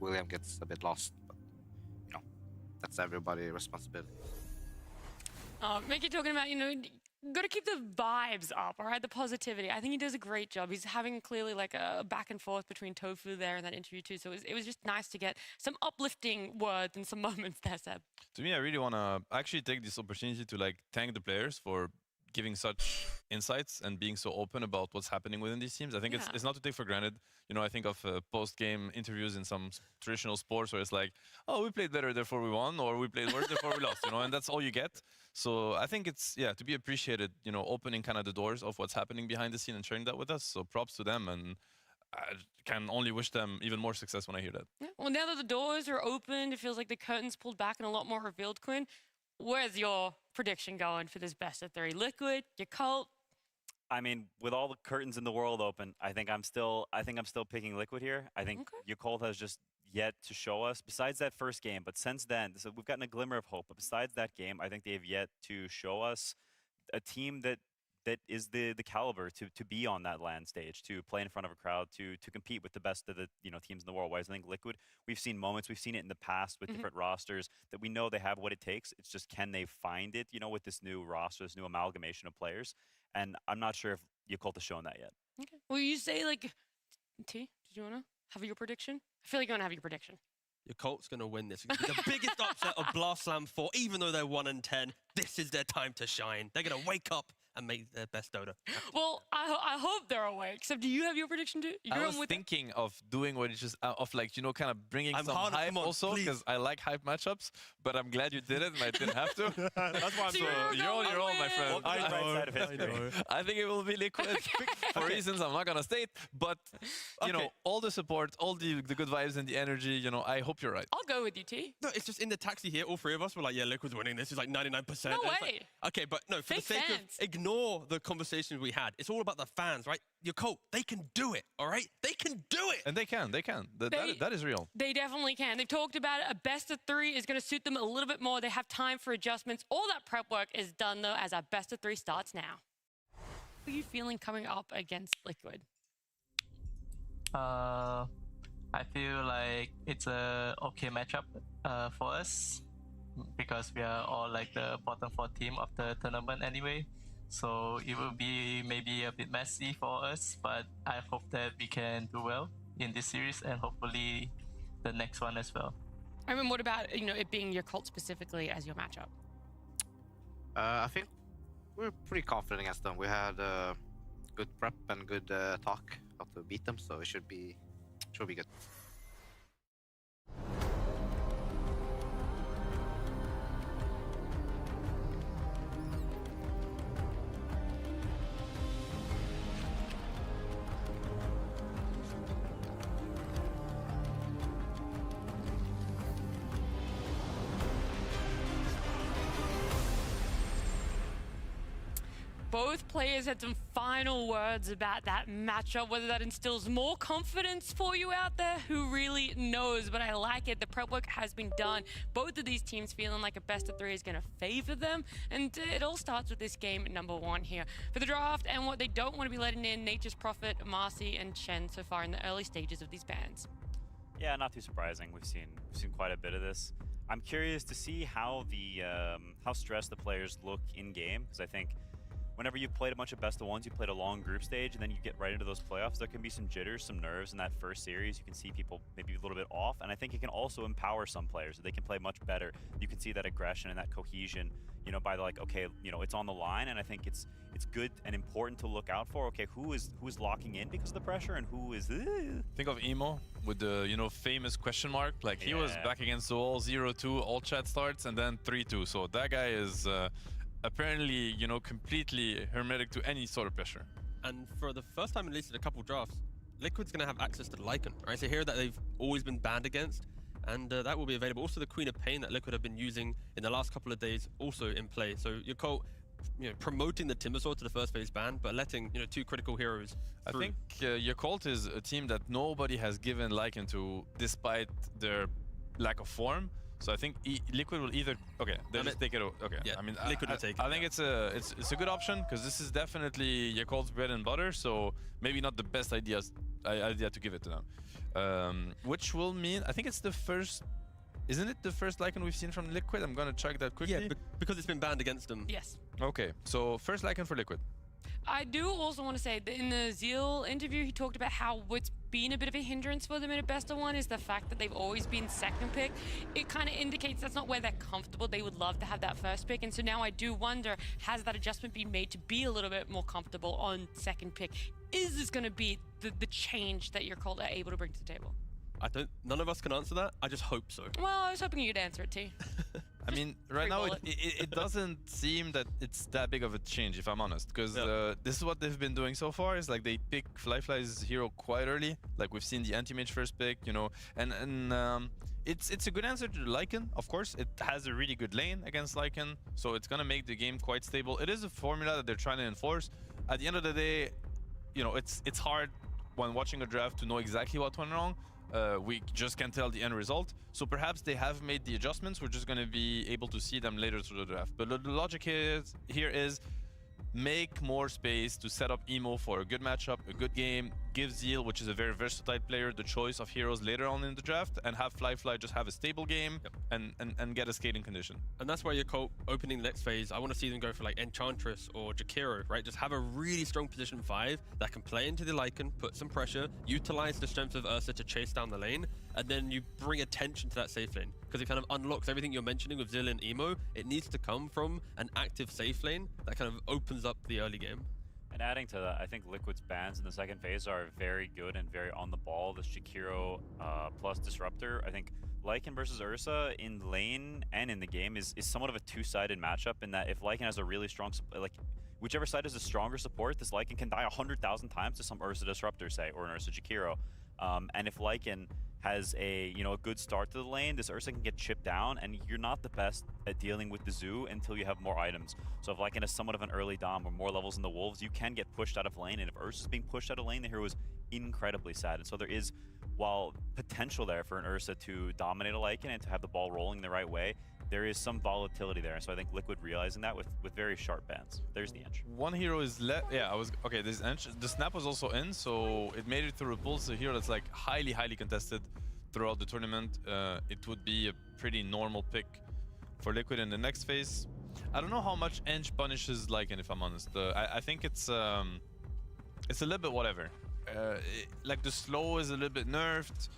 William gets a bit lost. But, that's everybody's responsibility. Mickey talking about, got to keep the vibes up, all right? The positivity. I think he does a great job. He's having clearly like a back and forth between Tofu there in that interview too. So it was just nice to get some uplifting words and some moments there, Seb. To me, I really want to actually take this opportunity to thank the players for giving such insights and being so open about what's happening within these teams. I think it's not to take for granted. I think of post-game interviews in some traditional sports where it's like, oh, we played better, therefore we won, or we played worse, therefore we lost, and that's all you get. So I think it's, to be appreciated, opening kind of the doors of what's happening behind the scene and sharing that with us. So props to them, and I can only wish them even more success when I hear that. Yeah. Well, now that the doors are opened, it feels like the curtain's pulled back and a lot more revealed, Quinn. Where's your prediction going for this best of 3? Liquid, your cult? I mean, with all the curtains in the world open, I think I'm still picking Liquid here. I think Yakult has just yet to show us, besides that first game, but since then, so we've gotten a glimmer of hope. But besides that game, I think they've yet to show us a team that is the caliber to be on that LAN stage, to play in front of a crowd, to compete with the best of the teams in the world. Whereas I think Liquid, we've seen moments, we've seen it in the past with different rosters, that we know they have what it takes. It's just, can they find it, with this new roster, this new amalgamation of players? And I'm not sure if Yakult has shown that yet. Okay. Well, you say T, did you want to have your prediction? I feel like you want to have your prediction. Yakult's going to win this. It's the biggest upset of Blast Slam 4, even though they're 1-10. This is their time to shine. They're going to wake up and make their best Dota. Well, I hope they're awake. Except, do you have your prediction too? I was thinking of doing what is just kind of bringing some hype also, because I like hype matchups. But I'm glad you did it, and I didn't have to. That's why I'm you're on your own, my friend. I think it will be Liquid for reasons I'm not gonna state. But all the support, all the good vibes and the energy. I hope you're right. I'll go with you, T. No, it's just in the taxi here. All three of us were like, yeah, Liquid's winning. This is like 99%. No way. Okay, but no, for the sake of ignore the conversations we had. It's all about the fans, right? Yakult, they can do it, all right? They can do it. And they can. That is real. They definitely can. They've talked about it. A best of 3 is going to suit them a little bit more. They have time for adjustments. All that prep work is done, though, as our best of 3 starts now. How are you feeling coming up against Liquid? I feel like it's a okay matchup for us, because we are all like the bottom 4 team of the tournament anyway. So it will be maybe a bit messy for us, but I hope that we can do well in this series and hopefully the next one as well. I mean, what about, it being your cult specifically as your matchup? I think we're pretty confident against them. We had good prep and good talk how to beat them, so it should be good. Both players had some final words about that matchup, whether that instills more confidence for you out there. Who really knows? But I like it. The prep work has been done. Both of these teams feeling like a best of 3 is going to favor them. And it all starts with this game number 1 here. For the draft and what they don't want to be letting in, Nature's Prophet, Marcy, and Chen so far in the early stages of these bans. Yeah, not too surprising. We've seen quite a bit of this. I'm curious to see how how stressed the players look in game, because I think whenever you've played a bunch of best of 1s, you played a long group stage, and then you get right into those playoffs, there can be some jitters, some nerves in that first series. You can see people maybe a little bit off, and I think it can also empower some players. They can play much better. You can see that aggression and that cohesion, by okay, it's on the line, and I think it's good and important to look out for. Okay, who is locking in because of the pressure, and who is... Think of Emo with the famous question mark. Like he was back against the wall, 0-2, all chat starts, and then 3-2. So that guy is apparently, completely hermetic to any sort of pressure. And for the first time, at least in a couple drafts, Liquid's going to have access to Lycan, right? So here that they've always been banned against, and that will be available. Also, the Queen of Pain that Liquid have been using in the last couple of days, also in play. So Yakult, promoting the Timbersaw to the first phase ban, but letting 2 critical heroes through. I think Yakult is a team that nobody has given Lycan to, despite their lack of form. So I think Liquid will either just take it. Okay, yeah, I mean, Liquid will take it. I think it's a good option, because this is definitely Yakult's bread and butter. So maybe not the best idea to give it to them. which will mean, I think it's the first, isn't it the first Lycan we've seen from Liquid? I'm gonna check that quickly. Yeah, because it's been banned against them. Yes. Okay, so first Lycan for Liquid. I do also want to say that in the Zeal interview, he talked about how what's been a bit of a hindrance for them in a best of one is the fact that they've always been second pick. It kind of indicates that's not where they're comfortable. They would love to have that first pick. And so now I do wonder, has that adjustment been made to be a little bit more comfortable on second pick? Is this going to be the change that your cult are able to bring to the table? None of us can answer that. I just hope so. Well, I was hoping you'd answer it, T. I mean, right now it doesn't seem that it's that big of a change, if I'm honest, because this is what they've been doing so far. Is like they pick Flyfly's hero quite early. Like we've seen the anti-mage first pick, you know, and it's a good answer to the Lycan. Of course, it has a really good lane against Lycan, so it's gonna make the game quite stable. It is a formula that they're trying to enforce. At the end of the day, you know, it's hard when watching a draft to know exactly what went wrong. We just can't tell the end result. So perhaps they have made the adjustments. We're just going to be able to see them later through the draft. But the logic here is make more space to set up Emo for a good matchup, a good game, give Zeal, which is a very versatile player, the choice of heroes later on in the draft, and have Flyfly just have a stable game and get a scaling condition. And that's why your cult opening the next phase, I want to see them go for like Enchantress or Jakiro, right? Just have a really strong position 5 that can play into the Lycan, put some pressure, utilize the strength of Ursa to chase down the lane, and then you bring attention to that safe lane, because it kind of unlocks everything you're mentioning with Zeal and Emo. It needs to come from an active safe lane that kind of opens up the early game. And adding to that, I think Liquid's bans in the second phase are very good and very on the ball. The Shakiro plus Disruptor, I think Lycan versus Ursa in lane and in the game is somewhat of a two-sided matchup, in that if Lycan has a really strong, like whichever side has a stronger support, this Lycan can die 100,000 times to some Ursa Disruptor, say, or an Ursa Shakiro. And if Lycan has a good start to the lane, this Ursa can get chipped down, and you're not the best at dealing with the Zoo until you have more items. So if Lycan has somewhat of an early dom or more levels in the Wolves, you can get pushed out of lane, and if Ursa's being pushed out of lane, the hero is incredibly sad. And so there is, while potential there for an Ursa to dominate a Lycan and to have the ball rolling the right way, there is some volatility there. So I think Liquid realizing that with very sharp bans. There's the Ench. One hero is left. Yeah, okay, this Ench. The snap was also in, so it made it through a pulse. A hero that's like highly contested throughout the tournament. It would be a pretty normal pick for Liquid in the next phase. I don't know how much Ench punishes Lycan, if I'm honest. I think it's a little bit whatever. Like the slow is a little bit nerfed.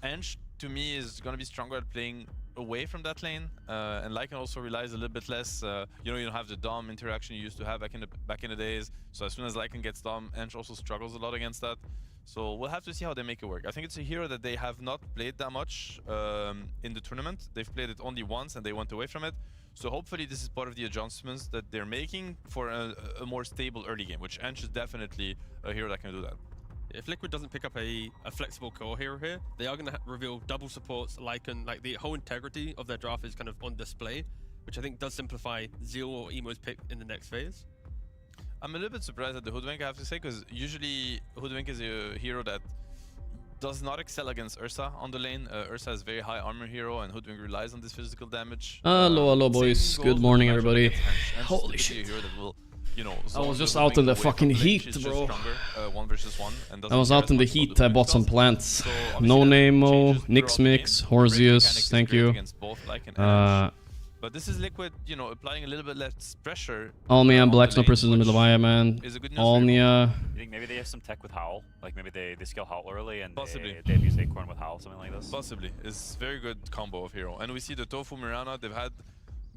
Ench to me is gonna be stronger at playing away from that lane, and Lycan also relies a little bit less. You know, you don't have the Dom interaction you used to have back in the days. So as soon as Lycan gets Dom, Ench also struggles a lot against that. So we'll have to see how they make it work. I think it's a hero that they have not played that much in the tournament. They've played it only once and they went away from it. So hopefully this is part of the adjustments that they're making for a more stable early game, which Ench is definitely a hero that can do that. If Liquid doesn't pick up a flexible core hero here, they are going to reveal double supports, Lycan, like the whole integrity of their draft is kind of on display, which I think does simplify Zeal or Emo's pick in the next phase. I'm a little bit surprised at the Hoodwink, I have to say, because usually Hoodwink is a hero that does not excel against Ursa on the lane. Ursa is very high armor hero, and Hoodwink relies on this physical damage. Hello boys, good morning everybody. Holy shit. You know, I was just out in the fucking heat, bro. One versus one, and I was out in the heat, I bought some plants. So no Nemo, Nix Mix, Horseus, thank you. But this is Liquid, you know, applying a little bit less pressure. Almia and Black Snow in the middle of Aya, man. Almia. You think maybe they have some tech with Howl? Like maybe they skill Howl early and possibly they use Acorn with Howl, something like this? Possibly. It's very good combo of hero. And we see the Tofu Mirana, they've had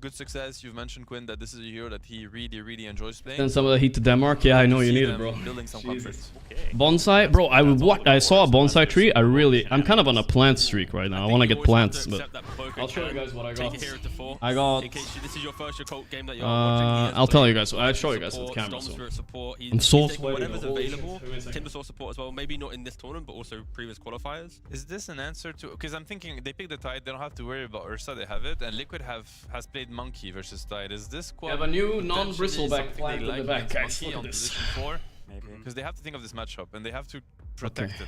good success. You've mentioned, Quinn, that this is a hero that he really enjoys playing. Send some of the heat to Denmark. Yeah, I know you need it, bro. Building some comfort. Okay. Bonsai, bro. I saw a bonsai tree. I'm kind of on a plant streak right now. I want to get plants, but I'll show you guys what I got. I got. In case this is your first cult game that you're watching. I'll tell you guys. I'll show you guys with camera. I'm so sweaty. Whatever's available. Timbersaw support as well. Maybe not in this tournament, but also previous qualifiers. Is this an answer to? Because I'm thinking they pick the Tide. They don't have to worry about Ursa. They have it, and Liquid has played Monkey versus Tide. Is this quite? We have a new non-bristleback flank in the back, guys. Monkey on position 4. Maybe. Because they have to think of this matchup and they have to protect it.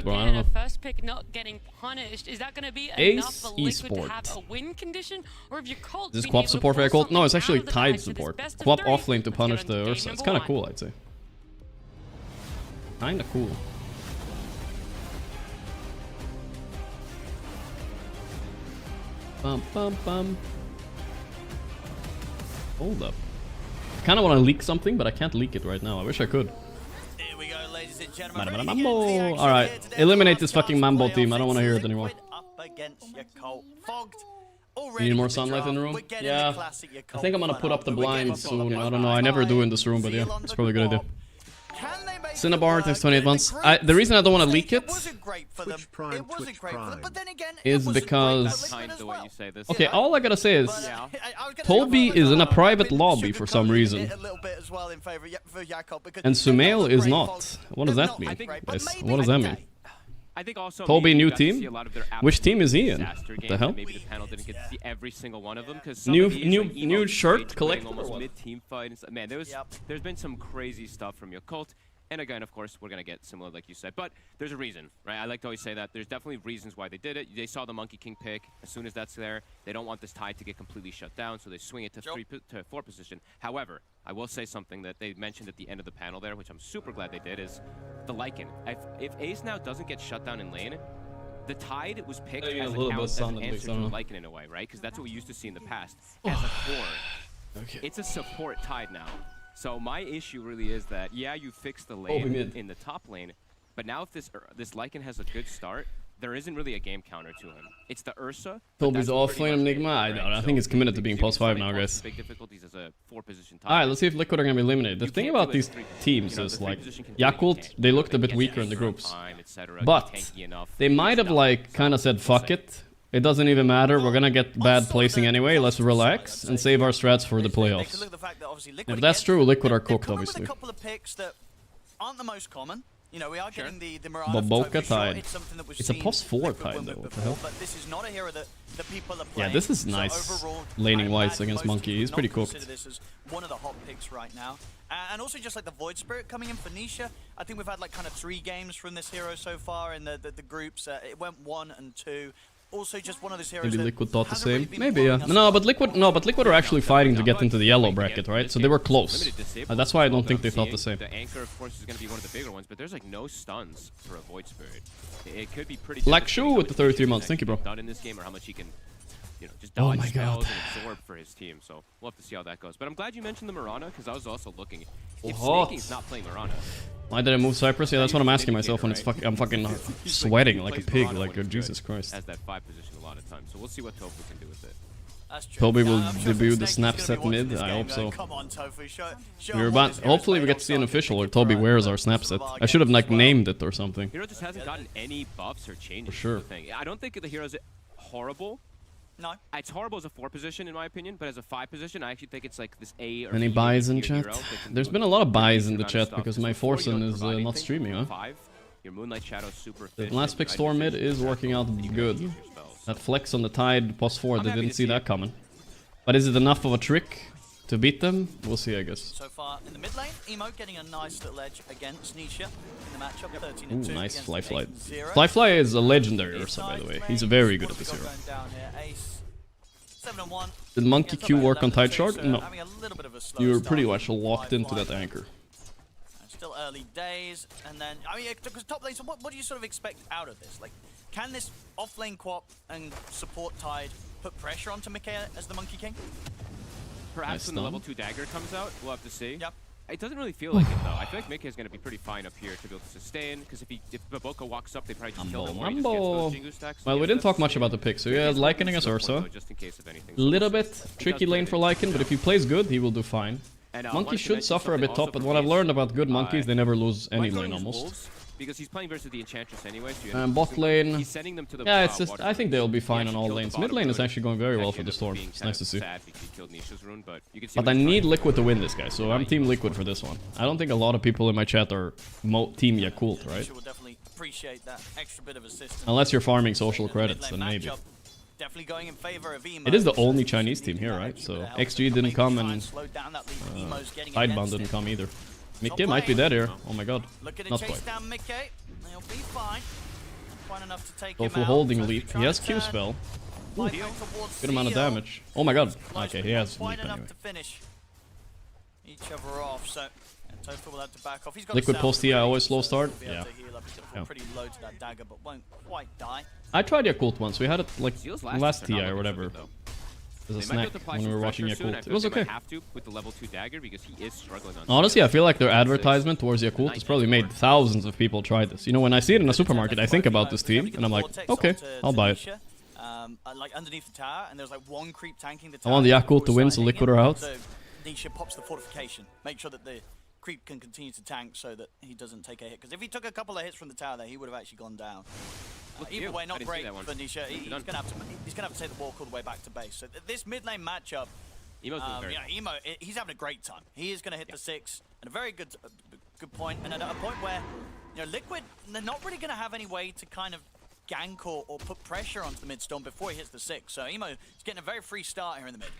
it, bro. I don't know. First pick not getting punished. Is that going to be Ace enough for Liquid to have Esport. a win condition? Or if your Colt Is this Quap support for Colt? No, it's actually Tide support. Quap offlane to punish the Ursa. It's kind of cool, I'd say. Kinda cool. Bum bum bum. Hold up. I kind of want to leak something, but I can't leak it right now. I wish I could. Here we go, ladies and Mambo. Alright, eliminate this fucking Mambo team. I don't want to hear it anymore. You need more sunlight in the room? Yeah. I think I'm gonna put up the blinds soon. I don't know. I never do in this room, but yeah, it's probably a good idea. Cinnabar takes 28 months. The reason I don't want to leak it is because... Okay, all I gotta say is Toby is in a private lobby for some reason. And Sumail is not. What does that mean, guys? What does that mean? I think also Toby, new team? Which team is he in? What the hell? Maybe the panel didn't get to see every single one of them because new shirt collector. Almost mid-team fight. Man, there's been some crazy stuff from your cult. And again, of course, we're gonna get similar, like you said. But there's a reason, right? I like to always say that there's definitely reasons why they did it. They saw the Monkey King pick. As soon as that's there, they don't want this tide to get completely shut down, so they swing it to 4 position. However, I will say something that they mentioned at the end of the panel there, which I'm super glad they did, is the Lycan. If Ace now doesn't get shut down in lane, the Tide was picked as an answer to Lycan in a way, right? Because that's what we used to see in the past. As a core, it's a support Tide now. So my issue really is that, yeah, you fix the lane in the top lane, but now if this Lycan has a good start, there isn't really a game counter to him. It's the Ursa. Toby's offlane Enigma. I think it's committed to being +5 now, guys. Big difficulties as a 4-position Tide. Alright, let's see if Liquid are gonna be eliminated. The thing about these teams is like Yakult, they looked a bit weaker in the groups, but they might have like kind of said fuck it. It doesn't even matter, we're gonna get bad placing anyway, let's relax and save our strats for the playoffs. If that's true, Liquid are cooked, obviously. You know, we are getting the Mirage Boboka Tide. It's a +4 Tide though, what the hell? But this is not a hero that people are playing. Yeah, this is nice. Laning whites against Monkey, he's pretty cooked. This is one of the hot picks right now. And also just like the Void Spirit coming in for Nisha. I think we've had like kind of 3 games from this hero so far in the groups. It went 1 and 2. Also, just one of those heroes. Maybe Liquid thought the same. Maybe, yeah. No, but Liquid are actually fighting to get into the yellow bracket, right? So they were close. That's why I don't think they thought the same. The Anchor, of course, is going to be one of the bigger ones, but there's like no stuns for a Void Spirit. It could be pretty. Black Shoe with the 33 months. Thank you, bro. Done in this game, or how much he can, you know, just dodge spells and absorb for his team. So we'll have to see how that goes. But I'm glad you mentioned the Mirana because I was also looking. If Snaking's not playing Mirana. Why did I move Cypress? Yeah, that's what I'm asking myself when it's I'm fucking sweating like a pig, like Jesus Christ. Has that 5 position a lot of times, so we'll see what Tofu can do with it. Toby will debut the snap set mid, I hope so. Hopefully we get to see an official or Toby wears our snap set. I should have like named it or something. Hero just hasn't gotten any buffs or changes. For sure. I don't think the hero's horrible. No. It's horrible as a 4 position in my opinion, but as a 5 position, I actually think it's like this A or Any buys in chat? There's been a lot of buys in the chat because my Forsen is not streaming, huh? Your Moonlight Shadow super the last pick Storm mid is working out good. That flex on the Tide +4, they didn't see that coming. But is it enough of a trick to beat them? We'll see, I guess. So far in the mid lane, Emo getting a nice little edge against Nisha in the matchup. 13-2 nice Flyfly. Flyfly is a legendary Ursa, by the way. He's very good at this hero. 7-1. Did Monkey Q work on Tide Shard? No. You were pretty much locked into that anchor. Still early days, and then I mean, because top lane. So what do you sort of expect out of this? Like, can this off lane quap and support Tide put pressure onto Mikea as the Monkey King? Perhaps when the level 2 dagger comes out, we'll have to see. Yep. It doesn't really feel like it though. I feel like Mikea is going to be pretty fine up here to be able to sustain. Because if Baboka walks up, they probably just kill him. Well, we didn't talk much about the pick. So yeah, Lycan against Ursa. Little bit tricky lane for Lycan, but if he plays good, he will do fine. Monkey should suffer a bit top, but what I've learned about good monkeys, they never lose any lane almost. Because he's playing versus the Enchantress anyway. So bot lane, he's sending them to the yeah, it's just I think they'll be fine on all lanes. Mid lane is actually going very well for the Storm. It's nice to see. But I need Liquid to win this guy, so I'm Team Liquid for this one. I don't think a lot of people in my chat are Team Yakult, right? Unless you're farming social credits, then maybe. Definitely going in favor of Emo. It is the only Chinese team here, right? So XG didn't come and Tidebound didn't come either. Mickey might be dead here. Oh my god. Not quite. Tofu holding leap. He has Q spell. Ooh. Good amount of damage. Oh my god. Okay, he has leap anyway. Each other off, so Tofu will have to back off. Liquid post here, always slow start. Yeah. Pretty low to that dagger, but won't quite die. I tried Yakult once. We had it like last TI or whatever. as a They might be snack able to apply when we some were watching pressure soon. I Yakult. feel It was like they okay. might have to with the level 2 dagger because he is struggling on Honestly, I CS. feel like their advertisement towards Yakult has probably made thousands of people try this. You know, when I see it in a supermarket, I think about this team, and I'm like, okay, I'll buy it. Like underneath the tower, and there's like one creep tanking the I tower. want the Yakult to win, so Liquid Liquid are out. So Nisha pops the fortification. Make sure that the creep can continue to tank so that he doesn't take a hit. Because if he took a couple of hits from the tower there, he would have actually gone down. Either way, not great for Nisha. He's gonna have to take the walk all the way back to base. So this mid lane matchup, Emo, he's having a great time. He is gonna hit the 6 at a very good point, and at a point where Liquid, they're not really gonna have any way to kind of gank or put pressure onto the mid storm before he hits the 6. So Emo is getting a very free start here in the mid.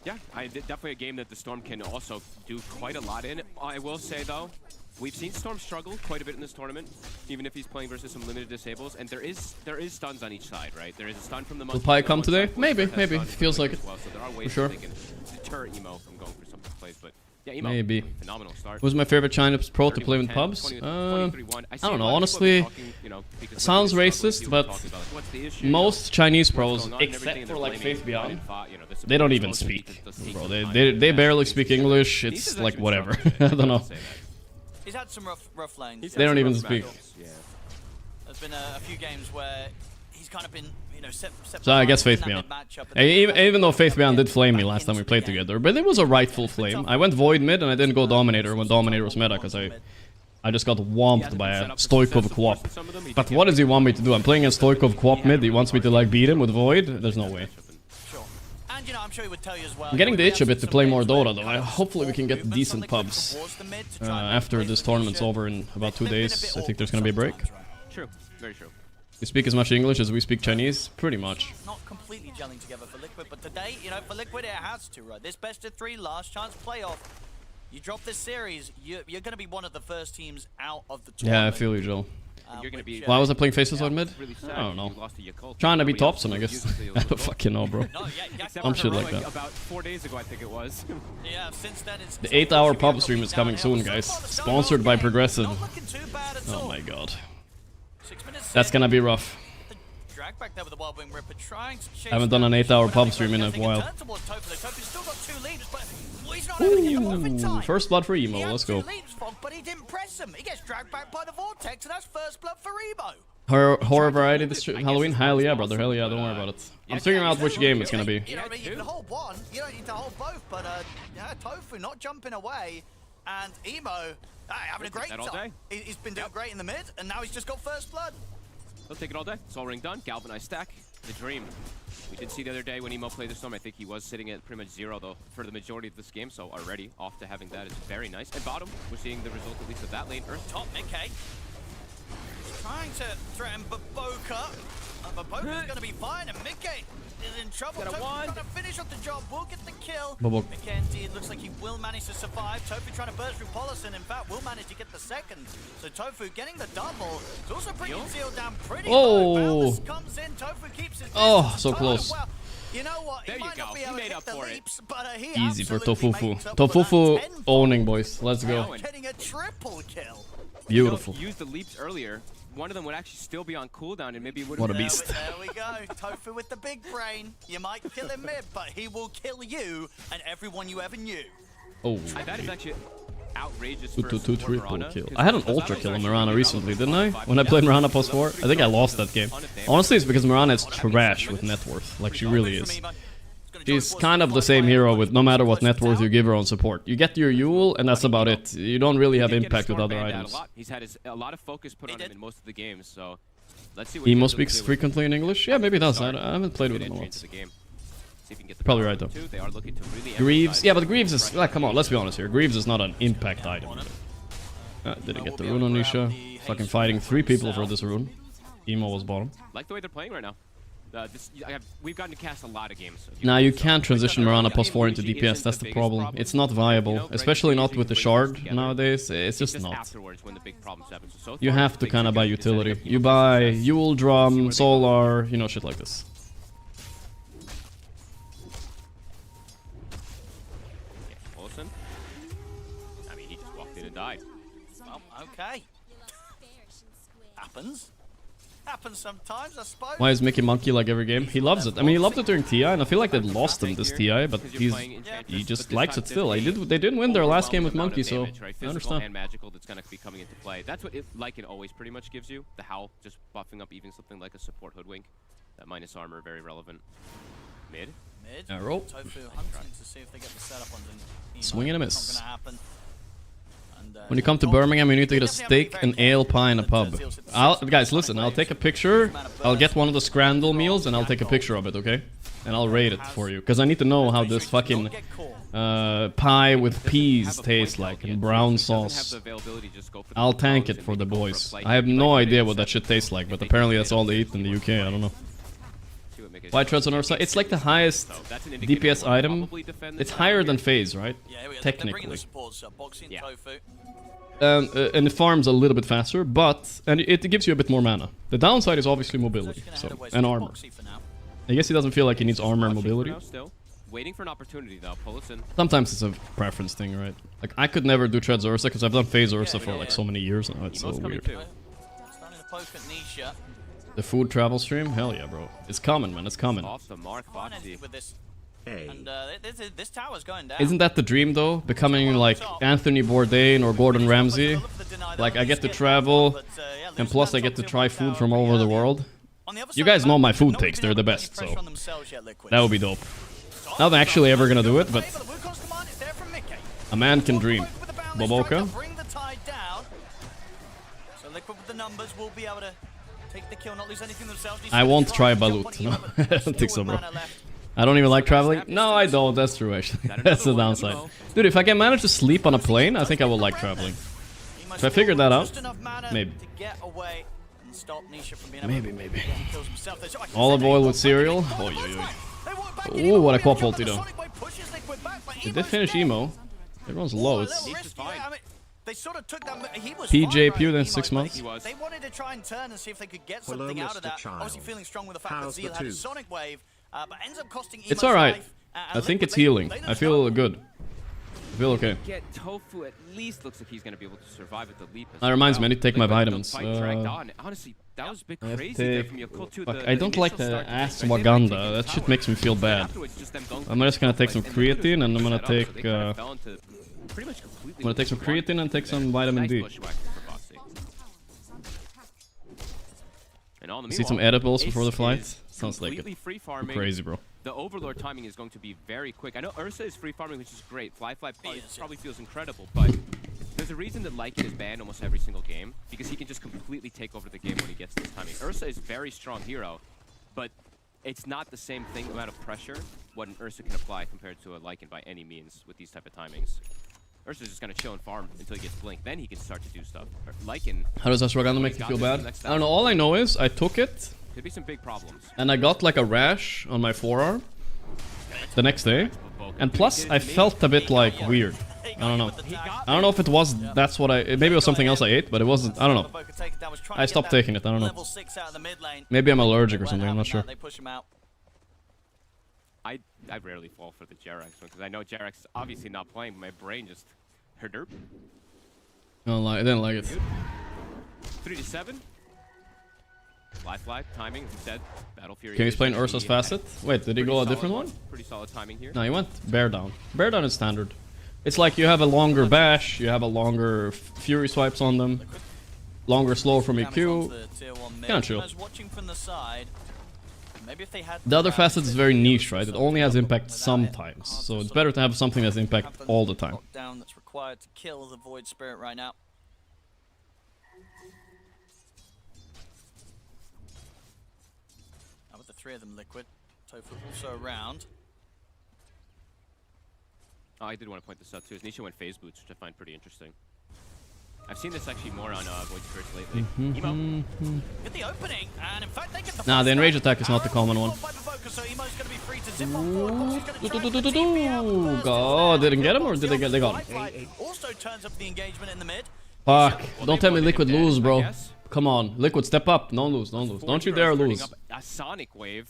Yeah, definitely a game that the Storm can also do quite a lot in. I will say, though, we've seen Storm struggle quite a bit in this tournament, even if he's playing versus some limited disables. And there is stuns on each side, right? There is a stun from the monkey. Will Pi come today? Maybe. Feels like it. Well, so there are ways for sure. that they can deter Emo from going for some plays, but yeah, Emo, Maybe. phenomenal start. Who's my favorite Chinese pro to play with pubs? I don't know, honestly, sounds racist, but most Chinese pros, except for like Faith Beyond, they don't even speak, bro. They barely speak English. It's like whatever. I don't know. He's had some rough lanes. They don't even speak. There's been a few games where he's kind of been, so I guess Faith Beyond. Even though Faith Beyond did flame me last time we played together, but it was a rightful flame. I went Void mid and I didn't go Dominator when Dominator was meta because I just got whomped by a Stoikov co-op. But what does he want me to do? I'm playing against Stoikov co-op mid. He wants me to like beat him with Void? There's no way. I'm sure he would tell you as well. I'm getting the itch a bit to play more Dota though. Hopefully we can get decent pubs after this tournament's over in about 2 days. I think there's gonna be a break. True, very true. We speak as much English as we speak Chinese, pretty much. Not completely gelling together for Liquid, but today, for Liquid it has to, right? This best of 3 last chance playoff. You drop this series, you're going to be one of the first teams out of the tournament. Yeah, I feel you, Joel. You're gonna be, Why was I playing Faces on mid? Really I don't know. Yakult. Trying to be Thompson, I guess. I don't fucking know, bro. I'm shit like that. About 4 days ago, I think it was. Yeah, since then it's The 8-hour pub stream is coming soon, guys. Sponsored by Progressive. Oh my god. That's gonna be rough. Drag back there with the Wild Wing Ripper, trying to chase. I haven't done an 8-hour pub stream in a while. Ooh, first blood for Emo, let's go. But he didn't press him. He gets dragged back by the Vortex, and that's first blood for Emo. Horror variety this Halloween? Hell yeah, brother. Hell yeah, don't worry about it. I'm figuring out which game it's gonna be. You know what I mean? You can hold one. You don't need to hold both. But yeah, Tofu not jumping away, and Emo having a great time. He's been doing great in the mid, and now he's just got first blood. He'll take it all day. Soul Ring done. Galvanized stack. The dream. We did see the other day when Emo played the Storm, I think he was sitting at pretty much 0 though for the majority of this game, so already off to having that is very nice. And bottom, we're seeing the result at least of that lane. Earth top, Mickey. Trying to threaten Baboka. Baboka's going to be fine, and Mickey is in trouble. Tofu trying to finish off the job, will get the kill. Mickey indeed looks like he will manage to survive. Tofu trying to burst through Polison, in fact will manage to get the second. So Tofu getting the double. It's also bringing Zeal down pretty low. Comes in, Tofu keeps his distance. So close. Well, you know what? There you go. He made up for it. Easy for Tofufu. Tofufu owning, boys. Let's go. Getting a triple kill. Beautiful. If you used the leaps earlier, one of them would actually still be on cooldown, and maybe it would. What a beast! There we go. Tofu with the big brain. You might kill him mid, but he will kill you and everyone you ever knew. Oh, that is actually outrageous. Two triple kill. I had an ultra kill on Mirana recently, didn't I? When I played Mirana post 4, I think I lost that game. Honestly, it's because Mirana is trash with net worth. Like she really is. She's kind of the same hero with no matter what net worth you give her on support. You get your Yule, and that's about it. You don't really have impact with other items. He's had a lot of focus put on him in most of the games, so let's see what Emo speaks frequently in English? Yeah, maybe he does. I haven't played with him a lot. Probably right, though. Greaves? Yeah, but Greaves is... Like, come on, let's be honest here. Greaves is not an impact item. Didn't get the rune on Nisha. Fucking fighting 3 people for this rune. Emo was bottom. Like the way they're playing right now. We've gotten to cast a lot of games. Nah, you can't transition Mirana plus 4 into DPS, that's the problem. It's not viable, especially not with the shard nowadays. It's just not. You have to kind of buy utility. You buy Yule Drum, Solar, you know, shit like this. Olsen? I mean, he just walked in and died. Well, okay. Happens. Happens sometimes, I suppose. Why is Mickey Monkey like every game? He loves it. I mean, he loved it during TI, and I feel like they lost him this TI, but he just likes it still. They didn't win their last game with Monkey, so I understand. And magical that's going to be coming into play. That's what Lycan always pretty much gives you. The Howl, just buffing up even something like a support Hoodwink. That minus armor, very relevant. Mid. Arrow. Tofu hunting to see if they get the setup on the Swing and a miss. Not gonna happen. When you come to Birmingham, you need to get a steak, an ale pie, and a pub. Guys, listen, I'll take a picture. I'll get one of the scramble meals, and I'll take a picture of it, okay? And I'll rate it for you, because I need to know how this fucking pie with peas tastes like, and brown sauce. I'll tank it for the boys. I have no idea what that shit tastes like, but apparently that's all they eat in the UK, I don't know. White Treads on our side. It's like the highest DPS item. It's higher than Phase, right? Technically. And it farms a little bit faster, and it gives you a bit more mana. The downside is obviously mobility, and armor. I guess he doesn't feel like he needs armor and mobility. Waiting for an opportunity though. Sometimes it's a preference thing, right? Like I could never do Treads Ursa because I've done Phase Ursa for like so many years now. It's so weird. The food travel stream? Hell yeah, bro. It's coming, man. It's coming. Off the mark, and this tower's going down. Isn't that the dream, though? Becoming like Anthony Bourdain or Gordon Ramsay? Like, I get to travel, and plus I get to try food from all over the world. You guys know my food takes. They're the best, so that would be dope. Not actually ever gonna do it, but a man can dream. Boboka? So Liquid with the numbers will be able to take the kill, not lose anything themselves. I won't try Balut. No, I don't think so, bro. I don't even like traveling. No, I don't. That's true, actually. That's the downside. Dude, if I can manage to sleep on a plane, I think I will like traveling. If I figure that out, maybe. Maybe. Olive oil with cereal? Ooh, what a co-op ulti, though. Did they finish emo? Everyone's low. It's they sort of took that. He was PJ Pew then 6 months. They wanted to try and turn and see if they could get something out of that. Obviously feeling strong with the fact that Zeal had a Sonic Wave, but ends up costing it's alright. I think it's healing. I feel good. I feel okay. Get Tofu at least looks like he's going to be able to survive with the leap. That reminds me, I need to take my vitamins. Honestly, that was a bit crazy there from your cult too. I don't like the ashwagandha. That shit makes me feel bad. I'm just gonna take some creatine and I'm gonna take some creatine and take some vitamin D. See some edibles before the flight? Sounds like it. Crazy, bro. The Overlord timing is going to be very quick. I know Ursa is free farming, which is great. Fly probably feels incredible, but there's a reason that Lycan is banned almost every single game, because he can just completely take over the game when he gets this timing. Ursa is a very strong hero, but it's not the same thing amount of pressure what an Ursa can apply compared to a Lycan by any means with these type of timings. Ursa's just gonna chill and farm until he gets blink, then he can start to do stuff. Lycan. How does ashwagandha make you feel bad? I don't know. All I know is I took it. Could be some big problems. And I got like a rash on my forearm the next day. And plus, I felt a bit like weird. I don't know. I don't know if it was, that's what maybe it was something else I ate, but it wasn't, I don't know. I stopped taking it, I don't know. Maybe I'm allergic or something, I'm not sure. I rarely fall for the Jerax one, because I know Jerax is obviously not playing, but my brain just herderp. I didn't like it. 3 to 7. Fly, timing, instead. Battle Fury. Can you explain Ursa's facet? Wait, did he go a different one? Pretty solid timing here. No, he went bear down. Bear down is standard. It's like you have a longer bash, you have a longer fury swipes on them, longer slow from EQ. Kind of chill. The other facet is very niche, right? It only has impact sometimes, so it's better to have something that's impact all the time. That's required to kill the Void Spirit right now. With the 3 of them Liquid, Tofu also around. Oh, I did want to point this out too. Nisha went phase boots, which I find pretty interesting. I've seen this actually more on Void Spirits lately. Emo. Get the opening, and in fact they get the nah, the enrage attack is not the common one. God, didn't get him or did they get? They got him. Also turns up the engagement in the mid. Fuck! Don't tell me Liquid lose, bro. Come on, Liquid, step up. Don't lose, don't lose. Don't you dare lose. A Sonic Wave.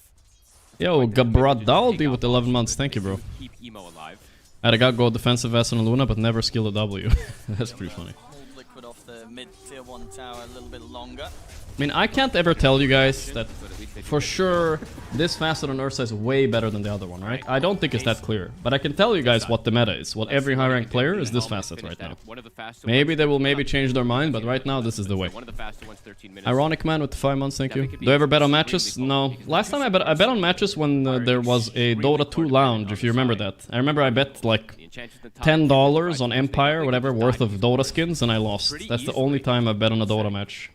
Yo, Gabradaldi with 11 months. Thank you, bro. Keep Emo alive. I got go defensive S on Luna, but never skill a W. That's pretty funny. Hold Liquid off the mid tier 1 tower a little bit longer. I mean, I can't ever tell you guys that for sure this facet on Ursa is way better than the other one, right? I don't think it's that clear. But I can tell you guys what the meta is. What every high-ranked player is this facet right now. Maybe they will change their mind, but right now this is the way. Ironic man with 5 months, thank you. Do I ever bet on matches? No. Last time I bet on matches when there was a Dota 2 lounge, if you remember that. I remember I bet like $10 on Empire, whatever, worth of Dota skins, and I lost. That's the only time I've bet on a Dota match.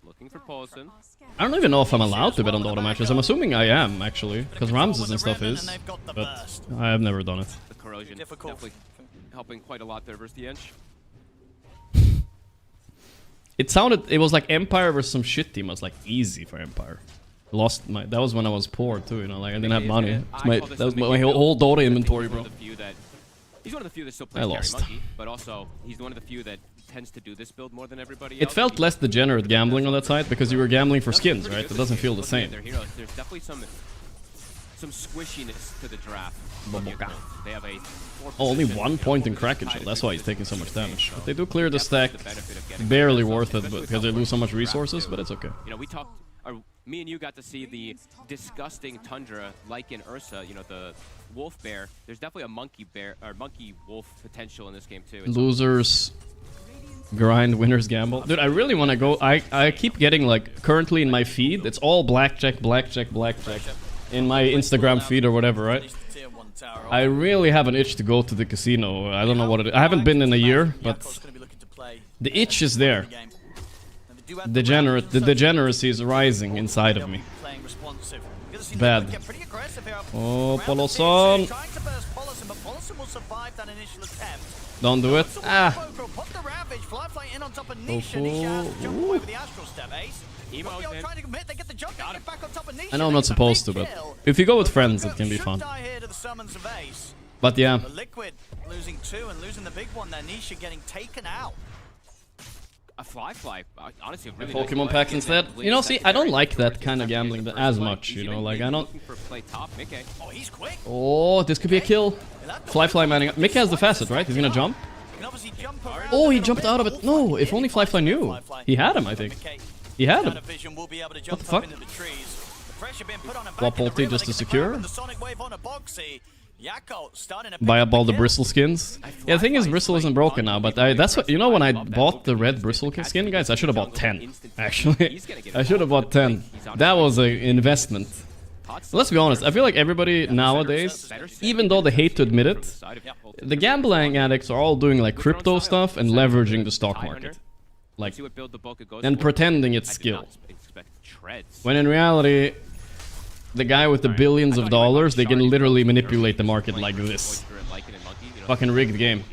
Looking for Paulson. I don't even know if I'm allowed to bet on Dota matches. I'm assuming I am, actually, because Ramses and stuff is, but I have never done it. The corrosion definitely helping quite a lot there versus the Ench. It was like Empire versus some shit team. It was like easy for Empire. That was when I was poor too, you know, like I didn't have money. That was my whole Dota inventory, bro. He's one of the few that still plays carry monkey, but also he's one of the few that tends to do this build more than everybody else. It felt less degenerate gambling on that side because you were gambling for skins, right? It doesn't feel the same. There's definitely some squishiness to the draft. They have only 1 point in Kraken Shell. That's why he's taking so much damage. But they do clear the stack. Barely worth it, because they lose so much resources, but it's okay. You know, me and you got to see the disgusting Tundra like in Ursa, you know, the wolf bear. There's definitely a monkey bear or monkey wolf potential in this game too. Losers grind, winners gamble. Dude, I really want to go. I keep getting like currently in my feed, it's all blackjack in my Instagram feed or whatever, right? I really have an itch to go to the casino. I don't know what it is. I haven't been in a year, but the itch is there. The degeneracy is rising inside of me. Bad. Oh, Poloson. Don't do it. Ah. I know I'm not supposed to, but if you go with friends, it can be fun. But yeah. Liquid losing 2 and losing the big one there. Nisha getting taken out. A fly, honestly, really Pokemon packs instead. You know, see, I don't like that kind of gambling as much, you know, like I don't... Oh, this could be a kill. Fly manning up. Mickey has the facet, right? He's gonna jump. Oh, he jumped out of it. No, if only Fly knew. He had him, I think. He had him. What the fuck? Flop ulti just to secure. Buy up all the bristle skins. Yeah, the thing is, bristle isn't broken now, but that's what, you know, when I bought the red bristle skin, guys, I should have bought 10. Actually, I should have bought 10. That was an investment. Let's be honest, I feel like everybody nowadays, even though they hate to admit it, the gambling addicts are all doing like crypto stuff and leveraging the stock market. Like, and pretending it's skill. When in reality, the guy with the billions of dollars, they can literally manipulate the market like this. Fucking rigged game.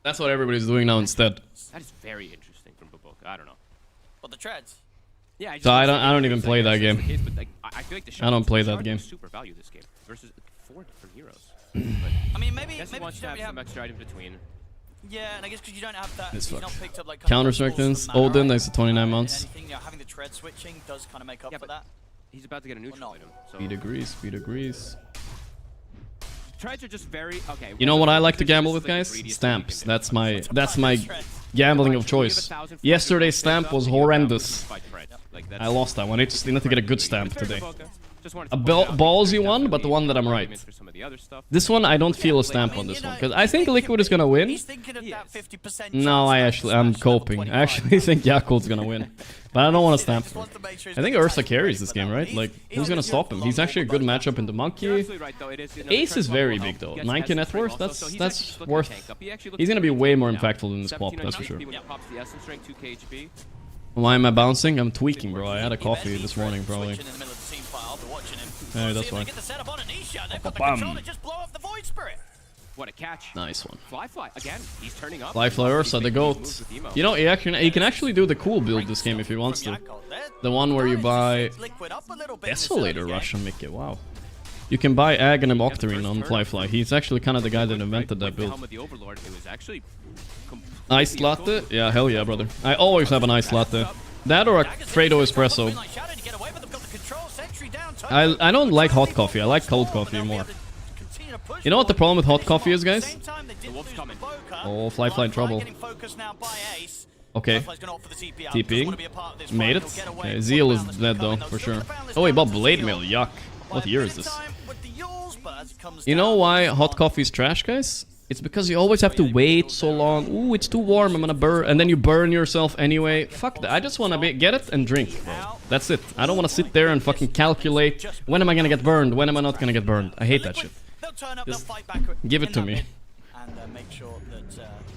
That's what everybody's doing now instead. That is very interesting from Baboka. I don't know. Well, the treads. Yeah, so I don't even play that game. I don't play that game. Super value this game versus 4 different heroes. I mean, maybe he wants to have some extra item between. Yeah, and I guess because you don't have that, he's not picked up like Counter-Strike this. Odin, thanks to 29 months. Anything, you know, having the tread switching does kind of make up for that. He's about to get a neutral item. So. Speed agrees. Treads are just very okay. You know what I like to gamble with, guys? Stamps. That's my gambling of choice. Yesterday's stamp was horrendous. I lost that one. I just need to get a good stamp today. A ballsy one, but the one that I'm right. This one, I don't feel a stamp on this one, because I think Liquid is gonna win. No, I'm coping. I actually think Yakult's gonna win. But I don't want to stamp for it. I think Ursa carries this game, right? Like, who's gonna stop him? He's actually a good matchup into Monkey. Ace is very big, though. 9k net worth, that's worth... He's gonna be way more impactful than this pop, that's for sure. Why am I bouncing? I'm tweaking, bro. I had a coffee this morning, probably. Yeah, that's why. Bam. What a catch. Nice one. Fly again. He's turning up. Fly Ursa, the goat. You know, he can actually do the cool build this game if he wants to. The one where you buy Desolator Rush on Mickey. Wow. You can buy Ag and Octarine on Fly. He's actually kind of the guy that invented that build. Iced latte? Yeah, hell yeah, brother. I always have an iced latte. That or a Fredo espresso. I don't like hot coffee. I like cold coffee more. You know what the problem with hot coffee is, guys? Same time, they did wolf's lose coming. Boca. Oh, Fly in trouble. Getting focused now by Ace. Okay. Fly's gonna opt for the TP out. TPing. Doesn't wanna be a part of this Made fight. it. He'll get away. Okay, Zeal is Boundless dead though, coming, for Still sure. the Boundless Oh, he down bought to blade Zeal. mail. Yuck. By What a year bit is of this? time with the Yules, but as it comes You know down, why it's hot on. coffee is trash, guys? It's because you always have to wait so long. Ooh, it's too warm, I'm gonna burn. And then you burn yourself anyway. Fuck that. I just wanna get it and drink, bro. That's it. I don't wanna sit there and fucking calculate when am I gonna get burned, when am I not gonna get burned. I hate that shit. They'll turn up, they'll Just fight back give it in to that me. mid and make sure that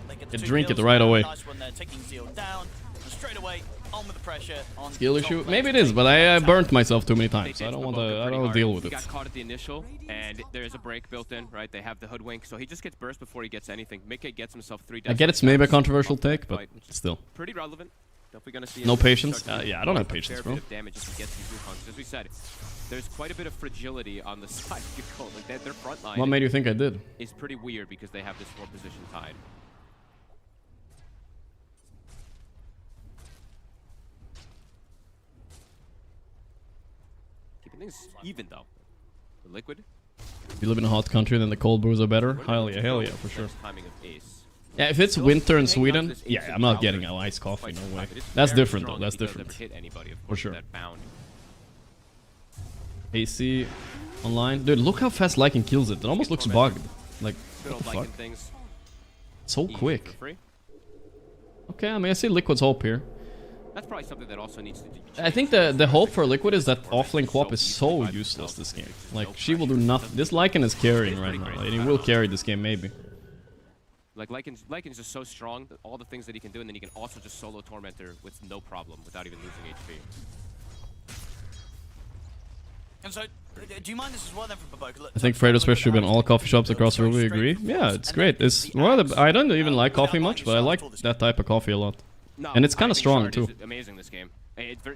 they get the You 2 drink it kills. right away. Nice one there, taking Zeal down. And straight away, on with the pressure. On Skill top issue? lane Maybe it to is, take but the I top burnt myself too many They times. So I did don't smoke want to. Boca I pretty don't hard. deal with He it. got caught at the initial, and there's a break built in, right? They have the hoodwink, so he just gets burst before he gets anything. Mickey gets himself 3 I get it's maybe a controversial take, but still. pretty relevant. Definitely gonna see No him patience? start to Yeah, I don't have a patience, fair bro. bit of damage if he gets these Wukongs. As we said, there's quite a bit of fragility on the side of Gold. Like their front line What made you think I did? is pretty weird because they have this 4-position tied. Keeping things even though. The Liquid. You live in a hot country, then the cold brews are better. Hell yeah, for sure. Yeah, if it's winter in Sweden, yeah, I'm not getting an iced coffee, no way. That's different though, that's different. For sure. AC online. Dude, look how fast Lycan kills it. It almost looks bugged. Like, what the fuck? So quick. Okay, I mean, I see Liquid's hope here. That's probably something that also needs to be changed. I think the hope for Liquid is that offlane co-op is so useless this game. Like, she will do nothing. This Lycan is carrying right now, and he will carry this game maybe. Like Lycan's just so strong, that all the things that he can do, and then he can also just solo Tormentor with no problem without even losing HP. And so, do you mind this as well then from Baboka? I think Fredo's special should be in all coffee shops across the world. We agree. Yeah, it's great. It's well, I don't even like coffee much, but I like that type of coffee a lot. No, And it's kind I of think strong Shard too. is amazing this game.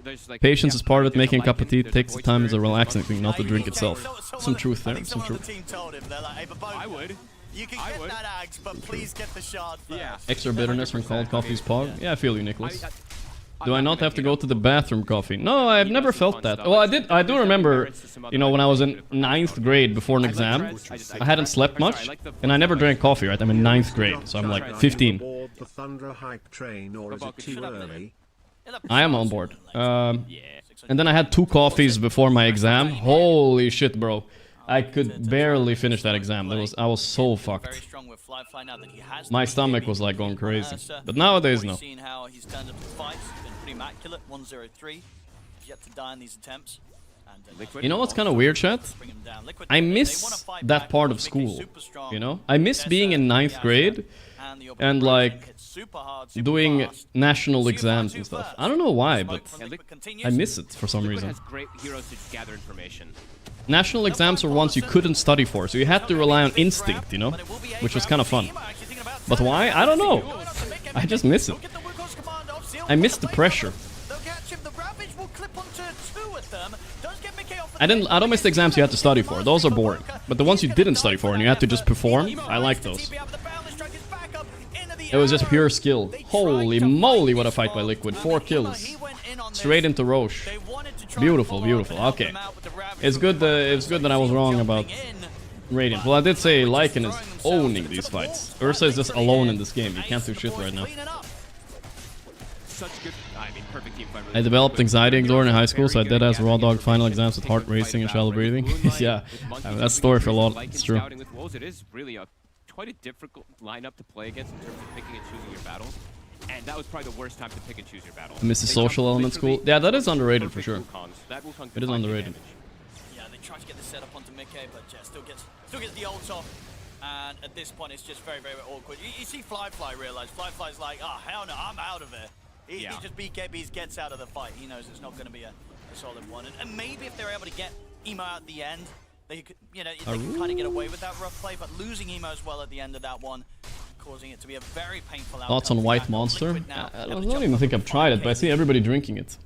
There's like, Patience is part of it. Making a cup of tea there's takes the voice time as a spirit, relaxing thing, not the drink itself. Some truth there. I think Some someone on truth. the team told him, they're like, hey, Baboka, I would. you can I get would. that axe, but please get the shard first. Yeah. Extra bitterness from cold coffee's pog. Yeah, I feel you, Nicholas. I'm Do I not gonna, have to you go know, to the bathroom coffee? No, I've he never does some felt fun that. stuff. Well, I There's do definitely remember, merits to some you know, other when I was in items that are 9th grade before an I like exam, Threads, I hadn't slept much, and I never drank coffee, right? I'm in 9th grade, so I'm like 15. The Thunder hype train, or is it too early? I am on board. Yeah. And then I had 2 coffees before my exam. Holy shit, bro. I could barely finish that exam. I was so fucked. Very strong with Fly now that he has My the stomach BKB. was like going crazy. Ursa, But nowadays, we've no. seen how he's turned up to fights. He's been pretty immaculate. 1-0-3. He's yet to die in these attempts. And, You know what's kind of weird, chat? bring him down. Liquid, I they miss wanna fight that back. part of Mickey's school, super strong. you know? I miss being in 9th grade And the and, open like, approach hits super hard, super doing fast. national Too exams and stuff. I don't know why, but Smoke from Liquid continues. I miss it for some Liquid reason. has great heroes to gather information. National exams were ones you couldn't study for, so you had to rely on instinct, you know? Which was kind of fun. But why? I don't know. I just miss it. I miss the pressure. I don't miss the exams you had to study for. Those are boring. But the ones you didn't study for and you had to just perform, I like those. It was just pure skill. Holy moly, what a fight by Liquid. 4 kills. Straight into Roche. Beautiful, beautiful. Okay. It's good that I was wrong about Radiant. Well, I did say Lycan is owning these fights. Ursa is just alone in this game. You can't do shit right now. Such good, I mean, perfect team fight. I developed anxiety disorder in high school, so I did as raw dog final exams with heart racing and shallow breathing. Yeah, I mean, that's story for a lot. It's true. With Wolves, it is really quite a difficult lineup to play against in terms of picking and choosing your battles. And that was probably the worst time to pick and choose your battle. I miss the social element school. Yeah, that is underrated for sure. It is underrated. Yeah, they try to get the setup onto Mickey, but still gets the ult off. And at this point, it's just very, very awkward. You see Fly realize. Fly's like, oh, hell no, I'm out of it. He just BKBs, gets out of the fight. He knows it's not going to be a solid one. And maybe if they're able to get Emo out at the end, they could, you know, they can kind of get away with that rough play. But losing Emo as well at the end of that one, causing it to be a very painful outcome. Thoughts on White Monster? I don't even think I've tried it, but I see everybody drinking it.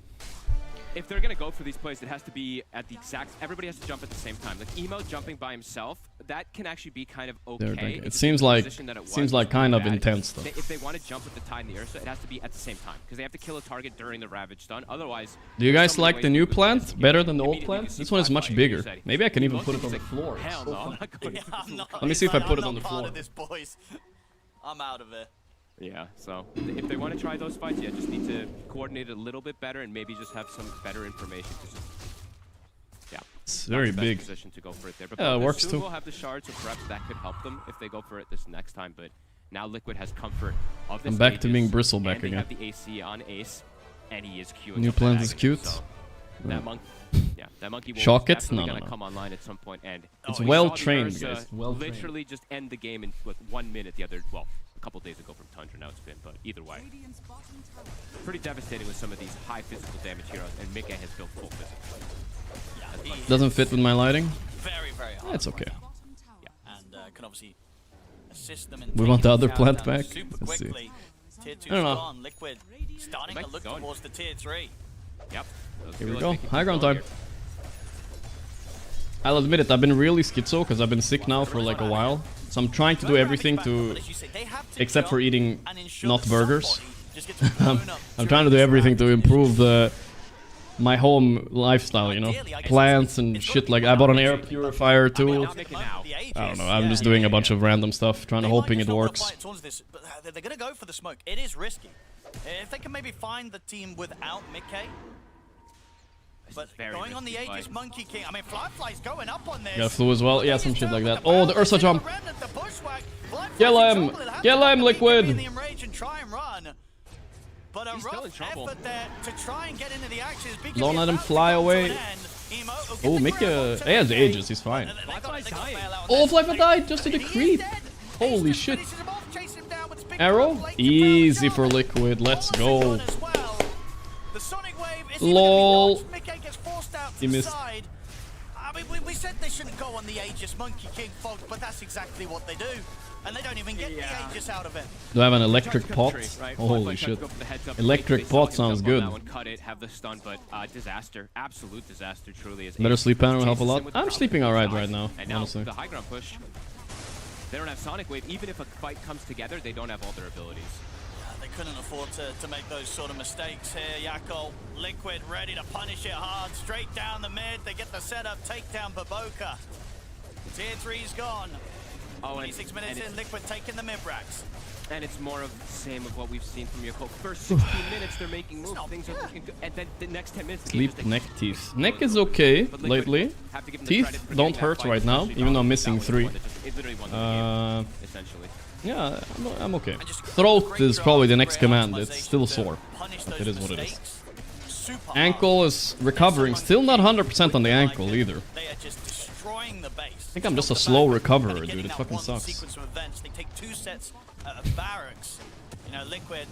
if they're gonna go for these plays, it has to be at the exact. Everybody has to jump at the same time. Like Emo jumping by himself, that can actually be kind of okay. It seems like kind of intense though. If they want to jump with the Tide and the Ursa, it has to be at the same time because they have to kill a target during the Ravage stun. Otherwise, do you guys like the new plant better than the old plant? This one is much bigger. Maybe I can even put it on the floor. Hell no, I'm not going Let me see if I put it on the floor. I'm out of it. Yeah, so if they want to try those fights, yeah, just need to coordinate it a little bit better and maybe just have some better information. Yeah, it's very big. Position to go for it there. But yeah, it works too. We'll have the shards, so perhaps that could help them if they go for it this next time. But now Liquid has comfort of this. I'm back to being Bristleback again. They have the AC on Ace, and he is queuing. New plant is cute. So that monkey. Yeah, that monkey will shock it? No, gonna come online at some point, and it's well trained, guys. Well trained. Literally just end the game in like 1 minute. The other, well, a couple days ago from Tundra, now it's been, but either way, pretty devastating with some of these high physical damage heroes, and Mika has built full physical. Yeah, doesn't fit with my lighting. Very hard. It's okay. Yeah, and can obviously assist them in. We want the other plant back. Super Let's see. quickly. Tier 2's I don't know. gone. Liquid starting to look towards the tier 3. Yep. Here we go. High ground time. I'll admit it, I've been really schizo because I've been sick now for like a while. So I'm trying to do everything to, except for eating not burgers. I'm trying to do everything to improve my home lifestyle, you know? Plants and shit like I bought an air purifier too. I don't know, I'm just doing a bunch of random stuff, hoping it works. They're gonna go for the smoke. It is risky. If they can maybe find the team without Mickey. But going on the Aegis Monkey King, I mean, Fly's going up on this. Got flu as well, yeah, some shit like that. Oh, the Ursa jump! Kill him! Kill him, Liquid! But a rough effort there to try and get into the action. Don't let him fly away. Oh, Mika, he has Aegis, he's fine. Oh, Flyfly died just to the creep! Holy shit. Arrow? Easy for Liquid, let's go. LOL. He missed. I mean, we said they shouldn't go on the Aegis Monkey King, folks, but that's exactly what they do. And they don't even get the Aegis out of it. Do I have an electric pot? Holy shit. Electric pot sounds good. Cut it, have the stun, but disaster. Absolute disaster, truly. Better sleep pattern will help a lot. I'm sleeping alright right now, honestly. The high ground push. They don't have Sonic Wave. Even if a fight comes together, they don't have all their abilities. They couldn't afford to make those sort of mistakes here. Yakko, Liquid ready to punish it hard. Straight down the mid. They get the setup. Take down Baboka. Tier 3's gone. 26 minutes in, Liquid taking the mid-racks. And it's more of the same of what we've seen from Yakko. First 16 minutes, they're making moves. Things are looking good. And then the next 10 minutes... Sleep, neck, teeth. Neck is okay lately. Teeth don't hurt right now, even though I'm missing 3. Essentially. Yeah, I'm okay. Throat is probably the next command. It's still sore. But it is what it is. Ankle is recovering. Still not 100% on the ankle either. I think I'm just a slow recoverer, dude. It fucking sucks. They take 2 sets of barracks. You know, Liquid,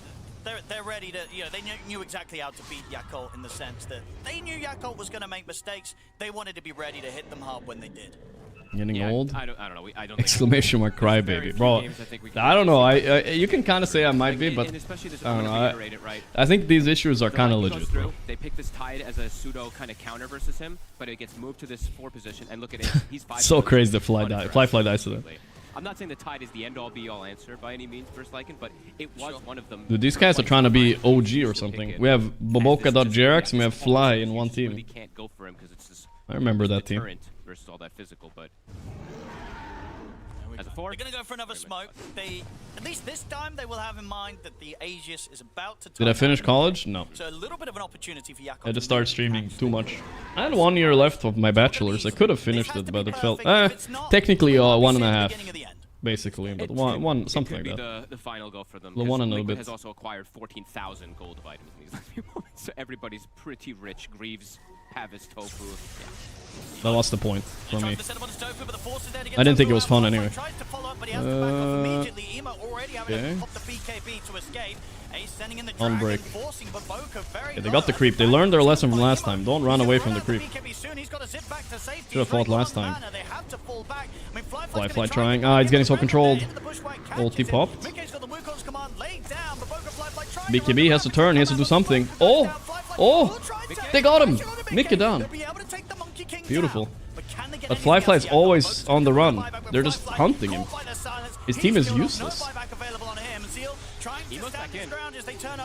they're ready to, you know, they knew exactly how to beat Yakult in the sense that they knew Yakult was going to make mistakes. They wanted to be ready to hit them hard when they did. Getting old? I don't know. I don't Exclamation mark crybaby. Bro, I don't know. You can kind of say I might be, but I don't know. I think these issues are kind of legit, bro. They pick this Tide as a pseudo kind of counter versus him, but it gets moved to this 4 position, and look at it. He's 5. So crazy the Fly dies to them. I'm not saying the Tide is the end-all be-all answer by any means for Lycan, but it was one of them. Dude, these guys are trying to be OG or something. We have Baboka.jrx and we have Fly in one team. Can't go for him because it's just I remember that team. Versus all that physical, but as a 4, they're gonna go for another smoke. At least this time, they will have in mind that the Aegis is about to. Did I finish college? No. So a little bit of an opportunity for Yakult. I just started streaming too much. I had 1 year left of my bachelor's. I could have finished it, but it felt technically 1.5. Basically, but one something like that. The final go for them. The one and a bit. Has also acquired 14,000 gold items in these last few moments, so everybody's pretty rich. Greaves have his tofu. Yeah. That was the point for me. I didn't think it was fun anyway. Okay. On break. Yeah, they got the creep. They learned their lesson from last time. Don't run away from the creep. Should have fought last time. Fly trying. Ah, he's getting so controlled. Ulti popped. BKB has to turn. He has to do something. Oh! Oh, they got him. Mickey down. Beautiful. But Flyfly is always on the run. They're just hunting him. His team is useless.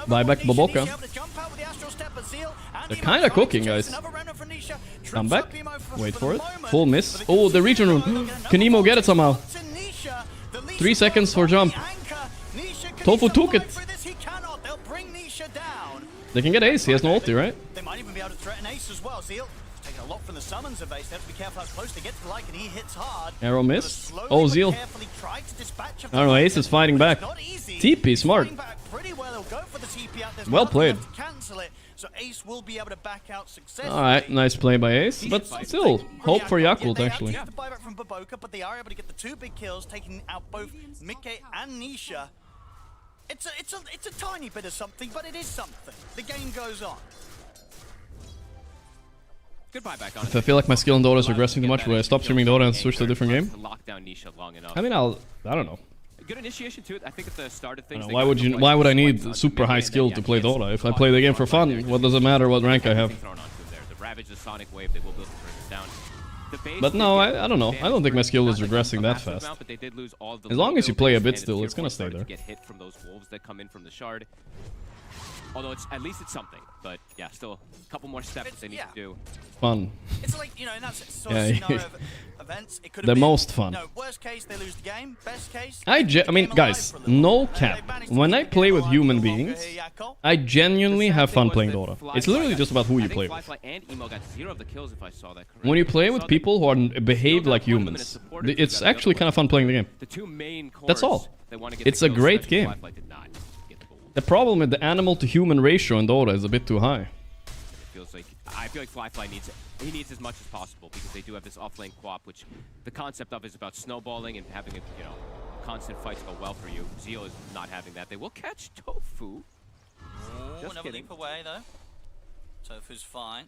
Buyback Boboka. They're kind of cooking, guys. Come back. Wait for it. Full miss. Oh, the region room. Can Emo get it somehow? 3 seconds for jump. Tofu took it. They can get Ace. He has no ulti, right? They might even be able to threaten Ace as well. Zeal taking a lot from the summons of Ace. They have to be careful how close they get to the like, and he hits hard. Arrow miss. Oh, Zeal. I don't know. Ace is fighting back. TP, smart. Well played. So Ace will be able to back out successfully. Alright, nice play by Ace, but still, hope for Yakult actually. They have to buy back from Boboka, but they are able to get the 2 big kills, taking out both Mickey and Nisha. It's a tiny bit of something, but it is something. The game goes on. Good buyback on If I feel like my skill in Dota is regressing too much, will I stop streaming Dota and switch to a different game? I mean, I don't know. Good initiation to it. I think at the start of things. Why would I need super high skill to play Dota? If I play the game for fun, what does it matter what rank I have? But no, I don't know. I don't think my skill is regressing that fast. As long as you play a bit still, it's gonna stay there. Get hit from those wolves that come in from the shard. Although at least it's something. But yeah, still a couple more steps they need to do. Fun. It's like, you know, in that sort of scenario of events, it could have the been, most fun. No, worst case, they lose the game. Best case, I mean, guys, no cap. When I play with human beings, I genuinely have fun playing Dota. It's literally just about who you play with. When you play with people who are behave like humans, it's actually kind of fun playing the game. That's all. It's a great game. The problem with the animal to human ratio in Dota is a bit too high. I feel like Flyfly needs as much as possible because they do have this offlane co-op, which the concept of is about snowballing and having a constant fights go well for you. Zeal is not having that. They will catch Tofu. Just another leap away though. Tofu's fine.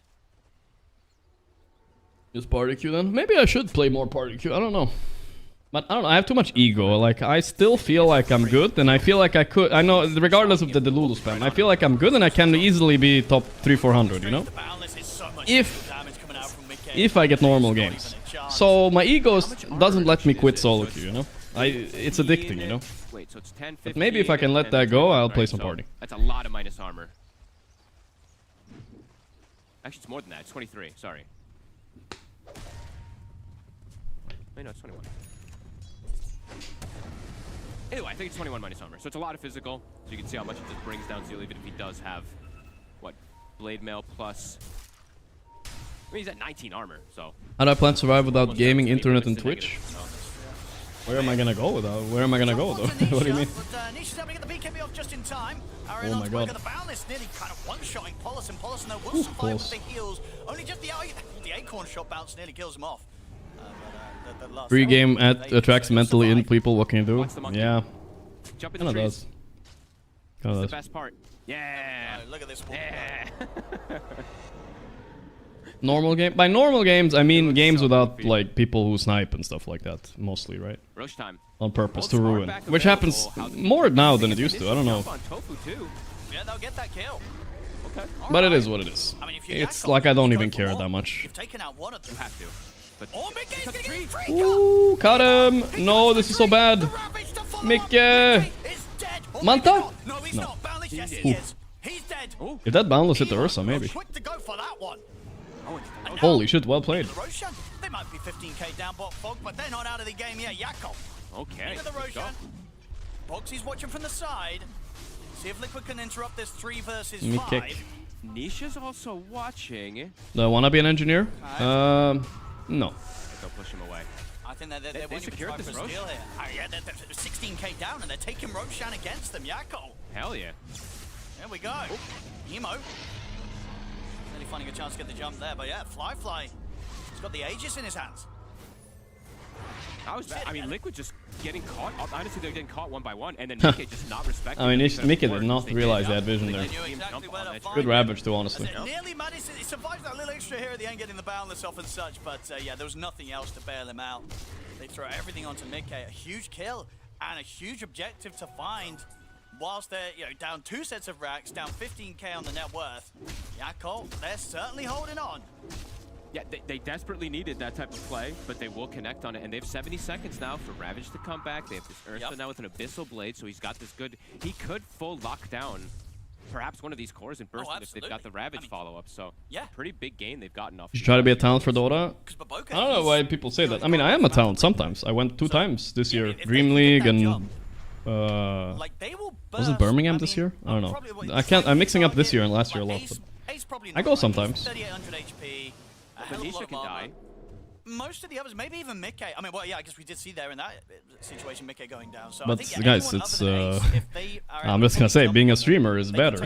Just party queue then? Maybe I should play more party queue. I don't know. But I don't know, I have too much ego. Like, I still feel like I'm good, and I feel like I could. I know, regardless of the Delulu spam, I feel like I'm good, and I can easily be top 300-400, you know? If I get normal games. So my ego doesn't let me quit solo queue, you know? It's addicting, you know? But maybe if I can let that go, I'll play some party. That's a lot of minus armor. Actually, it's more than that. It's 23. Sorry. Wait, no, it's 21. Anyway, I think it's 21 minus armor, so it's a lot of physical. So you can see how much it just brings down Zeal, even if he does have, what, blade mail plus. I mean, he's at 19 armor, so. How do I plan to survive without gaming, internet, and Twitch? Where am I gonna go without? Where am I gonna go though? What do you mean? Oh my god. Close. The acorn shot bounce nearly kills him off. Free game attracts mentally ill people. What can you do? Yeah. Jump in Kinda the trees. does. Kinda That's does. the best part. Yeah. Look at this one. Yeah. Normal game. By normal games, I mean games without like people who snipe and stuff like that, mostly, right? Roche time. On purpose to ruin, which happens more now than it used to. I don't know. Yeah, they'll get that kill. Okay. But it is what it is. It's like I don't even care that much. You've taken out one of them. You have to. But Ooh, caught him! No, this is so bad. Mickey! Manta? No. If that boundless hit the Ursa, maybe. Holy shit, well played. They might be 15k down bot Fog, but they're not out of the game yet. Yakko. Okay. Look at the Roshan. Boxy's watching from the side. See if Liquid can interrupt this 3 versus 5. Kick. Nisha's also watching. Do I wanna be an engineer? No. Go push him away. I think they're wanting to try for a steal here. Yeah, they're 16k down and they're taking Roshan against them. Yakko. Hell yeah. There we go. Emo. Really finding a chance to get the jump there, but yeah, Flyfly. He's got the Aegis in his hands. I mean, Liquid just getting caught. Honestly, they're getting caught one by one, and then Mickey just not respecting. I mean, Mickey did not realize that vision there. Good Ravage too, honestly. Nearly managed. He survived that little extra here at the end, getting the boundless off and such. But yeah, there was nothing else to bail him out. They throw everything onto Mickey. A huge kill and a huge objective to find. whilst they're down 2 sets of racks, down 15k on the net worth, Jakob, they're certainly holding on. Yeah, they desperately needed that type of play, but they will connect on it. And they have 70 seconds now for Ravage to come back. They have this Ursa now with an Abyssal Blade, so he's got this good... He could full lock down perhaps one of these cores and burst it if they've got the Ravage follow-up. So, pretty big gain they've gotten off. You should try to be a talent for Dota. I don't know why people say that. I mean, I am a talent sometimes. I went 2 times this year. Dream League and... was it Birmingham this year? I don't know. I'm mixing up this year and last year a lot. But I go sometimes. Nisha can die. Most of the others, maybe even Mickey. I mean, well, yeah, I guess we did see there in that situation Mickey going down. So but I think, guys, it's I'm just gonna say, being a streamer is better.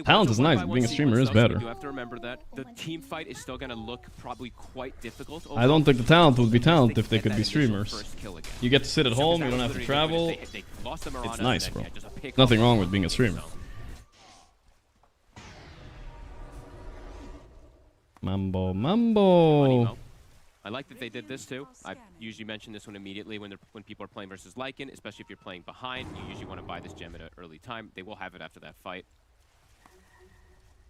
Talent is nice, but being a streamer is better. You have to remember that the team fight is still gonna look probably quite difficult. I don't think the talent would be talent if they could be streamers. You get to sit at home, you don't have to travel. It's nice, bro. Nothing wrong with being a streamer. Mambo. I like that they did this too. I usually mention this one immediately when people are playing versus Lycan, especially if you're playing behind. You usually want to buy this gem at an early time. They will have it after that fight.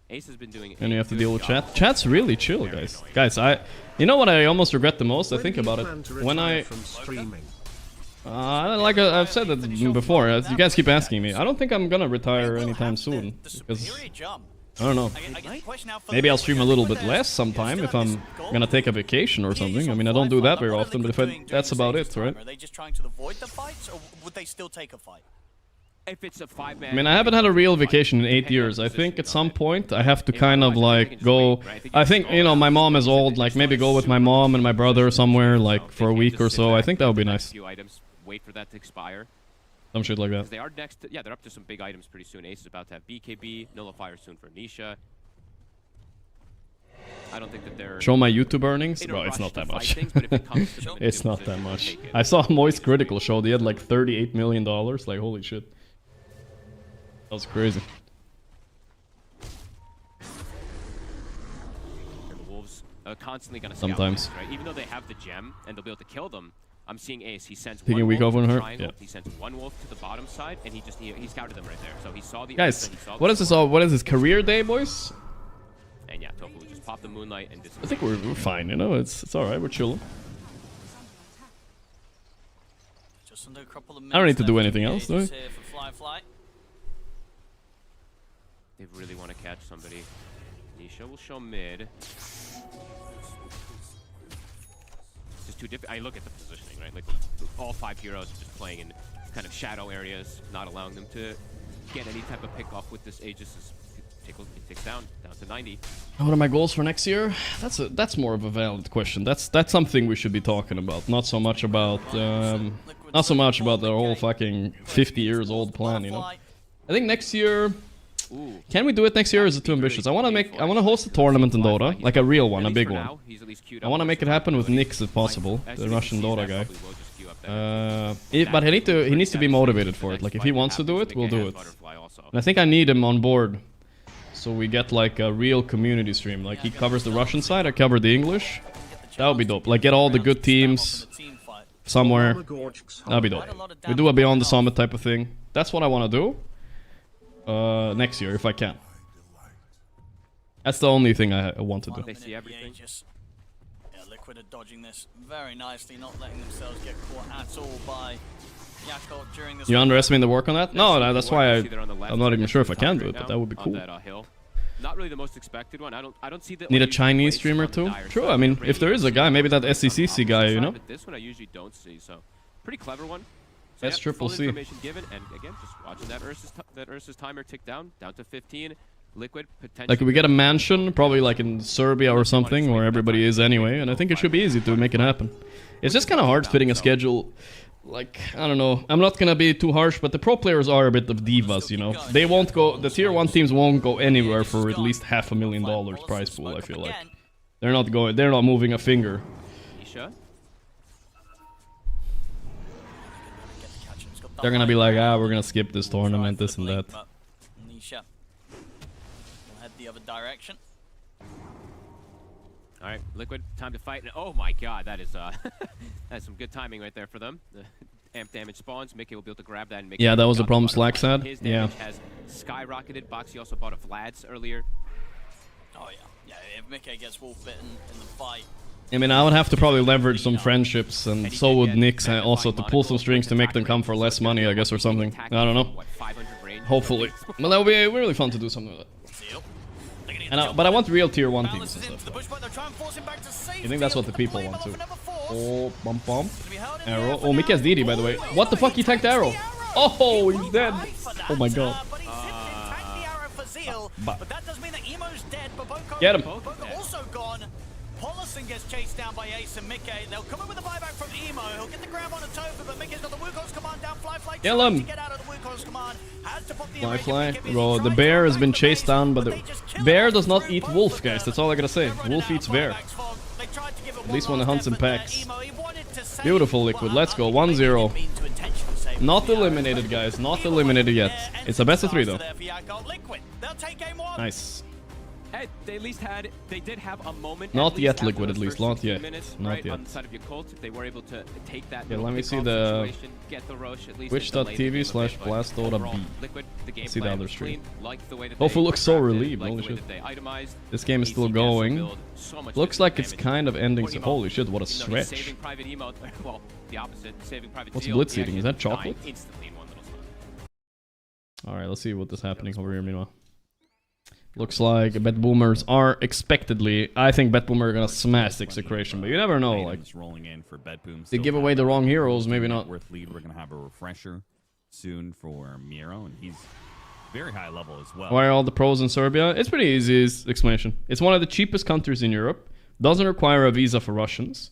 Ace has been doing. And you have to deal with chat. Chat's really chill, guys. You know what I almost regret the most? I think about it when like I've said that before. You guys keep asking me. I don't think I'm gonna retire anytime soon because. I don't know. Maybe I'll stream a little bit less sometime if I'm gonna take a vacation or something. I mean, I don't do that very often, but that's about it, right? Are they just trying to avoid the fights, or would they still take a fight? If it's a 5-man, I mean, I haven't had a real vacation in 8 years. I think at some point I have to kind of like go. I think, you know, my mom is old. Like maybe go with my mom and my brother somewhere like for a week or so. I think that would be nice. Wait for that to expire. Some shit like that. They are next. Yeah, they're up to some big items pretty soon. Ace is about to have BKB, Nullifier soon for Nisha. I don't think that they're... Show my YouTube earnings? Bro, it's not that much. It's not that much. I saw Moist Critical show, they had like $38 million. Like, holy shit. That was crazy. And the Wolves are constantly going to sometimes, right? Even though they have the gem and they'll be able to kill them, I'm seeing Ace. He sends one wolf over to the her. triangle. Yeah. He sends one wolf to the bottom side, and he scouted them right there. So he saw the... Guys, what is this all? What is this, career day, boys? And yeah, Tofu just popped the Moonlight and... I think we're fine, you know? It's alright, we're chilling. I don't need to do anything else, do I? They really want to catch somebody. Nisha will show mid. It's just too different. I look at the positioning, right? Like all 5 heroes are just playing in kind of shadow areas, not allowing them to get any type of pick off with this Aegis. It ticks down to 90. What are my goals for next year? That's more of a valid question. That's something we should be talking about. Not so much about the whole fucking 50 years old plan, you know. I think next year. Can we do it next year or is it too ambitious? I want to host a tournament in Dota, like a real one, a big one. I want to make it happen with Nix if possible, the Russian Dota guy. But he needs to be motivated for it. Like if he wants to do it, we'll do it. And I think I need him on board, so we get like a real community stream. Like he covers the Russian side, I cover the English. That would be dope. Like get all the good teams somewhere. That'd be dope. We do a Beyond the Summit type of thing. That's what I want to do. Next year, if I can. That's the only thing I want to do. They see everything. Yeah, Liquid are dodging this very nicely, not letting themselves get caught at all by Jakob during this. You underestimate the work on that? No, that's why I'm not even sure if I can do it, but that would be cool. Not really the most expected one. I don't see that. Need a Chinese streamer too? True. I mean, if there is a guy, maybe that SCCC guy, you know. But this one I usually don't see. So, pretty clever one. So that's triple C. Information given, and again, just watching that Ursa's timer tick down to 15. Liquid potentially. Like we get a mansion, probably like in Serbia or something, where everybody is anyway, and I think it should be easy to make it happen. It's just kind of hard fitting a schedule. Like I don't know, I'm not gonna be too harsh, but the pro players are a bit of divas, you know. They won't go. The tier 1 teams won't go anywhere for at least $500,000 prize pool. I feel like they're not going. They're not moving a finger. Nisha. They're gonna be like, we're gonna skip this tournament, this and that. Nisha will head the other direction. All right, Liquid, time to fight. Oh my God, that is that's some good timing right there for them. amp damage spawns, Mickey will be able to grab that and make. Yeah, that was the problem Slax had. His Yeah. damage has skyrocketed. Boxy also bought a Vlad's earlier. Oh yeah, yeah. If Mickey gets wolf bitten in the fight. I mean, I would have to probably leverage some friendships, and so would Nyx also to pull some strings to make them come for less money, I guess, or something. I don't know. Hopefully. But that would be really fun to do something with it. And but I want real tier 1 teams and stuff. I think that's what the people want too. Oh, bump bump. Arrow. Oh, Mickey has DD, by the way. What the fuck? He tanked the arrow. Oh, he's dead. Oh my god. Get him. Also gone. Paulison gets chased down by Ace and Mickey. They'll come in with a buyback from Emo. He'll get the grab on a Topher, but Mickey's got the Wukong's command down. Fly kill him. to get out of the Wukong's command. Has to put the Fly. Bro, the bear has been chased down, but the bear does not eat wolf, guys. That's all I gotta say. Wolf eats bear. At least when it hunts in packs. Beautiful, Liquid. Let's go. 1-0. Not eliminated, guys. Not eliminated yet. It's a best of 3, though. Nice. They at least had, they did have a moment. Not yet, Liquid, at least. Not yet. Not yet. On the side of your cult, they were able to take that. Yeah, let me see the twitch.tv/blastdota.b. See the other stream. Hopefully looks so relieved. Holy shit. This game is still going. Looks like it's kind of ending. Holy shit, what a stretch. What's blitz eating? Is that chocolate? Alright, let's see what is happening over here meanwhile. Looks like Bet Boomers are expectedly. I think Bet Boomer are gonna smash Execration, but you never know. Like, they give away the wrong heroes, maybe not. Worth lead. We're gonna have a refresher soon for Miro, and he's very high level as well. Why are all the pros in Serbia? It's pretty easy explanation. It's one of the cheapest countries in Europe. Doesn't require a visa for Russians,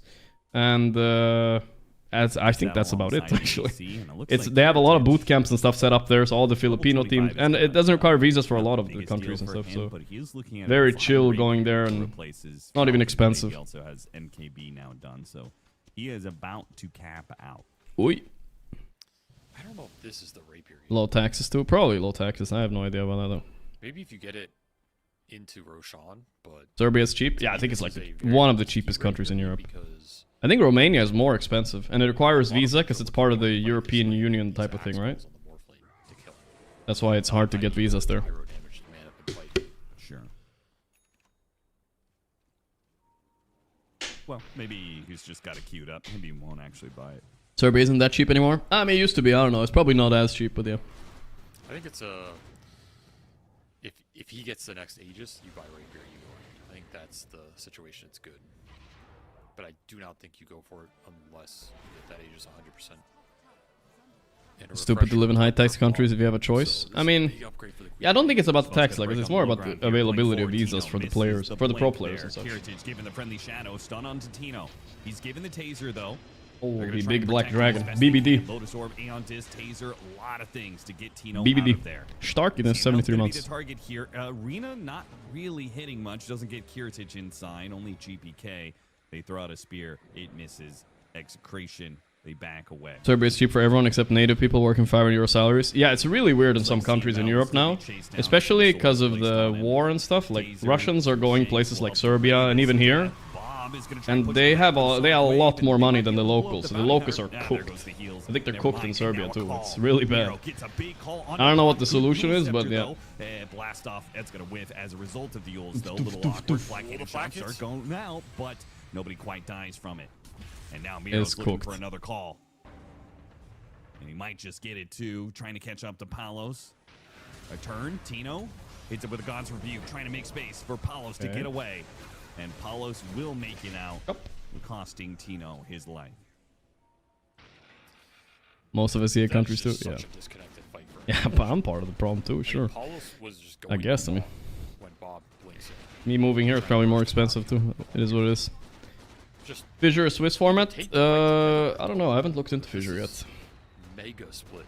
and I think that's about it, actually. They have a lot of boot camps and stuff set up there, so all the Filipino teams, and it doesn't require visas for a lot of the countries and stuff, so very chill going there and not even expensive. He also has MKB now done, so he is about to cap out. Oi. I don't know if this is the rapier. Low taxes too? Probably low taxes. I have no idea about that though. Maybe if you get it into Roshan, but Serbia's cheap? Yeah, I think it's like one of the cheapest countries in Europe. I think Romania is more expensive, and it requires visa because it's part of the European Union type of thing, right? That's why it's hard to get visas there. Sure. Well, maybe he's just got it queued up. Maybe he won't actually buy it. Serbia isn't that cheap anymore? I mean, it used to be. I don't know. It's probably not as cheap, but yeah. I think it's if he gets the next Aegis, you buy Rapier, you go. I think that's the situation. It's good. But I do not think you go for it unless you get that Aegis 100%. Stupid to live in high-tax countries if you have a choice. I mean, yeah, I don't think it's about the tax like it's more about the availability of visas for the players, for the pro players and such. Heritage given the friendly shadow, stun onto Tino. He's given the taser though. Oh, the big black dragon. BBD. Lotus Orb, Aeon Disc, taser, a lot of things to get Tino BBD. out of there. Stark in 73 months. Target here. Arena not really hitting much. Doesn't get Heritage inside. Only GPK. They throw out a spear. It misses. Execration. They back away. Serbia is cheap for everyone except native people working €500 salaries. Yeah, it's really weird in some countries in Europe now, especially because of the war and stuff. Like Russians are going places like Serbia and even here, and they have a lot more money than the locals. So the locals are cooked. I think they're cooked in Serbia too. It's really bad. I don't know what the solution is, but yeah. Blast off. That's gonna whiff as a result of the ults though. Little awkward. Black shots are going out, but nobody quite dies from it. And now Miro's looking for another call. And he might just get it too, trying to catch up to Palos. A turn, Tino hits it with a God's Rebuke, trying to make space for Palos to get away. And Palos will make it out, costing Tino his life. Most of Asia countries too, yeah. Yeah, but I'm part of the problem too, sure. I guess, I mean. Me moving here is probably more expensive too. It is what it is. Fissure Swiss format? I don't know. I haven't looked into Fissure yet. Mega split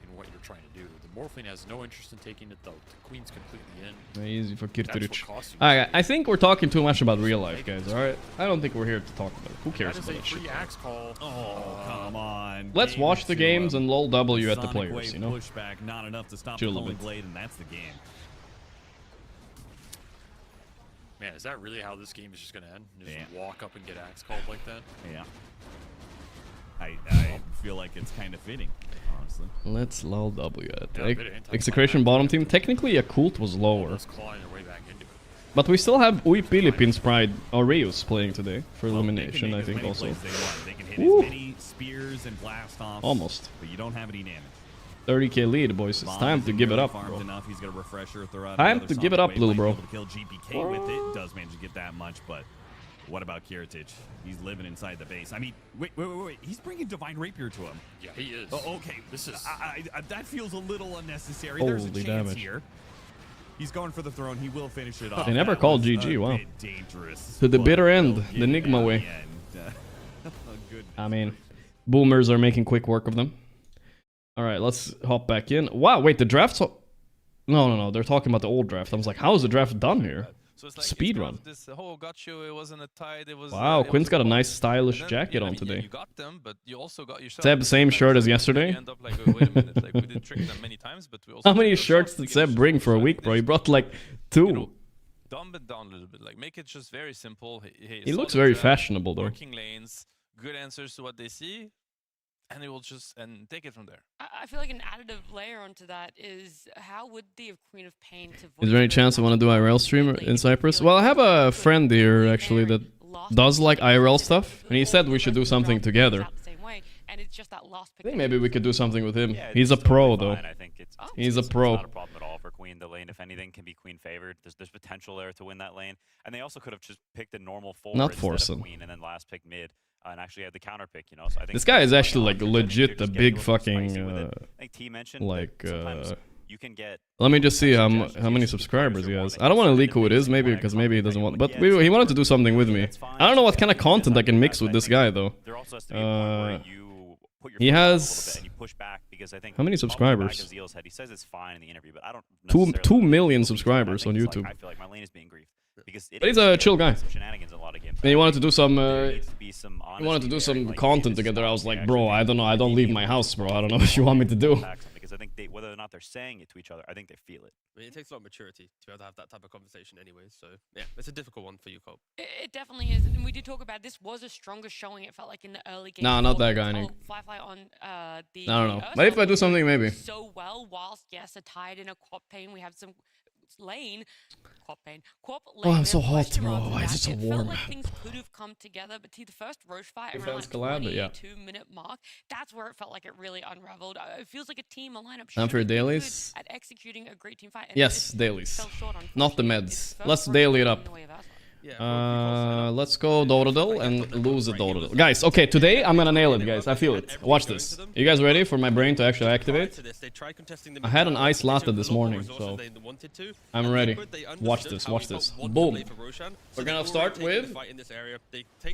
in what you're trying to do. The Morphling has no interest in taking it though. The Queen's completely in. Easy for Kirturic. I think we're talking too much about real life, guys. All right. I don't think we're here to talk about it. Who cares about that shit? Axe call. Oh, come on. Let's watch the games and lol W at the players. You know. Pushback, not enough to stop Chill the a bit. Blade, and that's the game. Man, is that really how this game is just going to end? Just walk up and get axe called like that? Yeah. I feel like it's kind of fitting, honestly. Let's lull W at Execration bottom team. Technically, a cult was lower. But we still have Ui Philippines Pride Aureus playing today for elimination, I think also. They can hit as many spears and blast offs, almost. But you don't have any damage. 30k lead, boys. It's time to give it up, bro. He's got a refresher, throw out time to give it up, little bro. Kill GPK with it. Does manage to get that much, but what about Kiritich? He's living inside the base. I mean, wait. He's bringing Divine Rapier to him. Yeah, he is. Oh, okay. This is. That feels a little unnecessary. Holy There's a chance damage. Here. He's going for the throne. He will finish it off. They never called GG. Wow. Dangerous. To the bitter end, the Enigma way. I mean, boomers are making quick work of them. All right, let's hop back in. Wow, wait, the draft's... No, they're talking about the old draft. I was like, how is the draft done here? So it's like speed run. This whole got you. It wasn't a tide. It was. Wow, Quinn's got a nice stylish jacket on today. You got them, but you also got yourself. Seb, same shirt as yesterday. You end up like, wait a minute, like we did trick them many times, but we also. How many shirts did Seb bring for a week, bro? He brought like 2. You know, dumb it down a little bit. Like make it just very simple. He looks very fashionable though. Working lanes, good answers to what they see. And it will just take it from there. I feel like an additive layer onto that is how would the Queen of Pain to Is there any chance I want to do IRL stream in Cyprus? Well, I have a friend here actually that does like IRL stuff, and he said we should do something together. I think maybe we could do something with him. He's a pro though. He's a pro. Not a problem at all for Queen. The lane, if anything, can be Queen favored. There's potential there to win that lane, and they also could have just picked a normal forward instead of Queen, and then last pick mid. And actually had the counter pick, you know. So I think this guy is actually like legit a big fucking like. You can get. Let me just see how many subscribers he has. I don't want to leak who it is, maybe because maybe he doesn't want. But he wanted to do something with me. I don't know what kind of content I can mix with this guy though. He has. How many subscribers? He says it's fine in the interview, but I don't. 2 million subscribers on YouTube. I feel like my lane is being griefed. But he's a chill guy. And he wanted to do some. He wanted to do some content together. I was like, bro, I don't know. I don't leave my house, bro. I don't know what you want me to do. Because I think whether or not they're saying it to each other, I think they feel it. I mean, it takes a lot of maturity to be able to have that type of conversation, anyways. So yeah, it's a difficult one for you, Cole. It definitely is, and we did talk about this was a stronger showing. It felt like in the early game. Nah, not that guy, Nick. Fly on the. I don't know. Maybe if I do something, maybe. So well, whilst yes, a tied in a quap pain, we have some lane. Oh, I'm so hot, bro. Why is it so warm? It felt like things could have come together, but the first Roche fight around like 22-minute mark, that's where it felt like it really unraveled. It feels like a team, a lineup. Time for dailies. At executing a great team fight. Yes, dailies. Not the meds. Let's daily it up. Let's go Dorodil and lose the Dorodil. Guys, okay, today I'm gonna nail it, guys. I feel it. Watch this. You guys ready for my brain to actually activate? I had an ice latte this morning, so I'm ready. Watch this, watch this. Boom. We're gonna start with...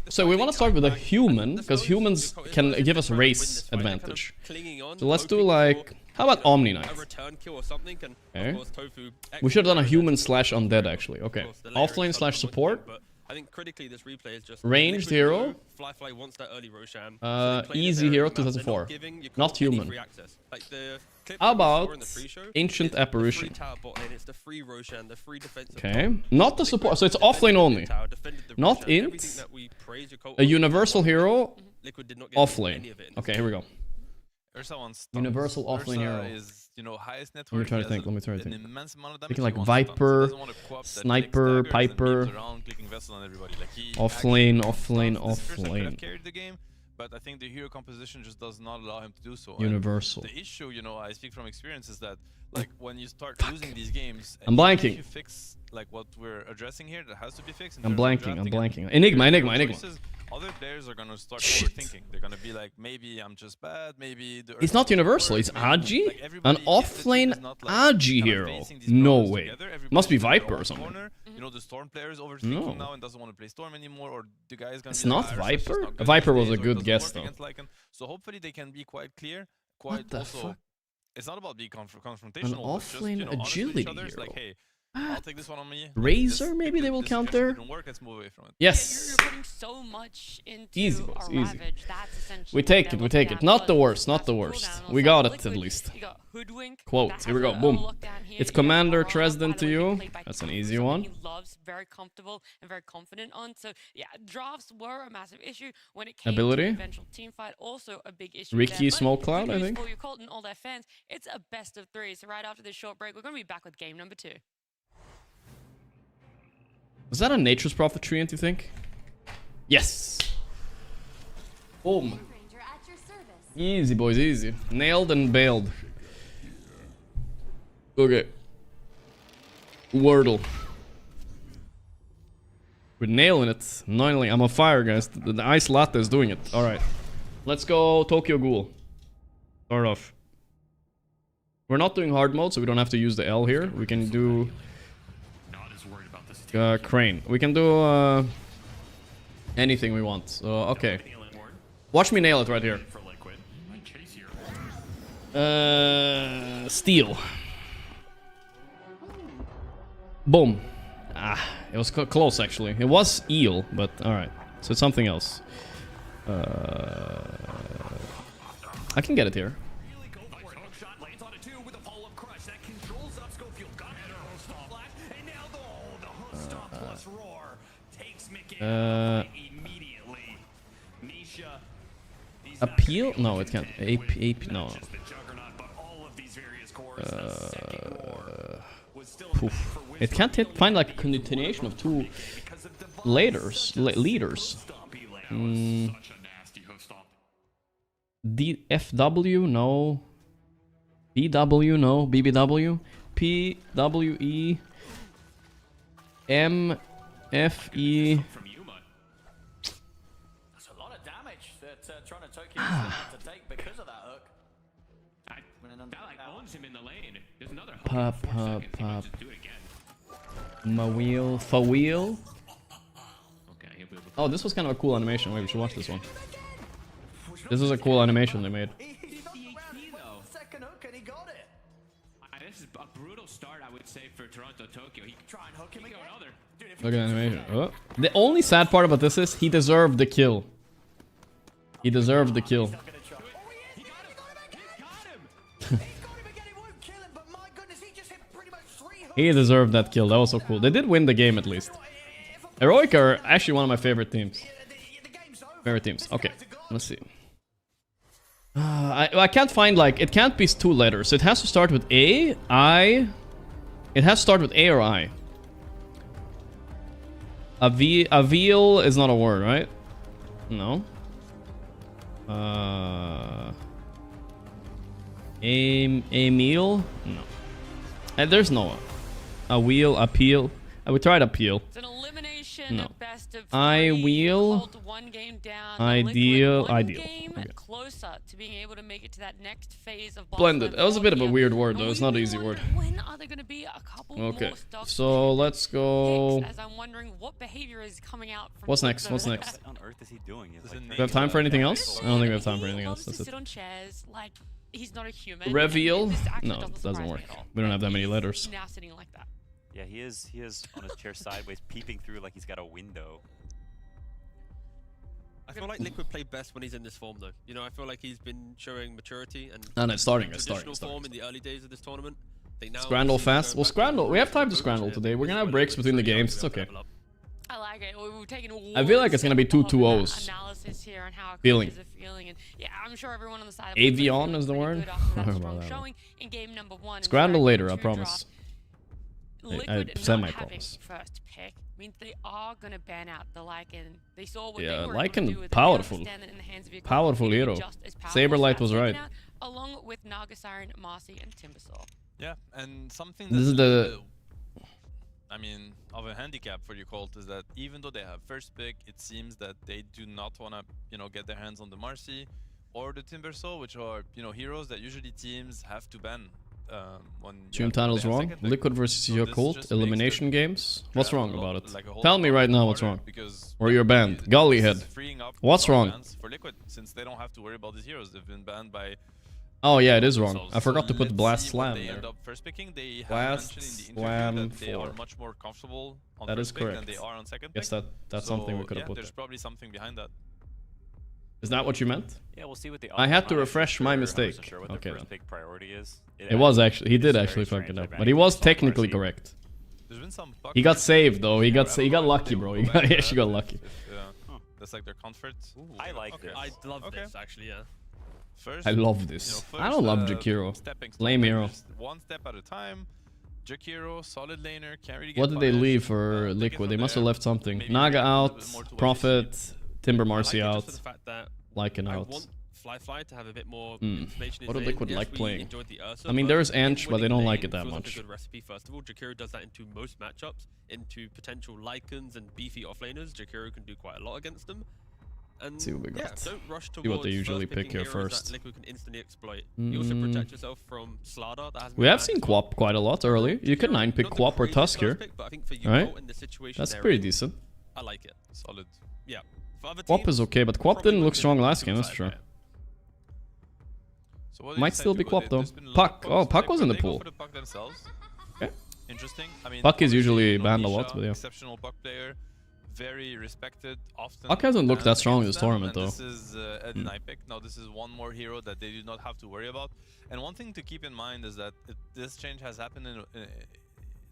So we want to start with a human, because humans can give us race advantage. So let's do like... How about Omni Knight? Okay. We should have done a human / undead actually. Okay. Offlane / support. Ranged hero. Easy hero 2004. Not human. How about Ancient Apparition? Okay. Not the support. So it's offlane only. Not int. A universal hero. Offlane. Okay, here we go. Universal offlane hero. Is, highest net Let me try to think. Thinking Thinking like Viper, Sniper, Piper. Offlane. Carried the game, but I think the hero composition just does not allow him to do so. Universal. And the issue, I speak from experience, is that like when you start losing these games, I'm blanking. If you fix like what we're addressing here, that has to be fixed. I'm blanking. Enigma. Other players are gonna start overthinking. They're gonna be like, maybe I'm just bad. Maybe it's not universal. It's Agi, an offlane Agi hero. No way. Must be Viper or something. The Storm player is overthinking now and doesn't want to play Storm anymore, or the guy is gonna. It's not Viper. Viper was a good guess though. So hopefully they can be quite clear. Quite also. It's not about being confrontational. An offlane agility hero. Like, hey, I'll take this one on me. Razor, maybe they will counter. Let's move away from it. Yes. You're putting so much into Easy, boys, a easy. Ravage. That's essentially We take it, we take it. Not the worst, not the That's worst. cooldown We on got side it Liquid. at least. You got Hoodwink. Quote, That here we has go, a boom. lockdown here. It's You got Commander Aurora, Tresden by the to way, you. played by That's an Tim, easy something one. He loves, very comfortable and very confident on. So yeah, drafts were a massive issue when it came Ability. to eventual team fight. Also a big issue. Ricky there. Smoke But Cloud, good I news think. For your Colt and all their fans, it's a best of 3. So right after this short break, we're going to be back with game number 2. Was that a Nature's Prophet treant, you think? Yes. Boom. Easy, boys, easy. Nailed and bailed. Okay. Wordle. We're nailing it. I'm on fire, guys. The ice latte is doing it. Alright. Let's go Tokyo Ghoul. Start off. We're not doing hard mode, so we don't have to use the L here. We can do... Crane. We can do anything we want. So, okay. Watch me nail it right here. Steel. Boom. Ah, it was close actually. It was eel, but alright. So it's something else. I can get it here. Appeal? No, it can't. Ape, no. Poof. It can't find like a continuation of two leaders. DFW, no. BW, no. BBW. PWE. MFE. That's a lot of damage that Toronto Tokyo to take because of that hook. That like owns him in the lane. There's another hook. Pop. Mawheel. Fawheel. Okay, oh, this was kind of a cool animation. Wait, we should watch this one. This was a cool animation they made. Second hook and he got it. This is a brutal start, I would say, for Toronto Tokyo. He try and hook him again. Look at the animation. Oh. The only sad part about this is he deserved the kill. He deserved the kill. He deserved that kill. That was so cool. They did win the game at least. Heroic are actually one of my favorite teams. Favorite teams. Okay, let's see. I can't find like it can't be 2 letters. So it has to start with A, I. It has to start with A or I. Avil is not a word, right? No. Emil? No. There's no. A wheel, appeal. We tried appeal. It's an elimination no. best of 3. I wheel. One game down. Ideal. One Ideal. Game okay. Closer to being able to make it to that next phase of blended. That was a bit of a weird word though. It's not an easy word. When are there going to be a couple okay. more stocks So let's go. As I'm wondering what behavior is coming out from What's next? What's next? What on earth is he doing? Do we have time for anything else? I don't think we have time for anything else. That's it. Sit on chairs like he's not a human. Reveal? No, it doesn't work. We don't have that many letters. Now sitting like that. Yeah, he is on his chair sideways, peeping through like he's got a window. I feel like Liquid play best when he's in this form, though. You know, I feel like he's been showing maturity and it's starting. traditional form in the early days of this tournament. Scrandle fast. Well, Scrandle. We have time to Scrandle today. We're gonna have breaks between the games. It's okay. I like it. We've taken I feel like it's gonna be 2 2-0s. Analysis here on how feeling. And yeah, I'm sure everyone on the side. Avion is the word. Showing in game number 1. Scrandle later, I promise. I semi-promise. First pick means they are gonna ban out the Lycan. They saw what yeah, they were Lycan, powerful. Powerful hero. Saberlight was right. Along with Nargasiren, Marcy, and Timbersaw. Yeah, and something this is the I mean, of a handicap for your Colt is that even though they have first pick, it seems that they do not want to, you know, get their hands on the Marcy or the Timbersaw, which are, you know, heroes that usually teams have to ban. Tune title's wrong. Liquid versus your Cult elimination games. What's wrong about it? Tell me right now what's wrong. Or you're banned. Golly head. What's wrong? For Liquid, since they don't have to worry about these heroes, they've been banned by Oh yeah, it is wrong. themselves. I forgot to put let's Blast see what Slam they there. end up first picking. They Blast have mentioned in the Slam interview that they 4. are much more comfortable on That first is pick correct. than they are on second Guess pick. that's something we could have yeah, put there's there. probably something behind that. Is that what you meant? Yeah, we'll see what the I had to I'm not refresh actually my sure, 100% mistake. Sure what Okay, the then. first big priority is. It was actually, he did it's actually very fuck it strange, up, like but he banning was software technically C. correct. There's been some He got saved though. He got lucky, bro. He actually got lucky. That's like their comfort. I like this. I love this actually. Yeah. First, I love this. I don't love Jakiro. Lame hero. One step at a time. Jakiro, solid laner, carry. What did they leave for Liquid? They must have left something. Maybe Naga a out, bit more to what Prophet, Timber Marcy I like it out, just for the fact that Lycan I out. want Fly to have a bit more information. What do in Liquid yes, like we playing? enjoyed the Ursa, I mean, but there's in Ench, but they winning don't like lane it that feels like much. a good recipe. First of all, Jakiro does that into most matchups, into potential Lycans and beefy offlaners. Jakiro can do quite a lot against them. And See what we yeah, got. don't rush towards See what they usually first-picking pick here heroes first. that Liquid can instantly exploit. You also protect yourself from Slardar. That hasn't We been have banned seen as well. Quap quite a lot early. You could 9-pick Not the Quap or craziest Tusk first here. pick, but I think for Right? Yuko in the situation That's they're pretty in, decent. I like it. Solid. Yeah. For other Quap is teams, okay, but Quap probably didn't look would've strong been last game, that's too for sure. excited. So what do you Might decide still to be go? Quap though. There's been a lot Puck. of Oh, picks. Puck was in the They go pool. for the Puck themselves. Okay. Interesting. I mean, Puck is obviously, usually you know, banned a Nisha, lot, but yeah. Exceptional Puck player, very respected. Often. Puck hasn't looked that strong in this against them, tournament, and though. This is a deny pick. Now this is one more hero that they do not have to worry about. And one thing to keep in mind is that this change has happened in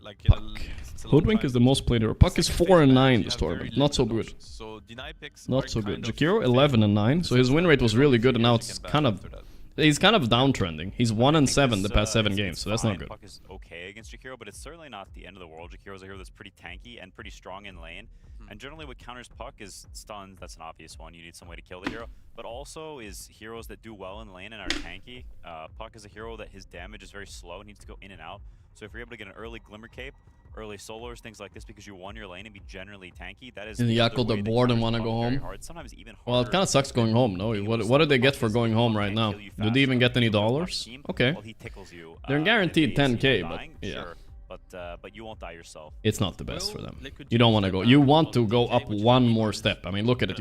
like Hoodwink is the most played hero. Puck is 4 and 9 this tournament. Not so good. So deny picks Not so good. Jakiro 11 and 9, so his win rate was really good, and now it's kind of he's kind of downtrending. He's 1 and 7 the past 7 games, so that's not good. Puck is okay against Jakiro, but it's certainly not the end of the world. Jakiro's a hero that's pretty tanky and pretty strong in lane. And generally what counters Puck is stuns, that's an obvious one. You need some way to kill the hero. But also is heroes that do well in lane and are tanky. Puck is a hero that his damage is very slow, needs to go in and out. So if you're able to get an early Glimmer Cape, early Solars, things like this, because you won your lane and be generally tanky, that is And Yakul, they're bored and want to go home. Sometimes even Well, it kind of sucks going home, no? What do they get for going home right now? Do they even get any dollars? Okay. They're guaranteed 10k, but yeah. But you won't die yourself. It's not the best for them. You don't want to go. You want to go up one more step. I mean, look at it.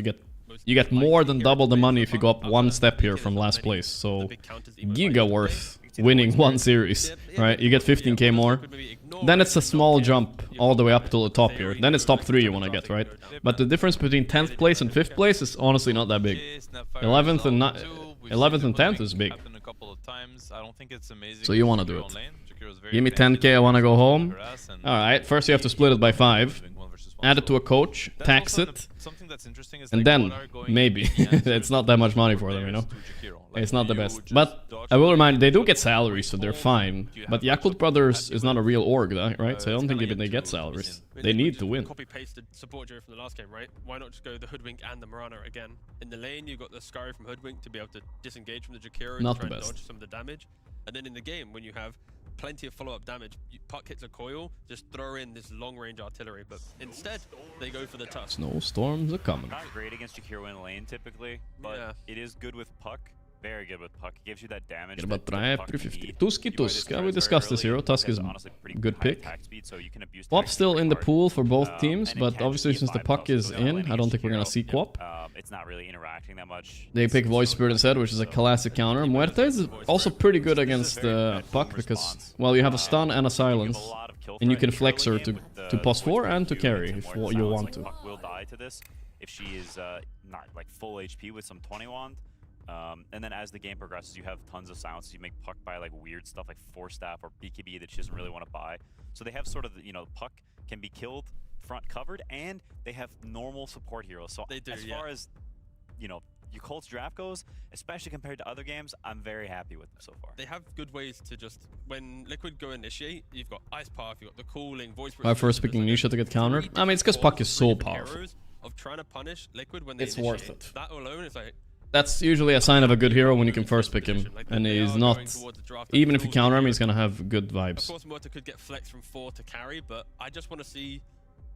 You get more than double the money if you go up one step here from last place. So giga worth winning one series, right? You get 15k more. Then it's a small jump all the way up to the top here. Then it's top 3 you want to get, right? But the difference between 10th place and 5th place is honestly not that big. 11th and 10th is big. So you want to do it. Give me 10k, I want to go home. Alright, first you have to split it by 5. Add it to a coach, tax it, and then maybe. It's not that much money for them, you know? It's not the best. But I will remind, they do get salaries, so they're fine. But Yakult Brothers is not a real org, right? So I don't think even they get salaries. They need to win. Copy-pasted support Joe from the last game, right? Why not just go the Hoodwink and the Marana again? In the lane, you've got the Skari from Hoodwink to be able to disengage from the Jakiro and try and dodge some of the damage. And then in the game, when you have plenty of follow-up damage, Puck hits a coil, just throw in this long-range artillery, but instead, they go for the Tusk. Snowstorms are coming. Not great against Jakiro in lane, typically, but it is good with Puck. Very good with Puck. It gives you that damage. About 350. Tusk. We discussed this hero. Tusk is a good pick. Quap's still in the pool for both teams, but obviously since the Puck is in, I don't think we're gonna see Quap. It's not really interacting that much. They pick Voice Spirit instead, which is a classic counter. Muerte is also pretty good against Puck because, well, you have a stun and a silence, and you can flex her to +4 and to carry if you want to. Puck will die to this if she is not like full HP with some 20 wand. And then as the game progresses, you have tons of silences. You make Puck buy like weird stuff like Force Staff or BKB that she doesn't really want to buy. So they have sort of, you know, Puck can be killed front covered, and they have normal support heroes. So as far as, you know, Yakult's draft goes, especially compared to other games, I'm very happy with them so far. They have good ways to just, when Liquid go initiate, you've got Ice Path, you've got the cooling, Voice... By first picking Nisha to get countered? I mean, it's because Puck is so powerful. Of trying to punish Liquid when they it's worth it. That alone is like... That's usually a sign of a good hero when you can first pick him, and he's not. Even if you counter him, he's gonna have good vibes. Of course, Muerta could get flexed from 4 to carry, but I just want to see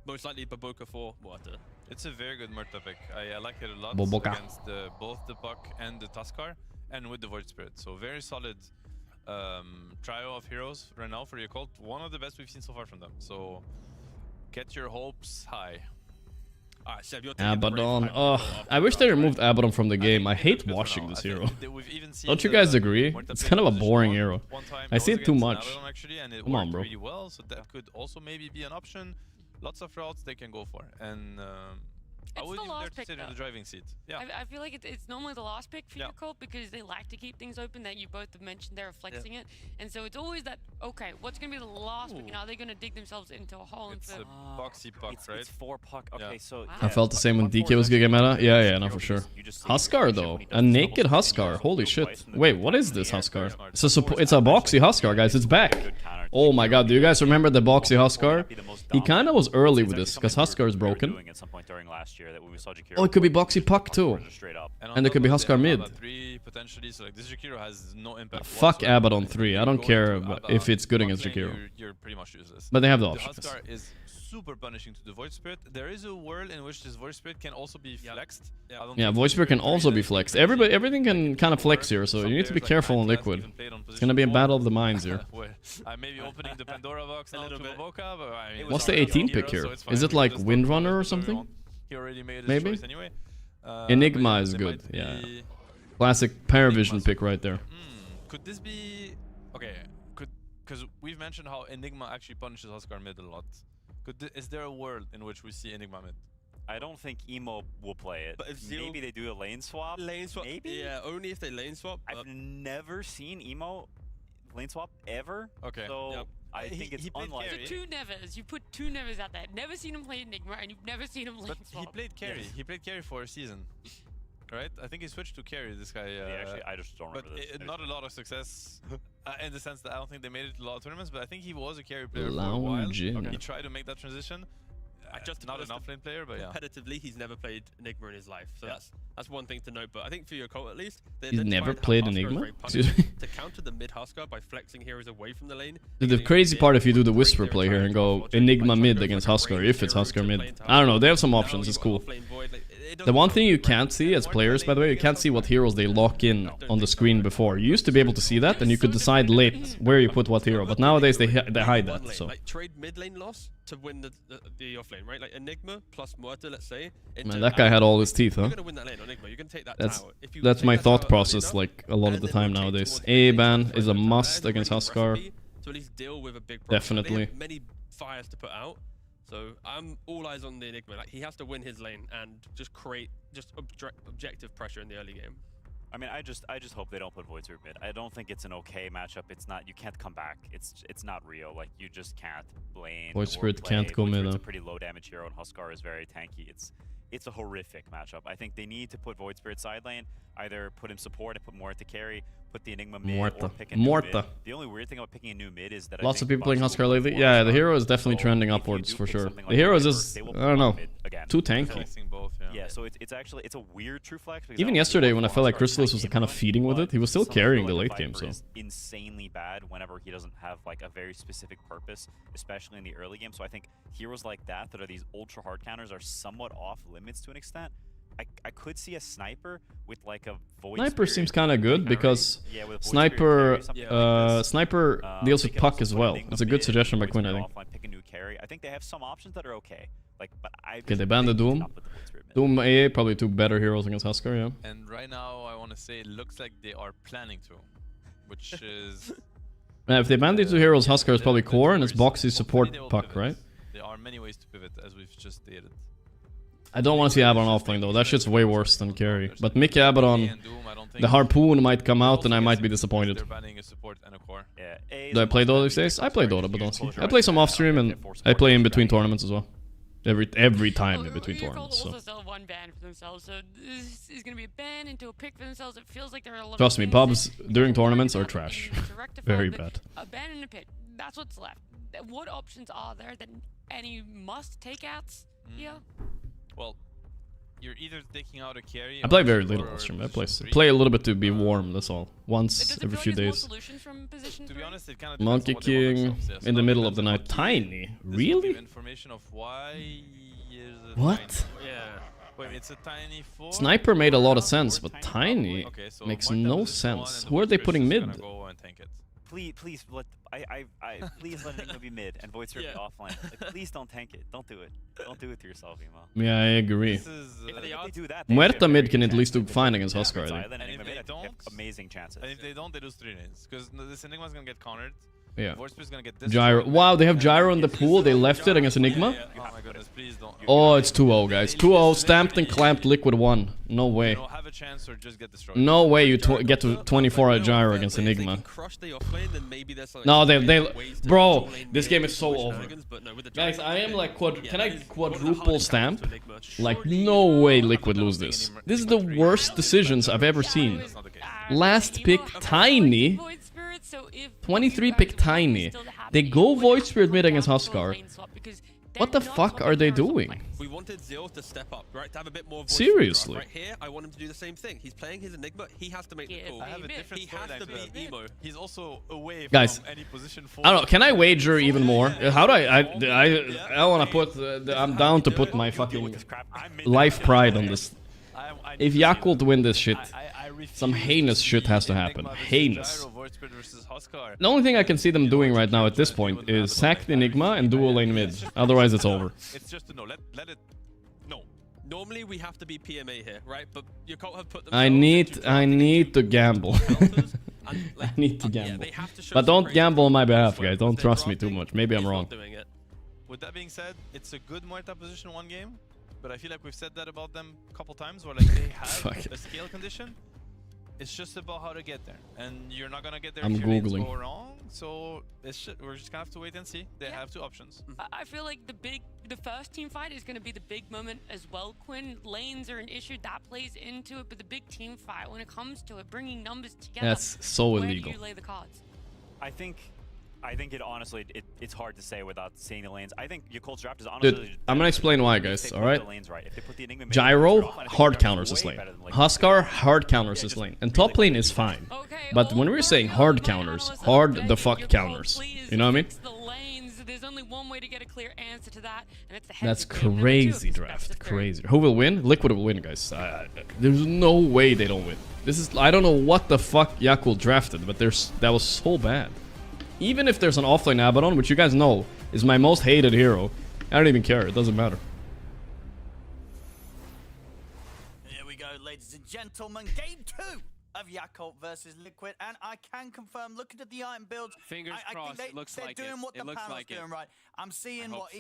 most likely Baboka for Muerta. It's a very good Muerta pick. I like it a lot Boboka. Against both the Puck and the Tuskar, and with the Void Spirit. So very solid trio of heroes right now for Yakult. One of the best we've seen so far from them. So get your hopes high. Alright, Seb, you're taking the brave Abaddon. fight Oh, off I the wish top, they right? removed Abaddon from the game. I hate watching this hero. Don't you guys agree? It's kind of a boring hero. I see it too much. Come on, bro. Really well, so that could also maybe be an option. Lots of routes they can go for, and I would the even dare last to pick, sit in the though. driving seat. Yeah. I feel like it's normally the last pick for Yeah. your cult because they like to keep things open. That you both have mentioned they're flexing it, and so it's always that. Okay, what's gonna be the last pick? And are they gonna dig themselves into a hole? It's into a boxy puck, right? It's 4 puck. Okay, Yeah. so I felt the same when DK was good meta. Yeah, no, for sure. Huskar though, a naked Huskar. Holy shit! Wait, what is this Huskar? It's a boxy Huskar, guys. It's back. Oh my god, do you guys remember the boxy Huskar? He kind of was early with this because Huskar is broken. Oh, it could be boxy puck too. And there could be Huskar mid. Potentially, so like this Jakiro has no impact. Fuck Abaddon 3. I don't care if it's good against Jakiro. You're pretty much useless. But they have the The options. Huskar is super punishing to the Void Spirit. There is a world in which this Void Spirit can also be flexed. Yeah, Void Spirit can also be flexed. Everything can kind of flex here, so you need to be careful on Liquid. It's gonna be a battle of the minds here. I may be opening the Pandora box now to Vovoka, but I mean, What's the 18 pick here? Is it like Windrunner or something? He already made his Maybe? choice anyway. Enigma is good, yeah. Classic Paravision pick right there. Could this be okay? Because we've mentioned how Enigma actually punishes Huskar mid a lot. Is there a world in which we see Enigma mid? I don't think Emo will play it. But if maybe they do a lane swap. Lane swap? Maybe? Yeah, only if they lane swap. I've never seen Emo lane swap ever. Okay. So I think it's unlikely. So 2 nevers. You put 2 nevers out there. Never seen him play Enigma, and you've never seen him lane But swap. he played carry. Yes. He played carry for a season, right? I think he switched to carry. This guy. Actually, I just don't remember this. Not a lot of success in the sense that I don't think they made it to a lot of tournaments. But I think he was a carry player for a while. Lounging. He tried to make that transition. Just not an offlane player, but yeah. Competitively, he's never played Enigma in his life, so that's one thing to note. But I think for your cult at least, they He's never identified how played Huskar is Enigma? very Excuse punishing. me? To counter the mid Huskar by flexing heroes away from the lane. The crazy part if you do the Whisper play here and go Enigma mid against Huskar, if it's Huskar mid. I don't know, they have some options, it's cool. The one thing you can't see as players, by the way, you can't see what heroes they lock in on the screen before. You used to be able to see that, and you could decide late where you put what hero. But nowadays they hide that. So Like trade mid lane loss to win the off lane, right? Like Enigma plus Muerta, let's say. man, that guy had all his teeth, huh? You're gonna win that lane on Enigma. You can take that tower. If you That's take my that thought tower process, early like a lot of enough, the and time then rotate nowadays. towards A mid ban lane, is a that must a against really good Huskar. recipe to at least deal with a big problem. Definitely. They have many fires to put out. So I'm all eyes on the Enigma. Like he has to win his lane and just create objective pressure in the early game. I mean, I just hope they don't put Void Spirit mid. I don't think it's an okay matchup. It's not. You can't come back. It's not real. Like you just can't blame. Void Spirit can't go Void mid. Spirit's a pretty low damage hero, and Huskar is very tanky. It's a horrific matchup. I think they need to put Void Spirit side lane. Either put him support and put Muerta carry, put the Enigma mid, or pick a new mid. The only weird thing about picking a new mid is that Lots of people playing Huskar lately. Yeah, the hero is definitely trending upwards for sure. The hero is just, I don't know, too tanky. Yeah, so it's actually a weird true flex. Even yesterday when I felt like Chrysalis was kind of feeding with it, he was still carrying the late game. So insanely bad whenever he doesn't have like a very specific purpose, especially in the early game. So I think heroes like that are these ultra hard counters are somewhat off limits to an extent. I could see a sniper with like a Void Sniper Spirit seems kind of good because Sniper deals with puck as well. It's a good suggestion by Quinn, I think. Pick a new carry. I think they have some options that are okay. Like, but Okay, they banned the Doom. Doom AA, probably 2 better heroes against Huskar, yeah. And right now, I want to say it looks like they are planning to, which is... If they ban the 2 heroes, Huskar is probably core and it's boxy support puck, right? There are many ways to pivot, as we've just stated. I don't want to see Abaddon offlane though, that shit's way worse than carry. But Mickey Abaddon, the Harpoon might come out and I might be disappointed. Do I play Dota these days? I play Dota, but don't see. I play some off stream and I play in between tournaments as well. Every time in between tournaments. So. Also still 1 ban for themselves, so this is going to be a ban into a pick for themselves. It feels like there are a lot Trust me, of pubs during tournaments are trash. Very bad. A ban and a pick, that's what's left. What options are there that any must takeouts here? Well, you're either taking out a carry. I play very little stream. I play a little bit to be warm. That's all. Once every few days. To be honest, it kind of Monkey King in the middle of the night. Tiny, really? Information of why. What? Yeah. Wait, it's a tiny 4. Sniper made a lot of sense, but tiny makes no sense. Who are they putting mid? please please let Enigma be mid and Void Spirit be offline. Like, please don't tank it. Don't do it. Don't do it to yourself, Emo. Yeah, I agree. If they do that, Muerta mid can at least do fine against Huskar, I think. And if they don't, amazing chances. And if they don't, they lose 3 lanes. Because this Enigma's gonna get countered. Yeah. Voice's gonna get this. Gyro. Wow, they have Gyro in the pool. They left it against Enigma. Oh my goodness, please don't. Oh, it's 2-0, guys. 2-0, stamped and clamped Liquid 1. No way. You don't have a chance or just get destroyed. No way you get to 24 at Gyro against Enigma. No, bro, this game is so over. Guys, I am like can I quadruple stamp? Like, no way Liquid lose this. This is the worst decisions I've ever seen. Last pick, Tiny. 23 pick Tiny. They go Void Spirit mid against Huskar. What the fuck are they doing? We wanted Zeal to step up, right? To have a bit more voice. Seriously. Right here, I want him to do the same thing. He's playing his Enigma. He has to make the call. I have a different he has to be emo. He's also away Guys, from any position. I don't know. Can I wager even more? How do I want to put. I'm down to put my fucking life pride on this. If Yakult win this shit, some heinous shit has to happen. Heinous. The only thing I can see them doing right now at this point is sack the Enigma and dual lane mid. Otherwise, it's over. It's just to know. Let it. No. Normally we have to be PMA here, right? But you can't have put them. I need to gamble. I need to gamble. But don't gamble on my behalf, guys. Don't trust me too much. Maybe I'm wrong. With that being said, it's a good Muerta position one game, but I feel like we've said that about them a couple times, where like they have a scale condition. It's just about how to get there, and you're not gonna get there if your lanes go wrong. So we're just gonna have to wait and see. They have 2 options. I feel like the first team fight is gonna be the big moment as well. Quinn, lanes are an issue that plays into it, but the big team fight, when it comes to it, bringing numbers together. That's so illegal. Where do you lay the cards? I think it honestly, it's hard to say without seeing the lanes. I think Yakult's draft is honestly. Dude, I'm gonna explain why, guys. All right. Gyro hard counters this lane. Huskar hard counters this lane, and top lane is fine. But when we're saying hard counters, hard the fuck counters. You know what I mean? There's only one way to get a clear answer to that, and it's the That's crazy draft. Crazy. Who will win? Liquid will win, guys. There's no way they don't win. This is. I don't know what the fuck Yakult drafted, but that was so bad. Even if there's an offlane Abaddon, which you guys know is my most hated hero, I don't even care. It doesn't matter. Here we go, ladies and gentlemen. Game 2 of Yakult versus Liquid, and I can confirm, looking at the item builds, fingers crossed. They're doing what the panel's doing, right? I'm seeing what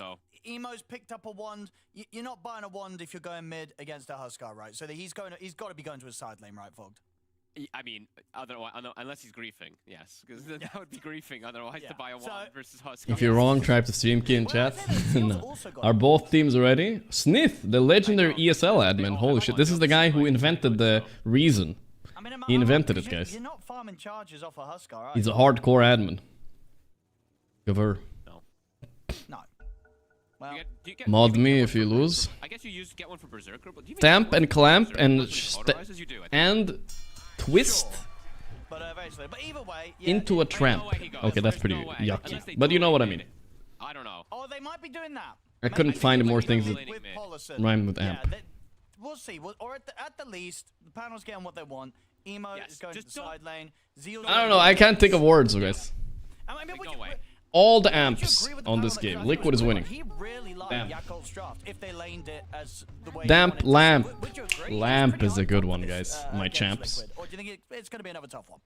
Emo's picked up a wand. You're not buying a wand if you're going mid against a Huskar, right? So he's got to be going to his side lane, right, Vogt? I mean, otherwise, unless he's griefing, yes, because that would be griefing. Otherwise, to buy a wand versus Huskar. If you're wrong, type the stream key in chat. No. Are both teams ready? Snith, the legendary ESL admin. Holy shit, this is the guy who invented the reason. He invented it, guys. You're not farming charges off a Huskar, right? He's a hardcore admin. Cover. No. Well, mod me if you lose. I guess you get one for Berserker, but Stamp and clamp and twist either way, into a tramp. Okay, that's pretty yucky. But you know what I mean. I don't know. Oh, they might be doing that. I couldn't find more things that rhyme with amp. We'll see. Or at the least, the panel's getting what they want. Emo is going to the side lane. I don't know. I can't think of words, guys. All the amps on this game. Liquid is winning. Damp lamp. Lamp is a good one, guys. My champs. Or do you think it's going to be another tough one?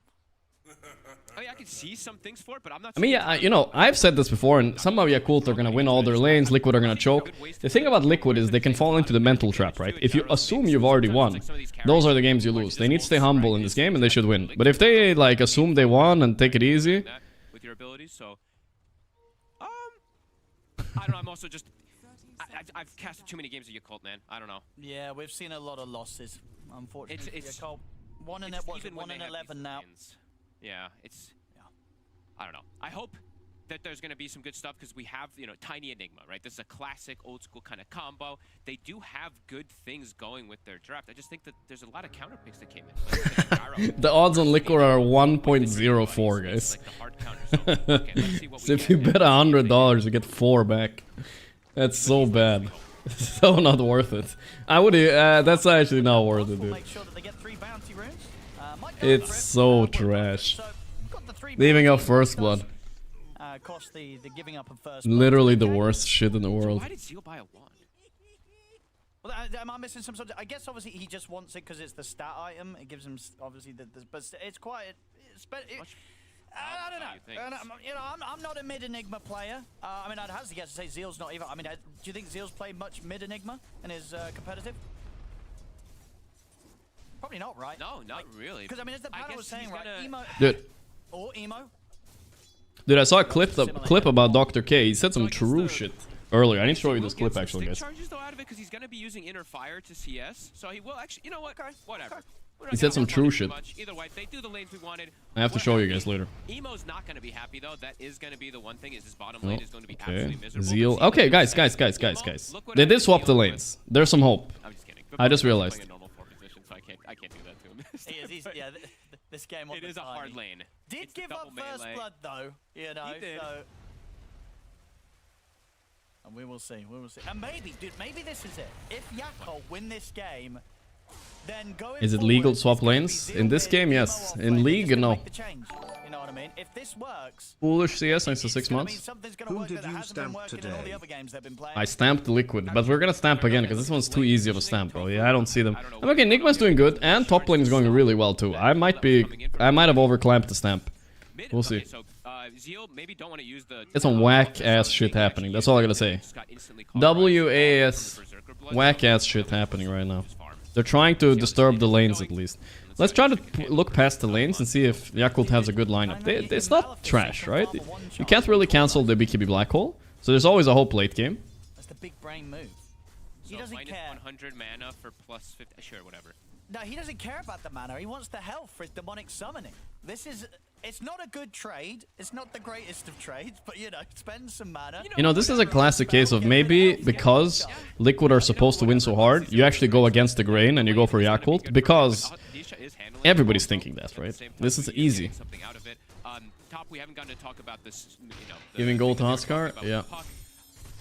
I mean, I can see some things for it, but I'm not. I mean, yeah, you know, I've said this before, and somehow Yakult are gonna win all their lanes. Liquid are gonna choke. The thing about Liquid is they can fall into the mental trap, right? If you assume you've already won, those are the games you lose. They need to stay humble in this game, and they should win. But if they like assume they won and take it easy, with your abilities, so I don't know. I'm also just. I've casted too many games of Yakult, man. I don't know. Yeah, we've seen a lot of losses, unfortunately. It's Yakult. 1-11 now. Yeah, I don't know. I hope that there's going to be some good stuff because we have, you know, Tiny Enigma, right? This is a classic old school kind of combo. They do have good things going with their draft. I just think that there's a lot of counter picks that came in. The odds on Liquid are 1.04, guys. So if you bet $100, you get 4 back. That's so bad. So not worth it. I would. That's actually not worth it, dude. It's so trash. Leaving up first blood. Cost the giving up of first. Literally the worst shit in the world. Why did Zeal buy a wand? Well, am I missing some sort of? I guess obviously he just wants it because it's the stat item. It gives him obviously but it's quite. I don't know. You know, I'm not a mid Enigma player. I mean, I'd have to guess to say Zeal's not even. I mean, do you think Zeal's played much mid Enigma in his competitive? Probably not, right? No, not really. Because I mean, as the panel was saying, right? Emo. Dude. Or emo. Dude, I saw a clip about Dr. K. He said some true shit earlier. I need to show you this clip actually, guys. Charges though out of it because he's gonna be using inner fire to CS, so he will actually. You know what? Whatever. He said some true shit. Either way, they do the lanes we wanted. I have to show you guys later. Emo's not gonna be happy though. That is gonna be the one thing. Is his bottom lane is going to be absolutely miserable. Zeal. Okay, guys. They did swap the lanes. There's some hope. I'm just kidding. I just realized. I can't do that to him. Yeah, this game. It is a hard lane. Did give up first blood though, you know. So. And we will see. And maybe, dude, maybe this is it. If Yakko win this game, then going Is it legal to swap lanes? In this game, yes. In League, no. You know what I mean? If this works, Foolish CS next to 6 months. Who did you stamp today? I stamped Liquid, but we're gonna stamp again because this one's too easy of a stamp, bro. Yeah, I don't see them. Okay, Enigma's doing good, and top lane is going really well too. I might have overclamped the stamp. We'll see. Zeal maybe don't want to use the. It's some whack ass shit happening. That's all I gotta say. WAS whack ass shit happening right now. They're trying to disturb the lanes at least. Let's try to look past the lanes and see if Yakult has a good lineup. It's not trash, right? You can't really cancel the BKB Black Hole, so there's always a hope late game. That's the big brain move. He doesn't care. 100 mana for plus 50. Sure, whatever. No, he doesn't care about the mana. He wants the health for his demonic summoning. It's not a good trade. It's not the greatest of trades, but you know, spend some mana. You know, this is a classic case of maybe because Liquid are supposed to win so hard, you actually go against the grain and you go for Yakult because everybody's thinking that, right? This is easy. Top, we haven't gotten to talk about this. Giving gold to Huskar, yeah.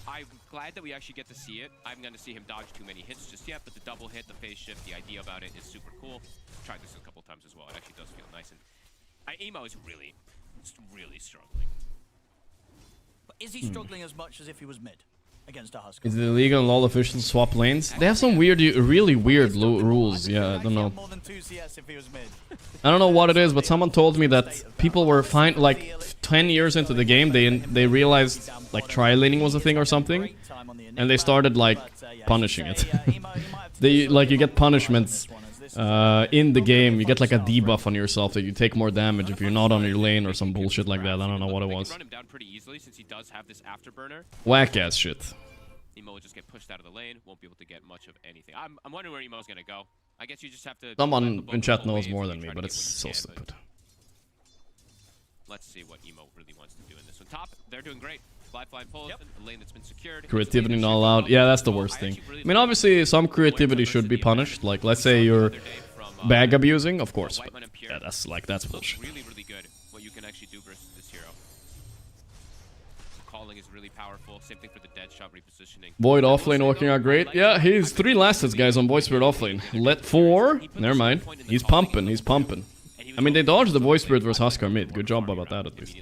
I'm glad that we actually get to see it. I'm going to see him dodge too many hits just yet, but the double hit, the phase shift, the idea about it is super cool. Tried this a couple times as well. It actually does feel nice. And Emo is really struggling. But is he struggling as much as if he was mid against a Huskar? Is it illegal and LoL officials to swap lanes? They have some really weird rules. Yeah, I don't know. More than 2 CS if he was mid. I don't know what it is, but someone told me that people were fine. Like 10 years into the game, they realized like tri-laning was a thing or something, and they started like punishing it. You get punishments in the game. You get like a debuff on yourself that you take more damage if you're not on your lane or some bullshit like that. I don't know what it was. Run him down pretty easily since he does have this afterburner. Whack ass shit. Emo will just get pushed out of the lane. Won't be able to get much of anything. I'm wondering where Emo's gonna go. I guess you just have to. Someone in chat knows more than me, but it's so stupid. Let's see what Emo really wants to do in this one. Top, they're doing great. Fly pulls, a lane that's been secured. Creativity not allowed. Yeah, that's the worst thing. I mean, obviously, some creativity should be punished. Like, let's say you're bag abusing, of course. But yeah, that's bullshit. Really good what you can actually do versus this hero. Calling is really powerful. Same thing for the dead shot repositioning. Void offlane working out great. Yeah, he's 3 last hits, guys, on Void Spirit offlane. Let 4. Never mind. He's pumping. I mean, they dodged the Void Spirit versus Huskar mid. Good job about that, at least.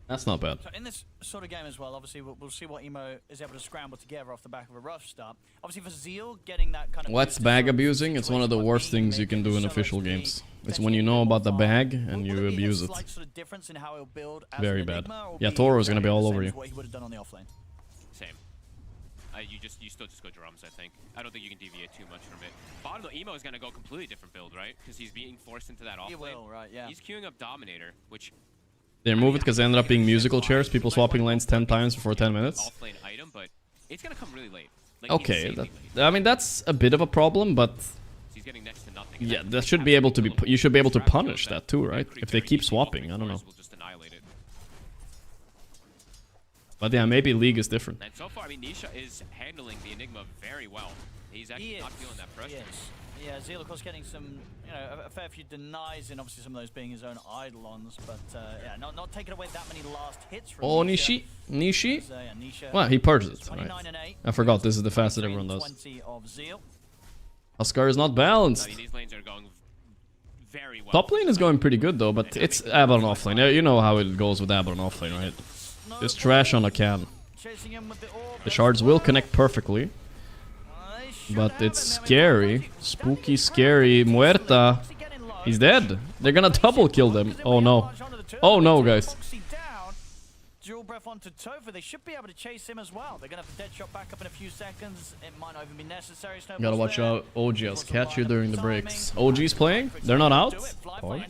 That's not bad. So in this sort of game as well, obviously we'll see what Emo is able to scramble together off the back of a rough start. Obviously for Zeal, getting that kind of... What's bag abusing? It's one of the worst things you can do in official games. It's when you know about the bag and you abuse it. Very bad. Yeah, Toro is gonna be all over you. Same. You still just go drums, I think. I don't think you can deviate too much from it. Bottom though, Emo is gonna go completely different build, right? Because he's being forced into that offlane. He will, right, yeah. He's queuing up Dominator, which... They removed it because they ended up being musical chairs, people swapping lanes 10 times before 10 minutes. Item, but it's gonna come really late. Like, okay, I mean that's a bit of a problem, but he's getting next to nothing. Yeah, that should be able to be. You should be able to punish that too, right? If they keep swapping, I don't know. But yeah, maybe League is different. And so far, I mean, Nisha is handling the Enigma very well. He's actually not feeling that pressure. Yeah, Zeal, of course, getting some, a fair few denies, and obviously some of those being his own Eidolons, but yeah, not taking away that many last hits from Nishi? Well, he purged it, right? I forgot this is the fastest everyone does. Huskar is not balanced. These lanes are going very well. Top lane is going pretty good though, but it's Abaddon offlane. You know how it goes with Abaddon offlane, right? Just trash on a can. The shards will connect perfectly. But it's scary. Spooky, scary. Muerta. He's dead. They're gonna double kill them. Oh no. Oh no, guys. Dual breath onto Tofu. They should be able to chase him as well. They're gonna have the dead shot back up in a few seconds. It might not even be necessary. Gotta watch out. OG has catch you during the breaks. OG's playing? They're not out? Oh.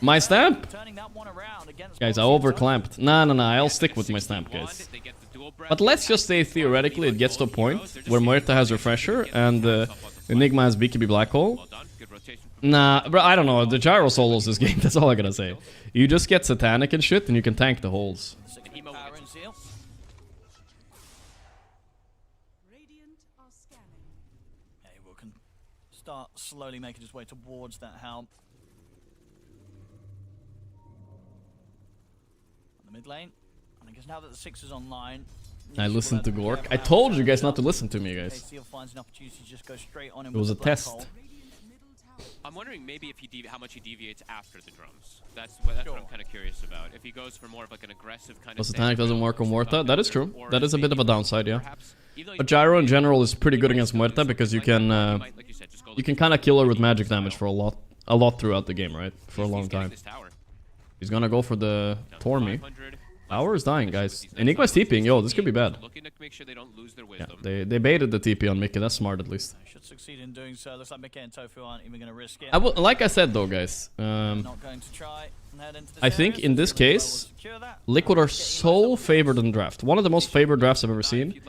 My stamp? Guys, I overclamped. Nah, I'll stick with my stamp, guys. But let's just say theoretically it gets to a point where Muerta has Refresher and Enigma has BKB Black Hole. Nah, bro, I don't know. The gyro solos this game, that's all I gotta say. You just get Satanic and shit and you can tank the holes. Start slowly making his way towards that helm. On the mid lane. And I guess now that the 6 is online. I listened to Gorgc. I told you guys not to listen to me, guys. It was a test. I'm wondering maybe if how much he deviates after the drums. That's what I'm kind of curious about. If he goes for more of like an aggressive kind of. Satanic doesn't work on Muerta. That is true. That is a bit of a downside, yeah. But Gyro in general is pretty good against Muerta because you can kind of kill her with magic damage for a lot throughout the game, right? For a long time. He's gonna go for the Tormy. Tower is dying, guys. Enigma's TPing. Yo, this could be bad. Yeah, they baited the TP on Mickey. That's smart, at least. Should succeed in doing so. Looks like Mickey and Tofu aren't even going to risk it. Like I said, though, guys. Not going to try and head into this I think in this case, Liquid are so favored in draft. One of the most favored drafts I've ever seen.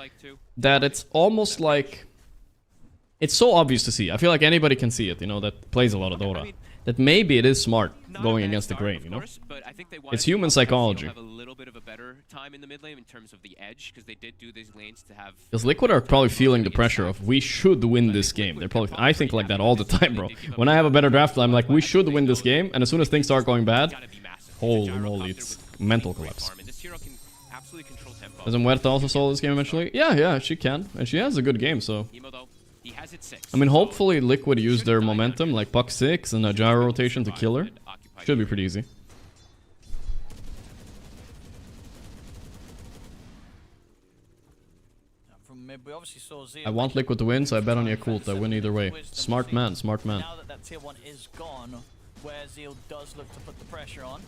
That it's almost like it's so obvious to see. I feel like anybody can see it. You know, that plays a lot of Dota. That maybe it is smart going against the grain, you know? It's human psychology. Because Liquid are probably feeling the pressure of, we should win this game. They're probably, I think like that all the time, bro. When I have a better draft, I'm like, we should win this game. And as soon as things start going bad, holy moly, it's mental collapse. Doesn't Muerta also solo this game eventually? Yeah, she can. And she has a good game, so... I mean, hopefully Liquid use their momentum, like Puck 6 and a gyro rotation to kill her. Should be pretty easy. I want Liquid to win, so I bet on Yakult. I win either way. Smart man, smart man. Now that that tier 1 is gone, where Zeal does look to put the pressure on.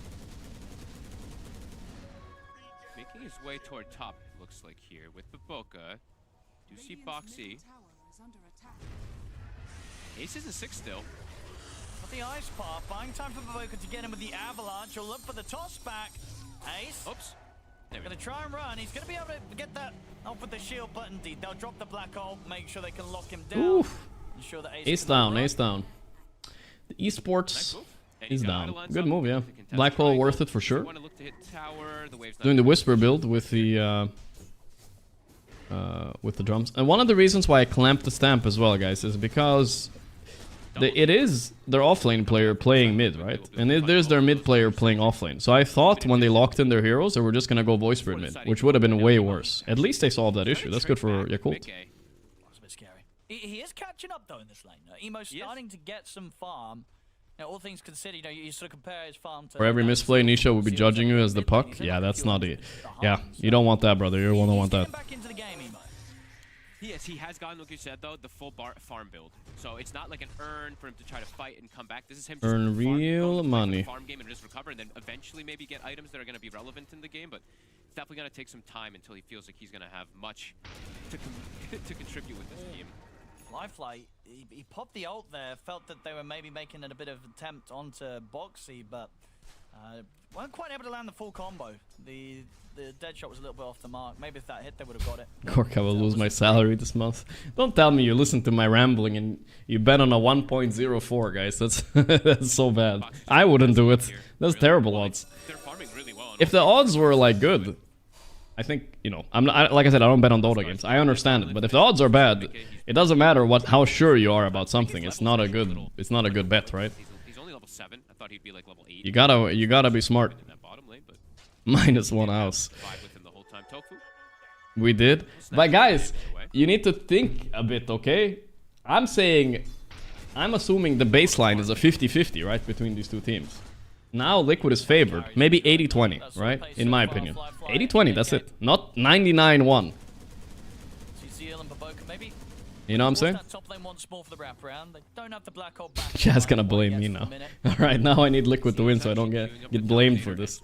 Making his way toward top, looks like here, with Baboka. Do you see Boxy? Ace is a 6 still. But the ice path, buying time for Baboka to get him with the avalanche. He'll look for the toss back. Ace. Oops. Gonna try and run. He's gonna be able to get that off with the shield button. They'll drop the black hole, make sure they can lock him down. Oof. Ensure that Ace down, Ace down. The esports is down. Good move, yeah. Black hole worth it for sure. Doing the whisper build with the drums. And one of the reasons why I clamped the stamp as well, guys, is because it is their offlane player playing mid, right? And there's their mid player playing offlane. So I thought when they locked in their heroes, they were just gonna go voice spirit mid, which would have been way worse. At least they solved that issue. That's good for Yakult. It's a bit scary. He is catching up though in this lane. Emo's starting to get some farm. Now, all things considered, you sort of compare his farm to... For every misplay, Nisha will be judging you as the puck. Yeah, that's not it. Yeah, you don't want that, brother. You don't want that. Yes, he has gotten, like you said, though, the full farm build. So it's not like an earn for him to try to fight and come back. This is him just earn real money. Farm game and just recover, and then eventually maybe get items that are going to be relevant in the game. But it's definitely going to take some time until he feels like he's going to have much to contribute with this team. Fly, he popped the ult there, felt that they were maybe making a bit of attempt onto Boxy, but weren't quite able to land the full combo. The dead shot was a little bit off the mark. Maybe if that hit, they would have got it. Gorgc, I will lose my salary this month. Don't tell me you listen to my rambling and you bet on a 1.04, guys. That's that's so bad. I wouldn't do it. That's terrible odds. If the odds were like good, I think, you know, like I said, I don't bet on Dota games. I understand it, but if the odds are bad, it doesn't matter how sure you are about something. It's not a good bet, right? He's only level 7. I thought he'd be like level 8. You gotta be smart. -1 house. We did, but guys, you need to think a bit, okay? I'm assuming the baseline is a 50-50, right, between these two teams. Now Liquid is favored. Maybe 80-20, right? In my opinion. 80-20, that's it. Not 99-1. You know what I'm saying? Jazz gonna blame me now. Alright, now I need Liquid to win so I don't get blamed for this.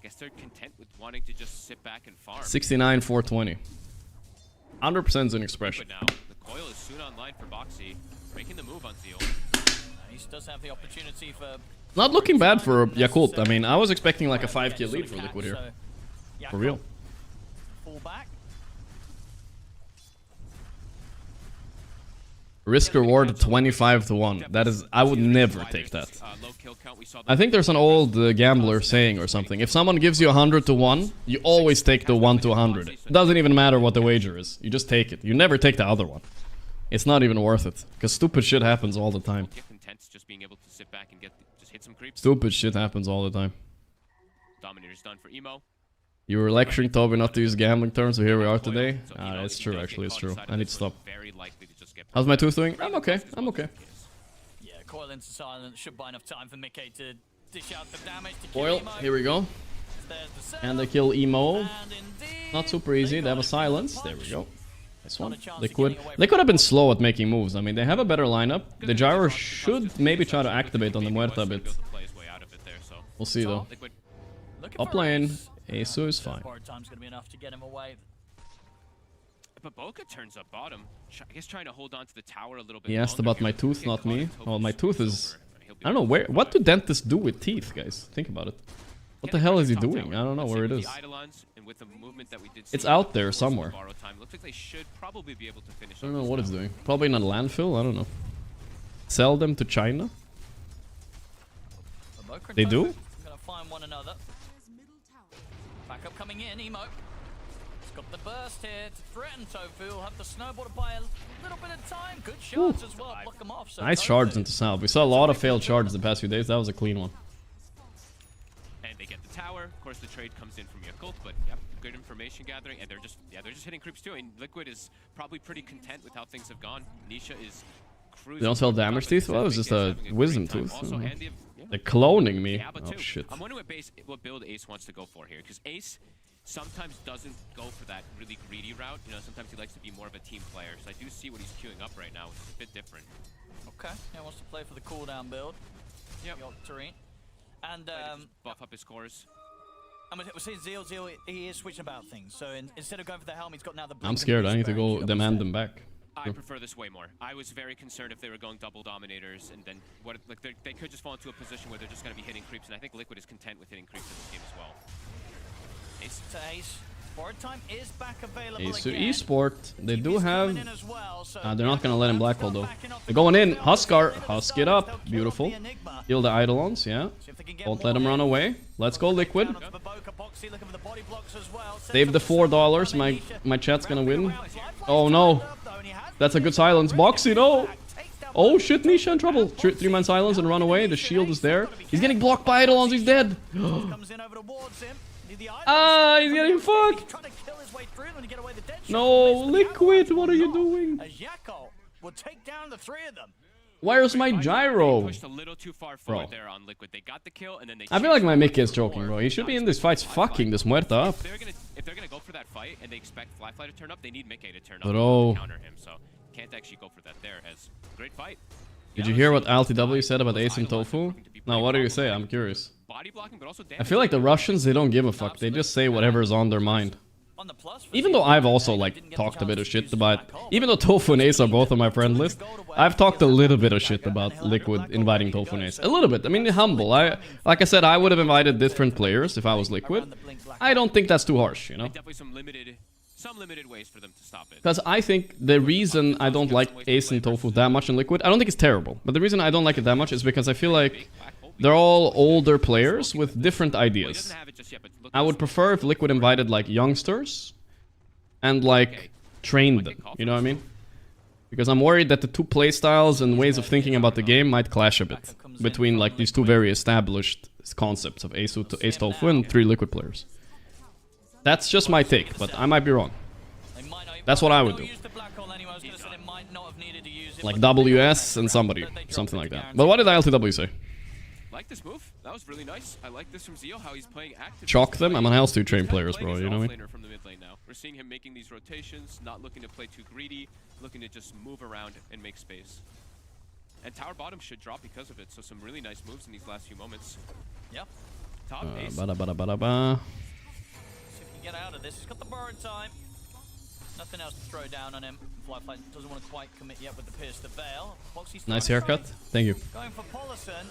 Guess they're content with wanting to just sit back and farm. 69-420. 100% is an expression. Now, the coil is soon online for Boxy, making the move on Zeal. He does have the opportunity for... Not looking bad for Yakult. I mean, I was expecting like a 5k lead for Liquid here. For real. Fall back. Risk reward 25-1. That is, I would never take that. I think there's an old gambler saying or something. If someone gives you 100-1, you always take the 1-100. It doesn't even matter what the wager is. You just take it. You never take the other one. It's not even worth it. Because stupid shit happens all the time. Stupid shit happens all the time. Dominator's done for Emo. You were lecturing Toby not to use gambling terms, so here we are today. It's true, actually, it's true. I need to stop. How's my tooth doing? I'm okay, I'm okay. Yeah, coil into silence should buy enough time for Mickey to dish out the damage to Coil, here we go. And they kill Emo. Not super easy, they have a silence. There we go. Nice one. Liquid have been slow at making moves. I mean, they have a better lineup. The gyro should maybe try to activate on the Muerta a bit. We'll see though. Up lane, Asu is fine. But Boca turns up bottom. I guess trying to hold on to the tower a little bit. He asked about my tooth, not me. Well, my tooth is... I don't know, what do dentists do with teeth, guys? Think about it. What the hell is he doing? I don't know where it is. It's out there somewhere. I don't know what it's doing. Probably in a landfill? I don't know. Sell them to China? They do? Backup coming in, Emo. He's got the burst here to threaten Tofu. He'll have the snowball to buy a little bit of time. Good shots as well. Block them off. So nice shards into Salve. We saw a lot of failed shards the past few days. That was a clean one. And they get the tower. Of course, the trade comes in from Yakult, but yep, good information gathering. And they're just hitting creeps too. And Liquid is probably pretty content with how things have gone. Nisha is cruising. They don't sell damage teeth? Well, it was just a wisdom tooth. They're cloning me. Oh shit. I'm wondering what build Ace wants to go for here, because Ace sometimes doesn't go for that really greedy route. You know, sometimes he likes to be more of a team player. So I do see what he's queuing up right now, which is a bit different. Okay, he wants to play for the cooldown build. Yep. Octarine. And buff up his cores. I mean, we're seeing Zeal, he is switching about things. So instead of going for the helm, he's got now the... I'm scared. I need to go demand them back. I prefer this way more. I was very concerned if they were going double dominators, and then they could just fall into a position where they're just going to be hitting creeps, and I think Liquid is content with hitting creeps in this game as well. Ace to Ace. Board time is back available Ace to again. Esport. They do have... they're not going to let him Blackhole though. They're going in. Huskar. Husk it up. Beautiful. Kill the Eidolons, yeah. Don't let him run away. Let's go Liquid. Save the $4. My chat's going to win. Oh no. That's a good silence. Boxy, no! Oh shit, Nisha in trouble. Three-man silence and run away. The shield is there. He's getting blocked by Eidolons. He's dead. Ah, he's getting fucked. No, Liquid, what are you doing? Where's my gyro? Bro. I feel like my Mickey is joking, bro. He should be in these fights fucking this Muerta up. If they're gonna go for that fight and they expect Flyfly to turn up, they need Mickey to turn up Bro. to counter him. So can't actually go for that there. As great fight. Did you hear what LTW said about Ace and Tofu? No, what do you say? I'm curious. I feel like the Russians, they don't give a fuck. They just say whatever's on their mind. Even though I've also like talked a bit of shit about, even though Tofu and Ace are both on my friend list, I've talked a little bit of shit about Liquid inviting Tofu and Ace. A little bit. I mean, humble. Like I said, I would have invited different players if I was Liquid. I don't think that's too harsh, you know? Definitely some limited ways for them to stop it. Because I think the reason I don't like Ace and Tofu that much in Liquid, I don't think it's terrible, but the reason I don't like it that much is because I feel like they're all older players with different ideas. I would prefer if Liquid invited like youngsters and like trained them, you know what I mean? Because I'm worried that the two playstyles and ways of thinking about the game might clash a bit between like these two very established concepts of Ace Tofu and three Liquid players. That's just my take, but I might be wrong. That's what I would do. Like WS and somebody, something like that. But what did ILTW say? Like this move. That was really nice. I like this from Zeo, how he's playing active. Chalk them. I'm on Hell's 2 train players, bro. You know what I mean? From the mid lane now. We're seeing him making these rotations, not looking to play too greedy, looking to just move around and make space. And tower bottom should drop because of it. So some really nice moves in these last few moments. Yep. Top ace. Bada bada bada ba. See if he can get out of this. He's got the borrowed time. Nothing else to throw down on him. Flyfly doesn't want to quite commit yet with the pierce the veil. Nice haircut. Thank you. Going for Polison.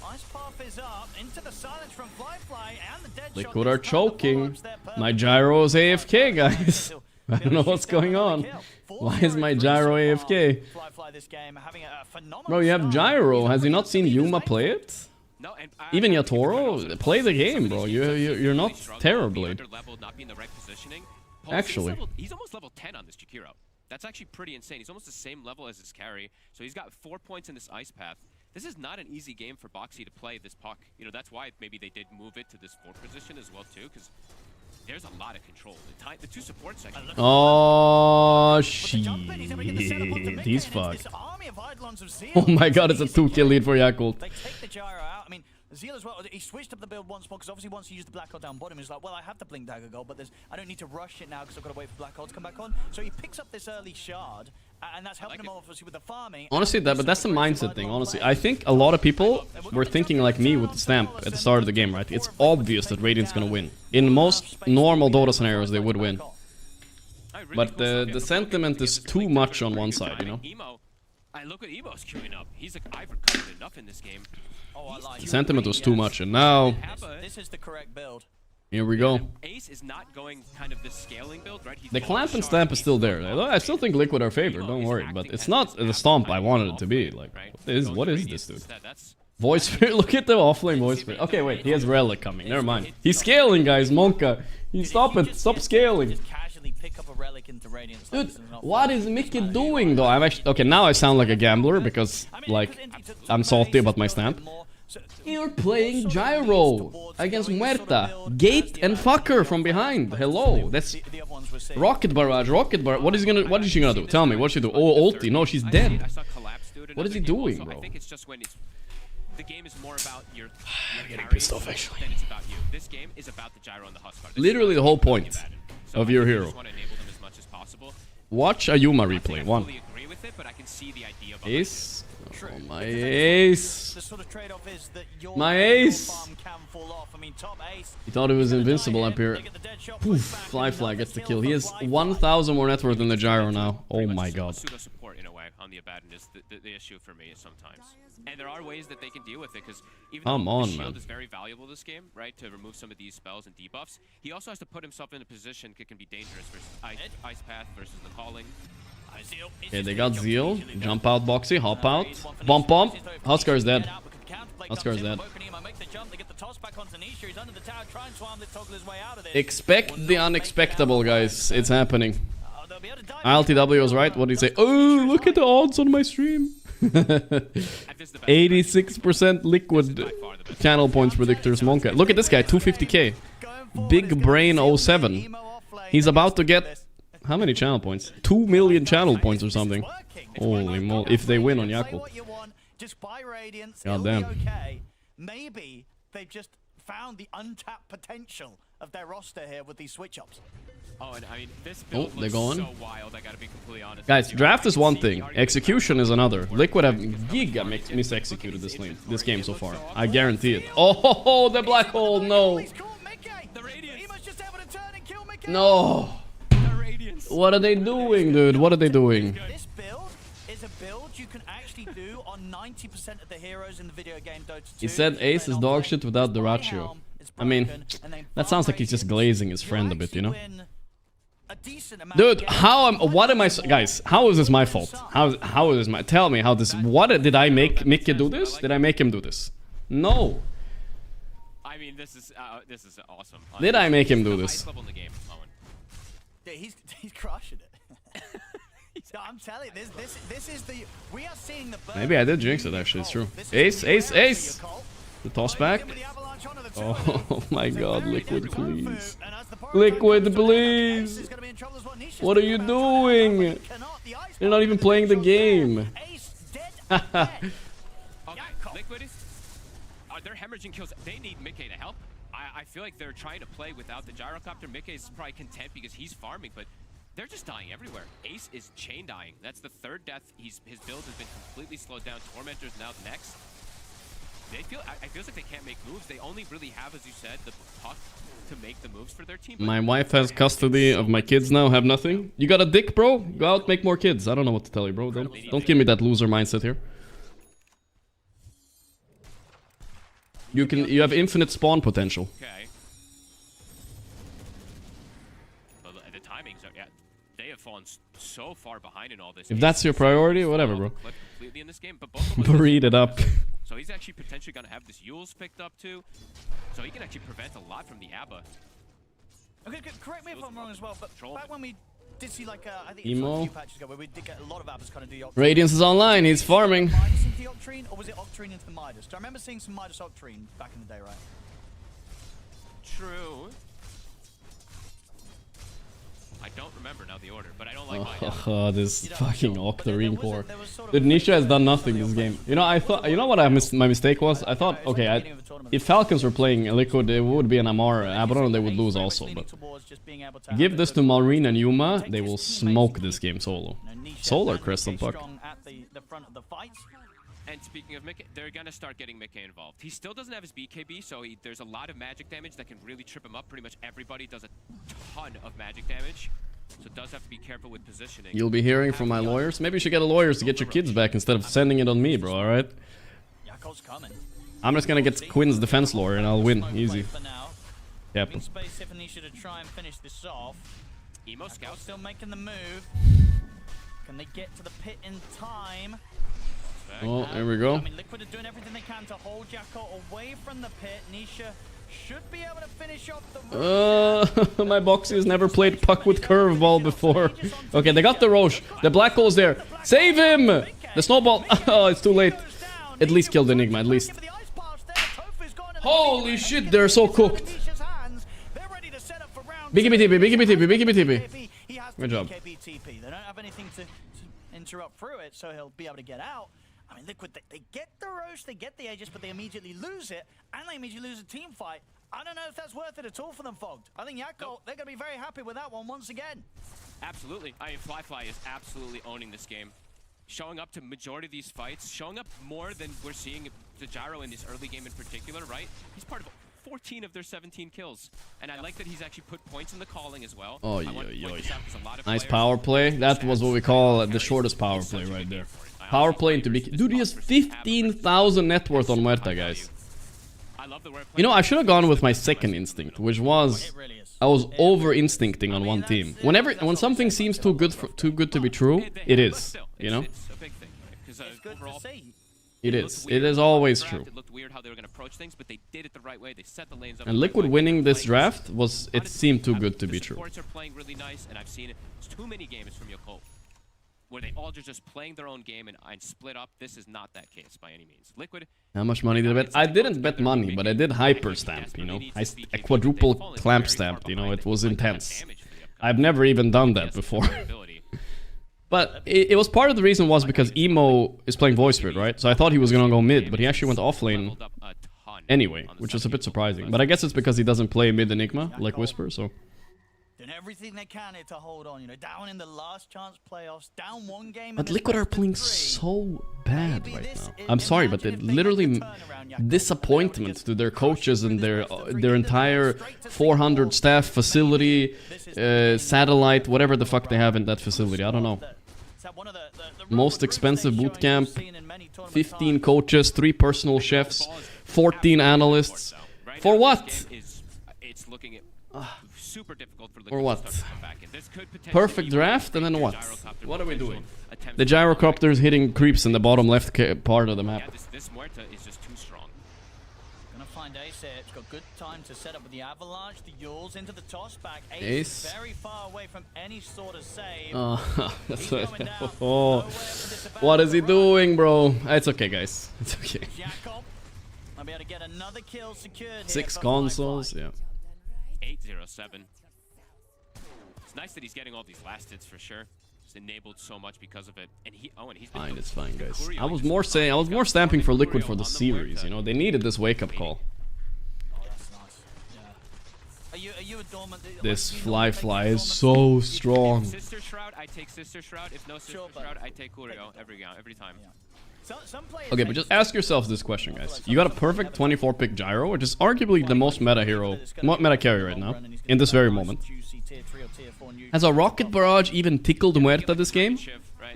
Ice path is up into the silence from Flyfly and the dead Liquid are choking. My gyro is AFK, guys. I don't know what's going on. Why is my gyro AFK? Bro, you have gyro. Has he not seen Yuma play it? Even Yatoro? Play the game, bro. You're not terribly. Actually. He's almost level 10 on this Jakiro. That's actually pretty insane. He's almost the same level as his carry. So he's got 4 points in this ice path. This is not an easy game for Boxy to play this puck. You know, that's why maybe they did move it to this 4th position as well, too, because there's a lot of control. The 2 support sections. Oh, shit. He's fucked. Oh my god, it's a 2-kill lead for Yakult. They take the gyro out. I mean, Zeal as well, he switched up the build once more because obviously once he used the Black Hole down bottom, he's like, well, I have the Blink Dagger gold, but I don't need to rush it now because I've got to wait for Black Hole to come back on. So he picks up this early shard, and that's helping him obviously with the farming. Honestly, but that's the mindset thing, honestly. I think a lot of people were thinking like me with the stamp at the start of the game, right? It's obvious that Radiant's gonna win. In most normal Dota scenarios, they would win. But the sentiment is too much on one side, you know? I look at Emo's queuing up. He's like, I've recovered enough in this game. The sentiment was too much, and now this is the correct build. Here we go. Ace is not going kind of this scaling build, right? The clamp and stamp is still there. I still think Liquid are favored, don't worry. But it's not the stomp I wanted it to be. Like, what is this, dude? Voice Spirit, look at the offlane Voice Spirit. Okay, wait, he has Relic coming. Never mind. He's scaling, guys, Monka. Stop it, stop scaling. Dude, what is Mickey doing, though? I'm actually... Okay, now I sound like a gambler because, like, I'm salty about my stamp. You're playing Gyro against Muerta. Gate and fucker from behind. Hello, that's Rocket Barrage, Rocket Barrage. What is she gonna do? Tell me, what's she do? Oh, ulti. No, she's dead. What is he doing, bro? The game is more about your I'm getting pissed off, actually. Than it's about you. This game is about the gyro and the Huskar. Literally the whole point of your hero. Watch a Yuma replay. One. Ace. Oh, my ace. My ace. He thought he was invincible up here. Poof. Flyfly gets the kill. He has 1,000 more net worth than the gyro now. Oh my god. Support in a way on the Abaddon is the issue for me sometimes. And there are ways that they can deal with it because even though the shield is very valuable this game, right, to remove some of these spells and debuffs, he also has to put himself in a position that can be dangerous versus Ice Path versus the Calling. Okay, they got Zeal. Jump out, Boxy. Hop out. Bump, bump. Huskar's dead. Huskar's dead. Expect the unexpectable, guys. It's happening. ILTW was right. What did he say? Oh, look at the odds on my stream. 86% Liquid channel points predictors Monka. Look at this guy, 250k. Big Brain 07. He's about to get... How many channel points? 2 million channel points or something. Holy moly. If they win on Yakult. God damn. Maybe they've just found the untapped potential of their roster here with these switch-ups. Oh, and I mean, this build they're going. So wild, I gotta be completely honest. Guys, draft is one thing, execution is another. Liquid have giga mis-executed this game so far. I guarantee it. Oh, the black hole, no. No. What are they doing, dude? What are they doing? This build is a build you can actually do on 90% of the heroes in the video game Dota 2. He said Ace is dog shit without the ratio. I mean, that sounds like he's just glazing his friend a bit, you know? Dude, what am I, guys, how is this my fault? How is this my, tell me how this, what, did I make Mickey do this? Did I make him do this? No. I mean, this is awesome. Did I make him do this? Yeah, he's crushing it. So I'm telling you, this is the, we are seeing the... Maybe I did jinx it, actually, it's true. Ace, ace, ace! The toss back. Oh my god, Liquid, please. Liquid, please. What are you doing? You're not even playing the game. Liquid, they're hemorrhaging kills. They need Mickey to help. I feel like they're trying to play without the gyrocopter. Mickey is probably content because he's farming, but they're just dying everywhere. Ace is chain dying. That's the third death. His build has been completely slowed down. Tormentor's now next. They feel, I feel like they can't make moves. They only really have, as you said, the puck to make the moves for their team. My wife has custody of my kids now, have nothing. You got a dick, bro? Go out, make more kids. I don't know what to tell you, bro. Don't give me that loser mindset here. You have infinite spawn potential. Okay. But the timings are, yeah, they have fallen so far behind in all this. If that's your priority, whatever, bro. Completely in this game, but both of them Breed it up. So he's actually potentially going to have this Yules picked up too. So he can actually prevent a lot from the ABBA. Okay, correct me if I'm wrong as well, but back when we did see like I think Emo. a few patches ago where we did get a lot of ABBAs kind of do the Octarine. Radiance is online, he's farming. Midas into the Octarine, or was it Octarine into the Midas? I remember seeing some Midas Octarine back in the day, right? True. I don't remember now the order, but I don't like Oh, this fucking Octarine core. Dude, Nisha has done nothing this game. You know, I thought, you know what my mistake was? I thought, okay, if Falcons were playing Liquid, it would be an Amar Abaddon, they would lose also. But give this to Marine and Yuma, they will smoke this game solo. Solar Crystal Puck. And speaking of Mickey, they're gonna start getting Mickey involved. He still doesn't have his BKB, so there's a lot of magic damage that can really trip him up. Pretty much everybody does a ton of magic damage, so does have to be careful with positioning. You'll be hearing from my lawyers. Maybe you should get a lawyers to get your kids back instead of sending it on me, bro, alright? I'm just gonna get Quinn's defense lawyer and I'll win. Easy. Yep. Emo Scout still making the move. Can they get to the pit in time? Oh, here we go. I mean, Liquid are doing everything they can to hold Jacko away from the pit. Nisha should be able to finish off the my Boxy has never played puck with curveball before. Okay, they got the Roche. The black hole's there. Save him! The snowball. Oh, it's too late. At least kill the Enigma, at least. Holy shit, they're so cooked. Biggie BTP, Biggie BTP, Biggie BTP. Good job. They don't have anything to interrupt through it, so he'll be able to get out. I mean, Liquid, they get the Roche, they get the Aegis, but they immediately lose it, and they immediately lose a team fight. I don't know if that's worth it at all for them, Fogged. I think Yakko, they're going to be very happy with that one once again. Absolutely. I mean, Fly is absolutely owning this game. Showing up to majority of these fights, showing up more than we're seeing the Gyro in this early game in particular, right? He's part of 14 of their 17 kills. And I like that he's actually put points in the calling as well. Oh, yo. Nice power play. That was what we call the shortest power play right there. Power play into big. Dude, he has 15,000 net worth on Muerta, guys. You know, I should have gone with my second instinct, which was I was over instincting on one team. When something seems too good to be true, it is. You know. It is. It is always true. And Liquid winning this draft was. It seemed too good to be true. Where they all just playing their own game and split up. This is not that case by any means. Liquid. How much money did I bet? I didn't bet money, but I did hyper stamp, you know. I quadruple clamp stamped, you know. It was intense. I've never even done that before. But it was part of the reason was because Emo is playing Voice Spirit, right? So I thought he was gonna go mid, but he actually went off lane anyway, which is a bit surprising. But I guess it's because he doesn't play mid Enigma like Whisper, so. Doing everything they can here to hold on, you know, down in the last chance playoffs, down one game. But Liquid are playing so bad right now. I'm sorry, but they literally disappointment to their coaches and their entire 400 staff facility, satellite, whatever the fuck they have in that facility. I don't know. Most expensive bootcamp, 15 coaches, 3 personal chefs, 14 analysts. For what? Super difficult for or what? Perfect draft, and then what? What are we doing? The gyrocopter's hitting creeps in the bottom left part of the map. Yeah, this Muerta is just too strong. Gonna find Ace here. It's got good time to set up with the avalanche, the Yules into the toss back. Ace is very far away from any sort of save. That's what. Oh, what is he doing, bro? It's okay, guys. It's okay. I'll be able to get another kill secured. 6 consoles, yeah. 807. nice that he's getting all these last hits for sure. He's enabled so much because of it, and he's fine. It's fine, guys. I was more stamping for Liquid for the series. You know, they needed this wake-up call. Oh, that's nice. Yeah. Are you a dormant? This fly is so strong. Sister Shroud, I take Sister Shroud. If no Sister Shroud, I take Curio every time. Yeah. Okay, but just ask yourselves this question, guys. You got a perfect 24 pick Gyro, which is arguably the most meta hero, meta carry right now, in this very moment. Has a rocket barrage even tickled Muerta this game?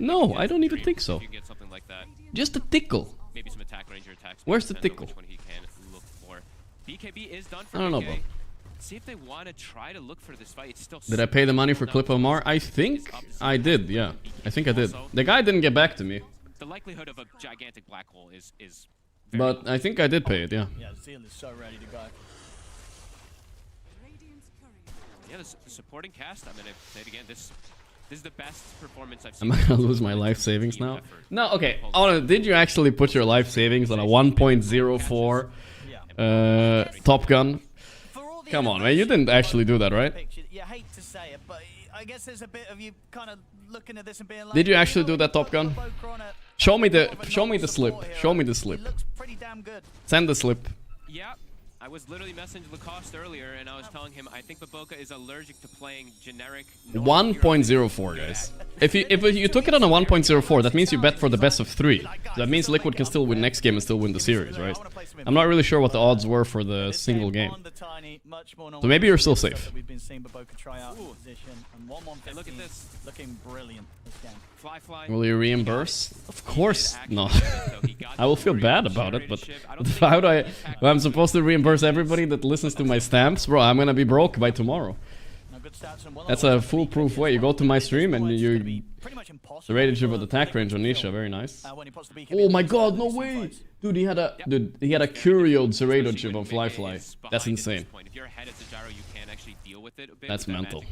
No, I don't even think so. Just a tickle. Maybe some attack ranger attacks. Where's the tickle? BKB is done for I don't know, bro. See if they want to try to look for this fight. It's still. Did I pay the money for Clip Omar? I think I did, yeah. I think I did. The guy didn't get back to me. The likelihood of a gigantic black hole is but I think I did pay it, yeah. Yeah, Zeal is so ready to go. Yeah, the supporting cast. I'm gonna say it again. This is the best performance I've seen. Am I gonna lose my life savings now? No, okay. Oh, did you actually put your life savings on a 1.04 Top Gun? Come on, man. You didn't actually do that, right? Yeah, hate to say it, but I guess there's a bit of you kind of looking at this and being like, did you actually do that, Top Gun? Show me the slip. Show me the slip. Send the slip. Yeah, I was literally messaging Lacoste earlier, and I was telling him I think Baboka is allergic to playing generic. 1.04, guys. If you took it on a 1.04, that means you bet for the best of 3. That means Liquid can still win next game and still win the series, right? I'm not really sure what the odds were for the single game. So maybe you're still safe. We've been seeing Baboka try out position, and 1-1-15 look at this, looking brilliant this game. Fly. Will you reimburse? Of course not. I will feel bad about it, but how do I... I'm supposed to reimburse everybody that listens to my stamps? Bro, I'm gonna be broke by tomorrow. That's a foolproof way. You go to my stream and you... Serrated ship with attack range on Nisha, very nice. Oh my god, no way! Dude, he had a curioed Serrated ship on Fly. That's insane. That's mental.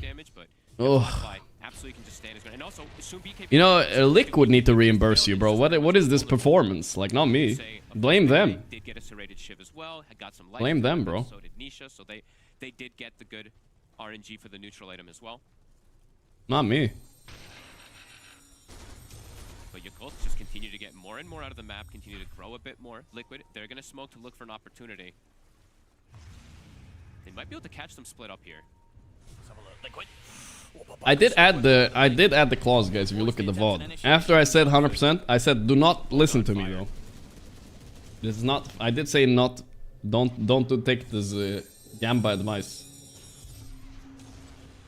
Oh. You know, Liquid need to reimburse you, bro. What is this performance? Like, not me. Blame them. Blame them, bro. So did Nisha, so they did get the good RNG for the neutral item as well. Not me. But your Colts just continue to get more and more out of the map, continue to grow a bit more. Liquid, they're gonna smoke to look for an opportunity. They might be able to catch them split up here. Let's have a look. Liquid. I did add the clause, guys, if you look at the VOD. After I said 100%, I said do not listen to me, though. This is not... I did say not... Don't take this Gamba advice.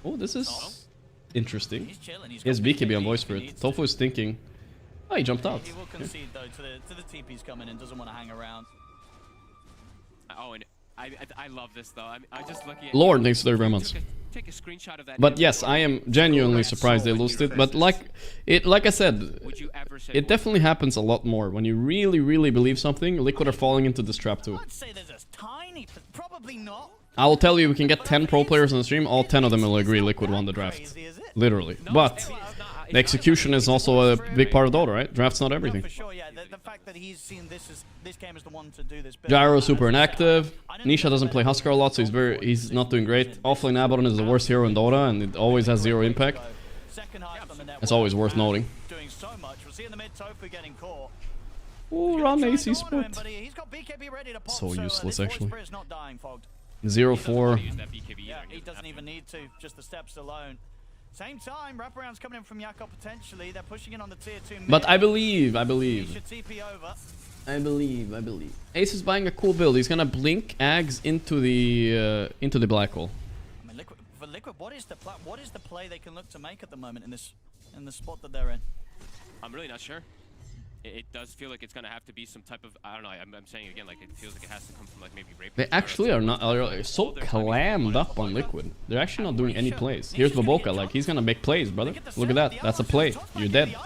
Oh, this is interesting. He has BKB on Voice Spirit. Tofu is thinking... Oh, he jumped out. He will concede, though, to the TP's coming in. Doesn't want to hang around. Oh, and I love this, though. I'm just looking at... Lord, thanks very much. Take a screenshot of that. But yes, I am genuinely surprised they lost it. But like I said, it definitely happens a lot more when you really, really believe something. Liquid are falling into this trap too. I'd say there's a tiny, probably not. I will tell you, we can get 10 pro players on the stream. All 10 of them will agree Liquid won the draft, literally. But the execution is also a big part of Dota, right? Draft's not everything. For sure, yeah. The fact that he's seen this game as the one to do this. Gyro super inactive. Nisha doesn't play Husker a lot, so he's not doing great. Offlane Abaddon is the worst hero in Dota, and it always has 0 impact. That's always worth noting. Doing so much. We'll see in the mid Tofu getting caught. Ooh, run AC split. He's got BKB ready to pop, so useless, actually. 0-4. Yeah, he doesn't even need to. Just the steps alone. Same time, wraparound's coming in from Yakov potentially. They're pushing in on the tier 2 mid. But I believe. He should TP over. I believe. Ace is buying a cool build. He's gonna blink Ags into the black hole. I mean, for Liquid, what is the play they can look to make at the moment in the spot that they're in? I'm really not sure. It does feel like it's gonna have to be some type of, I don't know. I'm saying it again, like it feels like it has to come from like maybe rape. They actually are so clammed up on Liquid. They're actually not doing any plays. Here's Baboka, like he's gonna make plays, brother. Look at that. That's a play. You're dead.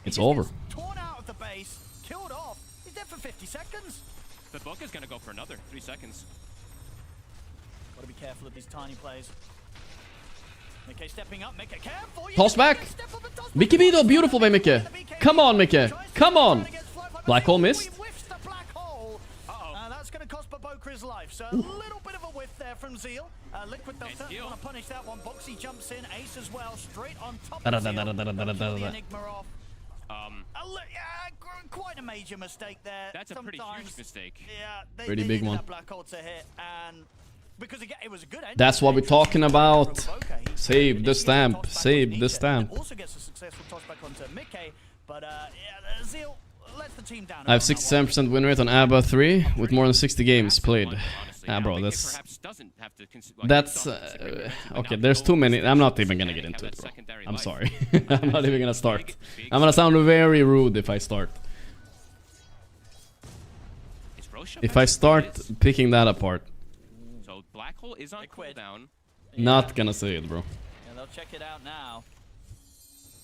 It's over. Torn out of the base, killed off. He's dead for 50 seconds. Baboka's gonna go for another 3 seconds. Gotta be careful of these tiny plays. Mickey stepping up, Mickey careful. Toss back. BKB though, beautiful by Mickey. Come on, Mickey. Come on. Black hole missed. That's going to cost Baboka his life. So a little bit of a whiff there from Zeal. Liquid, they'll certainly want to punish that one. Boxy jumps in, Ace as well, straight on top Da, of da, Zeal. da, da, da, da, da, da, da. Enigma off. Quite a major mistake there. That's a pretty huge mistake. Yeah, they Pretty big one. That black hole to hit, and because again, it was a good entry. That's what we're talking about. Save the stamp. Save the stamp. Also gets a successful toss back onto Mickey, but Zeal lets the team down. I have 67% win rate on ABBA 3 with more than 60 games played. Ah, bro, that's okay. There's too many. I'm not even gonna get into it, bro. I'm sorry. I'm not even gonna start. I'm gonna sound very rude if I start. If I start picking that apart. So black hole is on cooldown. Not gonna say it, bro. Yeah, they'll check it out now.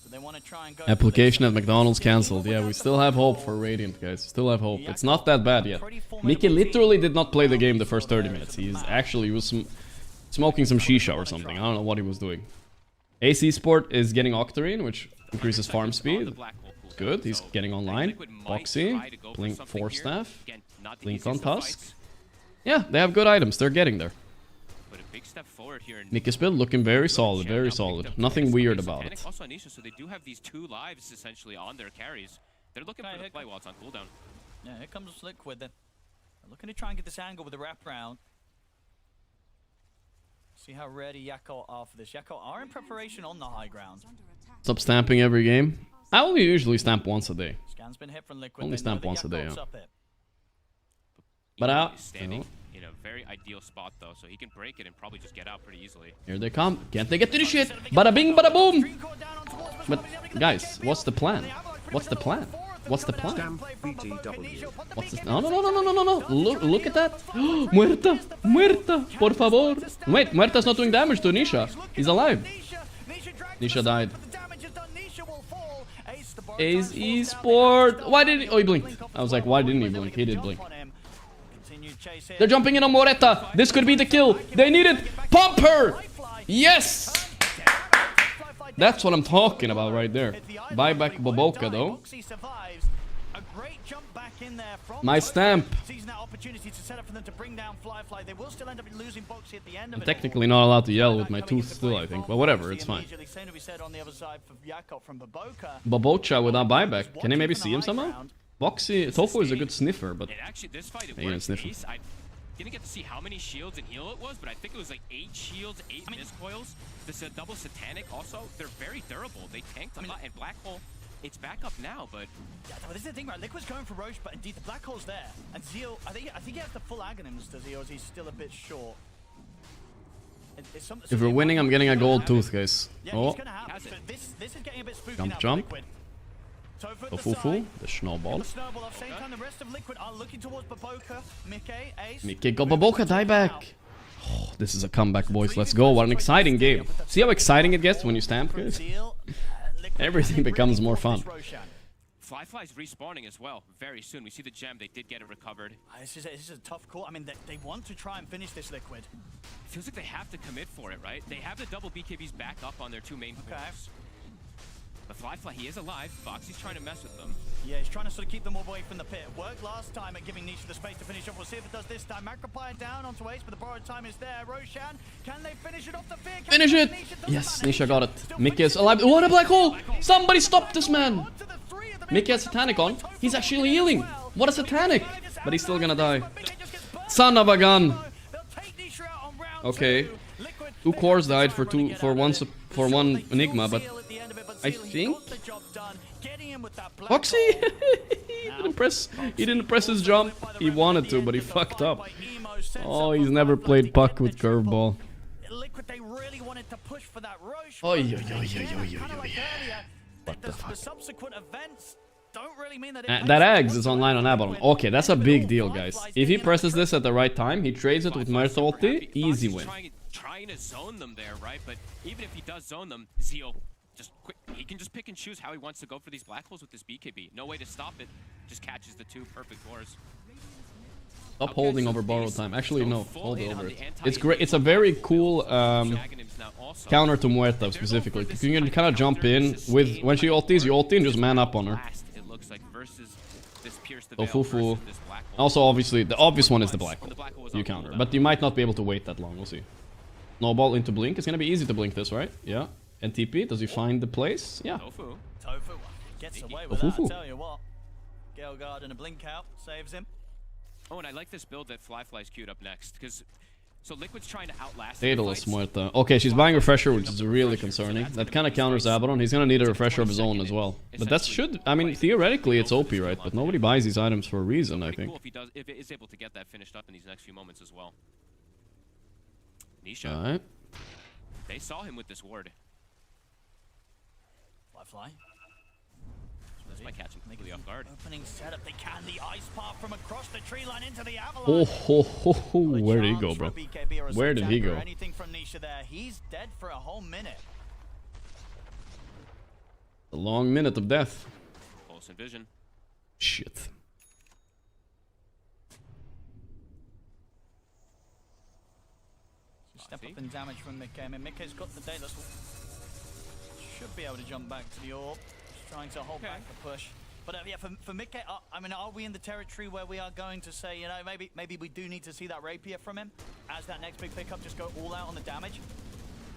So they want to try and go. Application at McDonald's cancelled. Yeah, we still have hope for Radiant, guys. Still have hope. It's not that bad yet. Mickey literally did not play the game the first 30 minutes. He's actually was smoking some shisha or something. I don't know what he was doing. AC Sport is getting Octarine, which increases farm speed. Good, he's getting online. Boxy, Blink 4 staff, Blink on Tusk. Yeah, they have good items. They're getting there. Mickey's build looking very solid, very solid. Nothing weird about it. Also Anisha, so they do have these 2 lives essentially on their carries. They're looking for the play while it's on cooldown. Yeah, here comes Liquid then. They're looking to try and get this angle with the wraparound. See how ready Yakko are for this. Yakko are in preparation on the high ground. Stop stamping every game. I only usually stamp once a day. Scan's been hit from Liquid. Only stamp once a day, yeah. But out. Standing in a very ideal spot though, so he can break it and probably just get out pretty easily. Here they come. Can't they get to the shit? Bada bing, bada boom. But guys, what's the plan? What's the plan? What's the plan? What's this? No, no, no, no, no, no, no. Look at that. Muerta, muerta, por favor. Wait, Muerta's not doing damage to Nisha. He's alive. Nisha died. Ace Esport. Why did he? Oh, he blinked. I was like, why didn't he blink? He did blink. They're jumping in on Moreta. This could be the kill. They need it. Pump her. Yes. That's what I'm talking about right there. Buy back Boboka though. My stamp. I'm technically not allowed to yell with my tooth still, I think, but whatever, it's fine. Bobocha without buyback. Can I maybe see him somehow? Boxy, Tofu is a good sniffer, but he didn't sniffer. I didn't get to see how many shields and heal it was, but I think it was like 8 shields, 8 miscoils. This double satanic also, they're very durable. They tanked a lot, and Black Hole, it's back up now, but... Yeah, but this is the thing, right? Liquid's going for Roche, but indeed the Black Hole's there. And Zeal, I think he has the full Aghanims, does he, or is he still a bit short? If we're winning, I'm getting a gold tooth, guys. Oh. This is getting a bit spooky Jump, now jump. Liquid. The Fufu, the snowball. Mickey got Boboka, die back. Oh, this is a comeback, boys. Let's go. What an exciting game. See how exciting it gets when you stamp, guys? Everything becomes more fun. Fly's respawning as well very soon. We see the gem. They did get it recovered. This is a tough call. I mean, they want to try and finish this Liquid. It feels like they have to commit for it, right? They have the double BKBs back up on their 2 main cores. But Fly, he is alive. Boxy's trying to mess with them. Yeah, he's trying to sort of keep them away from the pit. Worked last time at giving Nisha the space to finish off. We'll see if it does this time. Macropire down onto Ace, but the borrowed time is there. Roshan, can they finish it off the fear? Finish it! Yes, Nisha got it. Mickey is alive. What a black hole! Somebody stop this man! Mickey has Satanic on. He's actually healing. What a Satanic! But he's still gonna die. Son of a gun! Okay. 2 cores died for one Enigma, but I think Boxy he didn't press his jump. He wanted to, but he fucked up. Oh, he's never played puck with curveball. Oh, what the fuck? That Ags is online on Abaddon. Okay, that's a big deal, guys. If he presses this at the right time, he trades it with Mirth ulti, easy win. Trying to zone them there, right? But even if he does zone them, Zeal just quick. He can just pick and choose how he wants to go for these black holes with this BKB. No way to stop it. Just catches the 2 perfect cores. Stop holding over borrowed time. Actually, no. Hold over it. It's great. It's a very cool counter to Muerta specifically. You can kind of jump in with when she ultis, you ulti and just man up on her. So Fufu. Also, obviously, the obvious one is the black hole. You counter, but you might not be able to wait that long. We'll see. Snowball into Blink. It's gonna be easy to Blink this, right? Yeah. And TP, does he find the place? Yeah. Tofu gets away with that, I tell you what. Gorgc and a Blink out saves him. Oh, and I like this build that Fly's queued up next, because so Liquid's trying to outlast Daedalus Muerta. Okay, she's buying Refresher, which is really concerning. That kind of counters Abaddon. He's gonna need a Refresher of his own as well. But that should, I mean, theoretically it's OP, right? But nobody buys these items for a reason, I think. Cool if it is able to get that finished up in these next few moments as well. Nisha. Alright. They saw him with this ward. Fly. This might catch him completely off guard. Opening setup, they can the ice path from across the tree line into the avalanche. Oh, ho, ho, ho. Where did he go, bro? Where did he go? Anything from Nisha there. He's dead for a whole minute. A long minute of death. Close in vision. Shit. Step up in damage from Mikke. I mean, Mikke's got the Daedalus. Should be able to jump back to the orb. Just trying to hold back the push. But yeah, for Mikke, I mean, are we in the territory where we are going to say, you know, maybe we do need to see that rapier from him as that next big pickup, just go all out on the damage?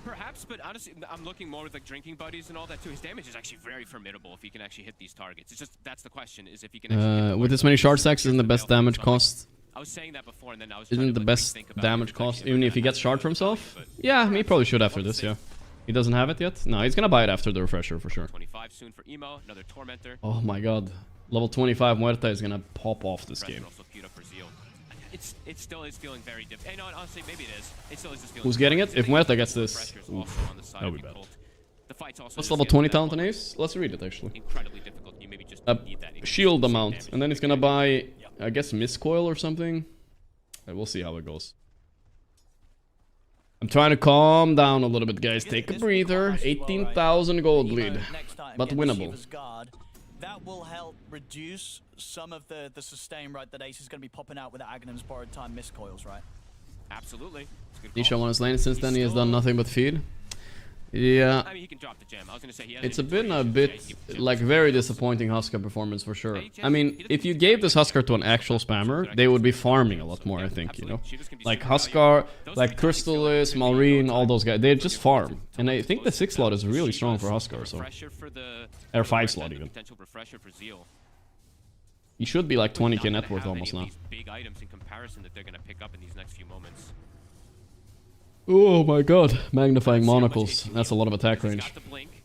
Perhaps, but honestly, I'm looking more with like drinking buddies and all that too. His damage is actually very formidable if he can actually hit these targets. It's just, that's the question, is if he can actually with this many shard stacks, isn't the best damage cost? I was saying that before, and then I was Isn't the best damage cost, even if he gets shard for himself? Yeah, he probably should after this, yeah. He doesn't have it yet? No, he's gonna buy it after the Refresher for sure. 25 soon for Emo, another Tormentor. Oh my god. Level 25 Muerta is gonna pop off this game. Also queued up for Zeal. It still is feeling very different. No, honestly, maybe it is. It still is just feeling. Who's getting it? If Muerta gets this, oof, that'll be bad. What's level 20 talent on Ace? Let's read it actually. Incredibly difficult. You maybe just need that shield amount, and then he's gonna buy, I guess, Miscoil or something. We'll see how it goes. I'm trying to calm down a little bit, guys. Take a breather. 18,000 gold lead, but winnable. That will help reduce some of the sustain, right, that Ace is going to be popping out with the Aghanim's borrowed time Miscoils, right? Absolutely. Nisha won his lane. Since then, he has done nothing but feed. Yeah. I mean, he can drop the gem. I was gonna say it's been a bit like very disappointing Huskar performance for sure. I mean, if you gave this Huskar to an actual spammer, they would be farming a lot more, I think, you know? Like Huskar, like Crystalis, Malrine, all those guys, they just farm. And I think the 6 slot is really strong for Huskar, so. Or 5 slot even. He should be like 20k net worth almost now. Big items in comparison that they're gonna pick up in these next few moments. Oh my god, magnifying monocles. That's a lot of attack range. He's got the Blink.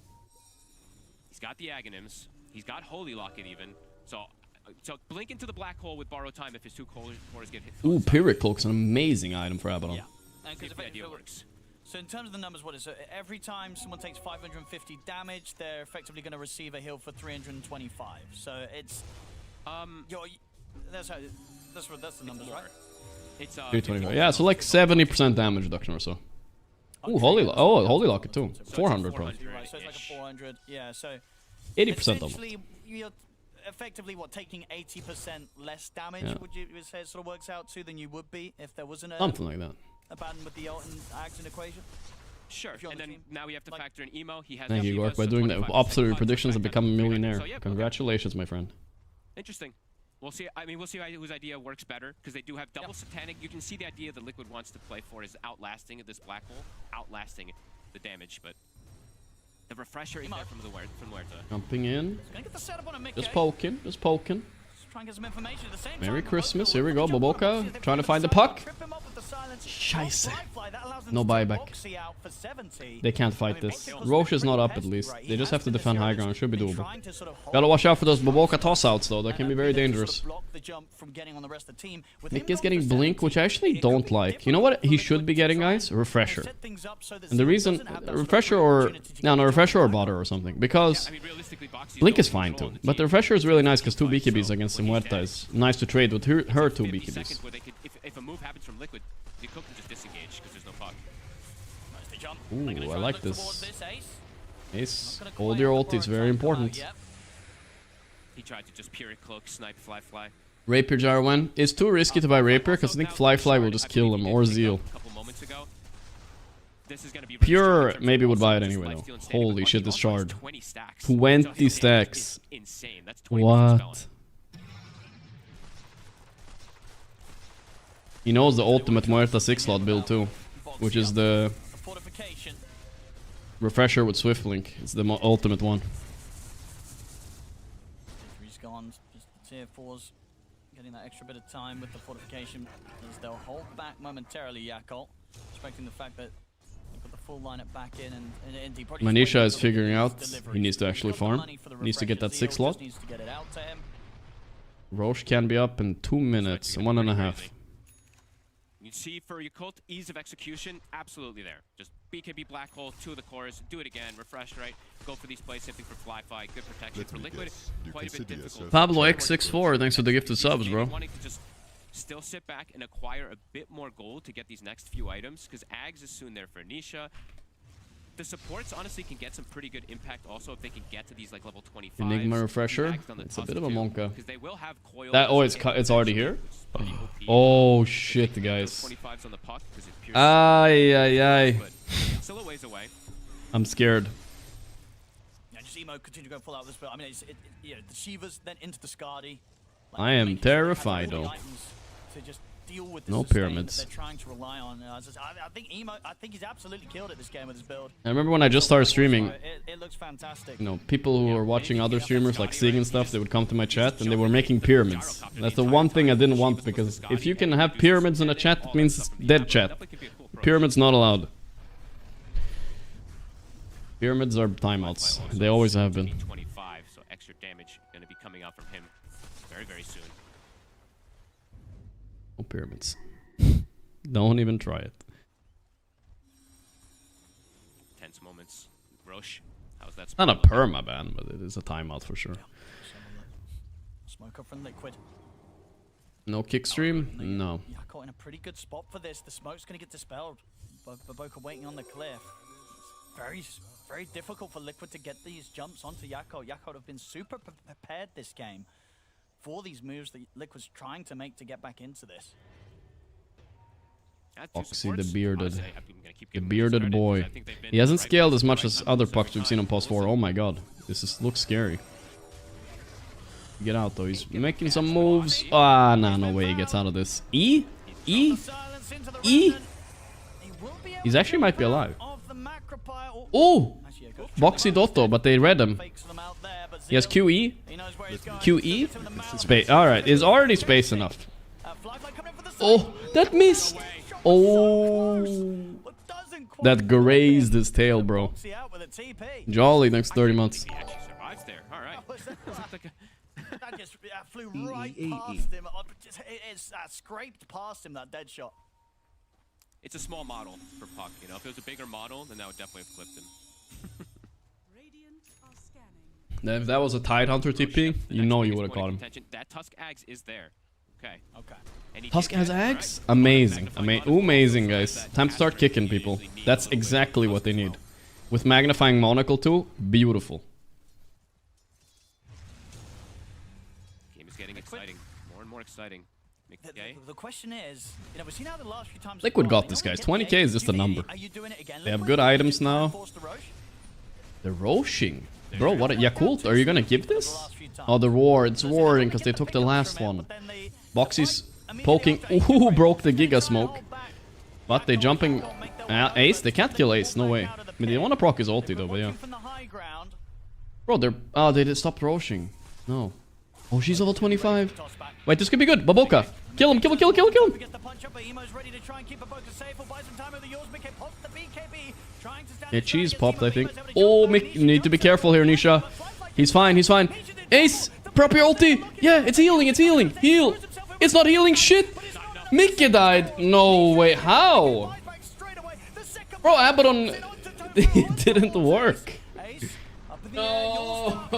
He's got the Aghanims. He's got Holy Locket even. So blink into the black hole with borrow time if his 2 cores get hit. Ooh, Pyrrhic Cloak's an amazing item for Abaddon. Yeah, because if the idea works. So in terms of the numbers, what is it? Every time someone takes 550 damage, they're effectively going to receive a heal for 325. So it's that's the numbers, right? It's 325. Yeah, so like 70% damage reduction or so. Ooh, Holy Locket too. 400 probably. Right, so it's like a 400. Yeah, so 80% almost. You're effectively taking 80% less damage. Would you say it sort of works out to than you would be if there wasn't something like that. Abandon with the ult and Aghs equation? Sure, and then now we have to factor in Emo. He has. Thank you, Gorgc. By doing the opposite of predictions, I've become a millionaire. So, yeah, Congratulations, my friend. Interesting. We'll see. I mean, we'll see whose idea works better because they do have double satanic. You can see the idea that Liquid wants to play for is outlasting this black hole, outlasting the damage. But the Refresher is there from Muerta. Jumping in. Just poking. Just poking. Try and get some information at the same Merry time. Christmas. Here we go. Boboka trying to find the puck. Scheiße. No buyback. They can't fight this. Roche is not up at least. They just have to defend high ground. Should be doable. Gotta watch out for those Boboka toss-outs though. That can be very dangerous. Mick is getting Blink, which I actually don't like. You know what he should be getting, guys? Refresher. And the reason... Refresher or... No, Refresher or Botter or something. Because... Blink is fine too. But the Refresher is really nice because 2 BKBs against Muerta is nice to trade with her 2 BKBs. If a move happens from Liquid, the Cook can just disengage because there's no puck. Ooh, I like this. Ace, hold your ult, it's very important. He tried to just Pyrrhic Cloak, snipe Fly. Rapier Jarwan. It's too risky to buy Rapier because I think Fly will just kill him, or Zeal. Pure maybe would buy it anyway though. Holy shit, this shard. 20 stacks. What? He knows the ultimate Muerta 6 slot build too, which is the Refresher with Swift Link. It's the ultimate one. He's gone. Just tier 4's getting that extra bit of time with the fortification as they'll hold back momentarily. Yakol, expecting the fact that they've got the full lineup back in, and he probably Manisha is figuring out he needs to actually farm. He needs to get that 6 slot. Roche can be up in 2 minutes, 1.5. You see for your cult, ease of execution, absolutely there. Just BKB Black Hole, 2 of the cores, do it again, refresh, right? Go for these plays, something for Fly-Fi, good protection. For Liquid, quite a bit difficult. Pablo X64, thanks for the gifted subs, bro. Wanting to just still sit back and acquire a bit more gold to get these next few items, because Ags is soon there for Nisha. The supports honestly can get some pretty good impact also if they can get to these like level 25. Enigma Refresher. It's a bit of a monka. They will have coil. That it's already here. Oh shit, guys. Ay. Still a ways away. I'm scared. Yeah, just Emo continue to go full out this, but I mean, the Shivas then into the Skadi. I am terrified though. No pyramids. They're trying to rely on. I think he's absolutely killed it this game with his build. I remember when I just started streaming. It looks fantastic. You know, people who were watching other streamers like Sig and stuff, they would come to my chat and they were making pyramids. That's the one thing I didn't want, because if you can have pyramids in a chat, it means it's dead chat. Pyramids not allowed. Pyramids are timeouts. They always have been. 25, so extra damage going to be coming out from him very, very soon. No pyramids. Don't even try it. Tense moments. Roche, how's that? Not a perma ban, but it is a timeout for sure. Smoke up from Liquid. No kick stream? No. Yeah, caught in a pretty good spot for this. The smoke's going to get dispelled. Baboka waiting on the cliff. It's very difficult for Liquid to get these jumps onto Yakol. Yakol have been super prepared this game for these moves that Liquid's trying to make to get back into this. Foxy the bearded boy. He hasn't scaled as much as other pucks we've seen on Pulse 4. Oh my god, this looks scary. Get out though, he's making some moves. Ah, nah, no way he gets out of this. E? He's actually might be alive. Oh! Boxy Dotto, but they read him. He has QE? QE? Space. Alright, is already space enough. Oh, that missed! Oh! That grazed his tail, bro. Jolly, thanks 30 months. That just flew right past him. It scraped past him, that dead shot. It's a small model for Puck, you know. If it was a bigger model, then that would definitely have clipped him. If that was a Tidehunter TP, you know you would have caught him. That Tusk Axe is there. Okay. Tusk has Axe? Amazing. Amazing, guys. Time to start kicking people. That's exactly what they need. With Magnifying Monocle too, beautiful. Game is getting exciting. More and more exciting. The question is, you know, we've seen how the last few times Liquid got this, guys. 20k is just a number. They have good items now. They're roshing. Bro, what a Yakult, are you gonna give this? Oh, the roar, it's roaring because they took the last one. Boxy's poking. Ooh, broke the Giga Smoke. But they jumping. Ace? They can't kill Ace, no way. I mean, they want to proc his ulti though, but yeah. Bro, they're. Oh, they did stop roshing. No. Oh, she's level 25. Wait, this could be good. Baboka. Kill him, kill him, kill him, kill him, kill him. Yeah, cheese popped, I think. Oh, Mick, you need to be careful here, Nisha. He's fine, he's fine. Ace, prep your ulti. Yeah, it's healing, it's healing. Heal. It's not healing shit. Mickey died. No way. How? Bro, Abaddon. It didn't work. No.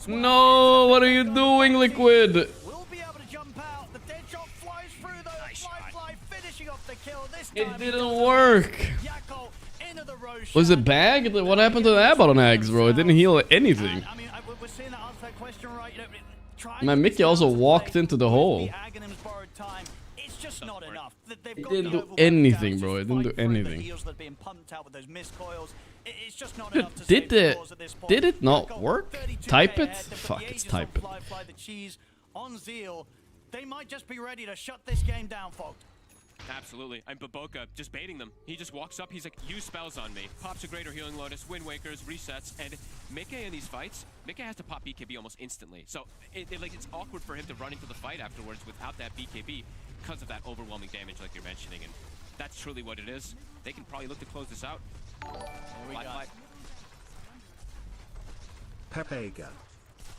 No, what are you doing, Liquid? It didn't work. Was it bagged? What happened to the Abaddon Eggs, bro? It didn't heal anything. Man, Mickey also walked into the hole. It didn't do anything, bro. It didn't do anything. Did it not work? Type it? Fuck, it's type it. They might just be ready to shut this game down, folks. Absolutely. And Baboka just baiting them. He just walks up, he's like, use spells on me. Pops a Greater Healing Lotus, Wind Wakers, resets, and Mickey in these fights, Mickey has to pop BKB almost instantly. So it's awkward for him to run into the fight afterwards without that BKB because of that overwhelming damage like you're mentioning. And that's truly what it is. They can probably look to close this out. There we go.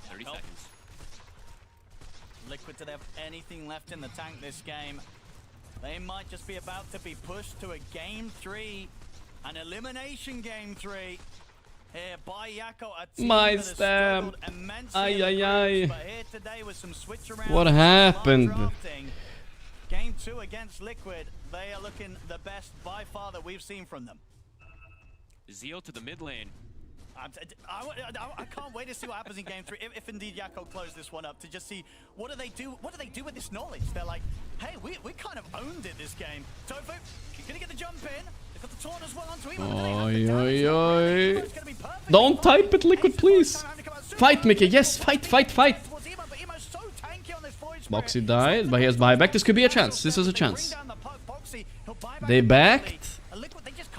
30 seconds. Liquid, do they have anything left in the tank this game? They might just be about to be pushed to a game 3, an elimination game 3. Here by Yako, a team My that has stamp. struggled immensely Ay, in the ay, groups, ay. but here today with some switch around. What happened? Game 2 against Liquid. They are looking the best by far that we've seen from them. Zeal to the mid lane. I can't wait to see what happens in game 3 if indeed Yako close this one up, to just see what do they do with this knowledge. They're like, hey, we kind of owned it this game. Tofu, you're gonna get the jump in. They've got the taunt as well onto him. Don't type it, Liquid, please. Fight, Mickey. Yes, fight. Boxy died, but he has buyback. This could be a chance. This is a chance. They backed.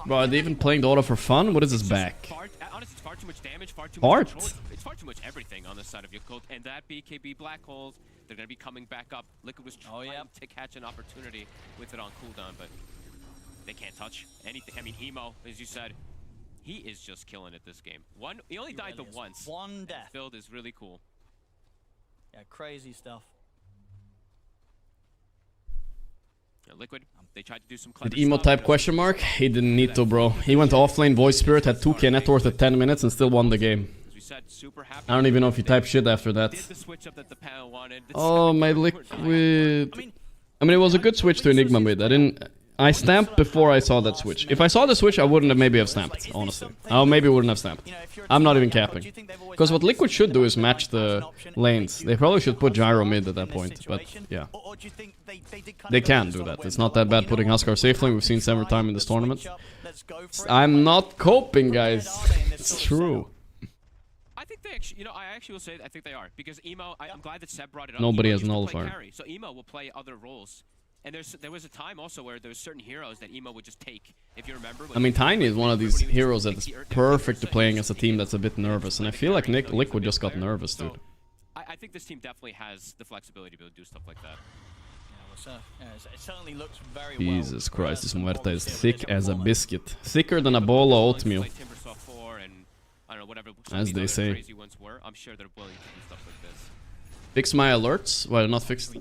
Bro, are they even playing the auto for fun? What is this back? Honestly, it's far too much damage, far too Heart. much control. It's far too much everything on this side of your cult. And that BKB black holes, they're going to be coming back up. Liquid was trying to catch an opportunity with it on cooldown, but they can't touch anything. I mean, Emo, as you said, he is just killing it this game. He only died the once. One death. Build is really cool. Yeah, crazy stuff. Liquid, they tried to do some Did Emo type question mark? He didn't need to, bro. He went offlane, Voice Spirit, had 2k net worth at 10 minutes and still won the game. I don't even know if he typed shit after that. Oh, my Liquid. I mean, it was a good switch to Enigma mid. I stamped before I saw that switch. If I saw the switch, I wouldn't have maybe have stamped, honestly. I maybe wouldn't have stamped. I'm not even capping. Because what Liquid should do is match the lanes. They probably should put Gyro mid at that point, but yeah. They can do that. It's not that bad putting Huskar safe lane. We've seen several times in this tournament. I'm not coping, guys. It's true. I think they actually, I actually will say I think they are. Because Emo, I'm glad that Seb brought it up. Nobody Emo has nullifier. So Emo will play other roles. And there was a time also where there were certain heroes that Emo would just take, if you remember. I mean, Tiny is one of these heroes that is perfect to playing as a team that's a bit nervous, and I feel like Liquid just got nervous, dude. I think this team definitely has the flexibility to be able to do stuff like that. It certainly looks very Jesus Christ, this Muerta is thick as a biscuit. Thicker than a bowl of oatmeal. As they say. I'm sure they're willing to do stuff like this. Fix my alerts? Well, not fixed.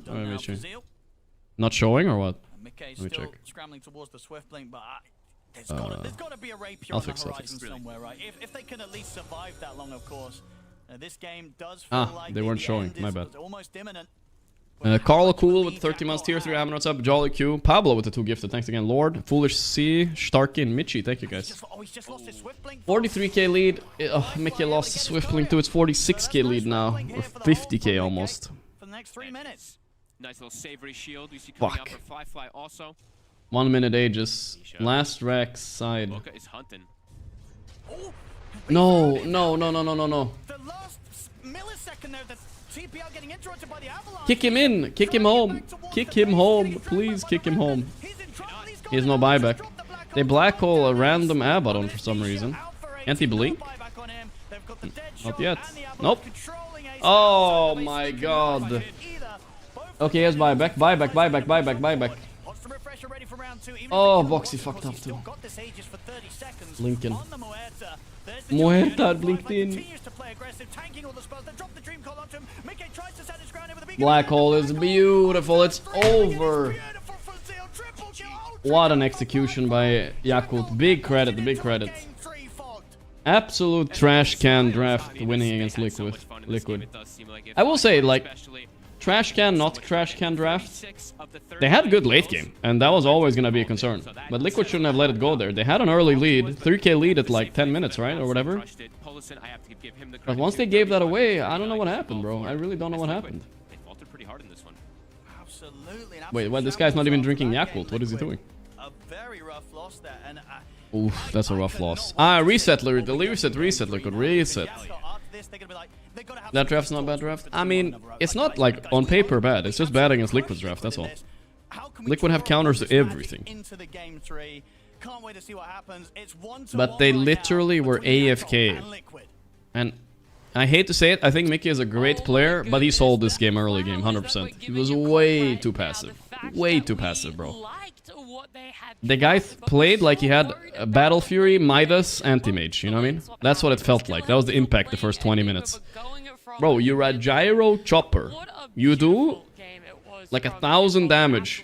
Not showing or what? Let me check. Scrambling towards the Swift Blink, but there's got to be a rapier on the horizon somewhere, right? If they can at least survive that long, of course. This game does feel like they weren't showing. My bad. Almost imminent. Carlo Cool with 30 months tier 3 Hammer, what's up? Jolly Q. Pablo with the 2 gifted. Thanks again. Lord, Foolish C, Starkin, Mitchie. Thank you guys. 43k lead. Mickey lost the Swift Blink too. It's 46k lead now. Or 50k almost. For the next 3 minutes. Nice little savory shield. We see coming out for Fly also. 1 minute Aegis. Last rack side. Boca is hunting. No. The last millisecond there, the TPL getting interrupted by the Avalanche. Kick him in. Kick him home. Kick him home. Please kick him home. He has no buyback. They black hole a random Abaddon for some reason. Can't he blink? Not yet. Nope. Oh my god. Okay, he has buyback. Buyback. Oh, Boxy fucked up too. Lincoln. Muerta blinked in. Black hole is beautiful. It's over. What an execution by Yakult. Big credit. Absolute trash can draft winning against Liquid. I will say, like, trash can, not trash can draft. They had a good late game, and that was always going to be a concern. But Liquid shouldn't have let it go there. They had an early lead, 3k lead at like 10 minutes, right? Or whatever. But once they gave that away, I don't know what happened, bro. I really don't know what happened. Wait, what? This guy's not even drinking Yakult. What is he doing? Oof, that's a rough loss. Reset, the reset, Liquid, reset. That draft's not a bad draft. I mean, it's not like on paper bad. It's just bad against Liquid's draft, that's all. Liquid have counters to everything. Into the game 3. Can't wait to see what happens. It's But they literally were AFK. And I hate to say it, I think Mickey is a great player, but he sold this game early game, 100%. He was way too passive. Way too passive, bro. The guy played like he had a Battle Fury, Midas, Anti-Mage, you know what I mean? That's what it felt like. That was the impact the first 20 minutes. Bro, you're a gyro chopper. You do like 1,000 damage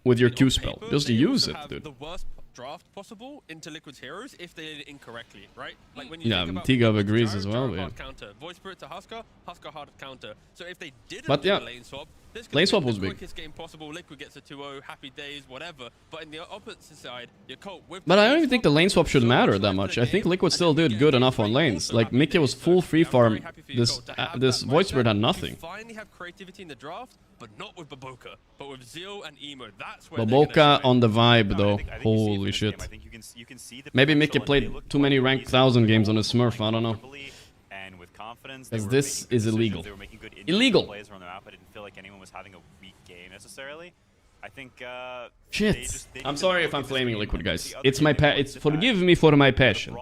with your Q spell. Just use it, dude. The worst draft possible into Liquid's heroes if they did it incorrectly, right? Like when Yeah, Tigov agrees as well, yeah. Counter. Void Spirit to Husker, Husker hard counter. So if they didn't But yeah, do the lane swap, this lane swap could be was the big. quickest game possible. Liquid gets a 2-0, happy days, whatever. But in the opposite side, your Colt with But I don't even think the lane swap should matter that much. I think Liquid still did good enough on lanes. Like, Mickey was full free farm. This Void Spirit had nothing. Finally have creativity in the draft, but not with Baboka, but with Zeal and Emo. That's where Baboka on the vibe, though. Holy shit. Maybe Mickey played too many ranked 1000 games on his Smurf, I don't know. Because this is illegal. Illegal! Shit. I'm sorry if I'm flaming Liquid, guys. It's my forgive me for my passion.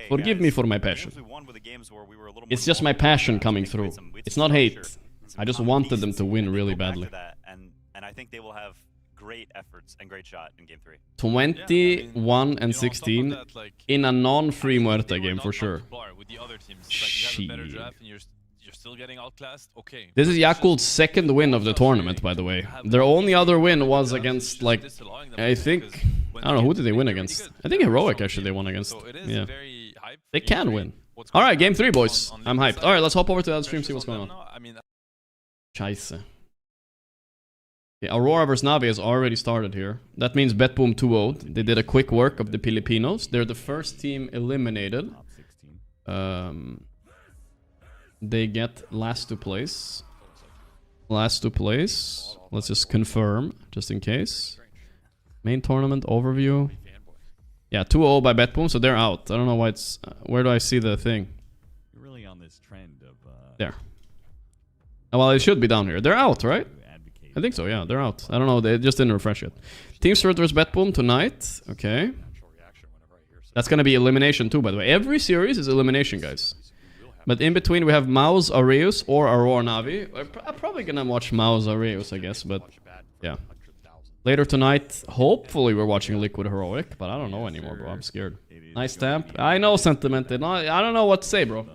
Forgive me for my passion. It's just my passion coming through. It's not hate. I just wanted them to win really badly. And I think they will have great efforts and great shot in game 3. 21 and 16 in a non-free Muerta game for sure. Shit. This is Yakult's second win of the tournament, by the way. Their only other win was against, like, I think... I don't know, who did they win against? I think Heroic, actually, they won against. Yeah. They can win. Alright, game 3, boys. I'm hyped. Alright, let's hop over to that stream, see what's going on. Scheiße. Okay, Aurora vs Navi has already started here. That means Betboom 2-0'd. They did a quick work of the Filipinos. They're the first team eliminated. They get last to place. Last to place. Let's just confirm, just in case. Main tournament overview. Yeah, 2-0 by Betboom, so they're out. I don't know why it's... where do I see the thing? You're really on this trend of... There. Oh, well, it should be down here. They're out, right? I think so, yeah. They're out. I don't know. They just didn't refresh yet. Team Spirit vs Betboom tonight. Okay. That's going to be Elimination too, by the way. Every series is Elimination, guys. But in between, we have Maus Aureus or Aurora Navi. I'm probably going to watch Maus Aureus, I guess, but yeah. Later tonight, hopefully we're watching Liquid Heroic, but I don't know anymore, bro. I'm scared. Nice stamp. I know, Sentimented. I don't know what to say, bro.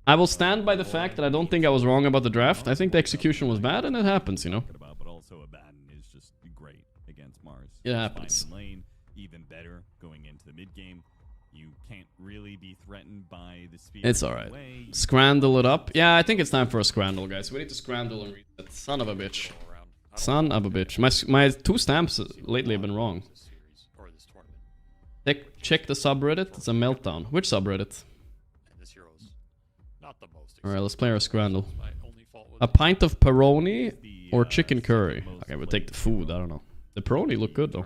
I will stand by the fact that I don't think I was wrong about the draft. I think the execution was bad, and it happens, you know. But also Abaddon is just great against Mars. It happens. Lane, even better going into the mid game. You can't really be threatened by the speed. It's alright. Scrandle it up. Yeah, I think it's time for a scrandle, guys. We need to scrandle and reset. Son of a bitch. Son of a bitch. My 2 stamps lately have been wrong. Check the subreddit. It's a meltdown. Which subreddit? Alright, let's play our scrandle. A pint of pepperoni or chicken curry? Okay, we'll take the food. I don't know. The pepperoni look good, though.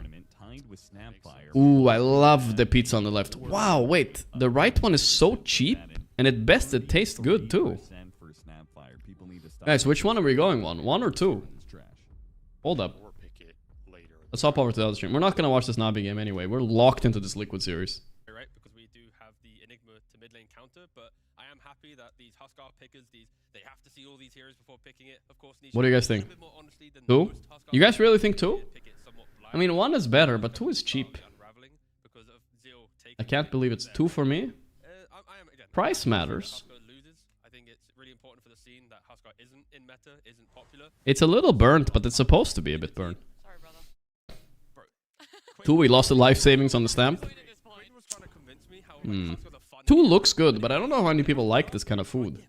Ooh, I love the pizza on the left. Wow, wait. The right one is so cheap, and at best it tastes good, too. Guys, which one are we going on? 1 or 2? Hold up. Let's hop over to the other stream. We're not going to watch this Navi game anyway. We're locked into this Liquid series. Right, because we do have the Enigma to mid lane counter, but I am happy that these Huskar pickers, they have to see all these heroes before picking it. Of course, what do you guys think? 2? You guys really think 2? I mean, 1 is better, but 2 is cheap. I can't believe it's 2 for me. Price matters. It's a little burnt, but it's supposed to be a bit burnt. 2, we lost the life savings on the stamp. 2 looks good, but I don't know how many people like this kind of food.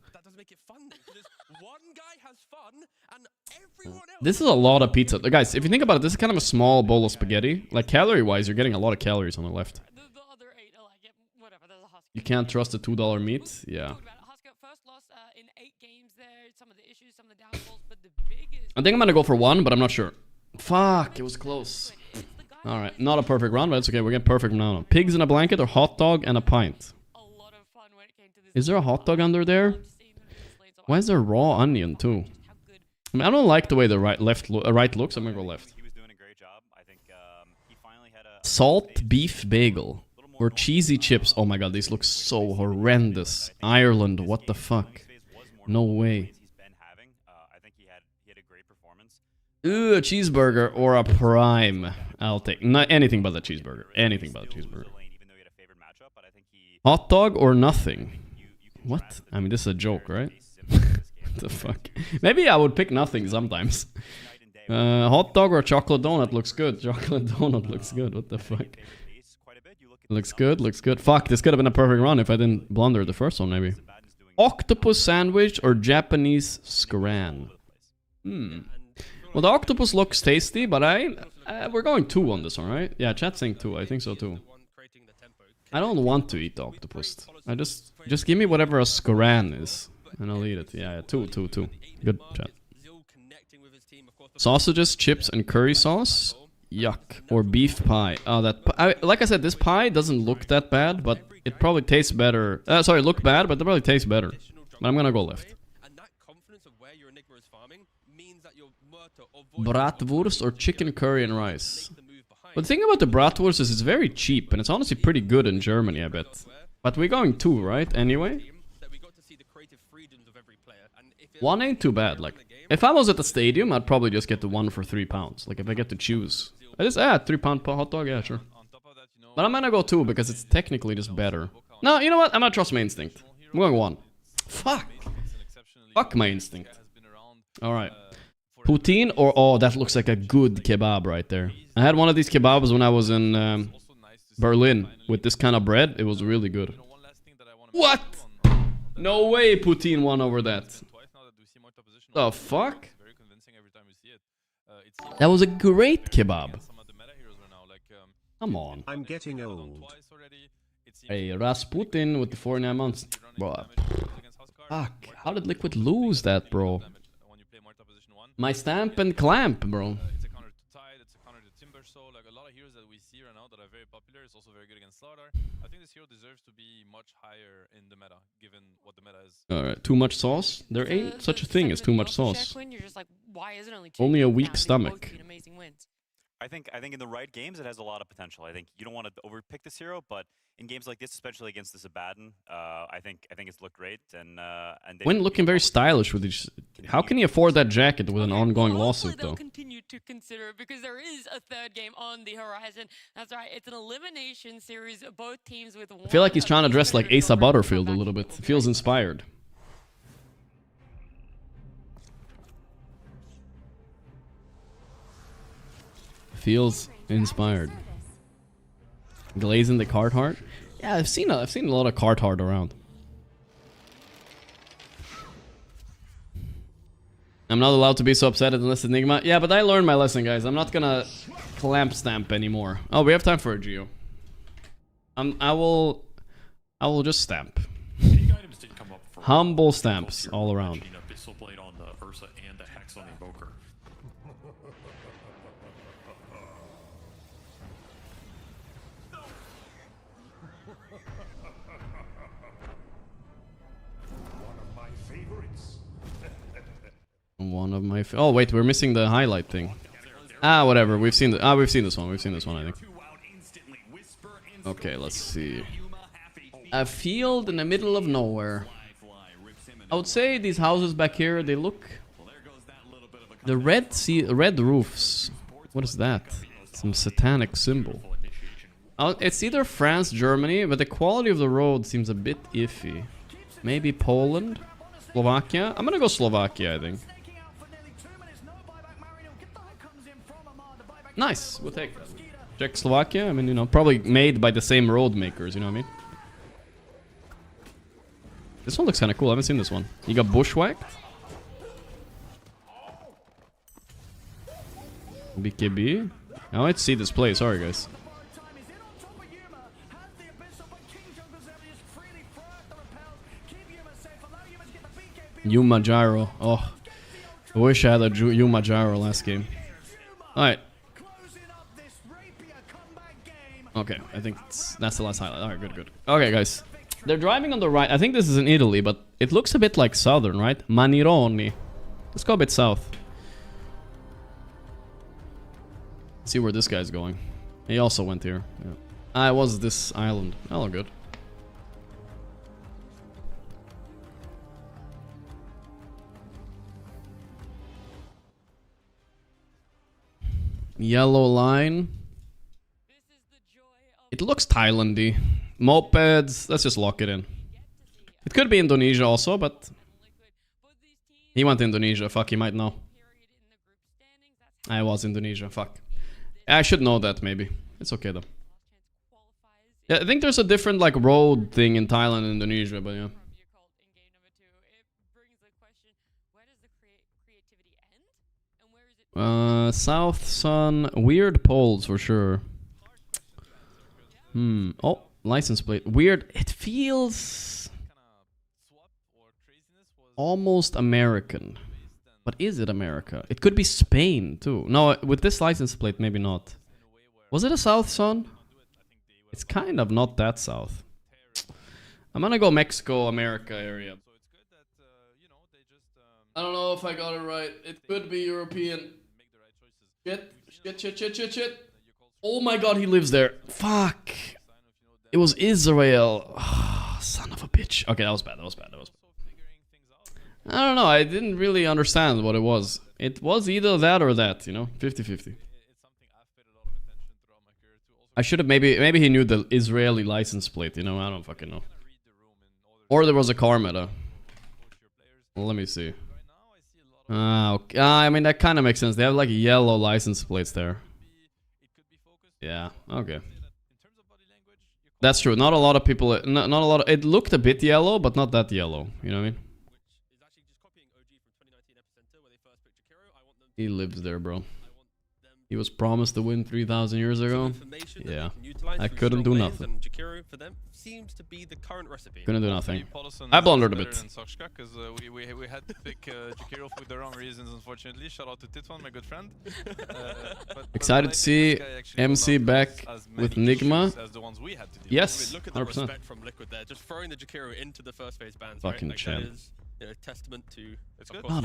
This is a lot of pizza. Guys, if you think about it, this is kind of a small bowl of spaghetti. Like, calorie-wise, you're getting a lot of calories on the left. You can't trust the $2 meat? Yeah. I think I'm gonna go for 1, but I'm not sure. Fuck, it was close. Alright, not a perfect run, but it's okay. We're getting perfect from now on. Pigs in a blanket or hot dog and a pint? Is there a hot dog under there? Why is there raw onion, too? I mean, I don't like the way the right looks. I'm gonna go left. He was doing a great job. I think he finally had a Salt beef bagel or cheesy chips. Oh my god, these look so horrendous. Ireland, what the fuck? No way. I think he had a great performance. Ooh, a cheeseburger or a prime. I'll take anything but a cheeseburger. Anything but a cheeseburger. Hot dog or nothing? What? I mean, this is a joke, right? What the fuck? Maybe I would pick nothing sometimes. Hot dog or chocolate donut looks good. Chocolate donut looks good. What the fuck? Looks good, looks good. Fuck, this could have been a perfect run if I didn't blunder the first one, maybe. Octopus sandwich or Japanese scran? Well, the octopus looks tasty, but we're going 2 on this one, right? Yeah, chat's saying 2. I think so too. I don't want to eat the octopus. I just give me whatever a scran is, and I'll eat it. Yeah, 2. Good chat. Sausages, chips, and curry sauce. Yuck. Or beef pie. Oh, like I said, this pie doesn't look that bad, but it probably tastes better. Sorry, look bad, but it probably tastes better. But I'm gonna go left. Bratwurst or chicken curry and rice. But the thing about the bratwurst is it's very cheap, and it's honestly pretty good in Germany, I bet. But we're going 2, right? Anyway? 1 ain't too bad. Like, if I was at the stadium, I'd probably just get the 1 for £3. Like, if I get to choose. I just, £3 per hot dog, yeah, sure. But I'm gonna go 2 because it's technically just better. No, you know what? I'm gonna trust my instinct. I'm going 1. Fuck. Fuck my instinct. Alright. Poutine or... Oh, that looks like a good kebab right there. I had one of these kebabs when I was in Berlin with this kind of bread. It was really good. What? No way Poutine won over that. The fuck? That was a great kebab. Come on. I'm getting old. Hey, Rasputin with the 49 months. Bro. Fuck. How did Liquid lose that, bro? My stamp and clamp, bro. It's a counter to Tide, it's a counter to Timber, so like a lot of heroes that we see right now that are very popular. It's also very good against Slaughter. I think this hero deserves to be much higher in the meta, given what the meta is. Alright, too much sauce? There ain't such a thing as too much sauce. Only a weak stomach. I think in the right games it has a lot of potential. I think you don't want to overpick this hero, but in games like this, especially against the Abaddon, I think it's looked great and Wynn looking very stylish with these. How can he afford that jacket with an ongoing lawsuit though? Continue to consider it because there is a 3rd game on the horizon. That's right, it's an elimination series. Both teams with. I feel like he's trying to dress like Asa Butterfield a little bit. Feels inspired. Feels inspired. Glazing the Carhartt? Yeah, I've seen a lot of Carhartt around. I'm not allowed to be so upset unless Enigma. Yeah, but I learned my lesson, guys. I'm not gonna clamp stamp anymore. Oh, we have time for a Geo. I will just stamp. Humble stamps all around. One of my oh wait, we're missing the highlight thing. Whatever. We've seen this one. We've seen this one, I think. Okay, let's see. A field in the middle of nowhere. I would say these houses back here, they look. The red roofs. What is that? Some satanic symbol. It's either France, Germany, but the quality of the road seems a bit iffy. Maybe Poland, Slovakia. I'm gonna go Slovakia, I think. Nice, we'll take that. Czechoslovakia, I mean, you know, probably made by the same road makers, you know what I mean? This one looks kind of cool, I haven't seen this one. You got bushwhacked? BKB? I want to see this play, sorry guys. Yuma Gyro, oh. I wish I had a Yuma Gyro last game. Alright. Okay, I think that's the last highlight. Alright, good. Okay, guys. They're driving on the right. I think this is in Italy, but it looks a bit like southern, right? Manironi. Let's go a bit south. See where this guy's going. He also went here. Yeah. I was this island. Oh, good. Yellow line. It looks Thailandy. Mopeds. Let's just lock it in. It could be Indonesia also, but he went to Indonesia. Fuck, he might know. I was Indonesia. Fuck. I should know that maybe. It's okay though. Yeah, I think there's a different like road thing in Thailand and Indonesia, but yeah. South Sun, weird poles for sure. Oh, license plate. Weird. It feels almost American. But is it America? It could be Spain too. No, with this license plate, maybe not. Was it a South Sun? It's kind of not that south. I'm gonna go Mexico, America area. I don't know if I got it right. It could be European. Shit. Oh my god, he lives there. Fuck. It was Israel. Oh, son of a bitch. Okay, that was bad. I don't know. I didn't really understand what it was. It was either that or that, you know? 50-50. I should have maybe he knew the Israeli license plate, you know? I don't fucking know. Or there was a car meta. Well, let me see. Okay. I mean, that kind of makes sense. They have like yellow license plates there. Yeah, okay. That's true. Not a lot of people... Not a lot of... It looked a bit yellow, but not that yellow. You know what I mean? He lives there, bro. He was promised to win 3,000 years ago. Yeah, I couldn't do nothing. Couldn't do nothing. I blundered a bit. Because we had to pick Jakiro for the wrong reasons, unfortunately. Shout out to Titwan, my good friend. Excited to see MC back with Nigma. Yes, 100%. Just throwing the Jakiro into the first phase bans. Fucking champ. Testament to. God,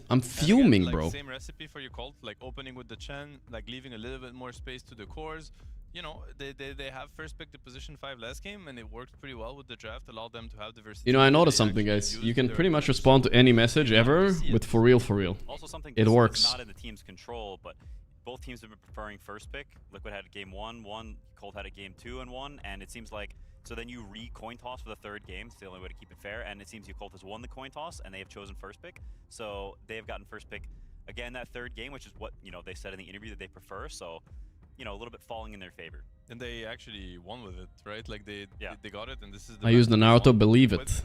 I'm fuming, bro. Same recipe for your cult, like opening with the Chen, like leaving a little bit more space to the cores. You know, they have first pick the position 5 last game, and it worked pretty well with the draft, allowed them to have diversity. You know, I noticed something, guys. You can pretty much respond to any message ever with for real. Also something it works. Not in the team's control, but both teams have been preferring first pick. Liquid had a game 1, Colt had a game 2 and 1, and it seems like. So then you re-coin toss for the third game. It's the only way to keep it fair. And it seems Colt has won the coin toss, and they have chosen first pick. So they have gotten first pick again that third game, which is what they said in the interview that they prefer. So a little bit falling in their favor. And they actually won with it, right? Like they got it, and this is. I used the Naruto believe it.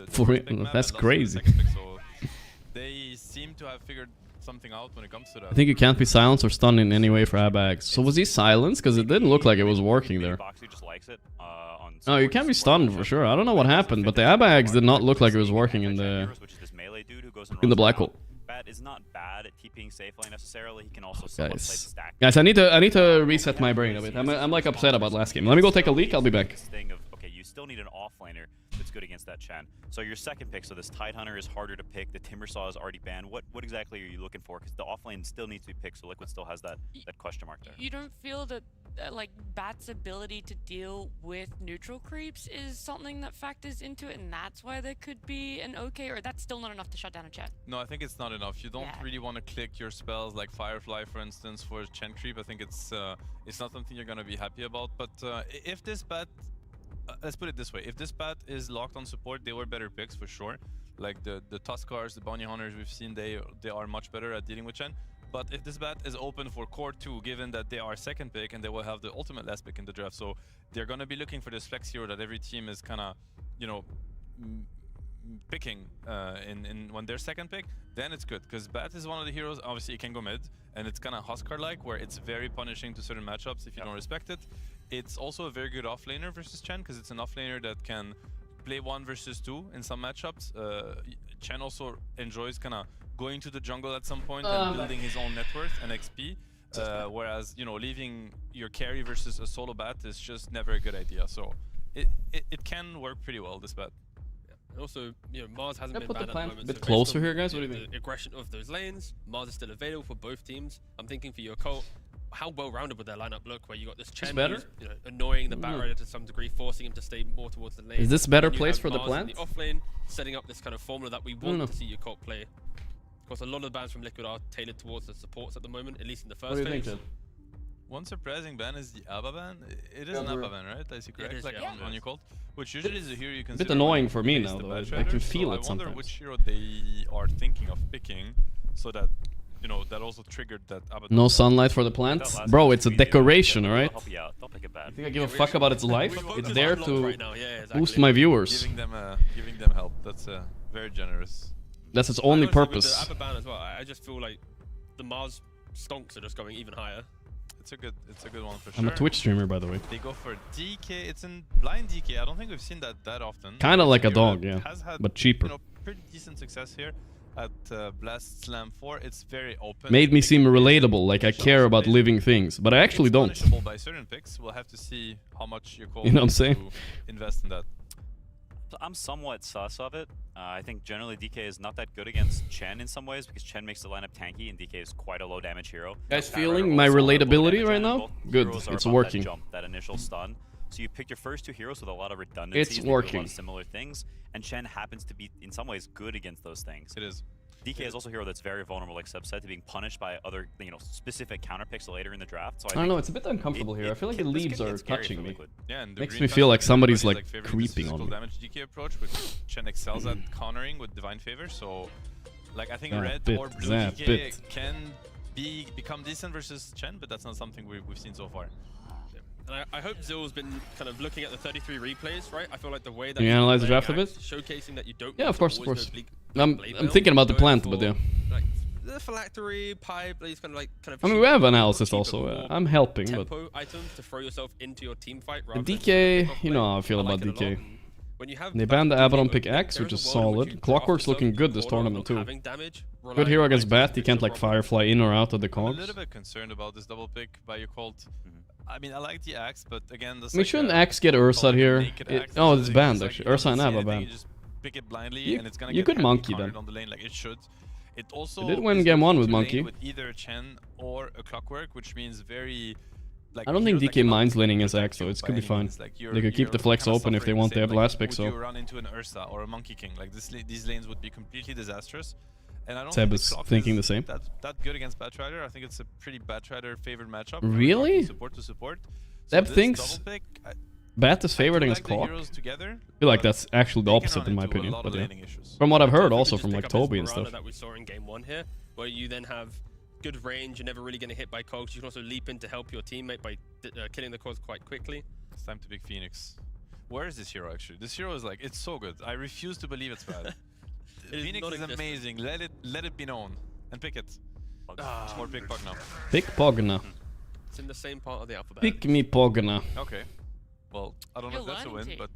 For real, that's crazy. So they seem to have figured something out when it comes to that. I think you can't be silenced or stunned in any way for Abags. So was he silenced? Because it didn't look like it was working there. No, you can't be stunned for sure. I don't know what happened, but the Abags did not look like it was working in the black hole. Bat is not bad at TPing safely necessarily. He can also guys, I need to reset my brain a bit. I'm like upset about last game. Let me go take a leak. I'll be back. Okay, you still need an offlaner that's good against that Chen. So your second pick, so this Tidehunter is harder to pick. The Timbersaw is already banned. What exactly are you looking for? Because the offlane still needs to be picked, so Liquid still has that question mark there. You don't feel that like Bat's ability to deal with neutral creeps is something that factors into it, and that's why there could be an okay, or that's still not enough to shut down a Chen? No, I think it's not enough. You don't really want to click your spells like Firefly, for instance, for Chen creep. I think it's not something you're gonna be happy about. But if this Bat, let's put it this way: if this Bat is locked on support, they were better picks for sure. Like the Tuskars, the Bounty Hunters we've seen, they are much better at dealing with Chen. But if this Bat is open for core 2, given that they are second pick and they will have the ultimate last pick in the draft, so they're gonna be looking for this flex hero that every team is kind of, picking when they're second pick, then it's good. Because Bat is one of the heroes, obviously it can go mid, and it's kind of Huskar-like, where it's very punishing to certain matchups if you don't respect it. It's also a very good offlaner versus Chen, because it's an offlaner that can play 1 versus 2 in some matchups. Chen also enjoys kind of going to the jungle at some point and building his own net worth and XP, whereas leaving your carry versus a solo Bat is just never a good idea. So it can work pretty well, this Bat. And also, Mars hasn't been bad at the moment. A bit closer here, guys. What do you think? The aggression of those lanes, Mars is still available for both teams. I'm thinking for your cult, how well-rounded would their lineup look, where you got this Chen better? who's, you know, annoying the bat rider to some degree, forcing him to stay more towards the lane. Is this better And you place have for the Mars plant? in the off lane, setting up this kind of formula that we want to see your cult play. Of course, a lot of the bans from Liquid are tailored towards the supports at the moment, at least in the first phase. What do you think, Jen? One surprising ban is the ABBA ban. It is an ABBA ban, right? I see correct? is, like yeah. on your cult, which usually is a hero you can. A bit annoying for me now, though. I can feel it I wonder sometimes. which hero they are thinking of picking, so that you know that also triggered that ABBA. No sunlight for the plant? Bro, it's a decoration, alright? Help you out. Don't pick it bad. I think I give a fuck about its life. It's there to right now. Yeah, exactly. boost my viewers. Giving them help. That's very generous. That's its only Honestly, purpose. With the ABBA ban as well, I just feel like the Mars stonks are just going even higher. It's a good one for sure. I'm a Twitch streamer, by the way. They go for DK. It's in blind DK. I don't think we've seen that often. Kinda like a It's hero dog, that yeah, has had, but cheaper. You know, pretty decent success here at Blast Slam 4. It's very open. Made me seem relatable, like I care about living things, but I actually It's don't. punishable by certain picks. We'll have to see how much you're called You know what I'm to saying? invest in that. I'm somewhat sus of it. I think generally DK is not that good against Chen in some ways because Chen makes the lineup tanky and DK is quite a low damage hero. Guys Power Rider feeling my also a low relatability damage right and now? both Good, heroes are it's about working. That jump, that initial stun. So you picked your first two heroes with a lot of redundancies. It's they do a lot working. of similar things, and Chen happens to be in some ways good against those things. It is. DK is also a hero that's very vulnerable, like Seb said, to being punished by other, specific counter picks later in the draft. So I don't know, it's a bit uncomfortable here. I feel like the leaves are touching me. Yeah, and the Makes green me feel like pass somebody's everybody like is, favoring this creeping on physical me. damage DK approach, which Chen excels at countering with Divine Favor. So, like I think That red bit, or blue that DK bit. can become decent versus Chen, but that's not something we've seen so far. And I hope Zill's been kind of looking at the 33 replays, right? I feel like the way that Can you he's analyze the playing draft a bit? acts, showcking that you don't. Yeah, need of to course, always of go course. blade I'm mail, thinking about the going plant, for, but yeah. Like the phylactery pipe, these kind of. I mean, we have analysis cheaper, also. more I'm helping, but tempo items to throw yourself into your team fight. the rather than DK, pick off you know play. how I feel I about like it a lot. DK. When you have They that banned the DK Abaddon open, pick there X, is which a is world in which solid. you Clockwork's draft looking yourself good this in order of tournament not too. having damage, Good relying hero on against items Bat, to he fix can't your like problem. Firefly in or out of the I'm a cogs. little bit concerned about this double pick by your cult. I mean, I like the axe, but again, I mean, shouldn't Axe get Ursa here? Oh, it's banned actually. Ursa and Abba banned. Just pick it blindly, You- and it's gonna you get could heavily monkey countered then. on the lane like it should. It also did win is game good one with to lane monkey. with either Chen or a Clockwork, which means very. Like, I don't think heroes that DK cannot minds laning against protect Axe, so you it by could be any fine. means. Like, They could keep the flex kinda open if they suffering want. the They have same. last Like, pick, would so you run into an Ursa or a Monkey King? Like these lanes would be completely disastrous. And I don't Seb think is the Clock thinking the same. That good against Batrider. I think it's a pretty Batrider favored matchup. Really? Support to support. Seb this thinks double pick, Bat is favored I do against like the Clock. heroes together, I feel like but that's actually the they can opposite run in my into a opinion. lot But of yeah. laning issues. From what I've heard If we also just from pick like up his Toby and Miranda stuff. that we saw in game one here, where you then have good range, you're never really getting hit by cogs. You can also leap in to help your teammate by killing the cogs quite quickly. It's time to pick Phoenix. Where is this hero actually? This hero is like, it's so good. I refuse to believe it's bad. Phoenix is non-existent. amazing. Let it be known. And pick it. Or pick Pug now. Pick Pogna. It's in the same part of the alphabet. Pick me Pogna. Okay. Well, I don't know You're if that's a learning win, to. but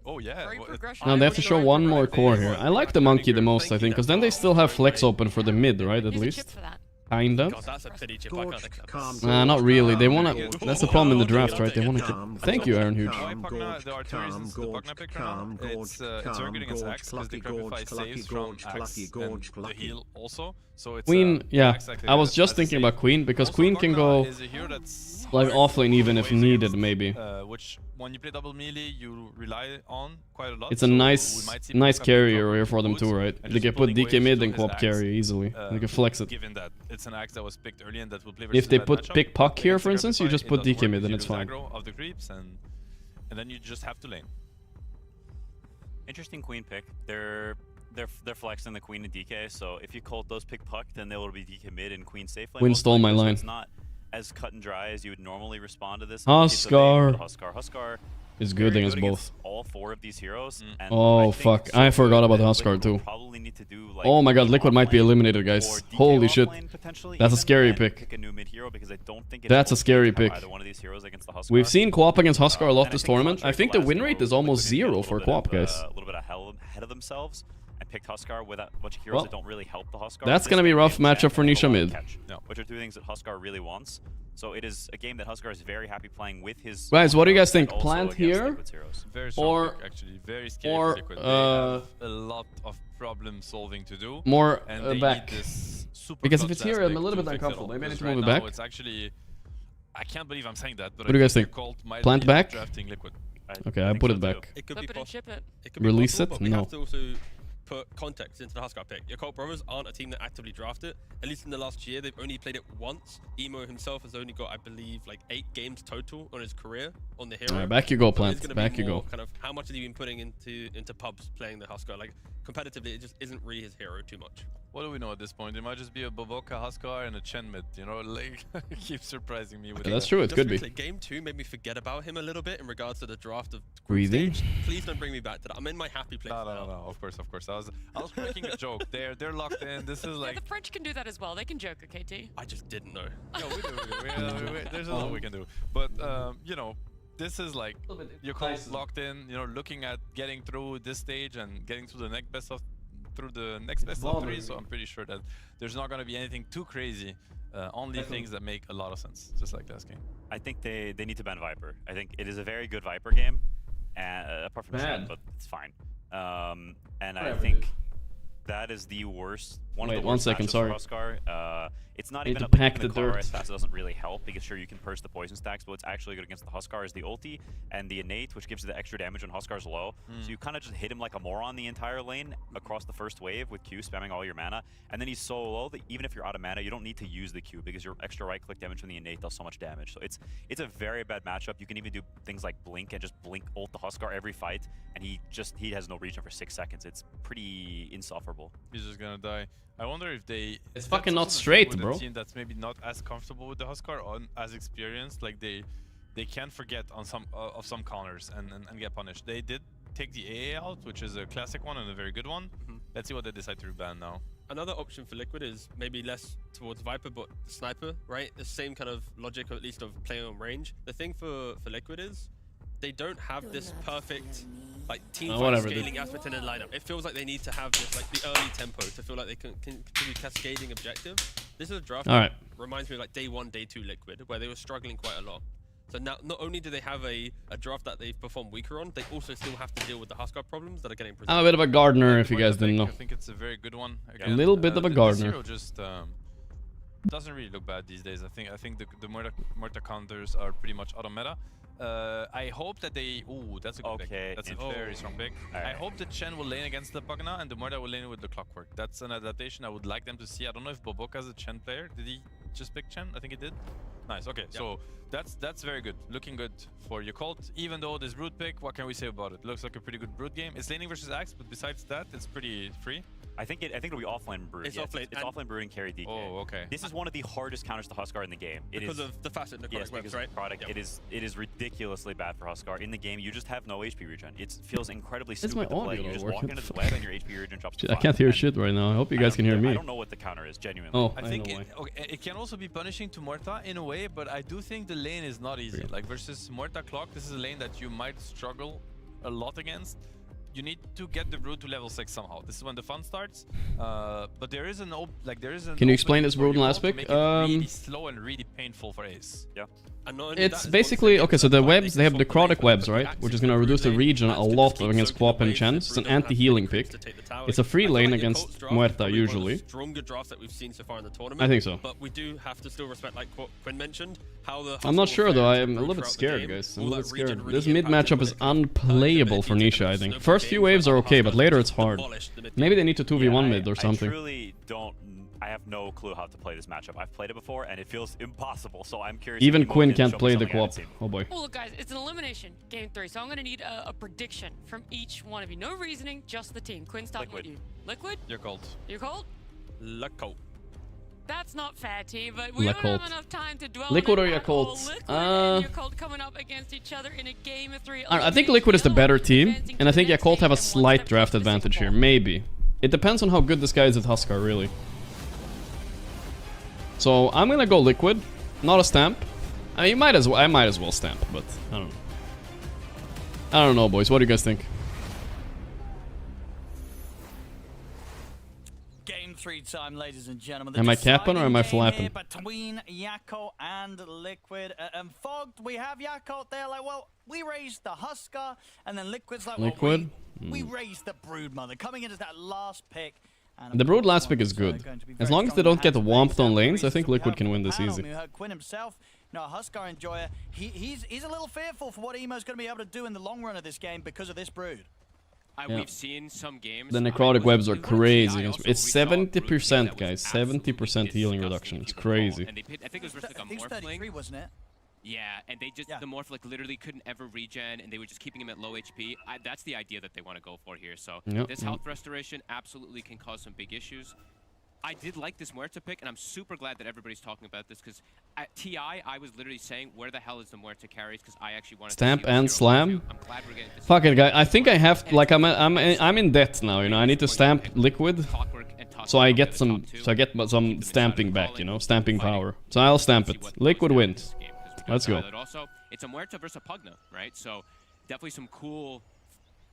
oh yeah. Great well, progression. Now they have to show one more core here. I like the monkey the most, I think, because then they still have flex open for the mid, right? At Here's a least. chip for that. Kinda. God, that's a pity chip. I can't accept. Nah, not really. They wanna. That's the problem in the draft, right? They wanna get. Thank you, Aaron Huge. Why Pugna? There are two reasons to the Pugna pick right now. It's very good against Axe because the Crepify saves from Axe and the heal also. So it's Queen, yeah. Axe actually I was as just a thinking save. about Queen because Also, Queen can Pugna go is a hero that's like hard offlane even if ways needed, against, maybe. which when you play double melee, you rely on quite a lot. It's a so we nice, might see nice Pugna pick carrier up here for them boots too, right? and They just can put pulling DK waves mid to and his co-op Axe, carry easily. They can flex it. Given that it's an Axe that was picked early and that will play versus If they that put matchup, pick Puck here, against for the instance, you Crepify, just it put doesn't DK work mid because and you it's lose fine. aggro of the creeps and then you just have to lane. Interesting Queen pick. They're flexing the Queen and DK, so if you cult those pick Puck, then they will be DK mid and Queen safe lane. Queen most stole my likely, so line. It's not as cut and dry as you would normally respond to this. Huskar. Huskar Is good very against both. all four of these heroes. And Oh, I think fuck. so I forgot good about that Huskar, Liquid will too. probably need to do, like, Oh my god, Liquid might be offlane eliminated, or guys. DK Holy shit. offlane, potentially, That's a even, scary and pick. Pick a new mid hero because I don't think it's That's a okay scary to have pick. either one of these heroes against the Huskar. We've seen co-op against Huskar a lot And I this think tournament. I contrary think to the last win year, rate is Liquid almost did get a 0 little for bit co-op, of, guys. A little bit ahead of themselves and picked Huskar with a bunch of heroes Well, that don't really help the Huskar. that's This gonna be game rough games matchup for and Nisha a lot of mid. catch, which are two things that Huskar really wants. So it is a game that Huskar is very happy playing with his. Guys, what do you guys and think? also Plant against here? Liquid's heroes. Very strong Or- pick, actually. Very scary or, for Liquid. They have a lot of problem solving to do. More and they back. need this super Because if clutch it's here, last I'm a pick little to bit fix it uncomfortable. all, Maybe I need because to move right it now back. It's actually I can't believe I'm saying that, but what do you guys think? Plant back? Drafting Liquid. Okay, I put it back. It could be possible. Release it? But we No. have to also put context into the Huskar pick. Your Colt brothers aren't a team that actively draft it. At least in the last year, they've only played it once. Emo himself has only got, I believe, like 8 games total on his career on the hero. Alright, back you go, So Plant. there's gonna Back be you go. more kind of how much has he been putting into pubs playing the Huskar? Like competitively, it just isn't really his hero too much. What do we know at this point? It might just be a Boboka Huskar and a Chen mid, you know, like, he keeps surprising me with That's true, it could be. Game 2 made me forget about him a little bit in regards to the draft of Breathing. stage. Please don't bring me back to that. I'm in my happy place now. No, of course. I was making a joke. They're locked in. This is like... Yeah, the French can do that as well. They can joke, okay, KT? I just didn't know. No, we do. There's a lot we can do. But, you know, this is like, your Colt's locked in, you know, looking at getting through this stage and getting to the next best of 3, so I'm pretty sure that there's not going to be anything too crazy, only things that make a lot of sense, just like last game. I think they need to ban Viper. I think it is a very good Viper game, apart from Chen, but it's fine. And I think that is the worst. One of the worst matches for Huskar. It's not even pack the car dirt. as fast. It doesn't really help because sure you can purge the poison stacks, but what's actually good against the Huskar is the ulti and the innate, which gives you the extra damage when Huskar's low. So you kind of just hit him like a moron the entire lane across the first wave with Q spamming all your mana, and then he's so low that even if you're out of mana, you don't need to use the Q because your extra right-click damage from the innate does so much damage. So it's a very bad matchup. You can even do things like blink and just blink ult the Huskar every fight, and he has no regen for 6 seconds. It's pretty insufferable. He's just gonna die. I wonder if they... It's fucking not straight, bro. A team that's maybe not as comfortable with the Huskar or as experienced, like they can't forget on some of some counters and get punished. They did take the AA out, which is a classic one and a very good one. Let's see what they decide to ban now. Another option for Liquid is maybe less towards Viper, but Sniper, right? The same kind of logic, at least, of playing on range. The thing for Liquid is they don't have this perfect like team fight scaling aspect in their lineup. It feels like they need to have this like the early tempo to feel like they can continue cascading objective. This is a draft that reminds me of like day 1, day 2 Liquid, where they were struggling quite a lot. So now, not only do they have a draft that they've performed weaker on, they also still have to deal with the Huskar problems that are getting presented. I'm a bit of a gardener, if you guys didn't know. I think it's a very good one. Again, a little bit of a gardener. This hero just doesn't really look bad these days. I think the Murta counters are pretty much out of meta. I hope that they... Ooh, that's a good pick. That's a very strong pick. I hope that Chen will lane against the Pugna and the Murta will lane with the Clockwork. That's an adaptation I would like them to see. I don't know if Boboka is a Chen player. Did he just pick Chen? I think he did. Nice, okay. So that's very good. Looking good for your Colt. Even though this Brood pick, what can we say about it? Looks like a pretty good Brood game. It's laning versus Axe, but besides that, it's pretty free. I think it'll be offlane Brood. It's offlane. It's offlane Brood and carry DK. Oh, okay. This is one of the hardest counters to Huskar in the game. Because of the facet necrotic webs, right? Product. It is ridiculously bad for Huskar. In the game, you just have no HP regen. It feels incredibly stupid to play. You just walk into the web and your HP regen drops to 5. I can't hear shit right now. I hope you guys can hear me. I don't know what the counter is, genuinely. Oh, I think it can also be punishing to Murta in a way, but I do think the lane is not easy. Like versus Murta Clock, this is a lane that you might struggle a lot against. You need to get the Brood to level 6 somehow. This is when the fun starts. But there is an Can you explain this Brood last pick? Really slow and really painful for Ace. Yeah. It's basically okay. So the webs, they have the necrotic webs, right? Which is gonna reduce the regen a lot against Quap and Chen. It's an anti-healing pick. It's a free lane against Muerta usually. Stronger drafts that we've seen so far in the tournament. I think so. But we do have to still respect, like Quinn mentioned, how the. I'm not sure though. I am a little bit scared, guys. I'm a little bit scared. This mid matchup is unplayable for Nisha. I think first few waves are okay, but later it's hard. Maybe they need to 2v1 mid or something. I truly don't. I have no clue how to play this matchup. I've played it before, and it feels impossible, so I'm curious. Even Quinn can't play the Quap. Oh boy. Well, look, guys, it's an elimination, game 3, so I'm going to need a prediction from each one of you. No reasoning, just the team. Quinn, starting with you. Liquid? You're cold. You're cold? Liquid. That's not fair, T, but we don't have enough time to dwell Liquid on or it at all. Yakult? Liquid and Yakult coming up against each other in a game of 3. I think Liquid is the better team, and I think Yakult have a slight draft advantage here. Maybe. It depends on how good this guy is at Huskar, really. So I'm gonna go Liquid, not a stamp. I mean, I might as well stamp, but I don't know. I don't know, boys. What do you guys think? Game 3 time, ladies and gentlemen. Am I capping or am I flapping? Between Yakult and Liquid. And Fogged, we have Yakult there like, well, we raised the Huskar, and then Liquid's like, Liquid? Well, we raised the Broodmother. Coming into that last pick. The Brood last pick is good. As long as they don't get whomped on lanes, I think Liquid can win this easy. Quinn himself No, Huskar enjoyer. He's a little fearful for what Emo's going to be able to do in the long run of this game because of this Brood. We've seen some games. The necrotic webs are crazy. It's 70%, guys. 70% healing reduction. It's crazy. And I think it was like a Morph 33, wasn't it? Yeah, and they just the Morph like literally couldn't ever regen, and they were just keeping him at low HP. That's the idea that they want to go for here. So this health restoration absolutely can cause some big issues. I did like this Muerta pick, and I'm super glad that everybody's talking about this, because at TI, I was literally saying, where the hell is the Muerta carries, because I actually wanted Stamp to see and slam? I'm glad we're getting this. Fuck it, guys. I think I have, like, I'm in debt now, you know. I need to stamp liquid, so I get some stamping back, you know, stamping power. So I'll stamp it. Liquid wins. Let's go. Also, it's a Muerta versus a Pugna, right? So definitely some cool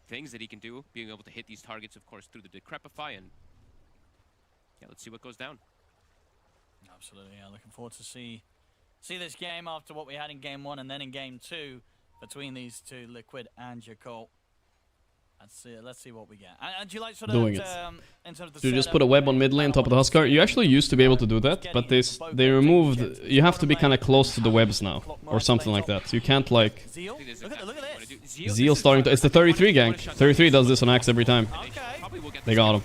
things that he can do, being able to hit these targets, of course, through the Decrepify, and yeah, let's see what goes down. Absolutely, yeah. Looking forward to see this game after what we had in game 1 and then in game 2 between these two, Liquid and Jacolt. Let's see what we get. And do you like sort of doing it? In terms of the Do you just put a web on mid lane top of the Huskar? You actually used to be able to do that, but they removed. You have to be kind of close to the webs now, or something like that. So you can't like. Zeal? Look at this. Zeal starting to. It's the 33 gank. 33 does this on Axe every time. They got him.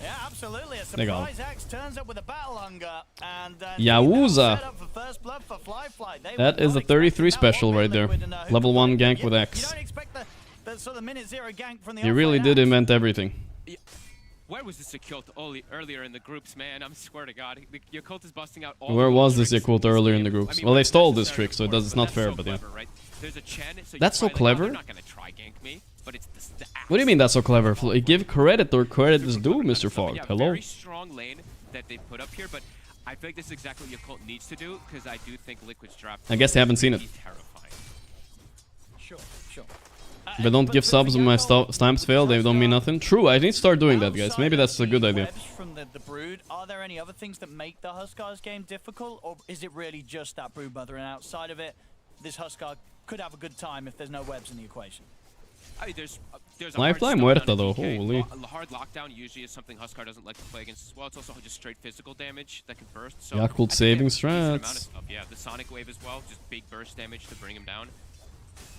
Yeah, absolutely. A They got him. surprise Axe turns up with a battle hunger, and Yowza! That That is a 33 special right there. Level 1 gank with Axe. You don't expect the sort of minute zero gank from the He really did invent everything. Where was this Yakult earlier in the groups, man? I'm swear to God, Yakult is busting out all. Where was this Yakult earlier in the groups? Well, they stole this trick, so it's not fair, but yeah. That's so clever. What do you mean that's so clever? Give credit where credit is due, Mr. Fog. Hello. Very strong lane that they put up here, but I feel like this is exactly what Yakult needs to do, because I do think Liquid's draft. I guess they haven't seen it. Sure. If I don't give subs when my stamps fail, they don't mean nothing. True, I need to start doing that, guys. Maybe that's a good idea. From the Brood, are there any other things that make the Huskar's game difficult, or is it really just that Brood Mother, and outside of it, this Huskar could have a good time if there's no webs in the equation? I mean, there's Lifeline Muerta though, holy. Hard lockdown usually is something Huskar doesn't like to play against as well. It's also just straight physical damage that can burst. So Yakult saving strats. Yeah, the Sonic Wave as well, just big burst damage to bring him down.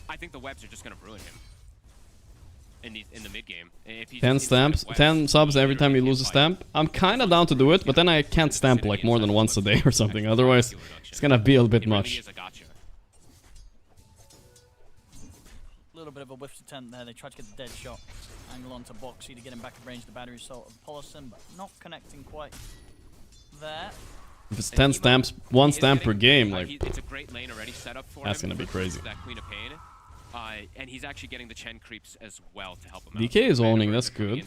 I think the webs are just gonna ruin him in the mid game. 10 stamps, 10 subs every time you lose a stamp. I'm kind of down to do it, but then I can't stamp like more than once a day or something. Otherwise, it's gonna be a bit much. A little bit of a whiffed attempt there. They tried to get the dead shot angle onto Boxy to get him back in range of the battery assault of Polison, but not connecting quite there. If it's 10 stamps, 1 stamp per game, like, it's a great lane already set up for that's him. gonna be crazy. That Queen of Pain. And he's actually getting the Chen creeps as well to help him out. DK is owning, that's good.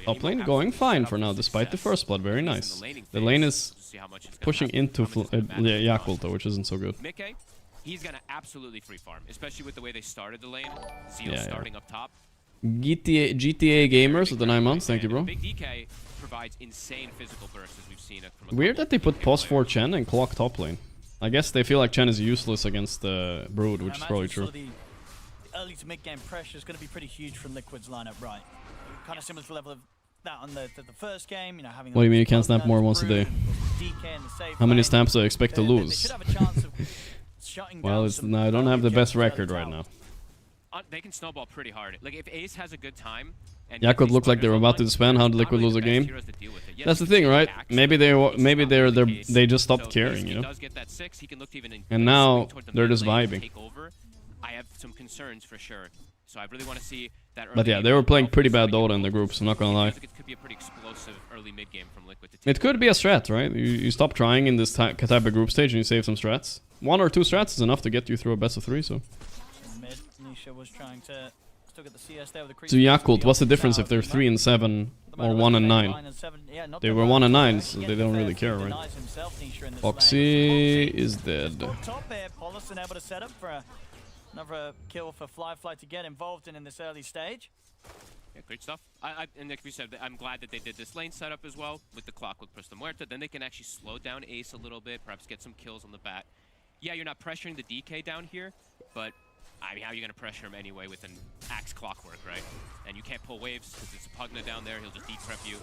Top lane going fine for now, despite the first blood, very nice. The lane is pushing into Yakult though, which isn't so good. Mickey, he's gonna absolutely free farm, especially with the way they started the lane. Zeal starting up top. GTA gamers with the 9 months, thank you, bro. Big DK provides insane physical bursts, as we've seen it from. Weird that they put pause for Chen and clock top lane. I guess they feel like Chen is useless against the Brood, which is probably true. The early to mid game pressure is going to be pretty huge from Liquid's lineup, right? Kind of similar to the level of that on the first game, you know, having. What do you mean you can't stamp more once a day? How many stamps do I expect to lose? Well, I don't have the best record right now. They can snowball pretty hard. Like if Ace has a good time. Yakult looked like they were about to disband. How did Liquid lose a game? That's the thing, right? Maybe they just stopped caring, you know. And now they're just vibing. I have some concerns for sure. So I really want to see that. But yeah, they were playing pretty bad Dota in the groups. I'm not gonna lie. It could be a pretty explosive early mid game from Liquid. It could be a strat, right? You stop trying in this type of group stage and you save some strats. 1 or 2 strats is enough to get you through a best of 3. So. Was trying to still get the CS there with the so Yakult, what's the difference if they're 3 and 7 or 1 and 9? They were 1 and 9, so they don't really care, right? Boxy is dead. Top there, Polison able to set up for another kill for Fly to get involved in this early stage. Yeah, great stuff. And like we said, I'm glad that they did this lane setup as well with the Clockwork plus the Muerta. Then they can actually slow down Ace a little bit, perhaps get some kills on the bat. Yeah, you're not pressuring the DK down here, but I mean, how are you going to pressure him anyway with an Axe Clockwork, right? And you can't pull waves because it's a Pugna down there. He'll just deep-prep you.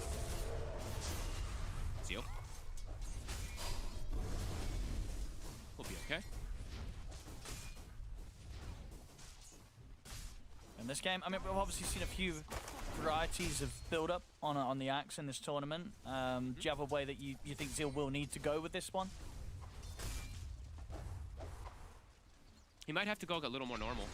Zeal. We'll be okay. this game. I mean, we've obviously seen a few varieties of build-up on the Axe in this tournament. Do you have a way that you think Zeal will need to go with this one? He might have to go a little more normal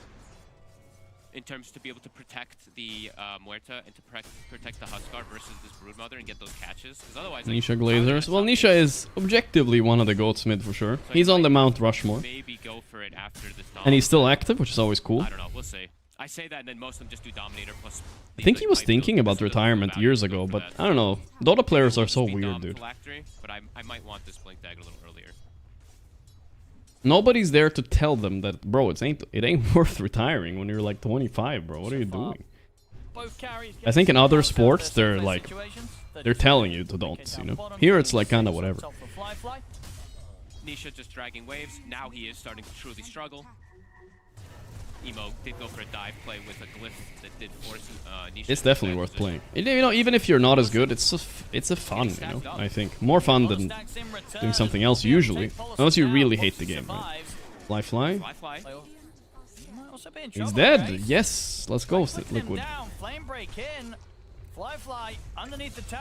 in terms to be able to protect the Muerta and to protect the Huskar versus this Broodmother and get those catches. Because otherwise, like, Nisha Glazers. Well, Nisha is objectively one of the GOATs mid for sure. So he's on the Mount Rushmore. Maybe go for it after this. And he's still active, which is always cool. I don't know. We'll see. I say that, and then most of them just do Dominator plus. I think he was thinking about retirement years ago, but I don't know. Dota players are so weird, dude. But I might want this Blink Dagger a little earlier. Nobody's there to tell them that, bro, it ain't worth retiring when you're like 25, bro. What are you doing? I think in other sports they're like they're telling you to don't, you know. Here it's like kind of whatever. Nisha just dragging waves. Now he is starting to truly struggle. Emo did go for a dive play with a glyph that did force Nisha. It's definitely worth playing. You know, even if you're not as good, it's a fun, you know. I think more fun than doing something else usually, unless you really hate the game. Right? Fly. He's dead. Yes, let's go, Liquid.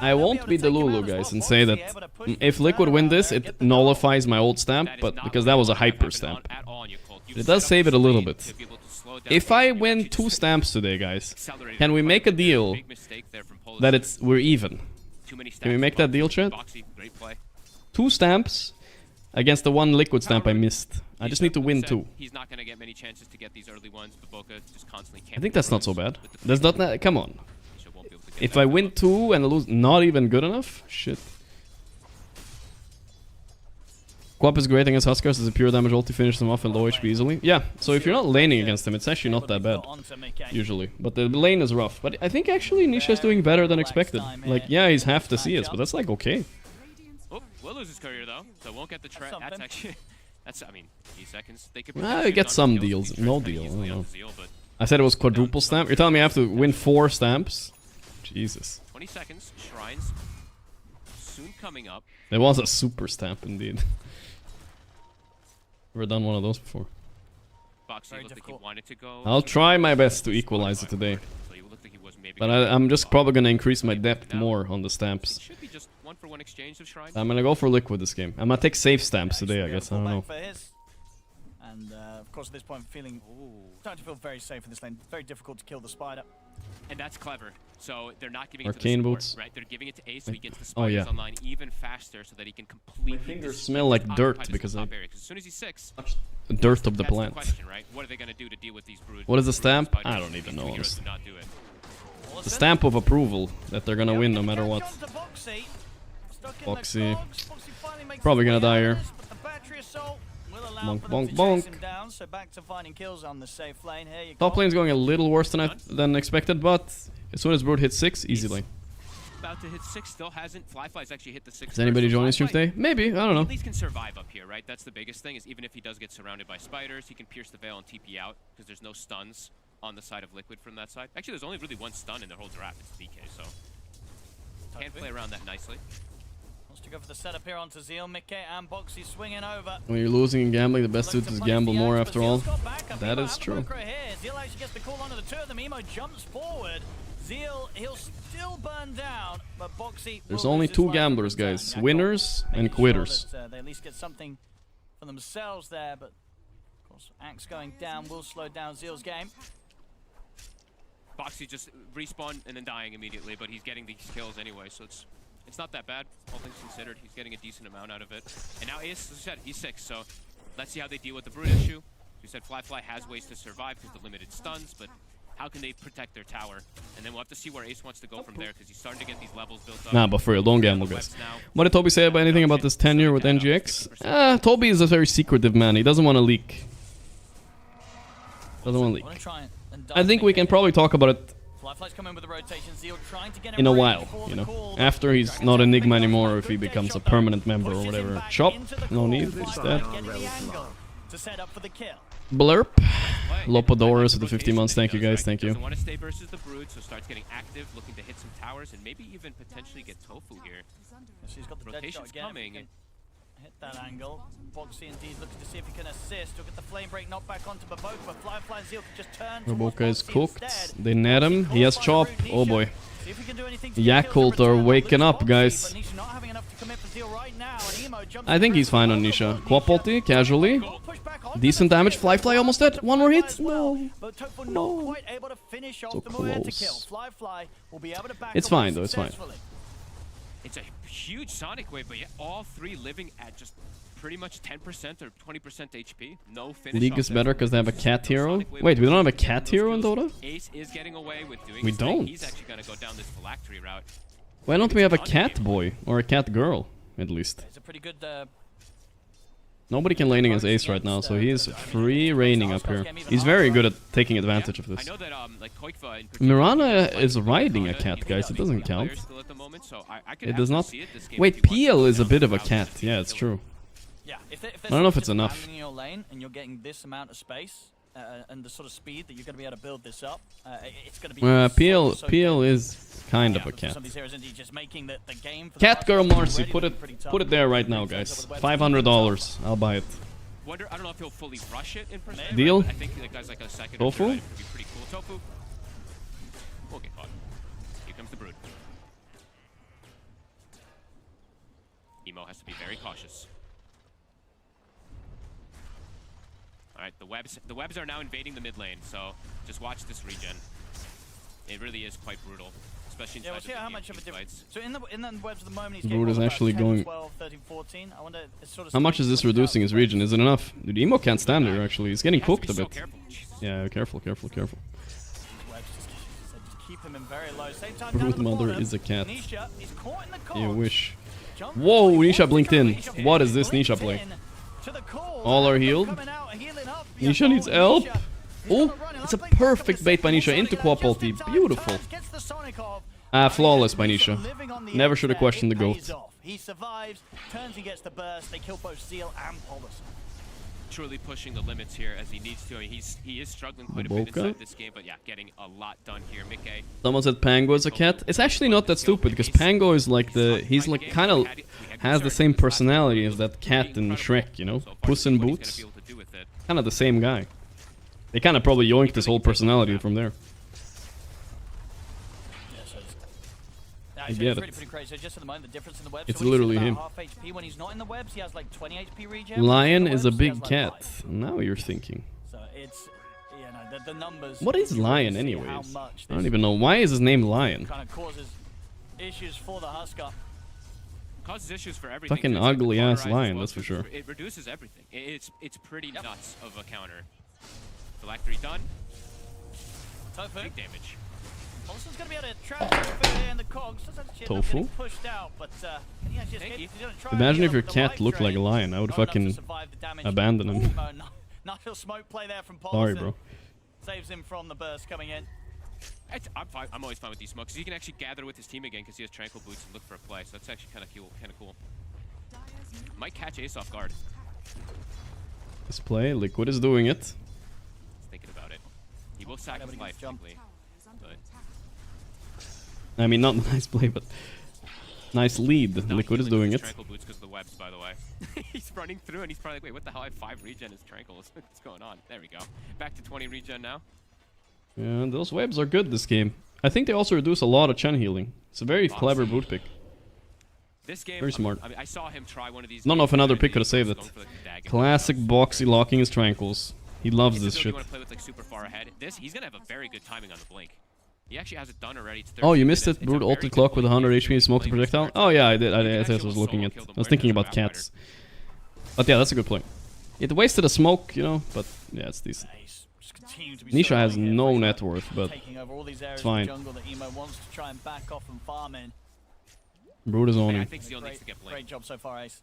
I won't be the Lulu, guys, and say that if Liquid win this, it nullifies my old stamp, but because that was a hyper stamp. It does save it a little bit. If I win 2 stamps today, guys, can we make a deal that we're even? Can we make that deal, chat? 2 stamps against the 1 Liquid stamp I missed. I just need to win 2. He's not going to get many chances to get these early ones, but Boca just constantly I think that's not so bad. That's not. Come on. If I win 2 and lose, not even good enough? Shit. Quap is great against Huskars as a pure damage ulti, finish them off and low HP easily. Yeah, so if you're not laning against them, it's actually not that bad, usually. But the lane is rough. But I think actually Nisha is doing better than expected. Like, yeah, he's half the CS, but that's like okay. Oh, will lose his career though, so won't get the trap. That's actually, I mean, 8 seconds. They could get some deals. No deal, I don't know. I said it was quadruple stamp. You're telling me I have to win 4 stamps? Jesus. 20 seconds, shrines soon coming up. It was a super stamp indeed. Never done one of those before. I'll try my best to equalize it today. But I'm just probably gonna increase my depth more on the stamps. I'm gonna go for Liquid this game. I'm gonna take safe stamps today, I guess. I don't know. And of course, at this point, starting to feel very safe in this lane. Very difficult to kill the spider. And that's clever. So they're not giving Arcane it to the boots. Right? They're giving it to Ace so he gets the spiders online even faster so that he can completely... My fingers smell like dirt because I... As soon as he's 6... The dirt of the plant. The question, right? What are they going to do to deal with these broods? What is the stamp? I don't even know, honestly. The stamp of approval that they're gonna win no matter what. Boxy. Probably gonna die here. Bonk, bonk, bonk. Top lane's going a little worse than expected, but as soon as Brood hits 6, easy lane. About to hit 6, still hasn't. Fly's actually hit the 6. Is anybody joining stream today? Maybe, I don't know. At least can survive up here, right? That's the biggest thing, is even if he does get surrounded by spiders, he can pierce the veil and TP out, because there's no stuns on the side of Liquid from that side. Actually, there's only really 1 stun in their whole draft. It's DK, so can't play around that nicely. Wants to go for the setup here onto Zeal, Mickey, and Boxy swinging over. When you're losing in gambling, the best suit is gamble more after all. That is true. Zeal actually gets the call onto the 2 of them. Emo jumps forward. Zeal, he'll still burn down, but Boxy... There's only 2 gamblers, guys. Winners and quitters. They at least get something for themselves there, but of course, Axe going down will slow down Zeal's game. Boxy just respawn and then dying immediately, but he's getting these kills anyway, so it's not that bad, all things considered. He's getting a decent amount out of it. And now Ace, as I said, he's 6, so let's see how they deal with the Brood issue. As we said, Fly has ways to survive because of the limited stuns, but how can they protect their tower? And then we'll have to see where Ace wants to go from there, because he's starting to get these levels built up. Nah, but for real, don't gamble, guys. What did Toby say about anything about this tenure with NGX? Toby is a very secretive man. He doesn't want to leak. Doesn't want to leak. I think we can probably talk about it in a while, you know, after he's not Enigma anymore, or if he becomes a permanent member or whatever. Chop, no need, he's dead. Blurp, Lopodorus with the 50 months, thank you guys, thank you. Want to stay versus the Brood, so starts getting active, looking to hit some towers, and maybe even potentially get Tofu here. Rotation's coming. hit that angle. Gorgc indeed looking to see if he can assist. Look at the flame break knocked back onto Baboka, but Firefly and Zeal can just turn towards Gorgc is Gorgc cooked. instead. They net him. He has chop. Oh boy. See if he can do anything to get kills Yakult in are return. waking Looks up, Gorgc, guys. but Nisha not having enough to commit for Zeal right now, and Emo jumps I think he's fine on aggressively Nisha. over Quap ulti, casually. Push back onto Decent the damage. flame. Fly almost dead. One more hit. Well, No. but Tofu not No. quite able to finish off So the Moed to close. kill. Fly will be able to back It's away fine, though, it's fine. successfully. It's a huge Sonic wave, but yet all three living at just pretty much 10% or 20% HP. No finish. League is better because they have a cat hero. Wait, we don't have a cat hero in Dota? Ace is getting away with doing We his thing. don't. He's actually going to go down this phylactery route. Why don't we have a cat boy? Or a cat girl, at least? It's a pretty good Nobody can lane against Ace right now, so he is free reigning up here. He's very good at taking advantage of I this. know that like Koikva in particular, Mirana is riding a cat, guys. It doesn't count. still at the moment, so I could It does not. see it this game if Wait, he wants to PL is a down bit of a route cat. and Yeah, it's kill true. Yeah, if I don't know if it's enough. In your lane and you're getting this amount of space and the sort of speed that you're going to be able to build this up, it's going to be PL is kind of a cat. Some of these heroes indeed just making the game for Cat the girl last Marcy, already put looking pretty tough. it there right now, guys. $500. I'll buy it. Wonder, I don't know if he'll fully rush it in person. Deal? Right? I think that guy's like a second. Tofu? Or third, would be pretty cool. Tofu. We'll get caught. Here comes the brood. Emo has to be very cautious. All right, the webs are now invading the mid lane, so just watch this regen. It really is quite brutal, especially inside We'll see how the much of a difference. fights. So in the webs at the moment, he's Brood getting is about actually 10, going- 12, 13, 14. I wonder, it's sort of How much is this reducing his regen? Is it enough? Dude, Emo can't stand here, actually. He's getting He has to cooked be a so bit. careful. Jesus. Yeah, careful. Webs just keep him in very low. Same time down Brood at the mother bottom, is a cat. Nisha is caught in the You cogs. wish. Jump Whoa, really Nisha wants blinked to go. in. Nisha What is this blinks Nisha play? in to the call. All are Coming healed. out, healing up. Nisha needs help. Nisha. Oh, it's a perfect bait by Nisha into Quap ulti. Beautiful. Flawless by Nisha. Never should have questioned the GOAT. He survives, turns and gets the burst. They kill both Zeal and Polus. Truly pushing the limits here as he needs to. I mean, he is struggling quite a bit Boca? inside this game, but yeah, getting a lot done here. Mickey. Someone said Pango is a cat. It's actually not that stupid because Pango is like he's like kind of has the same personality as that cat in Shrek, you know? Puss in Boots. Kind of the same guy. They kind of probably yoinked his whole personality from there. I get it. Pretty crazy. So just at the moment, the difference in the webs. It's so when he's literally about him. Half HP. When he's not in the webs, he has like 20 HP regen. Lion In the is a webs, he has big like cat. 5. Now you're thinking. So it's, you know, the numbers. What is you Lion see how anyways? much I don't this even know. Why is his name Lion? kind of causes issues for the Husker. Causes issues for everything. Fucking It's like the ugly ass polarized lion, well, that's for sure. It reduces everything. It's pretty nuts of a counter. Phylactery done. Tofu. Big damage. Olsen's going to be able to trap Tofu there in the cogs. Does actually end up Tofu? getting pushed out, but can he actually escape? He's gonna try and Imagine get if your up the cat light looked like a train. lion. I would Not enough to fucking survive the damage. abandon him. Ooh, no, nice little smoke play there from Paulson. Sorry, bro. Saves him from the burst coming in. I'm fine. I'm always fine with these smokes. He can actually gather with his team again because he has tranquil boots and look for a play. So that's actually kind of cool. Might catch Ace off guard. This play, Liquid is doing it. He's thinking about it. He will sacrifice life quickly. I mean, not nice play, but nice lead. Liquid is doing it. Tranquil boots because of the webs, by the way. He's running through and he's probably like, wait, what the hell? I have 5 regen as tranquils. What's going on? There we go. Back to 20 regen now. Yeah, those webs are good this game. I think they also reduce a lot of Chen healing. It's a very clever boot pick. This game, Very smart. I mean, I saw him try one of these. None games of another where pick could have he saved was it. going for the dagger. Classic Boxy locking his tranquils. He loves It's this a build shit. You want to play with like super far ahead. He's gonna have a very good timing on the blink. He actually has it done already. It's Oh, you 13 missed minutes. it. Brood It's a very ulti good clock with blink 100 here. HP and smoked Playing projectile. with Oh yeah, I did. You can I actually was solo looking at. kill them I was right thinking as a about backfighter. cats. But yeah, that's a good play. It wasted a smoke, you know, but yeah, it's decent. Nisha has no net worth, but it's fine. Jungle that Emo wants to try and back off and farm in. Brood is I owning. think Zeal needs to get blinked. Great job so far, Ace.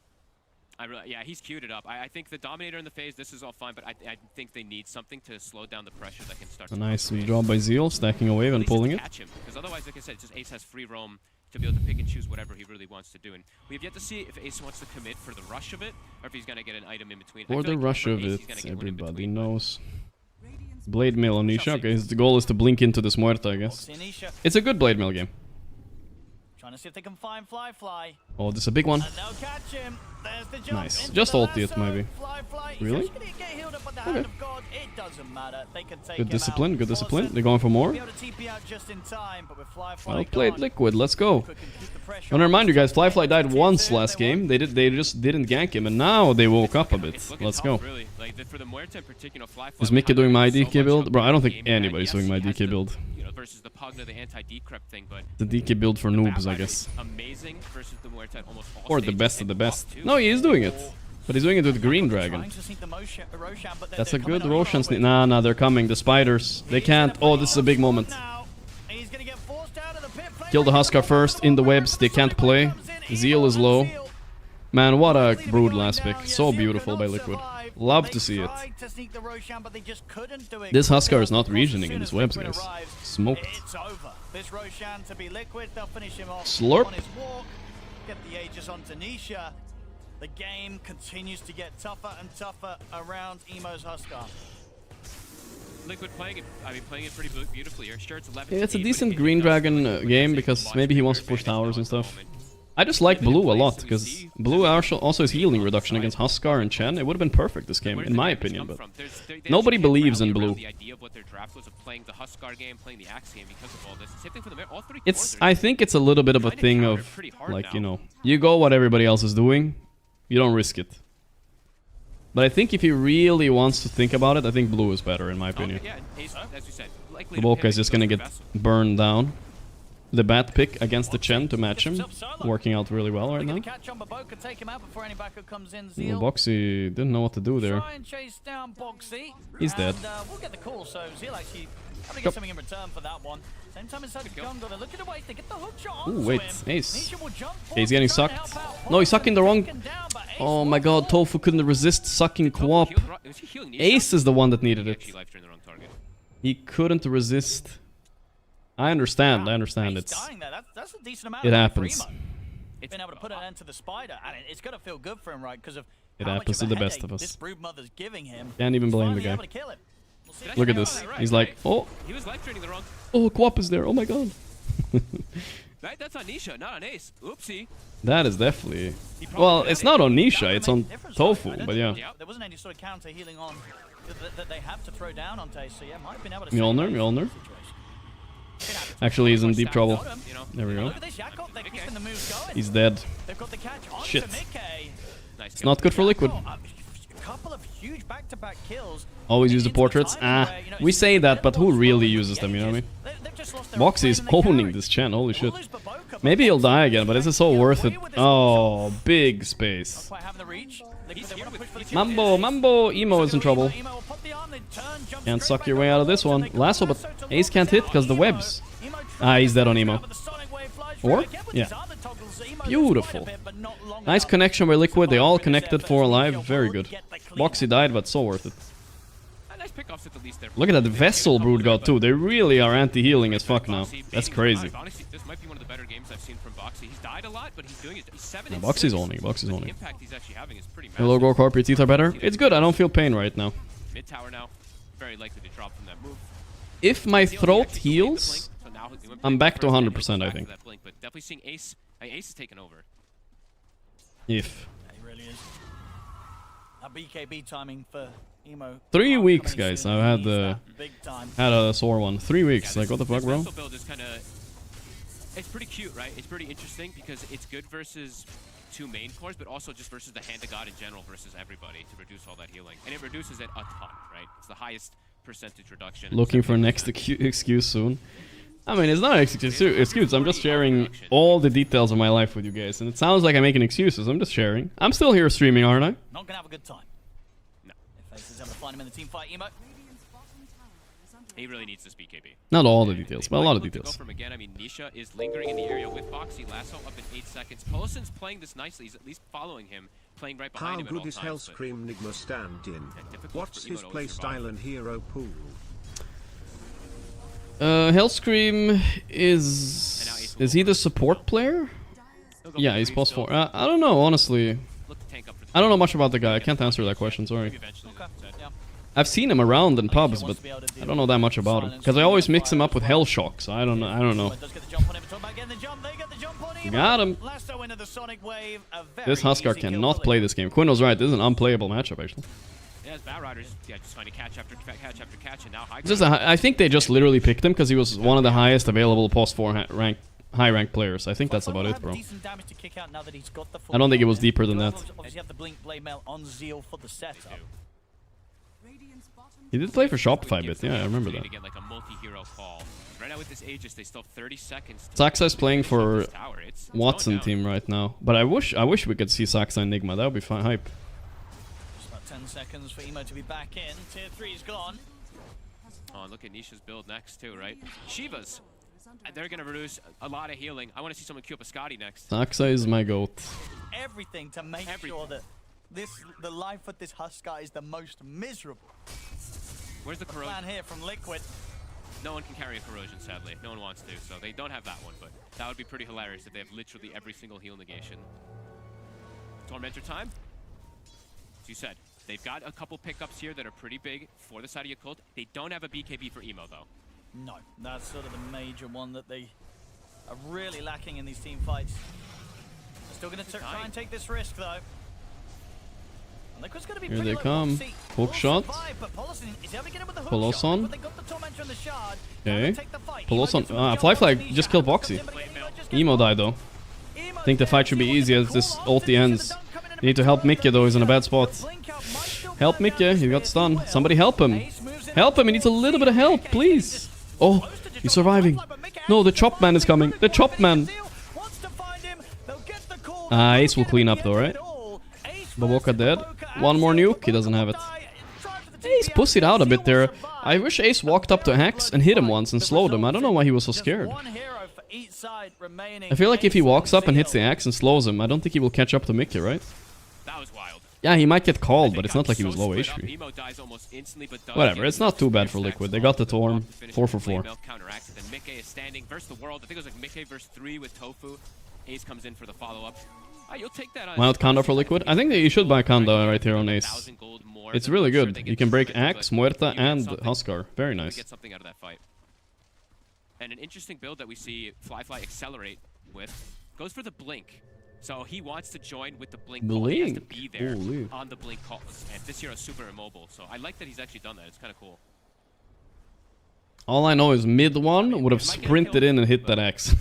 Yeah, he's queued it up. I think the Dominator in the phase, this is all fine, but I think they need something to slow down the pressure that can start A to nice job by Zeal, stacking a wave and pulling it. Catch him, because otherwise, like I said, just Ace has free roam to be able to pick and choose whatever he really wants to do. And we have yet to see if Ace wants to commit for the rush of it, or if he's going to get an item in between. For the rush of it, everybody knows. Blade Mail on Nisha. Okay, the goal is to blink into this Muerta, I guess. It's a good Blade Mail game. Trying to see if they can find Fly. Oh, this is a big one. And they'll catch him. There's Nice. Just ulti it, maybe. Really? Okay. Good discipline, good discipline. They're going for more. Well played, Liquid. Let's go. I want to remind you guys, Fly died once last game. They just didn't gank him, and now they woke up a bit. Let's go. Is Mickey doing my DK build? Bro, I don't think anybody's doing my DK build. Versus the Pugna, the anti-decrypt thing, but the DK build for noobs, I guess. Amazing versus the Muerta almost all or the best of the best. No, he is doing it. But he's doing it with Green Dragon. That's a good Roshan sneak. Nah, they're coming. The spiders. They can't. Oh, this is a big moment. Kill the Huskar first in the webs. They can't play. Zeal is low. Man, what a brood last pick. So beautiful by Liquid. Love to see it. This Huskar is not regioning in his webs, guys. Smoked. Slurp. Get the Aegis onto Nisha. The game continues to get tougher and tougher around Emo's Huskar. Liquid playing it pretty beautifully here. Sure, it's 11. Yeah, it's a decent Green Dragon game because maybe he wants to push towers and stuff. I just like Blue a lot because Blue also has healing reduction against Huskar and Chen. It would have been perfect this game, in my opinion, but nobody believes in Blue. I think it's a little bit of a thing of, like, you know, you go what everybody else is doing, you don't risk it. But I think if he really wants to think about it, I think Blue is better, in my opinion. Gorgc is just gonna get burned down. The bat pick against the Chen to match him, working out really well right now. Boxy didn't know what to do there. He's dead. Ooh, wait, Ace. He's getting sucked. No, he's sucking the wrong... Oh my god, Tofu couldn't resist sucking co-op. Ace is the one that needed it. He couldn't resist. I understand. It happens. Been able to put an end to the spider, and it's gonna feel good for him, right? Because of it happens to the best of us. This brood mother's giving him. Can't even blame the guy. Look at this. He's like, oh, oh, Quap is there. Oh my god. That's on Nisha, not on Ace. Oopsie. That is definitely. Well, it's not on Nisha. It's on Tofu, but yeah. There wasn't any sort of counter healing on that they have to throw down on Ace, so yeah, might have been able to. Mjolnir. Actually, he's in deep trouble. There we go. He's dead. Shit. It's not good for Liquid. Always use the portraits. We say that, but who really uses them, you know what I mean? Boxy is owning this Chen, holy shit. Maybe he'll die again, but this is so worth it. Oh, big space. Mambo, Emo is in trouble. Can't suck your way out of this one. Lasso, but Ace can't hit because the webs. He's dead on Emo. Or? Yeah. Beautiful. Nice connection by Liquid. They all connected for alive. Very good. Boxy died, but so worth it. Look at that vessel Brood got too. They really are anti-healing as fuck now. That's crazy. This might be one of the better games I've seen from Boxy. He's died a lot, but he's doing it. He's 7 and Boxy's owning. Hello, Gorgc, your teeth are better. It's good. I don't feel pain right now. Mid tower now. Very likely to drop from that move. If my throat heals, I'm back to 100%, I think. But definitely seeing Ace. Ace is taking over. If. He really is. A BKB timing for Emo. 3 weeks, guys. I've had a sore one. 3 weeks. Like, what the fuck, bro? It's pretty cute, right? It's pretty interesting because it's good versus 2 main cores, but also just versus the Hand of God in general versus everybody to reduce all that healing. And it reduces it a ton, right? It's the highest percentage reduction. Looking for next excuse soon. I mean, it's not an excuse. I'm just sharing all the details of my life with you guys. And it sounds like I'm making excuses. I'm just sharing. I'm still here streaming, aren't I? Not gonna have a good time. No. If Ace is able to find him in the team fight, Emo. He really needs this BKB. Not all the details, but a lot of details. From again, I mean, Nisha is lingering in the area with Boxy. Lasso up in 8 seconds. Polison's playing this nicely. He's at least following him, playing right behind him at all times. How good is Hellscream Nigma stand-in? What's his playstyle and hero pool? Hellscream is he the support player? Yeah, he's +4. I don't know, honestly. I don't know much about the guy. I can't answer that question, sorry. I've seen him around in pubs, but I don't know that much about him. Because I always mix him up with Hellshock, so I don't know. Again, the jump. They get the jump on him. Got him. Lasso into the Sonic Wave. This Huskar cannot play this game. Quinn was right. This is an unplayable matchup, actually. Yeah, it's Bat Riders. Yeah, just finding catch after catch after catch, and now high. I think they just literally picked him because he was one of the highest available post 4 high rank players. I think that's about it, bro. I don't think it was deeper than that. Obviously have the Blink Blade Mail on Zeal for the setup. He did play for Shopify a bit. Yeah, I remember that. Get like a multi-hero call. Right now with this Aegis, they still have 30 seconds. Saxa is playing for Watson team right now, but I wish we could see Saxa Enigma. That would be fun hype. 10 seconds for Emo to be back in. Tier 3 is gone. Oh, look at Nisha's build next too, right? Shivas. They're going to reduce a lot of healing. I want to see someone queue up a Scotty next. Saxa is my goat. Everything to make sure that the life with this Huskar is the most miserable. Where's the corrosion? Plan here from Liquid. No one can carry a corrosion, sadly. No one wants to, so they don't have that one, but that would be pretty hilarious if they have literally every single heal negation. Tormentor time. As you said, they've got a couple pickups here that are pretty big for the side of Yakult. They don't have a BKB for Emo, though. No, that's sort of the major one that they are really lacking in these team fights. They're still going to try and take this risk, though. Here they come. Hook shot. Poloson. Okay. Poloson. Fly just killed Boxy. Emo died though. I think the fight should be easy as this ulti ends. You need to help Mickey though, he's in a bad spot. Help Mickey, he got stunned. Somebody help him. Help him, he needs a little bit of help, please. Oh, he's surviving. No, the chop man is coming. The chop man. Ace will clean up though, right? Baboka dead. One more nuke, he doesn't have it. Ace pussied out a bit there. I wish Ace walked up to Axe and hit him once and slowed him. I don't know why he was so scared. I feel like if he walks up and hits the Axe and slows him, I don't think he will catch up to Mickey, right? That was wild. Yeah, he might get called, but it's not like he was low HP. Whatever, it's not too bad for Liquid. They got the Torm, 4 for 4. Mickey is standing versus the world. I think it was like Mickey versus 3 with Tofu. Ace comes in for the follow-up. You'll take that on. Wild Kanda for Liquid? I think that you should buy Kanda right here on Ace. It's really good. You can break Axe, Muerta, and Huskar. Very nice. Get something out of that fight. And an interesting build that we see Fly accelerate with goes for the Blink. So he wants to join with the Blink call. He has to be there on the Blink calls. And this hero is super immobile. So I like that he's actually done that. It's kind of cool. All I know is mid one would have sprinted in and hit that Axe.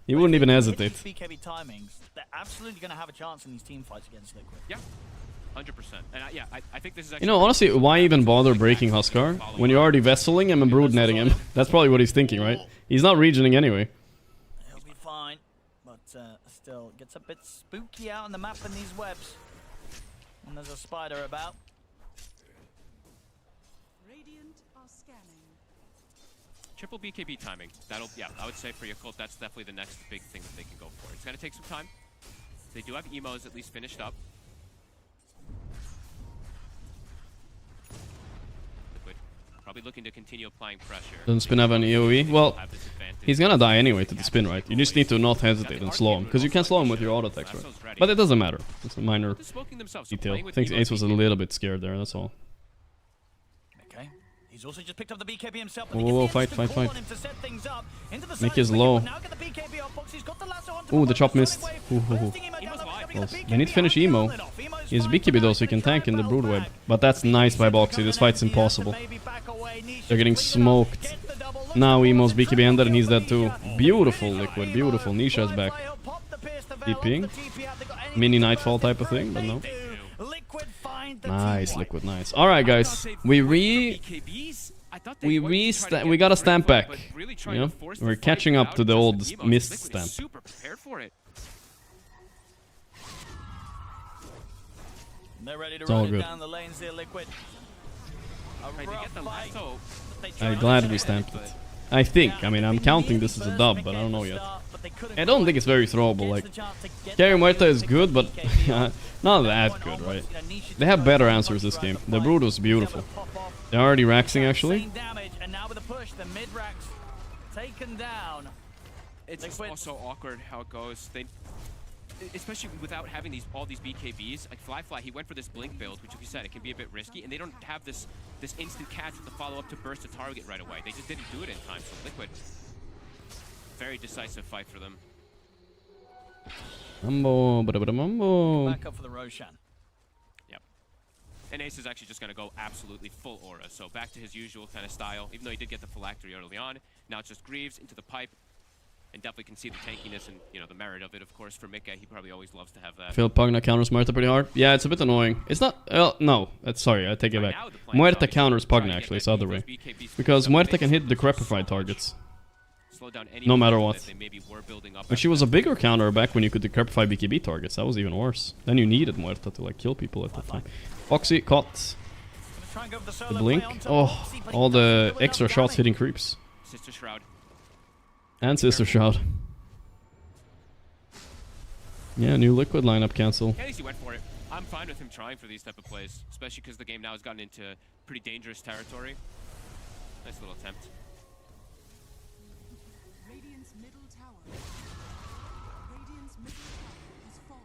He wouldn't even hesitate. BKB timings, they're absolutely going to have a chance in these team fights against Liquid. Yeah, 100%. And I think this is actually... You know, honestly, why even bother breaking Huskar when you're already vesseling him and brood netting him? That's probably what he's thinking, right? He's not regioning anyway. He'll be fine, but still gets a bit spooky out on the map in these webs. And there's a spider about. Triple BKB timing. That'll, yeah, I would say for Yakult, that's definitely the next big thing that they can go for. It's going to take some time. They do have Emos at least finished up. Liquid probably looking to continue applying pressure. Doesn't Spin have an AoE? Well, he's going to die anyway to the Spin, right? You just need to not hesitate and slow him. Because you can slow him with your auto attacks, right? But it doesn't matter. It's a minor detail. I think Ace was a little bit scared there, that's all. He's also just picked up the BKB himself. Whoa, fight. Mickey is low. Ooh, the chop missed. Ooh. They need to finish Emo. He has BKB though, so he can tank in the brood web. But that's nice by Boxy. This fight's impossible. They're getting smoked. Now Emo's BKB ended and he's dead too. Beautiful, Liquid. Beautiful. Nisha's back. DPing. Mini Nightfall type of thing, but no. Nice, Liquid, nice. Alright, guys. We got a stamp back. You know? We're catching up to the old missed stamp. It's all good. I'm glad we stamped it. I think. I mean, I'm counting this as a dub, but I don't know yet. I don't think it's very throwable. Like, Carry Muerta is good, but not that good, right? They have better answers this game. The brood was beautiful. They're already raxing, actually. It's also awkward how it goes. They, especially without having all these BKBs, like Fly, he went for this Blink build, which, like you said, it can be a bit risky, and they don't have this instant catch with the follow-up to burst a target right away. They just didn't do it in time, so Liquid very decisive fight for them. Mambo, mambo. Back up for the Roshan. Yep. And Ace is actually just going to go absolutely full aura. So back to his usual kind of style. Even though he did get the phylactery early on, now it's just Greaves into the pipe. And definitely can see the tankiness and, you know, the merit of it, of course, for Mika. He probably always loves to have that. I feel Pugna counters Muerta pretty hard. Yeah, it's a bit annoying. It's not... no, sorry, I take it back. Muerta counters Pugna, actually, it's the other way. Because Muerta can hit the Decrepified targets. No matter what. But she was a bigger counter back when you could Decrepify BKB targets. That was even worse. Then you needed Muerta to, like, kill people at the time. Foxy, caught. The blink. Oh, all the extra shots hitting creeps. Sister Shroud. And Sister Shroud. Yeah, new Liquid lineup cancel. At least he went for it. I'm fine with him trying for these type of plays, especially because the game now has gotten into pretty dangerous territory. Nice little attempt. Radiant's middle tower. Radiant's middle tower has fallen.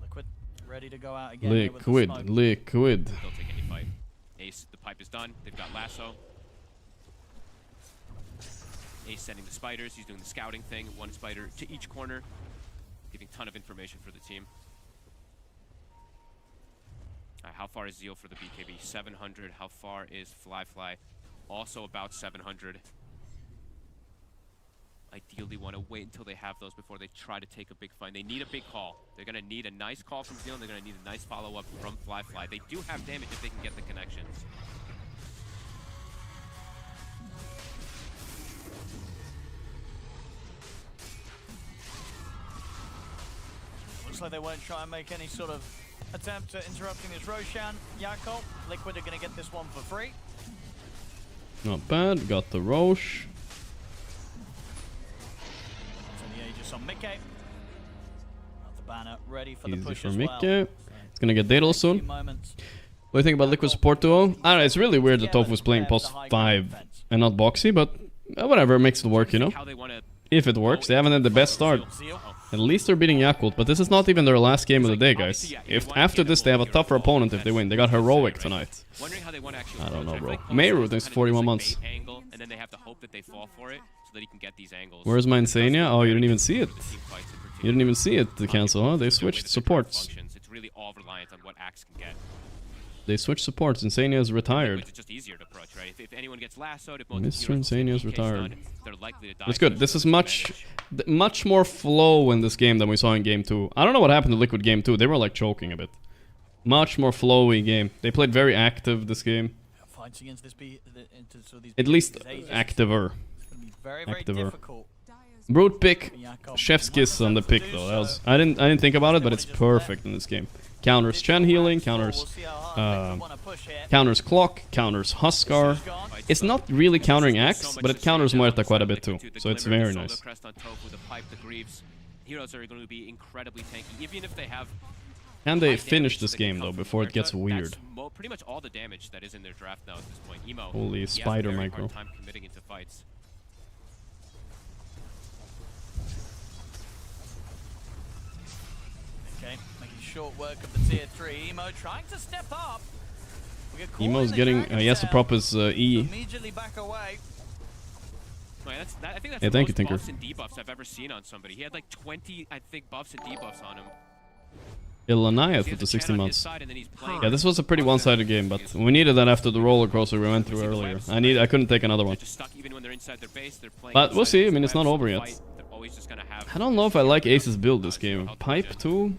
Liquid ready to go out again. Liquid. Don't take any fight. Ace, the pipe is done. They've got lasso. Ace sending the spiders. He's doing the scouting thing. One spider to each corner. Giving a ton of information for the team. All right, how far is Zeal for the BKB? 700. How far is Fly? Also about 700. Ideally want to wait until they have those before they try to take a big fight. They need a big call. They're going to need a nice call from Zeal, and they're going to need a nice follow-up from Fly. They do have damage if they can get the connections. Looks like they won't try and make any sort of attempt at interrupting this Roshan. Jakob, Liquid are going to get this one for free. Not bad. Got the Roche. So the Aegis on Mickey. Got the banner ready for the Easy push for as Mickey. well. It's gonna get Daedal soon. What do you think about Liquid support duo? I don't know, it's really weird that Tofu was playing post 5 and not Boxy, but whatever, makes it work, you know? If it works, they haven't had the best start. At least they're beating Yakult, but this is not even their last game of the day, guys. If after this they have a tougher opponent if they win. They got Heroic tonight. I don't know, bro. Meru thinks 41 months. And then they have to hope that they fall for it so that he can get these angles. Where's my Insania? Oh, you didn't even see it. You didn't even see it, the cancel, huh? They switched supports. It's really all reliant on what Axe can get. They switched supports. Insania is retired. It's just easier to approach, right? If anyone gets lassoed, if Mr. Insania is retired. They're likely to die. It's good. This is much more flow in this game than we saw in Game 2. I don't know what happened to Liquid Game 2. They were like choking a bit. Much more flowy game. They played very active this game. At least activer. Activer. Brute pick. Chef's kiss on the pick though. That was, I didn't think about it, but it's perfect in this game. Counters Chen healing, counters Clock, counters Huskar. It's not really countering Axe, but it counters Muerta quite a bit too, so it's very nice. Heroes are going to be incredibly tanky, even if they have. And they finish this game though before it gets weird. Pretty much all the damage that is in their draft now at this point. Emo. Holy spider micro. Time committing into fights. Short work of the tier 3. Emo trying to step up. Emo's getting he has to prop his E. Immediately back away. I think that's yeah, the thank most you, Tinker. buffs and debuffs I've ever seen on somebody. He had like 20, I think, buffs and debuffs on him. Ilaniath with the 16 months. Yeah, this was a pretty one-sided game, but we needed that after the roller coaster we went through earlier. I couldn't take another one. But we'll see. I mean, it's not over yet. I don't know if I like Ace's build this game. Pipe too.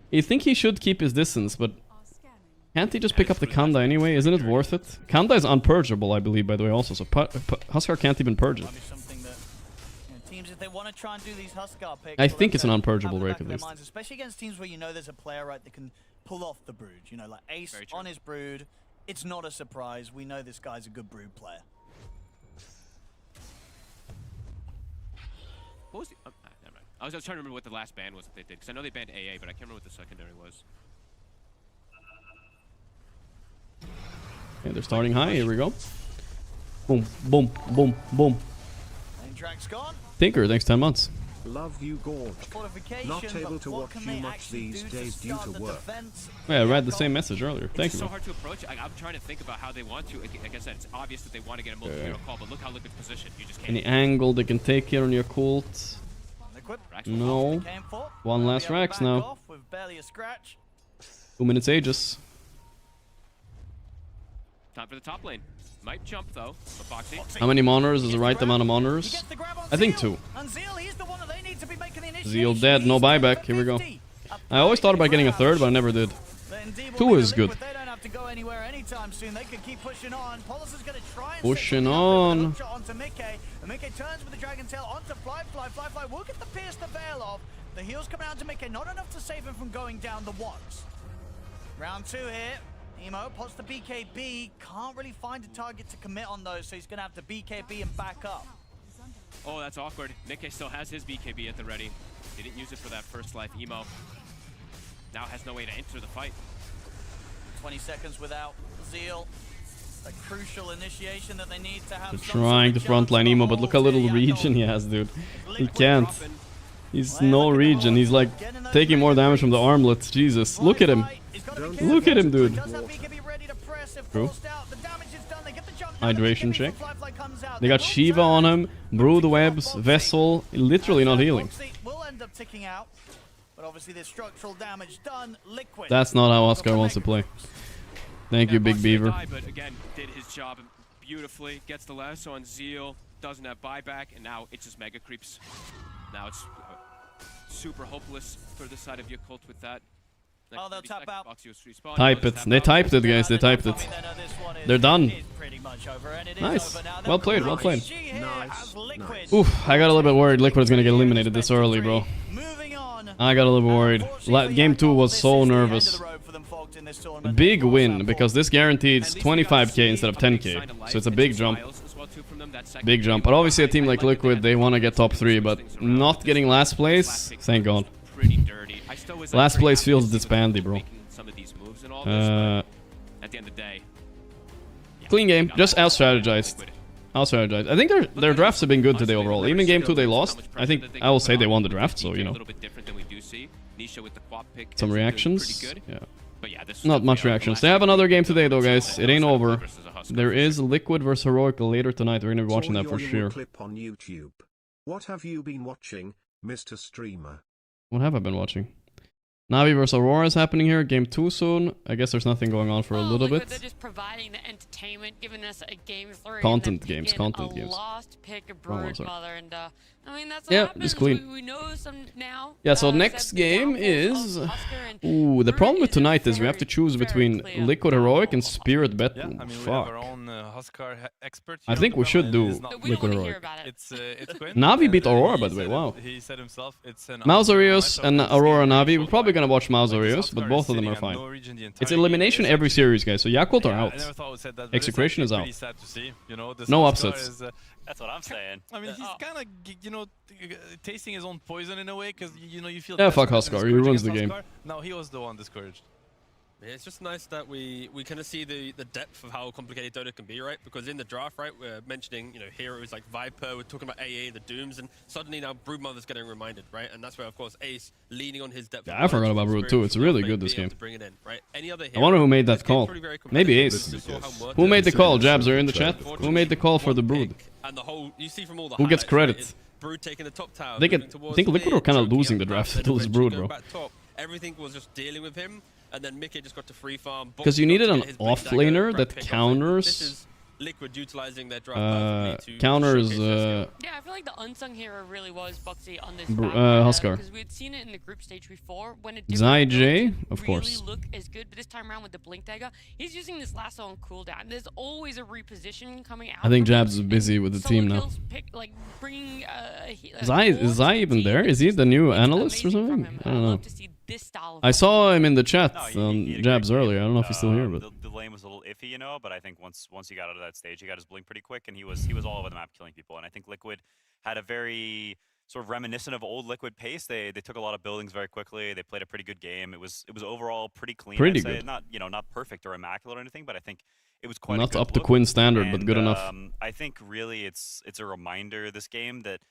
You think he should keep his distance, but can't he just pick up the Kanda anyway? Isn't it worth it? Kanda is unpurgeable, I believe, by the way, also, so Huskar can't even purge it. Teams, if they want to try and do these Huskar picks, I think it's an unpurgeable rake at least. Minds, especially against teams where you know there's a player right that can pull off the brood. You know, like Ace on his brood. It's not a surprise. We know this guy's a good brood player. What was the... I was trying to remember what the last ban was that they did, because I know they banned AA, but I can't remember what the secondary was. Okay, they're starting high. Here we go. Boom, boom, boom, boom. Drax gone. Tinker, thanks 10 months. Love you, Gorgc. Not able to watch you much these days due to work. Yeah, I read the same message earlier. Thank you. It's so hard to approach. I'm trying to think about how they want to. Like I said, it's obvious that they want to get a multi-hero call, but look how Liquid's positioned. You just can't. Any angle they can take here on your cult? No. One last Rax now. 2 minutes Aegis. Time for the top lane. Might jump though. But Boxy. How many monitors is the right amount of monitors? I think 2. Zeal dead, no buyback. Here we go. I always thought about getting a 3rd, but I never did. 2 is good. Pushing on. Mickey turns with the Dragon Tail onto Fly. Will get the pierce the veil off. The heals coming out to Mickey, not enough to save him from going down the ones. Round 2 here. Emo pots the BKB. Can't really find a target to commit on those, so he's going to have to BKB and back up. Oh, that's awkward. Nikkei still has his BKB at the ready. He didn't use it for that first life. Emo now has no way to enter the fight. 20 seconds without Zeal. A crucial initiation that they need to have. They're trying to frontline Emo, but look how little regen he has, dude. He can't. He's no regen. He's like taking more damage from the armlet. Jesus, look at him. Look at him, dude. True. Hydration check. They got Shiva on him, Brood Webs, Vessel, literally not healing. That's not how Oscar wants to play. Thank you, Big Beaver. But again, did his job beautifully. Gets the lasso on Zeal, doesn't have buyback, and now it's just mega creeps. Now it's super hopeless for the side of your cult with that. Oh, they'll tap out. Type it. They typed it, guys. They typed it. They're done. Nice. Well played. Well played. Oof, I got a little bit worried Liquid was going to get eliminated this early, bro. I got a little bit worried. Game 2 was so nervous. Big win, because this guarantees 25k instead of 10k. So it's a big jump. Big jump. But obviously a team like Liquid, they want to get top 3, but not getting last place, thank God. Last place feels disbandy, bro. At the end of the day, clean game, just out-strategized. Out-strategized. I think their drafts have been good today overall. Even game 2 they lost. I think I will say they won the draft, so you know. Some reactions. Yeah. Not much reactions. They have another game today though, guys. It ain't over. There is Liquid versus Heroic later tonight. We're gonna be watching that for sure. Clip on YouTube. What have you been watching, Mr. Streamer? What have I been watching? Navi vs Aurora is happening here. Game 2 soon. I guess there's nothing going on for a little bit. They're just providing the entertainment, giving us a game 3. Content games. Content games. Lost pick a Brood Mother, and I mean that's yeah, what happens. It's clean. We know some now. Yeah, so next game is... Ooh, the problem with tonight is we have to choose between Liquid Heroic and Spirit Bet. Yeah, I mean, we fuck. have our own Huskar expert. I think we should do Liquid Heroic. Navi beat Aurora, by the way, wow. He said himself, it's an Mausoleus and Aurora Navi. We're probably gonna watch Mausoleus, but both of them are fine. It's elimination every series, guys, so Yakult are out. Execration is out. No upsets. That's what I'm saying. I mean, he's kind of, you know, tasting his own poison in a way, because, you know, you feel... Yeah, fuck Huskar, he ruins the game. No, he was the one discouraged. Yeah, it's just nice that we kind of see the depth of how complicated Dota can be, right? Because in the draft, right, we're mentioning, you know, heroes like Viper, we're talking about AA, the Dooms, and suddenly now Broodmother's getting reminded, right? And that's where, of course, Ace leaning on his depth. Yeah, I forgot about Brood too. It's really good this game. Bring it in, right? Any other I wonder who made that call. Maybe Ace. Who made the call? Jabs are in the chat. Who made the call for the Brood? And the whole, you see from all the who gets credit? Right, Brood taking the top tower. I think Liquid were kind of losing the draft until it's Brood, bro. Everything was just dealing with him. And then Mickey just got to free farm. Because you needed an offlaner that counters. Liquid utilizing their draft counters. Yeah, I feel like the unsung hero really was Boxy on this. Huskar. Because we had seen it in the group stage before when it J, of course. Really look as good, but this time around with the blink dagger, he's using this lasso on cooldown. There's always a reposition coming out. I think Jabs is busy with the team now. Is Zai even there? Is he the new analyst or something? I don't know. I saw him in the chat on Jabs earlier. I don't know if he's still here, but the lane was a little iffy, you know. But I think once he got out of that stage, he got his blink pretty quick, and he was all over the map killing people. And I think Liquid had a very sort of reminiscent of old Liquid pace. They took a lot of buildings very quickly. They played a pretty good game. It was overall pretty clean. Pretty I'd say. good. Not perfect or immaculate or anything, but I think it was quite not a good up to look. Quinn standard, and, but good enough. I think really it's a reminder this game that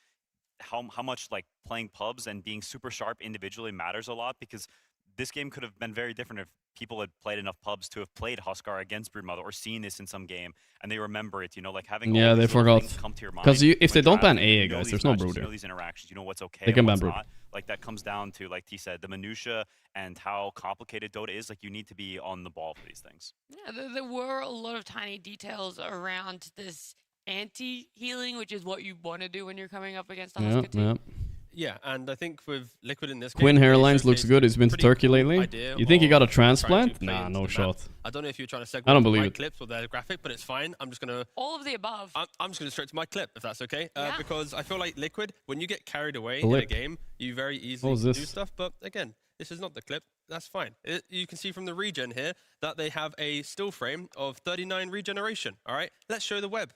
how much like playing pubs and being super sharp individually matters a lot, because this game could have been very different if people had played enough pubs to have played Huskar against Broodmother or seen this in some game and they remember it, you know, like having all they these forgot. things come to your mind. Because if they don't ban drafting, AA, you know guys, these there's no matches, Brood you know here. these interactions, you know what's okay They can and ban what's Brood. not. Like that comes down to, like T said, the minutia and how complicated Dota is. Like you need to be on the ball for these things. Yeah, there were a lot of tiny details around this anti-healing, which is what you want to do when you're coming up against a Huskar team. Yeah, and I think with Liquid in this Quinn game, Hairlines looks good. He's been to Turkey lately. You think he got a transplant? Nah, no shot. I don't know if you're trying to segue I don't believe my it. clips or their graphic, but it's fine. I'm just going to... All of the above. I'm just going to straight to my clip, if that's okay. Because I feel like Liquid, when you get carried away Blip. in a game, you very easily do stuff. But again, this is not the clip. That's fine. You can see from the regen here that they have a still frame of 39 regeneration. All right, let's show the web.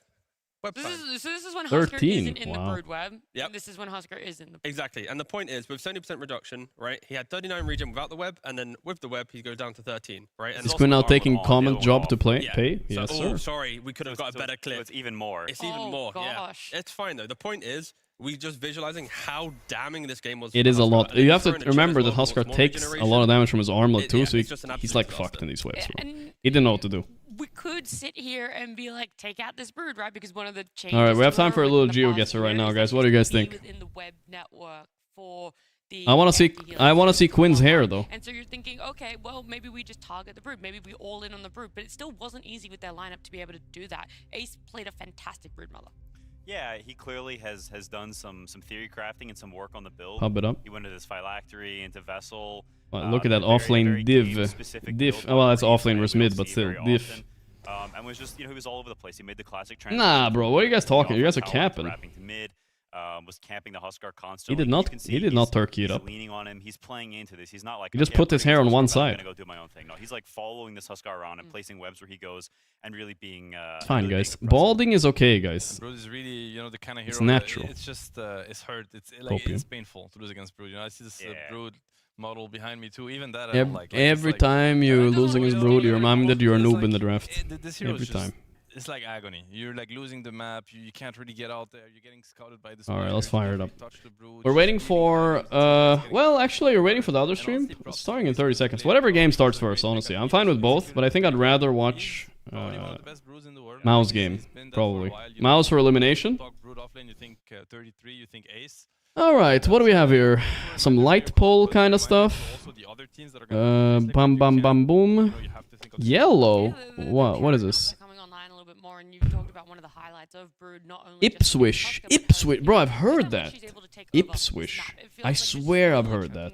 This is when Huskar 13. isn't in the Brood web. Yep. This is when Huskar is in the Exactly. And the point is, with 70% reduction, right, he had 39 regen without the web, and then with the web, he goes down to 13, right? And Is Quinn now taking comment job to pay? So, Yes, sir. Sorry, we could have got a better clip. It's even more. It's even more, gosh. yeah. It's fine, though. The point is, we just visualizing how damning this game was. It is a lot. You have to remember that well, Huskar takes a lot of damage from his armlet too, so he's like disaster. fucked in these waves. Bro. And He didn't know what to do. we could sit here and be like, take out this Brood, right? Because one of the changes. All right, we have time for a little geo GeoGuessr right now, guys. What do you guys think? Within the web network for the I want to see Quinn's hair though. And so you're thinking, okay, well, maybe we just target the Brood. Maybe we all in on the Brood. But it still wasn't easy with their lineup to be able to do that. Ace played a fantastic Brood Mother. Yeah, he clearly has done some theory crafting and some work on the build. Pub it up. He went into this Phylactery, into Vessel. Well, look at that offlane div. Oh, well, that's offlane versus mid, but still div. And was just, you know, he was all over the place. He made the classic Nah, bro, what are you guys talking? You guys are capping. Wrapping to mid, was camping the Huskar constantly. He did not turkey it up. Leaning on him. He's playing into this. He's not like, he just put his hair on one side. I'm gonna go do my own thing. No, he's like following this Huskar around and placing webs where he goes and really being. It's fine, guys. Balding is okay, guys. Brood is really, you know, the kind of hero. It's natural. It's just, it's hurt. It's like it's painful to lose against Brood. You know, I see this Brood model behind me too. Even that, I don't like. Every time you're losing his Brood, you remind me that you're a noob in the draft. Every time. It's like agony. You're like losing the map. You can't really get out there. You're getting scouted by this. All right, let's fire it up. Brood. We're waiting for. Well, actually, you're waiting for the other stream. It's starting in 30 seconds. Whatever game starts first, honestly. I'm fine with both, but I think I'd rather watch Mouse game, probably. Mouse for elimination. All right, what do we have here? Some light pull kind of stuff. Bum bum bum boom. Yellow. What is this? Ipswich. Ipswich. Bro, I've heard that. Ipswich. I swear I've heard that.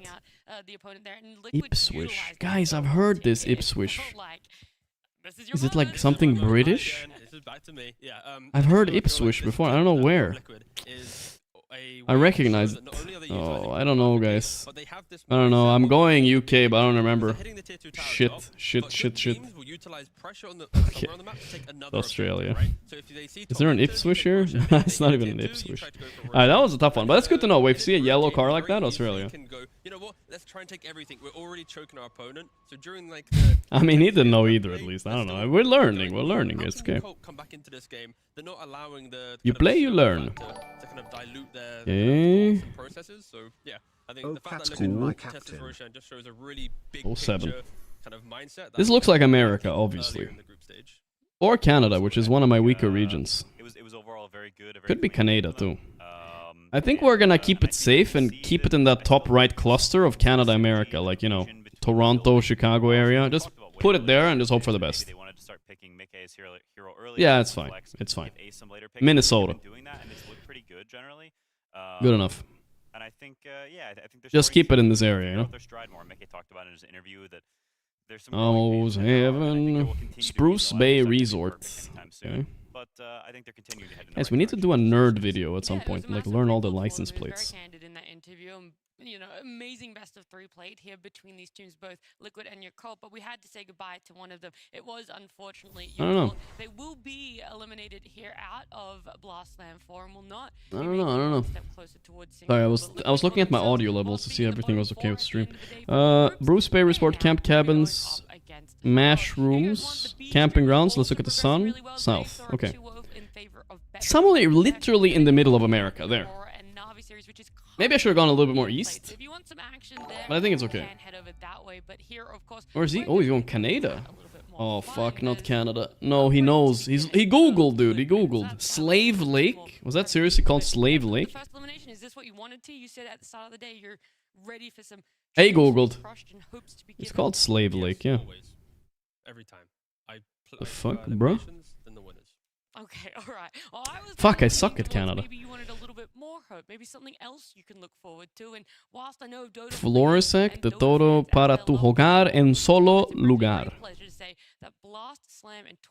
Ipswich. Guys, I've heard this Ipswich. Is it like something British? I've heard Ipswich before. I don't know where. I recognize it. Oh, I don't know, guys. I don't know. I'm going UK, but I don't remember. Shit. Okay. Australia. Is there an Ipswich here? It's not even an Ipswich. Alright, that was a tough one, but that's good to know. Wait, see a yellow car like that? Australia. You know what? Let's try and take everything. We're already choking our opponent. So during like I mean, he didn't know either, at least. I don't know. We're learning. It's okay. Come back into this game. They're not allowing the you play, you learn. To kind of dilute their processes. So yeah, I think the fact that cool. tested Roshan just shows a really big 07. picture kind of mindset. This looks like America, obviously. Or Canada, which is one of my weaker regions. It was overall very good. Could be Canada too. I think we're gonna keep it safe and keep it in that top right cluster of Canada, America, like, you know, Toronto, Chicago area. Just put it there and just hope for the best. Yeah, it's fine. It's fine. Minnesota. Good enough. And I think, just keep it in this area, you know. Talked about in his interview that there's some Almost Heaven, Spruce Bay Resort. Okay. But I think they're continuing to head in Guys, we need to do a nerd video at some point, like learn all the license plates. In that interview, you know, amazing best of three played here between these teams, both Liquid and your Cult, but we had to say goodbye to one of them. It was unfortunately I don't know. They will be eliminated here out of Blastland 4 and will not. I don't know. Sorry, I was looking at my audio levels to see everything was okay with stream. Bruce Bay Resort Camp Cabins, Mash Rooms, Camping Grounds. Let's look at the sun. South. Okay. Somewhere literally in the middle of America. There. Maybe I should have gone a little bit more east. If you want some action there, But I think it's okay. you can head over that way. But here, of course, Where is he? Oh, he's going Canada. Oh, fuck, not Canada. No, he knows. He Googled, dude. He Googled. Slave Lake? Was that seriously called Slave Lake? First elimination, is this what you wanted to? You said at the start of the day you're ready for some... Hey, Googled. It's called Slave Lake, yeah. Always. Every time. The fuck, bro? Then the winners. Okay, alright. Well, Fuck, I suck at Canada. Maybe you wanted a little bit more hope. Maybe something else you can look forward to. And whilst I know Dota... Floresec de todo para tu jugar en solo lugar.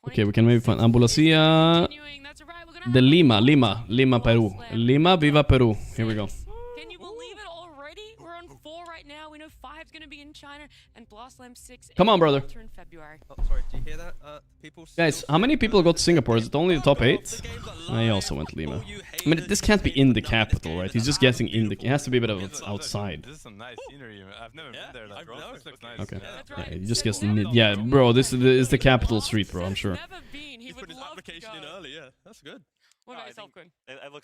Okay, we can maybe find Ambulancia de Lima, Lima, Peru. Lima, viva Peru. Here we go. Can you believe it already? We're on 4 right now. We know 5's gonna be in China and Bloslam 6. Come on, brother. In February. Oh, sorry, do you hear that? People Guys, how many people got Singapore? Is it only the top 8? I also went Lima. I mean, this can't be in the capital, right? He's just guessing in the... It has to be a bit of outside. This is some nice scenery. I've never been there. Like, bro, this looks nice. Okay. Yeah, you just guessed mid. Yeah, bro, this is the capital street, bro, I'm sure. He's put his application in early, yeah. That's good. What about yourself, Quinn?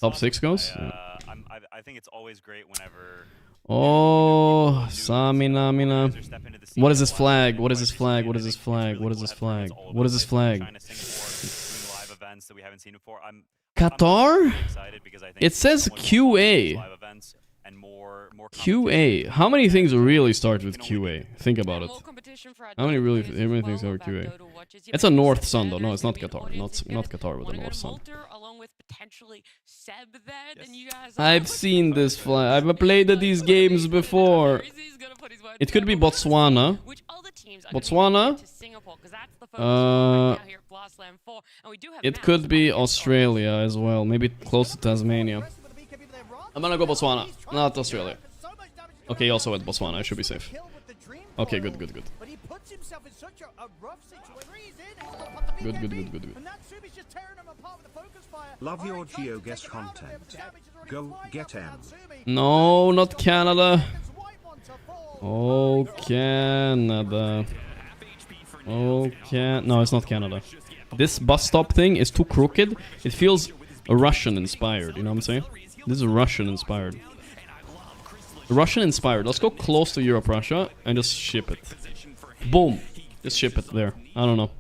Top 6 goes? I think it's always great whenever... Oh, Samina. What is this flag? What is this flag? What is this flag? What is this flag? What is this flag? Qatar? It says QA. QA. How many things really start with QA? Think about it. How many things start with QA? It's a North Sun though. No, it's not Qatar. Not Qatar with a North Sun. I've seen this flag. I've played these games before. It could be Botswana. Botswana. It could be Australia as well. Maybe close to Tasmania. I'm gonna go Botswana, not Australia. Okay, he also went Botswana. I should be safe. Okay, good. Good. Love your GeoGuess content. Go get M. No, not Canada. Oh, Canada. Oh, no, it's not Canada. This bus stop thing is too crooked. It feels Russian-inspired, you know what I'm saying? This is Russian-inspired. Russian-inspired. Let's go close to Europe, Russia, and just ship it. Boom. Just ship it there. I don't know.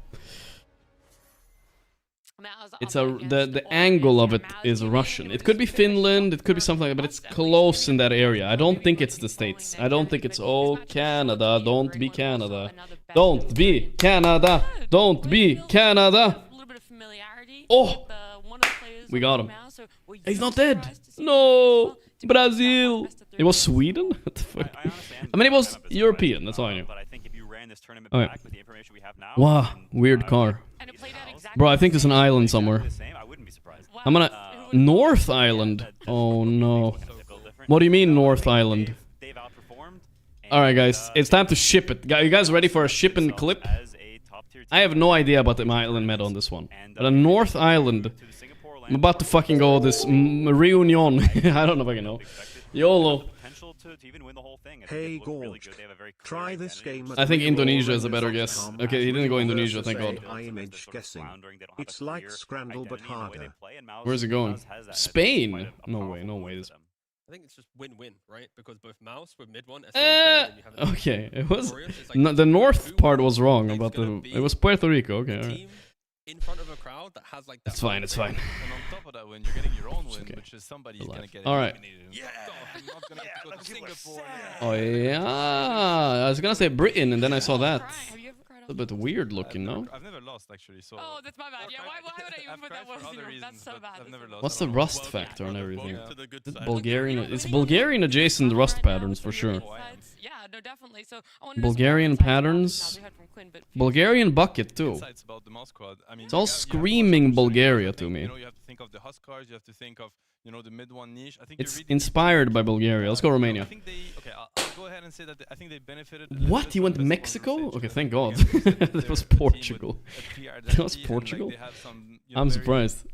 It's the angle of it is Russian. It could be Finland, it could be something like that, but it's close in that area. I don't think it's the States. I don't think it's, oh, Canada, don't be Canada. Don't be Canada. Don't be Canada. Oh! We got him. He's not dead. No! Brazil! It was Sweden? What the fuck? I mean, it was European, that's all I knew. Okay. Wow, weird car. Bro, I think there's an island somewhere. I'm gonna... North Island? Oh no. What do you mean North Island? Alright guys, it's time to ship it. You guys ready for a shipping clip? I have no idea about the island meta on this one. But a North Island... I'm about to fucking go this reunion. I don't know if I can know. YOLO. Hey Gorgc, try this game. I think Indonesia is a better guess. Okay, he didn't go Indonesia, thank God. Image guessing. It's like Scrandle but harder. Where's it going? Spain? No way, no way. I think it's just win-win, right? Because both Mouse with mid one. Okay, it was no, the north part was wrong about the. It was Puerto Rico. Okay, alright. In front of a crowd that has like that. It's fine. It's fine. And on top of that, when you're getting your own win, which is somebody's gonna get eliminated. Yeah. I'm not gonna have to go to Singapore. Oh yeah. I was gonna say Britain, and then I saw that. A bit weird looking, no? I've never lost actually. So. Oh, that's my bad. Yeah, why would I even put that one? That's so bad. I've never lost. What's the rust factor on everything? Bulgarian. It's Bulgarian adjacent rust patterns for sure. Yeah, no, definitely. So Bulgarian patterns. Bulgarian bucket too. It's all screaming Bulgaria to me. You know, you have to think of the Huskars. You have to think of, you know, the mid one niche. I think it's inspired by Bulgaria. Let's go Romania. I think they. Okay, I'll go ahead and say that I think they benefited. What? He went Mexico? Okay, thank God. That was Portugal. That was Portugal. I'm surprised.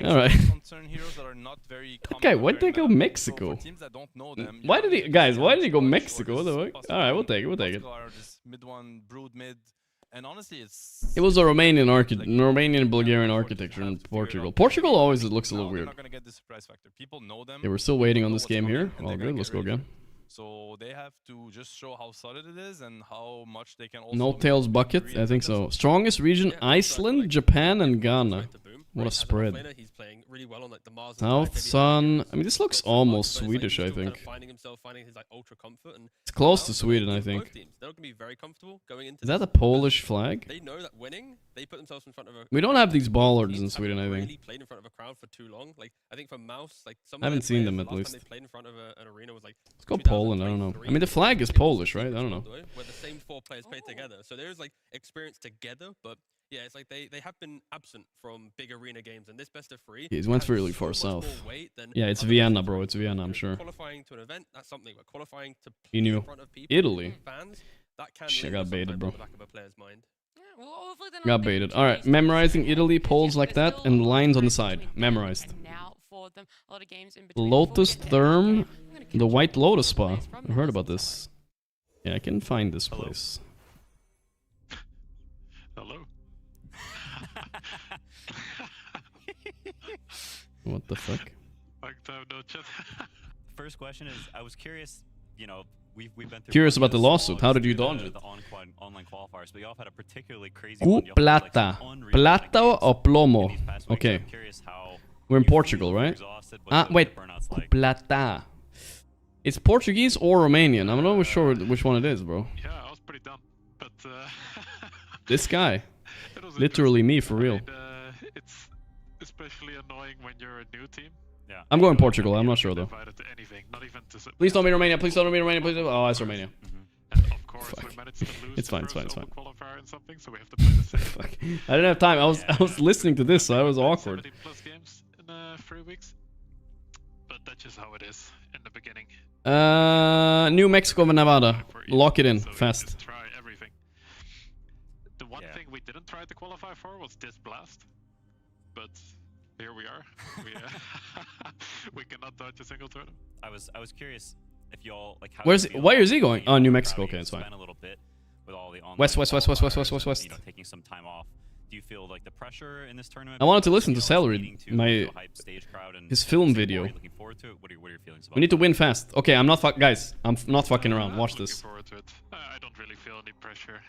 Alright. That guy, why did they go Mexico? Why did he, guys, why did he go Mexico? What the fuck? Alright, we'll take it, we'll take it. Mid one, brood mid, And honestly, it's... It was a Romanian Bulgarian architecture in Portugal. Portugal always looks a little weird. They're not gonna get the surprise factor. People know them. Yeah, we're still waiting on this game here. All good, let's go again. So they have to just show how solid it is and how much they can also... No Tails bucket? I think so. Strongest region, Iceland, Japan, and Ghana. What a spread. He's playing really well on like the Mars South Sun. I mean, this looks almost Swedish, I think. Finding his like ultra comfort, and it's close to Sweden, I think. They're not gonna be very comfortable going into. Is that a Polish flag? They know that winning, they put themselves in front of a. We don't have these ballards in Sweden, I think. Really played in front of a crowd for too long. Like I think for Mouse, like some. I haven't seen them at least. They played in front of an arena was like. Let's go Poland. I don't know. I mean, the flag is Polish, right? I don't know. Where the same 4 players played together, so there's like experience together, but. Yeah, it's like they have been absent from big arena games, and this best of 3. He went really far south. Yeah, it's Vienna, bro. It's Vienna, I'm sure. Qualifying to an event, that's something. But qualifying to play in front of people, Italy. Fans, that can shit, I got baited, bro. Yeah, got baited. All right, memorizing Italy, poles like that, and lines on the side. Memorized. Lotus Therm, the White Lotus Spa. I heard about this. Yeah, I can find this place. Hello. What the fuck? First question is, I was curious, you know, we've been through curious about the lawsuit. How did you dodge it? The online qualifiers, but you all had a particularly crazy plata. Plata o plomo. Okay. We're in Portugal, right? Ah, wait. Plata. It's Portuguese or Romanian. I'm not sure which one it is, bro. Yeah, I was pretty dumb, but this guy. Literally me, for real. It's especially annoying when you're a new team. Yeah. I'm going Portugal, I'm not sure though. Anything, not even to please don't be Romania, please don't be Romania, please don't. Oh, it's Romania. And of course, we managed to lose it's fine, it's fine, it's fine. Qualifier and something, so we have to play the same. Fuck. I didn't have time, I was listening to this, so I was awkward. 70 plus games in 3 weeks. But that's just how it is in the beginning. New Mexico and Nevada. Lock it in, fast. Try everything. The one thing we didn't try to qualify for was this blast. But here we are. We cannot dodge a single tournament. I was curious if y'all like how. Where is he going? Oh, New Mexico. Okay, it's fine. A little bit with all the west. You know, taking some time off. Do you feel like the pressure in this tournament? I wanted to listen to Celery, his film video. Looking forward to it? What are your feelings about we need to win fast. Okay, I'm not guys. I'm not fucking around. Watch this. I don't really feel any pressure.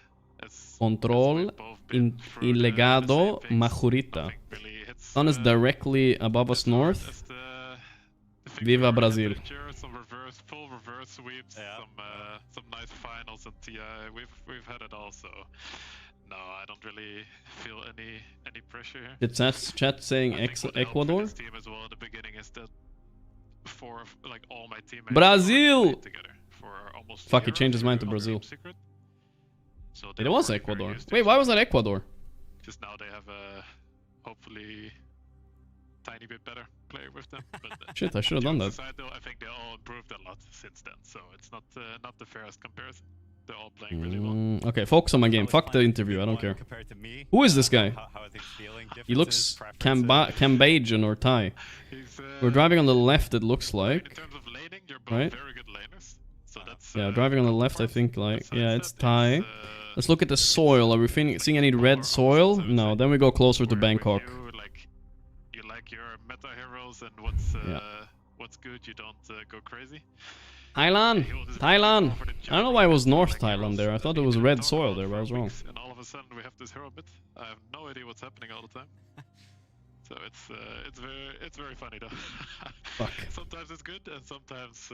Control Ilegado Majorita. Sun is directly above us north. Viva Brazil. Some full reverse sweeps, some nice finals and TI. We've had it all, so no, I don't really feel any pressure here. Did chat saying Ecuador? This team as well at the beginning is that all my teammates Brazil. Together for almost fuck, he changed his mind to Brazil. So it was Ecuador. Wait, why was that Ecuador? Just now they have a hopefully tiny bit better player with them. But shit, I should have done that. Side, though, I think they all improved a lot since then, so it's not the fairest comparison. They're all playing really well. Okay, focus on my game. Fuck the interview, I don't care. Who is this guy? How are things feeling? He looks Cambodian or Thai. We're driving on the left, it looks like. In terms of laning, you're both right? Very good laners. So that's, yeah, driving on the left, I think, like, yeah, it's Thai. Let's look at the soil. Are we seeing any red soil? No, then we go closer to Bangkok. You like your meta heroes and what's good, you don't go crazy. Thailand! Thailand! I don't know why it was North Thailand there. I thought it was red soil there, but I was wrong. And all of a sudden we have this hero bit. I have no idea what's happening all the time. So it's very funny though. Fuck. Sometimes it's good and sometimes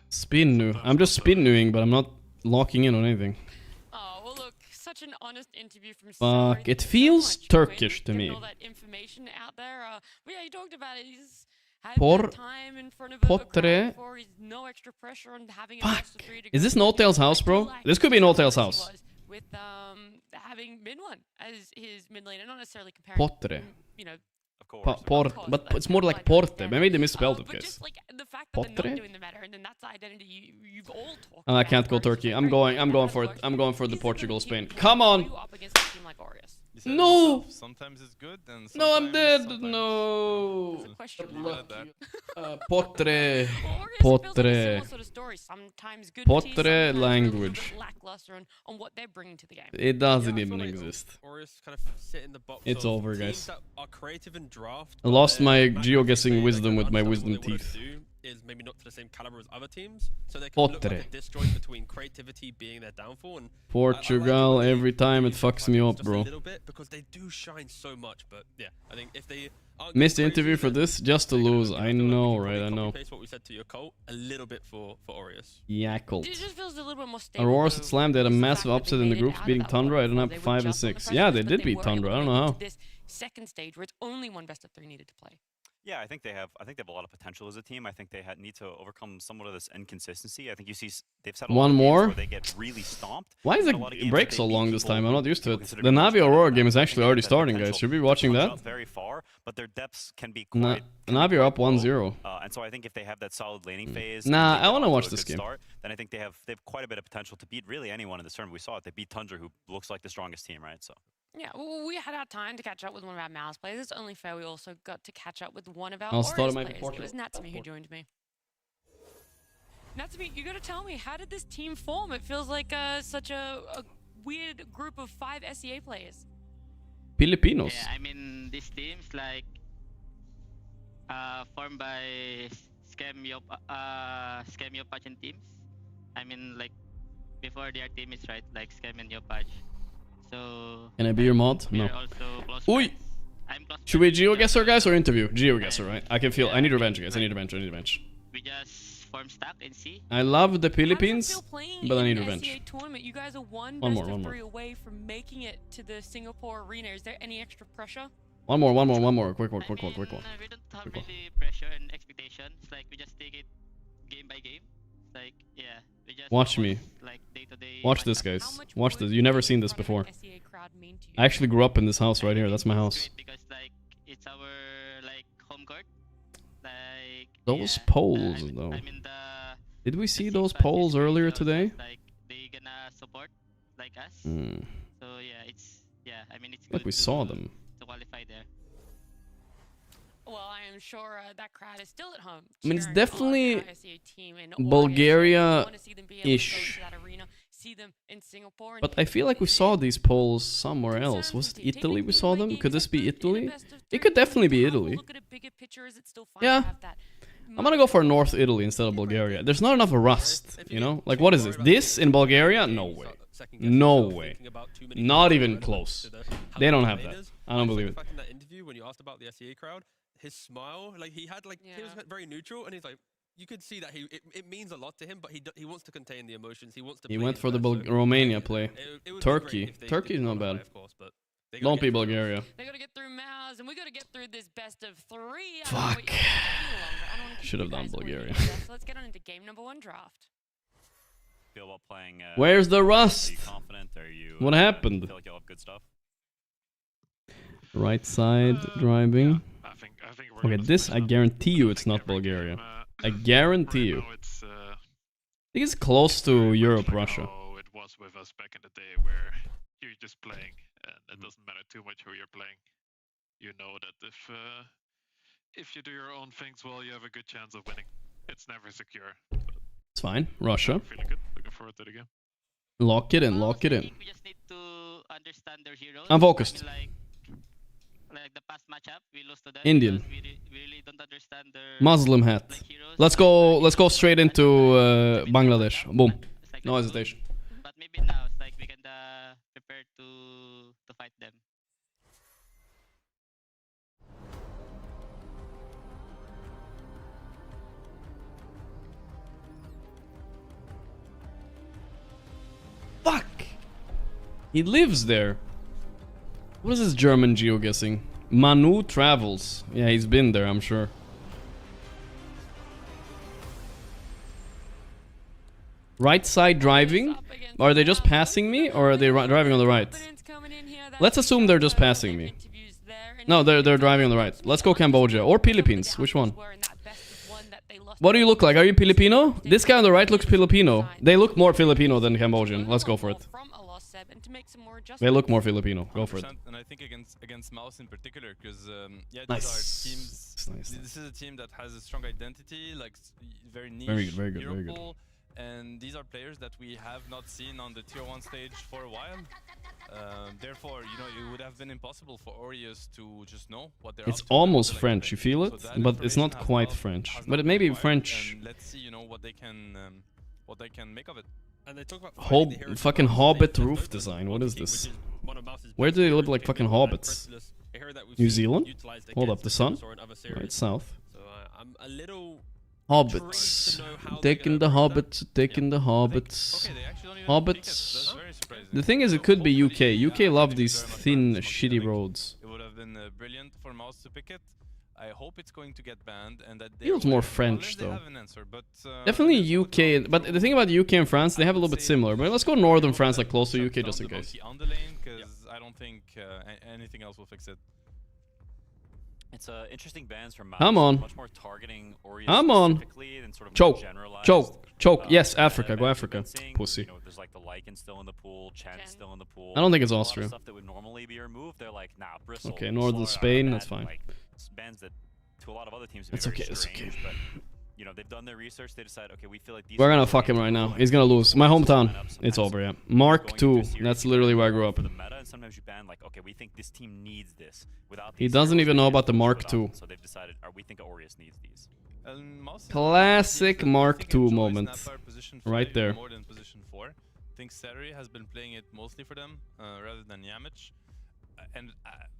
spin new. I'm just spin newing, but I'm not locking in on anything. Oh, well look, such an honest interview from Fuck, it feels Turkish to me. All that information out there. But yeah, you talked about it. He's time in front of Potre. No extra pressure on having Fuck. Is this No Tail's house, bro? This could be No Tail's house. With having Min1 as his mid laner, not necessarily comparing. Potre. You know. Of course. But it's more like Porte. Maybe they misspelled it, guys. Just like the fact that they're not doing the meta, and then that's the identity you've all talked I can't go Turkey. I'm going for it. I'm going for the Portugal Spain. Come on. Up against a team like Aureus. No! Sometimes it's good and No, I'm dead! sometimes, No! Lucky. Potre. Potre. Potre language. On what they're bringing to the game. It doesn't even exist. Aureus kind of sit in the box It's of over, teams guys. that are creative in draft, I lost but my their macro geoguessing gameplay, wisdom like, with my understanding wisdom what they wanna teeth. do is maybe not to the same caliber as other teams, so they can look like Potre. a disjoint between creativity being their downfall and Portugal, I like every time it fucks me up, just bro. a little bit because they do shine so much, but yeah, I think if they aren't Missed the crazy, interview for then this just to they're gonna lose. look I good. feel like we know, can right? I probably know. copy-paste what we said to your cult a little bit for Aureus. Yakult. It just feels a little bit more stable. Aurora's though, at Slam, they had a just the massive fact that upset they in the made it groups, out of beating that Tundra. I one don't before have they were 5 and just on the 6. pressure Yeah, list, they but did beat were Tundra. I able don't to know get how. to this second stage where it's only one best of 3 needed to play. Yeah, I think they have a lot of potential as a team. I think they need to overcome somewhat of this inconsistency. I think you see they've had a One lot of games more? where they get really stomped. Why is and the a lot of games break that they so beat long this people time? I'm who not used to people it. consider The to be much Navi better Aurora than game them. is I think actually they have already that starting, guys. potential Should be to watching push that. out very far, but their depths can be Nah, quite. Navi are up 1-0. And so I think if they have that solid laning phase, Nah, and they I get wanna off to watch a this good game. Start, then I think they have quite a bit of potential to beat really anyone in this tournament. We saw it. They beat Tundra, who looks like the strongest team, right? So. Yeah, well, we had our time to catch up with one of our Mouse players. It's only fair we also got to catch up with one of our I'll start Aureus my players. It portrait. was Natsumi who joined me. Natsumi, you gotta tell me, how did this team form? It feels like such a weird group of 5 SEA players. Filipinos. Yeah, I mean, this team's like formed by Scam Yopaj and teams. I mean, like before their team is right, like Scam and Yopaj. So. Can I be your mod? No. Oi! Should we GeoGuessr, guys, or interview? GeoGuessr, right? I can feel. I need revenge, guys. I need revenge. I need revenge. We just form stack and see. I love the Philippines, How does it feel playing but I in need an revenge. SEA tournament? You guys are one One best more, of one 3 more. away from making it to the Singapore arena. Is there any extra pressure? One more. Quick one. We don't have really pressure and expectations. Like we just take it game by game. Like yeah, we just Watch focus, me. like day-to-day Watch this, matchup. guys. Watch this. You never seen this before. I actually grew up in this house right here. That's my house. Because like it's our like home court. Like Those yeah, poles, though. I mean Did we see those poles earlier today? like they gonna support like us. Hmm. So yeah, it's I mean it's Like good we saw them. to qualify there. Well, I am sure that crowd is still at home. I mean, it's cheering on definitely our SEA team in Aureus. Bulgaria-ish. We wanna see them be able to go to that arena, see them in Singapore, and But I feel like we saw these poles somewhere else. Was it Italy we saw them? Could this be Italy? It could definitely be Italy. look at a bigger picture. Is it still fine to Yeah. have that? I'm gonna go for North Italy instead of Bulgaria. There's not enough rust, you know? Like, what is this? This in Bulgaria? No way. No way. Not even close. They don't have that. I don't believe it. Back in that interview when you asked about the SEA crowd, his smile, like he had he was very neutral, and he's like, you could see that it means a lot to him, but he wants to contain the emotions. He wants to. He play went his for the best, so Romania play. it would be Turkey. great if they Turkey's did not qualify, bad. of course, but they gotta Don't get be through. Bulgaria. They gotta get through Mouse, and we gotta get through this best of 3. Fuck. Should have done Bulgaria. So let's get on into game number 1 draft. Feel about playing. Where's the rust? Are you confident? Are you? What happened? Feel like you'll have good stuff. Right side driving. I think we're Okay, gonna this switch I up. guarantee you I it's think not every Bulgaria. game, I guarantee you. right now it's, I think it's close to very much Europe, like Russia. how it was with us back in the day, where you're just playing, and it doesn't matter too much who you're playing. You know that if you do your own things well, you have a good chance of winning. It's never secure. It's fine. Russia. Feeling good. Looking forward to the game. Lock it in, lock it I in. think we just need to understand their heroes. I'm focused. I mean, like the past matchup, we lost to them. Indian. because we really don't understand their Muslim hat. like, heroes. Let's go straight into Bangladesh. Boom. It's like No that. hesitation. But maybe now it's like we can prepare to fight them. Fuck! He lives there. What is this German geoguessing? Manu Travels. Yeah, he's been there, I'm sure. Right side driving? Are they just passing me, or are they driving on the right? Let's assume they're just passing me. No, they're driving on the right. Let's go Cambodia or Philippines. Which one? What do you look like? Are you Filipino? This guy on the right looks Filipino. They look more Filipino than Cambodian. Let's go for it. them and to make some more adjustments. They look more Filipino. Go for it. And I think against Mouse in particular, because yeah, Nice. these are teams. Nice. This is a team that has a strong identity, like very niche. Very good, very good. Pool, and these are players that we have not seen on the tier 1 stage for a while. Therefore, you know, it would have been impossible for Aureus to just know what they're It's up to. almost Like, French, you feel it, but it's not quite French. But it may be French. And let's see, you know, what they can make of it. And they talk about Fucking Hobbit roof design. What is this? Where do they live like fucking hobbits? New Zealand? Hold up, the sun? Right, south. So I'm a little Hobbits. Taking the hobbits, taking the hobbits. Hobbits. The thing is, it could be UK. UK love these thin, shitty roads. It would have been brilliant for Mouse to pick it. I hope it's going to get banned and that they Feels more French though. have an answer, but, Definitely UK, but the thing about UK and France, they have a little bit similar. But let's go northern France, like close to UK, just in case. On the lane, because I don't think anything else will fix it. It's interesting bans from Mouse. Come on. Much more targeting Aureus Come on. specifically than sort of Choke. generalized. Choke. Yes, Africa. Go Africa. Pussy. You know, there's like the Lycan still in the pool, Chen still in the pool. I don't think it's A lot of Austria. Stuff that would normally be removed, they're like, nah, Bristol. Okay, northern Spain, that's fine. Like, bans that to a lot of other teams would be It's very okay, it's strange, but you know, they've done their research, they decide, okay, we feel like these We're gonna fuck him right now. He's gonna lose. My hometown. It's over, yeah. Mark II. That's literally where I grew up. for the meta, and sometimes you ban like, okay, we think this team needs this without He these doesn't heroes, even they know can't about the push Mark it II. out. So they've decided, we think Aureus needs these. Classic Mark II moment. Right there. More than position 4. I think Sattery has been playing it mostly for them rather than Yamich. And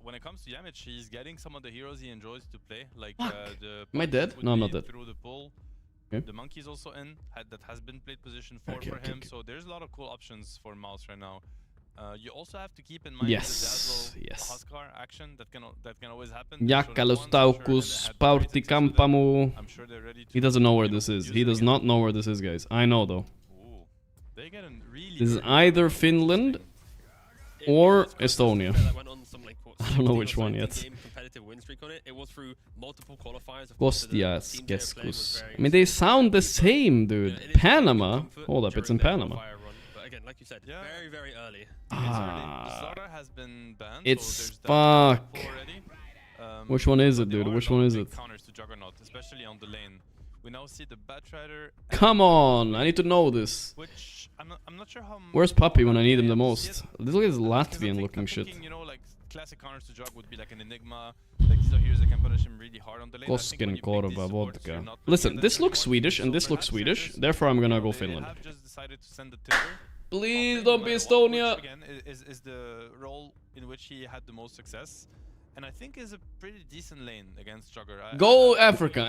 when it comes to Yamich, he's getting some of the heroes he enjoys to play, like the. Am I dead? No, I'm not dead. Through the pull. Okay. The monkey's also in. That has been played position 4 for him. So there's a lot of cool options for Mouse right now. You also have to keep in mind the Dazzle Huskar action that can always happen. Jakalustaukus Partikampamu. He doesn't know where this is. He does not know where this is, guys. I know though. This is either Finland or Estonia. I don't know which one yet. Kostias, Keskus. I mean, they sound the same, dude. Panama? Hold up, it's in Panama. Again, like you said, very early. Has been banned, it's fuck. Which one is it, dude? Which one is it? Counters to Juggernaut, especially on the lane. We now see the Batrider. Come on, I need to know this. Which I'm not sure how. Where's Puppy when I need him the most? Look at this Latvian-looking shit. You know, like classic counters to Jug would be like an Enigma. Like these are heroes that can punish him really hard on the lane. Kosken Korva vodka. Listen, this looks Swedish and this looks Swedish. Therefore, I'm gonna go Finland. Have just decided to send the Timber. Please don't be Estonia. Which, again, is the role in which he had the most success. And I think is a pretty decent lane against Jugger. Go Africa.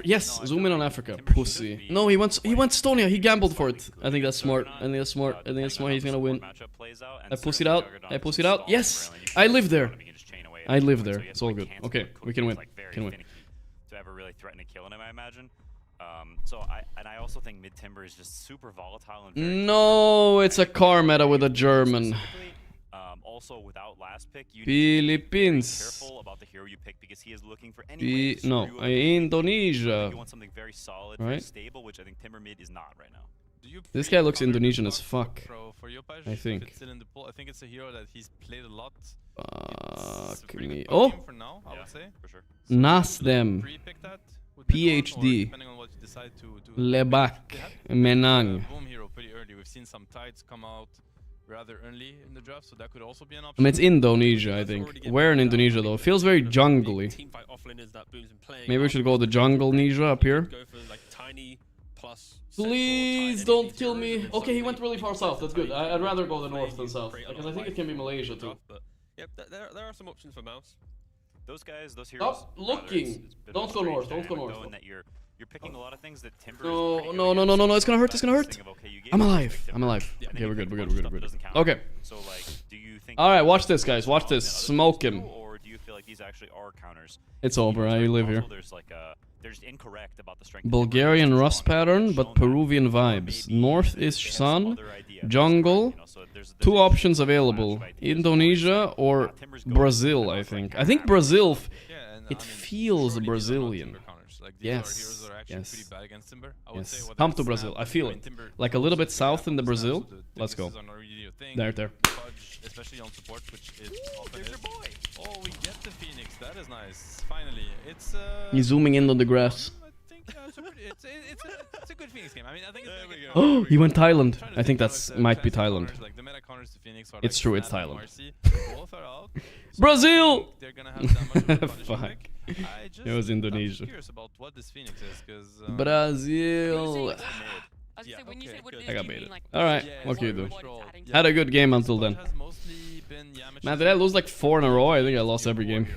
Yes, zoom in on Africa. Pussy. No, he went Estonia. He gambled for it. I think that's smart. He's gonna win. I pussied out. Yes, I live there. It's all good. Okay, we can win. To ever really threaten to kill him, I imagine. So I also think mid Timber is just super volatile and very no, it's a car meta with a German. Also, without last pick, you Philippines. need to be careful about the hero you pick because he is looking for any Indonesia. You want something very solid, right? Very stable, which I think Timber mid is not right now. This guy looks Indonesian as fuck. I think. I think it's a hero that he's played a lot. Fuck me. Oh! For now, I would say. For sure. Nasdem. PhD. Lebak. Menang. Boom hero pretty early. We've seen some tides come out rather early in the draft, so that could also be an option. I mean, it's Indonesia, I think. Where in Indonesia, though? It feels very jungly. Maybe we should go the jungle Ninja up here. Please don't kill me. Okay, he went really far south. That's good. I'd rather go the north than south. Because I think it can be Malaysia, too. Yep, there are some options for Mouse. Those guys, those heroes. Stop looking. Don't go north. Don't go north. You're picking a lot of things that Timber No, it's gonna hurt. I'm alive. Okay, we're good. Okay. So like, do you think? All right, watch this, guys. Watch this. Smoke him. Or do you feel like these actually are counters? It's over. I live here. They're just incorrect about the strength. Bulgarian rust pattern, but Peruvian vibes. North is sun, jungle. 2 options available: Indonesia or Brazil. I think. Brazil. It feels Brazilian. Like these are heroes that are actually pretty bad against Timber. I would say Come to Brazil. I feel it. Like a little bit south in the Brazil. Let's go. There. Pudge, especially on support, which is often There's your boy. Oh, we get the Phoenix. That is nice. Finally, it's. He's zooming in on the grass. It's a good Phoenix game. I mean, I think it's Oh, he went Thailand. I think that's might be Thailand. Like the meta counters to Phoenix are It's true, it's Thailand. Both are out. Brazil! They're gonna have that much of a Fuck. It was Indonesia. I'm curious about what this Phoenix is, because Brazil. I was gonna say, when you said what it is, I got do you baited. mean, like, Alright, Yeah, what can you do? what it's adding to Had a good game until then. has mostly been Yamcha. Man, did I lose like 4 in a row? I think I lost every game.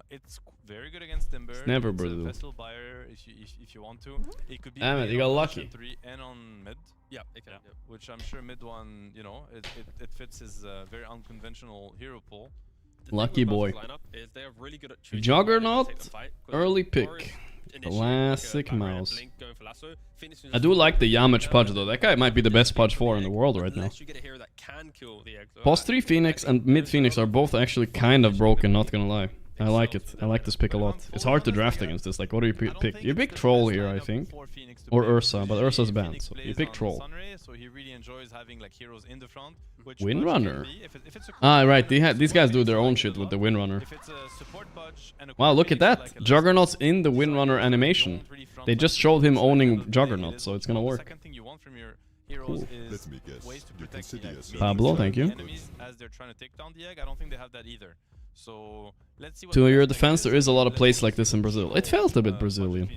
It's very good against Timber. Never it's Brazil. a vessel buyer if you want to. It could be Damn it, played you got on lucky. Nation 3 and on mid. Yeah, it can. Yeah. Which I'm sure mid one, you know, it fits his very unconventional hero pool. Lucky boy. Is they are really good at Juggernaut, early pick. Classic mouse. I do like the Yamcha Pudge though. That guy might be the best Pudge 4 in the world right now. Boss 3 Phoenix and mid Phoenix are both actually kind of broken, not gonna lie. I like it. I like this pick a lot. It's hard to draft against this. Like, what do you pick? You pick Troll here, I think. Or Ursa, but Ursa's banned, so you pick Troll. So he really enjoys having like heroes in the front. Windrunner. Ah, right. These guys do their own shit with the Windrunner. Wow, look at that. Juggernaut's in the Windrunner animation. They just showed him owning Juggernaut, so it's gonna work. Cool. Let me guess. Pablo, thank you. As they're trying to take down the egg, I don't think they have that either. So let's see what To your defense, there is a lot of plays like this in Brazil. It felt a bit Brazilian.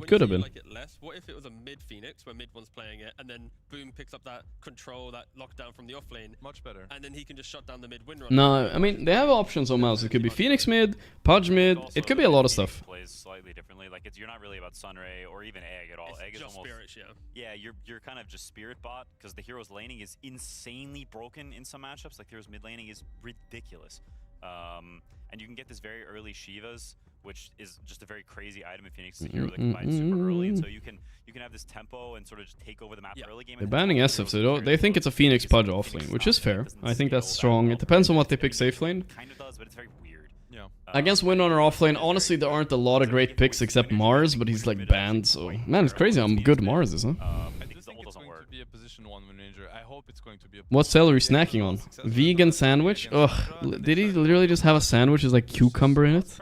Could have been. Like it less, what if it was a mid Phoenix where mid one's playing it, and then Boom picks up that control, that lockdown from the offlane, much better, and then he can just shut down the mid Windrunner. No, I mean they have options on mouse. It could be Phoenix mid, Pudge mid. It could be a lot of stuff. Plays slightly differently. Like you're not really about Sunray or even Egg at all. It's Egg is just almost Spirits, yeah. You're kind of just Spirit bot because the hero's laning is insanely broken in some matchups. Like hero's mid laning is ridiculous. And you can get this very early Shivas, which is just a very crazy item in Phoenix. It's a hero that can buy it super early, and so you can have this tempo and sort of just take over the map early game. They're banning SF, so they think it's a Phoenix Pudge offlane, which is fair. I think that's strong. It depends on what they pick safe lane. Kind of does, but it's very weird. Yeah. Against Windrunner offlane, honestly, there aren't a lot of great picks except Mars, but he's like banned, so... Man, it's crazy how good Mars is, huh? I think the ult doesn't work. Be a position 1 Wind Ranger. I hope it's going to be a What cell are you snacking on? Vegan sandwich? Ugh, did he literally just have a sandwich with like cucumber in it?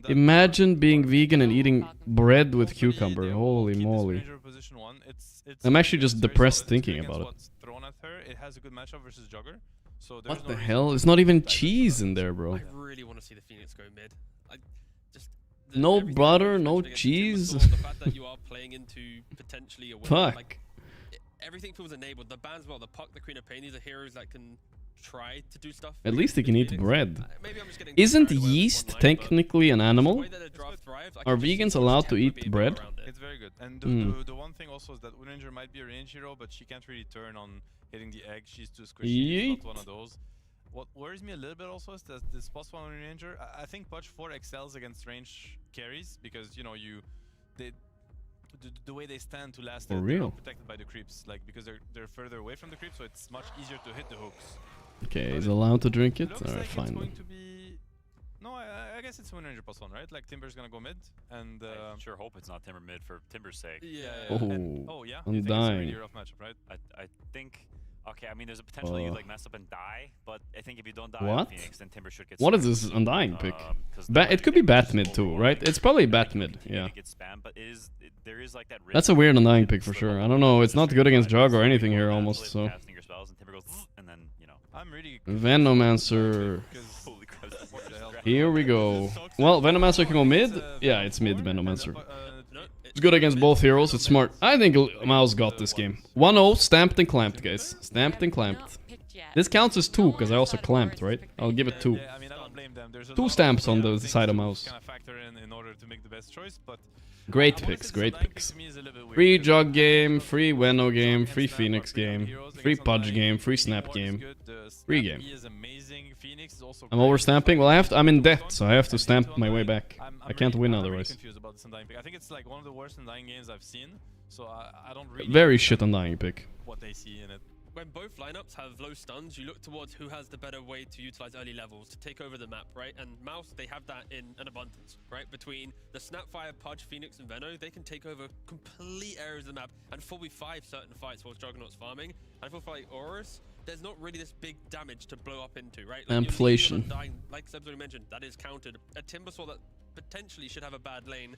Imagine being vegan and eating bread with cucumber. Holy moly. I'm actually just depressed thinking about it. It has a good matchup versus Jugger. So What the hell? There's not even cheese in there, bro. I really want to see the Phoenix go mid. No butter, no cheese. The fact that you are playing into potentially a Fuck. Like, everything feels enabled. The bands, well, the Puck, the Queen of Pain, these are heroes that can try to do stuff. At least they can eat bread. Isn't yeast technically an animal? Are vegans allowed to eat bread? It's very good. And the one thing also is that Ranger might be a range hero, but she can't really turn on hitting the egg. She's too squishy. She's not one of those. What worries me a little bit also is that this plus 1 Ranger, I think Pudge 4 excels against range carries because, you know, the way they stand to last, For they're real? not protected by the creeps, like because they're further away from the creeps, so it's much easier to hit the hooks. Okay, he's allowed to drink it? Looks Alright, like fine it's going then. to be... No, I guess it's Wind Ranger plus 1, right? Like Timber's gonna go mid, and I sure hope it's not Timber mid for Timber's sake. yeah. Oh, Yeah, I'm you think dying. It's a really rough matchup, right? I think. Okay, I mean, there's a potential you like mess up and die, but I think if you don't die on What? Phoenix, then Timber should get. What is spammed. this undying pick? 'Cause It could be bat mid too, right? It's probably bat mid, yeah. Get spammed, but there is like that risk That's a weird undying pick for sure. I don't know, it's not good against Jug or anything here almost, so... casting your spells, and Timber goes, and then you know. I'm really Venomancer... Holy crap! Here we go. Well, Venomancer can go mid? Yeah, it's mid Venomancer. It's good against both heroes, it's smart. I think Mouse got this game. 1-0, stamped and clamped, guys. Stamped and clamped. This counts as 2, because I also clamped, right? I'll give it 2. Yeah, I mean, I don't blame them. There's a 2 lot stamps on the things side of to Mouse. kind of factor in order to make the best choice, but Great picks, great picks. Free Jug game, free Veno game, free Phoenix game, free Pudge game, free Snap game. Free game. I'm overstamping? Well, I'm in debt, so I have to stamp my way back. I can't win otherwise. Confused about this undying pick. I think it's like one of the worst undying games I've seen, so I don't really Very shit undying pick. what they see in it. when both lineups have low stuns, you look towards who has the better way to utilize early levels to take over the map, right? And Mouse, they have that in an abundance, right? Between the Snapfire, Pudge, Phoenix, and Veno, they can take over complete areas of the map and 4v5 certain fights whilst Juggernaut's farming. And for like Aurus, there's not really this big damage to blow up into, right? Like inflation. Like Seb's already mentioned, that is countered. A Timbersaw that potentially should have a bad lane.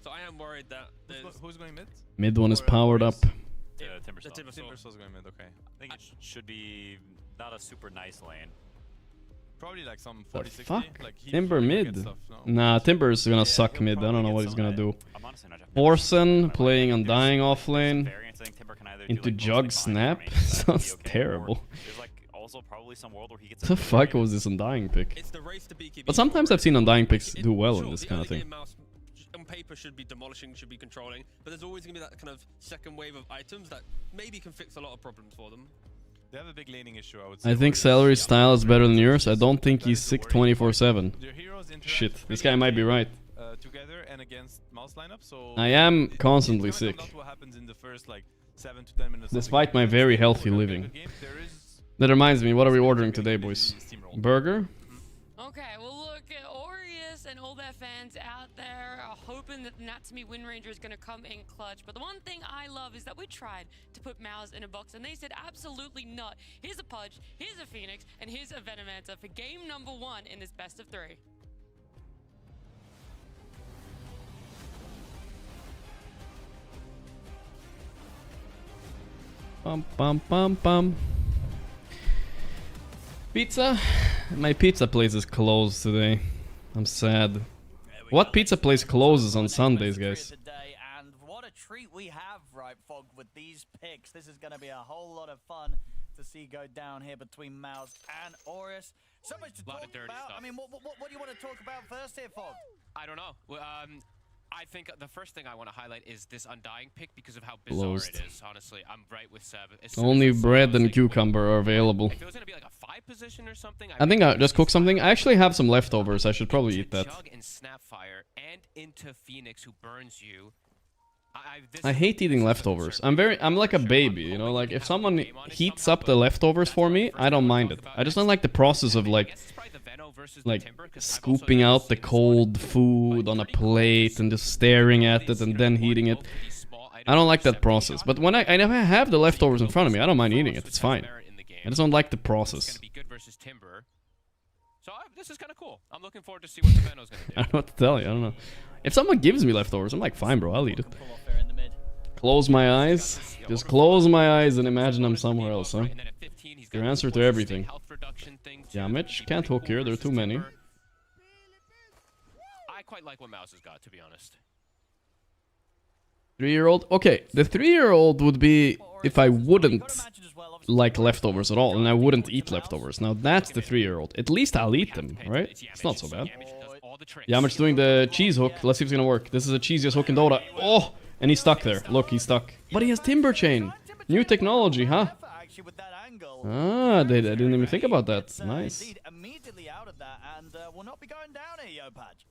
So I am worried that who's going mid? Mid one is powered up. Timbersaw. Timbersaw's going mid, okay. I think it should be not a super nice lane. Probably like some The 40-60. fuck? Like Timber mid? Nah, Timber's gonna suck mid. I don't know what he's gonna do. Orson playing Undying off lane into Jug Snap? Sounds terrible. There's like also probably some world where he gets The fuck was this Undying pick? But sometimes I've seen Undying picks do well in this kind of thing. On paper should be demolishing, should be controlling, but there's always going to be that kind of second wave of items that maybe can fix a lot of problems for them. They have a big laning issue, I would say. I think Celery's style is better than yours. I don't think he's sick 24/7. Shit, this guy might be right. Together and against Mouse lineup, so I am constantly sick. What happens in the first like 7 to 10 minutes Despite my very healthy living. That reminds me, what are we ordering today, boys? Burger? Okay, well look, Aureus and all their fans out there are hoping that the Natsumi Wind Ranger is going to come in clutch. But the one thing I love is that we tried to put Mouse in a box and they said absolutely not. Here's a Pudge, here's a Phoenix, and here's a Venomancer for game number 1 in this best of 3. Bum bum bum bum. Pizza? My pizza place is closed today. I'm sad. What pizza place closes on Sundays, guys? And what a treat we have, right, Fog, with these picks. This is going to be a whole lot of fun to see go down here between Mouse and Aureus. So much to talk about. I mean, what do you want to talk about first here, Fog? I don't know. I think the first thing I want to highlight is this Undying pick because of how bizarre it is. Honestly, I'm right with Seb. Only bread and cucumber are available. If it was gonna be like a 5 position or something, I think I'll just cook something. I actually have some leftovers. I should probably eat that. Jug and Snapfire and into Phoenix, who burns you. I hate eating leftovers. I'm like a baby, you know. Like if someone heats up the leftovers for me, I don't mind it. I just don't like the process of like scooping out the cold food on a plate and just staring at it and then heating it. I don't like that process. But when I have the leftovers in front of me, I don't mind eating it. It's fine. I just don't like the process. So this is kind of cool. I'm looking forward to see what the Veno's gonna do. I don't know what to tell you. I don't know. If someone gives me leftovers, I'm like, fine, bro. I'll eat it. Close my eyes. Just close my eyes and imagine I'm somewhere else, huh? Your answer to everything. Damage. Can't hook here. There are too many. I quite like what Mouse has got, to be honest. 3-year-old? Okay, the 3-year-old would be if I wouldn't like leftovers at all, and I wouldn't eat leftovers. Now that's the 3-year-old. At least I'll eat them, right? It's not so bad. Yamich doing the cheese hook. Let's see if it's gonna work. This is the cheesiest hook in Dota. Oh! And he's stuck there. Look, he's stuck. But he has Timber Chain. New technology, huh? Ah, I didn't even think about that. Nice. Immediately out of that, and will not be going down here, Yopaj.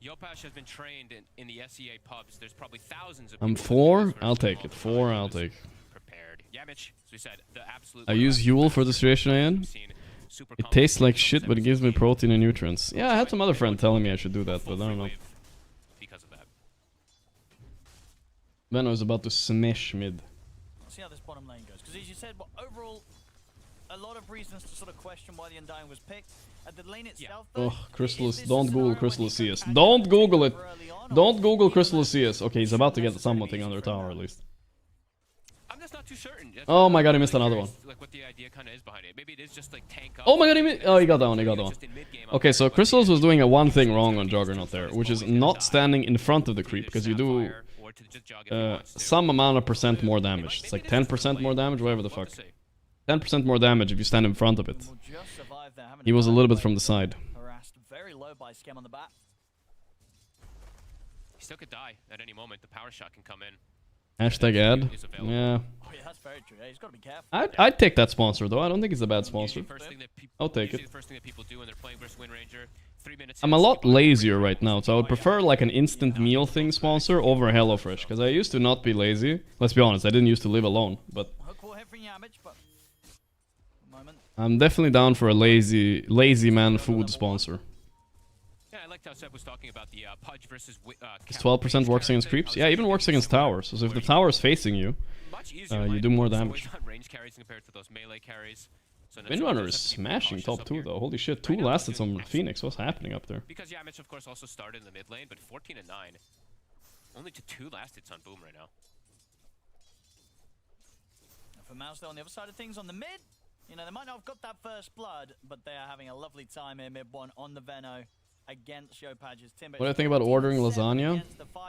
Yopaj has been trained in the SEA pubs. There's probably thousands of I'm 4. I'll take it. 4, I'll take. Prepared. Yamich, as we said, the absolute. I use Huel for the situation I am. It tastes like shit, but it gives me protein and nutrients. Yeah, I had some other friend telling me I should do that, but I don't know. Because of that. Veno is about to smash mid. Let's see how this bottom lane goes. Because as you said, overall, a lot of reasons to sort of question why the Undying was picked. At the lane itself, though, Chrysalis, don't Google Chrysalis CS. Don't Google it! Don't Google Chrysalis CS. Okay, he's about to get something on their tower at least. I'm just not too certain. Oh my god, he missed another one. Like what the idea kind of is behind it. Maybe it is just like tank up. Oh my god, he got down, he got down. Okay, so Chrysalis was doing a one thing wrong on Juggernaut there, which is not standing in front of the creep, because you do some amount of percent more damage. It's like 10% more damage, whatever the fuck. 10% more damage if you stand in front of it. He was a little bit from the side. Very low by Scam on the back. He still could die at any moment. The power shot can come in. Hashtag ad. Yeah. Oh yeah, that's very true. He's got to be careful. I'd take that sponsor though. I don't think it's a bad sponsor. I'll take it. I'm a lot lazier right now, so I would prefer like an instant meal thing sponsor over HelloFresh, because I used to not be lazy. Let's be honest, I didn't used to live alone, but I'm definitely down for a lazy man food sponsor. Yeah, I liked how Seb was talking about the Pudge versus. It's 12% works against creeps. Yeah, even works against towers. So if the tower is facing you, you do more damage. Range carries compared to those melee carries. Windrunner is smashing top 2 though. Holy shit, 2 last hits on Phoenix. What's happening up there? Because Yamich, of course, also started in the mid lane, but 14 and 9. Only to 2 last hits on Boom right now. For Mouse, though, on the other side of things, on the mid, you know, they might not have got that first blood, but they are having a lovely time here, mid one on the Veno against Yopaj's Timber. What do I think about ordering lasagna?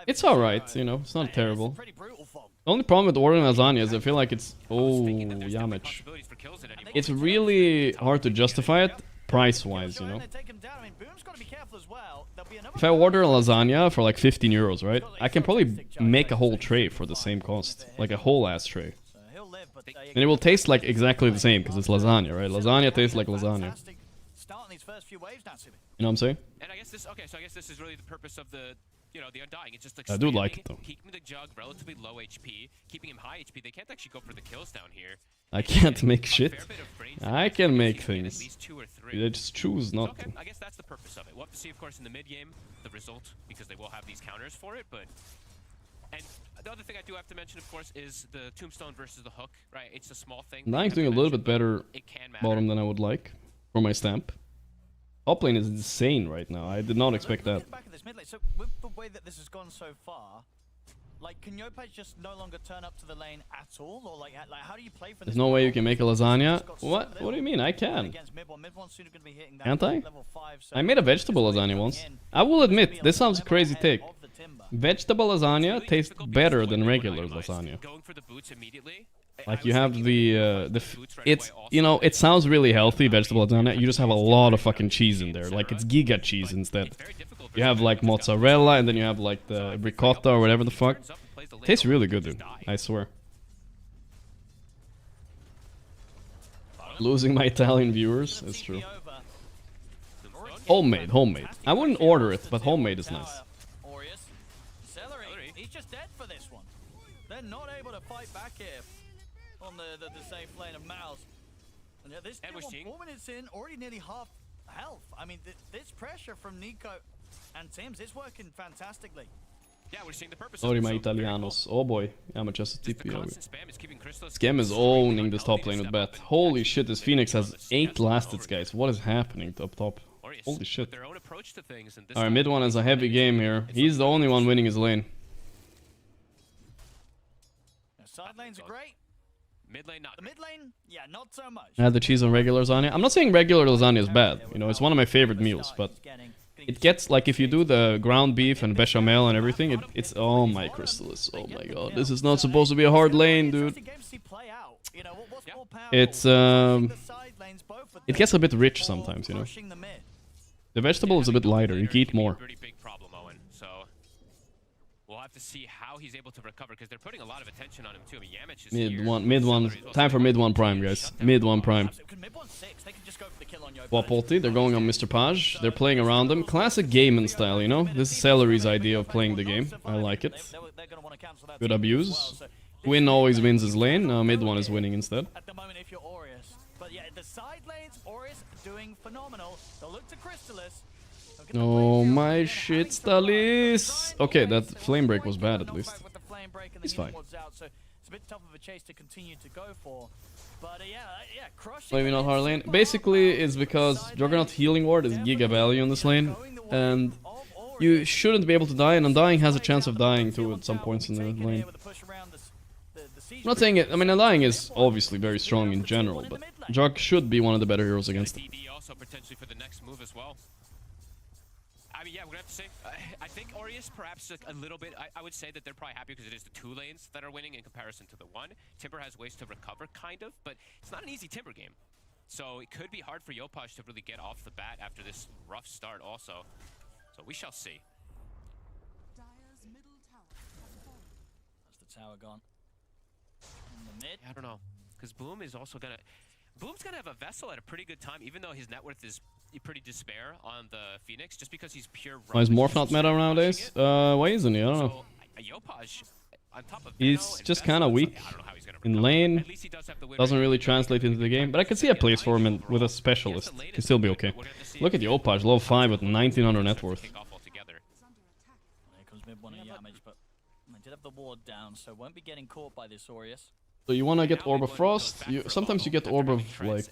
It's alright, you know, it's not terrible. The only problem with ordering lasagna is I feel like it's... Oh, Yamich. It's really hard to justify it price-wise, you know. If I order a lasagna for like 15 euros, right? I can probably make a whole tray for the same cost. Like a whole ass tray. And it will taste like exactly the same because it's lasagna, right? Lasagna tastes like lasagna. You know what I'm saying? And I guess this, okay, so I guess this is really the purpose of the, you know, the Undying. It's just like I do like it though. Keeping the Jug relatively low HP, keeping him high HP. They can't actually go for the kills down here. I can't make shit. I can make things. They just choose not to. I guess that's the purpose of it. We'll have to see, of course, in the mid game, the result, because they will have these counters for it, but... And the other thing I do have to mention, of course, is the Tombstone versus the Hook, right? It's a small thing. Undying's doing a little bit better bottom than I would like for my stamp. Top lane is insane right now. I did not expect that. So with the way that this has gone so far, like, can Yopaj just no longer turn up to the lane at all, or like how do you play for this? There's no way you can make a lasagna. What? What do you mean? I can. Can't I? I made a vegetable lasagna once. I will admit, this sounds a crazy take. Vegetable lasagna tastes better than regular lasagna. Like you have it's, you know, it sounds really healthy, vegetable lasagna. You just have a lot of fucking cheese in there. Like it's giga cheese instead. You have like mozzarella and then you have like the ricotta or whatever the fuck. Tastes really good, dude. I swear. Losing my Italian viewers, that's true. Homemade, homemade. I wouldn't order it, but homemade is nice. He's just dead for this one. They're not able to fight back here on the safe lane of Mouse. And this 4 minutes in, already nearly half health. I mean, this pressure from Nico and Tim's is working fantastically. Yeah, we're seeing the purpose. Sorry, my Italianos. Oh boy, I'm just a TP. Scam is owning this top lane with bat. Holy shit, this Phoenix has 8 last hits, guys. What is happening up top? Holy shit. Alright, mid one is a heavy game here. He's the only one winning his lane. Side lanes are great. Mid lane, not. The mid lane, yeah, not so much. Add the cheese on regular lasagna. I'm not saying regular lasagna is bad. You know, it's one of my favorite meals, but it gets, like, if you do the ground beef and bechamel and everything, it's, oh my Crystallis, oh my god, this is not supposed to be a hard lane, dude. It's, it gets a bit rich sometimes, you know. The vegetable is a bit lighter, you can eat more. We'll have to see how he's able to recover because they're putting a lot of attention on him too. I mean, Yamich is mid one. Time for mid one prime, guys. Mid one prime. Swap ulti. They're going on Mr. Paj. They're playing around him. Classic Gaiman style, you know. This is Celery's idea of playing the game. I like it. Good abuse. Win always wins his lane. Now mid one is winning instead. At the moment, if you're Aureus, but yeah, the side lanes, Aureus doing phenomenal. They'll look to Crystallis. Oh my shit, Stalis! Okay, that flame break was bad at least. It's fine. Maybe not hard lane. Basically, it's because Juggernaut healing ward is giga value on this lane, and you shouldn't be able to die, and Undying has a chance of dying too at some points in the lane. I'm not saying it, I mean, Undying is obviously very strong in general, but Jug should be one of the better heroes against him. Also potentially for the next move as well. I mean, yeah, we're gonna have to say, I think Aureus perhaps a little bit, I would say that they're probably happy because it is the 2 lanes that are winning in comparison to the 1. Timber has ways to recover, kind of, but it's not an easy Timber game. So it could be hard for Yopaj to really get off the bat after this rough start also. So we shall see. Dire's middle tower has fallen. That's the tower gone. In the mid. Yeah, I don't know, because Boom is also gonna... Boom's gonna have a Vessel at a pretty good time, even though his net worth is pretty despair on the Phoenix, just because he's pure... Why is Morph not meta nowadays? Why isn't he? I don't know. So, Yopaj, He's just kind of weak in lane. Doesn't really translate into the game, but I can see a place for him with a specialist. He'll still be okay. Look at the Opage, level 5 with 1900 net worth. There comes mid one of Yamage, but they did have the ward down, so won't be getting caught by this Aureus. So you want to get Orb of Frost, sometimes you get Orb of, like,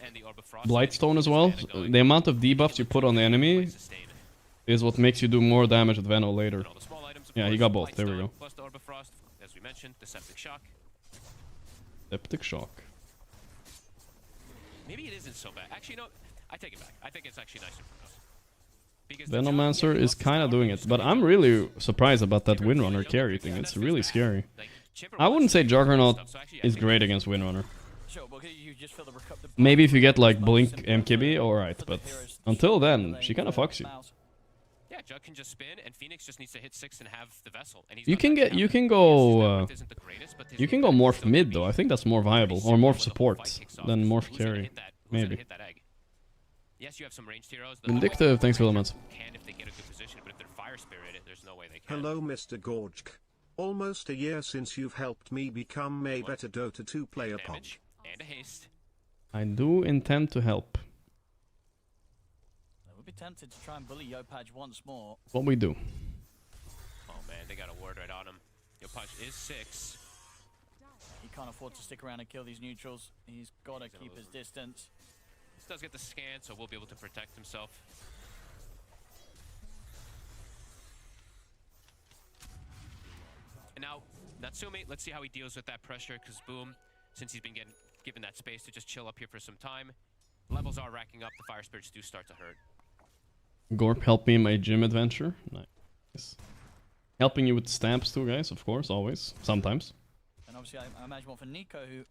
Blightstone as well. The amount of debuffs you put on the enemy is what makes you do more damage with Veno later. Yeah, he got both, there we go. As we mentioned, the Septic Shock. Septic Shock. Maybe it isn't so bad. Actually, no, I take it back. I think it's actually nicer for us. Venomancer is kind of doing it, but I'm really surprised about that Windrunner carry thing. It's really scary. I wouldn't say Juggernaut is great against Windrunner. Maybe if you get like Blink MKB, alright, but until then, she kind of fucks you. Yeah, Jug can just spin, and Phoenix just needs to hit 6 and have the vessel. And you can go morph mid though. I think that's more viable, or morph support than morph carry, maybe. Yes, you have some ranged heroes. Vindictive, thanks for the elements. Hello, Mr. Gorgc. Almost a year since you've helped me become a better Dota 2 player pop. And a haste. I do intend to help. I would be tempted to try and bully Yopaj once more. What we do? Oh man, they got a word right on him. Yopaj is 6. He can't afford to stick around and kill these neutrals. He's got to keep his distance. This does get the scan, so we'll be able to protect himself. And now, Natsumi, let's see how he deals with that pressure, because Boom, since he's been given that space to just chill up here for some time, levels are racking up, the Fire Spirits do start to hurt. Gorp helped me in my gym adventure. Nice. Helping you with stamps too, guys, of course, always. Sometimes. And obviously, I imagine one for Nico, who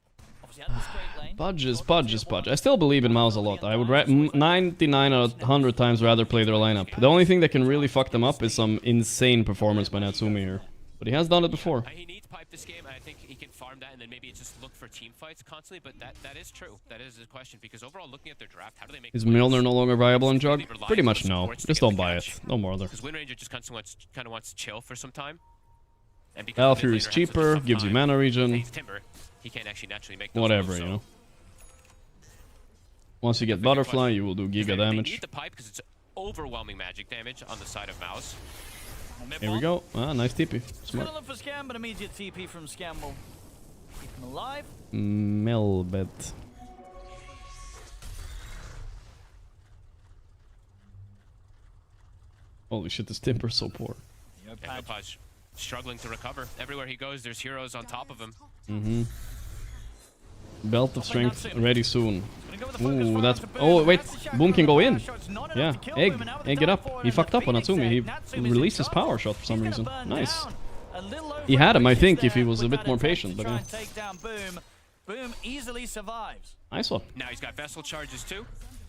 obviously had this great lane. Budges. I still believe in Mouse a lot. I would 99 out of 100 times rather play their lineup. The only thing that can really fuck them up is some insane performance by Natsumi here. But he has done it before. He needs pipe this game, and I think he can farm that, and then maybe just look for team fights constantly. But that is true. That is a question, because overall, looking at their draft, how do they make? Is Milner no longer viable in Jug? Pretty much no. Just don't buy it. No more there. Because Wind Ranger just kind of wants to chill for some time. Alfir is cheaper, gives you mana regen. Timber, he can't actually naturally make those whatever, moves, you know. Once you get Butterfly, you will do Giga damage. They need the pipe because it's overwhelming magic damage on the side of Mouse. Here we go. Ah, nice TP. Smart. Gonna look for Scam, but immediate TP from Scam will keep him alive. Melbet. Holy shit, this Timber's so poor. Yeah, Yopaj struggling to recover. Everywhere he goes, there's heroes on top of him. Mm-hmm. Belt of Strength ready soon. Ooh, that's... Oh, wait. Boom can go in. Yeah. Egg, get up. He fucked up on Natsumi. He released his power shot for some reason. Nice. He had him, I think, if he was a bit more patient, but yeah. Boom easily survives. Nice one. Now he's got Vessel charges too.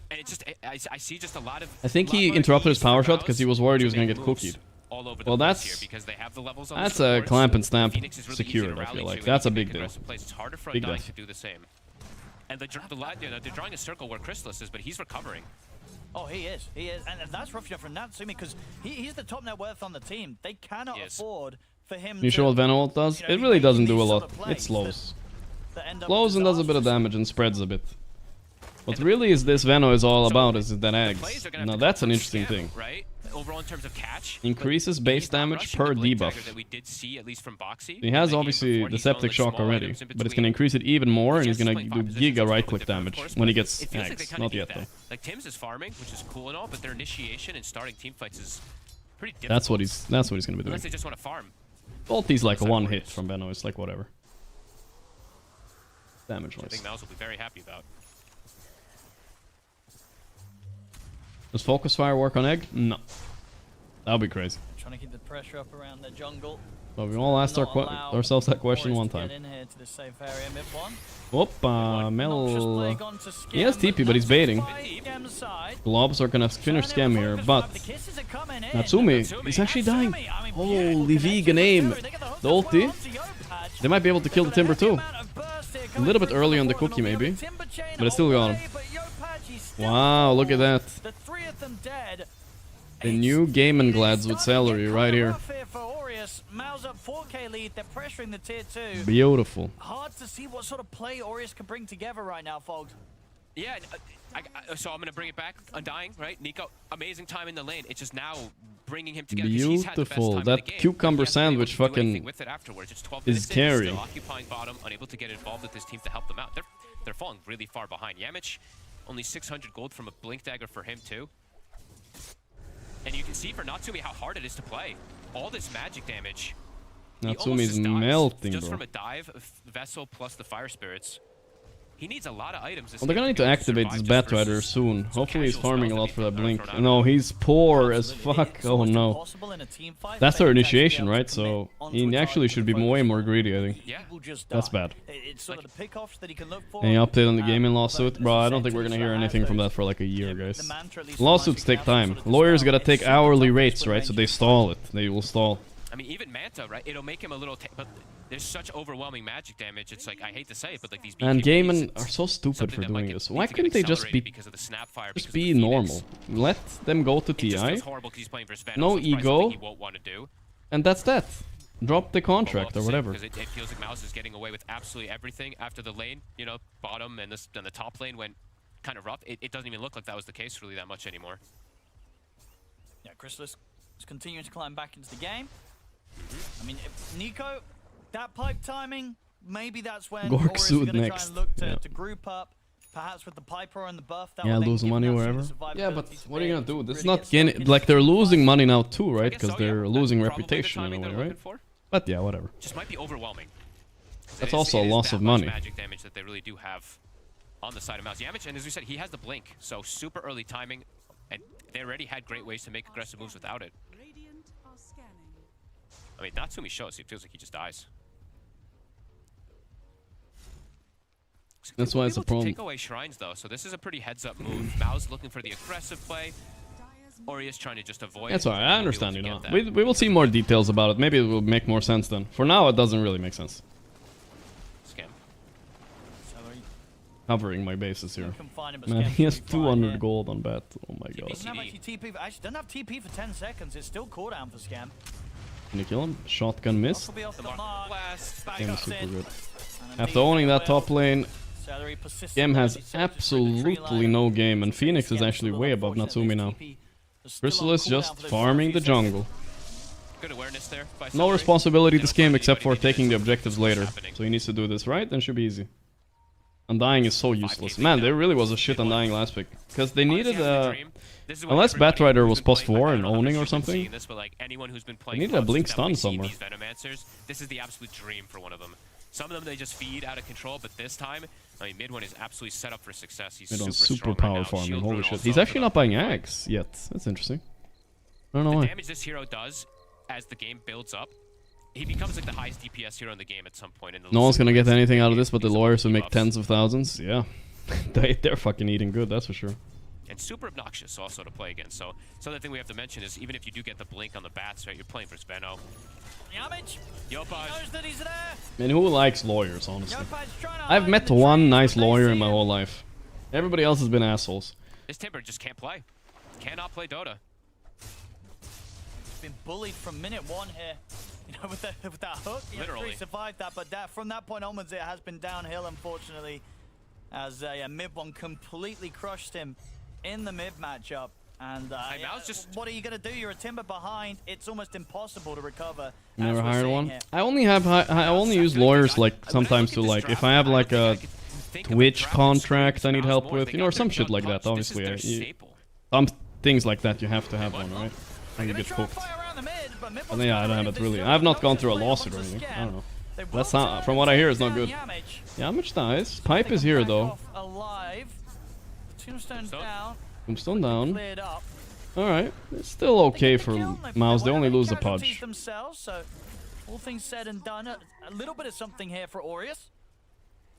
And it's just... I see just a lot of... I think he interrupted his power shot because he was worried he was going to get cookied. Well, that's a clamp and stamp secured, I feel like. That's a big deal. It's harder for big Undying to do the same. And they're drawing a circle where Chrysalis is, but he's recovering. Oh, he is. And that's rough enough for Natsumi because he's the top net worth on the team. They cannot afford for him You sure what Venoult does? It really doesn't do a lot. It slows. Slows and does a bit of damage and spreads a bit. What really is this Veno is all about is that eggs. Now that's an interesting thing. Right? Overall, in terms of catch, increases base damage per debuff. That we did see, at least from Boxy. He has obviously the Septic Shock already, but it's gonna increase it even more, and he's gonna do Giga right-click damage when he gets eggs. Not yet though. Like Tim's is farming, which is cool and all, but their initiation and starting team fights is pretty difficult. That's what he's gonna be doing. Unless they just want to farm. Ulti's like a one hit from Veno. It's like whatever. Damage-wise. I think Mouse will be very happy about. Does Focus Fire work on egg? No. That would be crazy. Trying to keep the pressure up around the jungle. But we all asked ourselves that question one time. Mel... He has TP, but he's baiting. Globs are gonna finish Scam here, but... Natsumi, he's actually dying. Holy vegan aim. The ulti. They might be able to kill the Timber too. A little bit early on the cookie maybe, but it still got him. Wow, look at that. The new Game and Glads with Celery right here. Aureus. Mao's up 4K lead. They're pressuring the tier 2. Beautiful. Hard to see what sort of play Aureus can bring together right now, Fogged. Yeah, so I'm going to bring it back. Undying, right? Nico, amazing time in the lane. It's just now bringing him together. Beautiful. That cucumber sandwich fucking with it afterwards. It's 12 is scary. Still occupying bottom, unable to get involved with this team to help them out. They're falling really far behind. Yamich, only 600 gold from a blink dagger for him too. And you can see for Natsumi how hard it is to play. All this magic damage. Natsumi's melting, just bro. from a dive, Vessel plus the Fire Spirits. He needs a lot of items. Well, they're gonna need to activate this Batrider soon. Hopefully he's farming a lot for that blink. No, he's poor as fuck. Oh no. That's their initiation, right? So he actually should be way more greedy, I think. That's bad. Any update on the gaming lawsuit? Bro, I don't think we're gonna hear anything from that for like a year, guys. Lawsuits take time. Lawyers gotta take hourly rates, right? So they stall it. They will stall. I mean, even Manta, right? It'll make him a little... but there's such overwhelming magic damage. It's like, I hate to say it, but like these... And Gaiman are so stupid for doing this. Why couldn't they just be normal? Let them go to TI. No ego. And that's that. Drop the contract or whatever. Because it feels like Mouse is getting away with absolutely everything after the lane. You know, bottom and the top lane went kind of rough. It doesn't even look like that was the case really that much anymore. Yeah, Chrysalis is continuing to climb back into the game. I mean, Nico, that pipe timing, maybe that's when Gorgc Aureus is going to try next. and look to group up, perhaps with the Piper and the buff. That Yeah, will then lose give money Natsume wherever. the Yeah, but survivability what are you gonna do? This is really not get getting... Like, they're losing money now too, right? Because they're losing reputation in a way, right? But yeah, whatever. Just might be overwhelming. That's also a loss of money. Magic damage that they really do have on the side of Mouse. Yamich, and as we said, he has the blink, so super early timing, and they already had great ways to make aggressive moves without it. I mean, Natsumi shows. It feels like he just dies. That's why it's a problem. Take away shrines though, so this is a pretty heads-up move. Mao's looking for the aggressive play. Aureus trying to just avoid. That's alright. I understand, you know. We will see more details about it. Maybe it will make more sense then. For now, it doesn't really make sense. Scam. Covering my bases here. Man, he has 200 gold on bat. Oh my god. Doesn't have actually TP. Actually, doesn't have TP for 10 seconds. It's still cooldown for Scam. Can you kill him? Shotgun miss. Game is super good. After owning that top lane, Scam has absolutely no game, and Phoenix is actually way above Natsumi now. Chrysalis just farming the jungle. Good awareness there. No responsibility this game except for taking the objectives later. So he needs to do this right, then should be easy. Undying is so useless. Man, there really was a shit Undying last pick. Because they needed unless Batrider was +4 and owning or something, they needed a blink stun somewhere. This is the absolute dream for one of them. Some of them they just feed out of control, but this time, I mean, Mid one is absolutely set up for success. He's super power farming. Holy shit. He's actually not buying Axe yet. That's interesting. I don't know why. The damage this hero does as the game builds up, he becomes like the highest DPS hero in the game at some point. No one's gonna get anything out of this but the lawyers who make tens of thousands. Yeah. They're fucking eating good, that's for sure. And super obnoxious also to play against. So the other thing we have to mention is even if you do get the blink on the bats, right, you're playing for Sveno. Yamich knows that he's there. I mean, who likes lawyers, honestly? I've met one nice lawyer in my whole life. Everybody else has been assholes. This Timber just can't play. Cannot play Dota. He's been bullied from minute one here. You know, with that hook. Literally. He survived that, but from that point onwards, it has been downhill, unfortunately. As Mid one completely crushed him in the mid matchup. And what are you going to do? You're a Timber behind. It's almost impossible to recover. Never hired one. I only use lawyers like sometimes to like if I have like a Twitch contract I need help with, you know, or some shit like that. Obviously, some things like that you have to have one, right? And you get cooked. But yeah, I don't have it really. I have not gone through a lawsuit or anything. I don't know. That's not, from what I hear, it's not good. Yamich dies. Pipe is here though. Tombstone down. Tombstone down. Alright, it's still okay for Mouse. They only lose the Pudge. Themselves, so all things said and done, a little bit of something here for Aureus.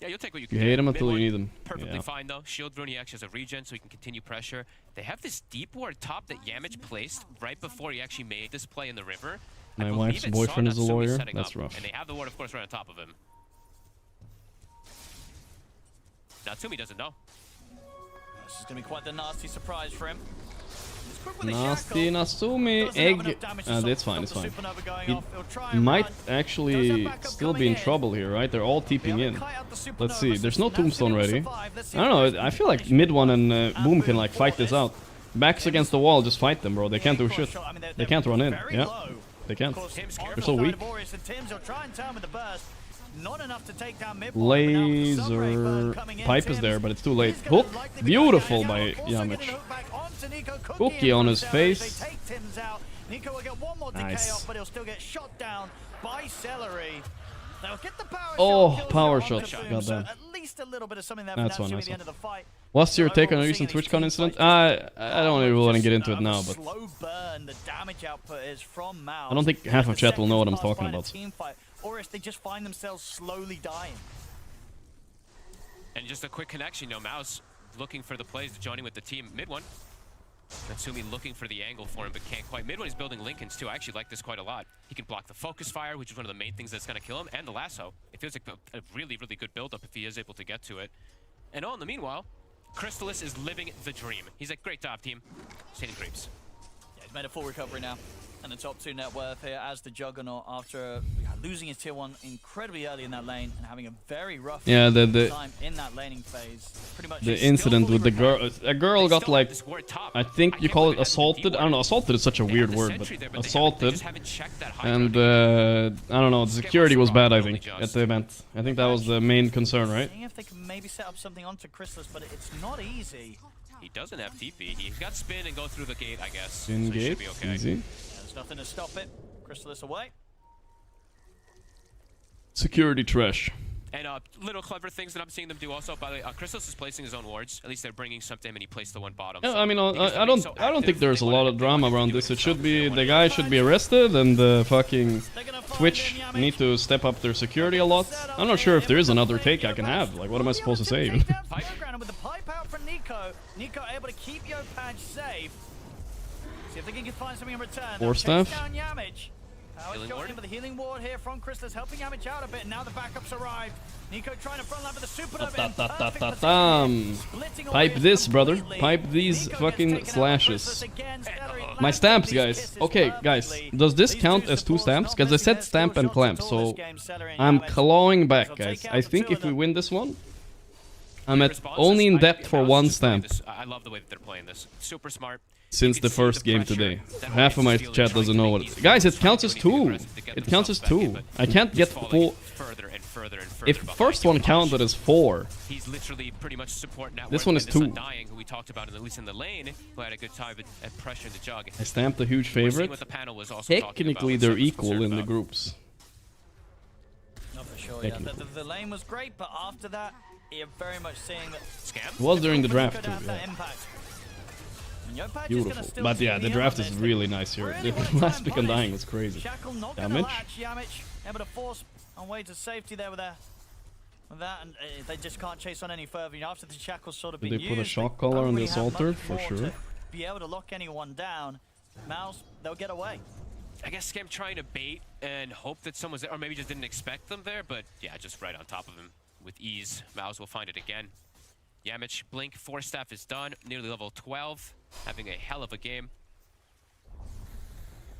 Yeah, you'll take what you can. You hate him until you need him. Perfectly fine though. Shield Rune he actually has a regen, so he can continue pressure. They have this deep ward top that Yamich placed right before he actually made this play in the river. My wife's boyfriend is a lawyer. That's rough. And they have the ward, of course, right on top of him. Natsumi doesn't know. This is going to be quite the nasty surprise for him. Nasty Nasumi egg. It's fine, it's fine. He might actually still be in trouble here, right? They're all TPing in. Let's see. There's no tombstone ready. I don't know. I feel like mid one and Boom can like fight this out. Backs against the wall, just fight them, bro. They can't do shit. They can't run in. Yeah, they can't. They're so weak. Laser pipe is there, but it's too late. Hook, beautiful by Yamich. Cookie on his face. Nice. Oh, power shot. Goddamn. That's one. That's one. What's your take on a recent TwitchCon incident? I don't really want to get into it now, but I don't think half of chat will know what I'm talking about. Or if they just find themselves slowly dying. And just a quick connection, you know, Mouse looking for the plays, joining with the team. Mid one. Natsumi looking for the angle for him, but can't quite. Mid one, he's building Lincolns too. I actually like this quite a lot. He can block the focus fire, which is one of the main things that's going to kill him, and the lasso. It feels like a really, really good build-up if he is able to get to it. And in the meanwhile, Crystallis is living the dream. He's like, great job, team. Shading creeps. Yeah, he's made a full recovery now. And the top 2 net worth here as the Juggernaut after losing his tier 1 incredibly early in that lane and having a very rough time in that laning phase. Pretty much the incident with the girl, a girl got like, I think you call it assaulted. I don't know, assaulted is such a weird word, but assaulted. And I don't know, the security was bad, I think, at the event. I think that was the main concern, right? Seeing if they can maybe set up something onto Crystallis, but it's not easy. He doesn't have TP. He's got spin and go through the gate, I guess. Spin so gate, be okay. easy. There's nothing to stop it. Crystallis away. Security trash. And little clever things that I'm seeing them do also. By the way, Crystallis is placing his own wards. At least they're bringing some to him, and he placed the one bottom. Yeah, so I mean, I don't think there's a lot of drama around this. It should be the guy should be arrested, and the fucking Twitch need to step up their security a lot. I'm not sure if there is another take I can have. Like, what am I supposed to say? With the pipe out from Nico. Nico able to keep Yopaj safe. See if they can find something in return. Four staff. Healing ward. For the healing ward here from Crystallis, helping Yamich out a bit. Now the backups arrived. Nico trying to front line for the supernova. Pipe this, brother. Pipe these fucking slashes. My stamps, guys. Okay, guys. Does this count as 2 stamps? Because I said stamp and clamp, so I'm clawing back, guys. I think if we win this one, I'm at only in depth for 1 stamp. I love the way that they're playing this. Super smart. Since the first game today. Half of my chat doesn't know what it is. Guys, it counts as 2. It counts as 2. I can't get full. If first one counted as 4. He's literally pretty much support network. This one is 2. Dying, who we talked about at least in the lane, who had a good time at pressuring the jug. I stamped a huge favorite. Technically, they're equal in the groups. Not for sure, yeah. The lane was great, but after that, you're very much seeing that. It was during the draft too. Yeah. Beautiful. But yeah, the draft is really nice here. The last pick on dying was crazy. Damage. Yamich able to force on way to safety there with that, and they just can't chase on any further. You know, after the shackle's sort of been used, they put a shock collar on the assaulter for sure. Be able to lock anyone down. Mouse, they'll get away. I guess Scam trying to bait and hope that someone's there, or maybe just didn't expect them there, but yeah, just right on top of him with ease. Mouse will find it again. Yamich, Blink, 4 staff is done, nearly level 12, having a hell of a game.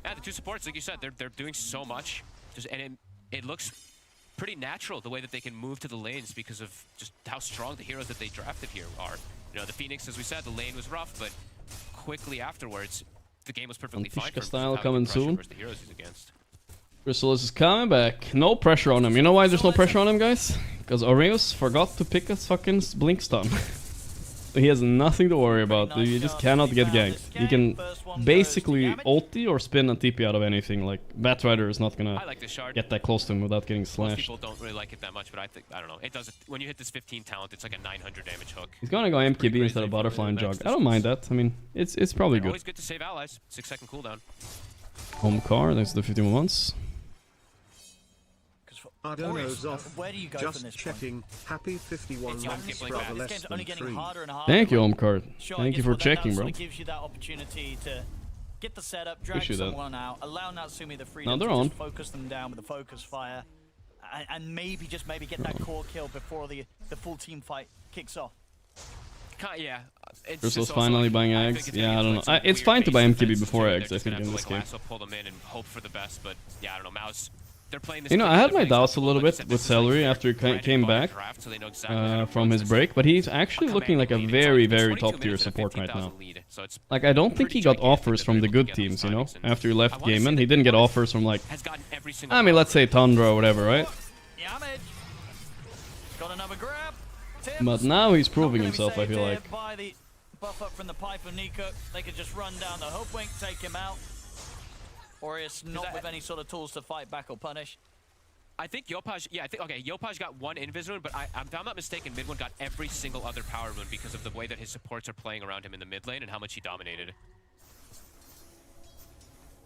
Yeah, the 2 supports, like you said, they're doing so much, and it looks pretty natural the way that they can move to the lanes because of just how strong the heroes that they drafted here are. You know, the Phoenix, as we said, the lane was rough, but quickly afterwards, the game was perfectly fine for him. Style coming soon. The heroes he's against. Crystallis is coming back. No pressure on him. You know why there's no pressure on him, guys? Because Aureus forgot to pick a fucking blink stun. So he has nothing to worry about. You just cannot get ganked. He can basically ulti or spin and TP out of anything. Like, Batrider is not gonna get that close to him without getting slashed. Most people don't really like it that much, but I don't know. It does it when you hit this 15 talent, it's like a 900 damage hook. He's gonna go MKB instead of Butterfly and Jog. I don't mind that. I mean, it's probably good. Always good to save allies. 6-second cooldown. Home car, that's the 51 months. I don't know, where do you go just from this checking. Happy 51 months, brother, less than 3. Thank you, Homecard. Thank you for checking, bro. Gives you that opportunity to get the setup, drag someone out, allow Natsumi the freedom they're to on. just focus them down with the focus fire, and maybe get that core kill before the full team fight kicks off. kind of, yeah. Crystal's finally buying eggs. Yeah, I don't know. It's fine to buy MKB before eggs, I think, in this game. Pull them in and hope for the best, but yeah, I don't know. Mouse, they're playing this. You know, I had my doubts a little bit with Celery after he came back from his break, but he's actually looking like a very, very top-tier support right now. Like, I don't think he got offers from the good teams, you know? After he left Gaiman, he didn't get offers from, like, I mean, let's say Tundra or whatever, right? But now he's proving himself, I feel like. Buff up from the pipe of Nico. They could just run down the hook wink, take him out. Aureus not with any sort of tools to fight back or punish. I think Yopaj, yeah, okay, Yopaj got one Invis rune, but if I'm not mistaken, mid one got every single other power rune because of the way that his supports are playing around him in the mid lane and how much he dominated.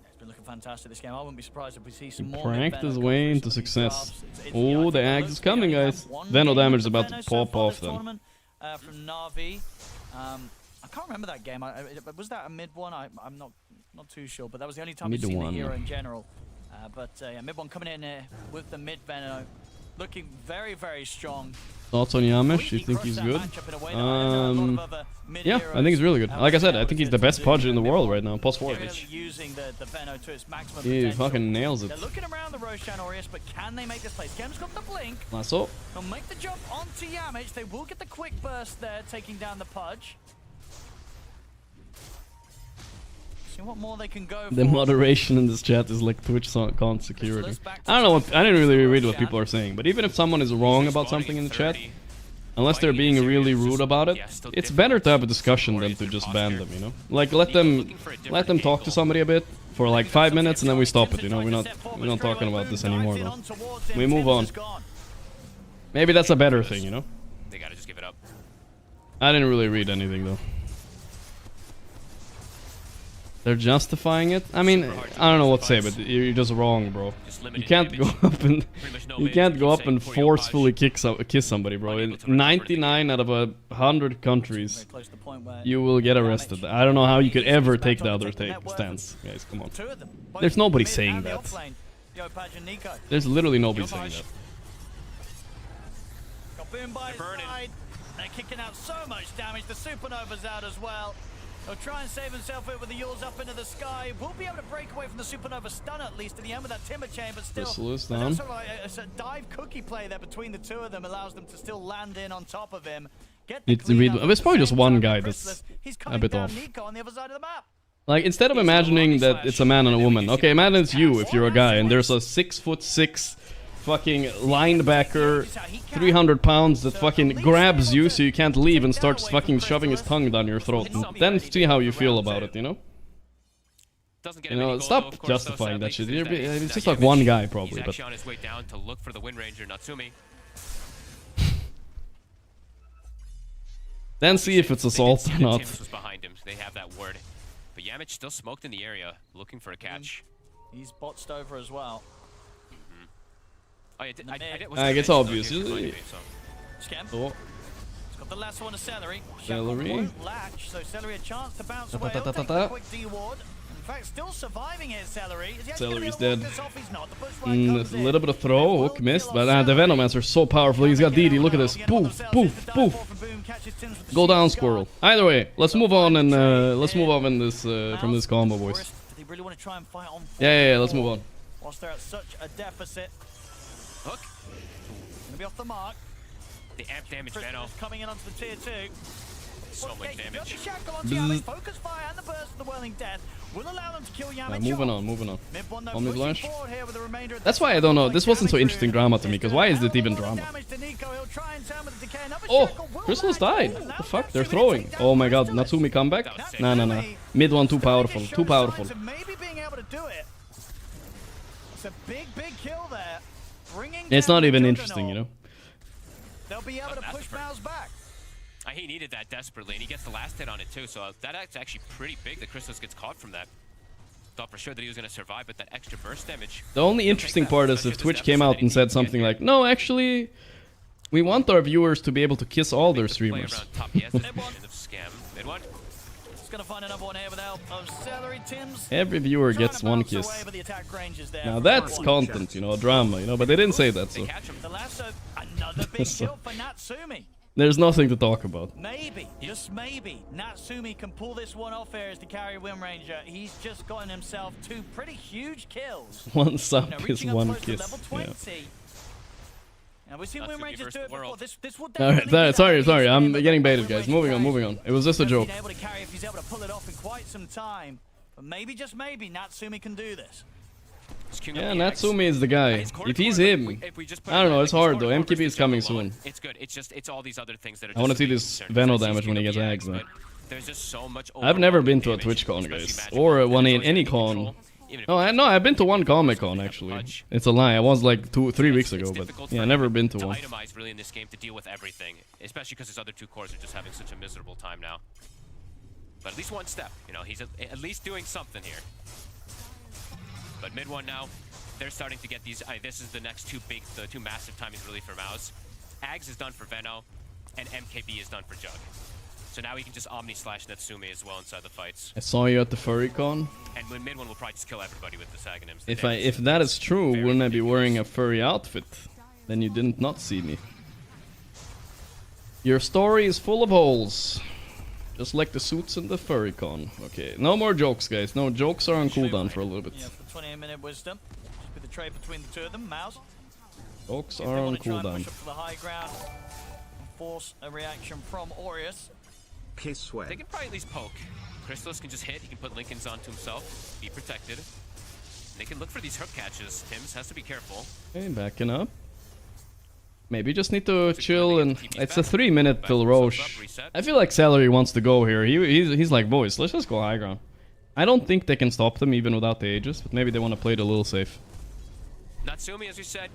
It's been looking fantastic this game. I wouldn't be surprised if we see some more. Pranked his way into success. Oh, the Axe is coming, guys. Veno damage is about to pop off then. From Na'Vi. I can't remember that game. Was that a mid one? I'm not too sure, but that was the only time we've seen the hero in general. Yeah, mid one coming in with the mid Veno, looking very, very strong. Thoughts on Yamish? You think he's good? Yeah, I think he's really good. Like I said, I think he's the best Pudge in the world right now. +4. He fucking nails it. They're looking around the Roshan Aureus, but can they make this play? Gem's got the blink. Lasso. They'll make the jump onto Yamish. They will get the quick burst there, taking down the Pudge. See what more they can go for. The moderation in this chat is like Twitch can't security. I don't know what, I didn't really read what people are saying, but even if someone is wrong about something in the chat, unless they're being really rude about it, it's better to have a discussion than to just ban them, you know? Like let them talk to somebody a bit for like 5 minutes and then we stop it, you know? We're not talking about this anymore though. We move on. Maybe that's a better thing, you know? They gotta just give it up. I didn't really read anything though. They're justifying it. I mean, I don't know what to say, but you're just wrong, bro. You can't go up and forcefully kiss somebody, bro. In 99 out of 100 countries, you will get arrested. I don't know how you could ever take the other stance, guys. Come on. There's nobody saying that. There's literally nobody saying that. They're kicking out so much damage. The Supernova's out as well. He'll try and save himself with the yaws up into the sky. We'll be able to break away from the Supernova stun at least at the end with that Timber Chain, but still. It's down. A dive cookie play there between the two of them allows them to still land in on top of him. It's probably just one guy that's a bit off. On the other side of the map. Like, instead of imagining that it's a man and a woman, okay, imagine it's you if you're a guy and there's a 6'6" fucking linebacker, 300 pounds that fucking grabs you so you can't leave and starts fucking shoving his tongue down your throat. And then see how you feel about it, you know? You know, stop justifying that shit. It's just like one guy probably, but... on his way down to look for the Wind Ranger, Natsumi. Then see if it's assault or not. Was behind him, so they have that word. But Yamich still smoked in the area, looking for a catch. He's botched over as well. Oh, it's obvious. Skem. Oh. He's got the last one of Celery. Celery. Latch, so Celery a chance to bounce away. He'll take a quick D-ward. In fact, still surviving here, Celery. Celery's dead. A little bit of throw, hook missed, but the Venomancer is so powerful. He's got DD. Look at this. Poof, poof, poof. Go down, Squirrel. Either way, let's move on and in this from this combo, boys. Do they really want to try and fight on? Yeah, let's move on. Whilst they're at such a deficit. Hook. Gonna be off the mark. The amp damage, Veno. Coming in onto the tier 2. So much damage. Focus fire and the burst of the whirling death will allow them to kill Yamicho. Moving on. Omni Flash. That's why I don't know. This wasn't so interesting drama to me, because why is it even drama? Oh, Crystal's died. What the fuck? They're throwing. Oh my god, Natsumi comeback? Nah. Mid one too powerful. Too powerful. Maybe being able to do it. It's a big kill there. It's not even interesting, you know? They'll be able to push Mouse back. He needed that desperately, and he gets the last hit on it too, so that's actually pretty big that Crystallis gets caught from that. Thought for sure that he was going to survive, but that extra burst damage... The only interesting part is if Twitch came out and said something like, no, actually, we want our viewers to be able to kiss all their streamers. Every viewer gets one kiss. Now that's content, you know, a drama, you know, but they didn't say that, so... There's nothing to talk about. Maybe, just maybe, Natsumi can pull this one off here as the carry Wind Ranger. He's just gotten himself 2 pretty huge kills. One sub is one kiss. Yeah. And we've seen Wind Rangers do it before. This will Alright, sorry, I'm getting baited, guys. Moving on. It was just a joke. Able to carry if he's able to pull it off in quite some time. But maybe, just maybe, Natsumi can do this. Yeah, Natsumi is the guy. If he's him, I don't know, it's hard though. MKB is coming soon. It's good. It's all these other things that are I want to see this Veno damage when he gets Ags though. There's just so much. I've never been to a TwitchCon, guys. Or any con. No, I've been to one Comic Con actually. It's a lie. I was like 2-3 weeks ago, but yeah, never been to one. Itemize really in this game to deal with everything, especially because his other 2 cores are just having such a miserable time now. But at least one step, you know, he's at least doing something here. But mid one now, they're starting to get these. This is the next 2 massive timings really for Mouse. Ags is done for Veno, and MKB is done for Jug. So now he can just Omni slash Natsumi as well inside the fights. I saw you at the FurryCon. And when mid one will probably just kill everybody with the Sagonims. If that is true, wouldn't I be wearing a furry outfit? Then you didn't not see me. Your story is full of holes. Just like the suits in the FurryCon. Okay, no more jokes, guys. No, jokes are on cooldown for a little bit. Yeah, for 28-minute wisdom. Just with the trade between the 2 of them, Mouse. Jokes are on cooldown. For the high ground, force a reaction from Aureus. Kiss way. They can probably at least poke. Crystallis can just hit. He can put Lincolns onto himself. Be protected. They can look for these hook catches. Tims has to be careful. Okay, backing up. Maybe just need to chill, and it's a 3-minute till Roche. I feel like Celery wants to go here. He's like, boys, let's just go high ground. I don't think they can stop them even without the Aegis, but maybe they want to play it a little safe. Natsumi, as we said,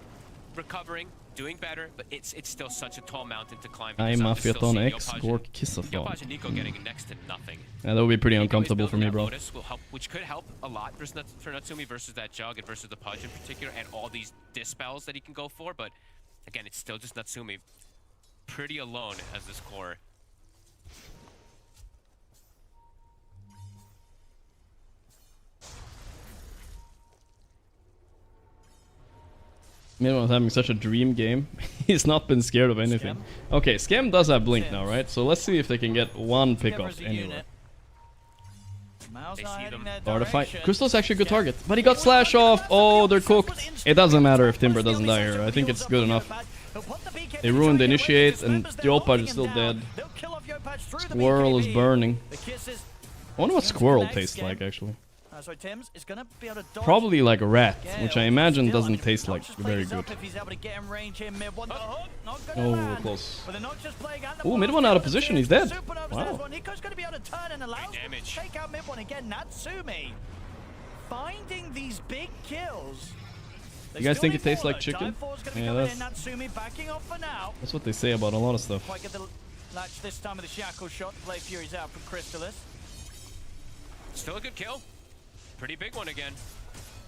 recovering, doing better, but it's still such a tall mountain to climb. I'm Mafiaton X, Gorgc Kissathon. Yopaj and Nico getting next to nothing. Yeah, that would be pretty uncomfortable for me, bro. Will help, which could help a lot for Natsumi versus that Jug and versus the Pudge in particular, and all these dispels that he can go for, but again, it's still just Natsumi pretty alone as this core. Mid1 having such a dream game. He's not been scared of anything. Okay, Scam does have Blink now, right? So let's see if they can get one pickup anywhere. Start a fight. Crystal's actually a good target, but he got slash off. Oh, they're cooked. It doesn't matter if Timber doesn't die here. I think it's good enough. They ruined the initiate, and Yopaj is still dead. Squirrel is burning. I wonder what Squirrel tastes like, actually. So Tims is gonna be able to probably like a rat, which I imagine doesn't taste like very good. Oh, close. Oh, mid one out of position, he's dead. Wow. Nico's gonna be able to turn and allow him to take out mid one again. Natsumi finding these big kills. You guys think it tastes like chicken? Yeah, that's what they say about a lot of stuff. Quite get the latch this time with the shackle shot. Play Fury's out from Crystallis. Still a good kill. Pretty big one again.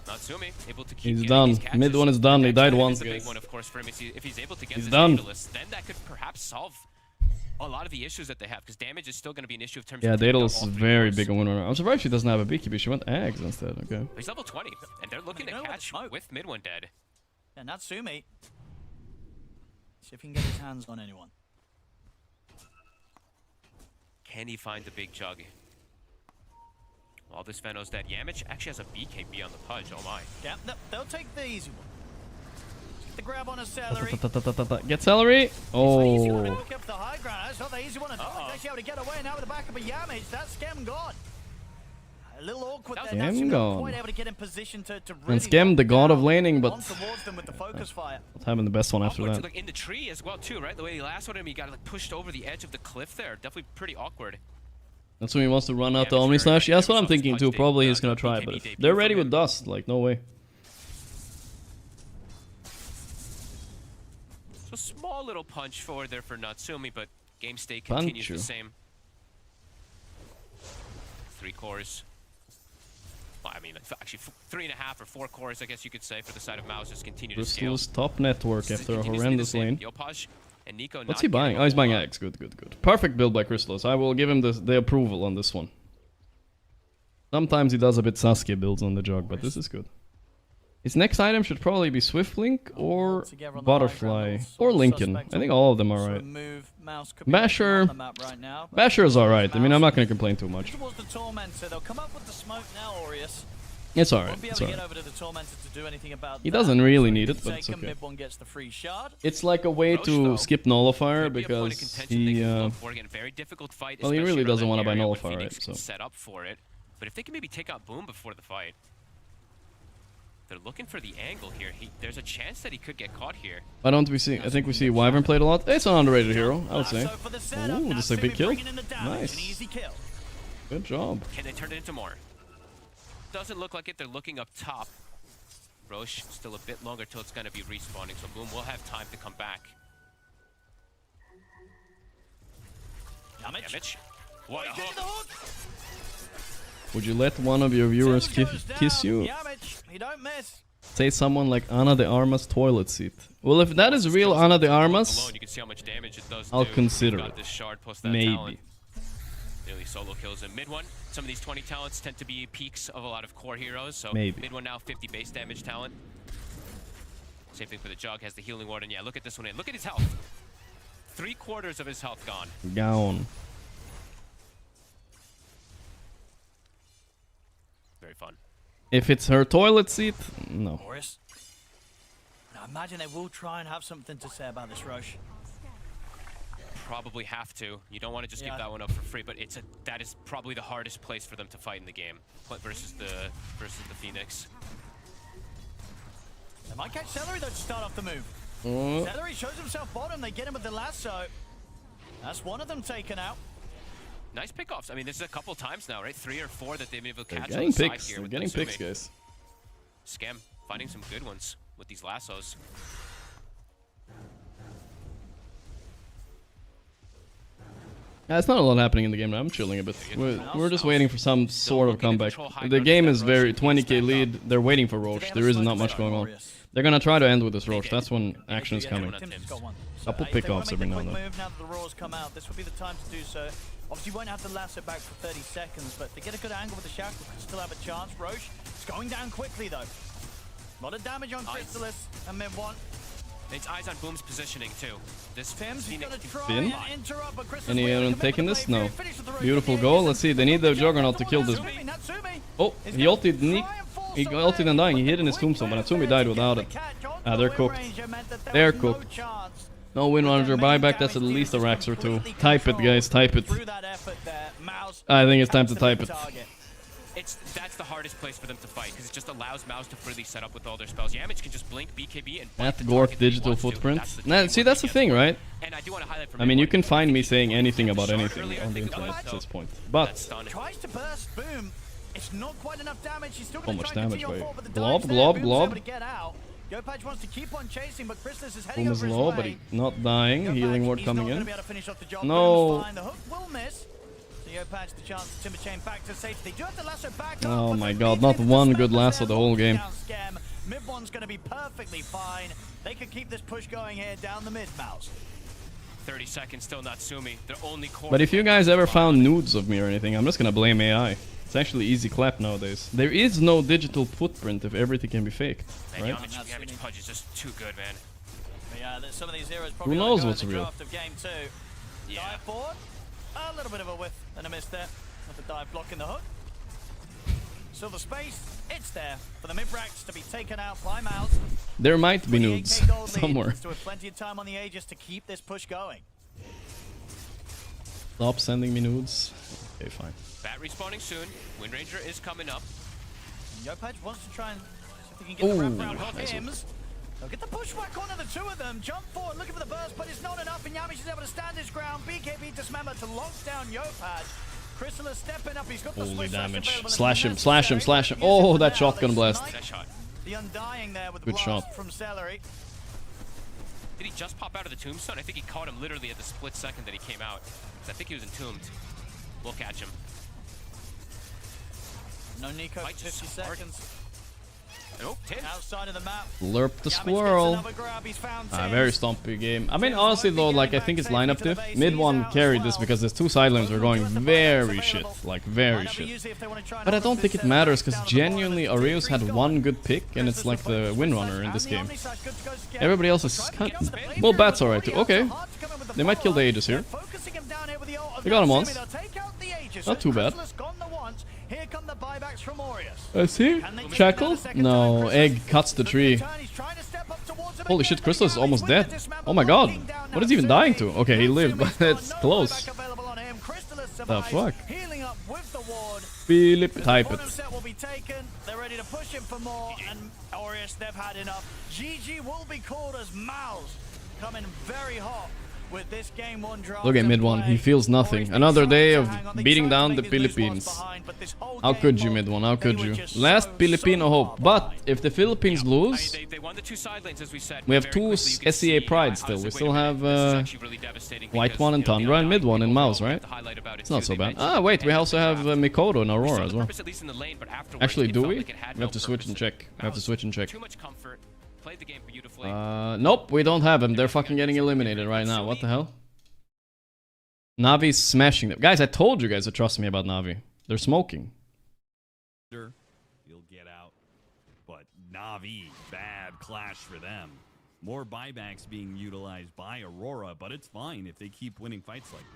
Natsumi able to keep. He's done. Mid one is done. He died once, guys. Big one, of course, for him. If he's able to get he's this done. Daedalus, then that could perhaps solve a lot of the issues that they have, because damage is still going to be an issue in terms of. Daedalus is very big on winner. I'm surprised she doesn't have a beekeeper. She went Ags instead. Okay. He's level 20, and they're looking to catch with mid one dead. Yeah, Natsumi. See if he can get his hands on anyone. Can he find the big Jug? All this Veno's dead. Yamich actually has a BKB on the Pudge. Oh my. Yeah, they'll take the easy one. The grab on a Celery. Get Celery. Oh. That's not the easy one. Actually able to get away now with the back of a Yamich. That's Scam gone. A little awkward there. Scam gone. Quite able to get in position to really and Scam, the god of laning, but them with the focus fire. Not having the best one after that. In the tree as well too, right? The way he lassoed him, he got like pushed over the edge of the cliff there. Definitely pretty awkward. That's when he wants to run out the Omni Slash. Yeah, that's what I'm thinking too. Probably he's gonna try, but if they're ready with Dust, like, no way. So small little punch forward there for Natsumi, but game state continues the same. 3 cores. Well, I mean, actually 3.5 or 4 cores, I guess you could say, for the side of Mouse. Just continue to scale. Crystal's top network after a horrendous lane. Yopaj and Nico. What's he buying? Oh, he's buying Axe. Good, good, good. Perfect build by Crystallis. I will give him the approval on this one. Sometimes he does a bit Sasuke builds on the Jug, but this is good. His next item should probably be Swift Link or Butterfly or Lincoln. I think all of them are right. Basher. Basher's alright. I mean, I'm not going to complain too much. It's alright. It's alright. He doesn't really need it, but it's okay. It's like a way to skip Nullifier because he... well, he really doesn't want to buy Nullifier, right? So. Set up for it, but if they can maybe take out Boom before the fight, they're looking for the angle here. There's a chance that he could get caught here. Why don't we see? I think we see Wyvern played a lot. It's an underrated hero, I would say. Ooh, just a big kill. Nice. Good job. Can they turn it into more? Doesn't look like it. They're looking up top. Roche still a bit longer till it's going to be respawning, so Boom will have time to come back. Damage. What a hook! Would you let one of your viewers kiss you? Say someone like Ana de Armas toilet seat. Well, if that is real Ana de Armas, I'll consider it. Maybe. Nearly solo kills in mid one. Some of these 20 talents tend to be peaks of a lot of core heroes. So maybe. Mid one now 50 base damage talent. Same thing for the Jug, has the healing ward, and yeah, look at this one. Look at his health. 3/4 of his health gone. Gone. Very fun. If it's her toilet seat, no. I imagine they will try and have something to say about this Roche. Probably have to. You don't want to just give that one up for free, but that is probably the hardest place for them to fight in the game versus the Phoenix. They might catch Celery though to start off the move. Celery shows himself bottom. They get him with the lasso. That's one of them taken out. Nice pickoffs. I mean, this is a couple times now, right? 3 or 4 that they've been able to catch. They're getting picks. They're getting picks, guys. Scam finding some good ones with these lassos. It's not a lot happening in the game now. I'm chilling a bit. We're just waiting for some sort of comeback. The game is very 20k lead. They're waiting for Roche. There is not much going on. They're gonna try to end with this Roche. That's when action is coming. Couple pickoffs every now and then. Now that the Roars come out, this would be the time to do so. Obviously, you won't have the lasso back for 30 seconds, but if they get a good angle with the shackle, could still have a chance. Roche is going down quickly though. A lot of damage on Chrysalis and mid one. It's eyes on Boom's positioning too. This Tim's gonna try Finn? and interrupt, but Chrysalis Anyone taking this? No. Beautiful goal. Let's see. They need the Juggernaut to kill this. Oh, he ulted. He ulted and dying. He hit in his tombstone, but Natsumi died without it. They're cooked. They're cooked. No Windrunner buyback. That's at least a Rax or two. Type it, guys. Type it. I think it's time to type it. That's the hardest place for them to fight because it just allows Mouse to freely set up with all their spells. Yamich can just blink BKB and at Gorgc digital footprint. Nah, see, that's the thing, right? And I do want to highlight I mean, you can find me saying anything about anything on the internet at this point, but tries to burst Boom. It's not quite enough damage. He's still so much damage, babe. Glob. Yopaj wants to keep on chasing, but Chrysalis is heading Boom is over his low, way. but he's not dying. Healing ward coming in. No. The hook will miss. Yopaj the chance to timber chain back to safety. They do have the lasso back up, oh my god, not one good lasso the whole game. Mid one's going to be perfectly fine. They could keep this push going here down the mid, Mouse. 30 seconds, still Natsumi. Their only core. But if you guys ever found nudes of me or anything, I'm just gonna blame AI. It's actually easy clap nowadays. There is no digital footprint if everything can be faked, right? Yamich Pudge is just too good, man. But yeah, some of these heroes Who probably knows what's real? of game 2. Dive forward. A little bit of a whiff and a miss there. With the dive blocking the hook. Silver space, it's there for the mid-racks to be taken out by Mouse. There might be nudes somewhere. Still with plenty of time on the Aegis to keep this push going. Stop sending me nudes. Okay, fine. Bat respawning soon. Windranger is coming up. Yopaj wants to try and see if he can get the wrap around hook Hims. They'll get the pushback onto the two of them. Jump forward, looking for the burst, but it's not enough. And Yamish is able to stand his ground. BKB dismember to lock down Yopaj. Chrysalis stepping up. He's got the holy damage. Slash him, slash him, slash him. Oh, that shotgun blast. The undying there with the good blast shot from Celery. Did he just pop out of the tombstone? I think he caught him literally at the split second that he came out. I think he was entombed. We'll catch him. No Nico for 50 seconds. Outside of the map. Slurp the squirrel. Very stompy game. I mean, honestly though, like I think it's lineup diff. Mid one carried this because his two side lanes were going very shit, like very shit. But I don't think it matters because genuinely Aureus had one good pick and it's like the windrunner in this game. Everybody else is kind of... Well, Bat's alright too. Okay. They might kill the Aegis here. They got him once. Not too bad. I see. Shackle? No, Egg cuts the tree. Holy shit, Crystal is almost dead. Oh my god. What is he even dying to? Okay, he lived, but it's close. The fuck? Philip, type it. They're ready to push him for more, and Aureus, they've had enough. GG will be called as Mouse, coming very hot. With this game one draft. Look at mid one, he feels nothing. Another day of beating down the Philippines. How could you, mid one? How could you? Last Filipino hope. But if the Philippines lose, we have two SEA Pride still. We still have White one and Tundra and mid one in Mouse, right? It's not so bad. Ah, wait, we also have Mikoto and Aurora as well. Actually, do we? We have to switch and check. We have to switch and check. Nope, we don't have him. They're fucking getting eliminated right now. What the hell? Navi's smashing them. Guys, I told you guys to trust me about Navi. They're smoking. You'll get out. But Navi, bad clash for them. More buybacks being utilized by Aurora, but it's fine if they keep winning fights like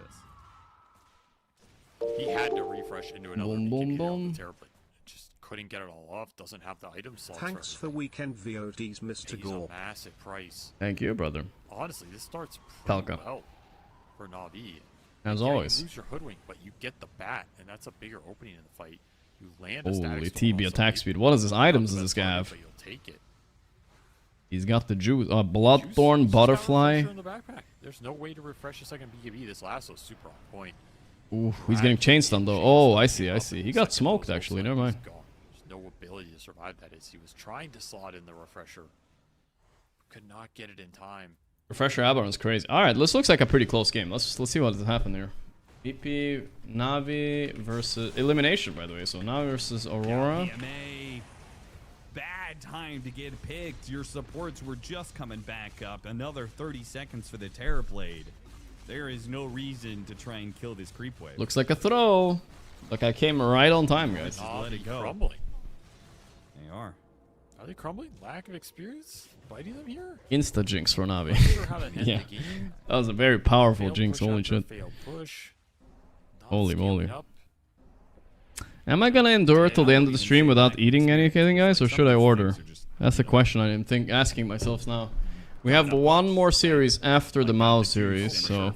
this. He had to refresh into another BKB terribly. Couldn't get it all off, doesn't have the item slots. Thanks for weekend VODs, Mr. Gore. A massive price. Thank you, brother. Honestly, this starts pretty well for Na'Vi. As always. You lose your hoodwink, but you get the bat, and that's a bigger opening in the fight. You land a static holy TB attack speed. What is his items does this guy have? But you'll take it. He's got the juice. Bloodthorn, Butterfly. In the backpack. There's no way to refresh a second BKB. This lasso's super on point. Ooh, he's getting chain stunned though. Oh, I see, I see. He got smoked actually. Never mind. No ability to survive that is. He was trying to slot in the refresher. Could not get it in time. Refresher Abaron's crazy. Alright, this looks like a pretty close game. Let's see what has happened here. BP Navi versus Elimination, by the way. So Navi versus Aurora. Bad time to get picked. Your supports were just coming back up. Another 30 seconds for the Terrorblade. There is no reason to try and kill this creep wave. Looks like a throw. Look, I came right on time, guys. Let it go. Crumbling. They are. Are they crumbling? Lack of experience biting them here? Insta jinx for Navi. Yeah, that was a very powerful jinx. Holy shit. Holy moly. Am I gonna endure till the end of the stream without eating anything, guys, or should I order? That's the question I am asking myself now. We have one more series after the Mouse series, so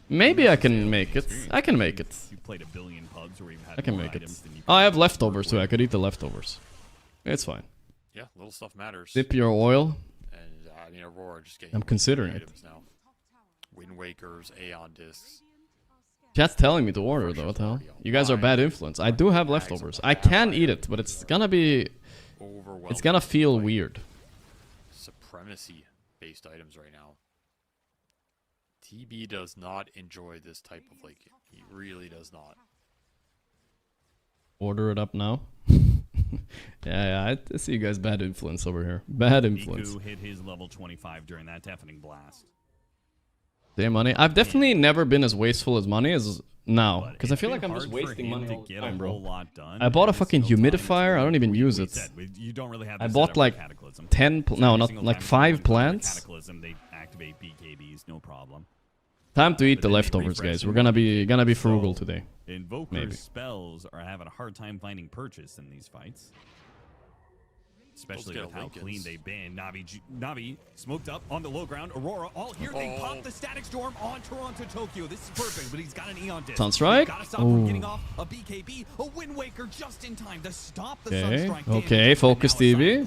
maybe I can make it. I can make it. I can make it. Oh, I have leftovers too. I could eat the leftovers. It's fine. Yeah, little stuff matters. Dip your oil. And I mean, Aurora just getting. I'm considering it. Now. Wind Wakers, Aeon discs. Chat's telling me to order though. What the hell? You guys are bad influence. I do have leftovers. I can eat it, but it's gonna be. It's gonna feel weird. Supremacy-based items right now. TB does not enjoy this type of like. He really does not. Order it up now. yeah, I see you guys bad influence over here. Bad influence. Miku hit his level 25 during that deafening blast. Damn money. I've definitely never been as wasteful as money as now, because I feel like I'm just wasting money all the time, bro. I bought a fucking humidifier. I don't even use it. I bought like 10, no, not like 5 plants. They activate BKBs, no problem. Time to eat the leftovers, guys. We're gonna be frugal today. Invoker's spells are having a hard time finding purchase in these fights. Especially with how clean they've been. Navi smoked up on the low ground. Aurora all here. They pop the static storm on Toronto, Tokyo. This is perfect, but he's got an Eon disc. Sunstrike? Gotta stop from getting off a BKB. A Wind Waker just in time to stop the Sunstrike. Okay, focus TV.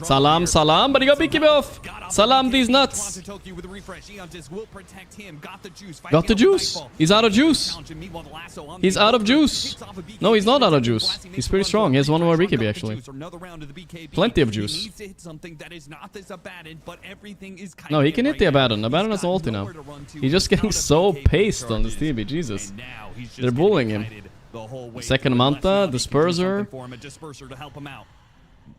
Salam, salam, but he got BKB off. Salam these nuts. Got the juice. He's out of juice. He's out of juice. No, he's not out of juice. He's pretty strong. He has one more BKB actually. Plenty of juice. No, he can hit the Abaddon. Abaddon has ulti now. He's just getting so paced on this TB. Jesus. They're bullying him. the whole way. Second Manta, Disperser. For him, a disperser to help him out.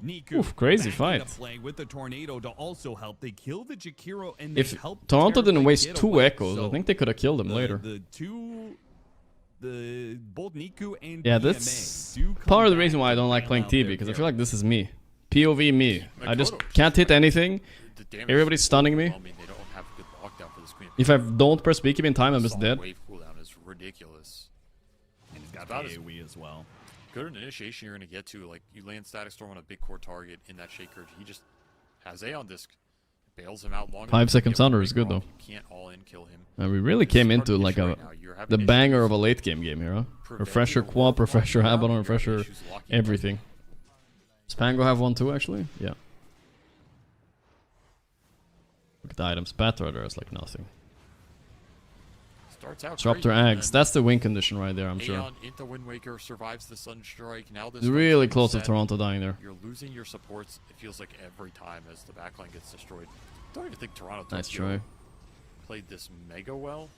Niku Oof, crazy back fight. into play with the tornado to also help. They kill the Jakiro and If they help Toronto didn't Terrorblade waste get 2 away. echoes, So I think they could have killed him later. Both Niku and Yeah, PMA that's do come part of the back reason why I don't to like bail playing out TB, their because I hero. feel like this is me. POV me. I just Makoto can't hit anything. The damage Everybody's stunning me. I mean, they don't have good lockdown for this Queen. If I don't press beekeeping in time, I'm just Solid dead. wave cooldown is ridiculous. And he's got About the as AoE as well. good an initiation you're going to get to. Like, you land Static Storm on a big core target in that Shaker. He just has Aeon Disc. Bails him out long enough 5 to second be able to thunder break is good him though. off. You can't all in kill him. And we really This came is into part of like the issue a right now. You're having the banger issues of a late game here, huh? preventing Refresher Aurora quad, from refresher locking down. Abaddon, You're having refresher issues locking down. everything. Does Pango have one too actually? Yeah. Look at the items. Batrider has like nothing. Starts out Disruptor great, and Eggs. then That's the win condition right there, I'm sure. Aeon into Wind Waker survives the Sunstrike. Now this It's really fight's close to set. Toronto dying there. You're losing your supports. It feels like every time as the backline gets destroyed. Don't even think Toronto Nice Tokyo try. played this mega well.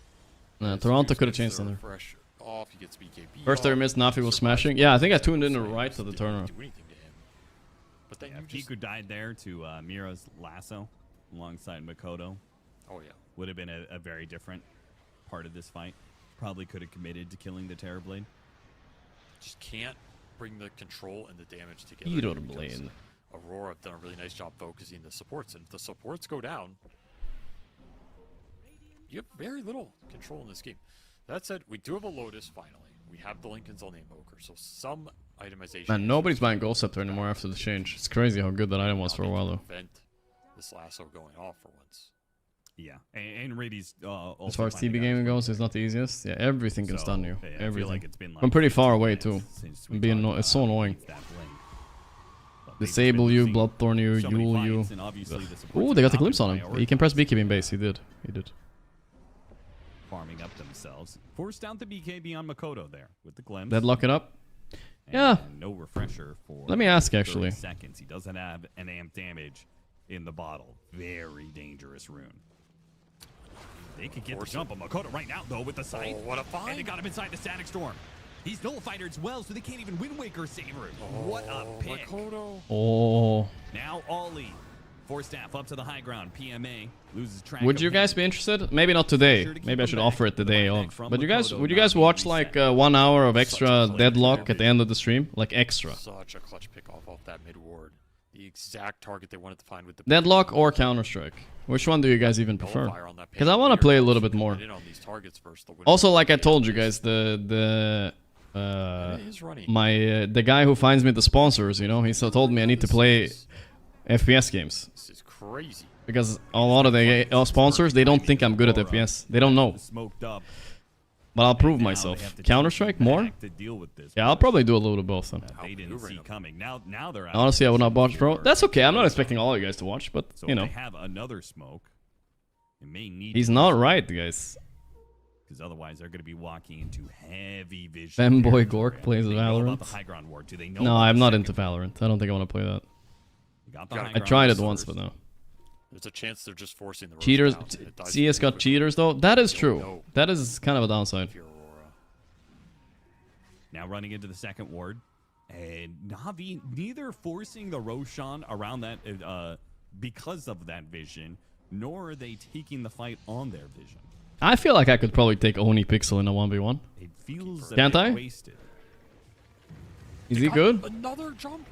Nah, As Toronto Zeus could have gets changed the on there. refresh off, he gets BKB First there off, missed, Nafi was survives smashing. the Yeah, I think I first tuned in set, right to so the didn't turner. do anything to him. But then you just, Piku died there to Mira's lasso alongside Makoto. oh yeah. Would have been a very different part of this fight. Probably could have committed to killing the Terrorblade. Just can't bring the control and the damage together. Hero because Blade. Aurora have done a really nice job focusing the supports, and if the supports go down, you have very little control in this game. That said, we do have a Lotus finally. We have the Lincolns on the Invoker, so some itemization. Man, nobody's buying Gold Scepter anymore after the change. It's crazy how good that item was for a while though. Prevent this lasso going off for once. Yeah, and Rady's As far as TB gaming goes, it's not the easiest. Yeah, everything can stun you. I feel Everything. like it's been like I'm pretty far 15 away minutes too. since we I'm being talked it's so about annoying. that blink. But they've Disable been you, losing Bloodthorn you, so many Yule you. fights, and obviously the supports Ooh, have they got the not glimpse been on him. He can press beekeeping base. He did. He did. farming up themselves. Forced down the BKB on Makoto there with the glimpse. Deadlock it up. And Yeah. no refresher for Let me ask 30 actually. seconds. He doesn't have an amp damage in the bottle. Very dangerous rune. They could get the jump on Makoto right now, though, with the sight. Oh, what a find. And they got him inside the Static Storm. He's nullified as well, so they can't even Wind Waker save her. What a pick. Makoto. Oh. Now Ollie. Four staff up to the high ground. PMA loses track. Would of you him. guys be interested? Maybe not today. Sure to keep Maybe I him should back. offer it the day Back off. from But Makoto, would you guys not watch being like reset. 1 hour of Such a extra clutch deadlock pick at the end of the stream? Like extra. Such a clutch pick off that mid ward. The exact target they wanted to find with the Deadlock or Counter-Strike? Which one do you guys even prefer? Nullifier on that Because I pink want to clear. play a little bit more. Get in on these targets first, the Wind Also, Waker like I damage told you is- guys, the is running. the guy who finds me the sponsors, you know, he so told me I need to play FPS games. This is crazy. Because a lot of the sponsors, they don't think I'm good at FPS. They don't know. Smoked up. But I'll prove Now myself. they have to Counter-Strike take more? back to deal with this. Yeah, I'll probably do a little bit of both then. They didn't see coming. Now they're out. Honestly, I would not watch Pro. That's okay. I'm not expecting all you guys to watch, but So you if know, they have another smoke. It may need. he's not right, guys. Because otherwise they're going to be walking into heavy vision. Femboy territory. Gork plays Do they know about Valorant. the high ground ward? Do they know No, about I'm the not second into Valorant. I don't think I want to play that. You got the Gotta high I ground tried it ward once, first. but no. There's a chance they're just forcing the roast Cheaters. down, and it dies CS got quickly. cheaters though. That is You don't true. know That is kind of a downside. if you're Aurora. Now running into the second ward. And Navi neither forcing the Roshan around that because of that vision, nor are they taking the fight on their vision. I feel like I could probably take Oni Pixel in a 1v1. It feels a Can't bit I? wasted. Is he good? Another jump.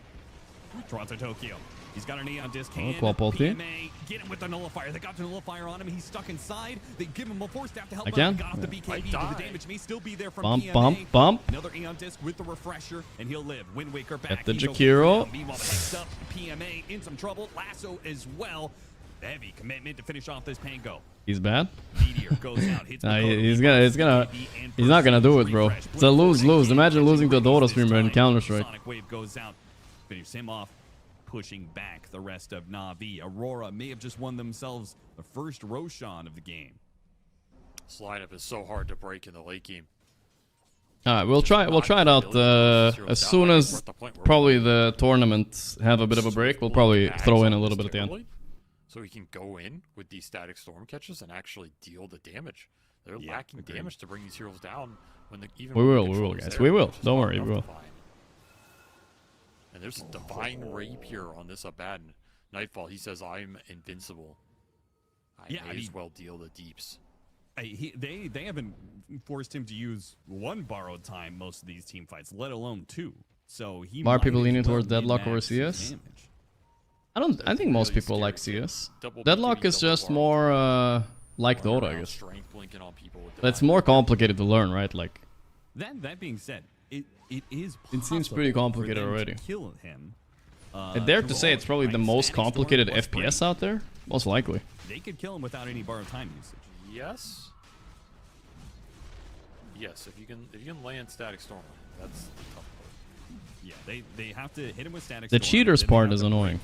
Toronto Tokyo. He's got an neon disc Oh, hand. Quap ulti. PMA, get him with the nullifier. They got the nullifier on him. He's stuck inside. They give him a force staff to help I out. can. He got off the BKB, I but the died. damage may still be there from Bump, PMA. bump, bump. Another Eon disc with the refresher, and he'll live. Wind Waker back. Get the He's okay Jakiro. for now. Meanwhile, the hex up. PMA in some trouble. Lasso as well. Heavy commitment to finish off this Pango. He's bad. Meteor goes out. Hits Nah, Makoto. he's He gonna, busts it's gonna, BKB and he's not gonna do it, bro. refresh. It's a lose-lose. Imagine losing to a Dota streamer in Time. Counter-Strike. Sonic Wave goes out. Finish him off. Pushing back the rest of Na'Vi. Aurora may have just won themselves the first Roshan of the game. This lineup is so hard to break in the late game. All right, we'll try it out as soon as probably the tournaments have a bit of a break. We'll probably throw in a little bit at the end. So he can go in with these static storm catches and actually deal the damage. They're Yeah, lacking agreed. damage to bring these heroes down. We will, guys. We will. Don't worry, we will. And there's a Divine Rapier on this Abaddon. Nightfall, he says, I'm invincible. I may as well deal the deeps. They haven't forced him to use one borrowed time most of these team fights, let alone two. So he Are people leaning towards Deadlock over CS? I think most people like CS. Deadlock is just more like Dota, I guess. But it's more complicated to learn, right? Like that being said, it seems pretty complicated already. Kill him. I dare to say it's probably the most complicated FPS out there. Most likely. They could kill him without any borrowed time usage. Yes. Yes, if you can land Static Storm, that's the tough part. Yeah, they have to hit him with Static The Storm. cheaters part is annoying.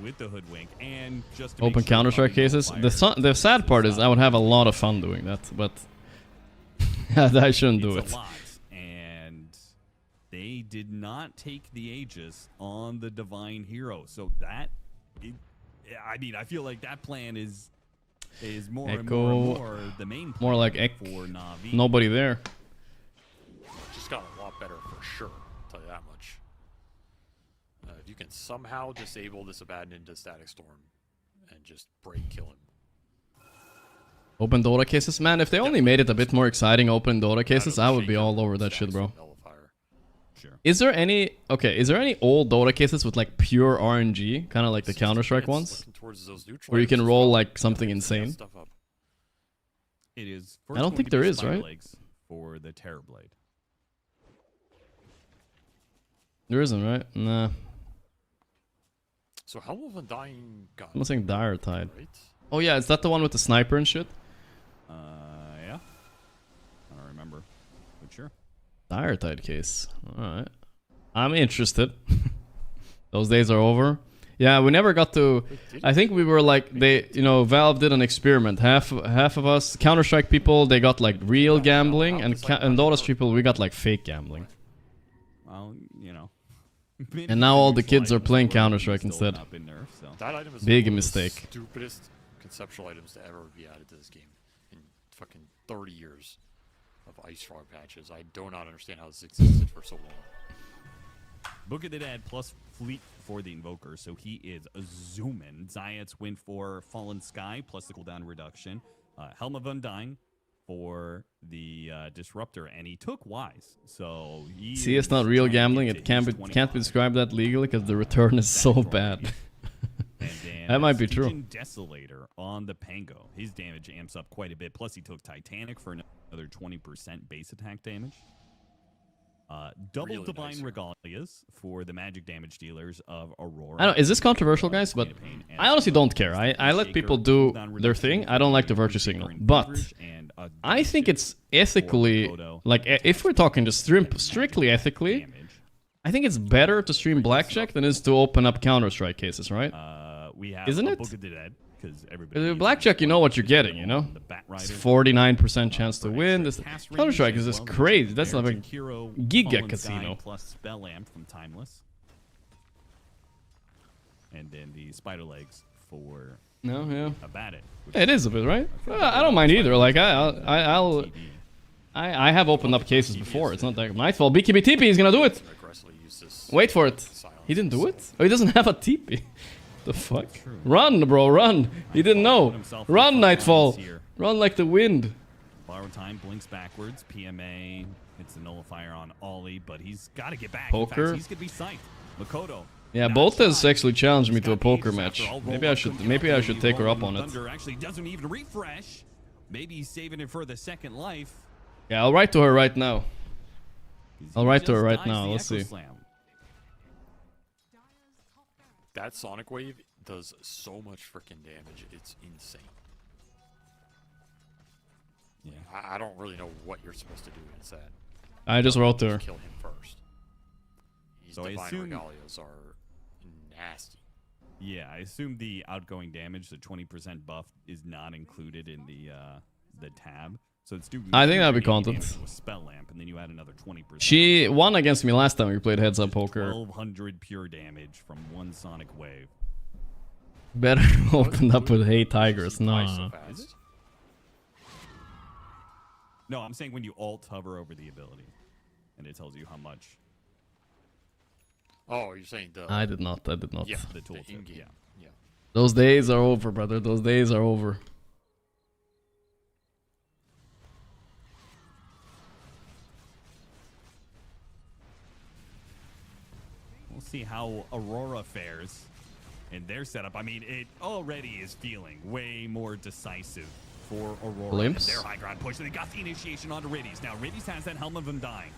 With the hoodwink and just to open Counter-Strike cases. The sad part is I would have a lot of fun doing that, but I shouldn't do it. And they did not take the Aegis on the Divine Hero, so that I mean, I feel like that plan is more Echo, and more the main plan more like for Na'Vi. Nobody there. Just got a lot better for sure, I'll tell you that much. If you can somehow disable this Abaddon into Static Storm and just kill him. Open Dota cases? Man, if they only made it a bit more exciting, open Dota cases, I would be all over that shit, bro. Sure. Is there any old Dota cases with like pure RNG, kind of like the Counter-Strike ones, where you can roll like something insane? It is. I don't think there is, right? For the Terrorblade. There isn't, right? Nah. So Helm of Undying got. I'm saying Dire Tide. Right? Oh yeah, is that the one with the sniper and shit? Yeah. I don't remember, but sure. Dire Tide case. Alright. I'm interested. Those days are over. Yeah, we never got to... I think we were like... Valve did an experiment. Half of us, Counter-Strike people, they got like real gambling, and Dota people, we got like fake gambling. Well, And now all the kids are playing Counter-Strike instead. That item is Big one of mistake. the stupidest conceptual items to ever be added to this game in fucking 30 years of Ice Frog patches. I do not understand how this existed for so long. Book of the Dead plus Fleet for the Invoker, so he is zooming. Zayat's win for Fallen Sky plus the cooldown reduction. Helm of Undying for the Disruptor, and he took Wise. So he See, it's not real gambling. It can't be described that legally because the return is so bad. That might be true. Desolator on the Pango. His damage amps up quite a bit. Plus, he took Titanic for another 20% base attack damage. Double really Divine Regalias for the magic damage dealers of Aurora. I don't know, is this controversial, guys? But I honestly don't care. I let people do their thing. I don't like the virtue signal. But I think it's ethically, like, if we're talking just strictly ethically, I think it's better to stream Blackjack than it is to open up Counter-Strike cases, right? Isn't it? Blackjack, you know what you're getting, you know? It's 49% chance to win. This Counter-Strike is just crazy. That's like a giga casino. Plus Spell Amp from Timeless. And then the Spider Legs for Abaddon. It is a bit, right? I don't mind either. Like, I have opened up cases before. It's not that my fault. BKB TP, he's gonna do it. Wait for it. He didn't do it? Oh, he doesn't have a TP. The fuck? Run, bro, run! He didn't know. Run, Nightfall. Run like the wind. Borrowed time blinks backwards. PMA hits the nullifier on Ollie, but he's got to get back. Poker. In fact, he's gonna be psyched. Makoto. Yeah, Bolta's actually challenged me to a poker match. Maybe I should take her up on it. Thunder actually doesn't even refresh. Maybe he's saving it for the second life. Yeah, I'll write to her right now. Let's see. That Sonic Wave does so much freaking damage. It's insane. Yeah. I don't really know what you're supposed to do against that. I just wrote to her. Kill him first. These Divine Regalias are nasty. Yeah, I assume the outgoing damage, the 20% buff, is not included in the tab. So it's I think that'd be content. Spell Lamp, and then you add another 20%. She won against me last time we played Heads Up Poker. 1200 pure damage from one Sonic Wave. Better open up with Hey Tigers. No. No, I'm saying when you alt hover over the ability, and it tells you how much. Oh, you're saying the... I did not. Yeah, the tooltip. in-game. Yeah. Those days are over, brother. Those days are over. We'll see how Aurora fares in their setup. I mean, it already is feeling way more decisive for Aurora. Glimpse. And their high ground push. They got the initiation onto Riddies. Now, Riddies has that Helm of Undying.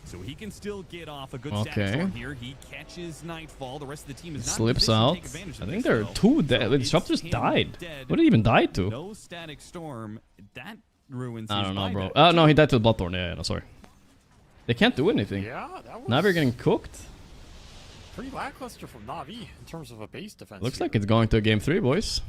So he can still get off a good status storm here. He catches Nightfall. The rest of the team is not Slips out. I think there are two dead. The disruptors died. What did he even die to? No static storm. That ruins I his don't know, bro. buyback. Oh, no, he died to the Bloodthorn. Yeah, no, sorry. They can't do anything. Yeah, that was... Now we're getting cooked. pretty lackluster from Na'Vi in terms of a base defense. Looks like it's going to game 3, boys.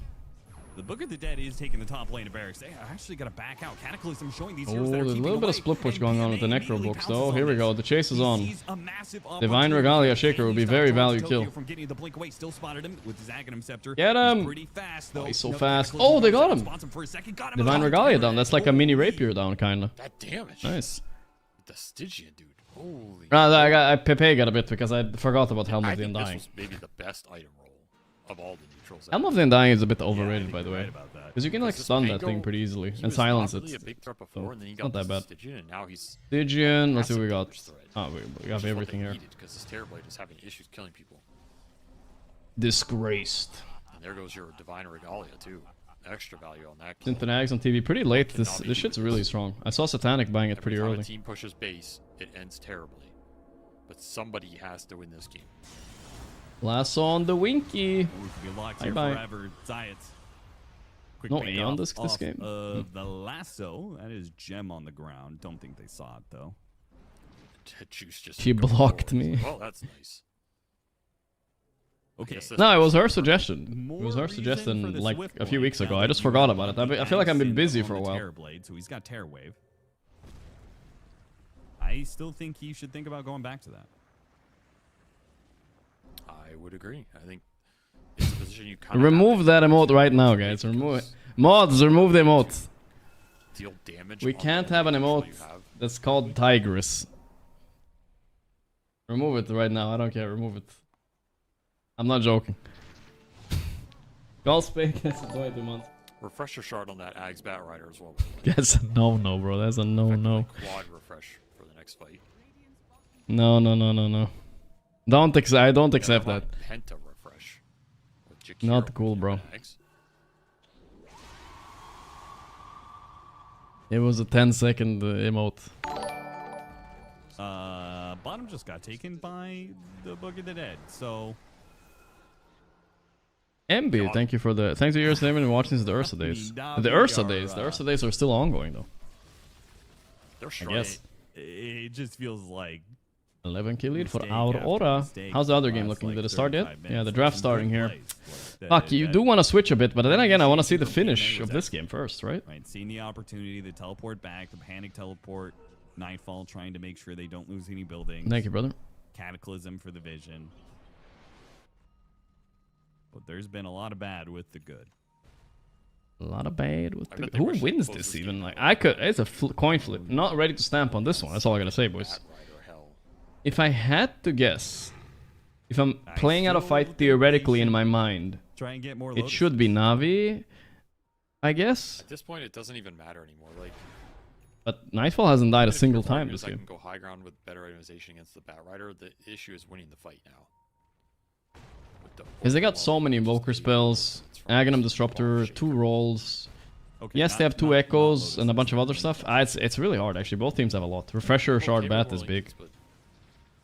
The Book of the Dead is taking the top lane of Barracks. They actually got to back out. Cataclysm showing these Oh, heroes that are there's a keeping little bit of away. split push going on with the Necro books, though. Here we go. The chase is He on. sees a massive Divine opportunity. Regalia Shaker will be He's very stopped value Tokyo kill. From getting the blink away, still spotted him with his Aghanim Scepter. Get him! He's pretty fast, though. Oh, he's so Another fast. Cataclysm Oh, they got comes him! out, spots for a second, got him Divine alive. Regalia down. That's like a mini rapier down, kinda. That damage. Nice. The Stygian, dude. Holy. Pepe got a bit because I forgot about Helm of the I think Undying. this was maybe the best item roll of all the neutrals. Helm of the Undying is a bit overrated, by the way. about that. Because you can like stun that thing pretty easily and silence it. He was a big threat before, So, and then he it's got not that bad. Stygian, and now he's Stygian, let's see what we got. massive threat, Oh, we got everything here. Because this Terrorblade is having issues killing people. Disgraced. And there goes your Divine Regalia, too. Extra value on that. Synthanags on TV pretty late. This shit's really strong. I saw Satanic buying it pretty Every time early. a team pushes base, it ends terribly. But somebody has to win this game. Lasso on the Winky. We could be locked Bye here bye. forever. Zayat. Quick No pick Aeon off disc this game. Of the lasso. That is Gem on the ground. Don't think they saw it, though. Juice just She blocked me. Well, that's nice. Okay. No, it was her suggestion. It More was her reason for suggestion the like Swift a few Blade. weeks ago. Now I that just you forgot have about it. the I feel like I've been accent busy on for a the while. Terrorblade, so he's got Terror Wave. I still think he should think about going back to that. I would agree. I think it's a position you kind of Remove that emote right now, guys. Remove it. Mods, remove the emote. deal damage. We on can't the have an neutral emote you have. that's called Tigress. Remove it right now. I don't care. Remove it. I'm not joking. Golspake, that's 22 months. Refresher shard on that Ags Bat Rider as well. That's a no-no, bro. That's a no-no. Quad refresh for the next fight. No. I don't accept that. Penta refresh. with Jakiro Not cool, bro. Ags. It was a 10-second emote. Bottom just got taken by the Book of the Dead, so... MB, thank you for the... Thanks to your name and watching since the Ursa days. The Ursa days. The Ursa days are still ongoing, though. They're I guess. It just feels like... 11 kill lead for Mistake after Aurora. mistake How's the other last, game looking? like, Did it start yet? 35 Yeah, minutes. the draft's Some starting good here. plays, but Fuck, you do want to switch a bit, but then again, I want to see the Initiation finish was of this excellent. game first, right? Right, seeing the opportunity, the teleport back, the panic teleport, Nightfall trying to make sure they don't lose any buildings. Thank you, brother. Cataclysm for the vision. But there's been a lot of bad with the good. A lot of bad with I the... bet they Who wish they wins closed this this even? game Like, out. I could... It's a coin flip. Not ready to stamp on this one. That's all I gotta say, boys. Bat Rider hell. If I had to guess, if I'm I playing out a still fight think theoretically they in should my mind, Try and get more it Lotus. should be Navi, I guess. At this point, it doesn't even matter anymore. Like But Nightfall hasn't died a even if single your time fighters this game. can go high ground with better itemization against the Bat Rider. The issue is winning the fight now. With the Because they got so overwhelming many just Invoker the spells, it's from Aghanim just Disruptor, Shaker. 2 rolls. Okay, Yes, not- they have 2 not Echoes Lotus and a bunch of other necessarily. stuff. It's really hard, actually. Both teams have a lot. Refresher, Shard, Okay, Bat we're is rolling big. these, but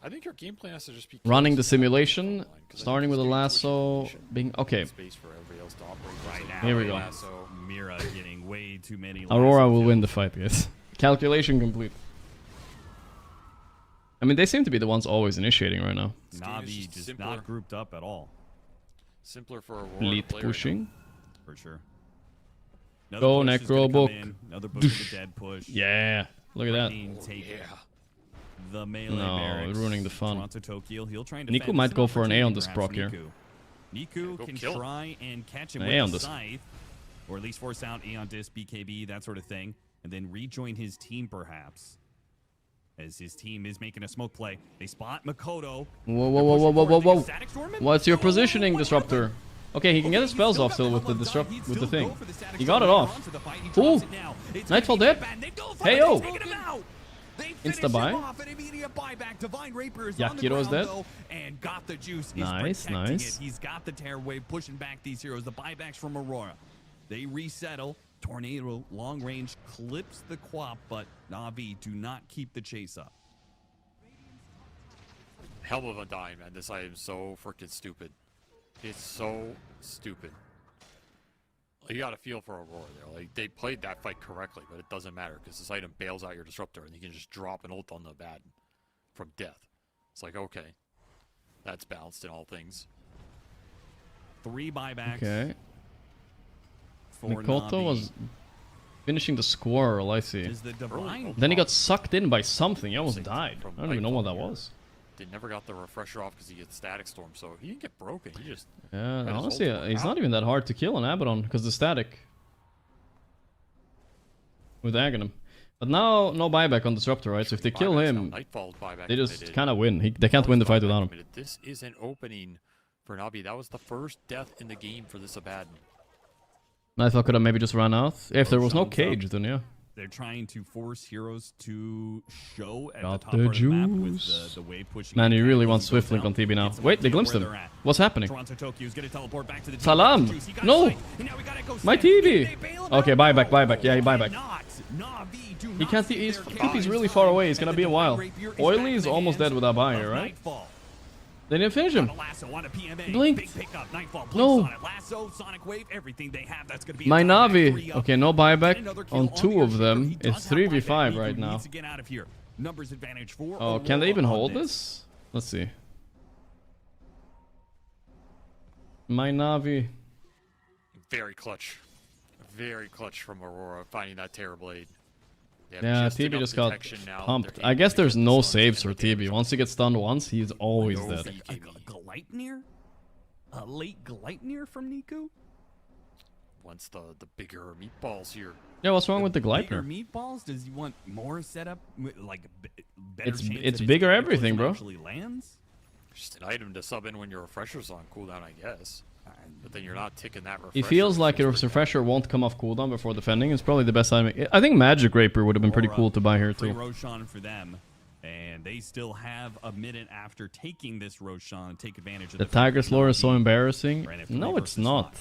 I think your game plan has to just be Running the close to that simulation, line, 'cause I think starting with a just getting too much lasso, information. being... Okay, Space for everybody else to operate. Right now, Here we go. Lasso, Mira getting way too many. Aurora lasso will win kills. the fight, guys. Calculation complete. I mean, they seem to be the ones always initiating right now. This game is Navi just just simpler. not grouped up at all, Simpler for Aurora Elite to play right now. pushing. for sure. Another Go, push is gonna Necro come Book. in, another Book of the Dead push. Yeah, look at that. Rain take Yeah. the melee No, barracks. ruining the fun. Toronto Tokyo. He'll try and Niku defend. might This is go for an A on opportunity this perhaps proc for here. Niku go can kill him. try and catch him An with A a on this. scythe, or at least force out Aeon Disc, BKB, that sort of thing. and then rejoin his team perhaps. As his team is making a smoke play. They spot Makoto. Whoa. What's your positioning, Disruptor? Okay, he can get his spells off still with the thing. He got it off. Ooh! Nightfall dead? Hey yo! Insta buy. Yakiro is dead. And got the juice. Nice. He's got the tear wave pushing back these heroes. The buybacks from Aurora. They resettle. Tornado long range clips the Quap, but Na'Vi do not keep the chase up. Hell of a Undying, man. This item is so freaking stupid. It's so stupid. You got to feel for Aurora there. Like, they played that fight correctly, but it doesn't matter because this item bails out your Disruptor and you can just drop an ult on the Baden from death. It's like, okay, that's balanced in all things. 3 buybacks. Okay. Mikoto was finishing the squirrel, I see. Then he got sucked in by something. He almost died. I don't even know what that was. They never got the refresher off because he gets Static Storm, so he didn't get broken. He just... Yeah, honestly, he's not even that hard to kill on Abaddon because the static. With Aghanim. But now, no buyback on Disruptor, right? So if they kill him, they just kind of win. They can't win the fight without him. This is an opening for Na'Vi. That was the first death in the game for this Abaddon. Nightfall could have maybe just run out. If there was no cage, then yeah. They're trying to force heroes to show at the top of the map with the wave pushing. Man, he really wants Swift Link on TB now. Wait, they glimpsed him. What's happening? Salam! No! My TB! Okay, buyback. Yeah, he buyback. He can't. He's really far away. He's gonna be a while. Oily is almost dead without buy here, right? They didn't finish him. Blink. No. My Na'Vi. Okay, no buyback on 2 of them. It's 3v5 right now. Oh, can they even hold this? Let's see. My Na'Vi. Very clutch. Very clutch from Aurora finding that Terrorblade. Yeah, TB just got pumped. I guess there's no saves for TB. Once he gets stunned once, he's always dead. Gleipnir? A late Gleipnir from Niku? Wants the bigger meatballs here. Yeah, what's wrong with the Gleipnir? Bigger meatballs? Does he want more setup? Like, better it's bigger everything, bro. Lands? Just an item to sub in when your refresher's on cooldown, I guess. But then you're not ticking that refresher. He feels like a refresher won't come off cooldown before defending. It's probably the best item. I think Magic Rapier would have been pretty cool to buy here too. Roshan for them, and they still have a minute after taking this Roshan. Take advantage of the Tigress lore is so embarrassing. No, it's not.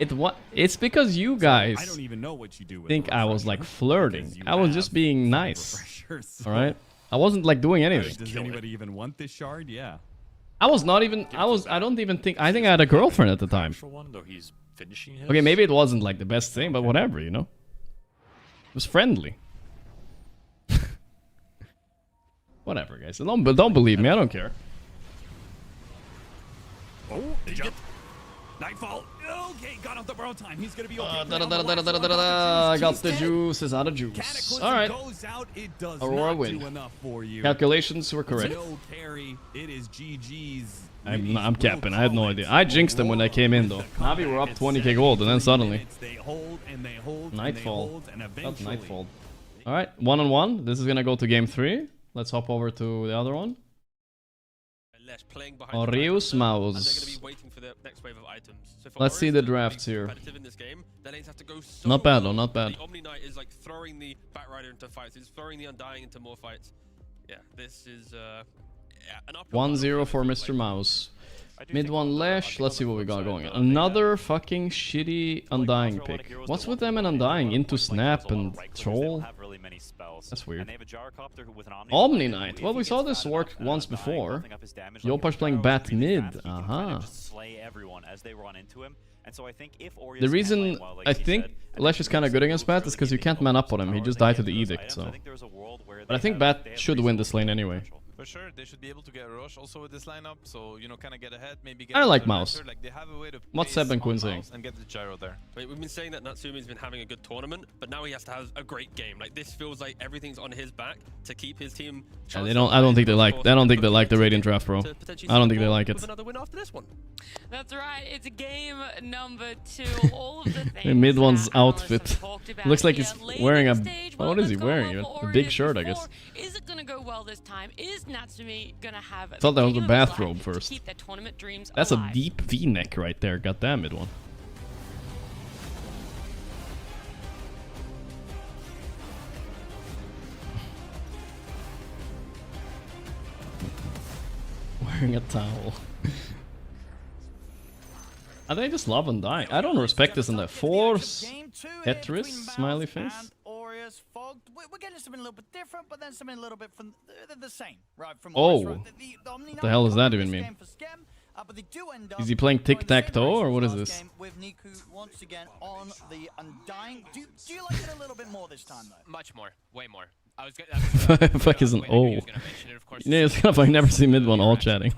It's because you guys I don't even know what you do with think I was like flirting. I was just being nice. All right, I wasn't like doing anything. Does anybody even want this shard? Yeah. I was not even. I don't even think. I think I had a girlfriend at the time. Okay, maybe it wasn't like the best thing, but whatever, you know. It was friendly. Whatever, guys. Don't believe me. I don't care. Oh, Nightfall. Okay, got off the borrow time. He's gonna be okay. I got the juice. It's out of juice. All right. Aurora win. Calculations were correct. No carry. It is GG's. I'm capping. I had no idea. I jinxed them when I came in though. Na'Vi were up 20k gold, and then suddenly Nightfall. That's Nightfall. All right, 1-on-1. This is gonna go to game 3. Let's hop over to the other one. Orius Mouse. Let's see the drafts here. Not bad though, not bad. The Omni Knight is like throwing the Batrider into fights. He's throwing the Undying into more fights. Yeah, this is an 1-0 for Mr. Mouse. Mid 1 Lash. Let's see what we got going. Another fucking shitty Undying pick. What's with them and Undying? Into Snap and Troll? That's weird. Omni Knight. Well, we saw this work once before. Yopaj playing Bat mid. Aha. The reason I think Lash is kind of good against Bat is because you can't man up on him. He just died to the Edict, so. But I think Bat should win this lane anyway. For sure, they should be able to get a rush also with this lineup, so you know, kind of get ahead, maybe get I like Mouse. Like they have a way to What's Seb and Quinn saying? And get the gyro there. We've been saying that Natsumi's been having a good tournament, but now he has to have a great game. Like this feels like everything's on his back to keep his team. Yeah, they don't. I don't think they like. I don't think they like the Radiant draft, bro. I don't think they like it. That's right. It's game number number 2, all of the things Mid one's that analysts have outfit. talked about Looks like here. he's Late wearing in a... the stage, What is he let's go wearing? over A Warriors big shirt, I before. guess. Is it gonna go well this time? Is Natsumi gonna have Thought that was a game of his life bathrobe to first. keep their tournament dreams That's alive? a deep V-neck right there. Goddamn mid one. Wearing a towel. I think I just love and die. I don't respect this in the Force. Tetris, smiley face. We're getting something a little bit different, but then something a little bit from the same, right? From Oh, Right? what the hell does that even mean? Is he playing tic-tac-toe or what is this? With Niku once again on the Undying. Do you like it a little bit more this time though? Much more, way more. I was Fuck is an O. Yeah, it's kind of like never see mid one all chatting.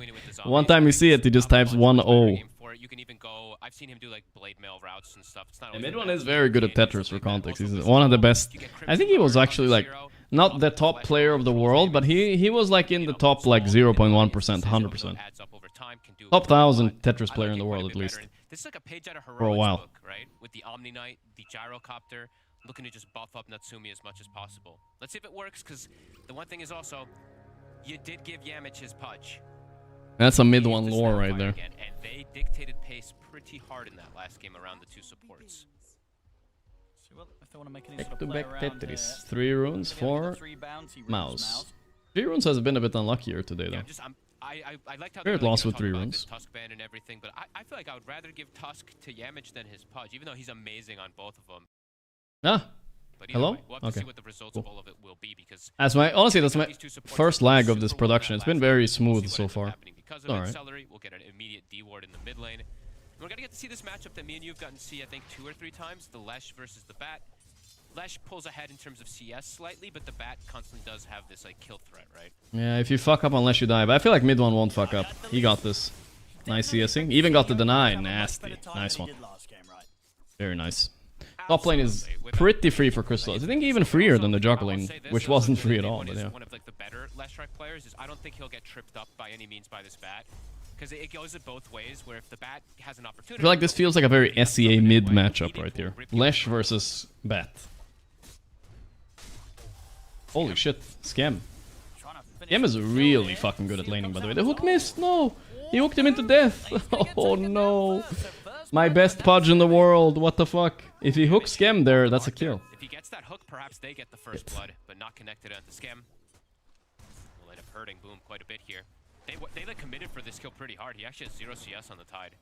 One time you see it, he just types one O. You can even go. I've seen him do like blade mail routes and stuff. It's not. Mid one is very good at Tetris for context. He's one of the best. I think he was actually like not the top player of the world, but he was like in the top like 0.1%, 100%. Top 1,000 Tetris player in the world at least. This is like a page out of For a while. book, right? With the Omni Knight, the gyrocopter, looking to just buff up Natsumi as much as possible. Let's see if it works, because the one thing is also, you did give Yamich his pudge. That's a mid one lore right there. And they dictated pace pretty hard in that last game around the two supports. Back-to-back Tetris. 3 runes for Mouse. 3 runes has been a bit unluckier today though. I liked how Spirit lost with 3 runes. Tusk ban and everything, but I feel like I would rather give Tusk to Yamich than his pudge, even though he's amazing on both of them. Ah. Hello? Way, we'll have to see what the results of all of it will be, because honestly, that's my first lag of this production. It's been very smooth so far. Because of Accelerate, we'll get an immediate D-ward in the mid lane. We're gonna get to see this matchup that me and you have gotten to see, I think, 2 or 3 times, the Lesh versus the Bat. Lesh pulls ahead in terms of CS slightly, but the Bat constantly does have this like kill threat, right? Yeah, if you fuck up unless you die, but I feel like mid one won't fuck up. He got this. Nice CSing. Even got the deny. Nasty. Nice one. Very nice. Top lane is pretty free for Crystals. I think even freer than the jungle lane, which wasn't free at all. But yeah. One of like the better Lesh players is I don't think he'll get tripped up by any means by this Bat, because it goes it both ways. Where if the Bat has an opportunity, I feel like this feels like a very SEA mid matchup right here. Lesh versus Bat. Holy shit, Scam. Scam is really fucking good at laning, by the way. The hook missed, no! He hooked him into death! Oh no! My best pudge in the world, what the fuck? If he hooks Scam there, that's a kill. If he gets that hook, perhaps they get the first blood, but not connected at the Scam. Will end up hurting Boom quite a bit here. They like committed for this kill pretty hard. He actually has 0 CS on the Tide.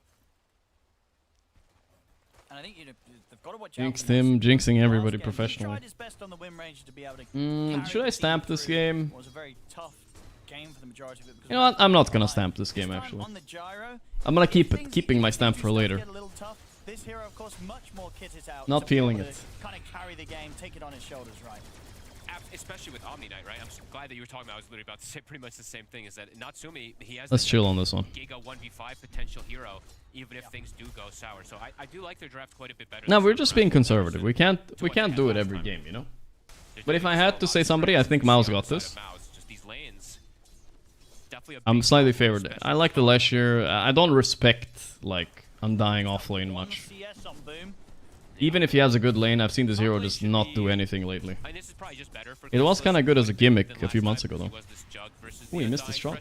And I think they've got to watch out. Jinxed him, jinxing everybody professionally. He tried his best on the win range to be able to should I stamp this game? It was a very tough game for the majority of it. You know what? I'm not gonna stamp this game actually. I'm gonna keep it, keeping my stamp for later. This hero, of course, much more kitted out. Not feeling it. Kind of carry the game, take it on his shoulders, right? Especially with Omni Knight, right? I'm so glad that you were talking about. I was literally about to say pretty much the same thing. Is that Natsumi? He has. Let's chill on this one. Giga 1v5 potential hero, even if things do go sour. So I do like their draft quite a bit better. No, we're just being conservative. We can't do it every game, you know. But if I had to say somebody, I think Mouse got this. I'm slightly favored. I like the Lesh here. I don't respect like Undying offlane much. Even if he has a good lane, I've seen this hero just not do anything lately. It was kind of good as a gimmick a few months ago, though. Ooh, he missed the shot.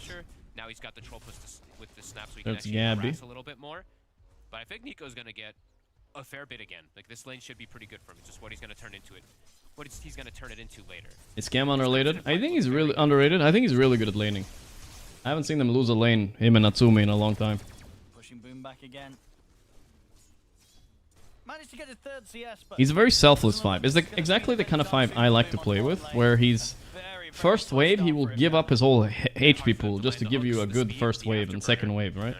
Now he's got the troll with the snaps, so he can actually harass a little bit more. But I think Nico's gonna get a fair bit again. Like this lane should be pretty good for him. It's just what he's gonna turn into it. What he's gonna turn it into later. Is Scam unrelated? I think he's really underrated. I think he's really good at laning. I haven't seen them lose a lane, him and Natsumi, in a long time. Pushing Boom back again. Managed to get his 3rd CS, but he's a very selfless 5. It's exactly the kind of 5 I like to play with, where he's first wave, he will give up his whole HP pool just to give you a good first wave and second wave, right?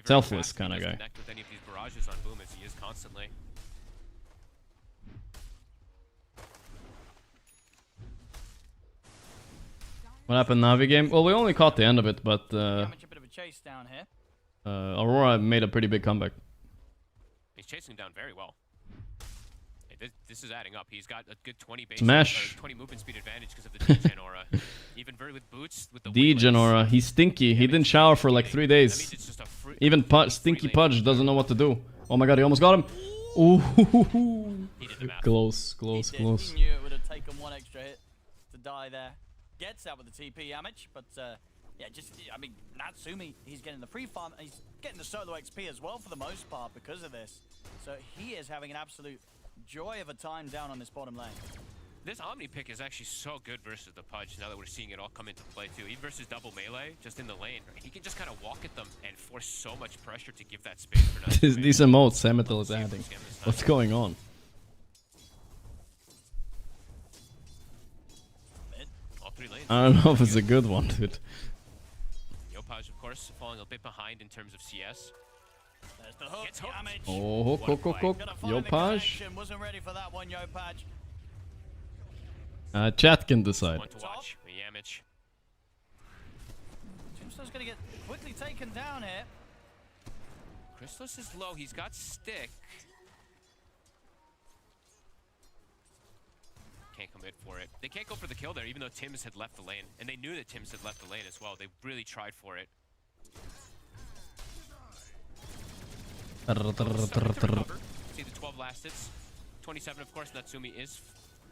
Selfless kind of guy. What happened Navi game? Well, we only caught the end of it, but Aurora made a pretty big comeback. He's chasing him down very well. Hey, this is adding up. He's got a good 20 base, Smash. 20 movement speed advantage because of the Degen aura. Even with boots, with the Degen aura. He's stinky. He didn't shower for like 3 days. Even Stinky Pudge doesn't know what to do. Oh my god, he almost got him. Ooh, close. He knew it would have taken one extra hit to die there. Gets out with the TP damage, but yeah, I mean, Natsumi, he's getting the free farm, and he's getting the solo XP as well for the most part because of this. So he is having an absolute joy of a time down on this bottom lane. This Omni pick is actually so good versus the Pudge now that we're seeing it all come into play too. Even versus double melee, just in the lane, right? He can just kind of walk at them and force so much pressure to give that space for Natsumi. These emotes Semitel is adding. What's going on? All 3 lanes. I don't know if it's a good one, dude. Yopaj, of course, falling a bit behind in terms of CS. There's the hook. Damage. Oh, hook. Yopaj. Wasn't ready for that one, Yopaj. Chat can decide. One to watch. Yamich. Tombstone's gonna get quickly taken down here. Chrysalis is low. He's got stick. Can't commit for it. They can't go for the kill there, even though Tims had left the lane. And they knew that Tims had left the lane as well. They really tried for it. See the 12 last hits. 27, of course, Natsumi is...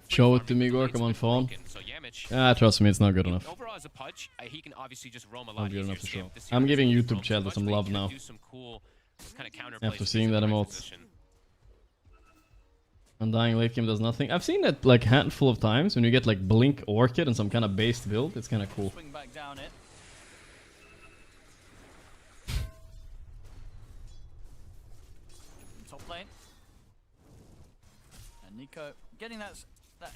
Show it to me, Gorgc, I'm on phone. So Yamich, Trust me, it's not good enough. overall as a Pudge, he can obviously just roam a lot Not good easier. enough to show. I'm giving YouTube chat some love now. Do some cool kind of counter After seeing that emote. Undying late game does nothing. I've seen that like handful of times when you get like Blink Orchid and some kind of based build. It's kind of cool. Swing back down it. Top lane. And Nico getting that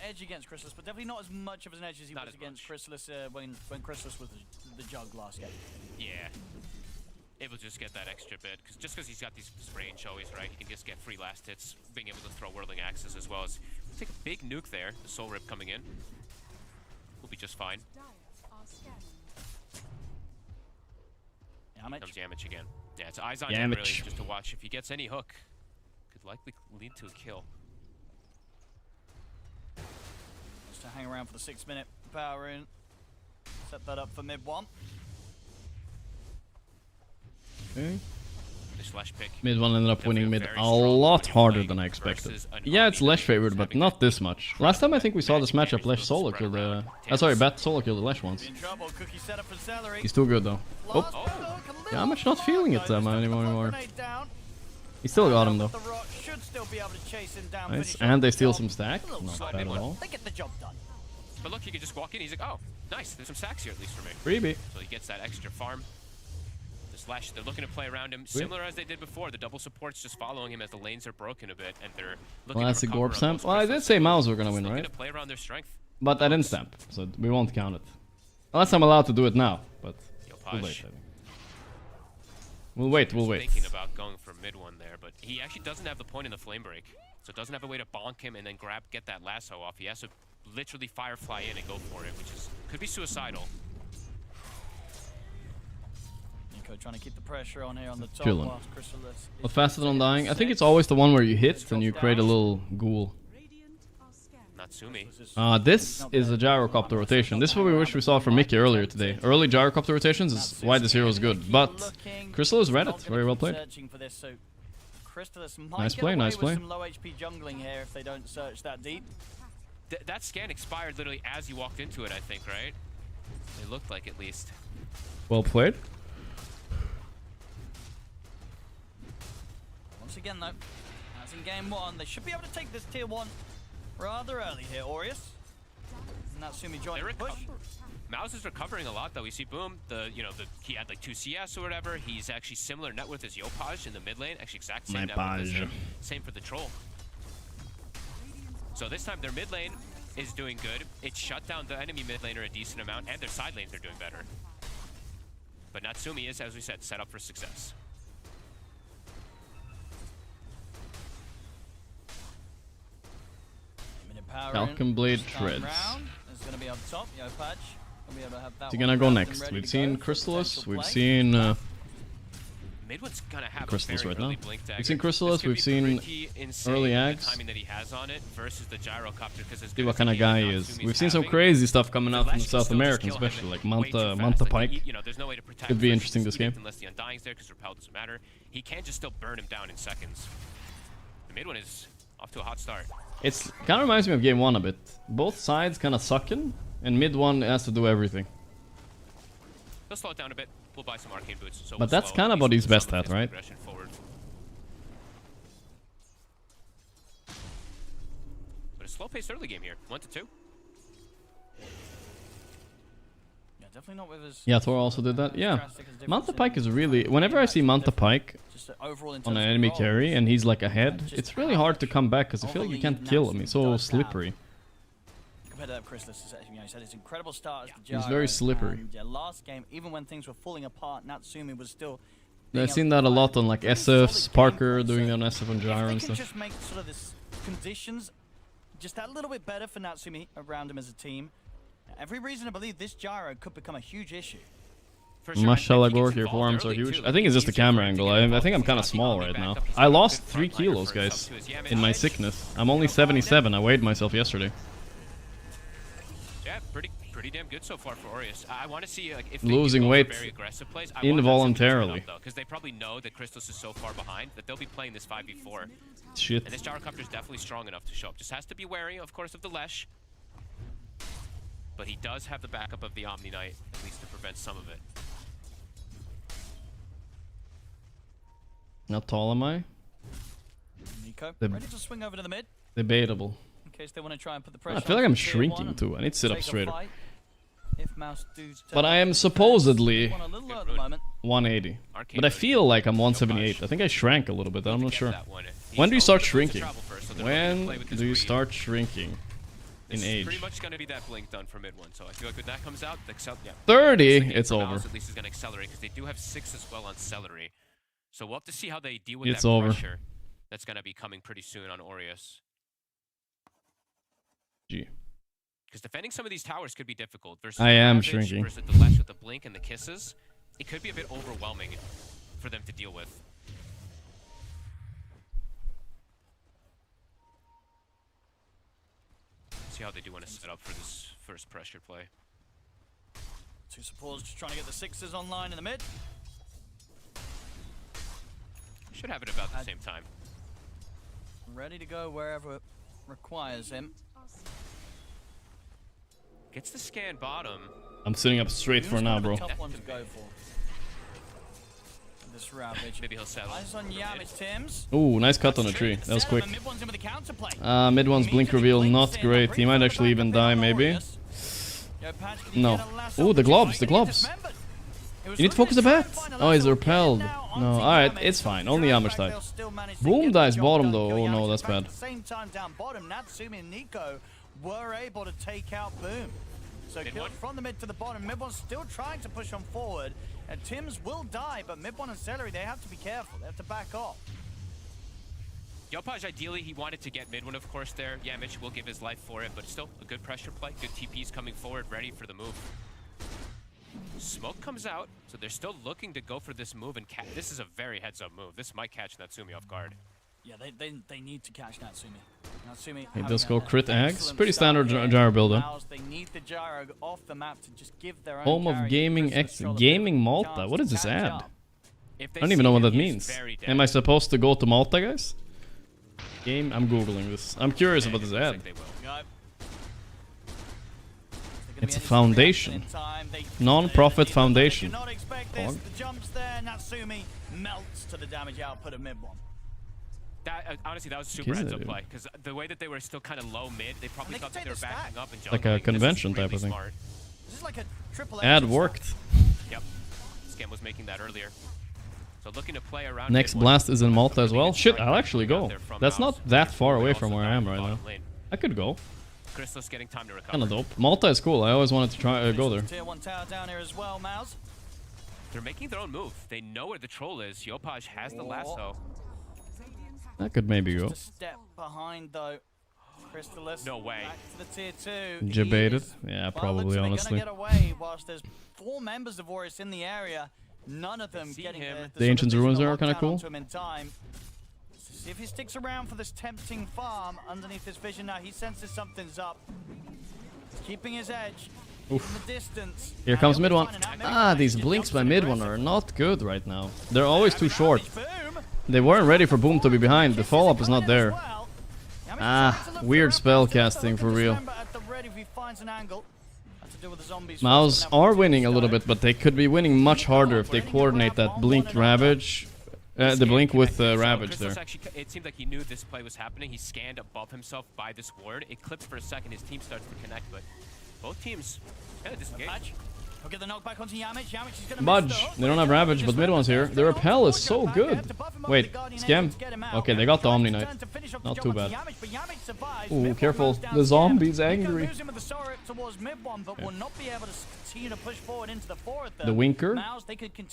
edge against Chrysalis, but definitely not as much of an edge as he was against Chrysalis when Chrysalis was the jug last game. Yeah. Able to just get that extra bit, just because he's got this range always, right? He can just get free last hits, being able to throw Whirling Axes as well as take a big nuke there. The Soul Rip coming in. We'll be just fine. Yamich. Comes Yamich again. Yeah, it's eyes on him really, just to watch. If he gets any hook, could likely lead to a kill. Just to hang around for the 6-minute power in. Set that up for mid 1. Okay. Slash pick. Mid 1 ended up winning mid a lot harder than I expected. Yeah, it's Lesh favored, but not this much. Last time I think we saw this matchup, Lesh solo killed the... sorry, Bat solo killed the Lesh once. He's too good though. Oh! Yeah, I'm not feeling it anymore. He still got him though. Nice, and they steal some stack. Not bad at all. They get the job done. But look, he can just walk in, he's like, oh, nice, there's some stacks here at least for me. Freebie. So he gets that extra farm. Slash, they're looking to play around him, similar as they did before. The double support's just following him as the lanes are broken a bit, and they're looking Classic to recover Gorb stamp. Well, I did say Mouse were gonna win, right? To play around their strength. But I didn't stamp, so we won't count it. Unless I'm allowed to do it now, but we'll wait. We'll wait. Thinking about going for mid one there, but he actually doesn't have the point in the flame break, so doesn't have a way to bonk him and then get that lasso off. He has to literally firefly in and go for it, which could be suicidal. Trying to keep the pressure on here on the top. Chillin'. Well, faster than Undying. I think it's always the one where you hit and you create a little ghoul. Natsumi. This is a gyrocopter rotation. This is what we wish we saw from Mickey earlier today. Early gyrocopter rotations is why this hero is good. But Crystallis read it. Very well played. Nice play, nice play. Some low HP jungling here if they don't search that deep. That scan expired literally as you walked into it, I think, right? It looked like at least. Well played. Once again, though, as in game 1, they should be able to take this tier 1 rather early here. Aureus. Natsumi joining the push. Mouse is recovering a lot, though. We see Boom, he had like 2 CS or whatever. He's actually similar net worth as Yopaj in the mid lane. Actually, exact same net worth as him. Same for the Troll. So this time, their mid lane is doing good. It shut down the enemy mid laner a decent amount, and their side lanes are doing better. But Natsumi is, as we said, set up for success. Falcon Blade Treads. Is he gonna go next? We've seen Crystallis, we've seen Midwood's gonna have Crystals a very right now. early blink dagger. We've seen Crystallis, we've seen early Ags. The timing that he has on it versus the gyrocopter, because See what kind of guy he is. We've seen some crazy stuff coming out from the South Americans, especially like Manta Pike. There's no way to protect Could be interesting this game. unless the Undying's there, because repel doesn't matter. He can't just still burn him down in seconds. The mid one is off to a hot start. It's kind of reminds me of game 1 a bit. Both sides kind of sucking, and mid 1 has to do everything. He'll slow it down a bit. We'll buy some arcane boots. So But that's kind of what he's best at, right? But a slow-paced early game here, 1-2. Yeah, definitely not with his. Yeah, Thor also did that. Yeah, Manta Pike is really. Whenever I see Manta Pike on an enemy carry and he's like ahead, it's really hard to come back because I feel like you can't kill him. He's so slippery. Compared to that, Crystallis, you know, he said his incredible start as the He's very slippery. And, yeah, last game, even when things were falling apart, Natsumi was still. I've seen that a lot on like SFs, Parker doing it on SF and Gyro and stuff. Just make sort of this conditions just that little bit better for Natsumi around him as a team. Every reason to believe this Gyro could become a huge issue. Mashallah, Gorgc, your forearms are huge. I think it's just the camera angle. I think I'm kind of small right now. I lost 3 kilos, guys, in my sickness. I'm only 77. I weighed myself yesterday. Yeah, pretty damn good so far for Aureus. I want to see if losing weight very aggressive plays. involuntarily. Because they probably know that Crystallis is so far behind that they'll be playing this 5v4. Shit. And this gyrocopter is definitely strong enough to show up. Just has to be wary, of course, of the Lesh. But he does have the backup of the Omni Knight, at least to prevent some of it. How tall am I? Nico, ready to swing over to the mid. Debatable. In case they want to try and put the pressure. I feel like I'm shrinking too. I need to sit up straighter. If Mouse dudes but I am supposedly 180. But I feel like I'm 178. I think I shrank a little bit. I'm not sure. When do you start shrinking? When do you start shrinking? In age. Pretty much going to be that blink done for mid one, so I feel like when that comes out, 30, it's over. At least is going to accelerate because they do have 6 as well on celery. So we'll have to see how they deal with it's that over. pressure that's going to be coming pretty soon on Aureus. G. Because defending some of these towers could be difficult. Versus I am Ravage, shrinking. Versus the Lesh with the blink and the kisses, it could be a bit overwhelming for them to deal with. See how they do want to set up for this first pressure play. 2 supports just trying to get the 6s online in the mid. Should have it about the same time. Ready to go wherever it requires him. Gets the scan bottom. I'm sitting up straight for now, bro. Tough one to go for. This Ravage. Maybe he'll settle. Eyes on Yamich, Tims. Ooh, nice cut on the tree. That was quick. Mid one's blink reveal, not great. He might actually even die, maybe. No. Ooh, the globs, the globs. You need to focus the bat. Oh, he's repelled. No, alright, it's fine. Only Yamish died. Boom dies bottom though. Oh no, that's bad. At the same time down bottom, Natsumi and Nico were able to take out Boom. So killed from the mid to the bottom. Mid one's still trying to push on forward. And Tims will die, but mid one and Celery, they have to be careful. They have to back off. Yopaj, ideally, he wanted to get mid one, of course, there. Yeah, Mitch will give his life for it, but still a good pressure play. Good TPs coming forward, ready for the move. Smoke comes out, so they're still looking to go for this move. And this is a very heads-up move. This might catch Natsumi off guard. Yeah, they need to catch Natsumi. Natsumi He does go crit Ags. Pretty standard gyro build. They need the gyro off the map to just give their own Home of Gaming Gaming Malta. What is this ad? I don't even know what that means. Am I supposed to go to Malta, guys? Game? I'm googling this. I'm curious about this ad. It's a foundation. Non-profit foundation. The jumps there, Natsumi melts to the damage output of mid one. That, honestly, that was super heads up play, because the way that they were still kind of low mid, they probably thought that they were backing up and jumping. Like a convention type of thing. This is like a triple ad worked. Yep. Scam was making that earlier. So looking to play around. Next blast is in Malta as well. Shit, I'll actually go. That's not that far away from where I am right now. I could go. Crystallis getting time to recover. Kinda dope. Malta is cool. I always wanted to try go there. Tier 1 tower down here as well, Mouse. They're making their own move. They know where the troll is. Yopaj has the lasso. That could maybe go. Just a step behind though. Crystallis. No way. Back to the tier 2. Debated. Yeah, probably, honestly. Gonna get away whilst there's 4 members of Aureus in the area. None of them getting The Ancient's Ruins are kind of cool. See if he sticks around for this tempting farm underneath his vision now. He senses something's up. He's keeping his edge. In the distance. Here comes mid one. Ah, these blinks by mid one are not good right now. They're always too short. They weren't ready for Boom to be behind. The follow-up is not there. Ah, weird spell casting for real. Mouse are winning a little bit, but they could be winning much harder if they coordinate that blink Ravage. The blink with Ravage there. Actually, it seemed like he knew this play was happening. He scanned above himself by this ward. It clipped for a second. His team starts to connect, but both teams kind of disengaged. Get the knockback onto Yamich. Yamich is gonna Budge. They don't have Ravage, but mid one's here. Their repel is so good. Wait, scam. Okay, they got the Omni Knight. Not too bad. Ooh, careful. The zombie's angry. The Winker.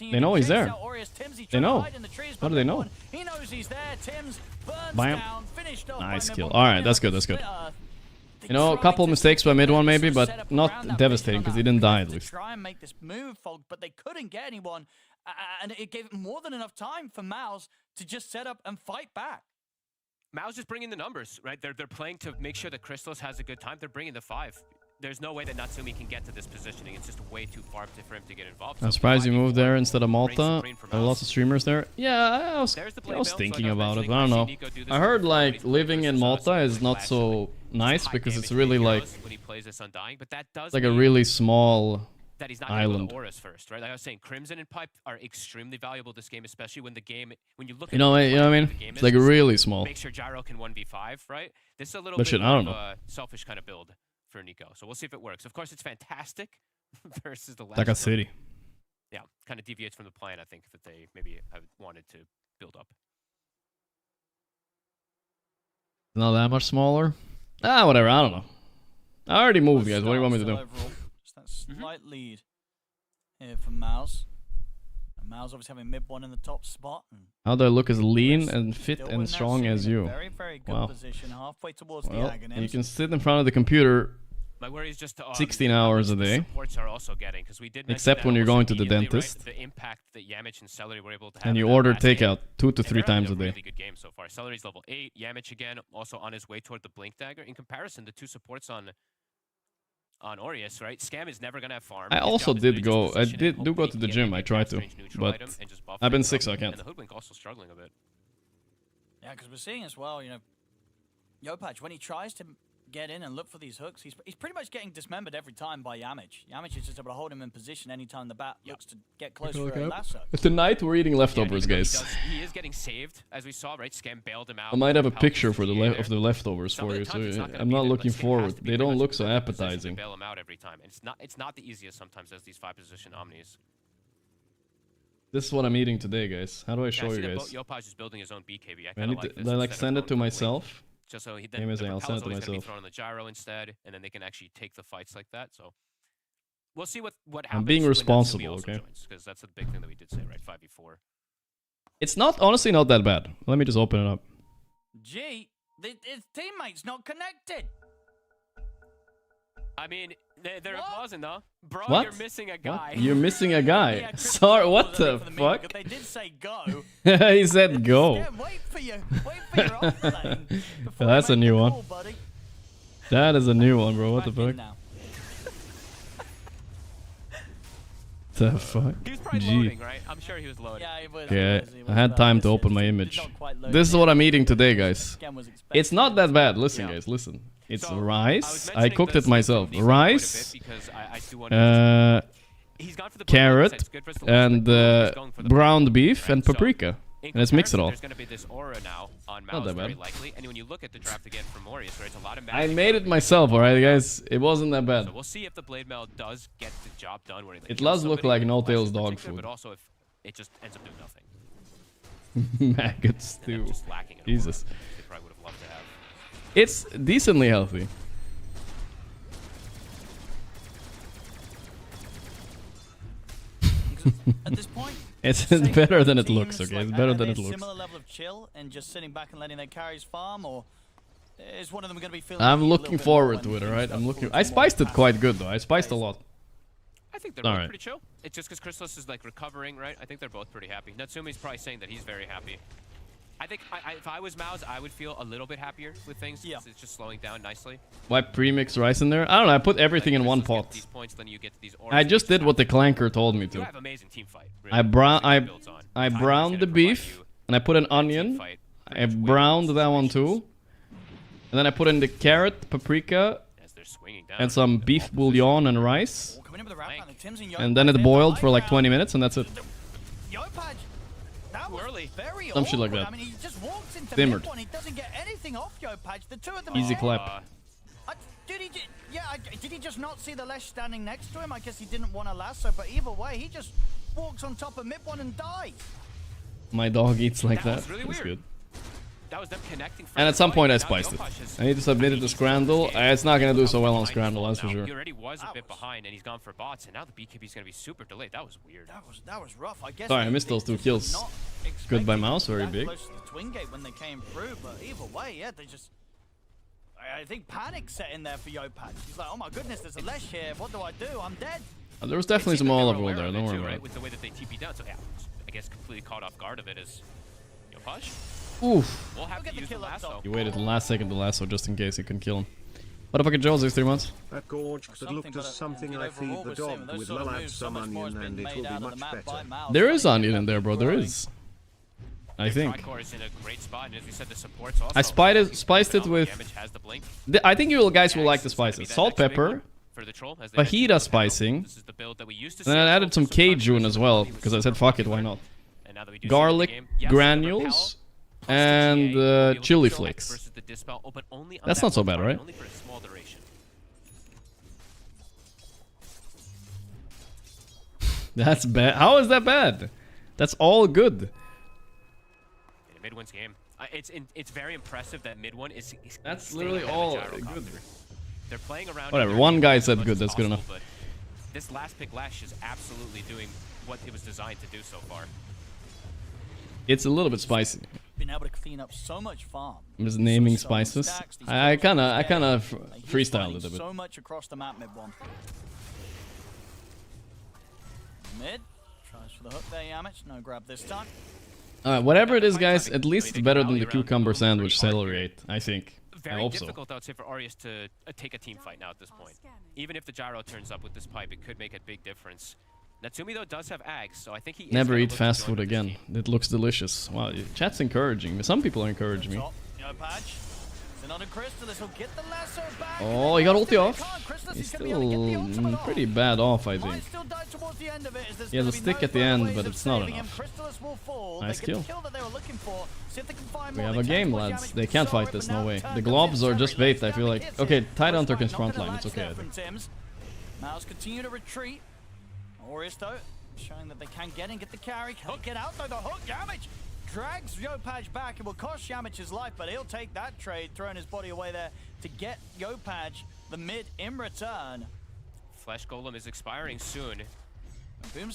They know he's there. They know. How do they know? Bam. Nice kill. Alright, that's good, that's good. You know, a couple mistakes by mid one maybe, but not devastating because he didn't die at least. Try and make this move, Fog, but they couldn't get anyone, and it gave more than enough time for Mouse to just set up and fight back. Mao's just bringing the numbers, right? They're playing to make sure that Crystallis has a good time. They're bringing the 5. There's no way that Natsumi can get to this positioning. It's just way too far for him to get involved. I'm surprised you moved there instead of Malta. There are lots of streamers there. Yeah, I was thinking about it, but I don't know. I heard like living in Malta is not so nice because it's really like a really small that he's not island. Auras first, right? Like I was saying, Crimson and Pipe are extremely valuable this game, especially when you look at you know what I mean? It's like really small. Make sure Gyro can 1v5, right? This is a little but bit shit, I don't more know. of a selfish kind of build for Nico. So we'll see if it works. Of course, it's fantastic versus the last Taka City. Yeah, kind of deviates from the plan, I think, that they maybe have wanted to build up. Not that much smaller. Ah, whatever. I don't know. I already moved, guys. What do you want me to do? Just that slight lead here for Mouse. And Mouse obviously having mid one in the top spot. And how do I look as lean and fit and strong as you? Very, very good wow. Position, halfway towards the well, Aghanim's. you can sit in front of the computer My worry is just 16 hours a day. Supports are also getting, because we did except when you're going to the dentist. Right, the impact that Yamich and Celery were able to have. And you order takeout 2 to 3 times a day. Really good game so far. Celery's level 8. Yamich again, also on his way toward the Blink Dagger. In comparison, the 2 supports on Aureus, right? Scam is never gonna have farm. I also did go. I do go to the gym. I try to, but I've been sick, so I can't. And the Hoodwink also struggling a bit. Yeah, because we're seeing as well, you know, Yopaj, when he tries to get in and look for these hooks, he's pretty much getting dismembered every time by Yamich. Yamich is just able to hold him in position anytime the bat looks to get close for a lasso. Tonight we're eating leftovers, guys. He is getting saved, as we saw, right? Scam bailed him out. I might have a picture for the leftovers for you, so I'm not looking forward. They don't look so appetizing. Bail him out every time. And it's not the easiest sometimes as these 5-position Omnis. This is what I'm eating today, guys. How do I show you guys? Yopaj is building his own BKB. I need to like send it to myself. Just so he then I'll send it to myself. Thrown on the gyro instead, and then they can actually take the fights like that. So we'll see what happens. I'm being responsible, okay? Because that's the big thing that we did say, right? 5v4. It's honestly not that bad. Let me just open it up. Gee, his teammate's not connected. I mean, they're applauding though. Bro, what? You're missing a guy. What? You're missing a guy. Yeah, sorry, what the fuck? They did say go. He said go. Yeah, wait for your offlane. That's a new one. That is a new one, bro. What the fuck? The fuck? He was probably loading, right? I'm sure he was loading. Yeah, he was. Okay, I had time to open my image. This is what I'm eating today, guys. It's not that bad. Listen, guys, listen. It's rice. I cooked it myself. Rice, carrot, and browned beef and paprika. And let's mix it all. There's going to be this aura now on Mouse, very likely. And when you look at the draft again from Aureus, right, it's a lot of I made it myself, alright, guys. It wasn't that bad. So we'll see if the Blade Mail does get the job done. Where it does look like No Tail's dog food. But also if it just ends up doing nothing. Maggot stew. Jesus. They probably would have loved to have. It's decently healthy. At this point, it's better than it looks, okay? It's better than it looks. Similar level of chill and just sitting back and letting their carries farm, or is one of them going to be feeling? I'm looking forward to it, alright? I spiced it quite good though. I spiced a lot. think they're both pretty chill. It's just because Chrysalis is like recovering, right? I think they're both pretty happy. Natsumi's probably saying that he's very happy. I think if I was Mouse, I would feel a little bit happier with things. Yeah. It's just slowing down nicely. Why premix rice in there? I don't know. I put everything in one pot. I just did what the clanker told me to. You have amazing team fight. Really. I browned the beef and I put an onion. I browned that one too. And then I put in the carrot, paprika, and some beef bouillon and rice. And then it boiled for like 20 minutes and that's it. Some shit like that. I mean, he just walks into Dimmered. He doesn't get anything off Yopaj. The two of them. Easy clap. Did he just not see the Lesh standing next to him? I guess he didn't want to lasso, but either way, he just walks on top of mid one and dies. My dog eats like that. Really That's good. That was them connecting. And at some point I spiced it. I need to submit it to Scrandle. It's not gonna do so well on Scrandle, that's for sure. He already was a bit behind, and he's gone for bots, and now the BKB's gonna be super delayed. That was weird. That was rough. I guess. Sorry, I missed those 2 kills. Good by Mouse, very big. Close to the twin gate when they came through, but either way, yeah, they just. I think panic set in there for Yopaj. He's like, oh my goodness, there's a Lesh here. What do I do? I'm dead. There was definitely some olive oil there. Don't worry about it. With the way that they TP down, so yeah, I guess completely caught off guard of it is Yopaj. Oof. We'll have to use the lasso. You waited the last second to lasso just in case you couldn't kill him. What the fuck, Jones, these 3 months? That Gorgc that looked as something I feed the dog with. I'll add some onion and it will be much better. There is onion in there, bro. There is. I think. I spiced it with. I think you guys will like the spices. Salt, pepper, fajita spicing. Then I added some Cajun as well because I said fuck it, why not? Garlic granules and chili flakes. That's not so bad, right? That's bad. How is that bad? That's all good. Mid one's game. It's very impressive that mid one is. That's literally all good. They're playing around. Whatever. One guy said good. That's good enough. But this last pick Lash is absolutely doing what it was designed to do so far. It's a little bit spicy. Been able to clean up so much farm. I'm just naming spices. I kind of freestyled it a bit. So much across the map, mid one. Mid tries for the hook there, Yamich. No grab this time. Alright, whatever it is, guys, at least it's better than the cucumber sandwich celery ate, I think. Very I hope so. difficult, I would say, for Arius to take a team fight now at this point. Even if the gyro turns up with this pipe, it could make a big difference. Natsumi, though, does have Ags, so I think he never eat fast food again. It looks delicious. Wow, chat's encouraging me. Some people are encouraging me. Oh, he got ulti off. He's still pretty bad off, I think. He has a stick at the end, but it's not enough. Nice kill. We have a game, lads. They can't fight this, no way. The globs are just bait, I feel like. Okay, Tidehunter can frontline, it's okay, I think. Mouse continue to retreat. Orius, though, showing that they can get the carry. Can't get out, though. The hook damage drags Yopaj back. It will cost Yamich his life, but he'll take that trade, throwing his body away there to get Yopaj the mid in return. Flesh Golem is expiring soon.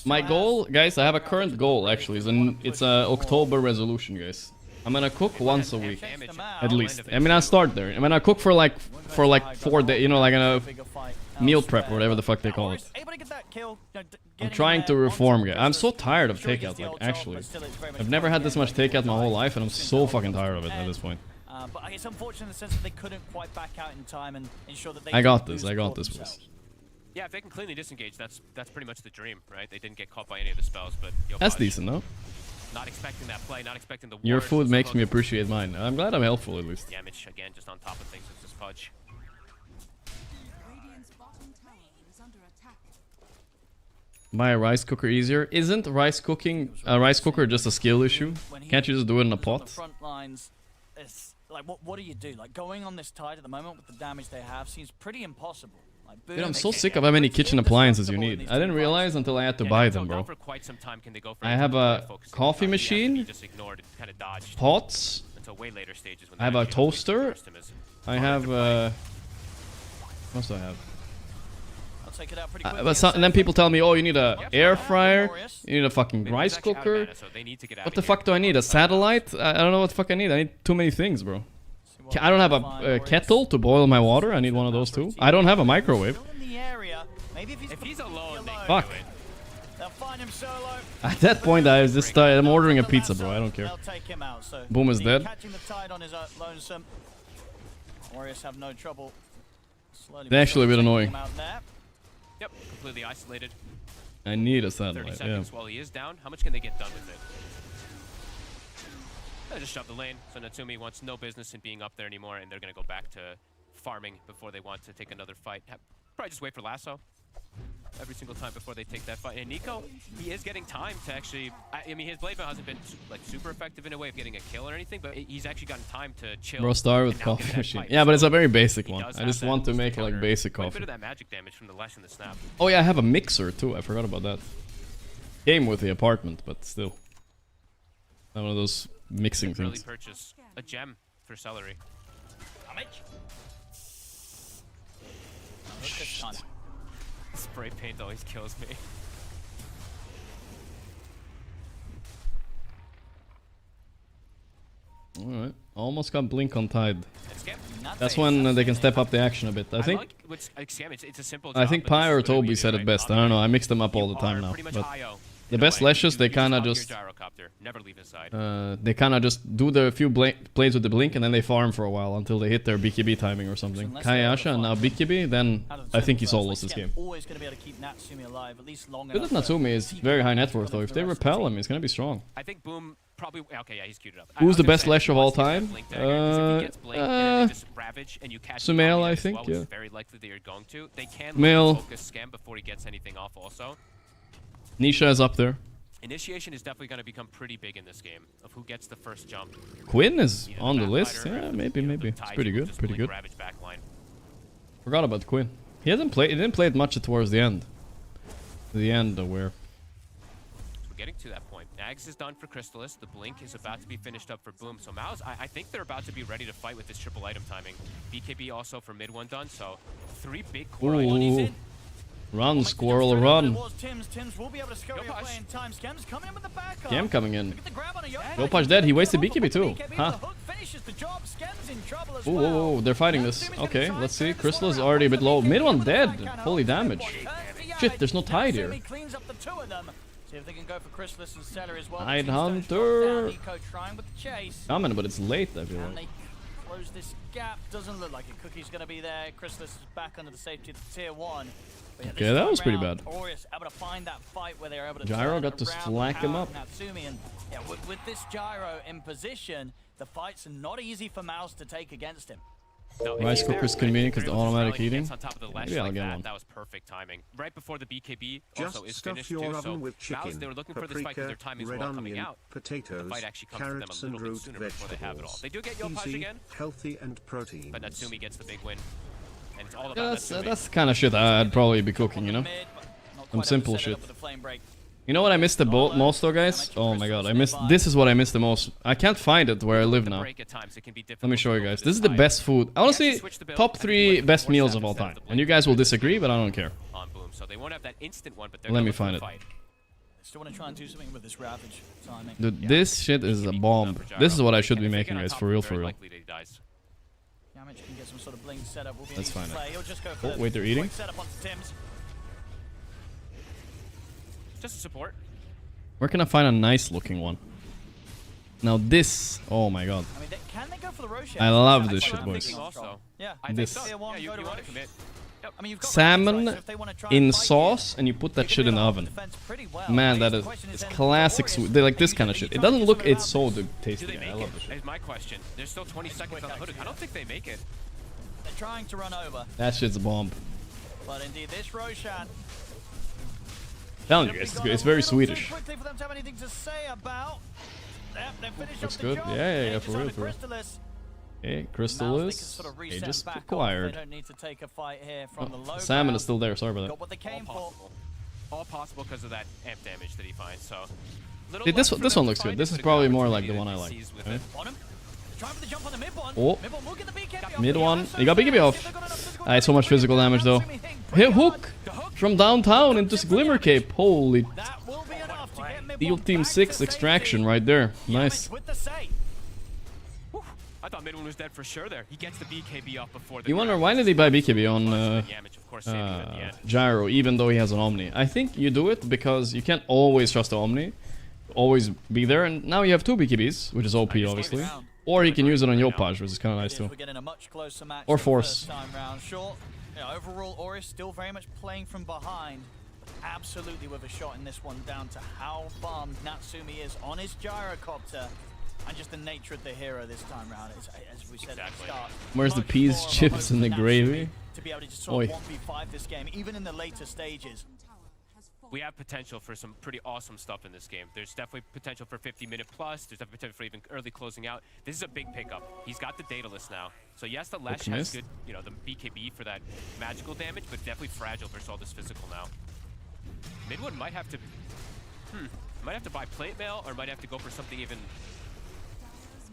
My goal, guys, I have a current goal, actually. It's a October resolution, guys. I'm gonna cook once a week, at least. I mean, I'll start there. I'm gonna cook for like 4 days, you know, like a meal prep or whatever the fuck they call it. I'm trying to reform, guys. I'm so tired of takeout, like, actually. I've never had this much takeout my whole life, and I'm so fucking tired of it at this point. But it's unfortunate in the sense that they couldn't quite back out in time and ensure that they I got this, boys. Yeah, if they can cleanly disengage, that's pretty much the dream, right? They didn't get caught by any of the spells, but that's decent, though. Not expecting that play, not expecting the Your food makes me appreciate mine. I'm glad I'm helpful, at least. Damage, again, just on top of things with this Pudge. Buy a rice cooker easier. Isn't rice cooker just a skill issue? Can't you just do it in a pot? Front lines, it's like what do you do? Like going on this tide at the moment with the damage they have seems pretty impossible. Like, dude, I'm so sick of how many kitchen appliances you need. I didn't realize until I had to buy them, bro. I have a coffee machine, pots, I have a toaster, I have what else do I have? And then people tell me, oh, you need a air fryer, you need a fucking rice cooker. What the fuck do I need? A satellite? I don't know what the fuck I need. I need too many things, bro. I don't have a kettle to boil my water. I need one of those too. I don't have a microwave. Maybe if he's alone, Fuck. They'll find him solo. At that point, I was just I'm ordering a pizza, bro. I don't care. They'll take him out. So Boom is dead. Catching the tide on his lonesome. Warriors have no trouble. They're actually a bit annoying. Yep, completely isolated. I need a 30 satellite, yeah. seconds while he is down. How much can they get done with it? They just shove the lane, so Natsumi wants no business in being up there anymore, and they're going to go back to farming before they want to take another fight. Probably just wait for Lasso every single time before they take that fight. And Nico, he is getting time to actually... I mean, his blade mail hasn't been like super effective in a way of getting a kill or anything, but he's actually gotten time to chill. Bro, start with coffee machine. Yeah, but it's a very basic one. I just want to make like basic coffee. A bit of that magic damage from the Lash and the Snap. Oh yeah, I have a mixer too. I forgot about that. Came with the apartment, but still. One of those mixing really things. Purchase a gem for celery. How much? Spray paint always kills me. Alright, almost got Blink on Tide. That's when they can step up the action a bit. I think. It's a simple I think Pi or Toby said it best. I don't know. I mix them up all the time now. But the best lashes, they kind of just. They kind of just do the few plays with the blink and then they farm for a while until they hit their BKB timing or something. Kayasha and now BKB, then I think he solos this game. Always going to be able to keep Natsumi alive, at least long Good at Natsumi is very high net worth though. If they repel him, he's going to be strong. I think Boom probably... Okay, yeah, he's queued up. Who's the best lash of all time? Sumail, I think, yeah. Very likely that you're going to. They can focus scam before he gets anything off also. Nisha is up there. Initiation is definitely going to become pretty big in this game of who gets the first jump. Quinn is on the list. Yeah, maybe. It's pretty good. Forgot about Quinn. He didn't play it much towards the end. Where. We're getting to that point. Nags is done for Crystallis. The blink is about to be finished up for Boom. So Mao's, I think they're about to be ready to fight with this triple item timing. BKB also for mid one done. So 3 big core items in. Run, Squirrel, run. Tims will be able to scurry away in time. Scam's coming in with the backup. Scam coming in. Yopaj dead. He wasted BKB too. Huh. Oh, they're fighting this. Okay, let's see. Crystal is already a bit low. Mid one dead. Holy damage. Shit, there's no tide here. Tide Hunter. Coming, but it's late, I feel like. Close this gap. Doesn't look like it. Cookie's going to be there. Crystallis is back under the safety of the tier 1. Yeah, okay, that was pretty bad. Able to find that fight where they were able to Gyro got to slack him up. Natsumi, and yeah, with this Gyro in position, the fights are not easy for Mouse to take against him. No, Rice cooker's convenient because the automatic heating. Maybe I'll get one. That was perfect timing. Right before the BKB also is finished too. So Mouse, they were looking for this fight because their timing's well coming out. Potatoes, the fight actually comes to them a little bit sooner before they have it all. They do get Yopaj again. Healthy and protein. But Natsumi gets the big win. And it's all about that's kind of shit I'd probably be cooking, you know? Some simple shit. You know what I missed the most though, guys? Oh my god, this is what I missed the most. I can't find it where I live now. Let me show you guys. This is the best food. Honestly, top 3 best meals of all time. And you guys will disagree, but I don't care. Let me find it. Still want to try and do something with this Ravage timing. Dude, this shit is a bomb. This is what I should be making, guys, for real, for real. That's fine. Oh, wait, they're eating? Just a support. Where can I find a nice looking one? Now this, oh my god. I mean, can they go for the Roshan? I love this shit, boys. Yeah, this. You want to commit. I mean, salmon in sauce and you put that shit in the oven. Man, that is it's classic sweet. They like this kind of shit. It doesn't look, it's so tasty. I love this shit. Is my question. There's still 20 seconds on the hood. I don't think they make it. They're trying to run over. That shit's a bomb. But indeed, this Roshan. Telling you guys, it's very Swedish. Looks good. Yeah, for real, for real. Okay, Crystallis. They just acquired. Salmon is still there, sorry about that. All possible because of that amp damage that he finds, so... See, this one looks good. This is probably more like the one I like. Okay. Oh, mid one. He got BKB off. I had so much physical damage though. Hit hook from downtown into Glimmer Cape. Holy. Steel Team 6 extraction right there. Nice. I thought Midwin was dead for sure there. He gets the BKB off before the... You wonder why did he buy BKB on Gyro, even though he has an Omni? I think you do it because you can't always trust the Omni. Always be there, and now you have 2 BKBs, which is OP obviously. Or he can use it on Yopaj, which is kind of nice too. Or Force. Overall, Oris still very much playing from behind. Absolutely with a shot in this one down to how farmed Natsumi is on his gyrocopter. And just the nature of the hero this time around, as we said at the start. Where's the peas, chips, and the gravy? To be able to just sort of 1v5 this game, even in the later stages. We have potential for some pretty awesome stuff in this game. There's definitely potential for 50-minute plus. There's definitely potential for even early closing out. This is a big pickup. He's got the Daedalus now. So yes, the Lesh has good, you know, the BKB for that magical damage, but definitely fragile versus all this physical now. Midwood might have to, might have to buy plate mail, or might have to go for something even.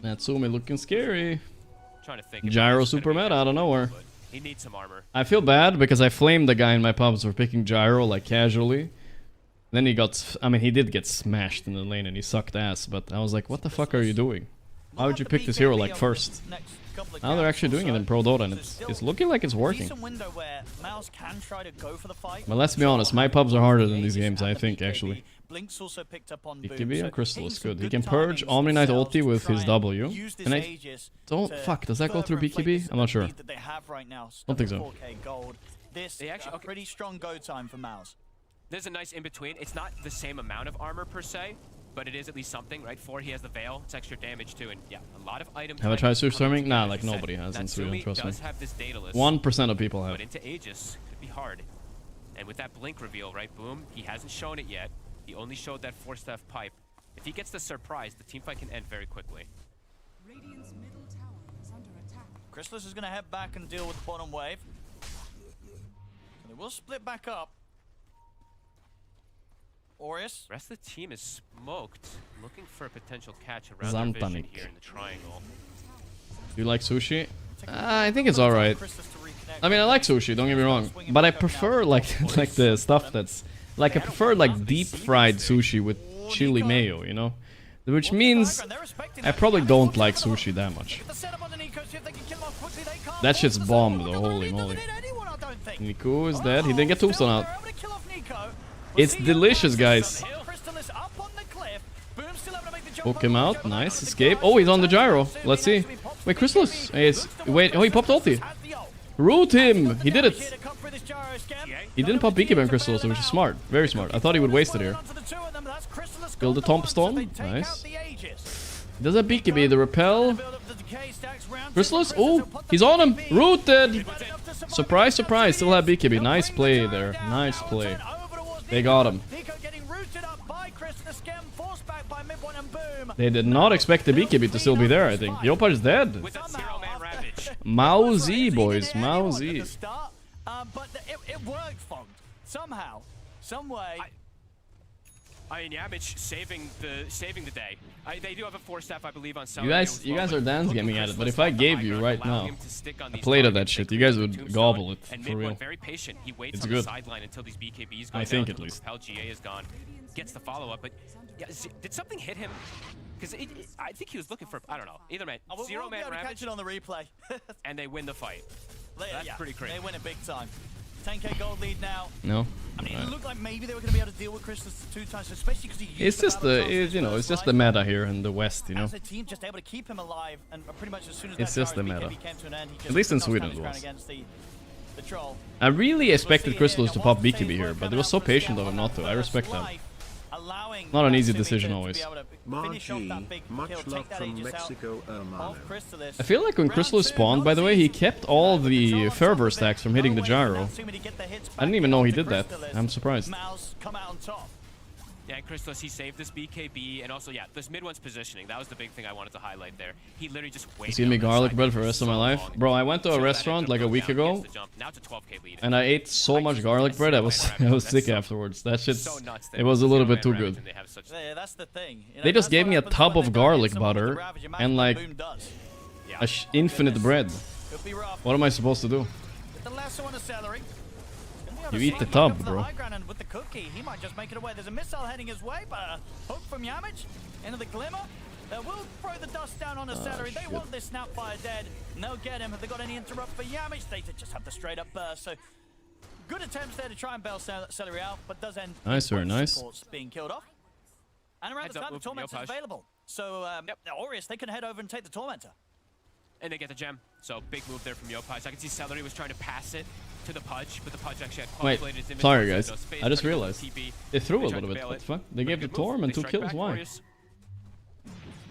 Natsumi looking scary. Trying to think. Gyro super meta out of nowhere. He needs some armor. I feel bad because I flamed the guy in my pubs for picking Gyro like casually. Then he got, I mean, he did get smashed in the lane and he sucked ass, but I was like, what the fuck are you doing? Why would you pick this hero like first? Now they're actually doing it in Pro Dota and it's looking like it's working. But let's be honest, my pubs are harder than these games, I think, actually. BKB and Crystal is good. He can purge Omni Knight ulti with his W. And I don't... Fuck, does that go through BKB? I'm not sure. Don't think so. This actually pretty strong go time for Mouse. There's a nice in-between. It's not the same amount of armor per se, but it is at least something, right? 4, he has the Veil. It's extra damage too, and yeah, a lot of items. Have I tried Super Storming? Nah, like nobody has in Sweden, trust me. 1% of people have. But into Aegis could be hard. And with that Blink reveal, right, boom, he hasn't shown it yet. He only showed that 4-staff pipe. If he gets the surprise, the teamfight can end very quickly. Radiant's middle tower is under attack. Chrysalis is going to head back and deal with the bottom wave. They will split back up. Orius. Rest of the team is smoked. Looking for a potential catch around their vision here in the triangle. Do you like sushi? I think it's alright. I mean, I like sushi, don't get me wrong. But I prefer like the stuff that's... Like, I prefer like deep fried sushi with chili mayo, you know? Which means I probably don't like sushi that much. That shit's bomb though, holy moly. Nico is dead, he didn't get tombstone out. It's delicious, guys. Poke him out, nice escape. Oh, he's on the gyro, let's see. Wait, Chrysalis, wait, oh, he popped ulti. Root him, he did it. He didn't pop BKB on Crystal, which is smart. Very smart. I thought he would waste it here. Build the tombstone. Nice. Does that BKB, the repel? Chrysalis? Oh, he's on him. Rooted. Surprise, surprise. Still have BKB. Nice play there. Nice play. They got him. They did not expect the BKB to still be there, I think. Yopaj is dead. Mousy, boys. Mousy. But it worked, Fong. Somehow, some way. I mean, Yamich saving the day. They do have a 4-staff, I believe, on you guys are dance gaming at it, but if I gave you right now a plate of that shit, you guys would gobble it for real. Very patient. He waits it's on good. the sideline until these BKBs go I think at least. GA is gone. Gets the follow-up, but yeah, did something hit him? Because I think he was looking for, I don't know, either man, zero-man Ravage. Catch it on the replay. And they win the fight. That's pretty crazy. They win it big time. 10k gold lead now. No. I mean, it looked like maybe they were going to be able to deal with Crystallis 2 times, especially because he used it's just it's just the meta here in the West, you know. As a team, just able to keep him alive, and pretty much as soon as it's just the meta. Came to an end, he just at least in Sweden it was. The troll. I really expected Crystallis to pop BKB here, but it was so patient of him not to. I respect that. Not an easy decision always. Margie, much love from Mexico, hermano. I feel like when Crystallis spawned, by the way, he kept all the fervor stacks from hitting the gyro. I didn't even know he did that. I'm surprised. Yeah, Crystallis, he saved this BKB, and also, yeah, this mid-one's positioning. That was the big thing I wanted to highlight there. He literally just waited. He's giving me garlic bread for the rest of my life. Bro, I went to a restaurant like a week ago, and I ate so much garlic bread, I was sick afterwards. That shit's... It was a little bit too good. Yeah, that's the thing. They just gave me a tub of garlic butter and like infinite bread. What am I supposed to do? You eat the tub, bro. With the cookie, he might just make it away. There's a missile heading his way, but a hook from Yamich into the glimmer. We'll throw the dust down on a Celery. They want this Snapfire dead, and they'll get him. Have they got any interrupt for Yamich? They just have the straight up burst. So good attempts there to try and bail Celery out, but does end nice, very nice. supports being killed off. And around the time, the Tormentor's available. So Aureus, they can head over and take the Tormentor. And they get the gem. So big move there from Yopaj. I can see Celery was trying to pass it to the Pudge, but the Pudge actually had calculated his sorry inventory, guys. so space I just pretty realized. low TP. They threw a tried little to bit. bail What it. the fuck? They But gave the good move. Torm and They 2 strike kills. back, Why? Aureus.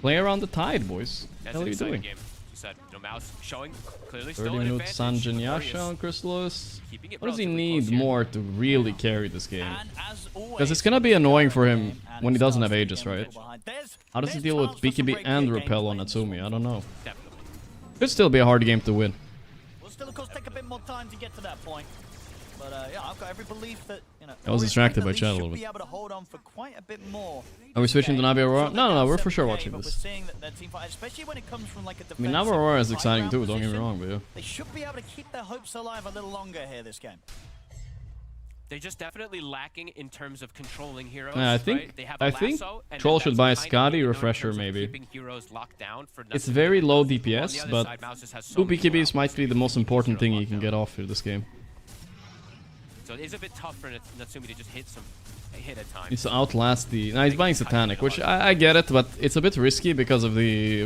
Play around the tide, boys. That's What an are you exciting doing? game. You said, Mouse showing clearly 30 still an minutes advantage. Sanjin Aureus Yasha on Crystallis. keeping it What does he relatively need close here. more to really carry this game? And as always, Because it's gonna be annoying for him when he doesn't have starts Aegis, the game right? behind. How does he There's deal with chance for some BKB great and gameplay Repel on in this Natsumi? I don't know. Definitely. Could still be a hard game to win. We'll still, of course, take a bit more time to get to that point. But yeah, I've got every belief that, you know, I was Aureus distracted at by least chat a should little be bit. able to hold on for quite a bit more. Are we switching to Navi Aurora? So No, they're we're down for sure 7K, watching but this. We're seeing that their team fight, especially when it comes from like a I mean, Navi defensive Aurora is high exciting ground too, don't get me position. wrong, but yeah. They should be able to keep their hopes alive a little longer here this game. They're just definitely lacking in terms of controlling heroes. Yeah, I think right? They have a lasso, and Troll then should that's buy a kind of Scotty what you know in refresher terms of maybe. keeping heroes locked down for It's nothing. very low On the DPS, other but side, Mouse just has so 2 many BKBs more might be the most important thing you can get off here this game. So it is a bit tough for Natsumi to just hit at times. It's to outlast the... Nah, he's buying Satanic, which I get it, but it's a bit risky because of the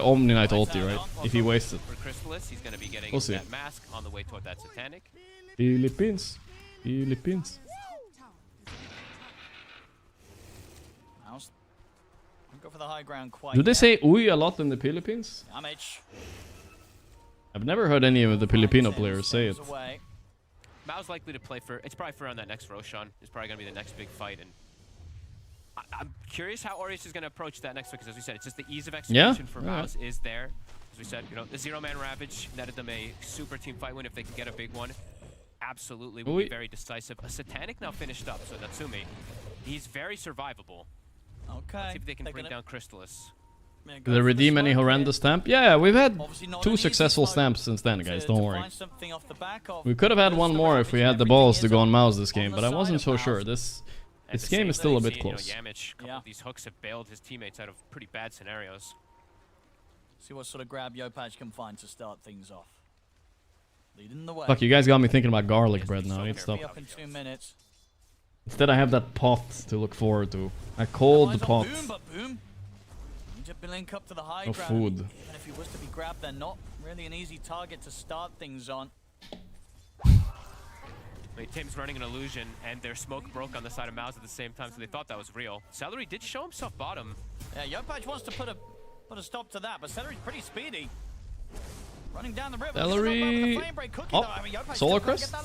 Omni Knight ulti, right? If he wastes it. For Crystallis, he's going to be getting We'll see. that mask on the way toward that Satanic. Philippines. Philippines. Mouse, go for the high ground quite Do they yet. say uy a lot in the Philippines? Damage. I've never heard any of the Filipino players say it. Away. Mao's likely to play for... It's probably for on that next Roshan. It's probably going to be the next big fight. And I'm curious how Aureus is going to approach that next fight, because as we said, it's just the ease of execution for Mao's is there. As we said, you know, the zero-man Ravage netted them a super team fight win if they can get a big one. Absolutely will be very decisive. A Satanic now finished up, so Natsumi, he's very survivable. Okay. Let's see if they can bring down Crystallis. Do they redeem any horrendous stamp? Yeah, we've had 2 successful stamps since then, guys, don't worry. We could have had one more if we had the balls to go on Mouse this game, but I wasn't so sure. This game is still a bit close. You know, Yamich, a couple of these hooks have bailed his teammates out of pretty bad scenarios. See what sort of grab Yopaj can find to start things off. Leading the way. Fuck, you guys got me thinking about garlic bread now. I need to stop. Up in 2 minutes. Instead, I have that pot to look forward to. A cold pot. Boom, but boom. Need to link up to the high No ground. food. Even if he was to be grabbed, they're not really an easy target to start things on. Wait, Tim's running an illusion, and their smoke broke on the side of Mouse at the same time, so they thought that was real. Celery did show himself bottom. Yeah, Yopaj wants to put a stop to that, but Celery's pretty speedy. Running down the river. Celery. Oh, Solar Crest?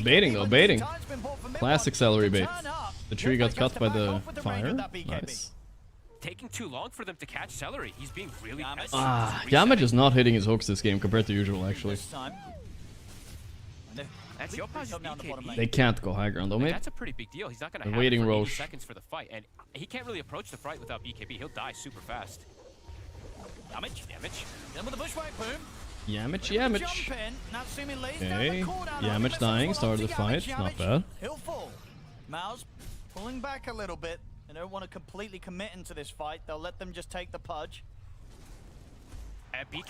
Baiting though, baiting. Classic Celery bait. The tree got cut by the fire. Nice. Taking too long for them to catch Celery. He's being really Yamage is not hitting his hooks this game compared to usual, actually. That's Yopaj's BKB. They can't go high ground though, mate. That's a pretty big deal. He's not going to have waiting it for 80 Roche. seconds for the fight, and he can't really approach the fight without BKB. He'll die super fast. Damage. Then with the bushwhack boom. Yamage. Okay. Yamage dying, started the fight. Not bad. He'll fall. Mouse pulling back a little bit. They don't want to completely commit into this fight. They'll let them just take the Pudge.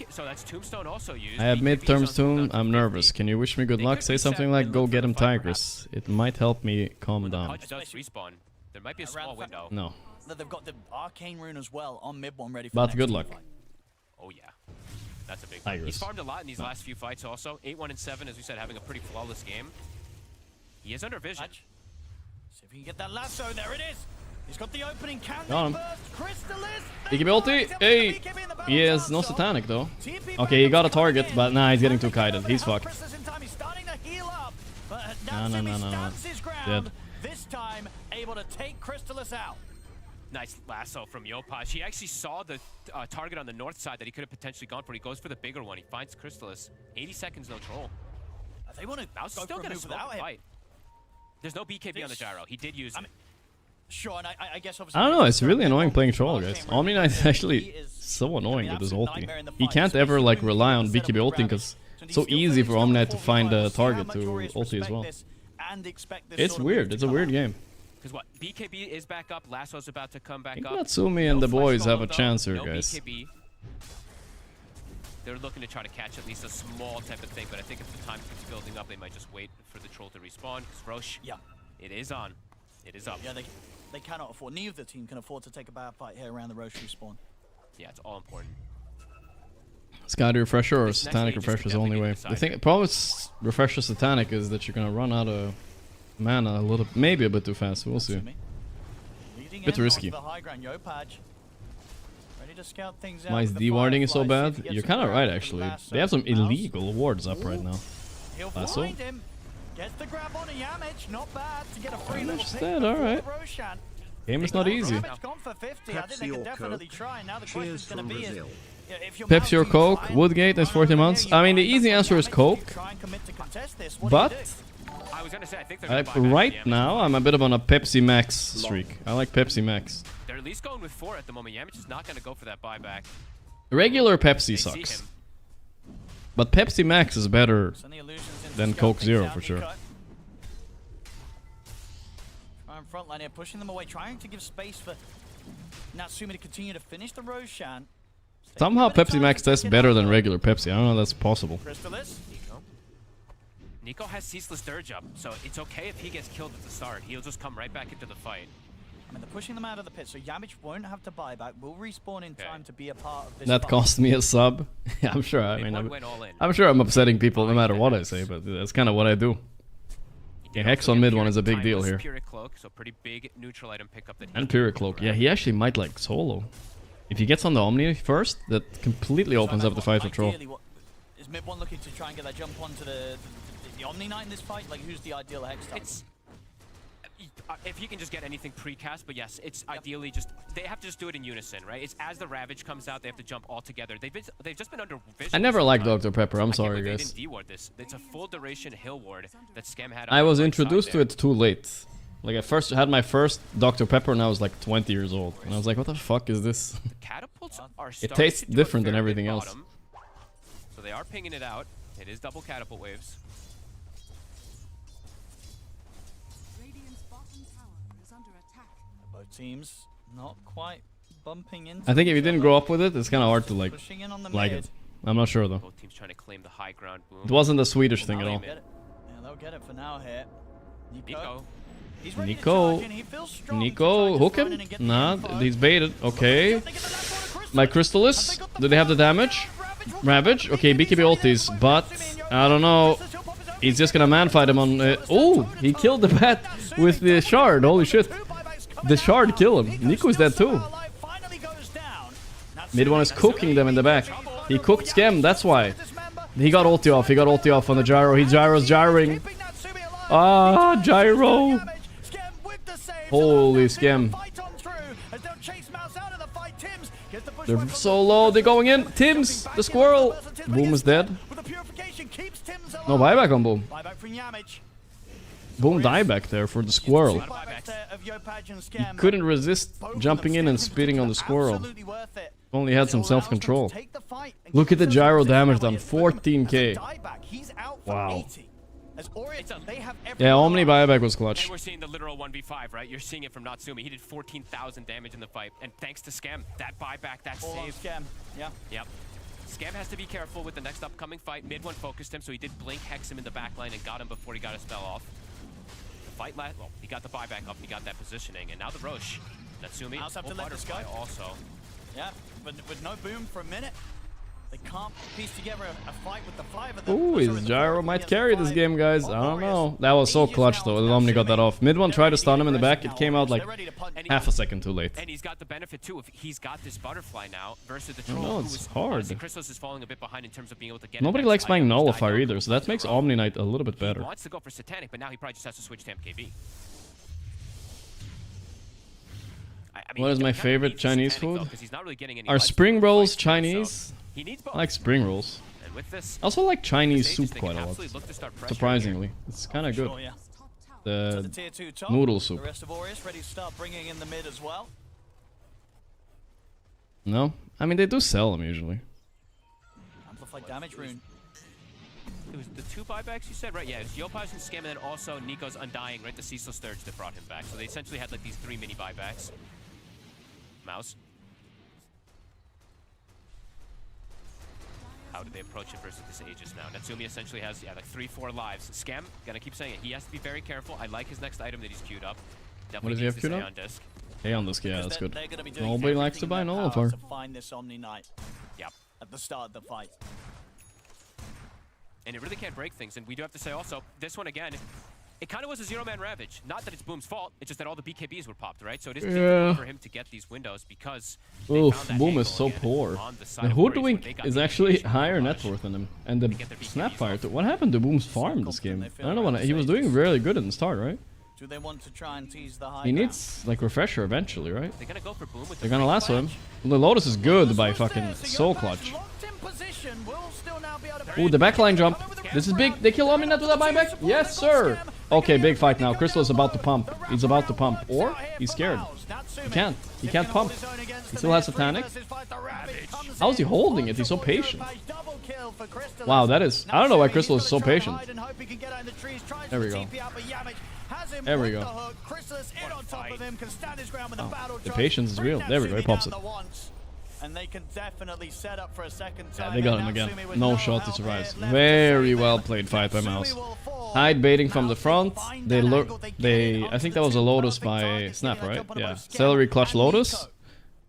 So that's Tombstone also used. I have midterms soon. I'm nervous. Can you wish me good luck? Say something like "Go get him, Tigris." It might help me calm down. Pudge does respawn. There might be a small window. No. They've got the Arcane Rune as well on mid one ready for But the good next luck. fight. Oh yeah, that's a big one. He's farmed a lot in these last few fights also. 8-1 and 7, as we said, having a pretty flawless game. He is under vision. See if he can get that lasso. There it is. He's got the opening Got countdown him. burst. Crystallis. BKB ulti. Hey. He has no Satanic though. Okay, he got a target, but nah, he's getting too kited. He's fucked. He's starting to heal up, but No. stands his ground. Dead. This time, able to take Crystallis out. Nice lasso from Yopaj. He actually saw the target on the north side that he could have potentially gone for. He goes for the bigger one. He finds Crystallis. 80 seconds, no troll. They want to Mouse is still going to smoke the fight. There's no BKB on the gyro. He did use it. Sure, and I guess obviously... I don't know, it's really annoying playing Troll, guys. Omni Knight is actually so annoying with his ulti. He can't ever like rely on BKB ulting because it's so easy for Omni Knight to find a target to ulti as well. It's weird, it's a weird game. Because what? BKB is back up. Lasso's about to come back up. Natsumi and the boys have a chance here, guys. BKB. They're looking to try to catch at least a small type of thing, but I think if the time keeps building up, they might just wait for the troll to respawn. Because Roche, it is on. It is up. Yeah, they cannot afford. Neither of the team can afford to take a bad fight here around the Roche respawn. Yeah, it's all important. Sky refresher or Satanic refresher is the only way. The thing, problem with refresher Satanic is that you're gonna run out of mana a little, maybe a bit too fast. We'll see. Bit risky. Why is D-warding is so bad? You're kind of right, actually. They have some illegal wards up right now. Lasso? Gets the grab on a Yamich, not bad to get a free little pick. Dead, alright. Game is not easy. Pepsi or Coke? Woodgate is 40 months. I mean, the easy answer is Coke. But right now, I'm a bit of on a Pepsi Max streak. I like Pepsi Max. They're at least going with 4 at the moment. Yamich is not going to go for that buyback. Regular Pepsi sucks. But Pepsi Max is better than Coke Zero for sure. Frontline here, pushing them away, trying to give space for Natsumi to continue to finish the Roshan. Somehow Pepsi Max tastes better than regular Pepsi. I don't know if that's possible. Nico has Ceaseless Dirge up, so it's okay if he gets killed at the start. He'll just come right back into the fight. I mean, they're pushing them out of the pit, so Yamich won't have to buy back. Will respawn in time to be a part of this That fight. cost me a sub. I'm sure. I mean, I'm sure I'm upsetting people no matter what I say, but that's kind of what I do. Okay, Hex on mid one is a big deal here. Pyrrhic Cloak, so pretty big neutral item pickup that and Pyrrhic Cloak. Yeah, he actually might like solo. If he gets on the Omni first, that completely opens up the fight for Troll. Is mid one looking to try and get that jump onto the Omni Knight in this fight? Like, who's the ideal Hex type? If you can just get anything precast, but yes, it's ideally just they have to just do it in unison, right? It's as the Ravage comes out, they have to jump all together. They've just been under vision. I never liked Dr. Pepper. I'm sorry, They guys. didn't de-ward this. It's a full duration hill ward that Scam had. I was introduced to it too late. Like I first had my first Dr. Pepper and I was like 20 years old, and I was like, "What the fuck is this?" The catapults are It tastes different than everything else. So they are pinging it out. It is double catapult waves. Both teams not quite bumping into. I think if you didn't grow up with it, it's kind of hard to like it. I'm not sure though. Both teams trying to claim the high ground. Boom. It wasn't a Swedish thing at all. Yeah, they'll get it for now here. Nico, hook him? Nah, he's baited. Okay. My Crystallis. Do they have the damage? Ravage. Okay, BKB ultis, but I don't know. He's just gonna man fight him on. Oh, he killed the bat with the shard. Holy shit. The shard killed him. Nico's dead too. Mid one is cooking them in the back. He cooked Scam, that's why. He got ulti off. He got ulti off on the gyro. He gyro's gyring. Ah, gyro. Holy Scam. They're so low. They're going in. Tims, the squirrel. Boom is dead. No buyback on Boom. Boom dieback there for the squirrel. He couldn't resist jumping in and spitting on the squirrel. Only had some self-control. Look at the gyro damage done, 14k. Wow. Yeah, Omni buyback was clutch. And we're seeing the literal 1v5, right? You're seeing it from Natsumi. He did 14,000 damage in the fight. And thanks to Scam, that buyback, that save. Scam. Yeah. Yep. Scam has to be careful with the next upcoming fight. Mid one focused him, so he did blink hex him in the backline and got him before he got his spell off. The fight last, well, he got the buyback up and he got that positioning. And now the Roche. Natsumi, full butterfly also. Yeah, but with no Boom for a minute, they can't piece together a fight with the 5 of them. Ooh, his gyro might carry this game, guys. I don't know. That was so clutch, though. The Omni got that off. Mid one tried to stun him in the back. It came out like half a second too late. And he's got the benefit, too, if he's got this butterfly now versus the troll. No, it's hard. Crystallis is falling a bit behind in terms of being able to get Nobody likes playing Nullifier either, so that makes Omni Knight a little bit better. He wants to go for Satanic, but now he probably just has to switch to MKB. I mean, What is my favorite Chinese food? Though, really Are spring rolls Chinese? He needs I like spring rolls. And with this, I also like Chinese soup quite a lot. Surprisingly, it's kind of good. The noodle soup. The rest of Aureus ready to start bringing in the mid as well. No, I mean they do sell them usually. Amplified damage rune. it was the 2 buybacks you said, right? Yeah, it was Yopaj and Scam, and then also Nico's Undying, right? The Cecil Sturge that brought him back. So they essentially had like these 3 mini buybacks. Mouse. How do they approach it versus this Aegis now? Natsumi essentially has, yeah, like 3-4 lives. Scam, gonna keep saying it, he has to be very careful. I like his next item that he's queued up. What does he have queued up? On disc, yeah, that's good. Nobody likes to buy Nullifier. To find this Omni Knight. Yep. At the start of the fight. And it really can't break things. And we do have to say also, this one again, it kind of was a 0-man Ravage. Not that it's Boom's fault, it's just that all the BKBs were popped, right? So it is difficult for him to get these windows because oof, Boom is so poor. The Hoodwink is actually higher net worth than him. And the Snapfire too. What happened to Boom's farm this game? I don't know what, he was doing really good in the start, right? Do they want to try and tease the high He needs like refresher eventually, right? They're gonna go for Boom with They're gonna lasso him. Well, the Lotus is good by fucking Soul Clutch. Ooh, the backline jump. This is big. They kill Omni Knight with a buyback? Yes, sir. Okay, big fight now. Crystal is about to pump. He's about to pump. Or he's scared. He can't. He can't pump. He still has Satanic. How is he holding it? He's so patient. Wow, that is... I don't know why Crystal is so patient. There we go. There we go. Oh, the patience is real. There we go. He pops it. And they can definitely set up for a second Yeah, time. they got him again. No shot, he survives. Very well played fight by Mouse. Hide baiting from the front. They I think that was a Lotus by Snap, right? Yeah. Celery clutch Lotus.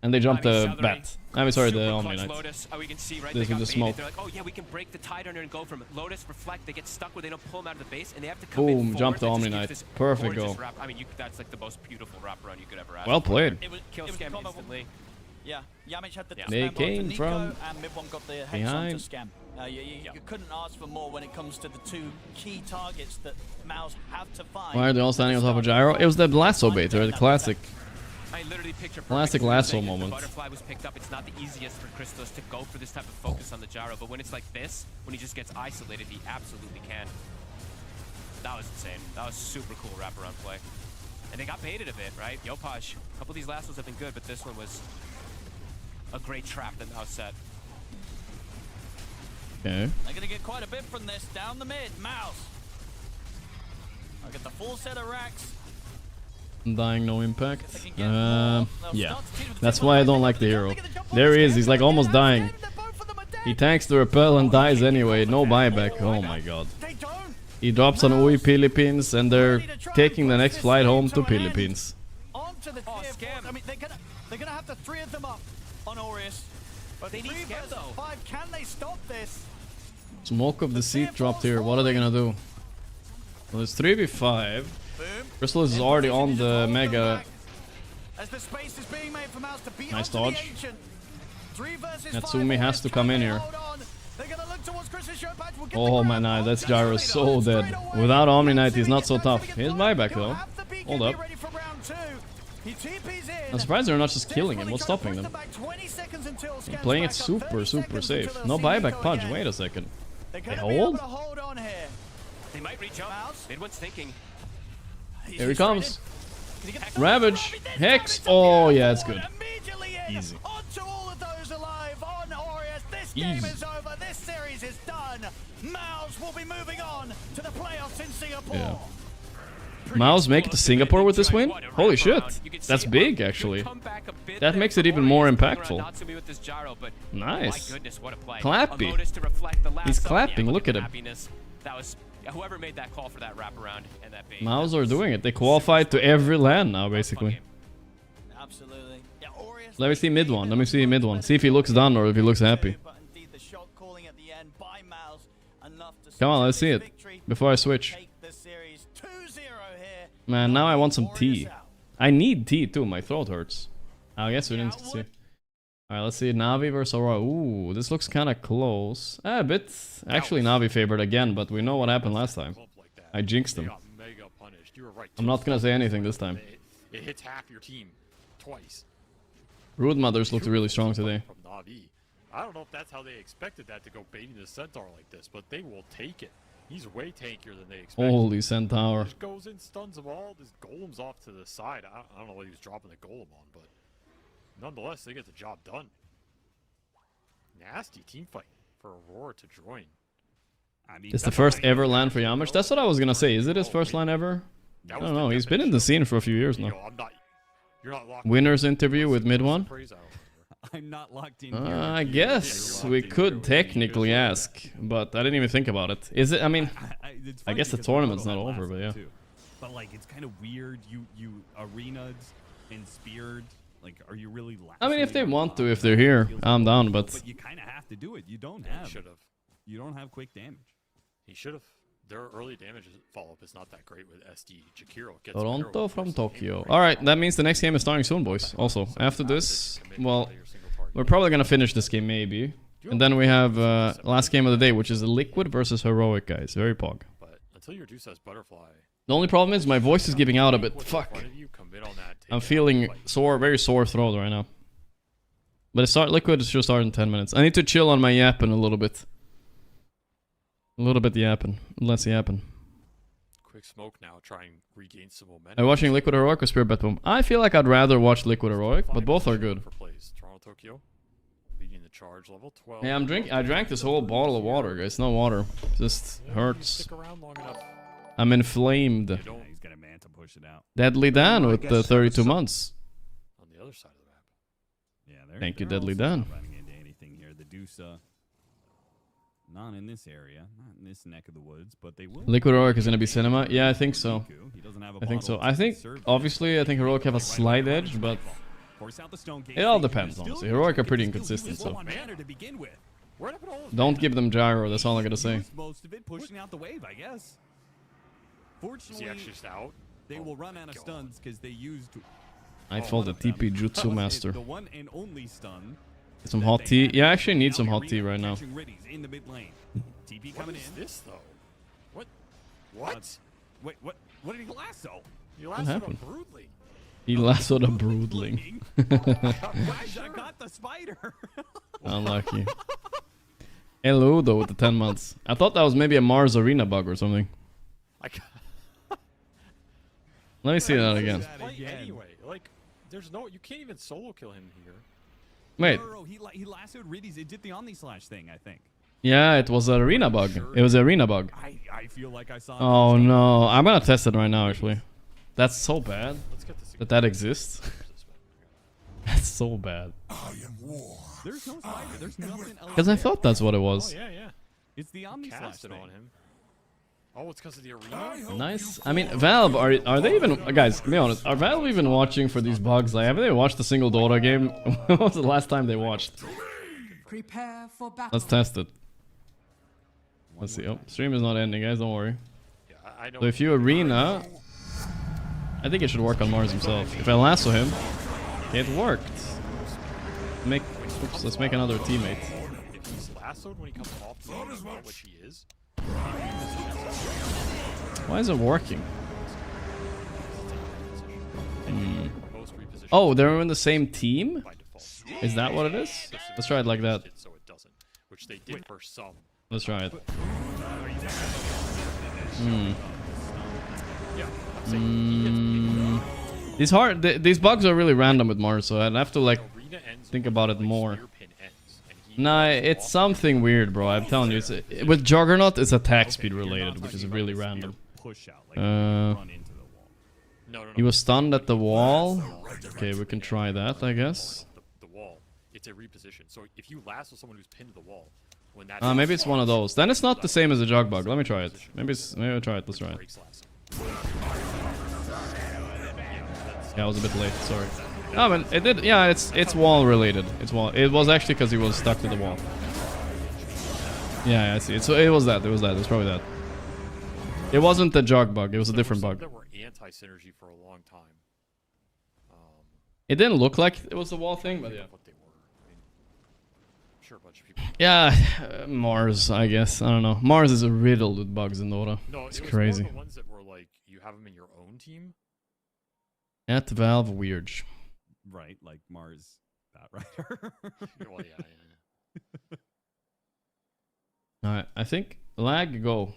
And they jumped the bat. I mean, sorry, the Omni Knight. Lotus, we can see, right? This with the smoke. They're like, oh yeah, we can break the tide under and go from Lotus, reflect, they get stuck where they don't pull them out of the base, and they have to come in. Boom, jump the Omni Knight. Perfect goal. I mean, that's like the most beautiful wrapper you could ever ask. Well played. Kill Scam instantly. Yeah, Yamich had the They came from and Mid-1 got the behind. hex onto Scam. You couldn't ask for more when it comes to the 2 key targets that Mouse have to find. Why are they all standing on top of Gyro? It was the lasso bait, right? The classic. I literally picture classic lasso moment. The butterfly was picked up. It's not the easiest for Christos to go for this type of focus on the Gyro, but when it's like this, when he just gets isolated, he absolutely can. That was insane. That was super cool wraparound play. And they got baited a bit, right? Yopaj, a couple of these lassos have been good, but this one was a great trap that Mouse set. Okay. They're gonna get quite a bit from this down the mid. Mouse. I'll get the full set of racks. Dying, no impact. Yeah. That's why I don't like the hero. There he is. He's like almost dying. He tanks the repel and dies anyway. No buyback. Oh my god. He drops on Ui Philippines and they're taking the next flight home to Philippines. Onto the I mean, they're gonna have the 3 of them up on Aureus. But they need Scam though. 5. Can they stop this? Smoke of the seat dropped here. What are they gonna do? Well, it's 3v5. Crystal is already on the Mega. Nice dodge. Natsumi has to come in here. Oh my god, that's Gyro so dead. Without Omni Knight, he's not so tough. Here's buyback though. Hold up. I'm surprised they're not just killing him. What's stopping them? They're playing it super safe. No buyback punch. Wait a second. They hold? They might reach out. Mid-1's thinking. Here he comes. Ravage. Hex. Oh yeah, it's good. Easy. Game is over. This series is done. Mouse will be moving on to the playoffs in Singapore. Yeah. Mouse make it to Singapore with this win? Holy shit. That's big, actually. That makes it even more impactful. Nice. Clappy. He's clapping. Look at him. Whoever made that call for that wraparound and that bait. Mouse are doing it. They qualified to every land now, basically. Absolutely. Yeah, let me see mid-1. Let me see mid-1. See if he looks done or if he looks happy. Come on, let's see it. Before I switch. Man, now I want some tea. I need tea too. My throat hurts. I guess we didn't see. Alright, let's see. Navi versus Aurora. Ooh, this looks kind of close. A bit. Actually, Navi favored again, but we know what happened last time. I jinxed him. I'm not gonna say anything this time. It hits half your team twice. Brood Mothers looked really strong today. I don't know if that's how they expected that to go baiting the Centaur like this, but they will take it. He's way tankier than they expected. Holy Centaur. Just goes in, stuns them all. This Golem's off to the side. I don't know what he was dropping the Golem on, but nonetheless, they get the job done. Nasty team fight for Aurora to join. It's the first ever LAN for Yamish. That's what I was gonna say. Is it his first LAN ever? I don't know. He's been in the scene for a few years now. Winner's interview with Mid One. I'm not locked in. I guess we could technically ask, but I didn't even think about it. Is it? I mean, I guess the tournament's not over, but yeah. But like, it's kind of weird. You arena'd and speared. Like, are you really? I mean, if they want to, if they're here, I'm down. But you kind of have to do it. You don't have. You don't have quick damage. He should have. Their early damage follow-up is not that great with SD. Jakiro gets Toronto from Tokyo. Alright, that means the next game is starting soon, boys. Also, after this, well, we're probably gonna finish this game, maybe. And then we have last game of the day, which is Liquid versus Heroic, guys. Very pog. But until your Deuce has Butterfly... The only problem is my voice is giving out a bit. Fuck. I'm feeling sore, very sore throat right now. But Liquid should start in 10 minutes. I need to chill on my yapping a little bit. A little bit yapping. Less yapping. Quick smoke now, try and regain some momentum. Are you watching Liquid Heroic or Spirit Bet Boom? I feel like I'd rather watch Liquid Heroic, but both are good. Toronto, Tokyo, leading the charge level 12. Hey, I drank this whole bottle of water, guys. No water. Just hurts. I'm inflamed. He's got a man to push it out. Deadly Dan with the 32 months. On the other side of the map. Yeah, thank you, Deadly Dan. Running into anything here. The Deuce, not in this area, not in this neck of the woods, but they will. Liquid Heroic is gonna be cinema. Yeah, I think so. I think so. I think obviously, I think Heroic have a slight edge, but it all depends. Honestly, Heroic are pretty inconsistent, so don't give them gyro. That's all I gotta say. Most of it pushing out the wave, I guess. Fortunately, is he actually out? They will run out of stuns because they used. I fold the TP Jutsu Master. The one and only stun. Some hot tea. Yeah, I actually need some hot tea right now. In the mid lane. TP coming in. This though? What? Wait, what? What did he lasso? You lassoed a broodling. He lassoed a broodling. I got the spider. Unlucky. Hello though with the 10 months. I thought that was maybe a Mars Arena bug or something. Let me see that again. Anyway, like, there's no, you can't even solo kill him here. Wait. No, he lassoed Riddies. It did the Omni Slash thing, I think. Yeah, it was an arena bug. It was an arena bug. I feel like I saw. Oh no, I'm gonna test it right now. Actually, that's so bad that exists. That's so bad. There's no spider. There's nothing else. Because I thought that's what it was. Oh yeah. It's the Omni Slash thing. on him. Oh, it's because of the arena? Nice. I mean, Valve, are they even... Guys, be honest. Are Valve even watching for these bugs? Like, haven't they watched a single Dota game? When was the last time they watched? Prepare for battle. Let's test it. Let's see. Oh, stream is not ending, guys. Don't worry. Yeah, So if you arena... I think it should work on Mars himself. If I lasso him, it worked. Oops, let's make another teammate. If he's lassoed when he comes off the game, which he is... Why is it working? Oh, they're in the same team? Is that what it is? Let's try it like that. So it doesn't, which they did for some. Let's try it. These bugs are really random with Mars, so I'd have to like think about it more. Nah, it's something weird, bro. I'm telling you, with Juggernaut, it's attack speed related, which is really random. He was stunned at the wall. Okay, we can try that, I guess. The wall, it's a reposition. So if you lasso someone who's pinned to the wall, when that maybe it's one of those. Then it's not the same as a jug bug. Let me try it. Maybe I'll try it. Let's try it. Yeah, I was a bit late. Sorry. No, but it did. Yeah, it's wall related. It's wall. It was actually because he was stuck to the wall. Yeah, I see. It was that. It was probably that. It wasn't the jog bug. It was a different bug. That were anti-synergy for a long time. It didn't look like it was the wall thing, but yeah. What they were. I mean, I'm sure a bunch of people. Yeah, Mars. I guess I don't know. Mars is riddled with bugs in Dota. No, it's it was crazy. More the ones that were like you have them in your own team. At Valve, weird. Right, like Mars Batrider. Well, yeah. Alright, I think lag go.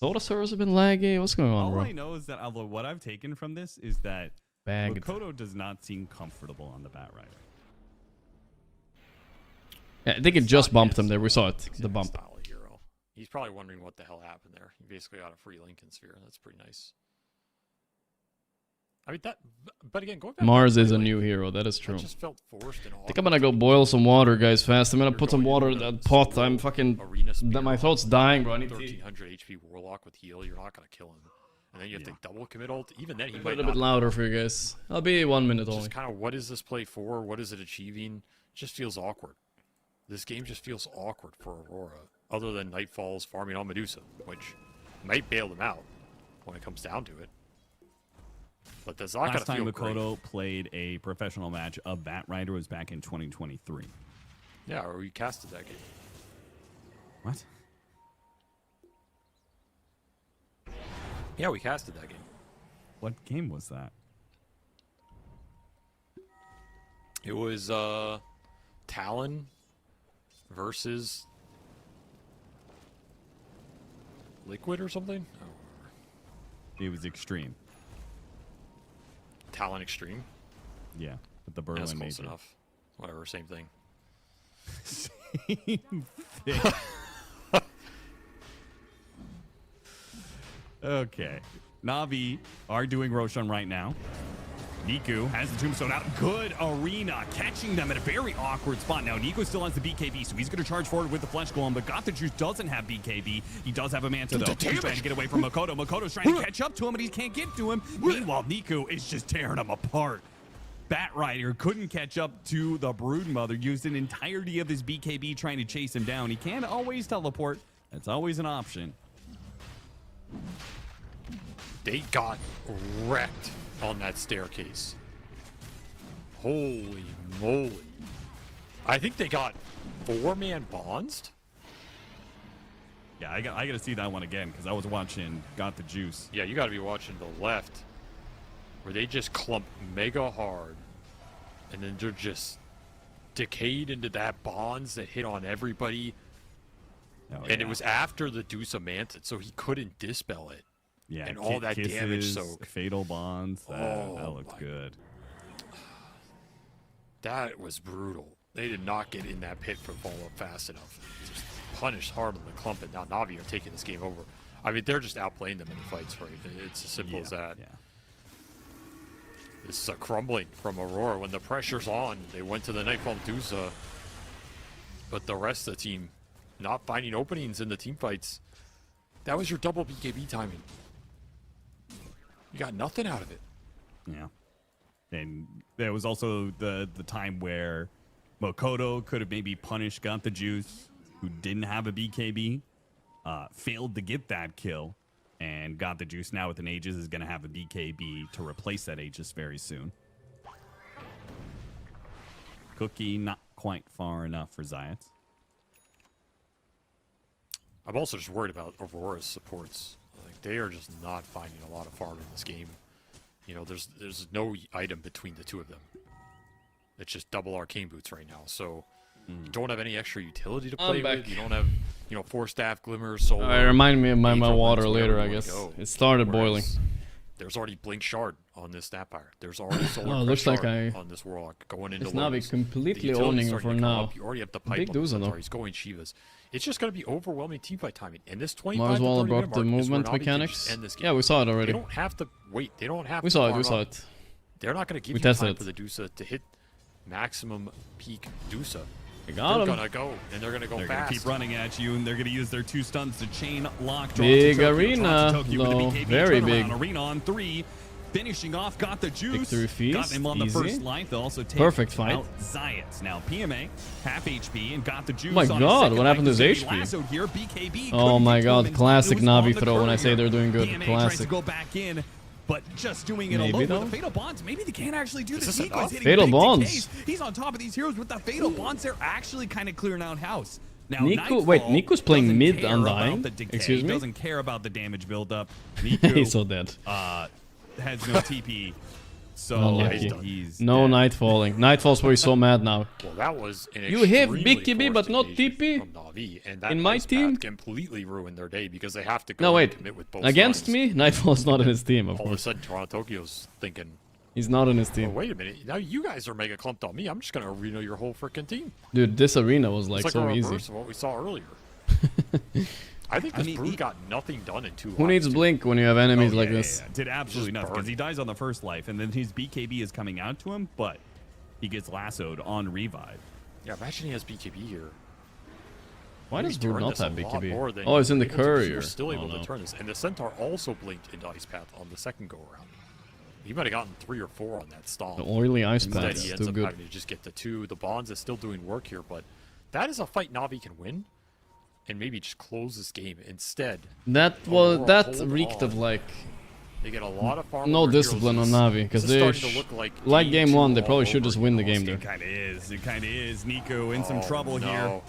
Dota servers have been laggy. What's going on, bro? All I know is that although what I've taken from this is that Makoto does not seem comfortable on the Batrider. Yeah, I think it just bumped him there. We saw it. The bump. He's probably wondering what the hell happened there. He basically got a free Lincoln Sphere. That's pretty nice. I mean, but again, going back Mars to is a like, new hero, that is true. That just felt forced and I think I'm gonna go boil some water, guys, fast. I'm gonna put some water in that pot. I'm fucking... my throat's dying, bro. I need to eat. 1300 HP Warlock with heal. You're not gonna kill him. And then you have to double commit ult. Even then, he A might little bit louder for you guys. I'll be 1 minute only. Just kind of, what is this play for? What is it achieving? It just feels awkward. This game just feels awkward for Aurora. Other than Nightfall's farming on Medusa, which might bail them out when it comes down to it. But that's not Last gonna time feel Makoto great. played a professional match of Batrider was back in 2023. Yeah, or we casted that game. What? Yeah, we casted that game. What game was that? It was Talon versus Liquid or something? It was Extreme. Talon Extreme? Yeah, with the Berlin That's close Major. enough. Whatever, same thing. Same thing. Okay. Na'Vi are doing Roshan right now. Niku has the tombstone out. Good arena, catching them at a very awkward spot. Now, Niku still has the BKB, so he's going to charge forward with the Flesh Golem, but Got the Juice doesn't have BKB. He does have a Manta, though. He's trying to get away from Makoto. Makoto's trying to catch up to him, but he can't get to him. Meanwhile, Niku is just tearing him apart. Batrider couldn't catch up to the Broodmother, used an entirety of his BKB trying to chase him down. He can't always teleport. That's always an option. They got wrecked on that staircase. Holy moly. I think they got 4-man bonds. Yeah, I got to see that one again because I was watching Got the Juice. Yeah, you got to be watching the left where they just clump mega hard and then they're just decayed into that bonds that hit on everybody. Oh, and it was after the Dusa Manted, so he couldn't dispel it. Yeah, and all that damage kisses, soak. Fatal bonds. That looked good. That was brutal. They did not get in that pit for follow-up fast enough. Just punished hard on the clump, and now Na'Vi are taking this game over. I mean, they're just outplaying them in the fights, right? It's as simple as that. Yeah. This is a crumbling from Aurora. When the pressure's on, they went to the Nightfall Medusa, but the rest of the team not finding openings in the team fights. That was your double BKB timing. You got nothing out of it. Yeah. And there was also the time where Makoto could have maybe punished Got the Juice, who didn't have a BKB, failed to get that kill, and Got the Juice now with an Aegis is going to have a BKB to replace that Aegis very soon. Cookie not quite far enough for Zayat. I'm also just worried about Aurora's supports. Like, they are just not finding a lot of farm in this game. You know, there's no item between the two of them. It's just double arcane boots right now. So you don't have any extra utility to play with. You don't have, you know, 4-staff, glimmer, soul. Remind me of my water later, I guess. It started boiling. There's already Blink Shard on this Snapfire. There's already Solar looks like on this Warlock going into Navi completely owning him for now. You already have the pipe. Big Dusa though. He's going Shivas. It's just going to be overwhelming teamfight timing. And this 25 Mars to Wall 30 minute abrupt the mark is where movement Navi can mechanics. just end this game. Yeah, we saw it already. They don't have to wait. They don't have We to saw it. farm We saw up. it. They're not going to give We you tested time it. for the Dusa to hit maximum peak Dusa. They got they're him. going to go, and they're going to go They're fast. going to keep running at you, and they're going to use their 2 stuns to chain lock. Big arena, though. Very big. Arena on 3. Finishing off, Got the Juice. Victory fees. Got him on the Easy. first life. They'll also take Perfect fight. out Zayat. Now PMA, half HP, and Got the Juice. Oh my on god, his what happened to his second HP? lasso here. BKB Oh my couldn't get to him god, in classic time. It was on Navi the throw when I say courier. they're doing good. PMA tries to Classic. go back in, but just doing it Maybe alone though. with the Fatal Bonds. Maybe they can't actually do this. this Nico enough? is hitting Fatal big Bonds. decays. He's on top of these heroes with the Fatal Bonds. They're actually kind of clearing out house. Now, Nico, wait, Nightfall Nico's playing doesn't mid care Undying? about the decay. Excuse me? Doesn't care about the damage buildup. Nico He's so dead. has no TP, so Unlucky. he's No dead. Nightfalling. Nightfall's where he's so mad now. Well, that was an You have extremely BKB but forced not engagement TP? from Na'Vi, and that In my ice path team? completely ruined their day because they have to go No, and wait. commit with both Against stuns. me, Nightfall's not in his team, of All of a course. sudden, Toronto Tokyo's thinking, He's not in his oh, team. wait a minute, now you guys are mega clumped on me. I'm just going to arena your whole freaking team. Dude, this arena was like It's like so a easy. reverse of what we saw earlier. I think this Brood got nothing done in 2 Who needs Blink when you have enemies like this? Yeah. Did absolutely nothing because he dies on the first life, and then his BKB is coming out to him, but he gets lassoed on revive. Yeah, imagine he has BKB here. Why does Brood not have BKB? Oh, it's in the courier. Still able to turn this, and the Centaur also blinked into Ice Path on the second go around. He might have gotten 3 or 4 on that stomp. The oily Ice Path Instead, is he ends too up good. having to just get the 2. The Bonds is still doing work here, but that is a fight Na'Vi can win, and maybe just close this game instead. That reeked of like. They get a lot of farm no discipline on Na'Vi because they like game 1. They probably should just win the game there. It kind of is. It kind of is. Nico in some trouble here.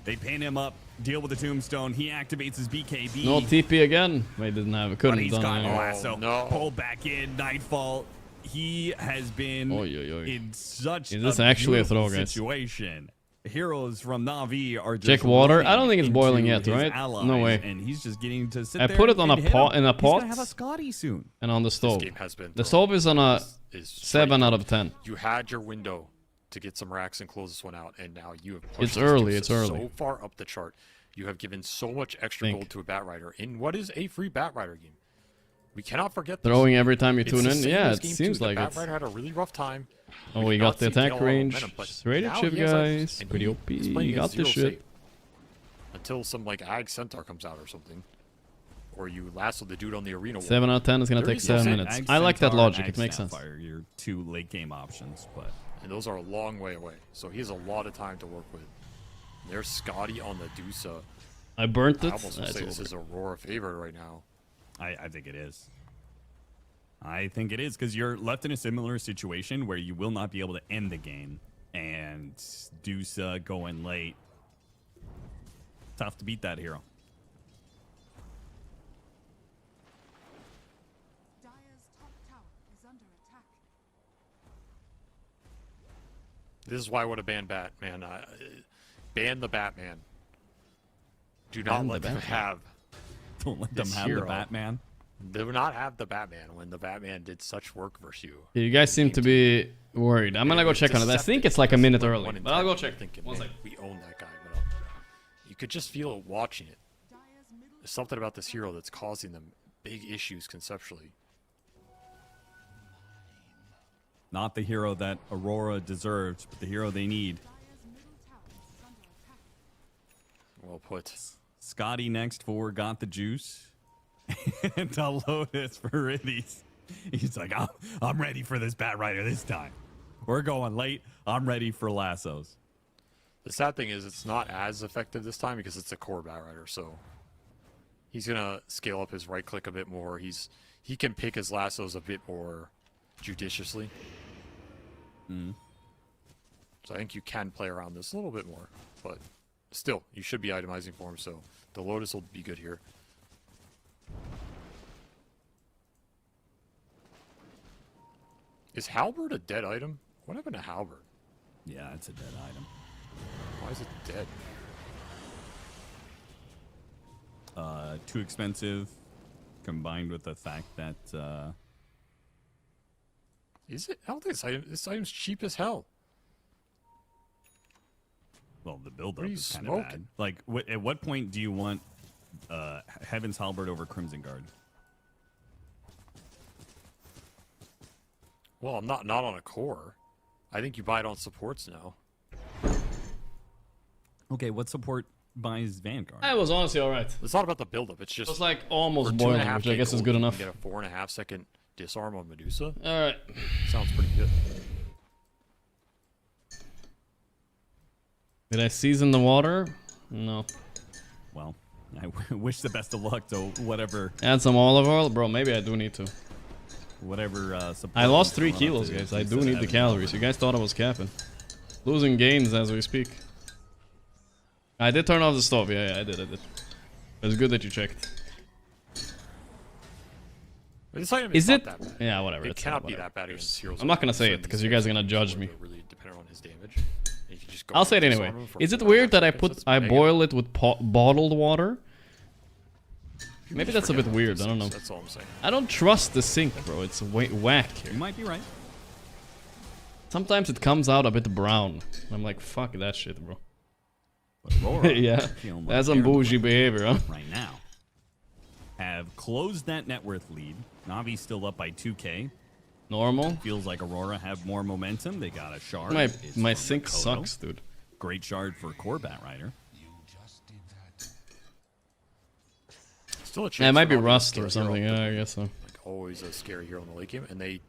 They pin him up. Deal with the tombstone. He activates his BKB. No TP again. They didn't have it. Couldn't have done it. Lasso. Pull back in. Nightfall. He has been in such is this actually a throw, guys? Situation. Heroes from Na'Vi are just check water. I don't think it's boiling yet, right? No way. And he's just getting to sit I there put it on a pot He's gonna have a Scotty soon. And on the stove. This game has been the stove is on a 7 out of 10. You had your window to get some racks and close this one out, and now you have pushed It's early. so far up the chart. You have given so much extra gold to a Bat Rider in what is a free Bat Rider game. We cannot forget this. Throwing every time you tune in. It's the Yeah, same it as game seems 2. like the it. Bat Rider had a really rough time. Oh, we got the attack range. Radio chip, guys. Pretty OP. You got this shit. Until some like Ag Centaur comes out or something. Or you lasso the dude on the arena wall. 7 out of 10 is going to take 7 minutes. I like that logic. It makes sense. Your 2 late game options, but and those are a long way away. So he has a lot of time to work with. There's Scotty on the Dusa. I burnt it. I almost would say this is Aurora favorite right now. I think it is. I think it is because you're left in a similar situation where you will not be able to end the game, and Dusa going late. Tough to beat that hero. Dire's top tower is under attack. This is why I would have banned Batman. Ban the Batman. Do not let them have. Don't let them have the Batman. Do not have the Batman when the Batman did such work versus you. Yeah, you guys seem to be worried. I'm gonna go check on it. I think it's like a minute early, but I'll go check. One second. We own that guy, but you could just feel it watching it. There's something about this hero that's causing them big issues conceptually. Not the hero that Aurora deserves, but the hero they need. Well put. Scotty next for Got the Juice. And to Lotus for Riddies. He's like, I'm ready for this Bat Rider this time. We're going late. I'm ready for lassos. The sad thing is it's not as effective this time because it's a core Bat Rider, so he's gonna scale up his right click a bit more. He can pick his lassos a bit more judiciously. So I think you can play around this a little bit more, but still, you should be itemizing for him, so the Lotus will be good here. Is Halberd a dead item? What happened to Halberd? Yeah, it's a dead item. Why is it dead? Too expensive, combined with the fact that is it? I don't think this item's cheap as hell. Well, the build-up is kind of bad. Like, at what point do you want Heaven's Halberd over Crimson Guard? Well, I'm not on a core. I think you buy it on supports now. Okay, what support buys Vanguard? It was honestly alright. It's not about the buildup. It's just it's like almost boiling, which I guess is good enough. You get a 4.5 second disarm on Medusa. Alright. Sounds pretty good. Did I season the water? No. Well, I wish the best of luck to whatever. Add some olive oil? Bro, maybe I do need to. Whatever. I lost 3 kilos, guys. I do need the calories. You guys thought I was capping. Losing gains as we speak. I did turn off the stove. Yeah, I did. It's good that you checked. This item is it? That bad. Yeah, whatever. It cannot be that bad against heroes. I'm not gonna say it because you guys are gonna judge me. Really dependent on his damage. I'll say it anyway. Is it weird that I boil it with bottled water? Maybe that's a bit weird. I don't know. That's all I'm saying. I don't trust the sink, bro. It's whack here. You might be right. Sometimes it comes out a bit brown. I'm like, fuck that shit, bro. Aurora, yeah, feeling like that's some they're bougie behavior, huh? right now. Have closed that net worth lead. Navi's still up by 2K. Normal. Feels like Aurora have more momentum. They got a shard. My sync sucks, dude. Great shard for Corbat Rider. Still a chance. Yeah, it might be for Navi to Rust scare or something. hero, Yeah, but, I guess so. Like always a scary hero in the late game, and they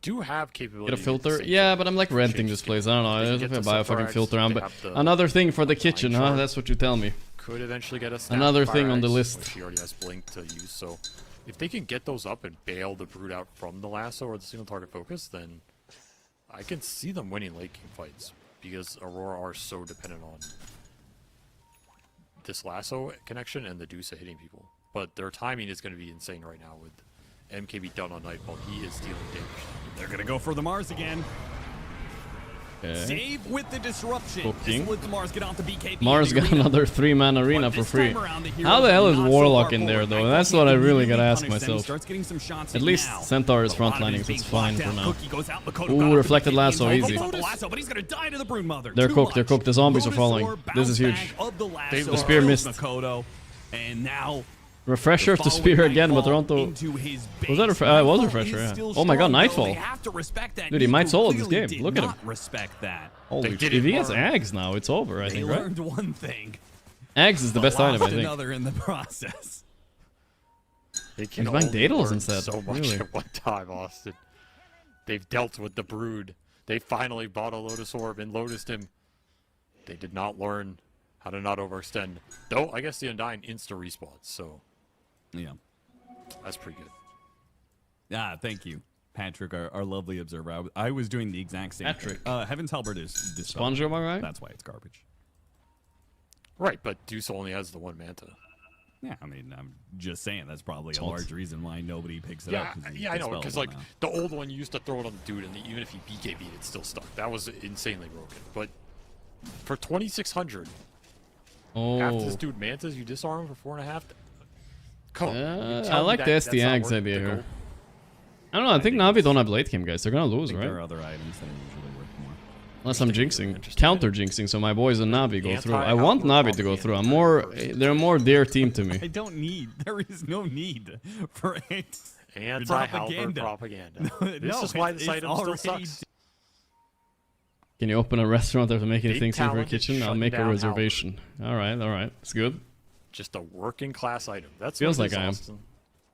do have capability. Get a filter? Yeah, but I'm like renting this place. I don't know. If I buy a fucking filter, but another thing for the kitchen, huh? That's what you tell me. Could eventually get a another thing on the list. Which he already has Blink to use. So if they can get those up and bail the Brood out from the lasso or the single target focus, then I can see them winning late game fights because Aurora are so dependent on this lasso connection and the Dusa hitting people. But their timing is going to be insane right now with MKB down on Nightfall. He is dealing damage. They're going to go for the Mars again. Save with the disruption. This let the Mars get onto BKB. Mars got another 3-man arena for free. How the hell is Warlock in there, though? That's what I really gotta ask myself. At least Centaur is frontlining, so it's fine for now. Ooh, reflected lasso, easy. They're cooked, they're cooked. The zombies are falling. This is huge. The spear missed. And now Refresher to spear again, but Toronto... Was that it was Refresher, yeah. Oh my god, Nightfall. Dude, he might solo this game. Look at him. Holy shit, if he gets Ags now, it's over, I think, right? Learned one thing. Ags is the best item, I think. Another in the process. He's buying Daedalus instead. So much really. at one time, Austin. They've dealt with the Brood. They finally bought a Lotus Orb and Lotused him. They did not learn how to not overextend. Though, I guess the Undying insta-respawns, so... Yeah. That's pretty good. Thank you, Patrick, our lovely observer. I was doing the exact same Patrick. thing. Heaven's Halberd is Sponge, am I right? That's why it's garbage. Right, but Dusa only has the one Manta. Yeah, I mean, I'm just saying that's probably a large reason why nobody picks it up. Yeah, I know, because like the old one you used to throw it on the dude, and even if he BKB'd, it still stuck. That was insanely broken. But for 2,600, after this dude Mantas, you disarm him for 4.5. I like the SD Ags idea here. I don't know, I think Navi don't have late game, guys. They're gonna lose, right? There are other items that usually work more. Unless I'm jinxing. Counter jinxing, so my boys in Navi go through. I want Navi to go through. They're a more dear team to me. I don't need. There is no need for anti-Halberd propaganda. This is why this item still sucks. Can you open a restaurant after making things for a kitchen? I'll make a reservation. Alright. It's good. Just a working class item. That feels like I am.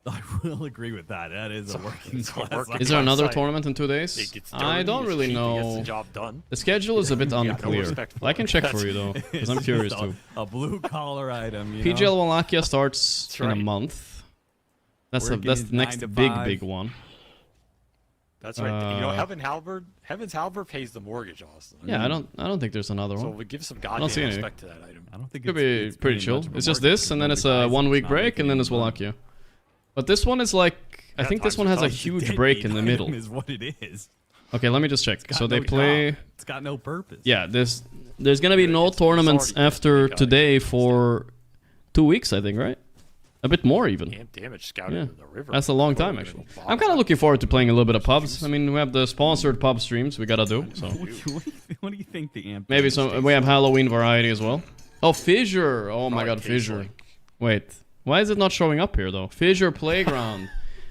I will agree with that. That is a working class. Is there another tournament in 2 days? I don't really know. The schedule is a bit unclear. I can check for you though, because I'm curious too. A blue collar item. PGL Wallachia starts in a month. That's the next big one. That's right. You know, Heaven's Halberd pays the mortgage, Austin. Yeah, I don't think there's another one. So we give some goddamn respect to that item. I don't think it could be pretty chill. It's just this, and then it's a 1 week break, and then it's Wallachia. But this one is like, I think this one has a huge break in the middle. Is what it is. Okay, let me just check. So they play. It's got no purpose. Yeah, there's gonna be no tournaments after today for 2 weeks, I think, right? A bit more even. Damage scouted in the river. That's a long time actually. I'm kind of looking forward to playing a little bit of pubs. I mean, we have the sponsored pub streams we gotta do. So. What do you think the amp? Maybe some. We have Halloween variety as well. Oh, Fissure. Oh my God, Fissure. Wait, why is it not showing up here though? Fissure Playground.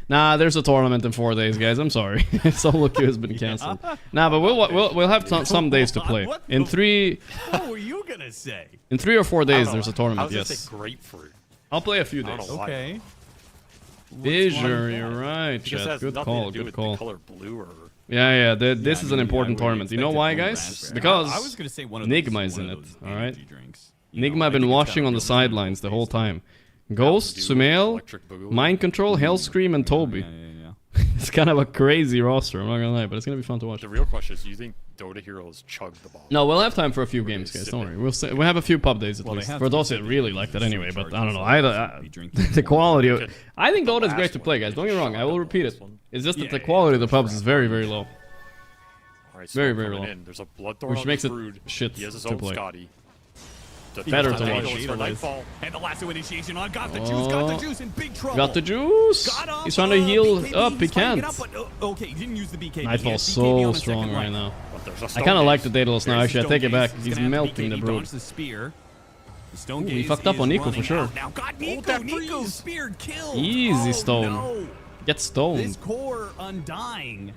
Nah, there's a tournament in 4 days, guys. I'm sorry. Solo queue has been cancelled. Nah, but we'll have some days to play. In 3. What were you gonna say? In 3 or 4 days, there's a tournament. Yes. Grapefruit. I'll play a few days. Okay. Fissure, you're right, chat. Good call, good call. Yeah, this is an important tournament. You know why, guys? Because I was gonna say Nigma is in it, alright? Nigma have been watching on the sidelines the whole time. Ghost, Sumail, Mind Control, Hellscream, and Toby. It's kind of a crazy roster, I'm not gonna lie, but it's gonna be fun to watch. The real question is, do you think Dota heroes chug the ball? No, we'll have time for a few games, guys. Don't worry. We'll have a few pub days at least. For those that really like that anyway, but I don't know. The quality of... I think Dota is great to play, guys. Don't get me wrong. I will repeat it. It's just that the quality of the pubs is very, very low. Very, very low. There's a Bloodthorn Which makes it shit to play. Better to watch. And the lasso initiation on. Got the juice. Got the juice in big trouble. Got the juice. He's trying to heal up. He can't. Okay, he didn't use the BKB. Nightfall's so strong right now. I kind of like the Daedalus now. Actually, I take it back. He's melting the Brood. Stone he fucked up on Nico for sure. Now got Nico speared, killed. Easy Stone. No. Get stoned. This core Undying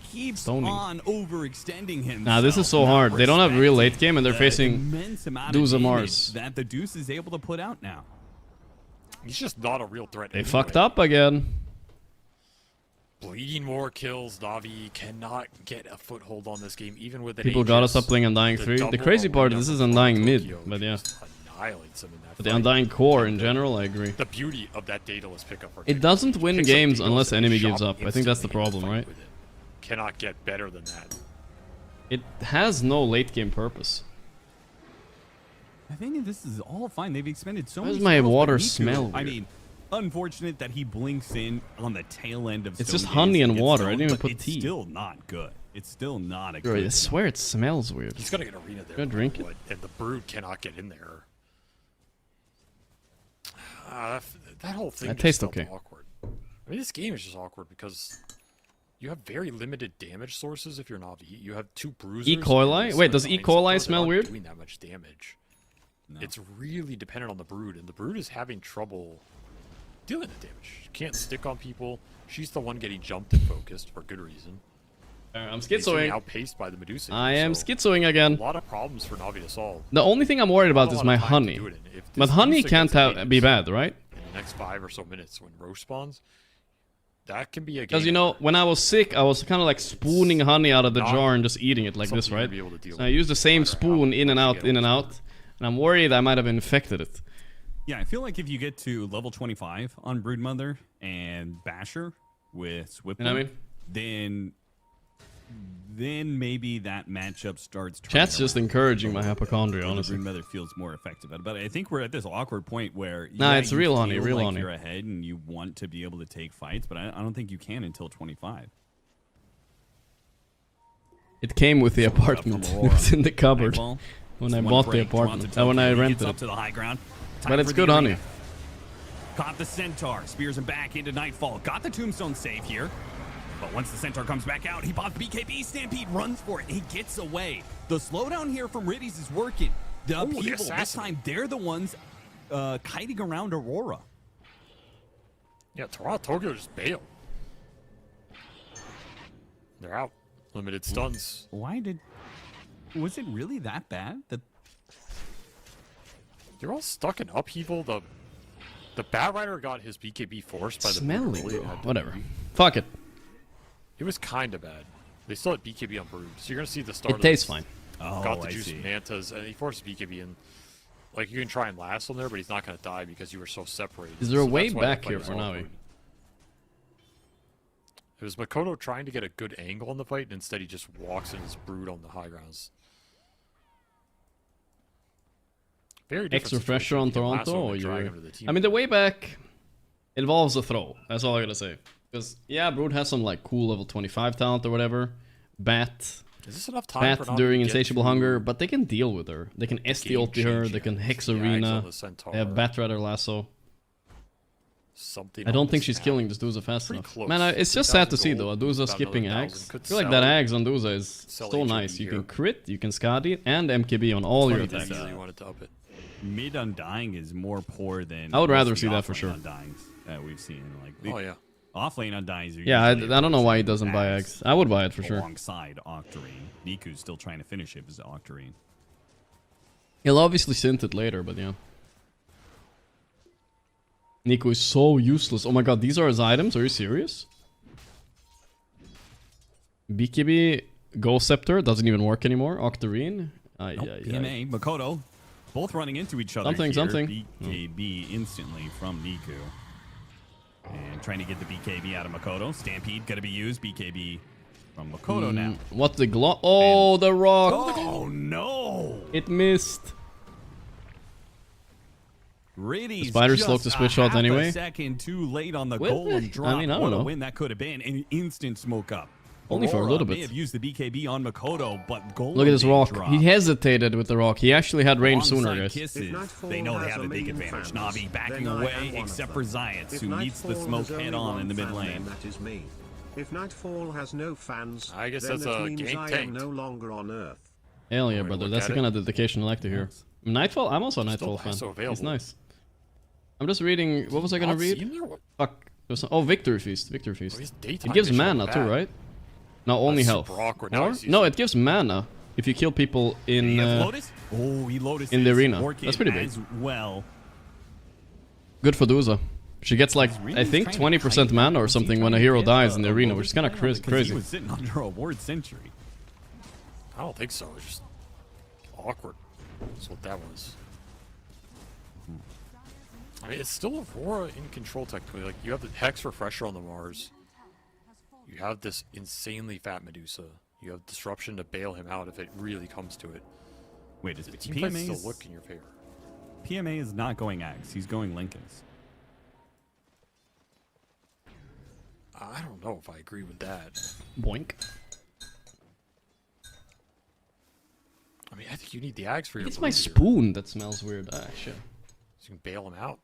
keeps on overextending himself. Nah, this is so hard. They don't have real late game and they're facing Deuce of Mars. That the Deuce is able to put out now. He's just not a real threat. They fucked up again. Bleeding more kills. Navi cannot get a foothold on this game, even with People gotta stop playing Undying 3. The crazy part is this is Undying mid, but yeah. But the Undying core in general, I agree. The beauty of that dataless pickup. It doesn't win games unless enemy gives up. I think that's the problem, right? Cannot get better than that. It has no late game purpose. I think this is all fine. They've expended so Why many. does my spells, water but Niku, smell weird? I mean, unfortunate that he blinks in on the tail end of. It's Stone just honey Gaze and gets water. I stoned, didn't even but put tea. It's still not good. It's still not a Bro, good. I swear it smells weird. He's got to get arena there. Should I drink it? And the Brood cannot get in there. That whole thing. That tastes felt okay. Awkward. I mean, this game is just awkward because you have very limited damage sources if you're Navi. You have 2 bruisers. E. coli? Wait, does E. coli smell weird? Doing that much damage. No. It's really dependent on the Brood, and the Brood is having trouble dealing the damage. She can't stick on people. She's the one getting jumped and focused for good reason. I'm She's schizoing. getting outpaced by the Medusa. I am so schizoing again. A lot of problems for Navi to solve. The only thing I'm worried about is my honey. But honey can't be bad, right? In the next 5 or so minutes when Roche spawns, that can be a game. Because, you know, when I was sick, I was kind of like spooning honey out of the jar and just eating it like this, right? So I used the same spoon in and out, in and out. And I'm worried I might have infected it. Yeah, I feel like if you get to level 25 on Broodmother and Basher with Swipple, You know what I mean? then maybe that matchup starts. Chat's just encouraging my hypochondria, honestly. Broodmother feels more effective at it. But I think we're at this awkward point where it's real honey, real honey. You're ahead and you want to be able to take fights, but I don't think you can until 25. It came with the apartment. It was in the cupboard when I bought the apartment. When I rented it. To the high ground. But it's good honey. Caught the Centaur, spears him back into Nightfall. Got the Tombstone save here. But once the Centaur comes back out, he pops BKB. Stampede runs for it. He gets away. The slowdown here from Riddies is working. The upheaval, this time, they're the ones kiting around Aurora. Yeah, Tokyo just bailed. They're out. Limited stuns. Was it really that bad? They're all stuck in upheaval. The Batrider got his BKB forced by the Smelly, Brood. whatever. Fuck it. It was kind of bad. They still had BKB on Brood, so you're gonna see the start. It tastes fine. Got the juice Mantas, and he forced BKB in. Like you can try and last him there, but he's not gonna die because you were so separated. Is there a So way that's why back the fight here was for Navi? awkward. It was Makoto trying to get a good angle on the fight, and instead he just walks in his Brood on the high grounds. Very different Extra pressure on Toronto? Or I mean, the way back involves a throw. That's all I gotta say. Because, yeah, Brood has some, like, cool level 25 talent or whatever. Bat. Is this enough time Bat for Navi during to get Insatiable to Hunger, but they can deal with her. They can SD ulti her, they can Hex Arena. They have Batrider Lasso. I don't think she's killing this Duza fast enough. Man, it's just sad to see, though. Aduza skipping Ags. I feel like that Ags on Duza is so nice. You can crit, you can Skadi, and MKB on all your attacks. Mid Undying is more poor than. I would rather see that for sure. Undyings that we've seen. Like, oh yeah. Offlane Undyings are I don't know why he doesn't buy Ags. I would buy it for sure. Alongside Octarine. Niku's still trying to finish it as Octarine. He'll obviously synth it later, but yeah. Nico is so useless. Oh my god, these are his items? Are you serious? BKB, Ghost Scepter, doesn't even work anymore. Octarine. PNA, Makoto, both running into each other. Something. BKB instantly from Niku. And trying to get the BKB out of Makoto. Stampede gonna be used. BKB from Makoto now. What the glow? Oh, the rock. Oh no! It missed. Riddies Spider slope to switch shot anyway. A second too late on the golem drop. I mean, I don't know. What a win that could have been. An instant smoke up. Only for a little bit. May have used the BKB on Makoto, but golem Look at this rock. dropped. He hesitated with the rock. He actually had range sooner, guys. Kisses. They know they have a big advantage. Navi backing away, except for Zayats, who meets the smoke head on in the mid lane. That is me. If Nightfall has no fans, I guess then that's that a means game I am tanked. no longer on Earth. Hell yeah, brother. That's the kind of dedication I like to hear. Nightfall? I'm also a Nightfall fan. He's nice. I'm just reading... What was I gonna read? Fuck. Oh, Victory Feast. Victory Feast. It gives mana too, right? No, only health. Or? No, it gives mana if you kill people in in the arena. That's pretty big. Well. Good for Duza. She gets like, I think, 20% mana or something when a hero dies in the arena, which is kind of crazy. He was sitting under a ward sentry. I don't think so. It's just awkward. That's what that was. I mean, it's still Aurora in control technically. Like, you have the Hex Refresher on the Mars. You have this insanely fat Medusa. You have Disruption to bail him out if it really comes to it. Wait, is the teamfights still look in your favor? PMA is not going Axe. He's going Lincolns. I don't know if I agree with that. Boink. I mean, I think you need the Axe for your... It's my spoon that smells weird. Ah, shit. So you can bail him out.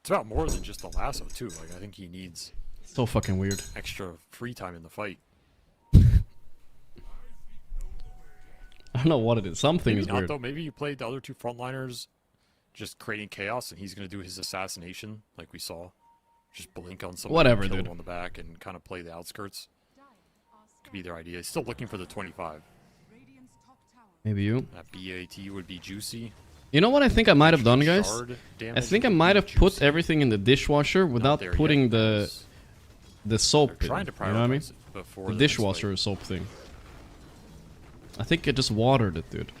It's about more than just the lasso, too. Like, I think he needs... So fucking weird. Extra free time in the fight. I don't know what it is. Something maybe is not, weird. Though. Maybe you played the other two frontliners just creating chaos, and he's going to do his assassination, like we saw. Just blink on someone, whatever, kill dude. him on the back, and kind of play the outskirts. Could be their idea. He's still looking for the 25. Maybe you. That BAT would be juicy. You know what I think I might have done, guys? I think I might have put everything in the dishwasher without putting the soap in. You know what I mean? The dishwasher soap thing. I think I just watered it, dude.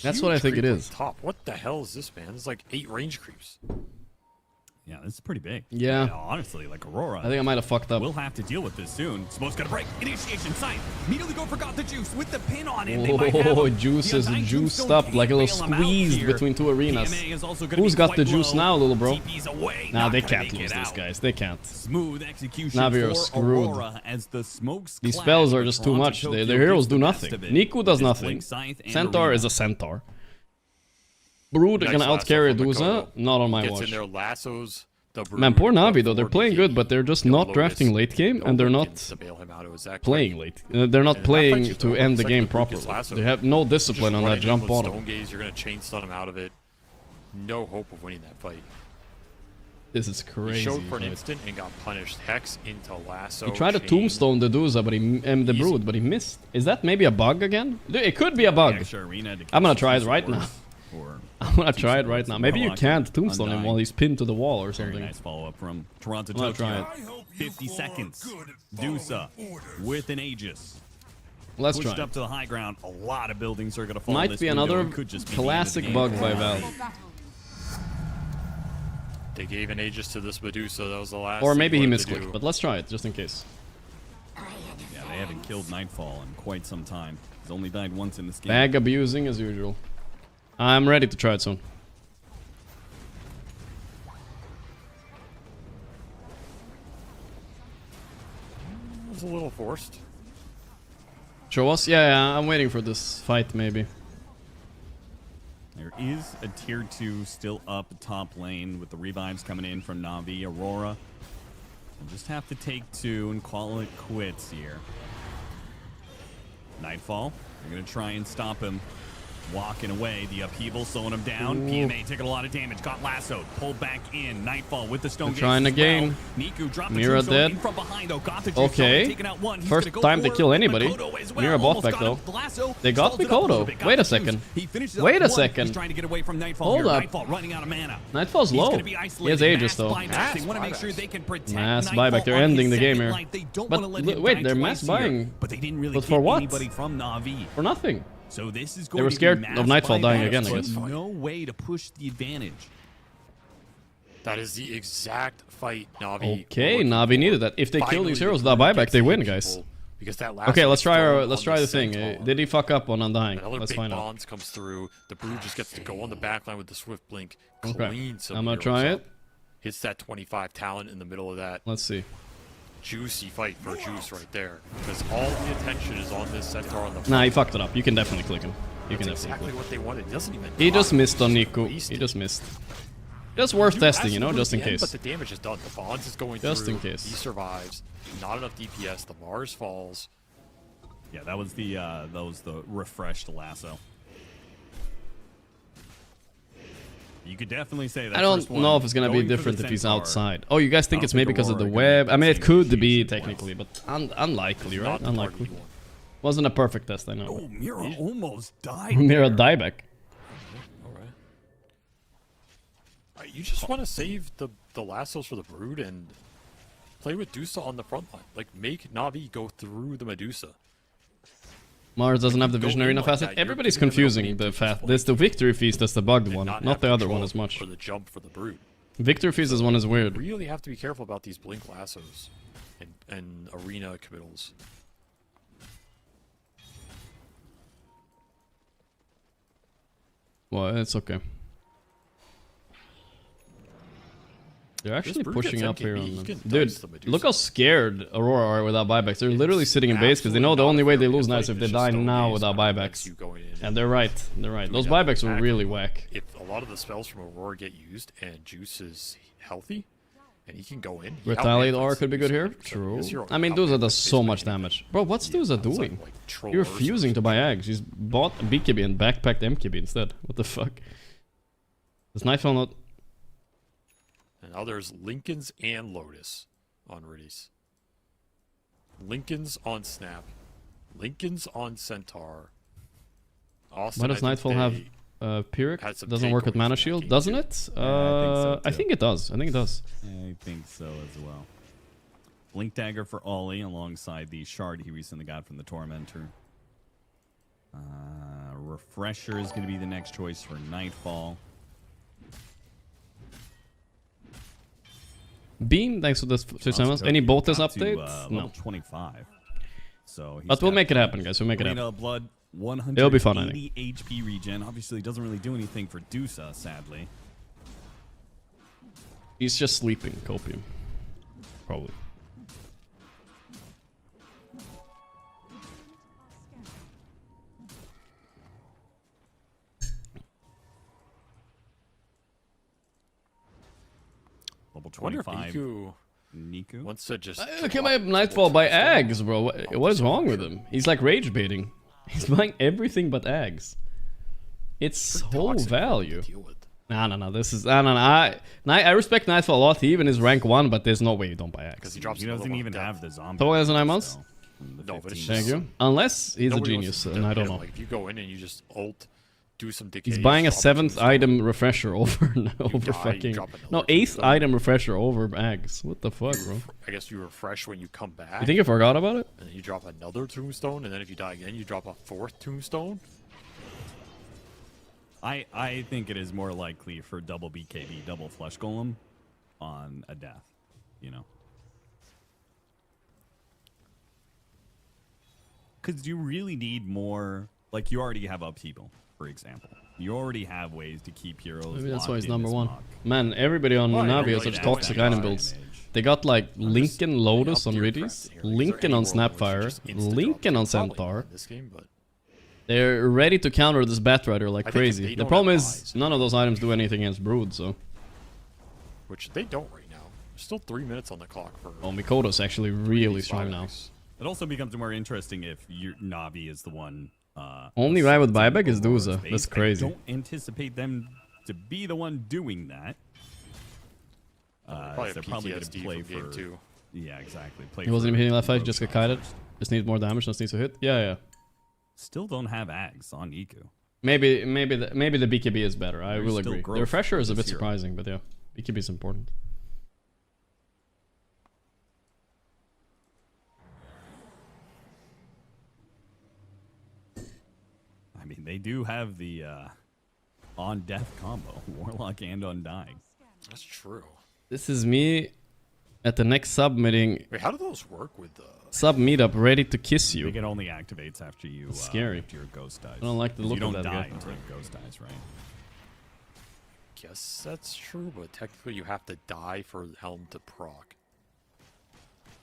That's what I think it is. Top. What the hell is this, man? It's like 8 range creeps. Yeah, this is pretty big. Yeah. Honestly, like Aurora. I think I might have fucked up. We'll have to deal with this soon. Smoke's gonna break. Initiation sight. Immediately go for Got the Juice with the pin on him. Oh, Juice is juiced up like a little squeezed between two arenas. Who's got the juice now, little bro? Nah, they can't lose this, guys. They can't. Smooth execution Navi are screwed. As the These spells are just too much. Their heroes do nothing. Niku does nothing. Centaur is a Centaur. Brood are gonna outcarry Duza. Not on my watch. In their lassos. Man, poor Navi though. They're playing good, but they're just not drafting late game, and they're not playing late. They're not playing to end the game properly. They have no discipline on that jump bottom. Stone Gaze, you're gonna chain stun him out of it. No hope of winning that fight. This is crazy. He showed for an instant and got punished. Hex into lasso. He tried to tombstone the Duza, but the Brood, but he missed. Is that maybe a bug again? Dude, it could be a bug. I'm gonna try it right now. I'm gonna try it right now. Maybe you can't tombstone him while he's pinned to the wall or something. Very nice follow-up from Toronto. I'm gonna try it. 50 seconds. Dusa with an Aegis. Let's Pushed try up to the high ground. A lot of buildings are gonna fall. Might be another classic bug by Valve. They gave an Aegis to this Medusa. That was the last. Or maybe he misclicked, but let's try it just in case. Yeah, they haven't killed Nightfall in quite some time. He's only died once in this game. Bag abusing as usual. I'm ready to try it soon. It was a little forced. Show us? Yeah, I'm waiting for this fight, maybe. There is a tier 2 still up top lane with the revives coming in from Navi, Aurora. We'll just have to take 2 and call it quits here. Nightfall, they're going to try and stop him. Walking away, the upheaval slowing him down. Ooh. PMA taking a lot of damage, got lassoed, pulled back in. Nightfall with the stone. Trying again. Niku dropped Mira the dead. from behind, though. Got the okay. First time they kill anybody. Mira bot back though. They got Mikoto. Wait a second. Wait a second. Trying to get away from Nightfall. Hold up. Nightfall running out of mana. Nightfall's low. He has Aegis though. They want to make sure they can protect mass buyback. They're ending the game here. But wait, they're mass buying. But they didn't really but for what? Anybody from Navi. For nothing. So this is they were scared of Nightfall dying again, I guess. No way to push the advantage. That is the exact fight Navi. Okay, Navi needed that. If they kill these heroes without buyback, they win, guys. Because that okay, let's try the thing. Did he fuck up on Undying? Let's find out. Bonds comes through. The Brood just gets to go on the backline with the Swift Blink. Okay, I'm gonna try it. Hits that 25 talent in the middle of that. Let's see. Juicy fight for Juice right there, because all the attention is on this Centaur on the. Nah, he fucked it up. You can definitely click him. You can That's exactly what they wanted. He doesn't even. He just missed on Niku. He just missed. Just worth testing, you know, just in case. But the damage is done. The Bonds is going just through. In case. He survives. Not enough DPS. The Mars falls. Yeah, that was the refreshed lasso. You could definitely say that. I don't know if it's gonna be different if he's outside. Oh, you guys think it's maybe because of the web? I mean, it could be technically, but unlikely, right? Unlikely. Wasn't a perfect test, I know. Oh, Mira almost died. Mira dieback. Alright, you just want to save the lassos for the Brood and play with Dusa on the front line. Like, make Na'Vi go through the Medusa. Mars doesn't have the visionary enough asset. Everybody's confusing the fast. There's the victory feast, that's the bugged one, not the other one as much. For the jump for the Brood. Victory feast is one is weird. You really have to be careful about these blink lassos and arena committals. Well, it's okay. They're actually pushing up here on them. Dude, look how scared Aurora are without buybacks. They're literally sitting in base because they know the only way they lose now is if they die now without buybacks. And they're right. They're right. Those buybacks were really whack. If a lot of the spells from Aurora get used and Juice is healthy, and he can go in. Retaliate R could be good here. True. I mean, Duza does so much damage. Bro, what's Duza doing? He's refusing to buy eggs. He's bought a BKB and backpacked MKB instead. What the fuck? Does Nightfall not... And now there's Lincolns and Lotus on Riddies. Lincolns on Snap. Lincolns on Centaur. Austin, why does Nightfall have Pyrrhic? Doesn't work with Mana Shield, doesn't it? I think it does. I think it does. I think so as well. Blink Dagger for Ollie alongside the Shard he recently got from the Tormentor. Refresher is going to be the next choice for Nightfall. Beam, thanks for this 6 months. Any Boltus updates? No. 25. So but we'll make it happen, guys. We'll make it happen. Blood, 180 it'll be fun, I think. HP regen. Obviously, doesn't really do anything for Dusa, sadly. He's just sleeping, Copium. Probably. Level I wonder if 25. Niku wants to just... Look at my Nightfall buy Ags, bro. What is wrong with him? He's like rage baiting. He's buying everything but Ags. It's whole value. No. This is... No. I respect Nightfall a lot. He even is rank 1, but there's no way you don't buy Ags. Because he doesn't even have the zombie. So has 9 months? No, but it's Thank you. Unless he's a genius, and I don't know. Like, if you go in and you just ult, do some decay. He's buying a 7th item refresher over fucking... No, 8th item refresher over Ags. What the fuck, bro? I guess you refresh when you come back. You think you forgot about it? And then you drop another tombstone, and then if you die again, you drop a 4th tombstone? I think it is more likely for double BKB, double Flesh Golem on a death, you know? Because you really need more... Like, you already have upheaval, for example. You already have ways to keep heroes. Maybe that's why he's number 1. Man, everybody on Navi has such toxic item builds. They got like Lincoln Lotus on Riddies, Lincoln on Snapfire, Lincoln on Centaur. They're ready to counter this Batrider like crazy. The problem is none of those items do anything against Brood, so. Which they don't right now. There's still 3 minutes on the clock for... Oh, Mikoto's actually really strong now. It also becomes more interesting if your Navi is the one... Only guy with buyback is Duza. That's crazy. I don't anticipate them to be the one doing that. They're probably going to play for... Two. Yeah, exactly. He wasn't even hitting left side, just got kited. Just needs more damage, just needs to hit. Yeah. Still don't have Ags on Iku. Maybe the BKB is better. I will agree. The refresher is a bit surprising, but yeah, BKB is important. I mean, they do have the on death combo, Warlock and Undying. That's true. This is me at the next sub meeting. Wait, how do those work with the sub meetup? Ready to kiss you. I think it only activates after you. It's scary. After your ghost dies. I don't like the look of that guy. You don't die until your ghost dies, right? Guess that's true, but technically you have to die for Helm to proc.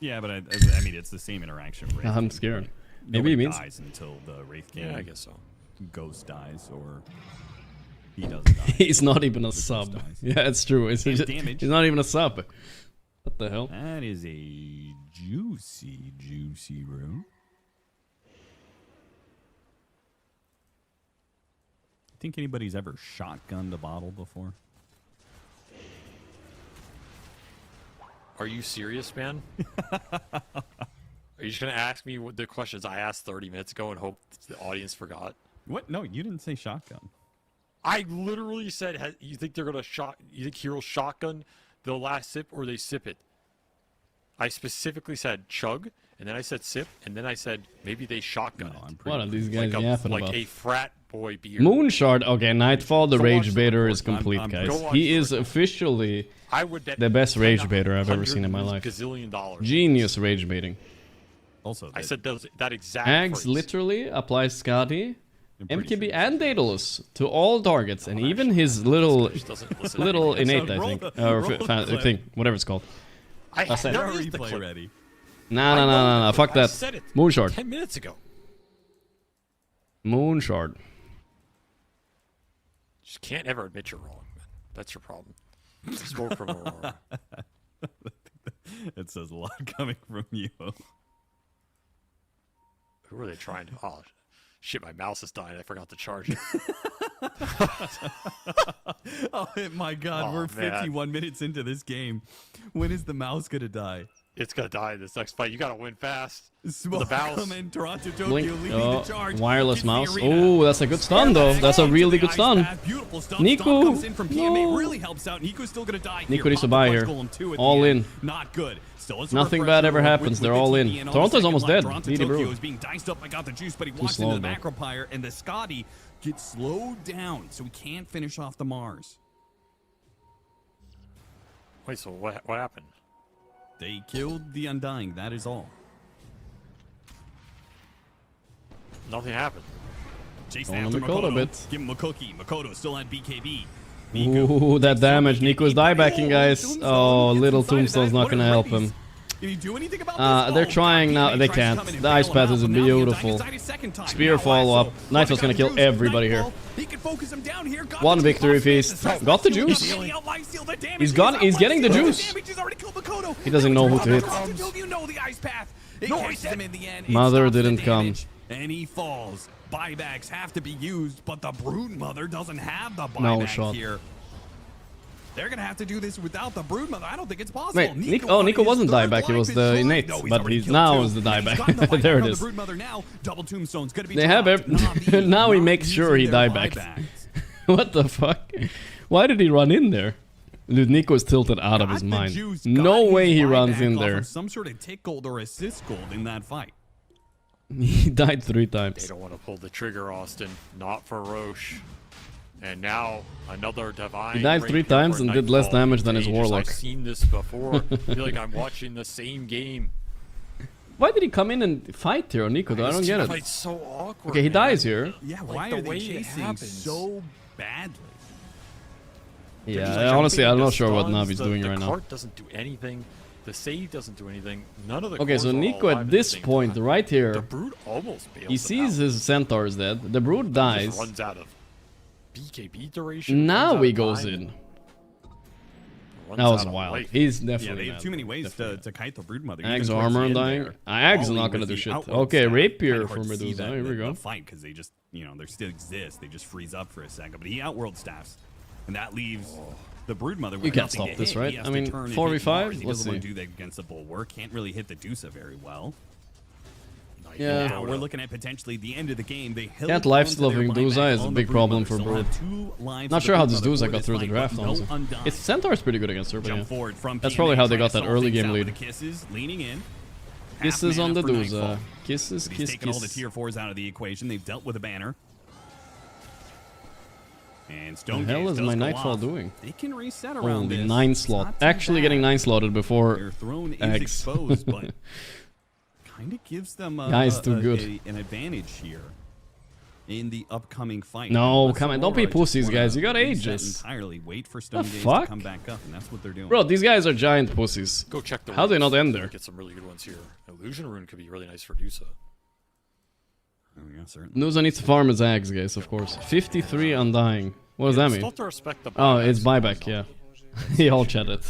Yeah, but I mean it's the same interaction. I'm scared. Maybe he means dies until the Wraith King. Yeah, I guess so. Ghost dies or he doesn't die. He's not even a sub. Yeah, it's true. He's not even a sub. What the hell? That is a juicy room. think anybody's ever shotgunned a bottle before? Are you serious, man? Are you just going to ask me what the questions I asked 30 minutes ago and hope the audience forgot? What? No, you didn't say shotgun. I literally said, you think they're going to you think Heroes shotgun the last sip or they sip it? I specifically said chug, and then I said sip, and then I said maybe they shotgun it. What are these guys yapping like about? a frat boy beer. Moonshard. Okay, Nightfall, the rage baiter is complete, guys. He is officially the best rage baiter I've ever seen in my life. $1 Genius rage baiting. Also, I said that exact Ags phrase. literally applies Scotty, MKB, and Daedalus to all targets, and even his little innate, I think, or thing, whatever it's called. There There is the replay clip. ready. Nah, fuck I that. said it Moonshard. 10 minutes ago. Moonshard. Just can't ever admit you're wrong, man. That's your problem. Smoke from Aurora. It says a lot coming from you. Who are they trying to? Oh, shit! My mouse is dying. I forgot to charge it. Oh my God, we're man. 51 minutes into this game. When is the mouse gonna die? It's gonna die in this next fight. You gotta win fast. Smoke the mouse. coming, Toronto, Tokyo Blink. leading Oh, the charge. wireless Gets the mouse. arena. Oh, that's a good stun though. That's a really good stun. Beautiful stuff. Nico, Stomp comes in from PMA, no. really helps out. Nico's still gonna die Nico here. needs to Pop buy the here. Fudge Golem 2 at the All end. in. Not good. Still has a Nothing refresher bad ever with happens. They're all in. TTD, and on the Toronto's second almost line, dead. Toronto, Needy Tokyo brew. is being diced up. I got the juice, but he Too walks slow, into the though. Macropire, and the Scotty gets slowed down, so he can't finish off the Mars. Wait, so what happened? They killed the Undying. That is all. Nothing happened. Chase Going on after Makoto a Makoto. bit. Give him a cookie. Makoto still had BKB. Ooh, that damage. Nico's die backing, guys. Oh, little Tombstone's not gonna help him. Can you do anything about this? They're trying now. They can't. The ice path is beautiful. Spear follow up. Nitro's gonna kill everybody here. One victory feast. Got the juice. He's gone. He's getting the juice. He doesn't know who to hit. Mother didn't come. And he falls. Buybacks have to be used, but the Brood Mother doesn't have the buyback No shot. here. They're gonna have to do this without the Brood Mother. I don't think it's possible. Wait, Nico wasn't dieback. He was the innate, but he's now is the dieback. There it is. Double Tombstone's gonna be They have now he makes sure he dieback. What the fuck? Why did he run in there? Dude, Nico's tilted out of his mind. No way he runs in there. Some sort of tick gold or assist gold in that fight. He died 3 They times. don't want to pull the trigger, Austin. Not for Roche. And now another divine. He died 3 rapier times for and did less Nightfall. damage than his Ages. warlock. I've seen this before. I feel like I'm watching the same game. Why did he come in and fight here on Nico though? I don't get it. It's so awkward. Okay, he man. dies here. Yeah, Like why the are they way it chasing happens. so badly? Yeah, honestly, I'm not sure what Navi's doing the right now. cart doesn't do anything. The save doesn't do anything. None of the Okay, so cores are all Nico alive at the this same point, time. right The here, Brood almost bails he them sees out. his centaur is dead. The Brood Just dies. runs out of BKB duration. Now runs out he of goes time, in. runs That was out of wild. life. He's Yeah, definitely they have mad. too many ways to kite the Brood Mother. Even Ags towards armor the end undying. there, Ags is Ollie not gonna with do the shit. outworld Okay, staff. rapier Kinda for hard to see Medusa. that Here in we the go. fight because they just, they still exist. They just freeze up for a second. But he outworld staffs, and that leaves the Brood Mother with You can't nothing stop to this, hit. right? He has I to mean, turn and hit 4v5? Mars. He Let's doesn't want see. to do that against the Bulwark. Can't really hit the Dusa very well. Yeah. Now we're looking at potentially the end of the game. They held Can't on lifesteal to their Dusa buyback is a on the big Brood problem Mother. for Still Brood. have 2 lives Not of sure the how Brood this Mother Dusa for got this through the fight, draft, but no honestly. Undying. Its Centaur is pretty good against her, but Jump yeah. forward from That's PMA, probably how they trying got to that start early things game out with lead. the kisses, leaning in. Kisses Half on the mana for Dusa. Nightfall. Kisses, But he's kiss, taken all the kiss. tier 4s out of the equation. They've dealt with a banner. And The Stone hell Gaze is does my go Nightfall off. doing? They can reset around Only this. 9 It's slot. not too Actually getting bad. 9 slotted before Their throne is eggs. exposed, but kind of gives them Guy's too good. an advantage here in the upcoming fight. No, Unless come on, don't be Aurora just pussies, wanna guys. You got reset ages. Entirely wait for Stone The Gaze fuck? to come back up, and that's what they're doing. Bro, these guys are giant pussies. Go check the How do they runes. not end there? Get some really good ones here. Illusion rune could be really nice for Dusa. Oh, yeah, certainly. Nusa needs to farm his Ags, guys, of course. 53 Undying. What does that mean? Still have to respect the Oh, it's buybacks. buyback, yeah. He all chatted.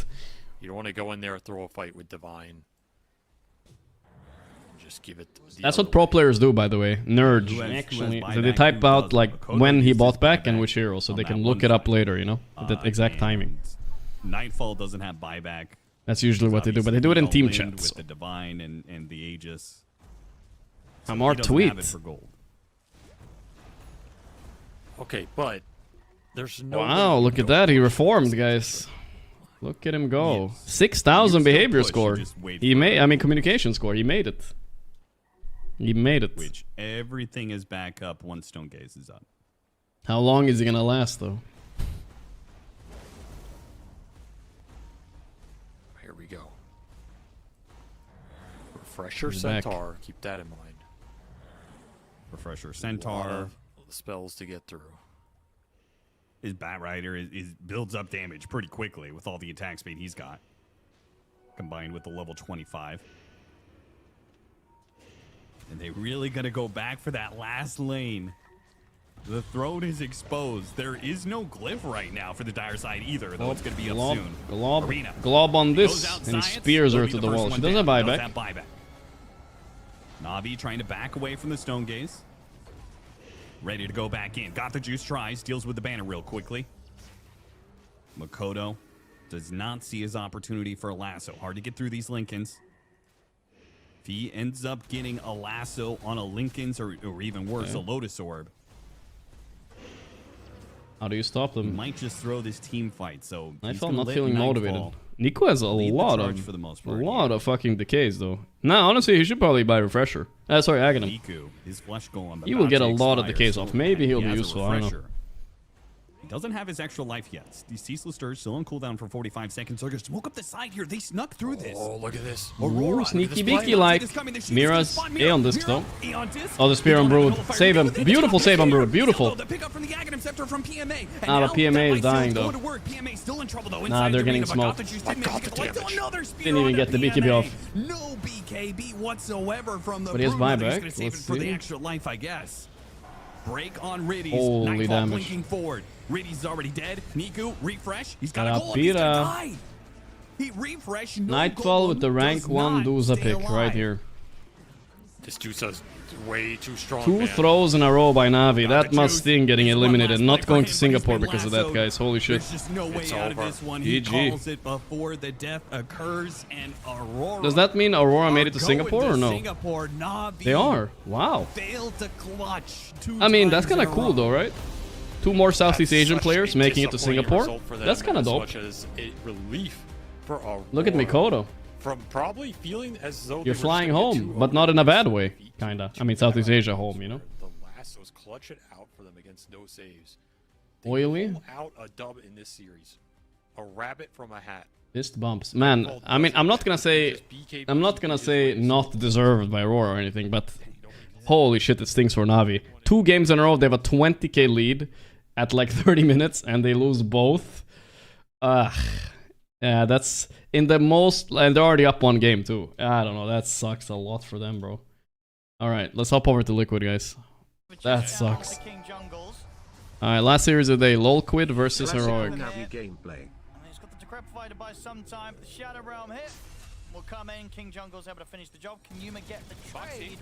You don't want to go in there and throw a fight with Divine. just give it. That's what pro players do, by the way. Nerds, actually. So they type out like when he bought back and which hero, so they can look it up later, you know, the exact timing. Nightfall doesn't have buyback. That's usually what they do, but they do it in team chats. With the Divine and the Aegis. So more tweets. Okay, but there's no. Wow, look at that. He reformed, guys. Look at him go. 6,000 behavior score. He made, I mean, communication score. He made it. He made it. Which everything is back up once Stone Gaze is up. How long is he gonna last, though? Here we go. Refresher Centaur. Back. Keep that in mind. Refresher Centaur. Spells to get through. His Bat Rider is builds up damage pretty quickly with all the attack speed he's got. Combined with the level 25. And they really gonna go back for that last lane. The throne is exposed. There is no glyph right now for the Dire side either, though it's gonna be up soon. Glob on this, and he spears her to the wall. She doesn't have buyback. Na'Vi trying to back away from the Stone Gaze. Ready to go back in. Got the juice, tries, deals with the banner real quickly. Makoto does not see his opportunity for a lasso. Hard to get through these Lincolns. If he ends up getting a lasso on a Lincoln's or even worse, a Lotus Orb. How do you stop them? He might just throw this team fight, so I felt not feeling motivated. Nico has a lot of fucking decays though. Nah, honestly, he should probably buy Refresher. Sorry, Aghanim. Nico, his flesh golem. He will get a lot of decays off. Maybe he'll be useful. I don't know. He doesn't have his extra life yet. The Ceaseless Stirge still on cooldown for 45 seconds. They're going to smoke up the side here. They snuck through this. Oh, look at this. Aurora, sneaky beaky like. Mira's A on disc though. Oh, the Spear on Brood. Save him. Beautiful save on Brood. Beautiful. The pickup from the Aghanim Scepter from PMA. Nah, but PMA is dying though. PMA still in trouble though. Nah, they're getting smoked. Didn't even get the BKB off. No BKB whatsoever from the But he has buyback. Let's see. For the extra life, I guess. Break on Riddies. Holy damage. Blinking forward. Riddies already dead. Niku, refresh. He's got a goal. He's gonna die. He refreshed. Nightfall with the rank 1 Duza pick right here. This Duza's way too strong. Two throws in a row by Na'Vi. That must sting getting eliminated. Not going to Singapore because of that, guys. Holy shit. There's just no way out of this one. He calls it before the death occurs, and Aurora. Does that mean Aurora made it to Singapore or no? They are. Wow. Failed to clutch. I mean, that's kind of cool though, right? 2 more Southeast Asian players making it to Singapore. That's kind of dope. Relief for Look at Mikoto. From probably feeling as though you're flying home, but not in a bad way, kinda. I mean, Southeast Asia home, you know. The lassos clutch it out for them against no saves. Oily. Pull out a dub in this series. A rabbit from a hat. Fist bumps, man. I mean, I'm not gonna say not deserved by Aurora or anything, but holy shit, it stinks for Na'Vi. 2 games in a row, they have a 20k lead at like 30 minutes, and they lose both. Yeah, that's in the most, and they're already up 1 game too. I don't know, that sucks a lot for them, bro. All right, let's hop over to Liquid, guys. That sucks. All right, last series of the day, Lolquid versus Heroic. He's got the Decrepify to buy some time. The Shadow Realm hit will come in. King Jungle's able to finish the job. Can Yuma get the trade?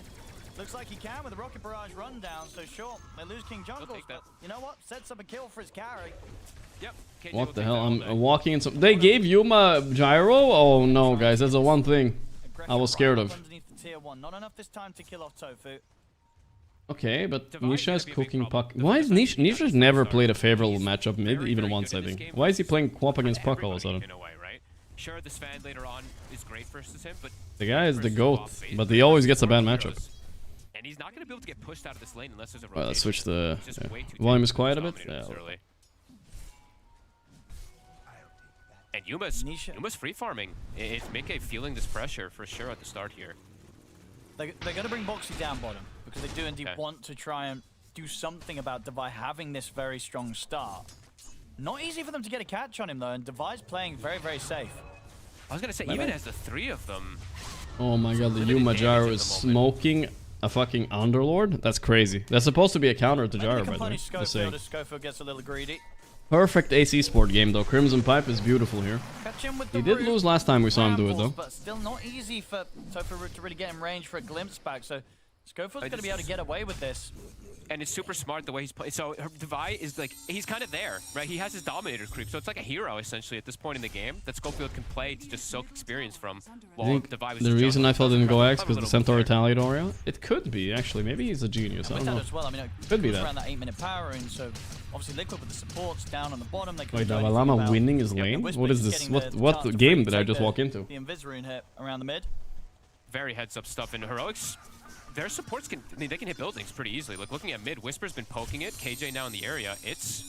Looks like he can with the Rocket Barrage rundown, so sure, they lose King Jungle. You know what? Sets up a kill for his carry. Yep. What the hell? I'm walking in some... They gave Yuma Gyro? Oh no, guys, that's the one thing I was scared of. Not enough this time to kill off Tofu. Okay, but Nisha is cooking Puck. Why is Nisha? Nisha's never played a favorable matchup mid, even once, I think. Why is he playing Quap against Puck all of a sudden? Sure, the Svan later on is great versus him, but the guy is the GOAT, but he always gets a bad matchup. And he's not going to be able to get pushed out of this lane unless there's a rotation. Well, let's switch the volume is quiet a bit. Yeah. And Yuma's free farming. It's Mickey feeling this pressure for sure at the start here. They're going to bring Boxy down bottom because they do indeed want to try and do something about Devi having this very strong start. Not easy for them to get a catch on him though, and Devi's playing very, very safe. I was going to say, even as the 3 of them. Oh my god, the Yuma Gyro is smoking a fucking Underlord? That's crazy. That's supposed to be a counter to Gyro, by the way. Schofield as Schofield gets a little greedy. Perfect AC sport game though. Crimson Pipe is beautiful here. He did lose last time we saw him do it though. But still not easy for Topher to really get in range for a glimpse back. So Scofiel's going to be able to get away with this. And it's super smart the way he's playing. So Devi is like, he's kind of there, right? He has his Dominator creep, so it's like a hero essentially at this point in the game that Scofield can play to just soak experience from. While Devi was the reason I felt didn't go X because the Centaur retaliated Aura? It could be actually. Maybe he's a genius. I don't know. As well. I mean, it could be around that 8-minute power rune, so obviously Liquid with the supports down on the bottom. They Wait, Davalama winning his lane? What is this? What game did I just walk into? The Invis rune hit around the mid. Very heads up stuff in Heroics. Their supports can, I mean, they can hit buildings pretty easily. Like looking at mid, Whisper's been poking it. KJ now in the area. It's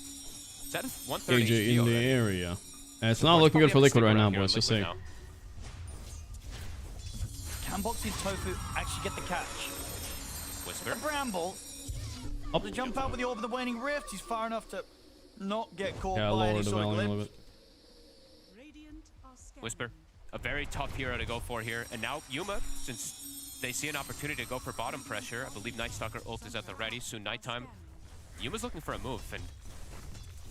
at 130 KJ in already. the area. It's not looking good for Liquid right now, boys. Just saying. Can Boxy and Tofu actually get the catch? Whisper. The Bramble. Up. The jump out with the Orb of the Waning Rift. He's far enough to not get caught Yeah, by lower any the sort of volume a glimpse. little bit. Whisper. A very tough hero to go for here. And now Yuma, since they see an opportunity to go for bottom pressure. I believe Night Stalker ult is at the ready. Soon nighttime. Yuma's looking for a move, and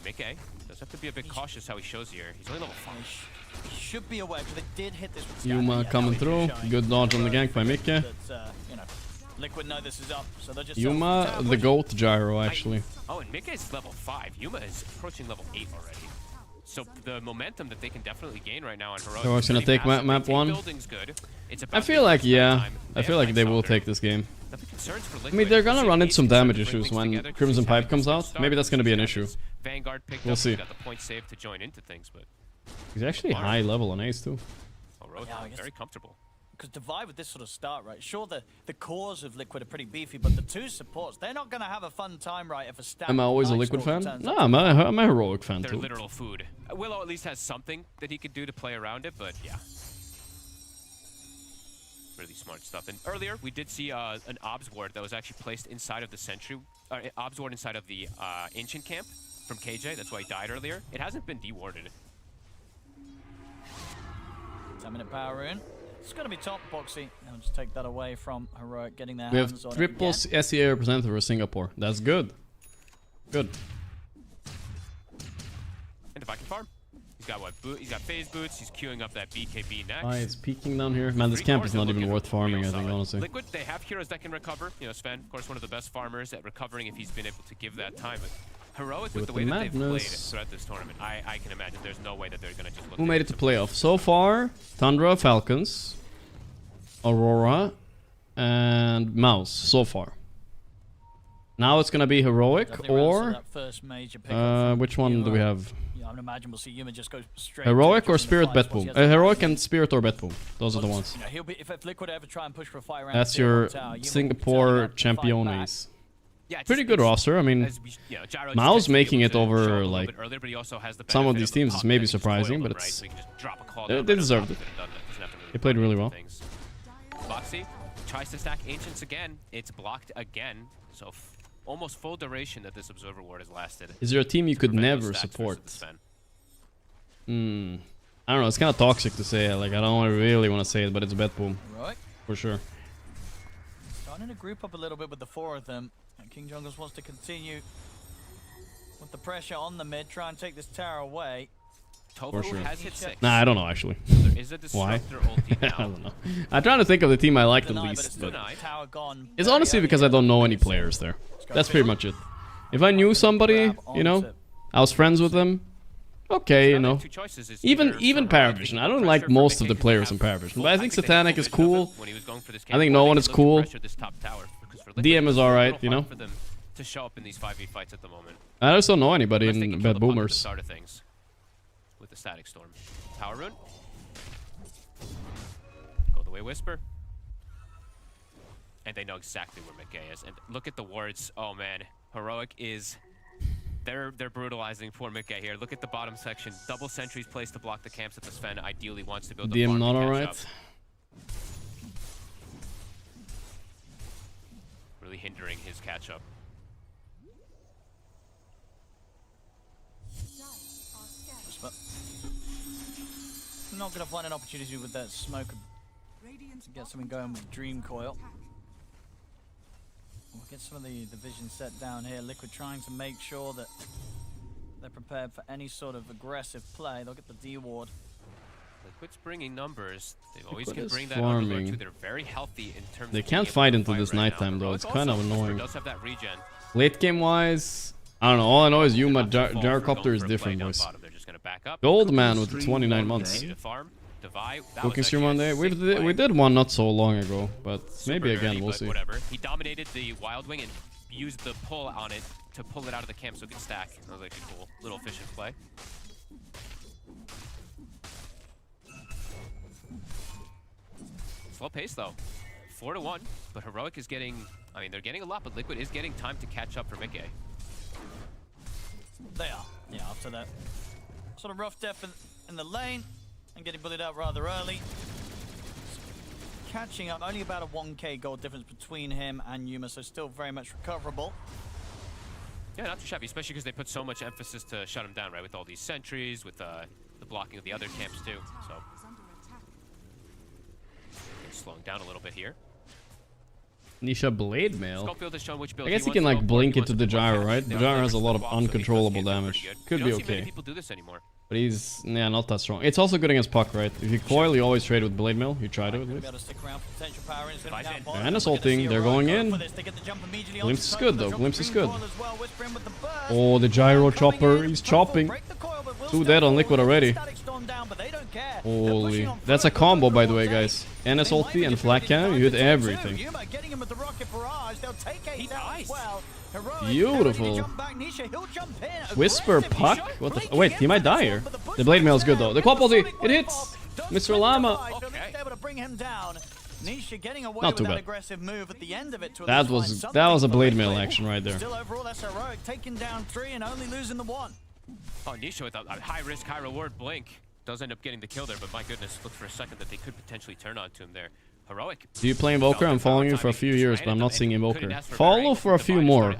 Mickey does have to be a bit cautious how he shows here. He's only level 5. He should be aware because they did hit this with Yuma coming through. Good dodge on the gank by Mickey. You know, Liquid know this is up, so they're just Yuma, the GOAT gyro actually. Oh, and Mickey's level 5. Yuma is approaching level 8 already. So the momentum that they can definitely gain right now on Heroic. So it's gonna take map 1. I feel like I feel like they will take this game. I mean, they're gonna run into some damage issues when Crimson Pipe comes out. Maybe that's gonna be an issue. We'll see. Got the point save to join into things, but He's actually high level on Ace too. Very comfortable. Because Divide with this sort of start, right? Sure, the cores of Liquid are pretty beefy, but the two supports, they're not going to have a fun time, right? If a stack Am I always a Liquid fan? No, I'm a Heroic fan They're too. literal food. Willow at least has something that he could do to play around it, but yeah. Really smart stuff. And earlier, we did see an Obs ward that was actually placed inside of the Sentry, Obs ward inside of the Ancient camp from KJ. That's why he died earlier. It hasn't been dewarded. 10-minute power rune. It's going to be top, Boxy. I'll just take that away from Heroic getting their We have hands on triple it again. SEA representative for Singapore. That's good. Good. And if I can farm, he's got what? He's got phase boots. He's queuing up that BKB next. He's peeking down here. Man, this camp is not even worth farming, I think, honestly. Liquid, they have heroes that can recover. You know, Sven, of course, one of the best farmers at recovering if he's been able to give that time. But Heroic, with the way that they've played throughout this tournament, I can imagine there's no way that they're going to just look. Who made it to playoff? So far, Tundra, Falcons, Aurora, and Mouse, so far. Now it's going to be Heroic or... which one do we have? Yeah, I would imagine we'll see Yuma just go straight. Heroic or Spirit Betboom? Heroic and Spirit or Betboom. Those are the ones. You know, he'll be, if Liquid ever try and push for a fight around That's your Singapore Championes. Yeah, pretty good roster. I mean, Mao's making it over like some of these teams is maybe surprising, but it's they deserved it. They played really well. Boxy tries to stack Ancients again. It's blocked again. So almost full duration that this Observer Ward has lasted. Is there a team you could never support? I don't know. It's kind of toxic to say. Like I don't really want to say it, but it's Betboom for sure. Starting to group up a little bit with the four of them. And King Jungles wants to continue with the pressure on the mid, try and take this tower away. For sure. Has hit 6. Nah, I don't know actually. There is a Why? ulti I now. don't know. I'm trying to think of the team I like the least, but it's honestly because I don't know any players there. That's pretty much it. If I knew somebody, you know, I was friends with them. Okay, you know. Even Paravision. I don't like most of the players in Paravision, but I think Satanic is cool. I think no one is cool. DM is alright, you know. To show up in these 5v fights at the moment. I just don't know anybody in Bad Boomers. With the Static Storm. Power Rune. Go the way Whisper. And they know exactly where McKay is. And look at the wards. Oh man, Heroic is... They're brutalizing poor McKay here. Look at the bottom section. Double sentries placed to block the camps that the Sven ideally wants to build the DM not alright. Really hindering his catch-up. Not going to find an opportunity with that smoke to get something going with Dream Coil. We'll get some of the vision set down here. Liquid trying to make sure that they're prepared for any sort of aggressive play. They'll get the D ward. Liquid's bringing numbers. They always Liquid can is bring that farming. Underlord too. They're very healthy in terms They of can't being fight able to into this right nighttime now. though. It's Heroic kind of also annoying. does have that regen. Late game wise, I don't know. All I know is Yuma Gyrocopter is different, boys. They're just gonna back up. Gold man with the 29 months. Cooking stream one day. We did one not so long ago, but maybe again we'll see. Whatever. He dominated the Wild Wing and used the pull on it to pull it out of the camp so it could stack. That was like a cool little efficient play. Slow pace though. 4-1, but Heroic is getting, I mean, they're getting a lot, but Liquid is getting time to catch up for Mickey. They are. Yeah, after that sort of rough death in the lane and getting bullied out rather early. Catching up, only about a 1k gold difference between him and Yuma, so still very much recoverable. Yeah, not too shabby, especially because they put so much emphasis to shut him down, right? With all these sentries, with the blocking of the other camps too. So slowing down a little bit here. Nisha Blade Mail. Schofield has shown which build I guess he he can wants like to go for. blink He into wants the to do one gyro, catch. right? They The gyro all has a lot of swap, so he uncontrollable does get damage. pretty good. Could You be don't see many okay. people do this anymore. But he's, yeah, not that strong. It's also good against Puck, right? If you coil, you always trade with Blade Mail. You try to at least. And assaulting, they're going in. Glimpse is good though, Glimpse is good. Oh, the gyro chopper, he's chopping. 2 dead on Liquid already. Holy. That's a combo by the way, guys. NS ulti and flat cannon, you hit everything. Beautiful. Whisper Puck? What the wait, he might die here. The Blade Mail is good though. The Quap ulti, it hits! Mr. Llama! Nisha getting away Not with too that bad. aggressive move at the end of it to That was a Blade Mail action right there. Still overall that's Heroic, taking down 3 and only losing the 1. Oh, Nisha with a high risk, high reward blink. Does end up getting the kill there, but my goodness, look for a second that they could potentially turn on to him there. Heroic. Do you play Invoker? I'm following you for a few years, but I'm not seeing Invoker. Follow for a few more.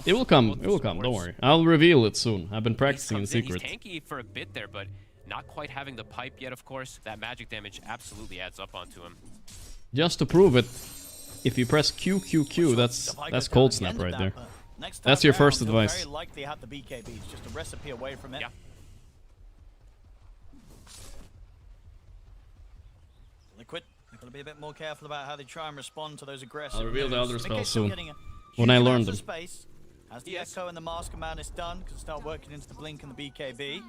It will come, don't worry. I'll reveal it soon. I've been practicing in secret. He's tanky for a bit there, but not quite having the pipe yet, of course. That magic damage absolutely adds up onto him. Just to prove it, if you press QQQ, that's cold snap right there. That's your first advice. Very likely have the BKBs, just a recipe away from it. Yeah. Liquid, they've got to be a bit more careful about how they try and respond to those aggressive I'll reveal the moves. other spell Mickey's still soon, getting a when huge I amount learn of them. Space. As the Echo and the Masker Man is done, can start working into the Blink and the BKB.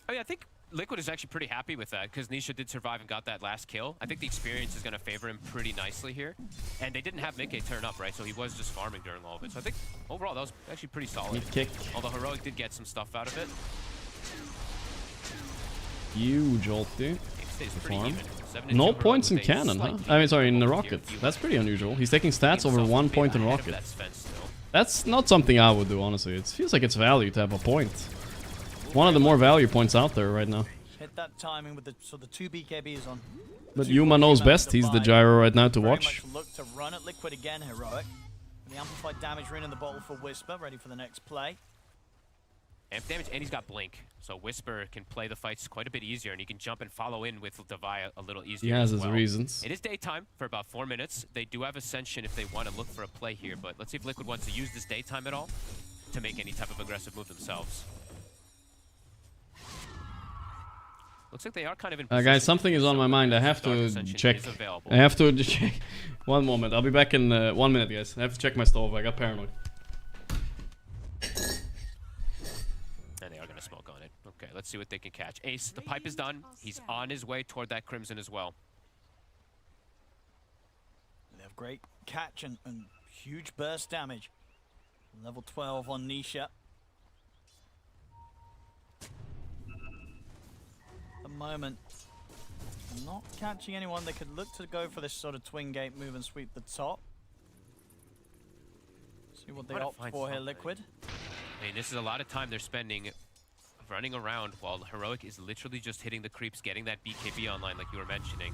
Oh yeah, I think Liquid is actually pretty happy with that because Nisha did survive and got that last kill. I think the experience is going to favor him pretty nicely here. And they didn't have Mickey turn up, right? So he was just farming during all of it. So I think overall that was actually pretty solid. Kick. Although Heroic did get some stuff out of it. Huge ulti. Farm. No points in cannon, huh? I mean, sorry, in the rocket. That's pretty unusual. He's taking stats over 1 point in rocket. That's not something I would do, honestly. It feels like it's value to have a point. One of the more value points out there right now. Hit that timing with the 2 BKBs on. But Yuma knows best. He's the gyro right now to Very watch. much look to run at Liquid again, Heroic. The amplified damage ring in the bottle for Whisper, ready for the next play. Amp damage, and he's got Blink. So Whisper can play the fights quite a bit easier, and he can jump and follow in with Devi a little easier. He has as his well. reasons. It is daytime for about 4 minutes. They do have Ascension if they want to look for a play here, but let's see if Liquid wants to use this daytime at all to make any type of aggressive move themselves. Looks like they are kind of in Guys, something is on my mind. I have to check. I have to check. One moment. I'll be back in 1 minute, guys. I have to check my stove. I got paranoid. And they are going to smoke on it. Okay, let's see what they can catch. Ace, the pipe is done. He's on his way toward that Crimson as well. They have great catch and huge burst damage. Level 12 on Nisha. At the moment, not catching anyone. They could look to go for this sort of twin gate move and sweep the top. See what they opt for here, Liquid. I mean, this is a lot of time they're spending running around while Heroic is literally just hitting the creeps, getting that BKB online like you were mentioning.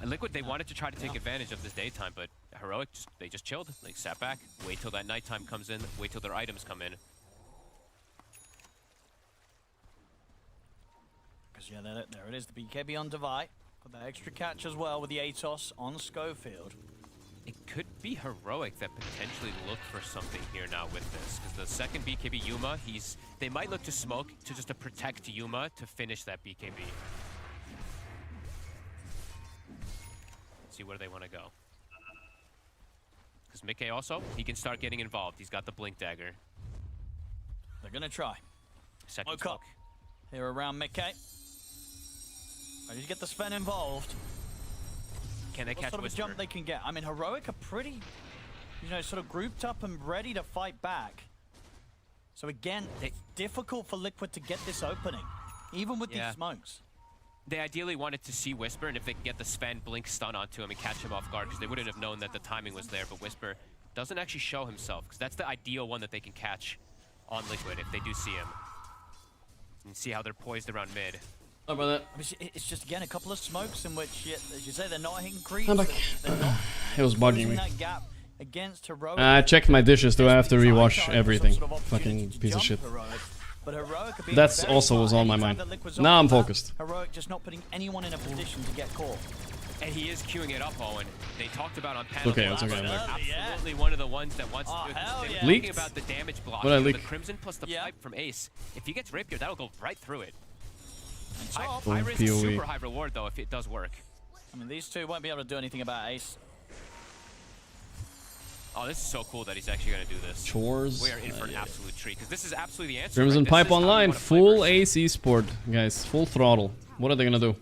Liquid, they wanted to try to take advantage of this daytime, but Heroic, they just chilled. They sat back, wait till that nighttime comes in, wait till their items come in. Because, yeah, there it is, the BKB on Devi. Got that extra catch as well with the Atos on Schofield. It could be Heroic that potentially look for something here now with this. Because the second BKB Yuma, they might look to smoke to just to protect Yuma to finish that BKB. See where they want to go. Because Mickey also, he can start getting involved. He's got the Blink Dagger. They're going to try. Second smoke. Here around Mickey. Ready to get the Sven involved. Can they catch what sort of a Whisper? jump they can get? I mean, Heroic are pretty, you know, sort of grouped up and ready to fight back. So again, it's difficult for Liquid to get this opening, even with these smokes. They ideally wanted to see Whisper, and if they can get the Sven Blink stun onto him and catch him off guard, because they wouldn't have known that the timing was there, but Whisper doesn't actually show himself, because that's the ideal one that they can catch on Liquid if they do see him. And see how they're poised around mid. How about that? I mean, it's just, again, a couple of smokes in which, as you say, they're not hitting creeps. I'm back. It was bugging me. That gap against Heroic. I checked my dishes, do I have to rewash everything? Fucking piece of shit. That's also was on my mind. Now I'm focused. Heroic just not putting anyone in a position to get caught. And he is queuing it up, Owen. They talked about on panel. Okay, it's okay. Absolutely one of the ones that wants to do it. They were Leaked? about the damage block. What I The leak? Crimson plus the pipe from Ace. If he gets Rapier, that'll go right through it. Oh, I risk a POE. super high reward though if it does work. I mean, these two won't be able to do anything about Ace. Oh, this is so cool that he's actually going to do this. Chores. We are in for an absolute treat because this is absolutely the answer. Crimson right? Pipe Online, full Ace Esport, guys, full throttle. What are they gonna do?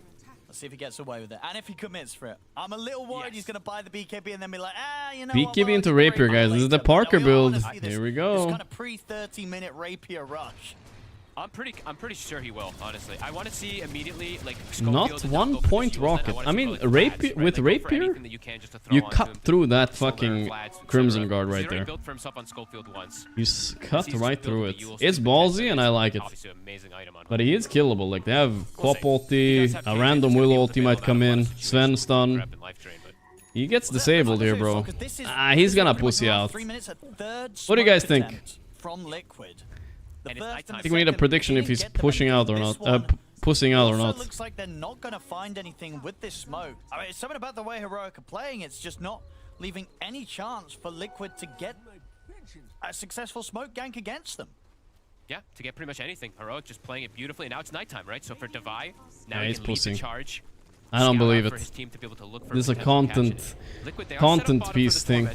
Let's see if he gets away with it, and if he commits for it. I'm a little worried he's gonna buy the BKB and then be like, you know what, BKB into Rapier, guys. This is the Parker build. Here we This go. kind of pre-30-minute Rapier rush. I'm pretty sure he will, honestly. I want to see immediately like Not 1 point rocket. I mean, Rapier with Rapier, you cut through that fucking Crimson Guard right there. Built for himself on Schofield once. You cut right through it. It's ballsy and I like it. But he is killable. Like they have Quap ulti, a random Will ulti might come in, Sven stun. He gets disabled here, bro. He's gonna pussy out. What do you guys think? From Liquid. I think we need a prediction if he's pushing out or not. Pussing out or not. Looks like they're not going to find anything with this smoke. I mean, it's something about the way Heroic are playing. It's just not leaving any chance for Liquid to get a successful smoke gank against them. Yeah, to get pretty much anything. Heroic just playing it beautifully. And now it's nighttime, right? So for Devi, now Yeah, he he's can lead the pussing. charge. I don't believe it. This is a content piece thing.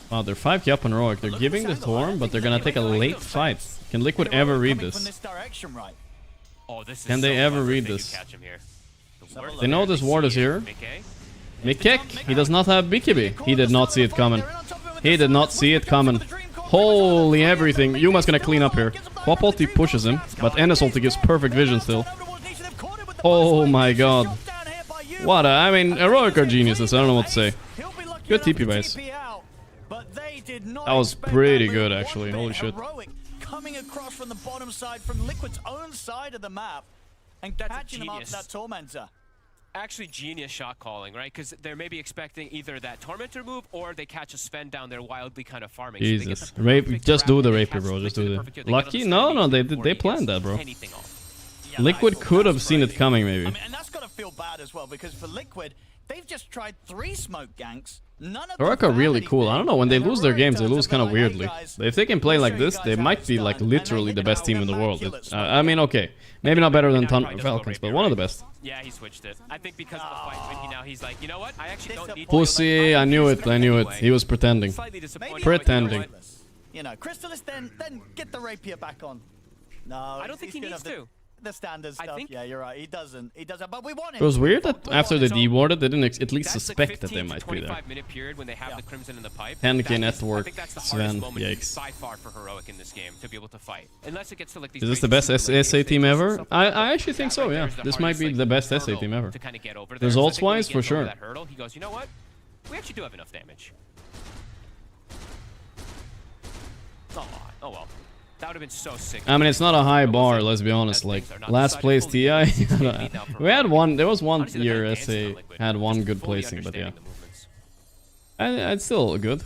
Wow, they're 5k up on Heroic. They're giving the Torm, but they're gonna take a late fight. Can Liquid ever read this? Can they ever read this? They know this ward is here. Mikek, he does not have BKB. He did not see it coming. He did not see it coming. Holy everything. Yuma's gonna clean up here. Quap ulti pushes him, but Enes ulti gives perfect vision still. Oh my god. What I mean, Heroic are geniuses, I don't know what to say. Good TP base. That was pretty good actually, holy shit. Coming across from the bottom side, from Liquid's own side of the map, and catching them after that Tormentor. Actually, genius shot calling, right? Because they're maybe expecting either that Tormentor move or they catch a Sven down there wildly kind of farming. Jesus. Just do the Rapier, bro, just do the... Lucky? No, they planned that, bro. Liquid could have seen it coming, maybe. I mean, and that's got to feel bad as well, because for Liquid, they've just tried 3 smoke ganks. None of them Heroic are really cool. I don't know, when they lose their games, they lose kind of weirdly. If they can play like this, they might be like literally the best team in the world. I mean, okay. Maybe not better than Falcons, but one of the best. Yeah, he switched it. I think because of the fight, now he's like, you know what? I actually don't need Pussy, I knew it, I knew it. He was pretending. Pretending. You know, Crystallis, then get the Rapier back on. No, I don't think he needs to. The standard stuff. Yeah, you're right. He doesn't. But we want him. It was weird that after they dewarded, they didn't at least suspect that they might be there. 25-minute period when they have the Crimson in the pipe. 10k network, I think that's the Sven, hardest moment yikes. by far for Heroic in this game to be able to fight. Unless it gets to like these Is this the best SA team ever? I actually think so, yeah. This might be the best SA team ever. Results-wise, for sure. He goes, you know what? We actually do have enough damage. Oh well. That would have been so sick. I mean, it's not a high bar, let's be honest. Like, last place TI, we had one, there was one year SA had one good placing, but yeah. It's still good.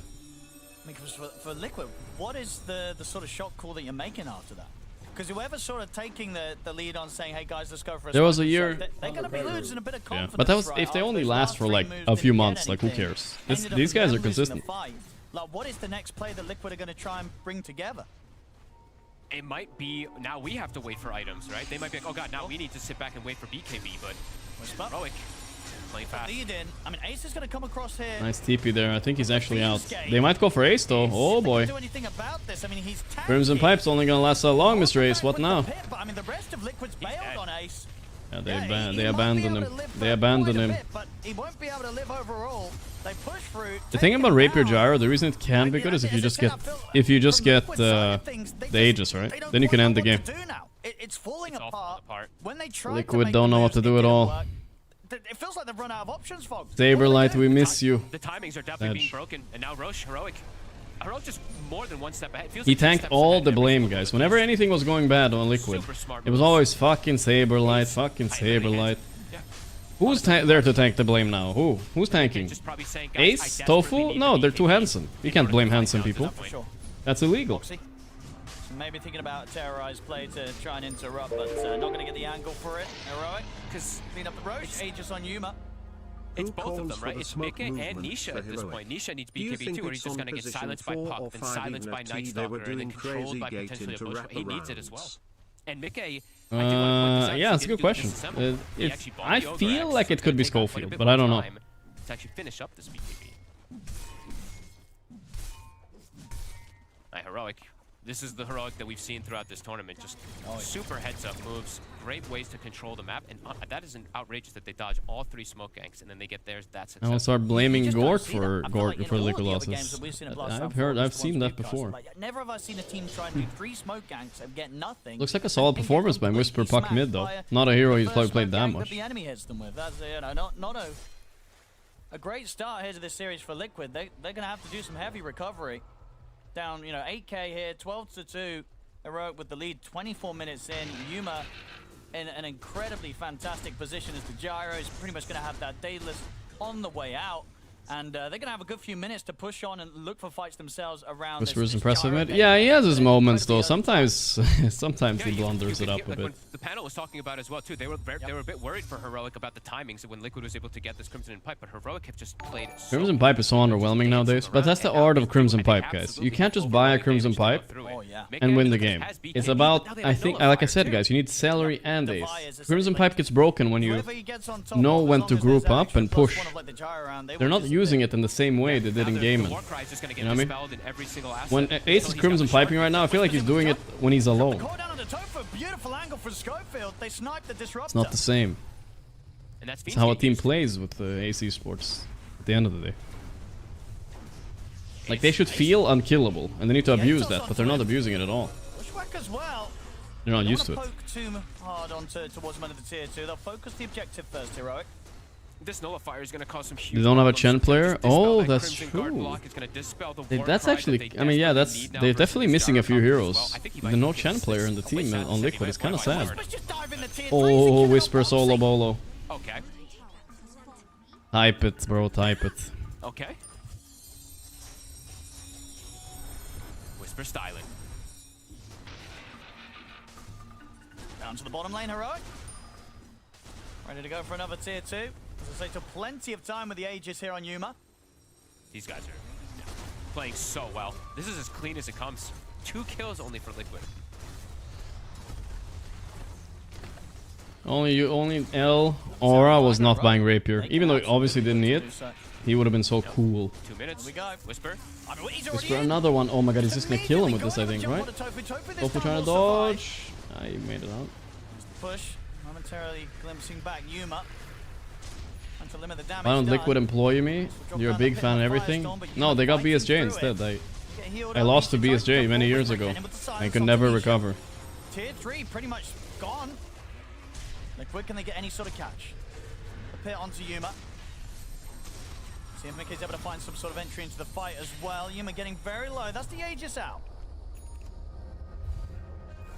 Because for Liquid, what is the sort of shot call that you're making after that? Because whoever's sort of taking the lead on saying, hey guys, let's go for a There was a year. they're going to be losing a bit of confidence. Yeah, but that was right, if they after only those last last for three like moves a few didn't get months. Like who anything. cares? Ended up These guys are losing the consistent. fight. Like, what is the next play that Liquid are going to try and bring together? It might be, now we have to wait for items, right? They might be like, oh god, now we need to sit back and wait for BKB, but Heroic playing fast. Lead in. I mean, Ace is going to come across here. Nice TP there. I think he's actually out. They might go for Ace though. Oh boy. Do anything about this. I mean, he's Crimson Pipe's only gonna last so long, Mr. Ace. What now? But I mean, the rest of Liquid's bailed on Ace. Yeah, they abandoned him. They abandoned him. But he won't be able to live overall. They push through. The thing about Rapier Gyro, the reason it can be good is if you just get the Aegis, right? Then you can end the game. It's falling apart. When they try Liquid don't know what to do at all. It feels like they've run out of options, folks. Saberlight, we miss you. The timings are definitely being broken, and now Roche, Heroic just more than one step ahead. Feels He like tanked all the blame, guys. Whenever anything was going bad on Liquid, it was always fucking Saberlight, fucking Saberlight. Who's there to tank the blame now? Who's tanking? Ace? Tofu? No, they're too handsome. You can't blame handsome people. That's illegal. Maybe thinking about terrorized play to try and interrupt, but not going to get the angle for it. Heroic, because clean up the Roche, Aegis on Yuma. It's both of them, right? It's Mika and Nisha at this point. Nisha needs BKB too, or he's just going to get silenced by Puck, then silenced by Night Stalker, and then controlled by potentially a Bush. He needs it as well. And Mika, yeah, that's a good question. I feel like it could be Schofield, but I don't know. To actually finish up this BKB. Heroic. This is the Heroic that we've seen throughout this tournament. Just super heads-up moves, great ways to control the map, and that isn't outrageous that they dodge all 3 smoke ganks, and then they get theirs. That's I'll start blaming Gorgc for liquid losses. I've seen that before. Like, never have I seen a team try and do 3 smoke ganks and get nothing. Looks like a solid performance by Whisper Puck mid though. Not a hero he's probably played that much. The enemy hits them with. That's not a great start here to this series for Liquid. They're going to have to do some heavy recovery. Down, 8k here, 12-2. Heroic with the lead, 24 minutes in. Yuma in an incredibly fantastic position as the Gyro is pretty much going to have that Daedalus on the way out. And they're going to have a good few minutes to push on and look for fights themselves around. Whisper's impressive mid. Yeah, he has his moments though. Sometimes he blunders it up a bit. The panel was talking about as well too. They were a bit worried for Heroic about the timings when Liquid was able to get this Crimson Pipe, but Heroic have just played. Crimson Pipe is so underwhelming nowadays, but that's the art of Crimson Pipe, guys. You can't just buy a Crimson Pipe and win the game. It's about, I think, like I said, guys, you need Celery and Ace. Crimson Pipe gets broken when you know when to group up and push. They're not using it in the same way they did in Game. You know what I mean? When Ace is Crimson Piping right now, I feel like he's doing it when he's alone. It's not the same. It's how a team plays with AC Sports at the end of the day. Like, they should feel unkillable, and they need to abuse that, but they're not abusing it at all. They're not used to it. They'll focus the objective first, Heroic. This nullifier is going to cause some huge. They don't have a Chen player? Oh, that's true. That's actually, I mean, yeah, they're definitely missing a few heroes. The no Chen player in the team on Liquid is kind of sad. Oh, Whisper solo bolo. Okay. Type it, bro, type it. Okay. Whisper styling. Down to the bottom lane, Heroic. Ready to go for another tier 2. As I say, took plenty of time with the Aegis here on Yuma. These guys are playing so well. This is as clean as it comes. 2 kills only for Liquid. Only L Aura was not buying Rapier. Even though he obviously didn't need it, he would have been so cool. 2 minutes. We go. Whisper. Whisper another one. Oh my god, he's just gonna kill him with this, I think, right? Tofu trying to dodge. Ah, he made it out. Push. Momentarily glimpsing back Yuma. To limit the damage. Why don't Liquid employ me? You're a big fan of everything? No, they got BSJ instead. I lost to BSJ many years ago. I could never recover. Tier 3 pretty much gone. Liquid, can they get any sort of catch? The pit onto Yuma. See if Mickey's able to find some sort of entry into the fight as well. Yuma getting very low. That's the Aegis out.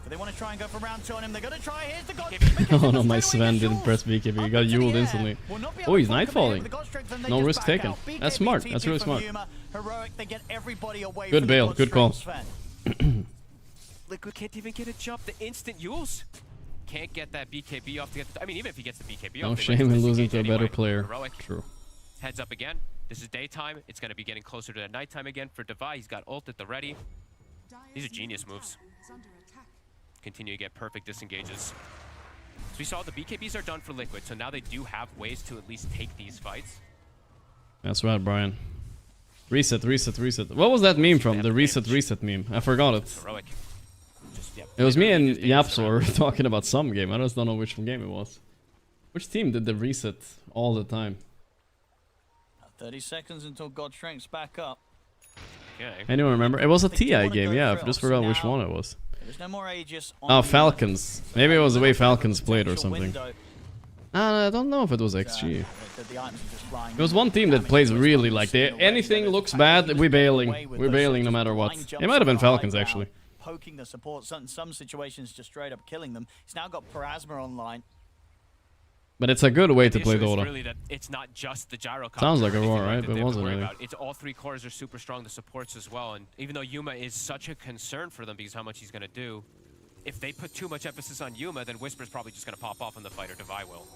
So they want to try and go for round 2 on him. They're going to try. Here's the God. Oh no, my Sven didn't press BKB. He got Yuled instantly. Oh, he's nightfalling. No risk taken. That's smart. That's really smart. Good bail. Good call. Liquid can't even get a jump. The instant Yules can't get that BKB off to get the, I mean, even if he gets the BKB off, No shame in losing to a better player. Heroic. True. Heads up again. This is daytime. It's going to be getting closer to nighttime again for Devi. He's got ult at the ready. These are genius moves. Continue to get perfect disengages. So we saw the BKBs are done for Liquid, so now they do have ways to at least take these fights. That's right, Brian. Reset, reset, reset. What was that meme from? The reset, reset meme. I forgot it. Heroic. Just, yeah, it was me and Yapsor talking about some game. I just don't know which game it was. Which team did the reset all the time? 30 seconds until Gorgc's back up. Okay. Anyone remember? It was a TI game, yeah. I just forgot which one it was. There's no more Aegis on Oh, Falcons. Maybe it was the way Falcons played or something. I don't know if it was XG. It was one team that plays really like anything looks bad, we're bailing. We're bailing no matter what. It might have been Falcons actually. Poking the support, in some situations just straight up killing them. He's now got Parasma online. But it's a good way to play Dota. Really that it's not just the gyro. Sounds like a roar, right? But it wasn't really. It's all three cores are super strong, the supports as well. And even though Yuma is such a concern for them because how much he's going to do, if they put too much emphasis on Yuma, then Whisper's probably just going to pop off in the fight, or Devi will.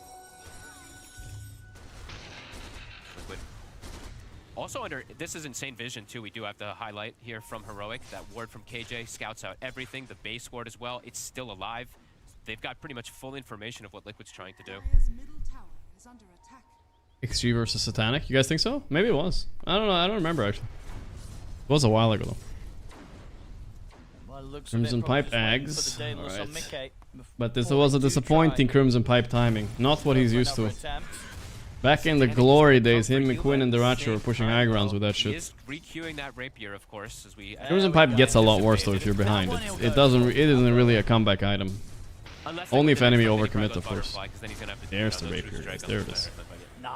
Liquid. Also under, this is insane vision too, we do have to highlight here from Heroic, that ward from KJ scouts out everything, the base ward as well, it's still alive. They've got pretty much full information of what Liquid's trying to do. XG versus Satanic, you guys think so? Maybe it was. I don't know, I don't remember actually. It was a while ago though. Well, Crimson Pipe Eggs. Alright. But this was a disappointing Crimson Pipe timing. Not what he's used to. Back in the glory days, him, McQuinn, and Deracho were pushing high grounds with that shit. He is re-queuing that rapier, of course, as we... Crimson Pipe gets a lot worse though if you're behind. It isn't really a comeback item. Only if enemy overcommit, of course. There's the rapier, guys. There it is. No,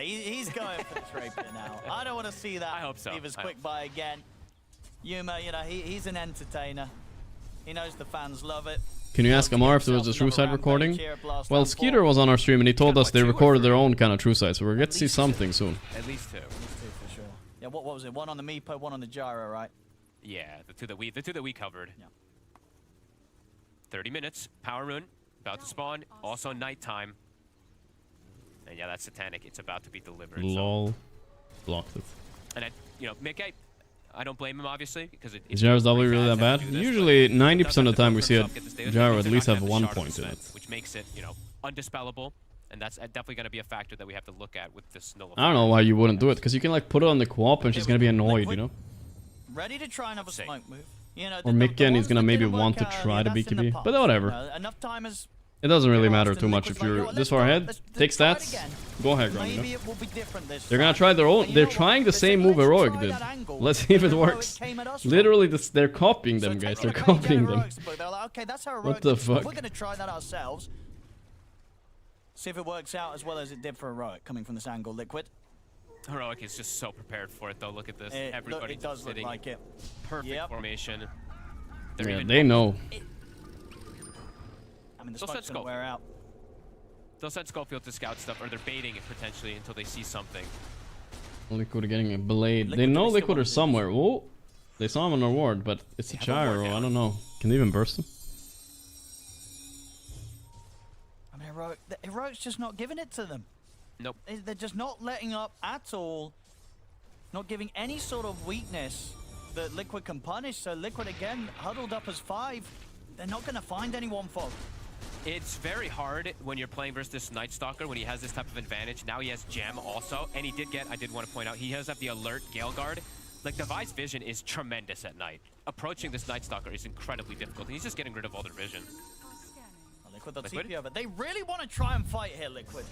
he's going for this rapier now. I don't want to see that. I hope so. Leave quick buy again. Yuma, you know, he's an entertainer. He knows the fans love it. Can you ask Amar if there was a True Side recording? Well, Skeeter was on our stream and he told us they recorded their own kind of True Side, so we're going to see something soon. At least two. For sure. Yeah, what was it? One on the Meepo, one on the Gyro, right? Yeah, the two that we covered. Yeah. 30 minutes. Power Rune about to spawn. Also nighttime. And yeah, that's Satanic. It's about to be delivered. Lol. So. Blocked it. And Mickey, I don't blame him obviously because is Gyro's W really that bad? Usually 90% of the time we see a Gyro at least have 1 point in it, which makes it undispellable, and that's definitely going to be a factor that we have to look at with this null. I don't know why you wouldn't do it, because you can like put it on the co-op and she's going to be annoyed, you know. Ready to try another smoke move. You know, or Micken is going to maybe want to try the BKB, but whatever. Enough time is. It doesn't really matter too much if you're this far ahead. Take stats. Go ahead, Grom. They're gonna try their own. They're trying the same move Heroic did. Let's see if it works. Literally, they're copying them, guys. They're copying them. What the fuck? We're gonna try that ourselves. See if it works out as well as it did for Heroic coming from this angle. Liquid. Heroic is just so prepared for it, though. Look at this. Everybody does look like it. Perfect formation. Yeah, they know. I mean, the smoke's gonna wear out. They'll send Schofield to scout stuff, or they're baiting it potentially until they see something. Liquid are getting a blade. They know Liquid are somewhere. Oh, they saw him on a ward, but it's a Gyro. I don't know. Can they even burst him? I mean, Heroic's just not giving it to them. Nope. They're just not letting up at all. Not giving any sort of weakness that Liquid can punish. So Liquid again huddled up as 5. They're not going to find anyone, Fog. It's very hard when you're playing versus this Night Stalker when he has this type of advantage. Now he has Gem also, and he did get, I did want to point out, he has the alert Gale Guard. Like, Devi's vision is tremendous at night. Approaching this Night Stalker is incredibly difficult. He's just getting rid of all their vision. Liquid, they'll TP over. They really want to try and fight here, Liquid.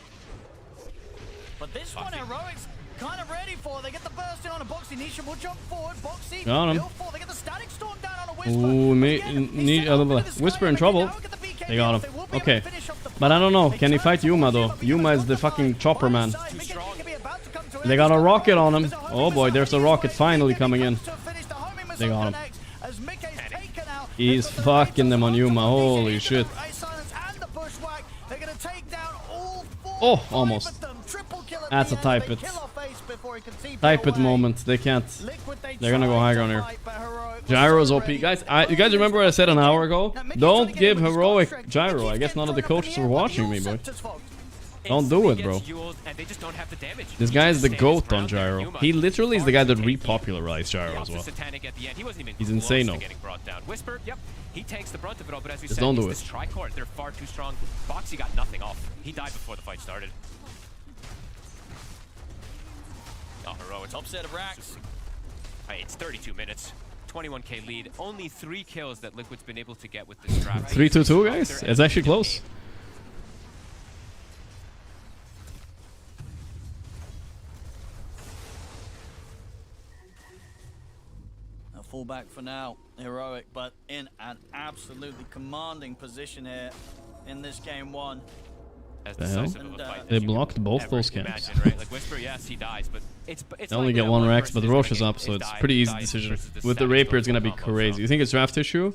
But this one, Heroic's kind of ready for. They get the burst in on a Boxy. Nisha will jump forward. Boxy, got him. They get the static storm down on a Whisper. Whisper in trouble. They got him. Okay. But I don't know. Can he fight Yuma though? Yuma is the fucking chopper man. They got a rocket on him. Oh boy, there's a rocket finally coming in. They got him. He's fucking them on Yuma. Holy shit. Oh, almost. That's a type it. before he could see Type it moment. They can't. They're gonna go high ground here. Gyro's OP. Guys, you guys remember what I said an hour ago? Don't give Heroic Gyro. I guess none of the coaches were watching me, boy. Don't do it, bro. This guy is the GOAT on Gyro. He literally is the guy that repopularized Gyro as well. He's insane, though. He takes the brunt of it all, but as we Just said, don't do this tri-core, they're far too strong. Boxy got nothing off. He died before the fight started. Oh, Heroic. Top set of racks. Hey, it's 32 minutes. 21k lead. Only 3 kills that Liquid's been able to get with this draft. 3-2-2, guys. It's actually close. Fullback for now, Heroic, but in an absolutely commanding position here in this game 1. The hell? They blocked both those camps. Right? Like Whisper, yes, he dies, but it's they only get 1 Rex, but Roche is up, so it's pretty easy decision. With the Rapier, it's gonna be crazy. You think it's draft issue?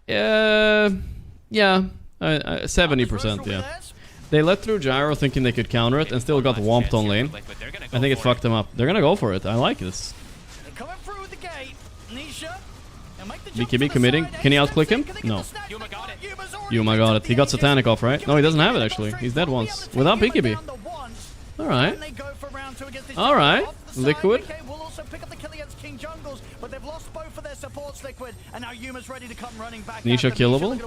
Yeah, 70%, yeah. They let through Gyro thinking they could counter it and still got whomped on lane. I think it fucked them up. They're gonna go for it. I like this. BKB committing. Can he outclick him? No. Yuma got it. He got Satanic off, right? No, he doesn't have it, actually. He's dead once. Without BKB. Alright. Alright. Liquid. Nisha killable.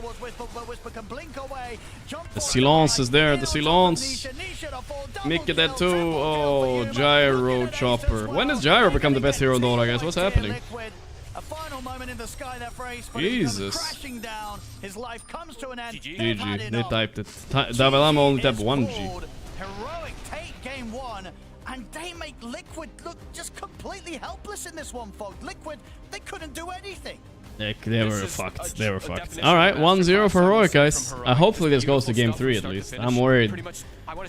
The silence is there. The silence. Mika dead too. Oh, Gyro Chopper. When does Gyro become the best hero in Dota, guys? What's happening? A final moment in the sky there for Ace, but Jesus. crashing down. His life comes to an end. GG. They typed it. Davelama only tapped 1 G. Heroic take game 1, and they make Liquid look just completely helpless in this one, folks. Liquid, they couldn't do anything. They were fucked. They were fucked. Alright, 1-0 for Heroic, guys. Hopefully this goes to game 3 at least. I'm worried.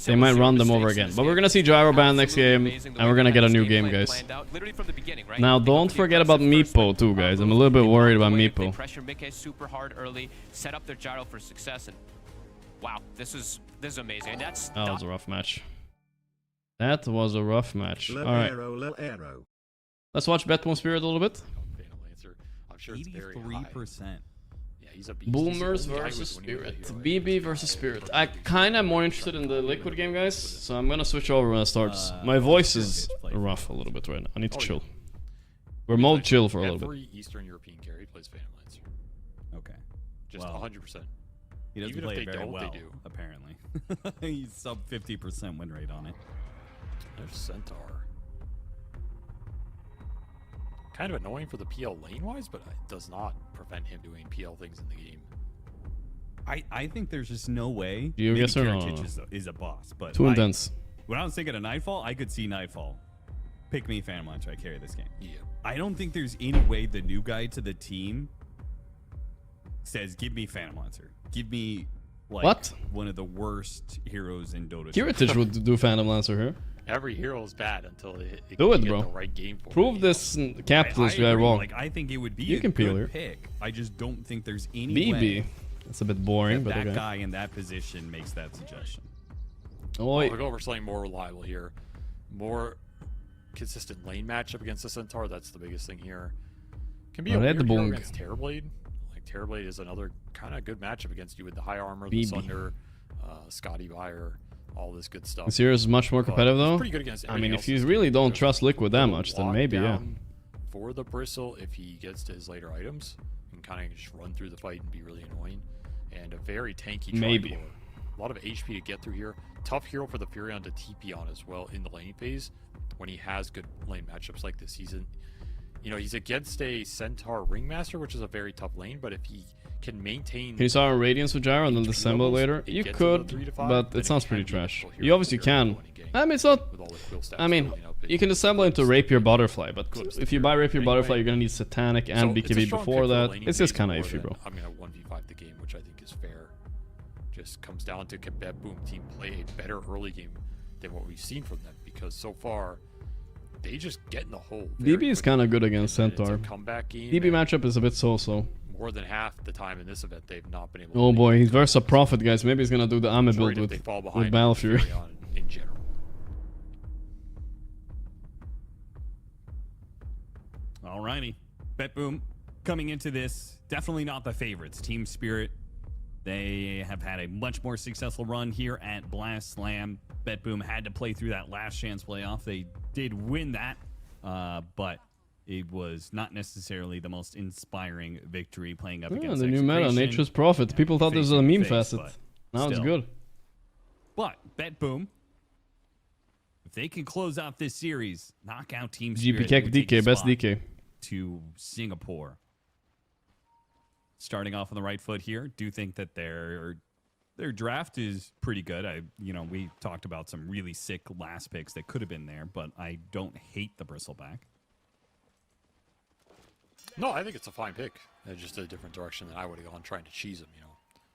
They might run them over again. But we're gonna see Gyro ban next game, and we're gonna get a new game, guys. Now, don't forget about Meepo too, guys. I'm a little bit worried about Meepo. Pressure Mika super hard early, set up their Gyro for success, and wow, this is amazing. That was a rough match. That was a rough match. Alright. Let's watch Betmon Spirit a little bit. I'm sure it's very high. 83%. Yeah, he's a beast. Boomers versus Spirit. BB versus Spirit. I kind of more interested in the Liquid game, guys, so I'm gonna switch over when it starts. My voice is rough a little bit right now. I need to chill. We're mode chill for a little bit. Every Eastern European carry plays Phantom Lancer. Okay. Just 100%. He doesn't Even play if it they very don't, well, they do. apparently. He's sub 50% win rate on it. There's Centaur. Kind of annoying for the PL lane-wise, but it does not prevent him doing PL things in the game. I think there's just no way. Do you guess or no? Is a boss, but too intense. When I was thinking of Nightfall, I could see Nightfall. Pick me, Phantom Lancer. I carry this game. Yeah. I don't think there's any way the new guy to the team says, "Give me Phantom Lancer. Give me like one of the worst heroes in Dota." Heritage would do Phantom Lancer here. Every hero is bad until they do it, get bro. the right game for Prove this capitalist guy wrong. Like, I think it would be you a can peel good here. pick. I just don't think there's any BB. way That's a bit boring, but that okay. guy in that position makes that suggestion. Oi. We'll go for something more reliable here. More consistent lane matchup against the Centaur. That's the biggest thing here. Can be a weird hero against Terrorblade. Like Terrorblade is another kind of good matchup against you with the high armor, the Sunder, Scotty Buyer, all this good stuff. This hero is much more competitive though. Pretty good against I mean, if you really don't trust Liquid that much, then maybe yeah. For the Bristle, if he gets to his later items, and kind of just run through the fight and be really annoying, and a very tanky maybe. A lot of HP to get through here. Tough hero for the Furion to TP on as well in the laning phase when he has good lane matchups like this. He's against a Centaur Ringmaster, which is a very tough lane, but if he can maintain... Can you saw Radiance with Gyro and then disassemble it later? You could, but it sounds pretty trash. You obviously can. I mean, it's not... I mean, you can disassemble into Rapier Butterfly, but if you buy Rapier Butterfly, you're gonna need Satanic and BKB before that. It's just kind of iffy, bro. I'm gonna 1v5 the game, which I think is fair. Just comes down to can Bad Boom team play a better early game than what we've seen from them, because so far they just get in the hole. DB is kind of good against Centaur. DB matchup is a bit so-so. More than half the time in this event, they've not been able to. Oh boy, he's versus a Prophet, guys. Maybe he's gonna do the Ame build with Battle Fury. In general. Alrighty. BetBoom coming into this, definitely not the favorites. Team Spirit, they have had a much more successful run here at Blast Slam. BetBoom had to play through that last chance playoff. They did win that, but it was not necessarily the most inspiring victory playing up against the new meta, Nature's Prophet. People thought this was a meme facet. Now it's good. But BetBoom, if they can close out this series, knock out Team Spirit, GPK DK, best DK. To Singapore. Starting off on the right foot here, do think that their draft is pretty good. We talked about some really sick last picks that could have been there, but I don't hate the Bristleback. No, I think it's a fine pick. It's just a different direction than I would have gone trying to cheese him,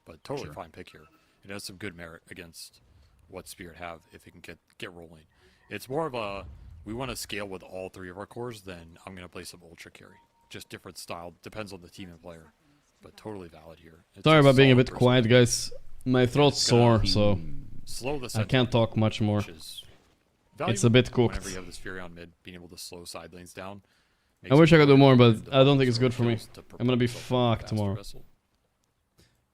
But totally fine pick here. It has some good merit against what Spirit have if it can get rolling. It's more of a, we want to scale with all three of our cores, then I'm going to play some Ultra Carry. Just different style. Depends on the team and player. But totally valid here. Sorry about being a bit quiet, guys. My throat's sore, so slow the I can't talk much more. It's a bit cooked. Whenever you have this Fury on mid, being able to slow side lanes down. I wish I could do more, but I don't think it's good for me. I'm gonna be fucked tomorrow.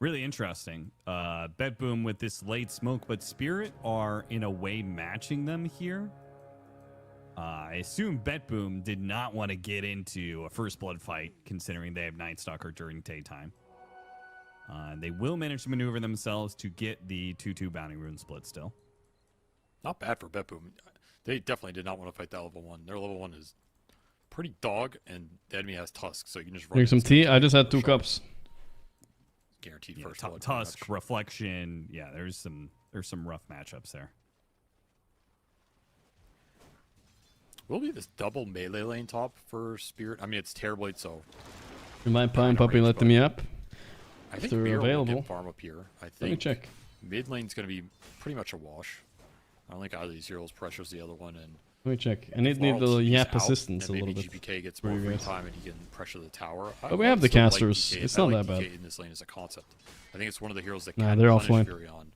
Really interesting. BetBoom with this late smoke, but Spirit are in a way matching them here. I assume BetBoom did not want to get into a first blood fight, considering they have Night Stalker during daytime. They will manage to maneuver themselves to get the 2-2 bounty rune split still. Not bad for BetBoom. They definitely did not want to fight that level 1. Their level 1 is pretty dog, and the enemy has Tusk, so you can just run. Drink some tea? I just had 2 cups. Guaranteed first blood. Tusk, Reflection. Yeah, there's some rough matchups there. Will be this double melee lane top for Spirit. I mean, it's Terrorblade, so. You might Pine Puppy let me up. I think they're available. Will get farm up here. I think Let me check. Mid lane's going to be pretty much a wash. I don't think either of these heroes pressures the other one. And let me check. I need the Yap assistance a little bit. Maybe GPK gets more free time and he can pressure the tower. But we have the casters. It's not that bad. GPK in this lane as a concept. I think it's one of the heroes that they're can punish offline. Fury on.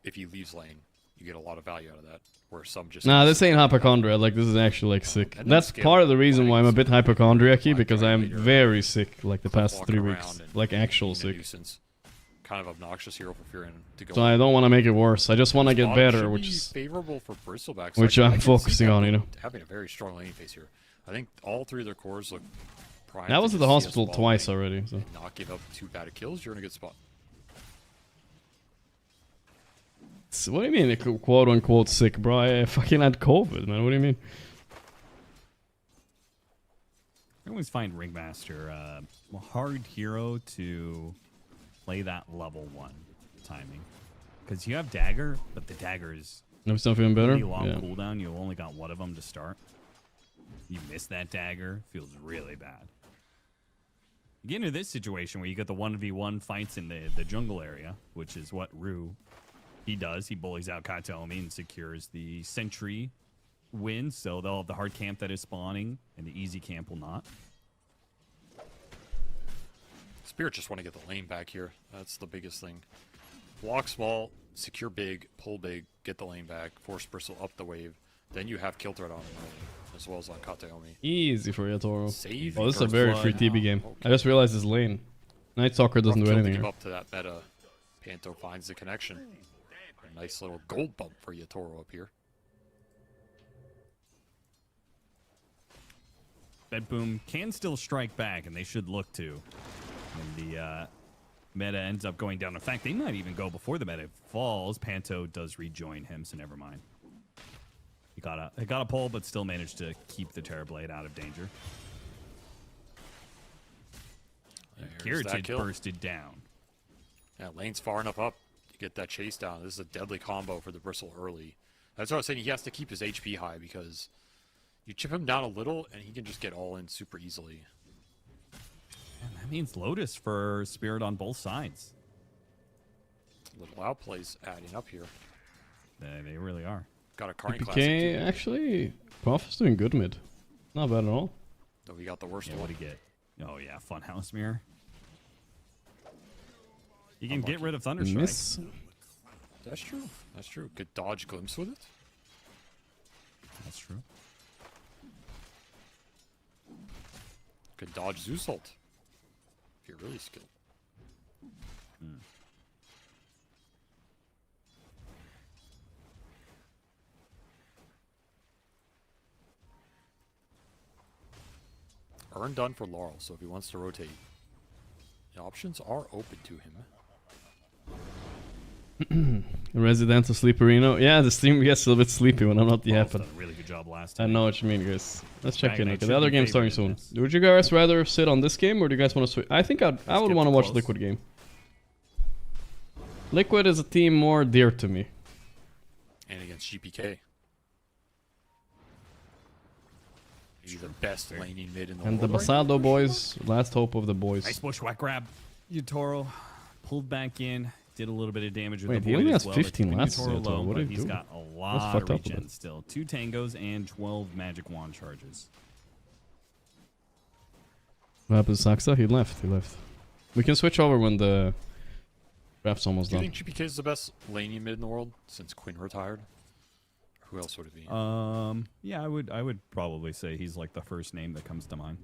If he leaves lane, you get a lot of value out of that. Where some just this ain't hypochondria. Like, this is actually like sick. That's part of the reason why I'm a bit hypochondriac-y, because I'm very sick like the past 3 weeks. Like, actual sick. Kind of obnoxious hero for Fury to go. So I don't want to make it worse. I just want to get better, which is favorable for Bristlebacks. Which I'm focusing on, Having a very strong laning phase here. I think all three of their cores look primed. I was at the hospital twice already. So. Not give up too bad kills. You're in a good spot. So what do you mean, quote unquote sick, bro? I fucking had COVID, man. What do you mean? I always find Ringmaster a hard hero to play that level 1 timing. Because you have Dagger, but the Dagger is no stuff even better. Pretty long cooldown. You only got one of them to start. You miss that Dagger, feels really bad. You get into this situation where you get the 1v1 fights in the jungle area, which is what Rue he does. He bullies out Kataomi and secures the sentry win, so they'll have the hard camp that is spawning, and the easy camp will not. Spirit just want to get the lane back here. That's the biggest thing. Block small, secure big, pull big, get the lane back, force Bristle up the wave. Then you have kill threat on him, as well as on Kataomi. Easy for Yatoro. Save this is a very free TB game. Okay. I just realized his lane. Night Stalker doesn't do anything. Give up to that meta. Panto finds the connection. A nice little gold bump for Yatoro up here. BetBoom can still strike back, and they should look to. And the meta ends up going down. In fact, they might even go before the meta falls. Panto does rejoin him, so never mind. He got a pull, but still managed to keep the Terrorblade out of danger. Kiritid bursted down. Yeah, lane's far enough up to get that chase down. This is a deadly combo for the Bristle early. That's what I was saying. He has to keep his HP high because you chip him down a little, and he can just get all in super easily. And that means Lotus for Spirit on both sides. Little outplays adding up here. They really are. Got a Carney classic. Okay, actually, Prof is doing good mid. Not bad at all. Though we got the worst one. What do you get? Oh yeah, Funhouse Mirror. You can get rid of Thunderstrike. Miss. That's true. That's true. Could dodge Glimpse with it. That's true. Could dodge Zeus ult. If you're really skilled. Earn done for Laurel, so if he wants to rotate, the options are open to him. Residential Sleeperino. Yeah, the stream gets a little bit sleepy when I'm not the app. Done a really good job last time. I know what you mean, guys. Let's check in. Dragonite Okay, should the other be game's starting favored in soon. this. Would you guys rather sit on this game, or do you guys want to switch? I think I would want to watch close. Liquid game. Liquid is a team more dear to me. And against GPK. He's the best laning mid in the And the world. Basado boys, last hope of the boys. Nice bushwhack grab. Yutoro pulled back in, did a little bit of damage with Wait, the he void only as has well. 15 Keeping last Yutoro Yutoro. low, What but did he he's do? got a What's lot fucked of up with regen it? still. 2 tangos and 12 magic wand charges. What happened to Saxa? He left. We can switch over when the draft's almost Do you done. think GPK is the best laning mid in the world since Quinn retired? Who else would it be? Yeah, I would probably say he's like the first name that comes to mind.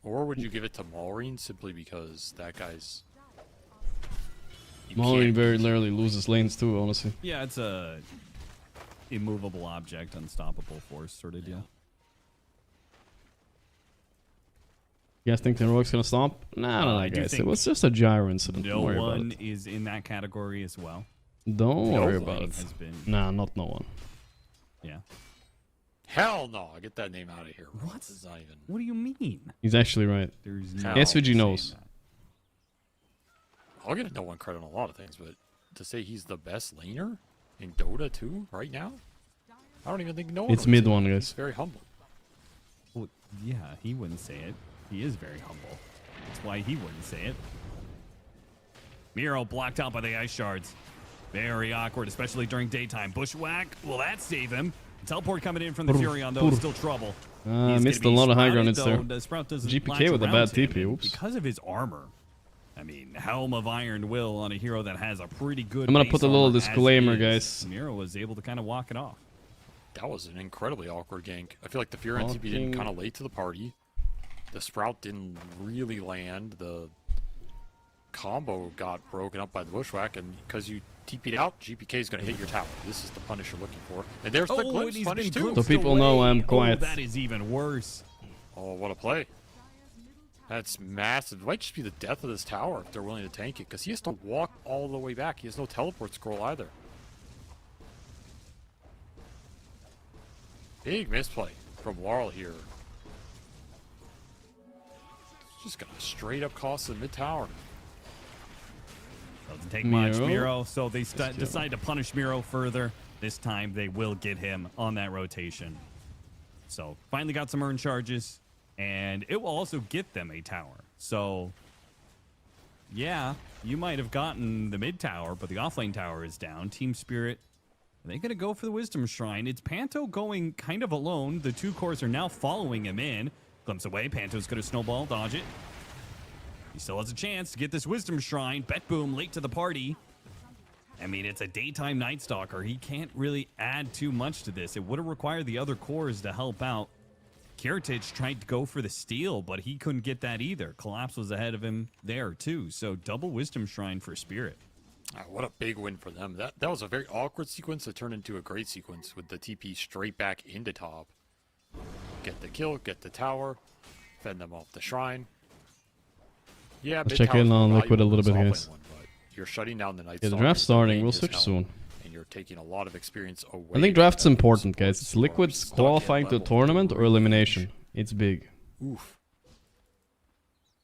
Or would you give it to Maureen simply because that guy's... Maureen very rarely loses lanes too, honestly. Yeah, it's a immovable object, unstoppable force sort of deal. You guys think the Heroic's gonna stomp? Nah, I do guys. It think was just a gyro incident. No Don't worry about one it. is in that category as well. Don't No worry one about it. has been- Nah, not no one. Yeah. Hell no! Get that name out of here. Bro. What? It's not even... What do you mean? He's actually right. There's no SVG knows. I'll give no one credit on a lot of things, but to say he's the best laner in Dota 2 right now? I don't even think no one It's would mid say one, that. guys. He's very humble. Well, yeah, he wouldn't say it. He is very humble. That's why he wouldn't say it. Miro blocked out by the ice shards. Very awkward, especially during daytime. Bushwhack, will that save him? Teleport coming in from the Furion, though, is still trouble. He's Missed a gonna be lot of high sprouted, ground there. though. The Sprout doesn't GPK latch with a around bad to him, TP, and oops. because of his armor. I mean, Helm of Iron Will on a hero that has a pretty good I'm gonna base put a little armor as disclaimer, is. guys. Miro was able to kind of walk it off. That was an incredibly awkward gank. I feel like the Fury and TP didn't Walking. kind of late to the party. The Sprout didn't really land. The combo got broken up by the Bushwhack, and because you TP'd out, GPK is going to hit your tower. This is the punish you're looking for. And there's the and glimpse he's punish been too. So people know I'm quiet. Oh, that is even worse. Oh, what a play. That's massive. It might just be the death of this tower if they're willing to tank it, because he has to walk all the way back. He has no teleport scroll either. Big misplay from Laurel here. Just gonna straight up cost the mid tower. Doesn't take much, Miro. Miro. So they decide to punish Miro further. This time they will get him on that rotation. So finally got some earn charges, and it will also get them a tower. So yeah, you might have gotten the mid tower, but the offlane tower is down. Team Spirit, are they going to go for the Wisdom Shrine? It's Panto going kind of alone. The 2 cores are now following him in. Glimpse away. Panto's going to snowball, dodge it. He still has a chance to get this Wisdom Shrine. Bet Boom late to the party. I mean, it's a daytime Night Stalker. He can't really add too much to this. It would have required the other cores to help out. Kiritich tried to go for the steal, but he couldn't get that either. Collapse was ahead of him there, too. So double Wisdom Shrine for Spirit. What a big win for them. That was a very awkward sequence that turned into a great sequence with the TP straight back into top. Get the kill, get the tower, fend them off the shrine. Yeah, Let's check in on Liquid a little bit, guys. You're shutting down the Night Yeah, the Stalker, draft's the starting. lane We'll is switch held, soon. And you're taking a lot of experience away. I think from draft's the important, guys. supports It's who are Liquid's stuck at qualifying to level tournament or 3. elimination. It's big. Oof.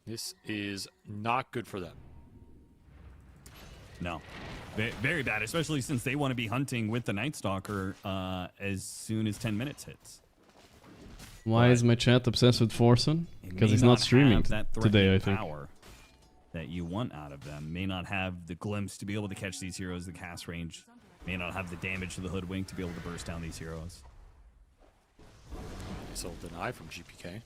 This is not good for them. No. Very bad, especially since they want to be hunting with the Night Stalker as soon as 10 minutes hits. Why is my chat obsessed with Forsen? Because he's not streaming today, I think. Power that you want out of them. May not have the glimpse to be able to catch these heroes, the cast range. May not have the damage to the hoodwink to be able to burst down these heroes. So deny from GPK.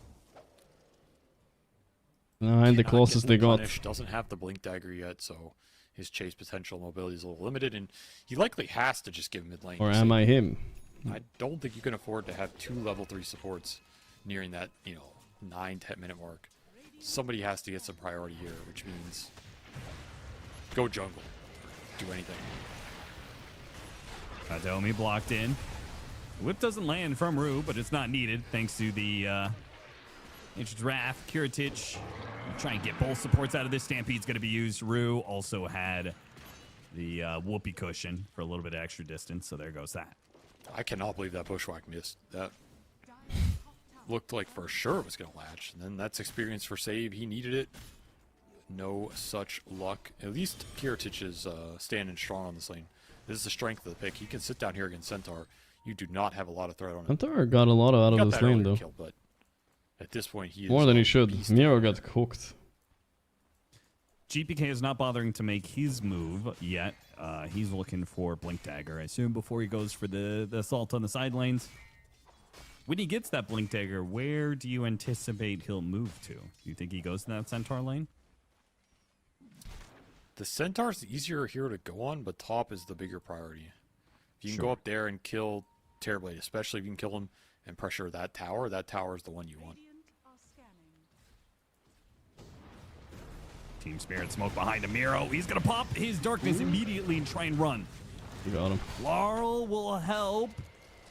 And the closest they got. Punish, doesn't have the blink dagger yet, so his chase potential mobility is a little limited, and he likely has to just give mid lane. Or am I him? I don't think you can afford to have 2 level 3 supports nearing that, 9-10 minute mark. Somebody has to get some priority here, which means go jungle or do anything. Adomi blocked in. Whip doesn't land from Rue, but it's not needed thanks to the Nature's Wrath. Kiritich try and get both supports out of this. Stampede's going to be used. Rue also had the whoopee cushion for a little bit of extra distance, so there goes that. I cannot believe that Bushwhack missed. That looked like for sure it was going to latch. And then that's experience for save. He needed it. No such luck. At least Kiritich is standing strong on this lane. This is the strength of the pick. He can sit down here against Centaur. You do not have a lot of threat on him. Centaur got a lot out of this lane, though. Kill, but at this point, he is more than he should. Miro got cooked. GPK is not bothering to make his move yet. He's looking for Blink Dagger, I assume, before he goes for the assault on the side lanes. When he gets that Blink Dagger, where do you anticipate he'll move to? Do you think he goes to that Centaur lane? The Centaur's the easier hero to go on, but top is the bigger priority. If you can go up there and kill Terrorblade, especially if you can kill him and pressure that tower is the one you want. Team Spirit smoke behind him. Miro, he's going to pop his darkness immediately and try and run. You got him. Laurel will help,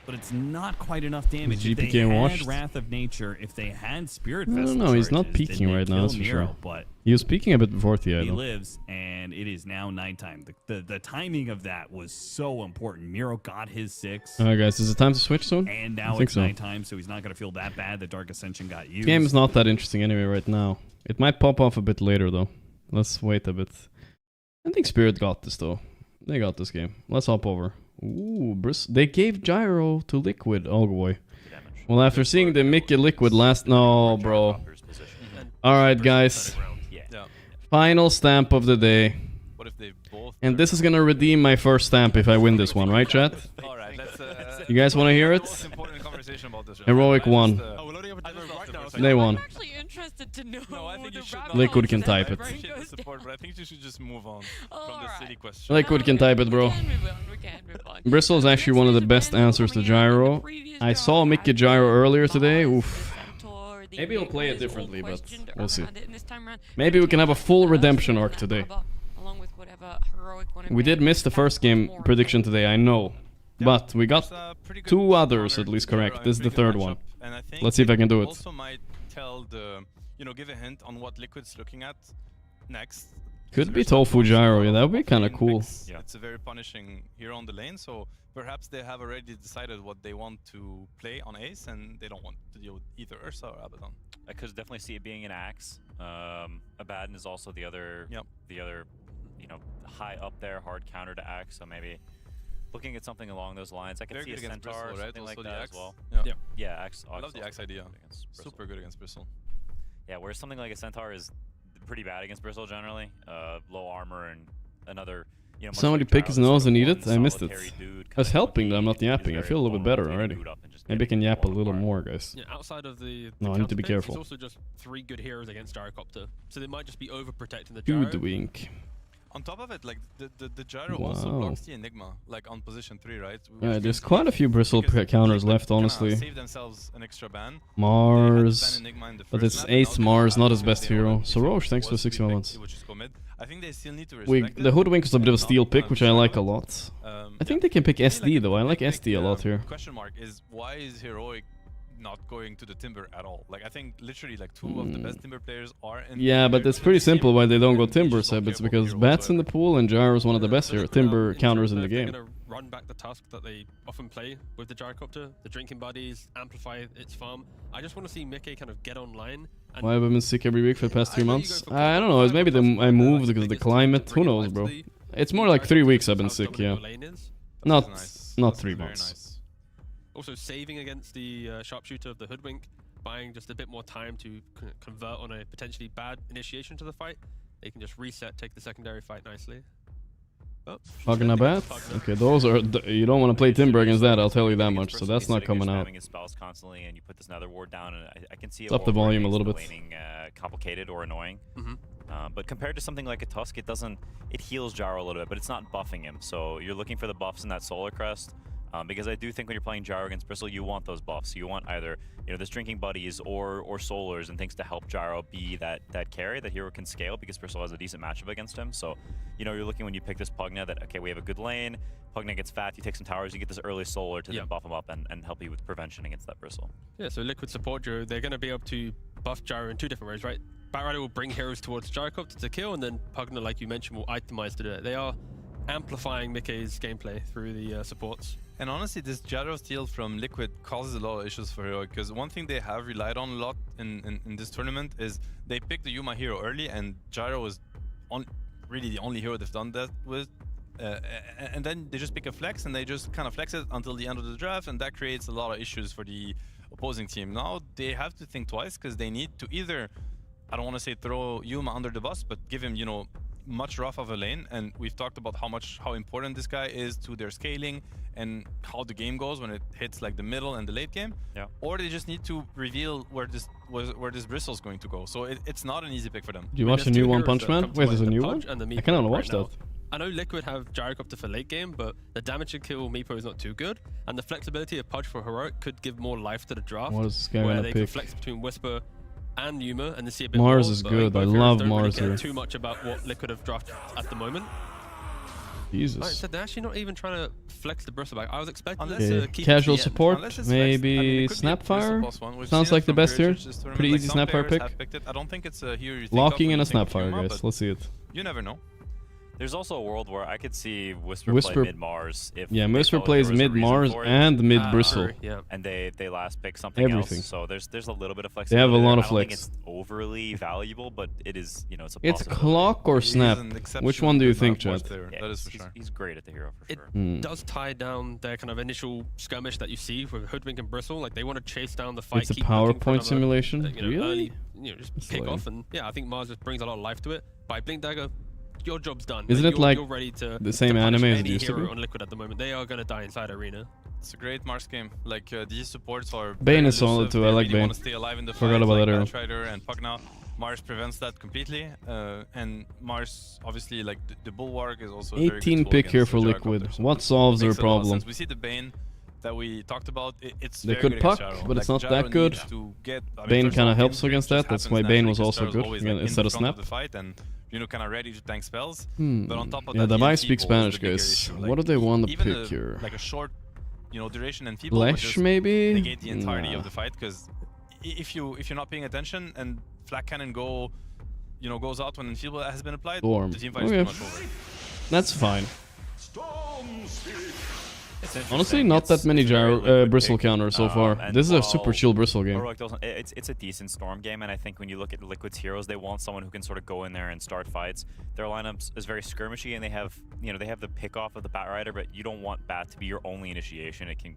but it's not quite enough damage. Is if they GPK had washed? Wrath of Nature, if they had Spirit I Vessel don't know, he's not charges, peeking then right they'd now, kill that's for Miro, sure. but He was peeking a bit before Thea, he though. lives, and it is now nighttime. The timing of that was so important. Miro got his 6. Alright, guys, is it time to switch soon? And now I think it's so. nighttime, so he's not going to feel that bad that Dark Ascension got used. The game is not that interesting anyway right now. It might pop off a bit later, though. Let's wait a bit. I think Spirit got this, though. They got this game. Let's hop over. Ooh, they gave Gyro to Liquid. Oh, boy. Well, after seeing the Mickey Liquid last... No, bro. Alright, guys. Final stamp of the day. What if they both... And this is gonna redeem my first stamp if I win this one, right, chat? Alright, let's... You guys wanna hear it? Heroic won. They won. I'm actually interested to know. No, I think you should not. Liquid can type it. I think you should just move on from the silly question. Liquid can type it, bro. Bristle is actually one of the best answers to Gyro. I saw Mickey Gyro earlier today. Oof. Maybe he'll play it differently, but we'll see. Maybe we can have a full redemption arc today. We did miss the first game prediction today, I know. But we got 2 others at least correct. This is the 3rd one. Let's see if I can do it. Also might tell the, give a hint on what Liquid's looking at next. Could be Tofu Gyro, yeah, that would be kind of cool. Yeah. It's a very punishing hero on the lane, so perhaps they have already decided what they want to play on Ace, and they don't want to deal with either Ursa or Abaddon. I could definitely see it being an Axe. Abaddon is also the other, high up there, hard counter to Axe, so maybe looking at something along those lines. I could see a Centaur or something like that as well. Yeah, Axe. I love the Axe idea. Super good against Bristle. Yeah, whereas something like a Centaur is pretty bad against Bristle generally. Low armor and another... Somebody pick his nose and eat it? I missed it. I was helping them, not yapping. I feel a little bit better already. Maybe I can yap a little more, guys. Yeah, outside of the no, I need to be careful. It's also just 3 good heroes against Gyrocopter, so they might just be overprotecting the Gyro. Dude, wink. On top of it, like the Gyro also blocks the Enigma, like on position 3, right? Yeah, there's quite a few Bristle counters left, honestly. Save themselves an extra ban. Mars, but it's Ace Mars, not his best hero. So Roche, thanks for 60 moments. I think they still need to respect the Hoodwink is a bit of a steal pick, which I like a lot. I think they can pick SD though. I like SD a lot here. Question mark is why is Heroic not going to the Timber at all? Like I think literally like 2 of the best Timber players are in. Yeah, but it's pretty simple why they don't go Timber, Seb. It's because Bat's in the pool and Gyro's one of the best Timber counters in the game. Run back the task that they often play with the Gyrocopter, the drinking buddies, amplify its farm. I just want to see Mickey kind of get online. Why have I been sick every week for the past 3 months? I don't know, it's maybe I moved because of the climate. Who knows, bro? It's more like 3 weeks I've been sick, yeah. Not 3 months. Also saving against the sharpshooter of the Hoodwink, buying just a bit more time to convert on a potentially bad initiation to the fight. They can just reset, take the secondary fight nicely. Oh, Fucking a bat? Okay, those are... You don't want to play Timber against that, I'll tell you that much, so that's not coming out. His spells constantly and you put this Nether Ward down, and I can see it up the volume a little bit. Complicated or annoying. But compared to something like a Tusk, it heals Gyro a little bit, but it's not buffing him. So you're looking for the buffs in that Solar Crest Because I do think when you're playing Gyro against Bristle, you want those buffs. You want either this drinking buddies or solars and things to help Gyro be that carry that hero can scale, because Bristle has a decent matchup against him. So you're looking when you pick this Pugna that, okay, we have a good lane, Pugna gets fat, you take some towers, you get this early solar to then buff him up and help you with prevention against that Bristle. Yeah, so Liquid support Gyro, they're going to be able to buff Gyro in 2 different ways, right? Batrider will bring heroes towards Gyrocopter to kill, and then Pugna, like you mentioned, will itemize to do it. They are amplifying Mickey's gameplay through the supports. And honestly, this Gyro steal from Liquid causes a lot of issues for Heroic, because one thing they have relied on a lot in this tournament is they picked the Yuma hero early, and Gyro was really the only hero they've done that with. And then they just pick a flex, and they just kind of flex it until the end of the draft, and that creates a lot of issues for the opposing team. Now they have to think twice, because they need to either, I don't want to say throw Yuma under the bus, but give him, much rough of a lane. And we've talked about how important this guy is to their scaling and how the game goes when it hits like the middle and the late game. Yeah. Or they just need to reveal where this Bristle's going to go. So it's not an easy pick for them. Do you watch the new One Punch Man? Wait, there's a new one? I cannot watch that. I know Liquid have Gyrocopter for late game, but the damage to kill Meepo is not too good, and the flexibility of Pudge for Heroic could give more life to the draft, what is this guy where they can pick? flex between Whisper and Yuma and see a bit Mars more, is but good. I both heroes love don't Mars really here. care too much about what Liquid have drafted at the moment. Jesus. Like I said, they're actually not even trying to flex the Bristle back. I was expecting Okay. them to keep Casual it to the end. support, maybe Snapfire. Sounds like the best here. Pretty easy Snapfire pick. I don't think it's a hero you think Locking of in a when you think of Snapfire, Yuma, guys. but Let's see it. You never know. There's also a world where I could see Whisper Whisper- play mid-Mars. Yeah, Whisper plays mid-Mars and mid-Bristle. Yeah. And they last pick something Everything. else. So there's a little bit of They flexibility. have a lot of I don't think flex. it's overly valuable, but it is, it's a It's possibility. Clock or Snap? Which one do you think, Chad? Yeah, That is for he's- sure. He's great at the hero, for It sure. does tie down their kind of initial skirmish that you see with Hoodwink and Bristle. Like they want to chase down the fight. It's a keep looking for PowerPoint another, simulation? Early, Really? just That's pick lame. off, and yeah, I think Mars just brings a lot of life to it. By Blink Dagger, your job's done. Isn't it you're, like you're ready to the same to punish anime as it any used to hero be? on Liquid at the moment. They are going to die inside Arena. It's a great Mars game. Like these supports are. Bane very is solid elusive. too. They I like really Bane. want to stay alive in the Forgot fight, about like that hero. Batrider and Pugna. Mars prevents that completely, and Mars obviously like the Bulwark is also. a very good 18 tool pick here against for the Liquid. Gyrocopter, so What solves their makes a lot of problem? sense. We see the Bane that we talked about. It's They very could good puck, against Gyro. but it's Like, not Gyro that good. needs to get, Bane first of kinda all, helps game against just that. That's happens why Bane naturally was 'cause also Gyro's good, always, again, like, instead in of front Snap. the fight and kind of ready to tank spells. Hmm. But on top of Yeah, that, Davai the speaks Enfeeble is Spanish, the bigger guys. issue. What Like, do they want to even pick here? Like a short, duration Enfeeble would Flash, just maybe? negate the entirety Nah. of the fight, because if you're not paying attention and Flak Cannon goes out when Enfeeble has been applied, Storm. the team fight is Okay. pretty much over. That's fine. It's Honestly, interesting. not that It's many a very Gyro liquid Bristle pick. counters so far. And This is a while super chill Bristle game. Heroic doesn't, it's a decent Storm game, and I think when you look at Liquid's heroes, they want someone who can sort of go in there and start fights. Their lineup is very skirmishy, and they have the pick off of the Batrider, but you don't want Bat to be your only initiation. It can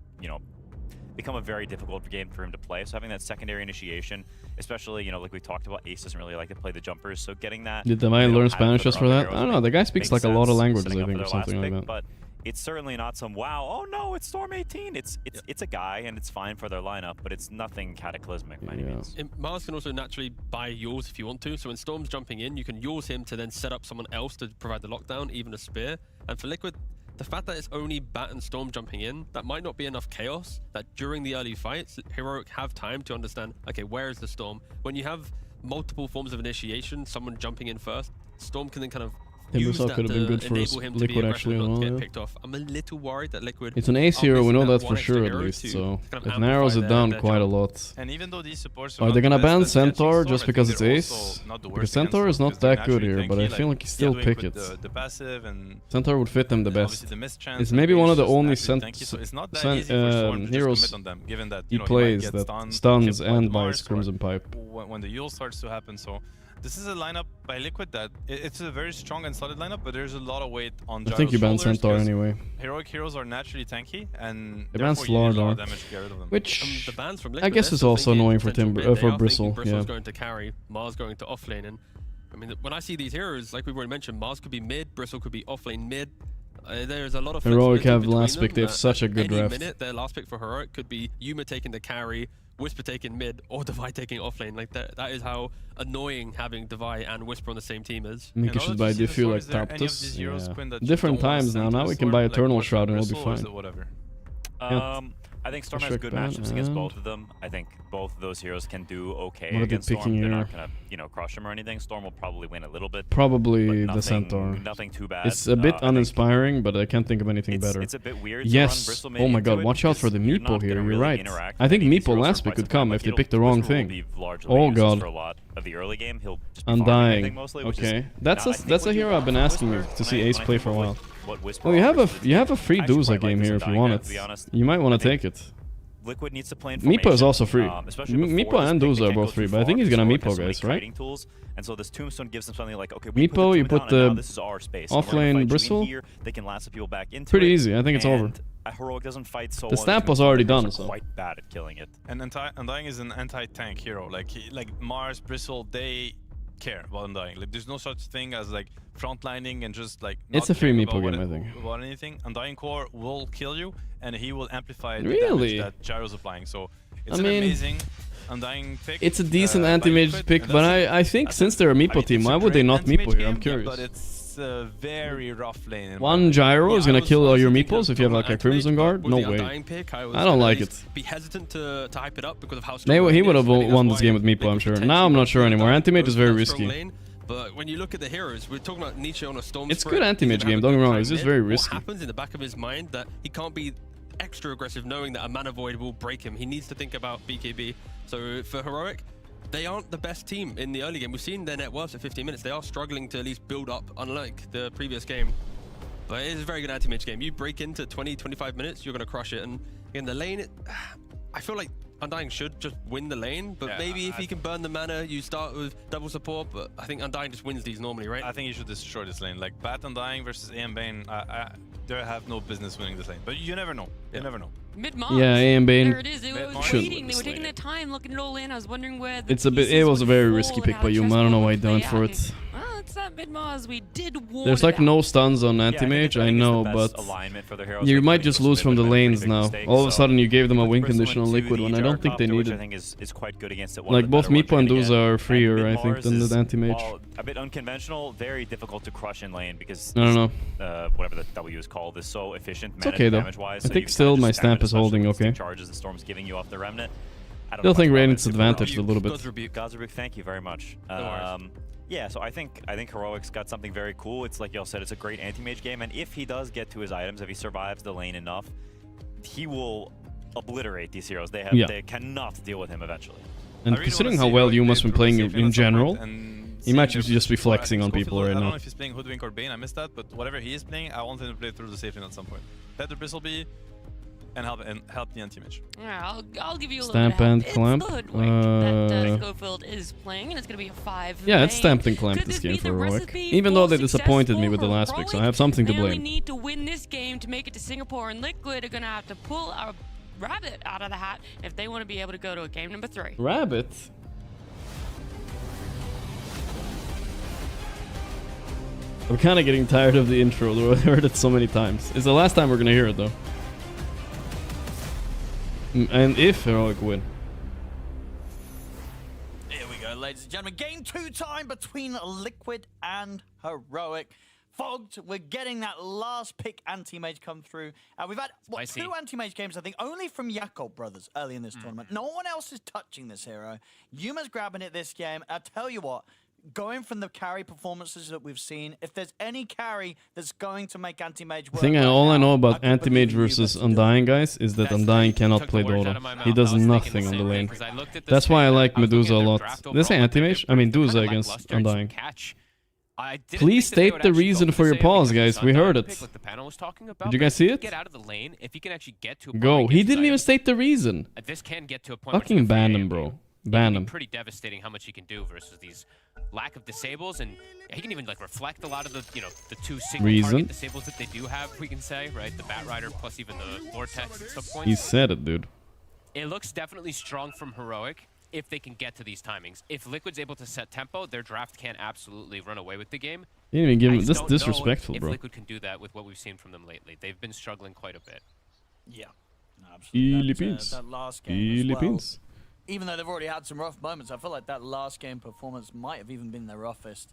become a very difficult game for him to play. So having that secondary initiation, especially like we talked about, Ace doesn't really like to play the jumpers. So getting that. Did Davai learn have Spanish for just their for other that? I heroes don't know. The guy speaks makes like a lot of sense, languages, setting I up think, for or their something last like pick, that. But it's certainly not some wow. Oh no, it's Storm 18. It's a guy, and it's fine for their lineup, but it's nothing cataclysmic by any means. Mars can also naturally buy Yules if you want to. So when Storm's jumping in, you can Yules him to then set up someone else to provide the lockdown, even a spear. And for Liquid, the fact that it's only Bat and Storm jumping in, that might not be enough chaos, that during the early fights, Heroic have time to understand, okay, where is the Storm? When you have multiple forms of initiation, someone jumping in first, Storm can then kind of use Timbersaw that could have been good to for enable him to be Liquid aggressive actually and as not well. get Yeah. picked off. I'm a little worried that Liquid It's an ace are hero, we missing know that one for extra sure at hero least, to so kind of it narrows amplify it down their quite a jump. lot. And even though these supports Are they gonna not the ban best at catching Centaur Storm, just I think because it's they're Ace? also not the worst Because Centaur against is Storm, not because they're that good naturally here, but I tanky, feel like he still Dealing pick with it. The passive and Centaur would fit them the obviously best. the miss chance It's and maybe one of the just only naturally tanky, so it's not that easy for Storm to just heroes commit on them, given that he might plays get that stunned, stuns killed by and the buys Mars, or Crimson Pipe. when the Yule starts to happen. So this is a lineup by Liquid that it's a very strong and solid lineup, but there's a lot of weight on I think you Gyro's banned shoulders Centaur because anyway. Heroic heroes are naturally tanky, and They banned therefore you need a lot of Slardar, damage to get rid of them. which the bans from I Liquid, guess they're is still also thinking annoying for potential Timber mid. They for are Bristle. thinking Bristle's Yeah. going to carry, Mars going to offlane, and I mean when I see these heroes, like we've already mentioned, Mars could be mid, Bristle could be offlane mid. There's a lot of Heroic flexibility have between last them, pick. They have such a good any draft. minute, their last pick for Heroic could be Yuma taking the carry, Whisper taking mid, or Davai taking offlane. Like that is how annoying having Davai and Whisper on the same team is. I think you should buy Diffu like Taptus. Yeah. Different times now. Now we can buy Eternal Shroud and we'll be fine. Whatever. I think Storm has good matchups against both of them. I think both of those heroes can do okay What are they against Storm. picking They're here? not gonna, crush him or anything. Storm will probably win a little bit. Probably but the Centaur. Nothing too bad. It's a bit uninspiring, but I can't think of anything better. It's a bit weird. Yes. To run Oh my god, into watch out for the you're Meepo not here. gonna You're really right. interact I with think any of these Meepo heroes last for pick quite could some time. come Like, if they it'll- pick the wrong Whisper will thing. be largely Oh useless god. for a lot of the early game. He'll just be farming, I Undying. think, mostly, which is Okay. not- I think That's a when you hero I've been run asking Whisper, to see when I Ace think play of for a while. what Whisper Well, you have offers, a free actually Duza quite like game this here if you Undying want guy, it. to be honest. You might want I to think take it. Liquid needs to play in Meepo is also free. especially before Meepo this and pick, they Duza are can't go both free, too but I far think he's because gonna Heroic has Meepo so many guys, right? kiting tools, and so this Tombstone gives them something like, okay, Meepo, we put the you tombstone put down, and now the this is our space. offlane and we're gonna fight you Bristle. in here. They can lasso people back into Pretty it, easy. I think it's over. and Heroic doesn't fight so The well. stamp was already done, Are so. quite bad at killing it. And Undying is an anti-tank hero. Like Mars, Bristle, they care about Undying. Like there's no such thing as like frontlining and just like. It's not a free caring Meepo about game, I think. About anything, Undying Core will kill you, and he will amplify the Really? damage that Gyro's applying. So it's I an mean, amazing Undying pick. It's a decent by anti-mage Liquid, pick, and but that's I think since they're a Meepo mean, team, it's why a would they great not anti-mage Meepo here? I'm game, curious. But it's a very rough lane. One Gyro is gonna kill all your Meeples if you have like a Crimson Guard? No With the way. Undying pick, I I don't like it. Be hesitant to hype it up because of how He strong would it is. have I think won that's this game why with Meepo, I'm Liquid sure. potentially Now I'm not might sure go anymore. down Anti-mage is those very that strong risky. lane. But when you look at the heroes, we're talking about Nietzsche on a Storm It's Spirit. good anti-mage He's gonna game, have a don't get me good wrong, time it's just mid. very What risky. happens in the back of his mind that he can't be extra aggressive knowing that a mana void will break him. He needs to think about BKB. So for Heroic, they aren't the best team in the early game. We've seen their net worth at 15 minutes. They are struggling to at least build up, unlike the previous game. But it is a very good anti-mage game. You break into 20, 25 minutes, you're going to crush it. And in the lane, I feel like Undying should just win the lane, but Yeah, maybe if he can burn the mana, you start with double support, but I think Undying just wins these normally, right? I think you should destroy this lane. Like Bat Undying versus AM Bane, they have no business winning this lane. But you never know. You never know. Mid-Mars. Yeah, AM Bane There it is. It was should waiting. They were win taking their this time, looking it all in. I was wondering where the It's a bit. pieces It was a would very fall risky and pick how by the you. I chessboard don't know why would you play went out. for And, it. well, it's that Mid-Mars. We did warn There's like about. no stuns on Yeah, I think anti-mage, it's I the know, best but alignment for the heroes. you They might can just make lose those from the pretty lanes big now. mistakes, All of a so sudden you gave them a put win Bristle condition on into Liquid the when I don't think they Gyrocopter, which needed. I think is quite good against it. One of Like the both better ones Meepo you're and gonna Duza get. are And freer, I think, Mid-Mars than is, the anti-mage. while a bit unconventional, very difficult to crush in lane because I don't know. whatever the W is called is so efficient. It's okay though. Damage-wise, I so think you still kinda my just stamp stamp it, is holding especially with the okay. charges the Storm's giving you off the Remnant. I don't Still know think much about Radiant's it. advantaged a little bit. God's Rebuke. God's Rebuke, thank you very much. worries. Yeah, so I think Heroic's got something very cool. It's like y'all said, it's a great anti-mage game, and if he does get to his items, if he survives the lane enough, he will obliterate these heroes. They cannot deal with him eventually. And considering how well you must be playing in general, he might just be flexing on people right I don't know now. if he's playing Hoodwink or Bane, I missed that, but whatever he is playing, I want him to play through the safe lane at some point. Let the Bristle be and help the anti-mage. Yeah, I'll give you a Stamp little and bit of clamp. help. It's the Hoodwink that Schofield is playing, and it's going to be a 5. Yeah, it's lane. stamped and clamped Could this this game be for the Heroic. recipe Even though for they disappointed me success with the for last pick, so I Heroic? have something to They only blame. need to win this game to make it to Singapore, and Liquid are going to have to pull a rabbit out of the hat if they want to be able to go to a game number 3. Rabbit? I'm kind of getting tired of the intro, though. I've heard it so many times. It's the last time we're gonna hear it, though. And if Heroic win. Here we go, ladies and gentlemen. Game 2 time between Liquid and Heroic. Fogged, we're getting that last pick anti-mage come through. We've had, what, 2 anti-mage games, I think, only from Jakob Brothers early in this tournament. No one else is touching this hero. Yuma's grabbing it this game. I tell you what, going from the carry performances that we've seen, if there's any carry that's going to make anti-mage work, All I know about anti-mage versus Undying, guys, is that Undying cannot play Dota. He does nothing on the lane. That's why I like Medusa a lot. Did I say anti-mage? I mean Dusa against Undying. Please state the reason for your pause, guys. We heard it. Did you guys see it? Get out of the lane if he can actually get to a Go. He didn't even state the reason. This can get to a point. Fucking ban him, bro. Ban him. Pretty devastating how much he can do versus these lack of disables, and he can even like reflect a lot of the the 2 single target disables that they do have. We can say right, the Bat Rider plus even the Vortex at some point. He said it, dude. It looks definitely strong from Heroic if they can get to these timings. If Liquid's able to set tempo, their draft can absolutely run away with the game. You didn't even give him this don't disrespectful, know if bro. Liquid can do that with what we've seen from them lately. They've been struggling quite a bit. Yeah, no, absolutely. Philippines. That last game as well. Philippines. Even though they've already had some rough moments, I feel like that last game performance might have even been their roughest.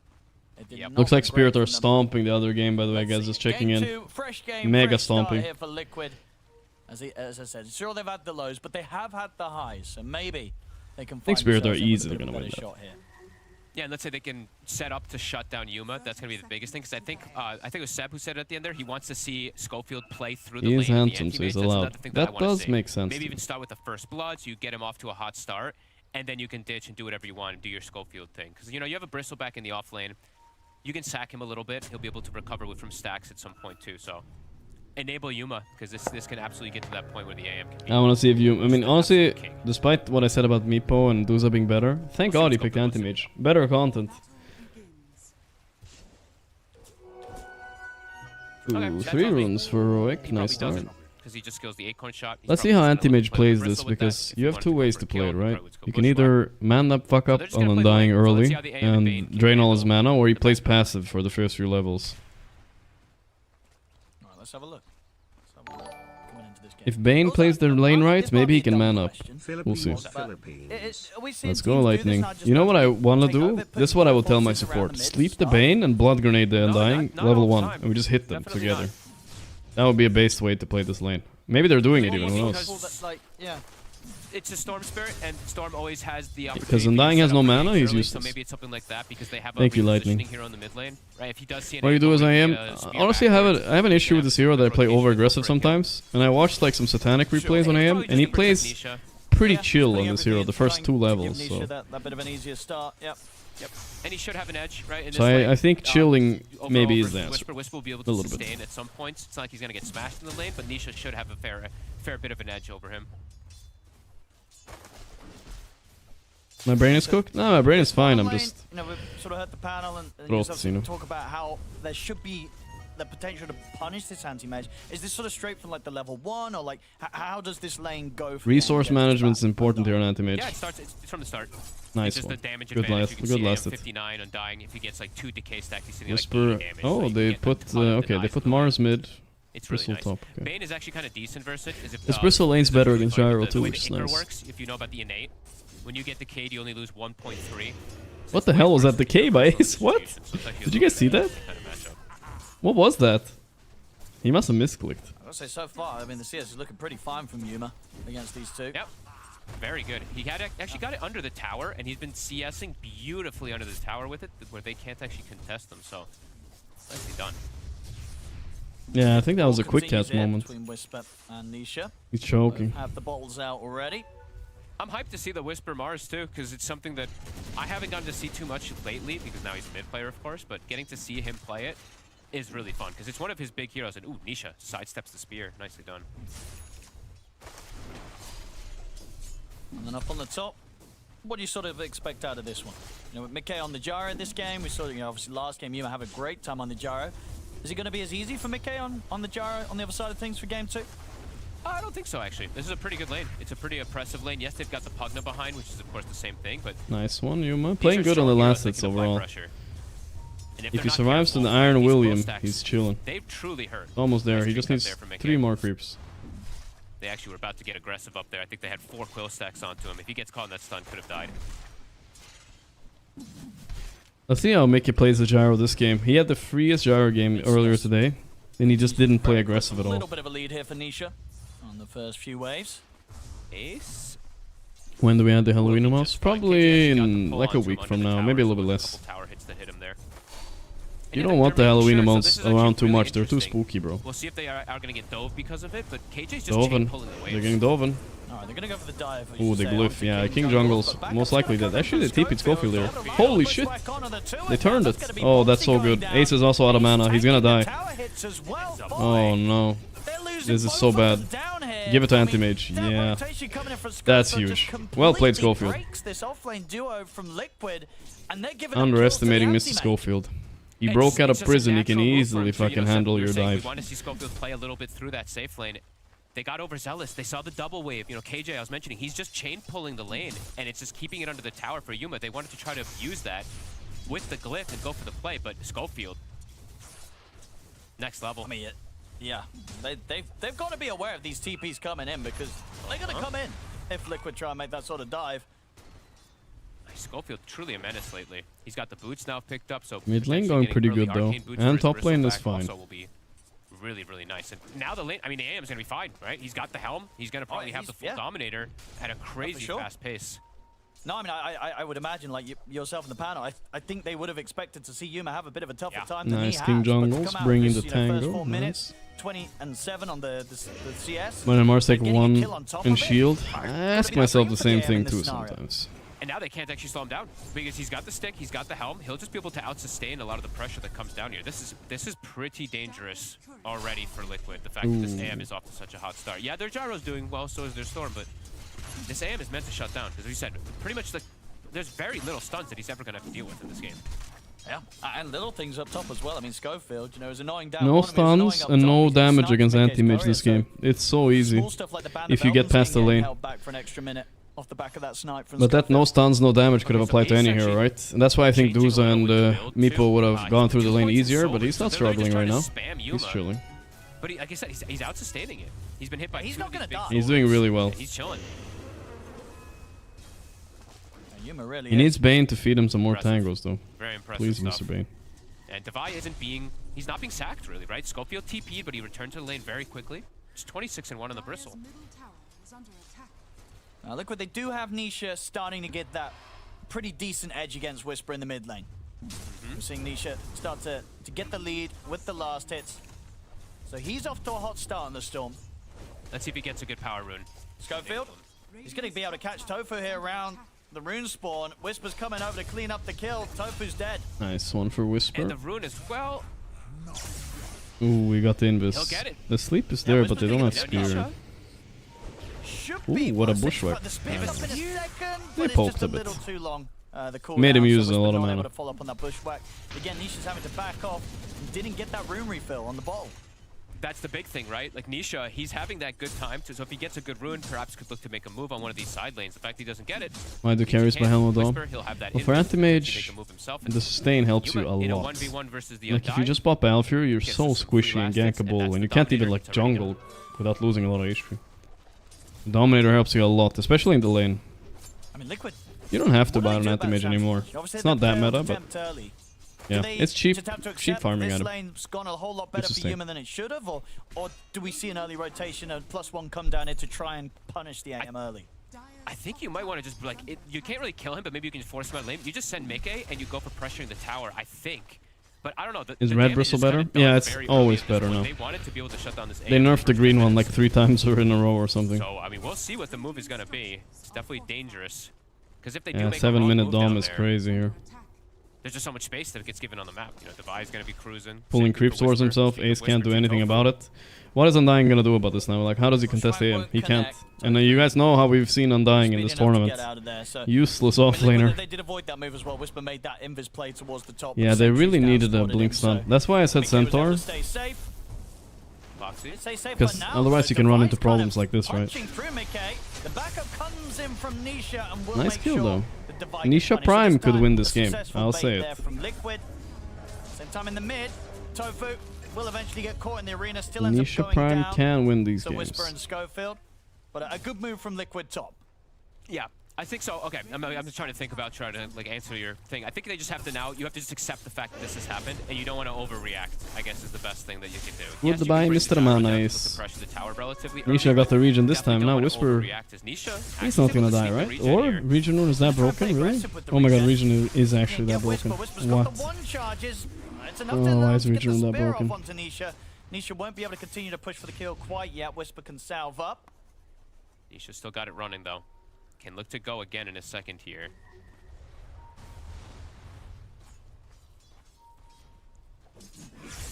Looks like Spirit are stomping the other game, by the way, guys. Just checking game in. 2, fresh game, Mega fresh start stomping. here for Liquid. As I said, sure they've had the lows, but they have had the highs, so maybe they can I think find Spirit are themselves in with a easily bit of gonna a win better that. shot here. Yeah, and let's say they can set up to shut down Yuma. That's going to be the biggest thing, because I think it was Seb who said it at the end there. He wants to see Schofield play through the He lane. is of the handsome, so he's anti-mage. That's allowed. another thing That I wanna does see. make sense Maybe to even me. start with the first blood, so you get him off to a hot start, and then you can ditch and do whatever you want and do your Schofield thing. Because, you know, you have a Bristleback in the off lane. You can sack him a little bit. He'll be able to recover from stacks at some point, too. So enable Yuma, because this can absolutely get to that point where the AM can be. I want to see if you... I mean, honestly, despite what I said about Meepo and Duza being better, thank God he picked anti-mage. Better content. Ooh, 3 runes for Heroic. Nice start. Because he just skills the acorn shot. Let's see how anti-mage plays this, because you have 2 ways to play it, right? You can either mana fuck up on Undying early and drain all his mana, or he plays passive for the first few levels. Alright, let's have a look. If Bane plays their lane right, maybe he can man up. We'll see. Let's go, Lightning. You know what I want to do? This is what I will tell my support. Sleep the Bane and Blood Grenade the Undying, level 1, and we just hit them together. That would be a based way to play this lane. Maybe they're doing it even, who knows? It's a Storm Spirit, and Storm always has the opportunity. Because Undying has no mana, he's early, useless. So maybe it's something like that, because they have a Thank you, Lightning. hero in the mid lane. Right? If he does see an What you do is I am... honestly, I backwards, have an issue with this hero that I play over-aggressive sometimes. And I watched like some Satanic replays on AM, and he plays pretty chill on this hero, the first 2 levels. So. That bit of an easier start, yep. Yep. And he should have an edge, right? In So this lane. I think chilling Overall maybe is versus the answer. Whisper will be able A to little bit. sustain at some points. It's not like he's going to get smashed in the lane, but Nisha should have a fair bit of an edge over him. My brain is cooked? No, my brain is fine, I'm just... You know, we've sort of heard the panel and Roast, yourself you know. talk about how there should be the potential to punish this anti-mage. Is this sort of straight from like the level 1, or like how does this lane go? From Resource management is important here on anti-mage. Yeah, it's from the start. Nice it's just one. the damage Good advantage. last, You can good see lasted. 59 Undying. If he gets like 2 decay stacks, he's sitting Whisper... like 80 damage. Oh, so they put... okay, they put Mars mid. It's really Bristle nice. top. Okay. Bane is actually kind of decent versus it. This Bristle lane's better against Gyro too, The way which is the Inker nice. works, if you know about the innate, when you get decayed, you only lose 1.3. What the hell was that decay by Ace? What? Did you guys see that? What was that? He must have misclicked. I gotta say, so far, I mean, the CS is looking pretty fine from Yuma against these 2. Yep. Very good. He had actually got it under the tower, and he's been CSing beautifully under the tower with it, where they can't actually contest them. So, nicely done. Yeah, I think that was a quick cat moment. Between Whisper and Nisha. He's choking. Have the bottles out already. I'm hyped to see the Whisper Mars too, because it's something that I haven't gotten to see too much lately, because now he's a mid player, of course, but getting to see him play it is really fun, because it's one of his big heroes. And ooh, Nisha sidesteps the spear. Nicely done. And then up on the top, what do you sort of expect out of this one? You know, with Mickey on the gyro this game, we saw, you know, obviously last game Yuma have a great time on the gyro. Is it going to be as easy for Mickey on the gyro on the other side of things for game 2? I don't think so, actually. This is a pretty good lane. It's a pretty oppressive lane. Yes, they've got the Pugna behind, which is, of course, the same thing, but... Nice one, Yuma. Playing good on the last hits overall. If If he survives to the Iron William, he's chilling. They've truly hurt. Almost there. He just needs 3 more creeps. They actually were about to get aggressive up there. I think they had 4 quill stacks onto him. If he gets caught in that stun, could have died. Let's see how Mickey plays the gyro this game. He had the freest gyro game earlier today, and he just didn't play aggressive at A all. little bit of a lead here for Nisha on the first few waves. Ace? When do we add the Halloween mouse? Probably in like a week from now, maybe a little bit less. Tower hits that hit him there. You don't want the Halloween amounts around too much, they're too spooky, bro. We'll see if they are going to get dove because of it, but KJ's just Doven. chain pulling the waves. They're getting Doven. Alright, they're gonna go for the dive. Ooh, the glyph. Yeah, King Jungle's most likely dead. Actually, they TP'd Schofield there. Holy shit! They turned it. Oh, that's so good. Ace is also out of mana. He's gonna die. Oh no. This is so bad. Give it to Anti-Mage. Yeah. That's huge. Well played, Schofield. Underestimating Mr. Schofield. He broke out of prison. He can easily fucking handle your dive. We want to see Schofield play a little bit through that safe lane. They got overzealous. They saw the double wave. You know, KJ, I was mentioning, he's just chain pulling the lane, and it's just keeping it under the tower for Yuma. They wanted to try to use that with the glyph and go for the play, but Schofield, next level. I mean, yeah, they've got to be aware of these TPs coming in, because they're going to come in if Liquid try and make that sort of dive. Schofield truly a menace lately. He's got the boots now picked up, so mid lane going pretty good though, and top lane is fine. Also will be really, really nice. And now the lane, I mean, the AM is going to be fine, right? He's got the helm. He's going to probably have the full Dominator at a crazy fast pace. No, I mean, I would imagine, like, yourself in the panel, I think they would have expected to see Yuma have a bit of a tougher time than he has. King Jungles, bringing the tango. Nice. 20 and 7 on the CS. When Mars take 1 in shield, I ask myself the same thing too sometimes. And now they can't actually slow him down because he's got the stick, he's got the helm. He'll just be able to out-sustain a lot of the pressure that comes down here. This is pretty dangerous already for Liquid. The fact that this AM is off to such a hot start. Yeah, their gyro's doing well, so is their Storm, but this AM is meant to shut down because we said pretty much there's very little stuns that he's ever going to have to deal with in this game. Yeah, and little things up top as well. I mean, Schofield, you know, is annoying down. No stuns and no damage against anti-mage this game. It's so easy if you get past the lane. But that no stuns, no damage could have applied to any hero, right? And that's why I think Duza and Meepo would have gone through the lane easier, but he's not struggling right now. He's chilling. But like I said, he's out-sustaining it. He's been hit by he's not gonna die. He's doing really well. He's chilling. Really he needs Bane to feed him some more tangos, though. Very impressive Please, stuff. Mr. Bane. And Devi he's not being sacked really, right? Schofield TP'd, but he returned to the lane very quickly. It's 26 and 1 on the Bristle. Now look what they do have. Nisha starting to get that pretty decent edge against Whisper in the mid lane. We're seeing Nisha start to get the lead with the last hits. So he's off to a hot start on the Storm. Let's see if he gets a good power rune. Schofield, he's going to be able to catch Tofu here around the rune spawn. Whisper's coming over to clean up the kill. Tofu's dead. Nice one for Whisper. And the rune as well. Ooh, we got the invis. He'll get it. The sleep is there, but they don't have spear. Ooh, what a bushwhack. They poked a bit. Made him use a lot of mana. Follow up on that bushwhack. Again, Nisha's having to back off and didn't get that rune refill on the bottle. That's the big thing, right? Like Nisha, he's having that good time, so if he gets a good rune, perhaps could look to make a move on one of these side lanes. The fact he doesn't get it. Why do carries by Helm Dome? But for anti-mage, the sustain helps you a lot. Like if you just pop Alfur, you're so squishy and gankable, and you can't even like jungle without losing a lot of HP. Dominator helps you a lot, especially in the lane. I mean, Liquid. You don't have to buy an anti-mage anymore. It's not that meta, but yeah, it's cheap farming item. Lane's gone a whole lot better for Yuma than it should have, or do we see an early rotation, a +1 come down here to try and punish the AM early? I think you might want to just like you can't really kill him, but maybe you can just force him out of lane. You just send Mickey and you go for pressuring the tower. I think. But I don't know. Is Red Bristle better? Yeah, it's always better now. They wanted to be able to shut down this they nerfed the green one like 3 times in a row or something. So I mean, we'll see what the move is gonna be. It's definitely dangerous. Because if they do yeah, make 7-minute dom is crazy here. There's just so much space that gets given on the map. You know, Devi's gonna be cruising. Pulling creeps towards himself. Ace can't do anything about it. What is Undying gonna do about this now? Like, how does he contest AM? He can't. And you guys know how we've seen Undying in this tournament. Useless offlaner. They did avoid that move as well. Whisper made that invis play towards the top. Yeah, they really needed a blink stun. That's why I said Centaur. Because otherwise you can run into problems like this, right? Nice kill though. Nisha Prime could win this game. I'll say it. Same time in the mid, Tofu will eventually get caught in the arena. Still Nisha Prime can win these games. Whisper and Schofield, but a good move from Liquid top. Yeah, I think so. Okay, I'm just trying to like answer your thing. I think they just have to now. You have to just accept the fact that this has happened, and you don't want to overreact. I guess is the best thing that you can do. Goodbye, Mr. Manice. Nisha got the region this time. Now Whisper. He's not gonna die, right? Or region rune is that broken? Really? Oh my god, region is actually that broken. What? Oh, why is region rune that broken? Nisha won't be able to continue to push for the kill quite yet. Whisper can salve up. Nisha still got it running though. Can look to go again in a second here.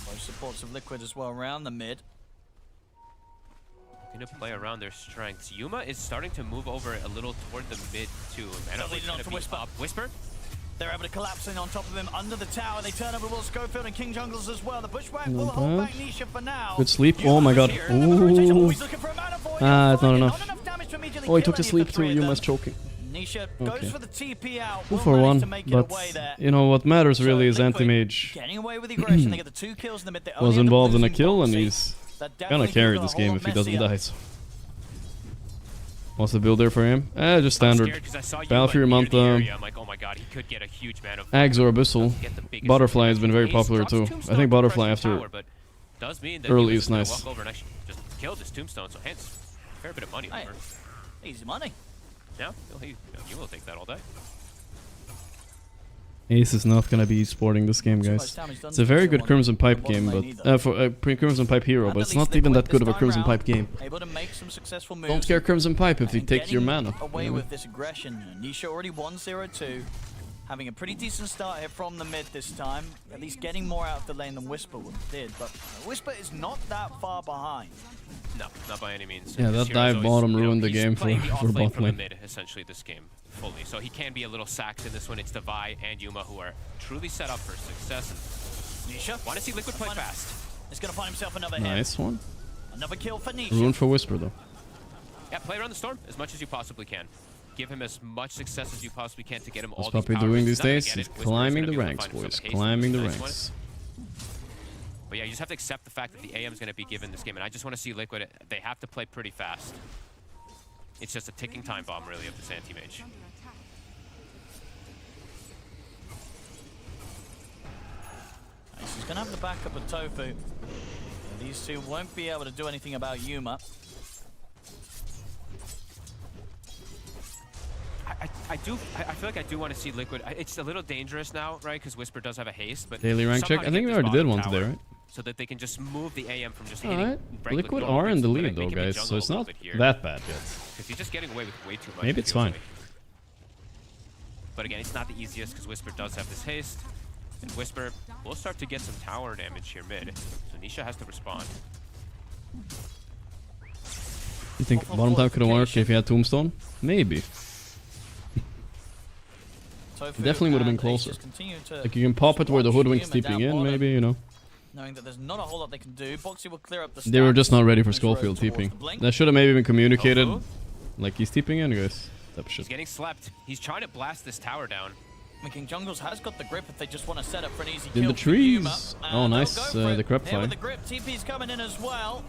Close supports of Liquid as well around the mid. Going to play around their strengths. Yuma is starting to move over a little toward the mid too. And leading on to Whisper. Whisper? They're able to collapse in on top of him under the tower. They turn over Will Schofield and King Jungles as well. The bushwhack will hold back Nisha for now. Good sleep. Oh my god. Ooh. Ah, it's not enough. Oh, he took the sleep too. Yuma's choking. Nisha goes for the TP out. 2 for 1, but you know what matters really is anti-mage was involved in a kill, and he's gonna carry this game if he doesn't die. So. What's the build there for him? Just standard. Valkyrie, Manta, Ags or Abyssal. Butterfly has been very popular too. I think Butterfly after does mean that Early he is was gonna nice. walk over and actually just kill this tombstone. So hence, a fair bit of money over. Easy money. Yeah, you will take that all day. Ace is not gonna be sporting this game, guys. It's a very good Crimson Pipe game, but for Crimson Pipe hero, but it's not even that good of a Crimson Pipe game. Able to make some successful moves. Don't care Crimson Pipe if he takes your mana. Away with this aggression. Nisha already 1-0-2. Having a pretty decent start here from the mid this time. At least getting more out of the lane than Whisper did. But Whisper is not that far behind. No, not by any means. Yeah, that dive bottom ruined the game for bot lane. Mid, essentially, this game fully. So he can be a little sacked in this one. It's Devi and Yuma who are truly set up for success. And Nisha. Want to see Liquid play fast. He's going to find himself another hit. Nice one. Another kill for Nisha. Ruined for Whisper, though. Yeah, play around the storm as much as you possibly can. Give him as much success as you possibly can to get him all these What's Puppy doing these days? He's climbing the ranks, boys. Climbing the ranks. But yeah, you just have to accept the fact that the AM is going to be given this game. And I just want to see Liquid. They have to play pretty fast. It's just a ticking time bomb, really, of this anti-mage. He's going to have the backup of Tofu. These two won't be able to do anything about Yuma. I feel like I do want to see Liquid. It's a little dangerous now, right? Because Whisper does have a haste, but daily rank check. I think we already did one today, right? So that they can just move the AM from just hitting. Alright, Liquid are in the lead though, guys, so it's not that bad yet. Because he's just getting away with way too much. Maybe it's fine. But again, it's not the easiest because Whisper does have this haste. And Whisper will start to get some tower damage here mid. So Nisha has to respond. You think bottom tower could have worked if he had Tombstone? Maybe. It definitely would have been closer. Like you can pop it where the Hoodwink's TPing in, maybe, you know. Knowing that there's not a whole lot they can do. Boxy will clear up the They were just not ready for Schofield TPing. That should have maybe been communicated. Like he's TPing in, guys. Type of shit. He's getting slept. He's trying to blast this tower down. King Jungles has got the grip if they just want to set up for an easy In kill. the trees. Oh, nice. The crab fly. With the grip, TP's coming in as well.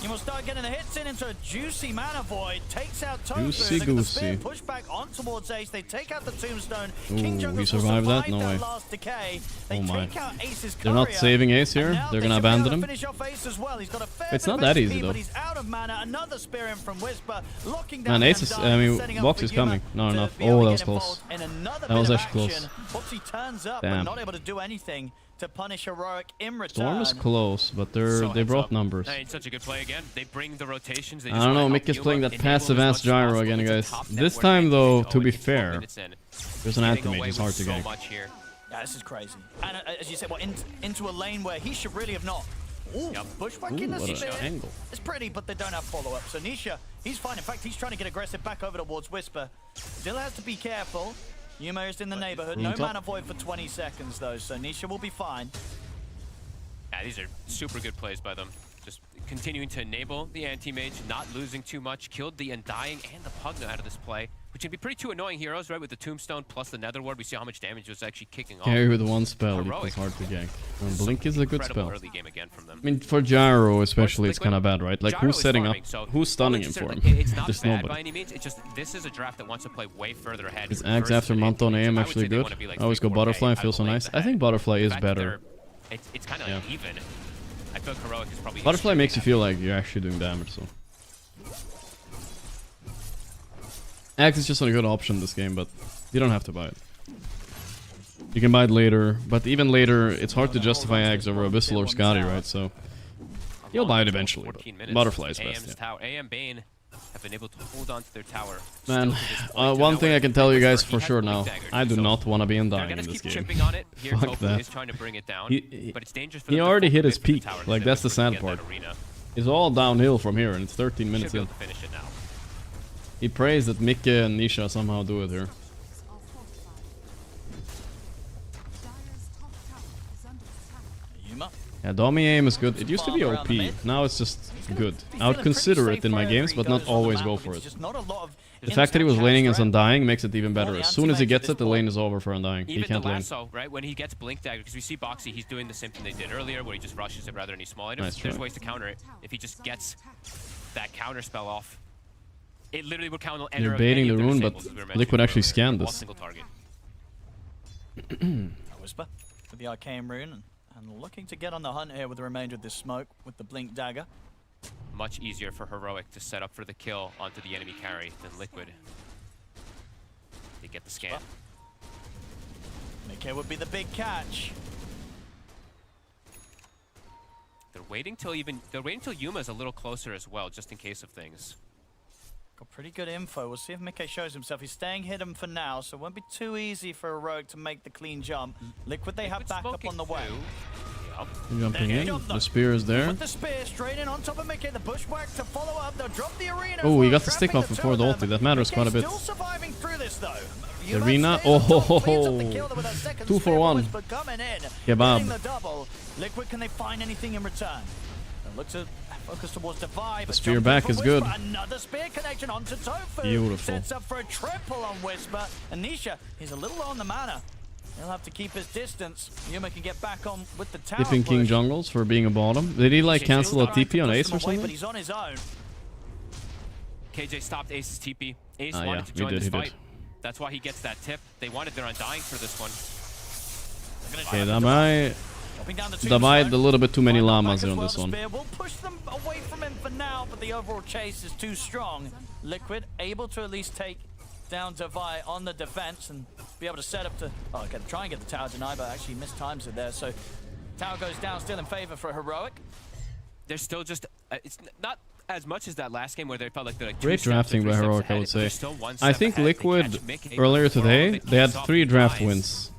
You will start getting the hits into a juicy mana void. Takes out Tofu. Juicy goosey. Push back on towards Ace. They take out the tombstone. Ooh, King he survived that? No way. Last decay. Oh my. Ace's They're not saving Ace here. They're gonna abandon him. Finish off Ace as well. He's got a fair it's not that easy though. But he's out of mana. Another spear in from Whisper. Locking down. Man, Ace is. I mean, Box is coming. No, enough. Oh, that was close. That was actually close. Boxy turns up, Damn. but not able to do anything to punish Heroic in return. Storm is close, but they brought numbers. It's such a good play again. They bring the rotations. I don't know, Mick is playing that passive ass gyro again, guys. This time though, to be fair, there's an anti-mage, it's hard to gank. Yeah, this is crazy. And as you said, into a lane where he should really have not. Ooh, pushback in the spear. Angle. It's pretty, but they don't have follow-up. So Nisha, he's fine. In fact, he's trying to get aggressive back over towards Whisper. Still has to be careful. Yuma is in the neighborhood. No mana void for 20 seconds, though, so Nisha will be fine. Yeah, these are super good plays by them. Just continuing to enable the anti-mage, not losing too much. Killed the Undying and the Pugna out of this play, which can be pretty two annoying heroes, right? With the Tombstone plus the Nether Ward, we see how much damage was actually kicking off. Carry with one spell, it was hard to gank. And Blink is a good spell. Early game again from them. I mean, for Gyro especially, it's kind of bad, right? Like, who's setting up? Who's stunning him for him? It's not Just bad nobody. by any means. It's just this is a draft that wants to play way further ahead. Is Axe after Monton AM actually good? I always go Butterfly, feels so nice. I think Butterfly is better. It's kind of like even. I feel like Heroic is probably. Butterfly makes you feel like you're actually doing damage, so. Axe is just not a good option this game, but you don't have to buy it. You can buy it later, but even later, it's hard to justify Axe over Abyssal or Scotty, right? So you'll buy it eventually. But Butterfly is best. Yeah. AM Bane have been able to hold on to their tower. Man, one thing I can tell you guys for sure now, I do not want to be Undying in this game. Fuck that. He already hit his peak, like that's the sad part. It's all downhill from here, and it's 13 minutes in. He prays that Mikke and Nisha somehow do it here. Yeah, Domi aim is good. It used to be OP, now it's just good. I would consider it in my games, but not always go for it. The fact that he was laning as Undying makes it even better. As soon as he gets it, the lane is over for Undying. He can't lane. Lasso, right? When he gets Blink Dagger, because we see Boxy, he's doing the same thing they did earlier, where he just rushes it rather than any small items. There's ways to counter it. If he just gets that counter spell off, it literally would counter. They're baiting the rune, but Liquid actually scanned this. Whisper with the arcane rune. And looking to get on the hunt here with the remainder of this smoke with the Blink Dagger. Much easier for Heroic to set up for the kill onto the enemy carry than Liquid. They get the scan. Mickey would be the big catch. They're waiting till Yuma's a little closer as well, just in case of things. Got pretty good info. We'll see if Mickey shows himself. He's staying hidden for now, so it won't be too easy for Heroic to make the clean jump. Liquid they have back up on the way. Jumping in, the spear is there. Put the spear straight in on top of Mickey. The bushwhack to follow up. They'll drop the arena. Oh, he got the stick off before the ulti. That matters quite a bit. Still surviving through this though. The arena. Oh, ho, ho, ho. 2 for 1. Kebab. Liquid, can they find anything in return? Look to focus towards Divide. The spear back is good. Another spear connection onto Tofu. Beautiful. Sets up for a triple on Whisper. And Nisha, he's a little low on the mana. He'll have to keep his distance. Yuma can get back on with the tower. Dipping King jungles for being a bottom. Did he like cancel a TP on Ace or something? But he's on his own. KJ stopped Ace's TP. Ace wanted to join this fight. That's why he gets that tip. They wanted their Undying for this one. Okay, Divide a little bit too many llamas on this one. We'll push them away from him for now, but the overall chase is too strong. Liquid able to at least take down Divide on the defense and be able to set up to try and get the tower denied, but actually mistimes it there. So tower goes down, still in favor for Heroic. They're still just it's not as much as that last game where they felt like they're like great drafting by Heroic, I would say. I think Liquid earlier today they had 3 draft wins.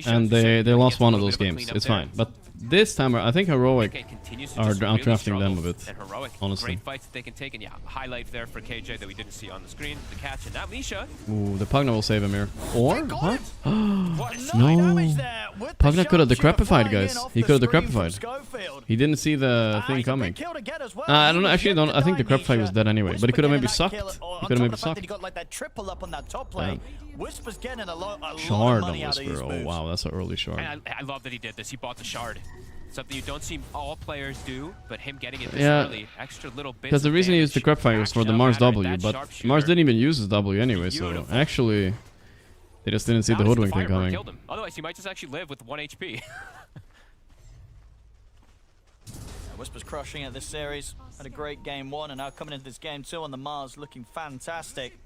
And they lost one of those games. It's fine. But this time, I think Heroic are outdrafting them a bit. Honestly. Great fights that they can take, and yeah, highlight there for KJ that we didn't see on the screen. The catch, and now Misha. Ooh, the Pugna will save him here. Or what? No. Pugna could have decrepified, guys. He could have decrepified. He didn't see the thing coming. I don't know. Actually, I think the decrepify was dead anyway. But he could have maybe sucked. He could have maybe sucked. Whisper's getting a lot shard of money on Whisper. Oh wow, that's an early shard. And I love that he did this. He bought the shard. Something you don't see all players do, but him getting it this early, extra little bits. Because the reason he used the Decrepify was for the Mars W, but Mars didn't even use his W anyway, so actually they just didn't see the hoodwink thing coming. Otherwise, he might just actually live with 1 HP. Whisper's crushing it this series. Had a great game 1, and now coming into this game 2 on the Mars, looking fantastic.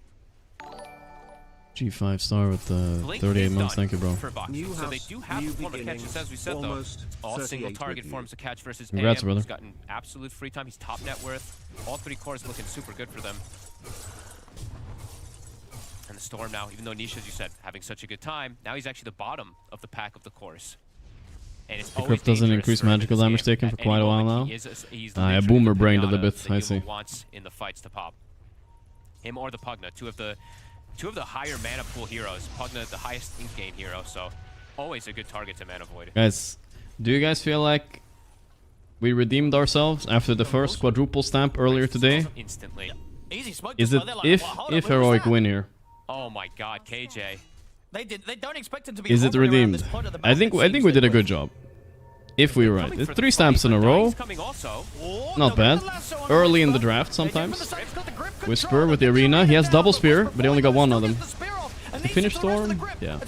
G5 star with 38 months, thank you, bro. So they do have the form of catches, as we said, though. All single target forms of catch versus Congrats, AM, brother. who's gotten absolute free time. He's top net worth. All 3 cores looking super good for them. And the Storm now, even though Nisha, as you said, having such a good time, now he's actually the bottom of the pack of the cores. And it's the Crypt doesn't increase magical damage taken for quite a while now. I boomer brained it a bit, I see. Wants in the fights to pop. Him or the Pugna, two of the higher mana pool heroes. Pugna, the highest ink gain hero, so always a good target to mana void. Guys, do you guys feel like we redeemed ourselves after the first quadruple stamp earlier today? Instantly. Is it if Heroic win here? Oh my God, KJ. They don't expect him to be. Is it redeemed? I think we did a good job. If we were right. 3 stamps in a row. Not bad. Early in the draft sometimes. Whisper with the arena. He has double spear, but he only got 1 of them. He finished Storm? Yeah.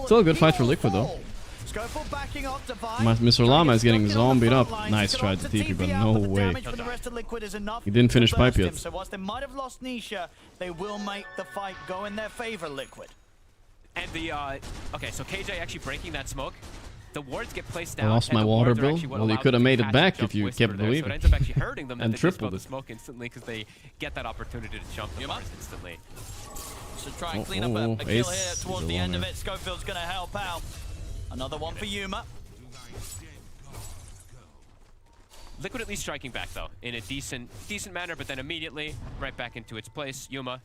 Still a good fight for Liquid though. Mr. Llama is getting zombied up. Nice try to TP, but no way. He didn't finish pipe yet. So whilst they might have lost Nisha, they will make the fight go in their favor, Liquid. And the okay, so KJ actually breaking that smoke. The wards get placed down. I lost my water bill. Well, you could have made it back if you kept believing. So it ends up actually hurting them and tripled the it. smoke instantly because they get that opportunity to jump the Mars instantly. So try and clean up a kill here towards the end of it. Schofield's going to help out. Another one for Yuma. Liquid at least striking back though in a decent manner, but then immediately right back into its place. Yuma.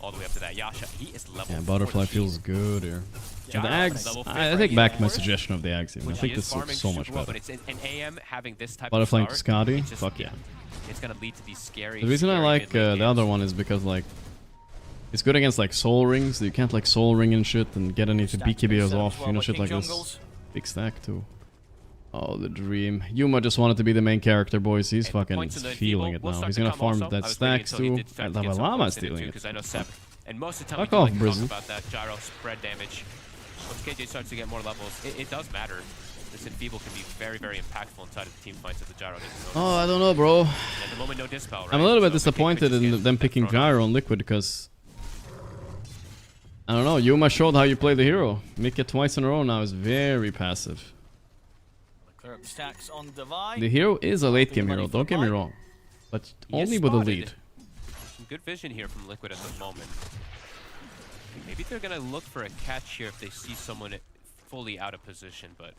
All the way up to that Yasha. He is level 14. Butterfly feels good here. Yeah, the Ags, I take back my suggestion of the Ags even. I think this looks so much better. But it's an AM having this type Butterfly of to Skadi? Fuck yeah. It's gonna lead to these scary. The reason I like the other one is because like it's good against like soul rings. You can't like soul ring and shit and get any BKBs off, you know, shit like this. Big stack too. Oh, the dream. Yuma just wanted to be the main character, boys. He's fucking feeling it now. He's gonna farm that stacks too. Lava Llama is stealing it. And most of the time fuck off, we Brizzle. talk about that gyro spread damage. Once KJ starts to get more levels, it does matter. This Enfeeble can be very, very impactful inside of the team fights if the Gyro doesn't notice. Oh, I don't know, bro. And at the moment, no dispel, right? I'm a little bit So disappointed in them picking Gyro on Liquid because I don't know. Yuma showed how you play the hero. Make it twice in a row now is very passive. Clear up the stacks on Divide. The hero is a late game hero. Don't get me wrong, but only with a lead. Some good vision here from Liquid at the moment. Maybe they're gonna look for a catch here if they see someone fully out of position, but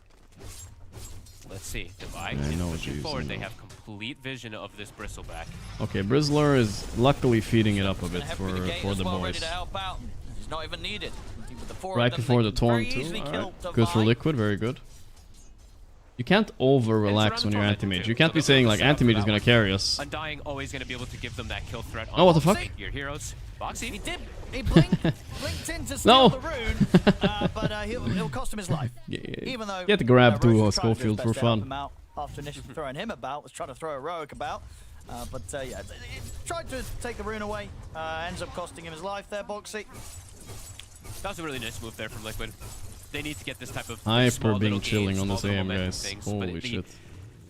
let's see. Divide is pushing forward. They have complete vision of this Bristleback. Okay, Brizzler is luckily feeding it up a bit for the boys. He's not even needed. Right before the Torn too. Right. Good for Liquid, very good. You can't over-relax when you're anti-mage. You can't be saying like anti-mage is gonna carry us. Undying always gonna be able to give them that kill threat. Oh, what the fuck? Your heroes. Boxy. He blinked in to steal the rune, but he'll cost him his life. Even though get to grab two Schofield for fun. After initially throwing him about, was trying to throw Heroic about. But yeah, tried to take the rune away. Ends up costing him his life there, Boxy. That was a really nice move there from Liquid. They need to get this type of Hyper being chilling on this AM, guys. Holy shit.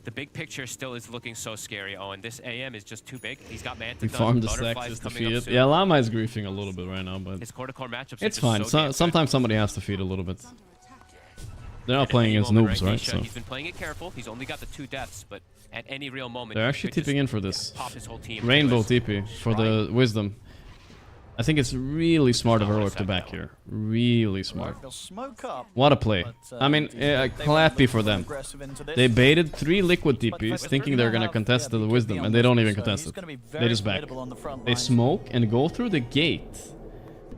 The big picture still is looking so scary. Oh, and this AM is just too big. He's got Manta. We farmed the stacks just to feed it. Yeah, Llama is griefing a little bit right now, but his core-to-core matchups it's fine. Sometimes somebody has to feed a little bit. They're not playing against noobs, right? So he's been playing it careful. He's only got the 2 deaths, but at any real moment, they're actually tipping in for this. Pop his whole team. Rainbow TP for the wisdom. I think it's really smart of Heroic to back here. Really smart. What a play. I mean, clappy for them. They baited 3 Liquid TPs thinking they're going to contest the Wisdom, and they don't even contest it. They just back. They smoke and go through the gate.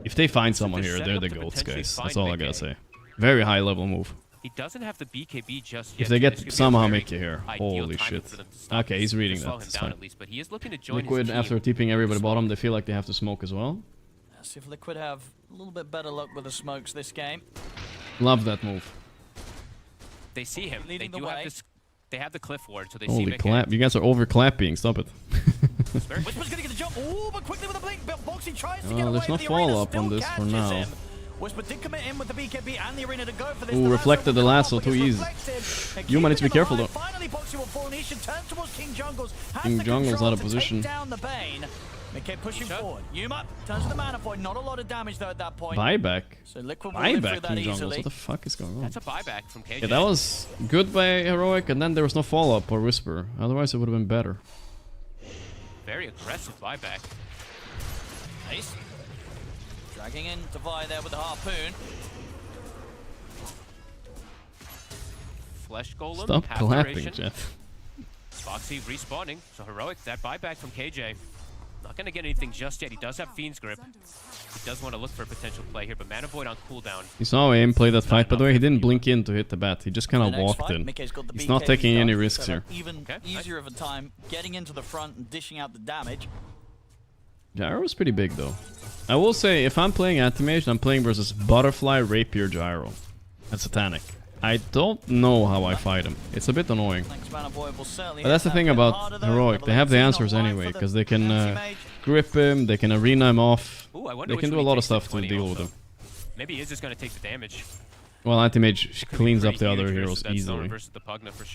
If they find someone here, they're the GOATs, guys. That's all I gotta say. Very high level move. He doesn't have the BKB just yet. If they get somehow Mickey here, holy shit. Okay, he's reading that. It's fine. But he is looking to join Liquid, after TPing everybody bottom, they feel like they have to smoke as well. Let's see if Liquid have a little bit better luck with the smokes this game. Love that move. They see him. They do have this. They have the cliff ward, so they holy see Mickey. Clap! You guys are over clapping. Stop it. Whisper's gonna get the jump. Oh, but quickly with the blink. Boxy tries to get away. There's no follow-up on this for now. Whisper did commit in with the BKB and the arena to go for this. Ooh, reflected the lasso too easy. Yuma needs to be careful though. Finally, Boxy will fall. He should turn towards King Jungles. King Jungles out of position. Down the Bane. Mickey pushing forward. Yuma turns to the mana void. Not a lot of damage though at that point. Buyback. So Liquid will live through Buyback that King Jungles. easily. What the fuck is going on? That's a buyback from KJ. Yeah, that was good by Heroic, and then there was no follow-up or Whisper. Otherwise, it would have been better. Very aggressive buyback. Nice. Dragging in Divide there with the harpoon. Flesh Golem. Stop half clapping, duration. Jeff. Foxy respawning. So Heroic, that buyback from KJ. Not going to get anything just yet. He does have Fiend's Grip. He does want to look for a potential play here, but Mana Void on cooldown. You saw him play that fight, by the way. He didn't blink in to hit the bat. He just kind of walked in. He's not taking any risks here. Even easier of a time getting into the front and dishing out the damage. Gyro was pretty big, though. I will say, if I'm playing Anti-Mage, I'm playing versus Butterfly Rapier Gyro. And Satanic. I don't know how I fight him. It's a bit annoying. But that's the thing about Heroic. They have the answers anyway, because they can grip him, they can arena him off. They can do a lot of stuff to deal with him. Maybe he is just going to take the damage. Well, Anti-Mage cleans up the other heroes easily.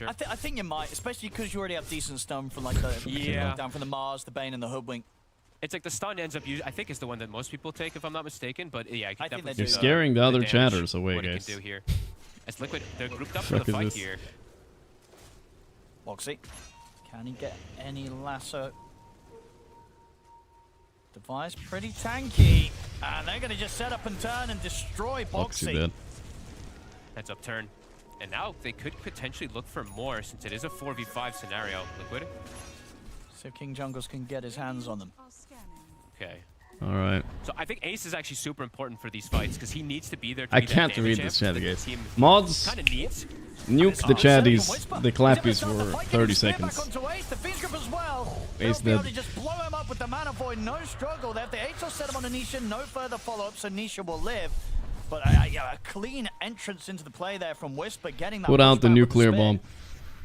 I think you might, especially because you already have decent stun from like the down from the Mars, the Bane, and the Hoodwink. It's like the stun ends up, I think, is the one that most people take, if I'm not mistaken. But yeah, I definitely You're scaring the other chatters away, guys. Can do here. As Liquid, they're grouped up for the fight here. Boxy, can he get any lasso? Device pretty tanky, and they're going to just set up and turn and destroy Boxy. Dead. Heads up turn, and now they could potentially look for more since it is a 4v5 scenario. Liquid. So King Jungles can get his hands on them. Okay. All right. So I think Ace is actually super important for these fights because he needs to be there. I can't read this chat, guys. Mods, nuke the chatties, the clappies for 30 seconds. Ace dead. Just blow him up with the Mana Void, no struggle there. If the Ace will set him on a Nisha, no further follow-up, so Nisha will live. But yeah, a clean entrance into the play there from Whisper, getting that. Put out the nuclear bomb.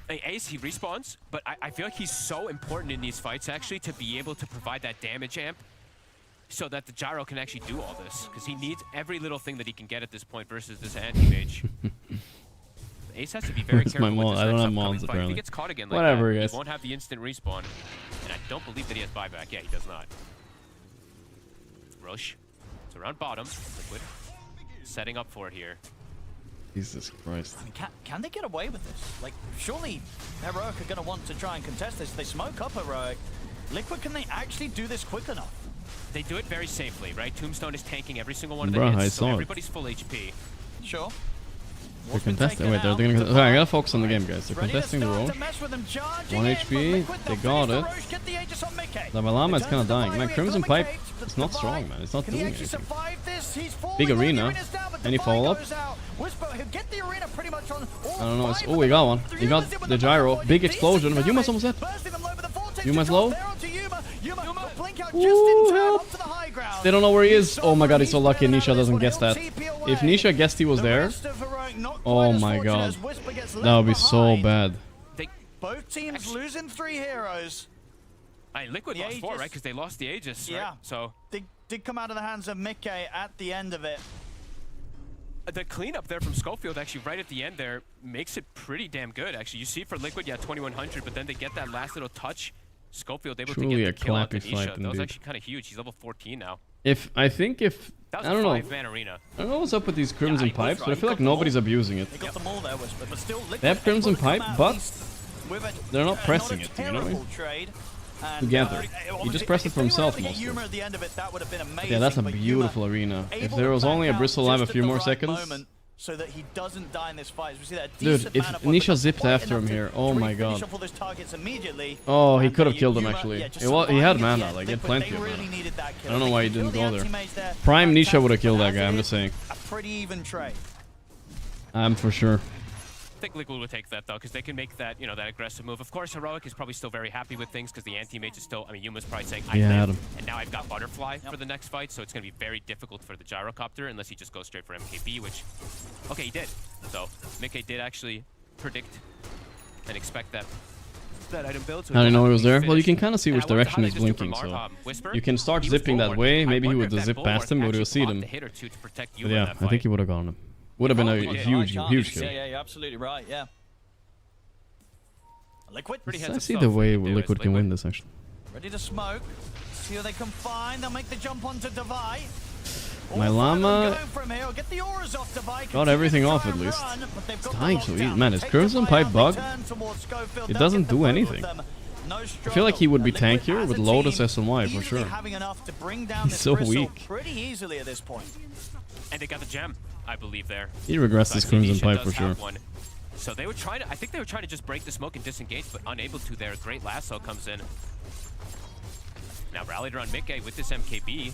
Hey, Ace, he respawns, but I feel like he's so important in these fights, actually, to be able to provide that damage amp. so that the gyro can actually do all this, because he needs every little thing that he can get at this point versus this anti-mage. Ace has to be very careful with this I don't next have upcoming mods fight. If apparently. he gets caught again like Whatever, that, guys. he won't have the instant respawn. And I don't believe that he has buyback. Yeah, he does not. Roche. It's around bottom. Liquid. Setting up for it here. Jesus Christ. I mean, can they get away with this? Like, surely Heroic are going to want to try and contest this. They smoke up Heroic. Liquid, can they actually do this quick enough? They do it very safely, right? Tombstone is tanking every single one of the Bruh, hits, I so saw it. everybody's full HP. Sure. They're contesting. Wait, they're gonna. Okay, I gotta focus on the game, guys. They're contesting the Roche. 1 HP. They got it. The Malama is kind of dying. Man, Crimson Pipe. It's not strong, man. It's not doing anything. Big arena. Any follow up? I don't know. Oh, he got one. He got the gyro. Big explosion. But Yuma's almost dead. Yuma's low. Ooh, help. They don't know where he is. Oh my god, he's so lucky Nisha doesn't guess that. If Nisha guessed he was there, oh my god, that would be so bad. Both teams losing 3 heroes. Liquid lost 4, right? Because they lost the Aegis, right? Yeah. So they did come out of the hands of Mickey at the end of it. the cleanup there from Schofield, actually right at the end there, makes it pretty damn good. Actually, you see for Liquid, yeah, 2100, but then they get that last little touch. Schofield able to get the kill on Tanisha. That was actually kind of huge. He's level 14 now. I think if I don't know. I don't know what's up with these Crimson Pipes, but I feel like nobody's abusing it. They have Crimson Pipe, but they're not pressing it, you know what I mean? Together. He just pressed it for himself mostly. Yeah, that's a beautiful arena. If there was only a Bristle alive a few more seconds. So that he doesn't die in this fight. We see that dude, if Nisha zipped after him here, oh my god. Oh, he could have killed him actually. He had mana, like he had plenty of mana. I don't know why he didn't go there. Prime Nisha would have killed that guy, I'm just saying. A pretty even trade. I'm for sure. I think Liquid would take that though, because they can make that, you know, that aggressive move. Of course, Heroic is probably still very happy with things because the anti-mage is still, I mean, Yuma's probably saying, I live, and now I've got Butterfly for the next fight, so it's going to be very difficult for the Gyrocopter unless he just goes straight for MKB, which, okay, he did. So, Mickey did actually predict and expect that item build. So I didn't know he was there. Well, you can kind of see which direction he's blinking, so you can start zipping that way. Maybe he would have zipped past him, but he'll see them. But yeah, I think he would have gotten him. Would have been a huge kill. Yeah, you're absolutely right, yeah. Liquid. I see the way Liquid can win this, actually. Ready to smoke. See who they can find. They'll make the jump onto Devi. My llama got everything off at least. It's dying so easy. Man, is Crimson Pipe bug? It doesn't do anything. I feel like he would be tankier with Lotus SMY for sure. He's so weak. Pretty easily at this point. And they got the gem, I believe there. He regressed his Crimson Pipe for sure. So they were trying to, I think they were trying to just break the smoke and disengage, but unable to there. Great lasso comes in. Now rallied around Mickey with this MKB.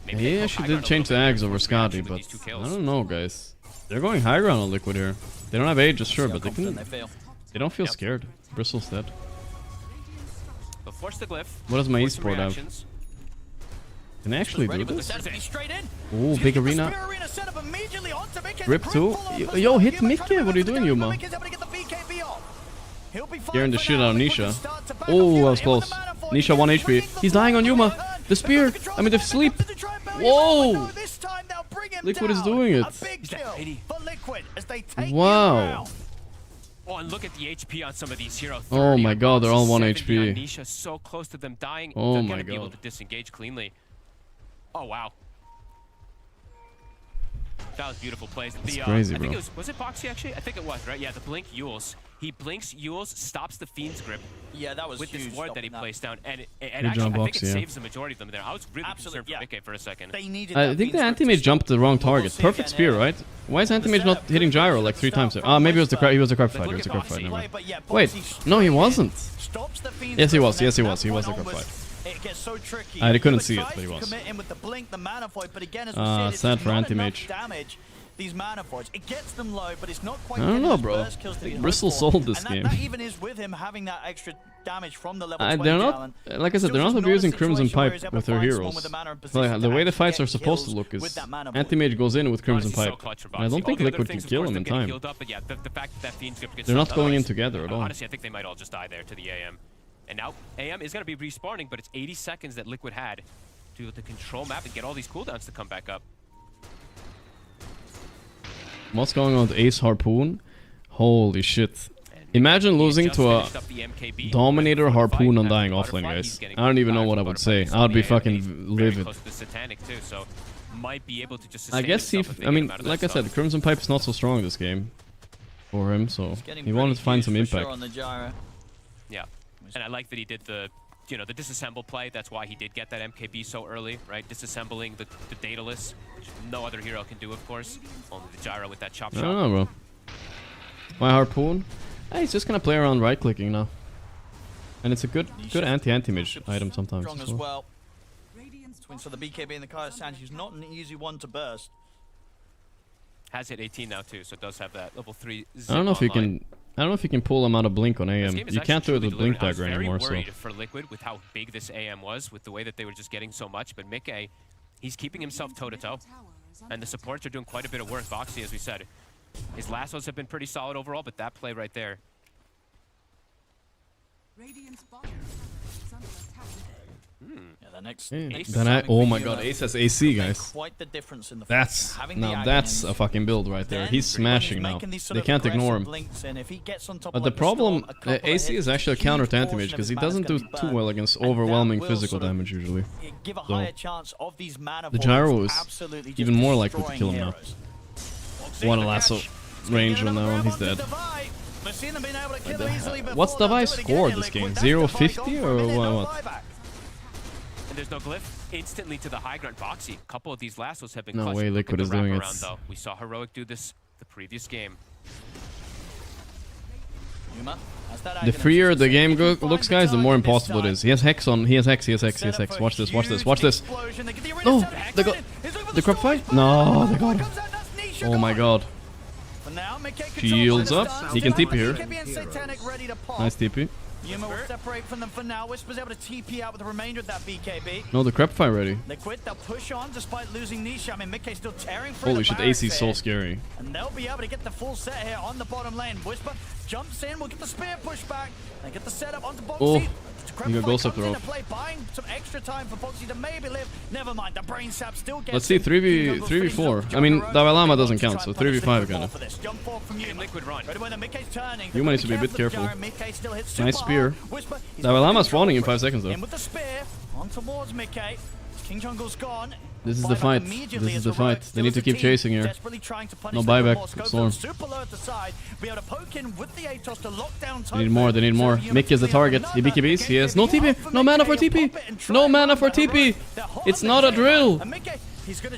Maybe he actually did change the Ags over Scotty, but I don't know, guys. They're going high ground on Liquid here. They don't have Aegis, sure, but they can. They don't feel scared. Bristle's dead. But force the glyph. What does my esport have? Can I actually do this? Ooh, big arena. Rip 2. Yo, hit Mickey. What are you doing, Yuma? Scaring the shit out of Nisha. Oh, that was close. Nisha 1 HP. He's dying on Yuma. The spear. I mean, the sleep. Whoa. Liquid is doing it. Wow. Oh, and look at the HP on some of these heroes. Oh my god, they're all 1 HP. Nisha so close to them dying. Oh They're my gonna be able god. to disengage cleanly. Oh wow. That was beautiful plays. That's crazy, I think bro. was it Boxy actually? I think it was, right? Yeah, the blink Yules. He blinks Yules, stops the Fiend's grip. Yeah, that was with huge, this ward that he stopping placed down, and Good actually, job, I think it Boxy, yeah. saves the majority of them there. I was really concerned for Mickey for a second. I think the anti-mage jumped the wrong target. Perfect spear, right? Why is anti-mage not hitting gyro like 3 times there? Ah, maybe it was the he was the crab fighter. He was the crab fighter. Never mind. Wait, no, he wasn't. Yes, he was. Yes, he was. He was the crab fighter. It gets so tricky. I couldn't see it, but he was. Sad for anti-mage. These mana voids, it gets them low, but it's not quite. I don't know, bro. Bristle sold this game. That even is with him having that extra damage from the level 20 they're not, like I said, they're not abusing Crimson Pipe with their heroes. Like, the way the fights are supposed to look is anti-mage goes in with Crimson Pipe. And I don't think Liquid can kill him in time. They're not going in together at all. Honestly, I think they might all just die there to the AM. And now AM is going to be respawning, but it's 80 seconds that Liquid had to be able to control map and get all these cooldowns to come back up. What's going on with Ace Harpoon? Holy shit. Imagine losing to a Dominator Harpoon Undying offlane, guys. I don't even know what I would say. I would be fucking livid. I guess I mean, like I said, Crimson Pipe is not so strong this game for him, so he wanted to find some impact. Yeah, and I like that he did the, the disassemble play. That's why he did get that MKB so early, right? Disassembling the Daedalus, which no other hero can do, of course. Only the Gyro with that chop shot. I don't know, bro. My Harpoon? He's just gonna play around right-clicking now. And it's a good anti-mage item sometimes as well. So the BKB and the Kaya Sanji's not an easy one to burst. Has hit 18 now too, so it does have that level 3 zip I don't know if you online. can. I don't know if you can pull him out of Blink on AM. You can't do it with Blink Dagger anymore. So. I was very worried for Liquid with how big this AM was, with the way that they were just getting so much. But Mickey, he's keeping himself toe to toe, and the supports are doing quite a bit of work. Voxy, as we said, his lassos have been pretty solid overall, but that play right there. Yeah, the next oh my god, Ace has AC, guys. Quite the difference in the that's a fucking build right there. He's smashing now. They can't ignore him. But the problem, AC is actually a counter to anti-mage because he doesn't do too well against overwhelming physical damage usually. So the Gyro is even more likely to kill him now. One lasso range on that one, he's dead. What's Davai's score this game? 0-50 or what? And there's no glyph. Instantly to the high ground. Voxy. A couple of these lassos have been No clutch. way Liquid is doing it. Though. We saw Heroic do this the previous game. The freer the game looks, guys, the more impossible it is. He has Hex on. He has Hex. Watch this. Watch this. No, they got the crop fight. No, they got him. Oh my god. Shields up. He can TP here. Nice TP. Yuma will separate from them for now. Whisper's able to TP out with the remainder of that BKB. No, the crap fight ready. Liquid, they'll push on despite losing Nisha. I mean, Mickey's still tearing through. Holy shit, AC is so scary. And they'll be able to get the full set here on the bottom lane. Whisper jumps in, will get the spear push back, and get the setup onto Boxy. Oh, you got Ghost up throw. Buying some extra time for Boxy to maybe live. Never mind, the brain sap still gets. Let's see, 3v4. I mean, Dalai Lama doesn't count, so 3v5 kind of. Yuma needs to be a bit careful. Nice spear. Dalai Lama's spawning in 5 seconds though. In with the spear on towards Mickey. King Jungle's gone. This is the fight. This is the fight. They need to keep chasing here. No buyback. Storm. They need more. They need more. Mick is the target. He BKBs. He has no TP. No mana for TP. No mana for TP. It's not a drill.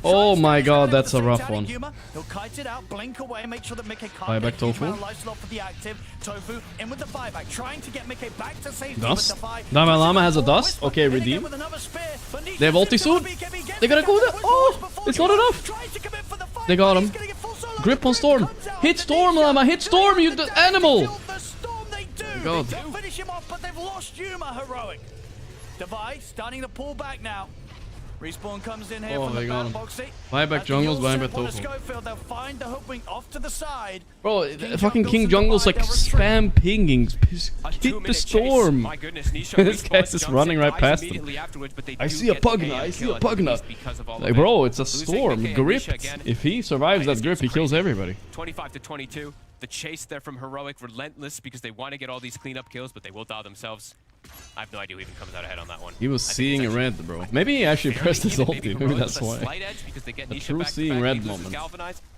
Oh my god, that's a rough one. Buyback Tofu. Dust. Dalai Lama has a dust. Okay, redeem. They have ulti soon. They're gonna go there. Oh, it's not enough. They got him. Grip on Storm. Hit Storm, Lama. Hit Storm, you animal. God. Finish him off, but they've lost Yuma, Heroic. Device starting to pull back now. Respawn comes in here from the Boxy. Buyback jungles, buyback Tofu. They'll find the hook off to the side. Bro, fucking King Jungle's like spam pinging. Hit the Storm. My goodness, This guy's just running right past him. I see a Pugna. I see a Pugna. Like, bro, it's a Storm. Gripped. If he survives that grip, he kills everybody. 25-22. The chase there from Heroic, relentless because they want to get all these cleanup kills, but they will die themselves. I have no idea who even comes out ahead on that one. He was seeing red, bro. Maybe he actually pressed his ulti. Maybe that's why. A true seeing red moment.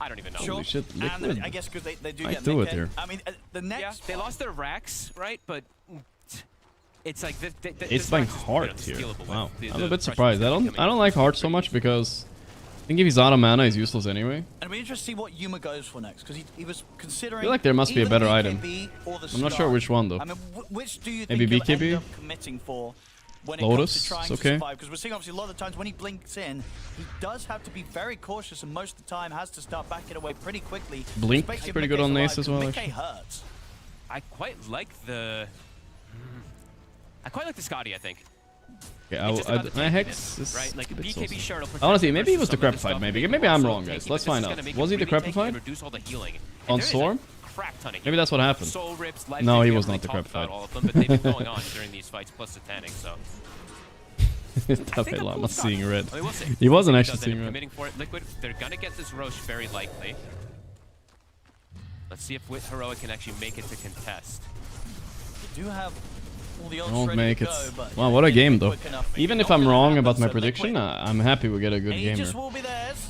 I don't even know. Holy shit, Liquid. I guess because they do get do it here. I mean, the next... Yeah, they lost their racks, right? But it's like... It's like Heart here. Wow. I'm a bit surprised. I don't like Heart so much because... I think if he's out of mana, he's useless anyway. And it'll be interesting to see what Yuma goes for next, because he was considering. I feel like there must be a better item. I'm not sure which one though. I mean, which do you maybe think BKB? end up committing for when it Lotus, comes to it's trying okay. to survive? Because we're seeing obviously a lot of the times when he blinks in, he does have to be very cautious, and most of the time has to start backing away pretty quickly. Blink is pretty good on Ace as well. Mickey hurts. I quite like the Scotty, I think. Yeah, my Hex is right? Like a bit BKB saucy. Honestly, maybe he was the crap fight. Maybe I'm wrong, guys. Let's find out. Was he the crap fight? On Storm? Maybe that's what happened. No, he was not the crap fight. All of them, but they've been going on during these fights plus Satanic, so Dalai Lama seeing red. I mean, we'll see. He wasn't actually Does end seeing up red. committing for it. Liquid, they're gonna get this Roche very likely. Let's see if with Heroic can actually make it to contest. You do have all the odds Don't ready make to it. go, but Wow, what a game though. quick enough. Even if Not I'm gonna wrong happen, about my so prediction, Liquid I'm happy we get a good game here. Aegis will be theirs.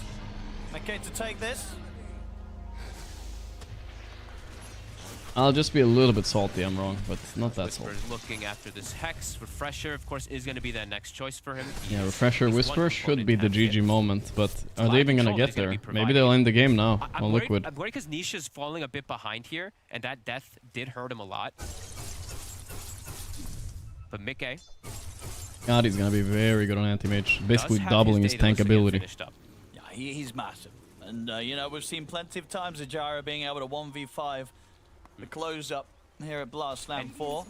Okay, to take this. I'll just be a little bit salty, I'm wrong, but not that salty. Whisper's looking after this Hex. Refresher, of course, is going to be the next choice for him. Yeah, Refresher Whisper should be the GG moment, but are they even gonna get there? Maybe they'll end the game now on Liquid. I'm worried because Nisha's falling a bit behind here, and that death did hurt him a lot. But Mickey. God, he's gonna be very good on anti-mage, basically doubling his tank ability. Yeah, he's massive. And, you know, we've seen plenty of times Ajara being able to 1v5 the close-up here at Blast Slam 4.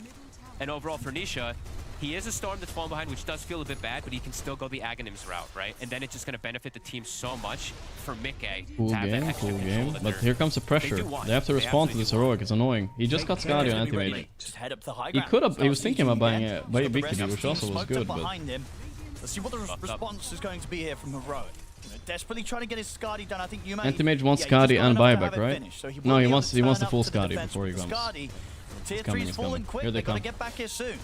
And overall for Nisha, he is a Storm that's fallen behind, which does feel a bit bad, but he can still go the Aghanims route, right? And then it's just going to benefit the team so much for Mickey Cool to have that game, extra cool control game. that But here comes the pressure. They have to respond to this Heroic, it's annoying. He just got Skadi on anti-mage. He could have, he was thinking about buying BKB, which also was good, but... Let's see what the response is going to be here from Heroic. Desperately trying to get his Skadi done. I think you Anti-mage wants Skadi and buyback, right? No, he wants the full Skadi before he comes. Tier 3 is falling quick. Here they come. Get back here soon.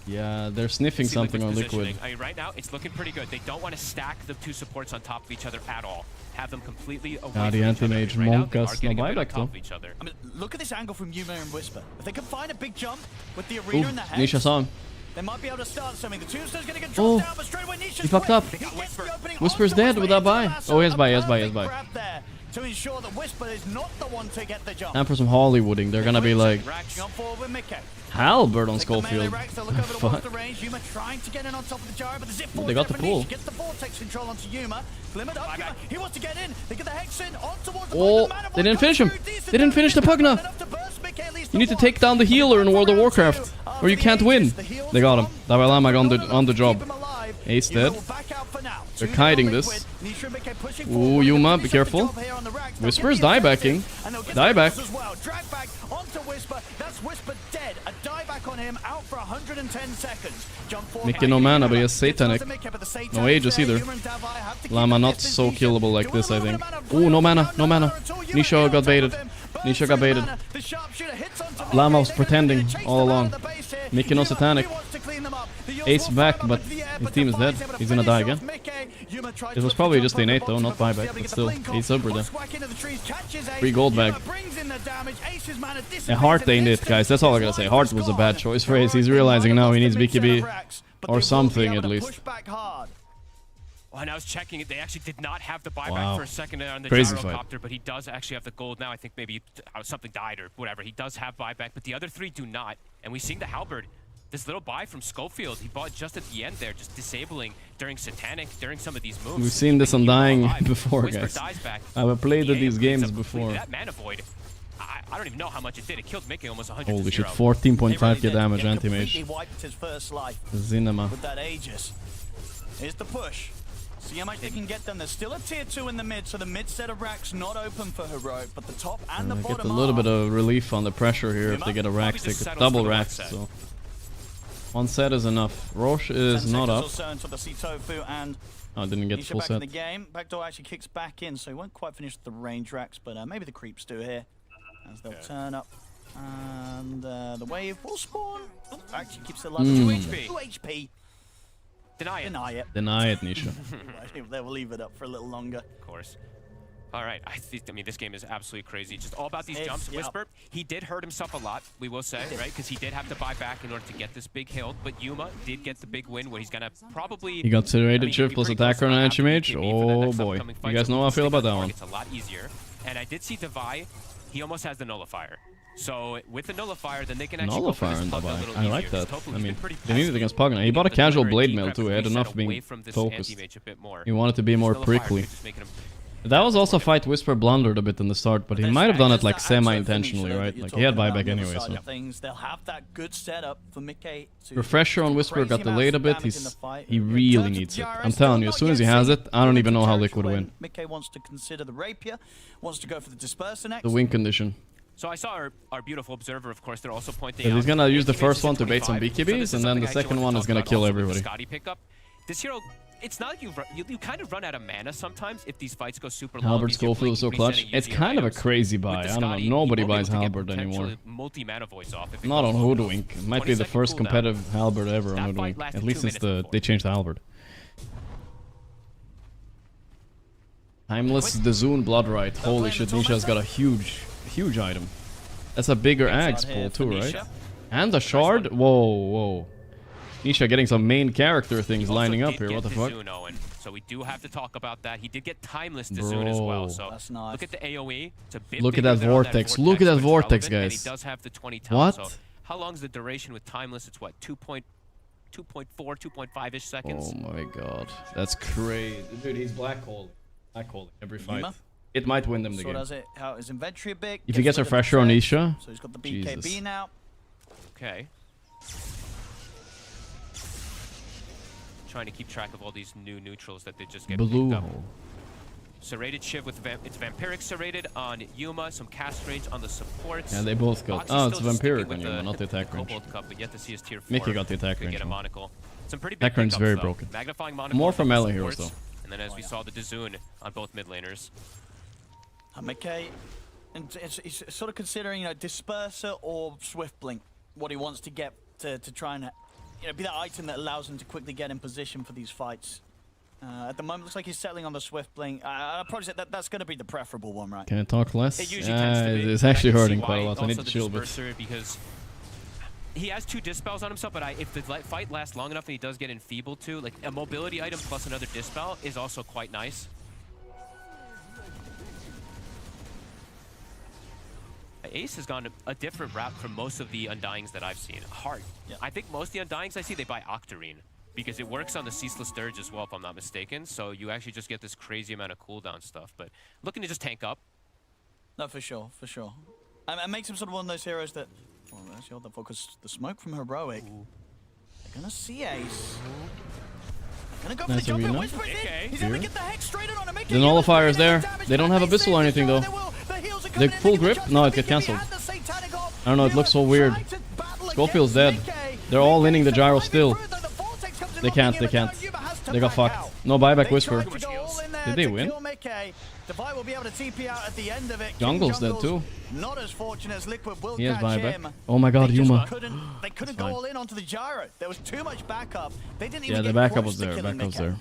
Yeah, they're sniffing something on Liquid. I mean, right now, it's looking pretty good. They don't want to stack the two supports on top of each other at all. Have them completely away from The anti-mage Monkas, no buyback though. I mean, look at this angle from Yuma and Whisper. If they can find a big jump with the arena in the head, Nisha saw him. they might be able to start something. The tombstone's going to get dropped down, but straight away Nisha's He fucked up. Whisper's dead with that buy. Oh, he has buy, he has buy, he has buy. To ensure that Whisper is not the one to get the jump. And for some Hollywooding, they're gonna be like... Jump forward with Mickey. Halberd on Schofield. Fuck. Yuma trying to get in on top of the Jara, but the zip They got the pull. Gets the vortex control onto Yuma. Glimmered up, Yuma. He wants to get in. They get the Hex in on towards the Oh, they didn't finish him. They didn't finish the Pugna. You need to take down the healer in World of Warcraft, or you can't win. They got him. Dalai Lama on the job. Ace dead. They're kiting this. Ooh, Yuma, be careful. Whisper's diebacking. Dieback. Mickey no mana, but he has Satanic. No Aegis either. Lama not so killable like this, I think. Ooh, no mana, no mana. Nisha got baited. Nisha got baited. Lama was pretending all along. Mickey no Satanic. Ace back, but his team is dead. He's gonna die again. It was probably just the innate though, not buyback, but still, Ace over there. 3 gold bag. Yeah, Heart ain't it, guys. That's all I gotta say. Heart was a bad choice for Ace. He's realizing now he needs BKB. Or something, at least. Oh, and I was checking it. They actually did not have the buyback for a second on the Crazy gyrocopter, but he does actually have the gold now. I think maybe something died or whatever. He does have buyback, but the other 3 do not. And we've seen the Halberd. This little buy from Schofield, he bought just at the end there, just disabling during Satanic, during some of these moves. We've seen this on Dying before, Whisper guys. dies back. I've played EA these completes games a before. That mana void, I don't even know how much it did. It killed Mickey almost 100 Holy to shit, 0. 14.5k damage anti-mage. Wiped his first life Zinema. with that Aegis. Here's the push. See how much they can get done. There's still a tier 2 in the mid, so the mid set of racks not open for Heroic, but the top and the bottom Get a little bit of relief on the pressure here if they get a rack. They could double racks, so... 1 set is enough. Roche is not up. Oh, didn't get the full set. The game. Backdoor actually kicks back in, so he won't quite finish the range racks, but maybe the creeps do here. As they'll turn up. And the wave will spawn. Oh, actually keeps it alive. 2 HP. 2 HP. Deny it. Deny it. Deny it, Nisha. They will leave it up for a little longer. Of course. All right, I mean, this game is absolutely crazy. Just all about these jumps. Whisper, he did hurt himself a lot, we will say, right? Because he did have to buy back in order to get this big hill. But Yuma did get the big win where he's going to probably... He got Serrated Shift plus attacker on anti-mage. Oh boy. You guys know how I feel about that one. It's a lot easier. And I did see Divai, he almost has the Nullifier. So with the Nullifier, then they can actually Nullifier and Pugna a Divai. little I like easier. that. Just I mean, pretty they need it against Pugna. He bought a casual blade mail too. He had enough being focused. He wanted to be more prickly. That was also a fight Whisper blundered a bit in the start, but he might have done it like semi-intentionally, right? Like he had buyback anyway, so. They'll have that good setup for Mickey to Refresher on Whisper got delayed a bit. He really needs it. I'm telling you, as soon as he has it, I don't even know how Liquid win. Mickey wants to consider the rapier, wants to go for the disperser next. The win condition. So I saw our beautiful observer, of course, they're also pointing Yeah, out... he's gonna use the first one to bait 25. some BKBs, So and then the this is something I second actually one want is to gonna talk kill about also with the everybody. Scotty pickup. This hero, it's not like you kind of run out of mana sometimes if these fights go super long. Halberd Schofield is so clutch. It's kind of a crazy buy. I don't know. Nobody buys Halberd anymore. Multi-mana voice off if it Not goes on long Hoodwink. It might be the 20-second first cooldown. competitive Halberd ever on That fight Hoodwink. lasted At least 2 since minutes they changed the Halberd. Timeless Dazoon Bloodright. Holy shit, Nisha's got a huge item. That's a bigger Axe pull too, right? And a shard? Whoa. Nisha getting some main character things lining up here. What the fuck? So we do have to talk about that. He did get Timeless Dazoon as well. So that's nice. look at the AoE. It's a bit Look at bigger that than all vortex. Look at that but it's vortex, relevant, and guys. he does have the 20 tons. What? So how long is the duration with Timeless? It's what, 2.4, 2.5-ish seconds? Oh my god. That's crazy. Dude, he's black hole. Black hole every fight. Yuma? It might win them the So game. does it how his inventory a bit. If he gets a fresher on Isha, So he's got the BKB Jesus. now. Okay. Trying to keep track of all these new neutrals that they just get Blue picked up. hole. Serrated Shiv with it's Vampiric Serrated on Yuma, some cast range on the supports. Yeah, they both got. Roxy's Oh, it's still just Vampiric sticking on with Yuma, not the attack range. Kobold Cup, but yet to see his tier 4. Mickey got the attack Could range. get a though. monocle. Some pretty big Attack range is pickups, very though. broken. Magnifying monocle More on from the melee heroes supports, though. And then as we saw the Dazoon on both mid laners. McKay, and he's sort of considering, you know, Disperser or Swift Blink, what he wants to get to try and, you know, be that item that allows him to quickly get in position for these fights. At the moment, looks like he's settling on the Swift Blink. I'd probably say that's going to be the preferable one, right? Can I talk less? It usually tends to be. It's actually I can see hurting why quite a lot. I also need to the chill a bit. Disperser, because he has 2 Dispels on himself, but if the fight lasts long enough and he does get enfeebled too, like a mobility item plus another Dispel is also quite nice. Ace has gone a different route from most of the Undyings that I've seen. Hard. Yeah. I think most of the Undyings I see, they buy Octarine, because it works on the Ceaseless Dirge as well, if I'm not mistaken. So you actually just get this crazy amount of cooldown stuff. But looking to just tank up. No, for sure. And makes him sort of one of those heroes that... Well, actually, hold that focus. The smoke from Heroic. They're going to see Ace. They're going to go for Nice the jump in. arena. Whisper's in. He's going to get the Hex straight in on him. The nullifier is there. They don't have Abyssal or anything though. They full grip? No, it gets cancelled. I don't know, it looks so weird. Schofield's dead. They're all inning the gyro still. They can't. They got fucked. No buyback Whisper. Did they win? Devi will be able to TP out at the end of it. Jungle's dead too. Not as fortunate as Liquid will He has catch buyback. him. Oh my god, They just Yuma. They couldn't go fine. all in onto the gyro. There was too much backup. They didn't even Yeah, the get backup close was to there. killing Backup was Mickey. there.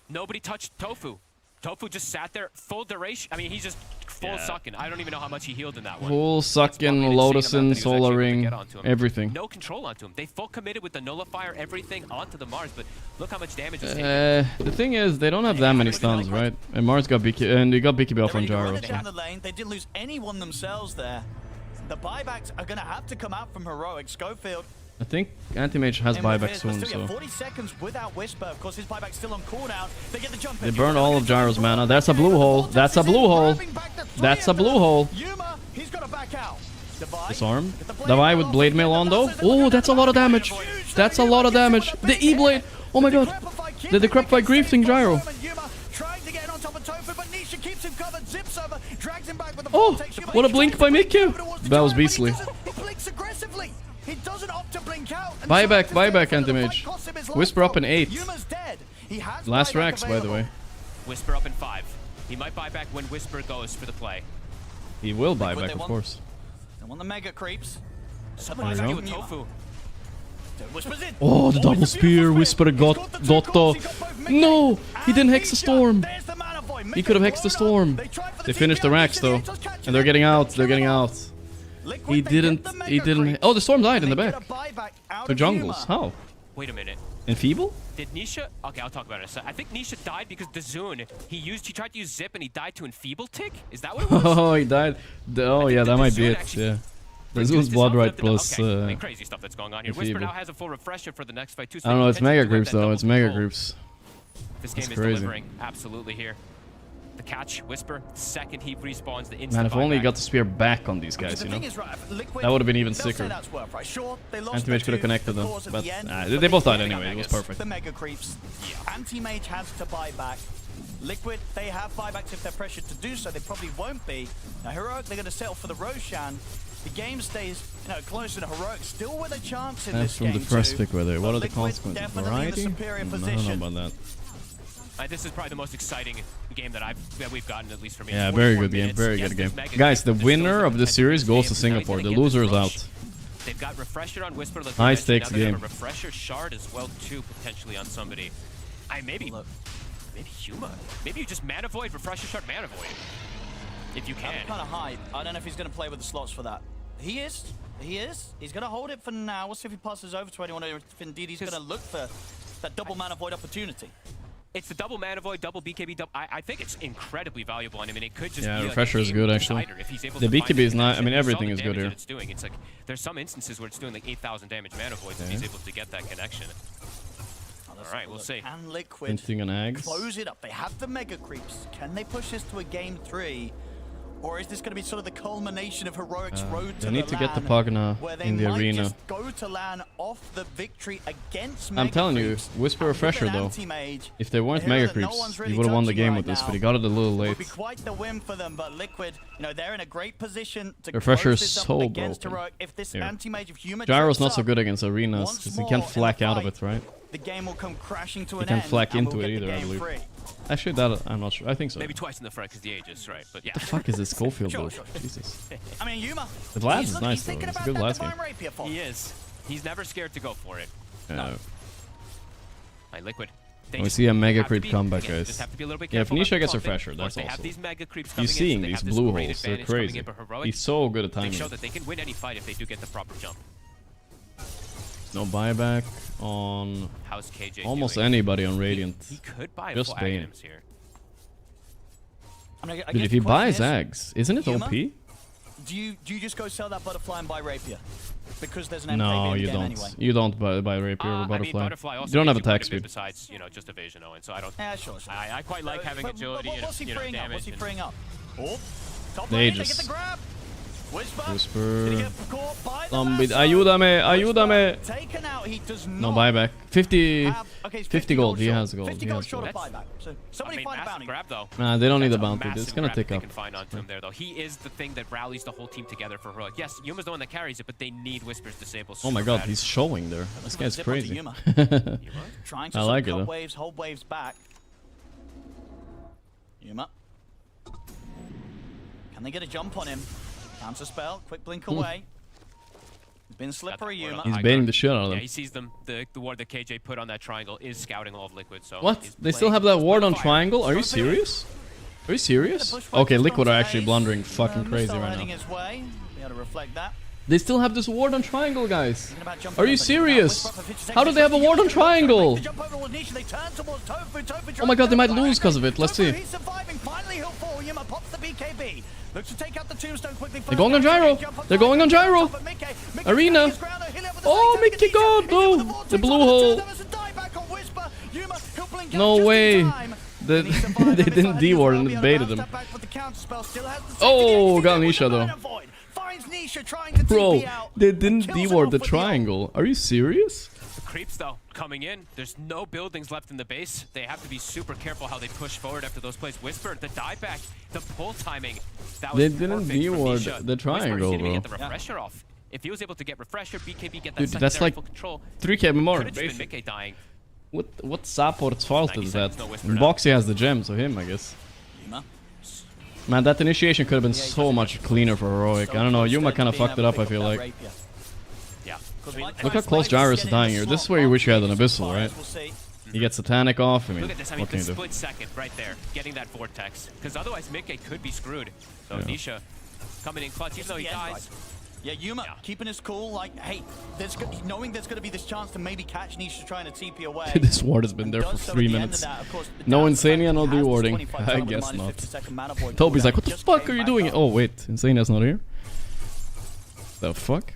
Nobody touched Tofu. Tofu just sat there, full duration. I mean, he's just full sucking. I don't even know how much he healed in that one. Full sucking, Lotusin, Solar Ring, everything. No control onto him. They full committed with the Nullifier, everything onto the Mars, but look how much damage was taken. The thing is, they don't have that many stuns, right? And Mars got BK, and he got BKB off on They're gyro. running So. down the lane. They didn't lose anyone themselves there. The buybacks are going to have to come out from Heroic. Schofield. I think Anti-Mage has in with buyback his, but soon, still, yeah, so 40 seconds without Whisper. Of course, his buyback's still on cooldown. They get the jump they in. burn all of Gyro's mana. That's a blue hole. That's a blue hole. That's a blue hole. Yuma, he's got to back out. Disarm. Devi with Blade Mail on though. Oh, that's a lot of damage. That's a lot of damage. The E-Blade. Oh my god. The Decrepify Griefing Gyro. Oh, what a blink by Miku. That was beastly. Buyback Anti-Mage. Whisper up in 8. Last Rax, by the way. Whisper up in 5. He might buy back when Whisper goes for the play. He will buy back, of course. They want the mega creeps. There you go. Tofu. Oh, the double spear. Whisper got no! He didn't hex the storm. He could have hexed the storm. They finished the racks though, and they're getting out. They're getting out. He didn't. Oh, the storm died in the back. To jungles. How? Wait a minute. Enfeeble? Did Nisha? Okay, I'll talk about it in a second. I think Nisha died because Dazoon. He tried to use Zip and he died to Enfeeble Tick. Is that what it was? Oh, he died. Oh yeah, that might be it. Yeah. Dazoon's Bloodright plus. Okay. I mean, crazy stuff that's going on here. Whisper now Enfeeble. has a full refresher for the next fight too. I don't know. It's mega groups though. It's mega groups. This game is delivering absolutely here. The catch, Whisper, second he respawns the instant. Man, if only he buyback. got the spear back on these guys, you know? That would have been even sicker. Anti-Mage could have connected them, but they both died anyway. It was perfect. The mega creeps. Anti-Mage has to buy back. Liquid, they have buybacks if they're pressured to do so. They probably won't be. Now, Heroic, they're going to settle for the Roshan. The game stays, closer to Heroic, still with a chance in this game. From the first too. pick, whether what are the Liquid consequences? definitely in the Variety? superior I don't position. know about that. This is probably the most exciting game that we've gotten, at least for me. Yeah, very good game, very good game. Guys, the winner of the series goes to Singapore. The loser is out. They've got Refresher on Whisper. Like high stakes game. A Refresher shard as well too, potentially on somebody. Maybe Huma. Maybe you just Mana Void, Refresher shard, Mana Void. If you can. I'm kind of hype. I don't know if he's going to play with the slots for that. He is. He's going to hold it for now. We'll see if he passes over to anyone, or if indeed he's going to look for that double Mana Void opportunity. It's the double Mana Void, double BKB, double. I think it's incredibly valuable on him, and it could just yeah, be Refresher is good actually. If he's able the to BKB is not. I mean, everything is good here. It's doing. It's like there's some instances where it's doing like 8,000 damage Mana Voids if he's able to get that connection. All right, we'll see. And Liquid close it up. They have the Mega Creeps. Can they push this to a game 3? Or is this going to be sort of the culmination of Heroic's road to they need the to get the LAN, Pugna where they in the might arena. just go to LAN off the victory against I'm Mega telling you, Creeps Whisper and Refresher with an though. anti-mage, If they weren't a hero Mega that no Creeps, one's he really would have won the touching game right with this, now. but he got it a little It late. would be quite the win for them, but Liquid, they're in a great position to Refresher close is this up so against broken. Heroic. If this Here. anti-mage of Huma Gyro's trips not so up, good against arenas because he can't flak out of it, right? the game will come crashing to He an can't end. flak and into we'll it get the either, I game believe. free. Actually, that I'm not sure. I think so. Maybe twice in the front because the ages, right? But yeah. What the fuck is this Schofield Sure, build? sure. Jesus. I mean, Yuma. The Vlad he's is look- nice he's though. thinking It's a about good that Vlad Divine game. Rapier for He is. He's never scared to go for it. Yeah. Liquid. We see a Mega have to Creep be- comeback, again, guys. just have to be a little bit Yeah, if careful Nisha about gets the pumping. Refresher, Of course, that's they have also. these Mega Creeps You're coming in, so seeing they these have this blue great holes. They're advantage coming crazy. in for Heroic. He's so good at They timing. show that they can win any fight if they do get the proper jump. No buyback on How's KJ almost doing? anybody on Radiant. He could buy Just full Bane. items here. I mean, I Dude, guess if he the question buys is, Zags, isn't it Yuma, OP? Do you just go sell that butterfly and buy Rapier? Because there's an MKB No, in the you game don't. anyway. You don't buy Rapier or I mean, Butterfly. Butterfly also You don't have gives attack quite a bit speed. besides, just evasion, Owen. So I don't. Yeah, sure. I quite like having agility and What's he freeing up? damage. What's he and- freeing up? Oh, top The lane, they Aegis. get the grab. Whisper. Whisper. Did he get caught by the Zombie. lasso? Ayúdame, ayúdame. Taken out. He does No not buyback. 50, have- okay, he's 50 gold. He short. has gold. 50 He gold has short gold. of buyback. So somebody find a massive bounty. grab though. Nah, they don't need the That's a bounty. It's massive gonna grab tick they up. can find onto him there though. He is the thing that rallies the whole team together for Heroic. Yes, Yuma's the one that carries it, but they need Whisper's disable. Oh my super god, bad. he's showing there. This guy's Zip onto crazy. Yuma. Trying to I sort like of it cut though. waves, hold waves back. Yuma. Can they get a jump on him? Counter spell, quick blink away. He's been slippery, Yuma. He's baiting the shit out of Yeah, them. he sees them. The ward that KJ put on that triangle is scouting all of Liquid. So What? he's They still playing have that ward on fire. triangle? Are you serious? Are you serious? Okay, Liquid are actually blundering fucking crazy right Heading now. his way. Be able to reflect that. They still have this ward on triangle, guys. Thinking about jumping Are you up, but serious? Whisper for 50 seconds. How do they have a ward on triangle? They jump over towards Nisha, they turn towards Tofu. Tofu Oh my god, they might trying to lose because of it. Let's Tofu, see. he's surviving. Finally, he'll fall. Yuma pops the BKB. Looks to take out the tombstone quickly. They're going on gyro. They're going on gyro. Arena. Oh, Mickey God, no. The blue hole. No way. They didn't D-ward and it baited him. Oh, got Nisha though. Bro, they didn't D-ward the triangle. Are you serious? The creeps though coming in. There's no buildings left in the base. They have to be super careful how they push forward after those plays. Whisper, the dieback, the pull timing. That was They didn't perfect from D-ward Nisha. the triangle, Whisper, he didn't bro. get the refresher off. If he was able to get refresher, BKB get that Dude, that's secondary like full control. 3k more. Could've just been Mickey dying. What support's fault 90 is that? seconds, no Whisper now. Boxy has the gem, so him, I guess. Man, that initiation could have been so much cleaner for Heroic. I don't know, Yuma kind of fucked it up, I feel like. Yeah. Look how close Gyros is dying here. This is where you wish you had an Abyssal, right? He gets Satanic off, I mean, Look at this. I mean, what can the you do? split second right there, getting that vortex. Because otherwise, Mickey could be screwed. So Yeah. Nisha coming in clutch, even though he dies. Yeah, Yuma keeping his cool, like, hey, knowing there's going to be this chance to maybe catch Nisha trying to TP away. This ward has been there for 3 minutes. No Insania, no D-warding. I guess not. Toby's like, what the fuck are you doing? Oh, wait, Insania's not here? The fuck?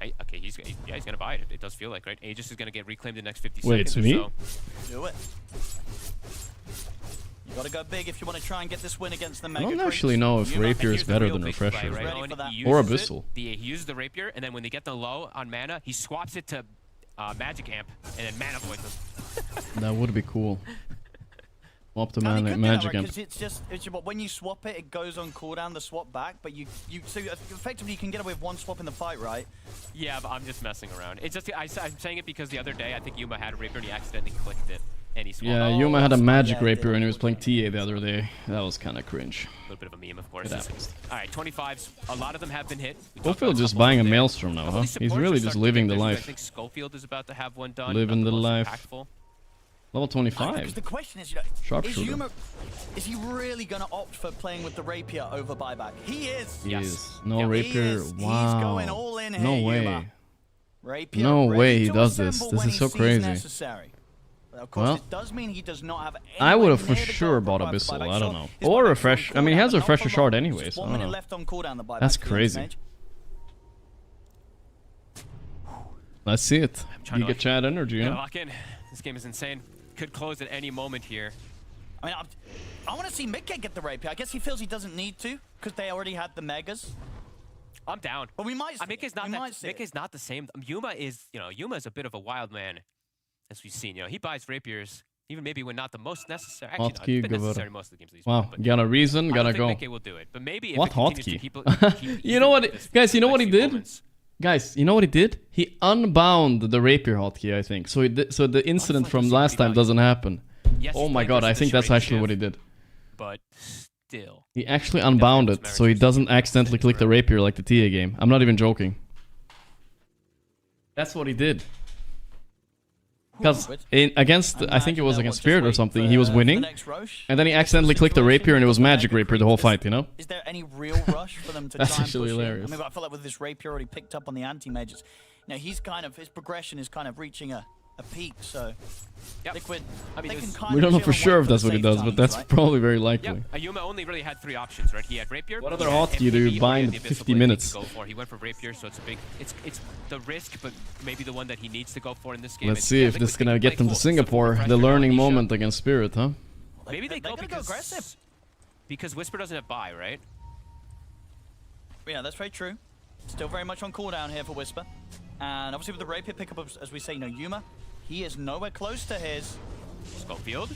Hey, okay, he's gonna buy it. It does feel like, right? Aegis is gonna get reclaimed in the next 50 Wait, seconds. it's or me? so. Do it. You gotta go big if you want to try and get this win against the I Mega don't Creeps. actually know if Yuma, Rapier and is here's the better real than big play, Refresher. right? Ready Owen, for that. he Or uses Abyssal. He uses the Rapier, and then when they get the low on mana, he swaps it to Magic Amp, and then mana voids them. That would be cool. Swap the magic amp. Because it's just when you swap it, it goes on cooldown the swap back, but so effectively you can get away with one swap in the fight, right? Yeah, but I'm just messing around. It's just I'm saying it because the other day I think Yuma had a rapier and he accidentally clicked it and he swapped. Yeah, Yuma had a magic rapier and he was playing TA the other day. That was kind of cringe. A little bit of a meme, of course. All right, 25s. A lot of them have been hit. Schofield just buying a Maelstrom now, huh? He's really just living the life. I think Schofield is about to have one done. Living the life. Impactful. Level 25. Because the question is, Sharpshooter. Is he really going to opt for playing with the rapier over buyback? He is. He is. No rapier. Wow. He's going all in no here, way. Yuma. Rapier No way he does assemble this. This when is so he sees crazy. necessary. Of course, Well, it does mean he does not have any I would have for near the sure goal bought required for Abyssal. buyback. I don't Sure, know. his Or buyback's refresh. on I mean, he has cooldown, a but not refresher for shard long. anyways. Just I 1 don't minute know. left on cooldown, the buyback. That's for the crazy. mage. Let's see it. trying You to get Chad energy, Gotta huh? lock in. This game is insane. Could close at any moment here. I mean, I want to see Mikke get the rapier. I guess he feels he doesn't need to because they already had the megas. I'm down. But we might. Mikke's not the same. Yuma is, Yuma is a bit of a wild man, as we've seen. He buys rapiers even maybe when not the most necessary. Actually, no, it's been necessary most of the games. Wow, got a reason, gotta go. Mikke will do it, but maybe what if it continues hotkey? to keep You know what, guys? You know what he did? moments. Guys, you know what he did? He unbound the rapier hotkey, I think. So so the incident from last time doesn't happen. Yes, Oh my god, I think that's actually what he did. But still. He actually unbound it, so he doesn't accidentally click the rapier like the TA game. I'm not even joking. That's what he did. Because against, I think it was against Spirit or something, he was winning, and then he accidentally clicked the rapier and it was magic rapier the whole fight, you know? Is there any real rush for them to That's try and actually push hilarious. it? I mean, I feel like with this rapier already picked up on the anti-mages, his progression is kind of reaching a peak, so... Liquid, I mean, we don't know for sure if that's what he does, but that's probably very likely. Yeah, Yuma only really had 3 options, right? He had rapier. What other hotkey do you bind 50 minutes? He went for rapier, so it's a big. It's the risk, but maybe the one that he needs to go for in this game. Let's see if this is gonna get them to Singapore. The learning moment against Spirit, huh? Maybe they go go aggressive. Because Whisper doesn't have buy, right? Yeah, that's very true. Still very much on cooldown here for Whisper. And obviously with the rapier pickup, as we say, Yuma, he is nowhere close to his. Schofield.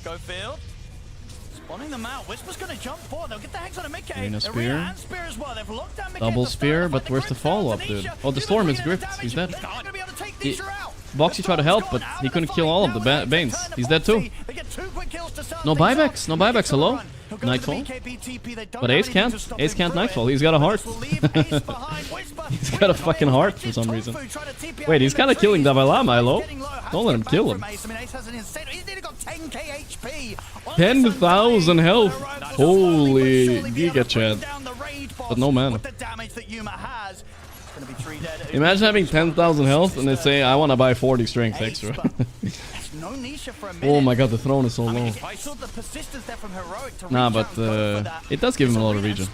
Spawning them out. Whisper's going to jump forward. They'll get the hex on a Mikke. Arena Spear. And Spear as well. They've locked down Mikke. Double spear, but where's the follow-up, dude? Oh, the Storm is gripped. He's dead. Boxy tried to help, but he couldn't kill all of the Banes. He's dead too. No buybacks. No buybacks. Hello? Nightfall? But Ace can't. Ace can't Nightfall. He's got a heart. He's got a fucking heart for some reason. Wait, he's kind of killing Dalai Lama, hello? Don't let him kill him. 10,000 health. Holy Giga Chad. But no mana. Imagine having 10,000 health and they say, I want to buy 40 strength extra. Oh my god, the throne is so low. Nah, but it does give him a lot of regen.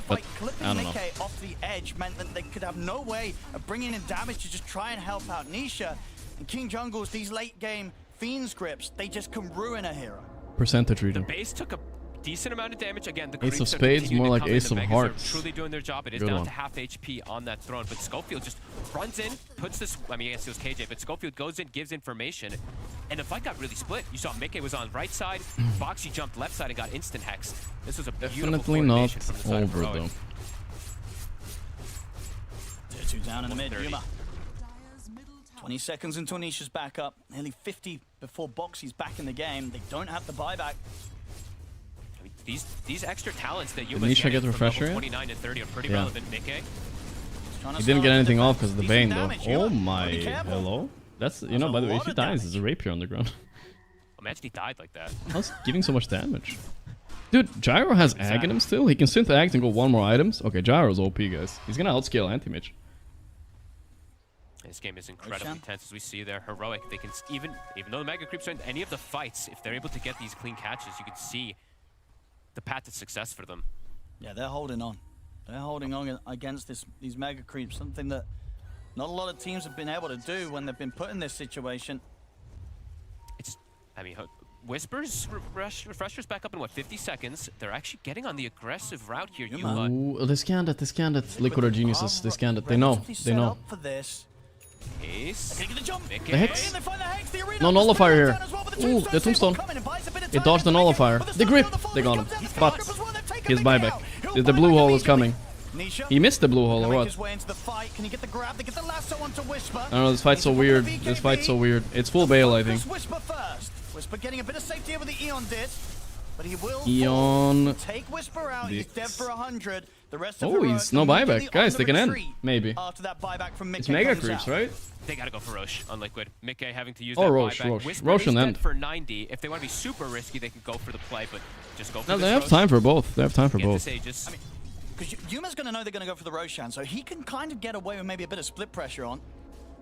But I don't know. Off the edge meant that they could have no way of bringing in damage to just try and help out Nisha. And King Jungles, these late game Fiend's grips, they just can ruin a hero. Percentage regen. The base took a decent amount of damage. Again, the Ace of Spades, more like Ace of Hearts. Truly doing their job. It is down to half HP on that throne, but Schofield just runs in, puts this. I mean, I guess it was KJ, but Schofield goes in, gives information, and the fight got really split. You saw Mikke was on right side, Boxy jumped left side and got instant hex. This was a beautiful definitely not from the side over of though. Tier 2 down in the mid. Yuma. 20 seconds until Nisha's back up. Nearly 50 before Boxy's back in the game. They don't have the buyback. I mean, these extra talents that Did Nisha get the refresher yet? 29 and 30 are pretty relevant. Mikke. He didn't get anything off because of the Bane though. Oh my, hello? That's, you know, by the way, if he dies, there's a rapier on the ground. Imagine he died like that. How's giving so much damage? Dude, Gyro has Ag in him still? He can synth Ag and go 1 more items? Okay, Gyro's OP, guys. He's gonna outscale Anti-Mage. This game is incredibly tense, as we see there. Heroic, they can even though the Mega Creeps are in any of the fights, if they're able to get these clean catches, you can see the path to success for them. Yeah, they're holding on. They're holding on against these Mega Creeps, something that not a lot of teams have been able to do when they've been put in this situation. I mean, Whispers, refreshers back up in what, 50 seconds? They're actually getting on the aggressive route here. Ooh, they scanned it. Liquid are geniuses. They scanned it. They know. For this. Ace. The Hex? No nullifier here. Ooh, the Tombstone. It dodged the nullifier. The grip! They got him. But his buyback. The blue hole is coming. He missed the blue hole or what? I don't know, this fight's so weird. This fight's so weird. It's full bail, I think. Whisper getting a bit of safety here with the Eon disc. But he will take Whisper out. He's dead for 100. The rest of he's no buyback. Guys, they can end. Maybe. After that buyback from it's mega creeps, right? They gotta go for Roche on Liquid. Mickey having to use that buyback. Roche and end. For 90. If they want to be super risky, they can go for the play, but just go for no, they have time for both. They have time for both. Because Yuma's going to know they're going to go for the Roshan, so he can kind of get away with maybe a bit of split pressure on.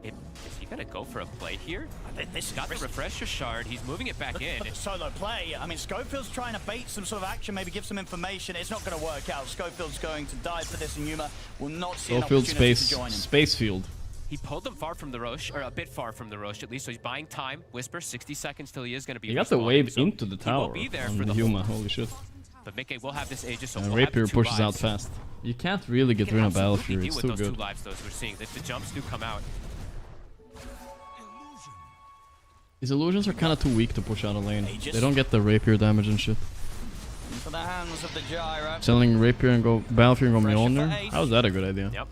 Is he going to go for a play here? This got the refresher shard. He's moving it back in. Solo play. I mean, Schofield's trying to bait some sort of action, maybe give some information. It's not going to work out. Schofield's going to die for this, and Yuma will not see an opportunity to join him. Space field. He pulled him far from the Roche, or a bit far from the Roche at least, so he's buying time. Whisper, 60 seconds till he is going to be. He got the wave into the tower on the Yuma. Holy shit. But Mickey will have this Aegis, so Rapier pushes out fast. You can't really get rid of Battle Fury. It's too good. 2 lives, though, as we're seeing. If the jumps do come out. These illusions are kind of too weak to push out a lane. They don't get the Rapier damage and shit. Into the hands of the gyro. Selling Rapier and go Battle Fury and go Mjolnir? How's that a good idea? Yep.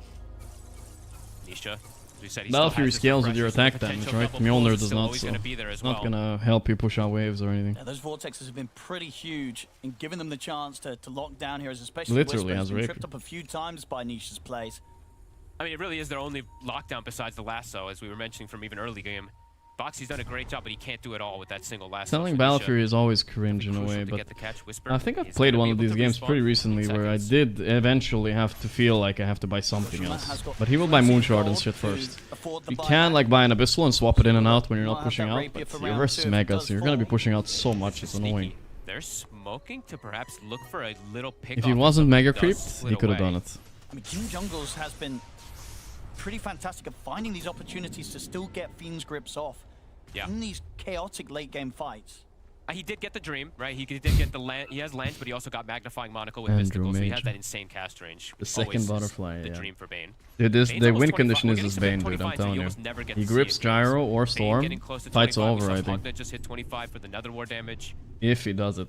Nisha. Battle Fury scales with your attack damage, right? Mjolnir does not, so it's not gonna help you push out waves or anything. Yeah, those vortexes have been pretty huge in giving them the chance to lock down here, especially literally has been tripped up a few times by Nisha's plays. I mean, it really is their only lockdown besides the lasso, as we were mentioning from even early game. Boxy's done a great job, but he can't do it all with that single lasso. Selling Battle Fury is always cringe in a way, but I think I've played one of these games pretty recently where I did eventually have to feel like I have to buy something else. But he will buy Moonshard and shit first. You can like buy an Abyssal and swap it in and out when you're not pushing out, but you're versus Mega, so you're gonna be pushing out so much, it's annoying. They're smoking to perhaps look for a little pick. If he wasn't Mega creeped, he could have done it. I mean, King Jungles has been pretty fantastic at finding these opportunities to still get Fiend's grips off. Yeah. In these chaotic late game fights. He did get the Dream, right? He did get the land. He has Lance, but he also got Magnifying Monocle with Mystical, so he has that insane cast range. The second butterfly, the yeah. Dream for Bane. Dude, the win condition is this Bane, dude, I'm telling you. He grips Gyro or Storm, fight's over, I think. Just hit 25 for the Nether War damage. If he does it.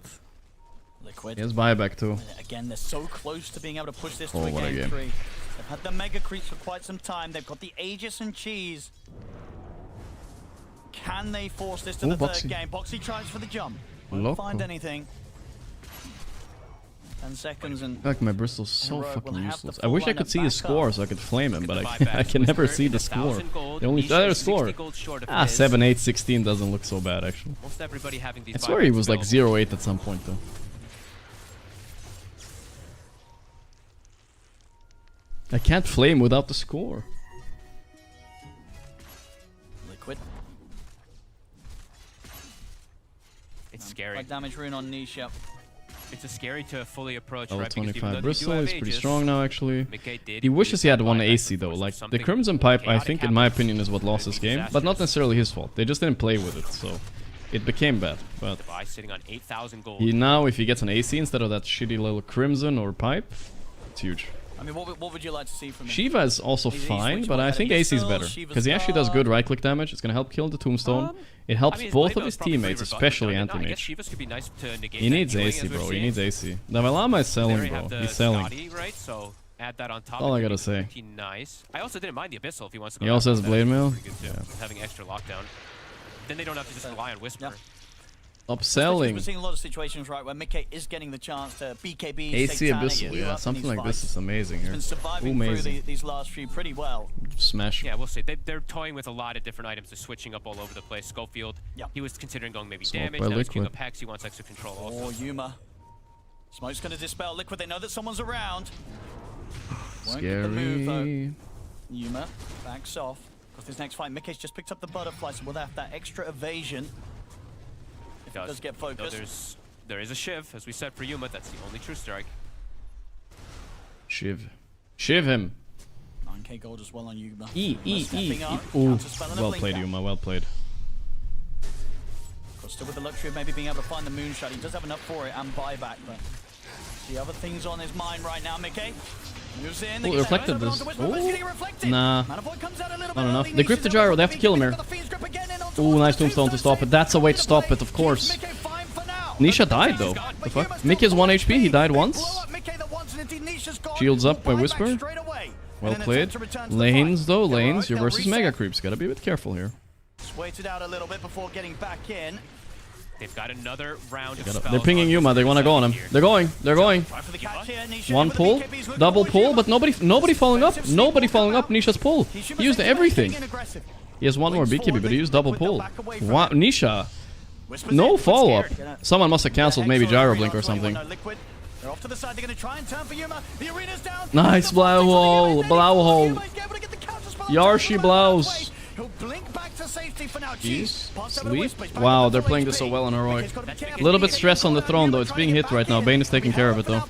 Liquid. He has buyback too. Again, they're so close to being able to push this to a game 3. They've had the Mega Creeps for quite some time. They've got the Aegis and Cheese. Can they force this to the third game? Boxy tries for the jump. Won't find anything. 10 seconds and... like my Bristol's so fucking useless. I wish I could see his score so I could flame him, but I can never see the score. The only score. 7, 8, 16 doesn't look so bad actually. I swear he was like 0-8 at some point though. I can't flame without the score. Liquid. It's scary. Damage rune on Nisha. It's a scary to fully approach, Level right? 25 Bristle is pretty strong now, actually. He wishes he had one AC though. Like the Crimson Pipe, I think, in my opinion, is what lost this game, but not necessarily his fault. They just didn't play with it, so it became bad. But sitting on 8,000 gold. Now, if he gets an AC instead of that shitty little Crimson or Pipe, it's huge. I mean, what would you like to see from him? Shiva is also fine, but I think AC is better. Because he actually does good right-click damage. It's going to help kill the Tombstone. It helps both of his teammates, especially Anti-Mage. He needs AC, bro. He needs AC. Davalama is selling, bro. He's selling. All I gotta say. Nice. I also didn't mind the Abyssal if he wants to go. He also has Blade Mail. Yeah. Having extra lockdown. Then they don't have to just rely on Whisper. Upselling. We're seeing a lot of situations, right, where Mickey is getting the chance to BKB, AC Abyssal, yeah, something like this is amazing here. He's been surviving through these last few pretty well. Smash. Yeah, we'll see. They're toying with a lot of different items. They're switching up all over the place. Schofield, he was considering going maybe damage. Now he's queuing up Hex. He wants extra control also. Oh, Yuma. Smoke's going to dispel Liquid. They know that someone's around. Scary. Move, Yuma backs off. Because this next fight, Mickey's just picked up the butterfly, so we'll have that extra evasion. Does get focused. No, there is a Shiv, as we said for Yuma. That's the only true strike. Shiv him. 9k gold as well on Yuma. Ooh, well played, Yuma. Well played. Of course, still with the luxury of maybe being able to find the moonshot. He does have enough for it and buyback, but the other things on his mind right now, Mickey. Oh, they reflected this. Oh, nah. Not enough. They grip the gyro. They have to kill him here. Oh, nice tombstone to stop it. That's a way to stop it, of course. Nisha died, though. The fuck? Mickey has 1 HP. He died once. Shields up by Whisper. Well played. Lanes, though. Lanes. You're versus Mega Creeps. Gotta be a bit careful here. Waited out a little bit before getting back in. They've got another round of They're pinging Yuma. They want to go on him. They're going. They're going. One pull. Double pull, but nobody following up. Nobody following up Nisha's pull. He used everything. He has one more BKB, but he used double pull. Wow, Nisha. No follow-up. Someone must have cancelled maybe Gyro Blink or something. Nice Blau hole. Blau hole. Yarshi Blaus. Jeez. Sleep? Wow, they're playing this so well on Heroic. A little bit stress on the throne though. It's being hit right now. Bane is taking care of it though.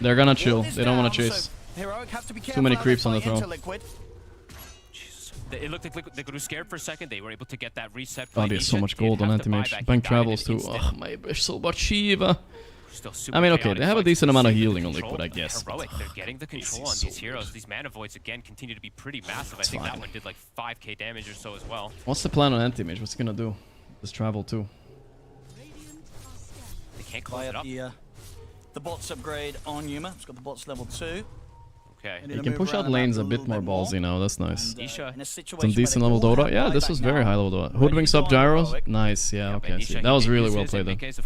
They're gonna chill. They don't want to chase. Too many creeps on the throne. It looked like they grew scared for a second. They were able to get that reset. Oh, there's so much gold on anti-mage. Bank travels too. Oh, my gosh, so much Shiva. I mean, okay, they have a decent amount of healing on Liquid, I guess. Heroic, they're getting the control on these heroes. These mana voids again continue to be pretty massive. I think that one did like 5k damage or so as well. What's the plan on anti-mage? What's he gonna do? This travel too. They can't close it up. The bots upgrade on Yuma. It's got the bots level 2. Okay. You can push out lanes a bit more ballsy now. That's nice. And, some decent level Dota. Yeah, this was very high level Dota. Hoodwinks up gyros. Nice. Yeah, okay. I see. That was really well played then. Because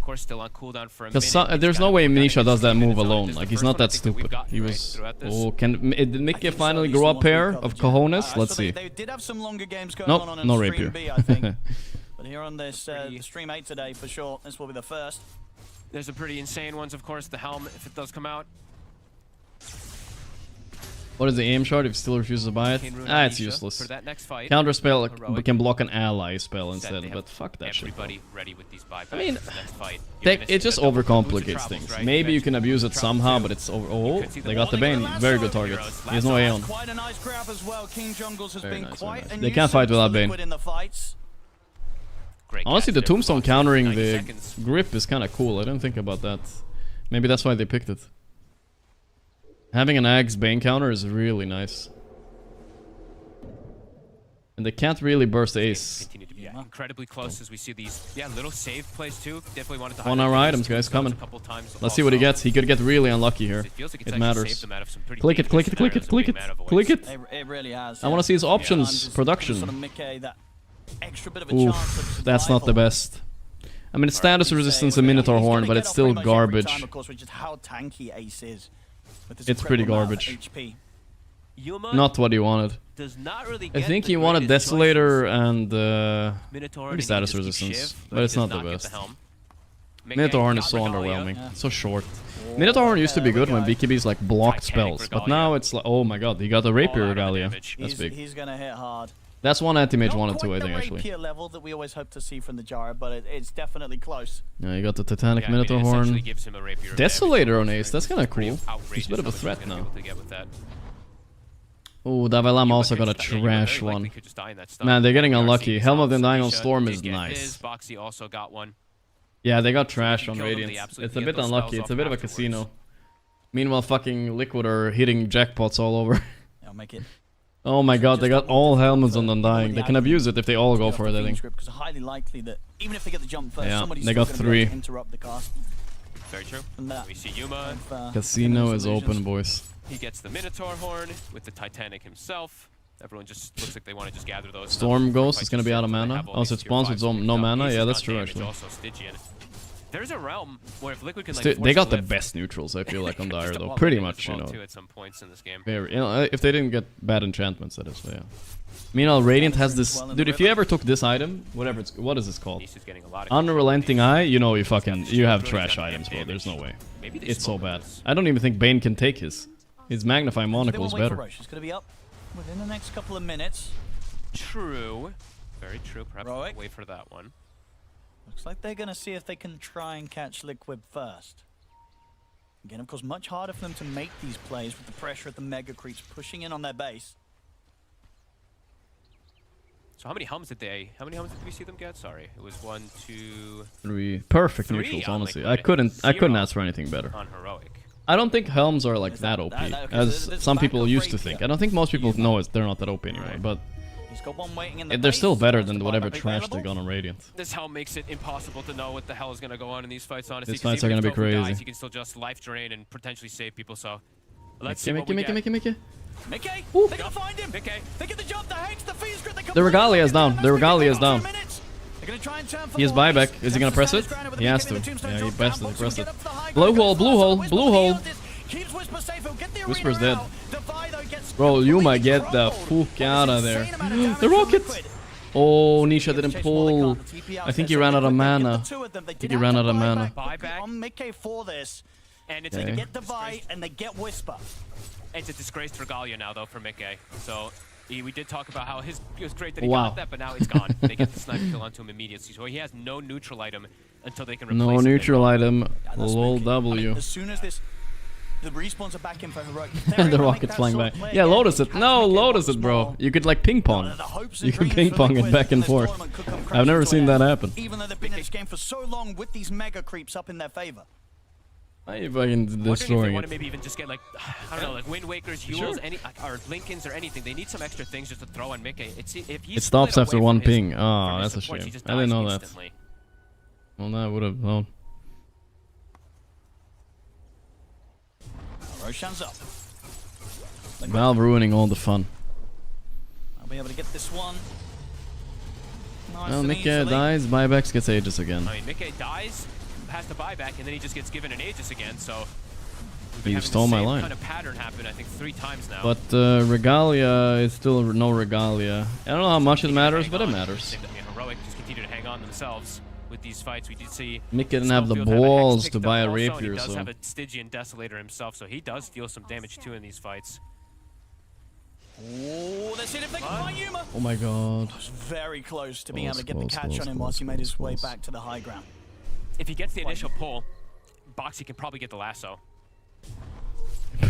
there's no way Nisha does that move alone. Like, he's not that stupid. He was... Oh, did Mickey finally grow a pair of cojones? Let's see. They did have some longer games going nope, on no Stream rapier. B, I think. But here on this Stream 8 today, for sure, this will be the first. There's some pretty insane ones, of course. The Helm, if it does come out. What is the aim shard if he still refuses to buy it? Ah, it's useless. Counter spell can block an ally spell instead, but fuck that shit. Ready with these buybacks. I mean, it just overcomplicates things. Maybe you can abuse it somehow, but it's over. Oh, they got the Bane. Very good target. He has no Aeon. Very nice. They can't fight without Bane. Honestly, the Tombstone countering the grip is kind of cool. I didn't think about that. Maybe that's why they picked it. Having an Axe Bane counter is really nice. And they can't really burst Ace. Continue to be incredibly close as we see these little save plays too. Definitely wanted to 1 hour items, guys, coming. Let's see what he gets. He could get really unlucky here. It matters. Click it, click it, click it, click it, click it. It really has. I want to see his options production. Oof, that's not the best. I mean, it's status resistance and Minotaur Horn, but it's still garbage. It's pretty garbage. Not what he wanted. I think he wanted Desolator and maybe status resistance, but it's not the best. Minotaur Horn is so underwhelming. So short. Minotaur Horn used to be good when BKBs like blocked spells, but now it's like, oh my god, he got a Rapier Regalia. That's big. He's gonna hit hard. That's one anti-mage wanted to, I think, actually. Not quite the level that we always hope to see from the Gyro, but it's definitely close. Yeah, you got the Titanic Minotaur Horn. Desolator on Ace, that's kind of cool. He's a bit of a threat now. Oh, Davelam also got a trash one. Man, they're getting unlucky. Helm of the Undying on Storm is nice. Yeah, they got trash on Radiance. It's a bit unlucky. It's a bit of a casino. Meanwhile, fucking Liquid are hitting jackpots all over. I'll make it. Oh my god, they got all helmets on Undying. They can abuse it if they all go for it, I think. Because highly likely that even if they get the jump first, yeah, they got 3. Interrupt the cast. Very true. We see Yuma. Casino is open, boys. He gets the Minotaur Horn with the Titanic himself. Everyone just looks like they want to just gather those. Storm Ghost is gonna be out of mana. Also, it spawns with no mana. Yeah, that's true, actually. There's a realm where if Liquid can they got the best neutrals, I feel like, on Dire, though. Pretty much, you know. At some points in this game. Very, you know, if they didn't get bad enchantments, that is, so yeah. Meanwhile, Radiant has this... Dude, if you ever took this item, whatever it's... What is this called? Unrelenting Eye? You know you fucking... You have trash items, bro. There's no way. It's so bad. I don't even think Bane can take his. His Magnify Monocle is better. It's going to be up within the next couple of minutes. True. Very true. Perhaps we'll wait for that one. Looks like they're going to see if they can try and catch Liquid first. Again, of course, much harder for them to make these plays with the pressure of the Mega Creeps pushing in on their base. So how many hums did we see them get? Sorry, it was 1, 2, 3. Perfect neutrals, honestly. I couldn't ask for anything better. On Heroic. I don't think Helms are like that OP, as some people used to think. I don't think most people know it. They're not that OP anymore, but they're still better than whatever trash they got on Radiant. This Helm makes it impossible to know what the hell is going to go on in these fights, honestly. These fights are going to be crazy. Dies, he can still just life drain and potentially save people, so let's see Mickey. Mickey! They're gonna find him! Mickey! They get the job, the Hex, the Fees Grid, The Regalia is down. The Regalia is down. He has buyback. Is he gonna press it? He has to. Yeah, he best to press it. Blue hole, blue hole, blue hole. Whisper's dead. Bro, you might get the fuck out of there. The rocket! Oh, Nisha didn't pull. I think he ran out of mana. I think he ran out of mana. On Mickey for this. And it's they get the Vi and they get Whisper. It's a disgrace to Regalia now, though, for Mickey. So we did talk about how it was great that he got that, but now it's gone. They get the sniper kill onto him immediately. So he has no neutral item until they can replace No neutral item. Lol W. I mean, as soon as the respawns are back in for Heroic. The rocket's flying back. Yeah, Lotus it. No, Lotus it, bro. You could like ping pong. You can ping pong it back and forth. I've never seen that happen. Even though they've been in this game for so long with these mega creeps up in their favor. I fucking destroying it. Want to maybe even just get like, I don't know, like Wind Wakers, Yules, or Blinkins or anything. They need some extra things just to throw on Mickey. It stops after one ping. Oh, that's a shame. I didn't know that. Well, that would have known. Roshan's up. Valve ruining all the fun. I'll be able to get this one. Nice well, Mickey dies, buybacks gets Aegis again. I mean, Mickey dies, has to buy back, and then he just gets given an Aegis again, so... You stole my line. Kind of pattern happened, I think, 3 times now. But Regalia is still no Regalia. I don't know how much it matters, but it matters. Heroic just continue to hang on themselves with these fights. We did see... Mickey didn't have the balls to buy a rapier, so... He does have a Stygian Desolator himself, so he does deal some damage too in these fights. Oh, let's see if they can find Yuma. Oh my god. Was very close to being able to get the catch on him whilst he made his way back to the high ground. If he gets the initial pull, Boxy can probably get the lasso.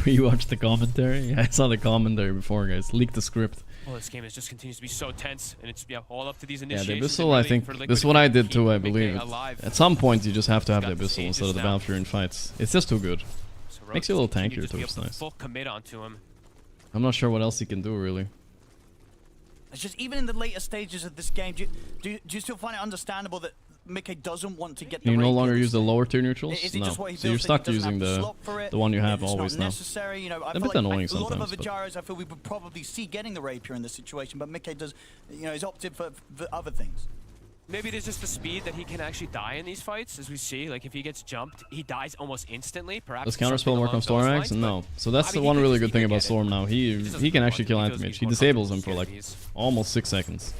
You watched the commentary? Yeah, I saw the commentary before, guys. Leak the script. Well, this game just continues to be so tense, and it's all up to these initiations. Yeah, the Abyssal, I think, this is what I did too, I believe. At some point, you just have to have the Abyssal instead of the Valkyrie in fights. It's just too good. So makes you a little tankier too, it's nice. Full commit onto him. I'm not sure what else he can do, really. It's just, even in the later stages of this game, do you still find it understandable that Mickey doesn't want to get the You no longer use the lower tier neutrals? No. So you're stuck using using the one you have always now. You know, a bit annoying sometimes. A lot of other gyros I feel we would probably see getting the rapier in this situation, but Mickey does, you know, he's opted for other things. Maybe there's just the speed that he can actually die in these fights, as we see. Like, if he gets jumped, he dies almost instantly. Perhaps does counterspell work on Stormax? No. So that's the one really good thing about Storm now. He can actually kill anti-mage. He disables him for like almost 6 seconds.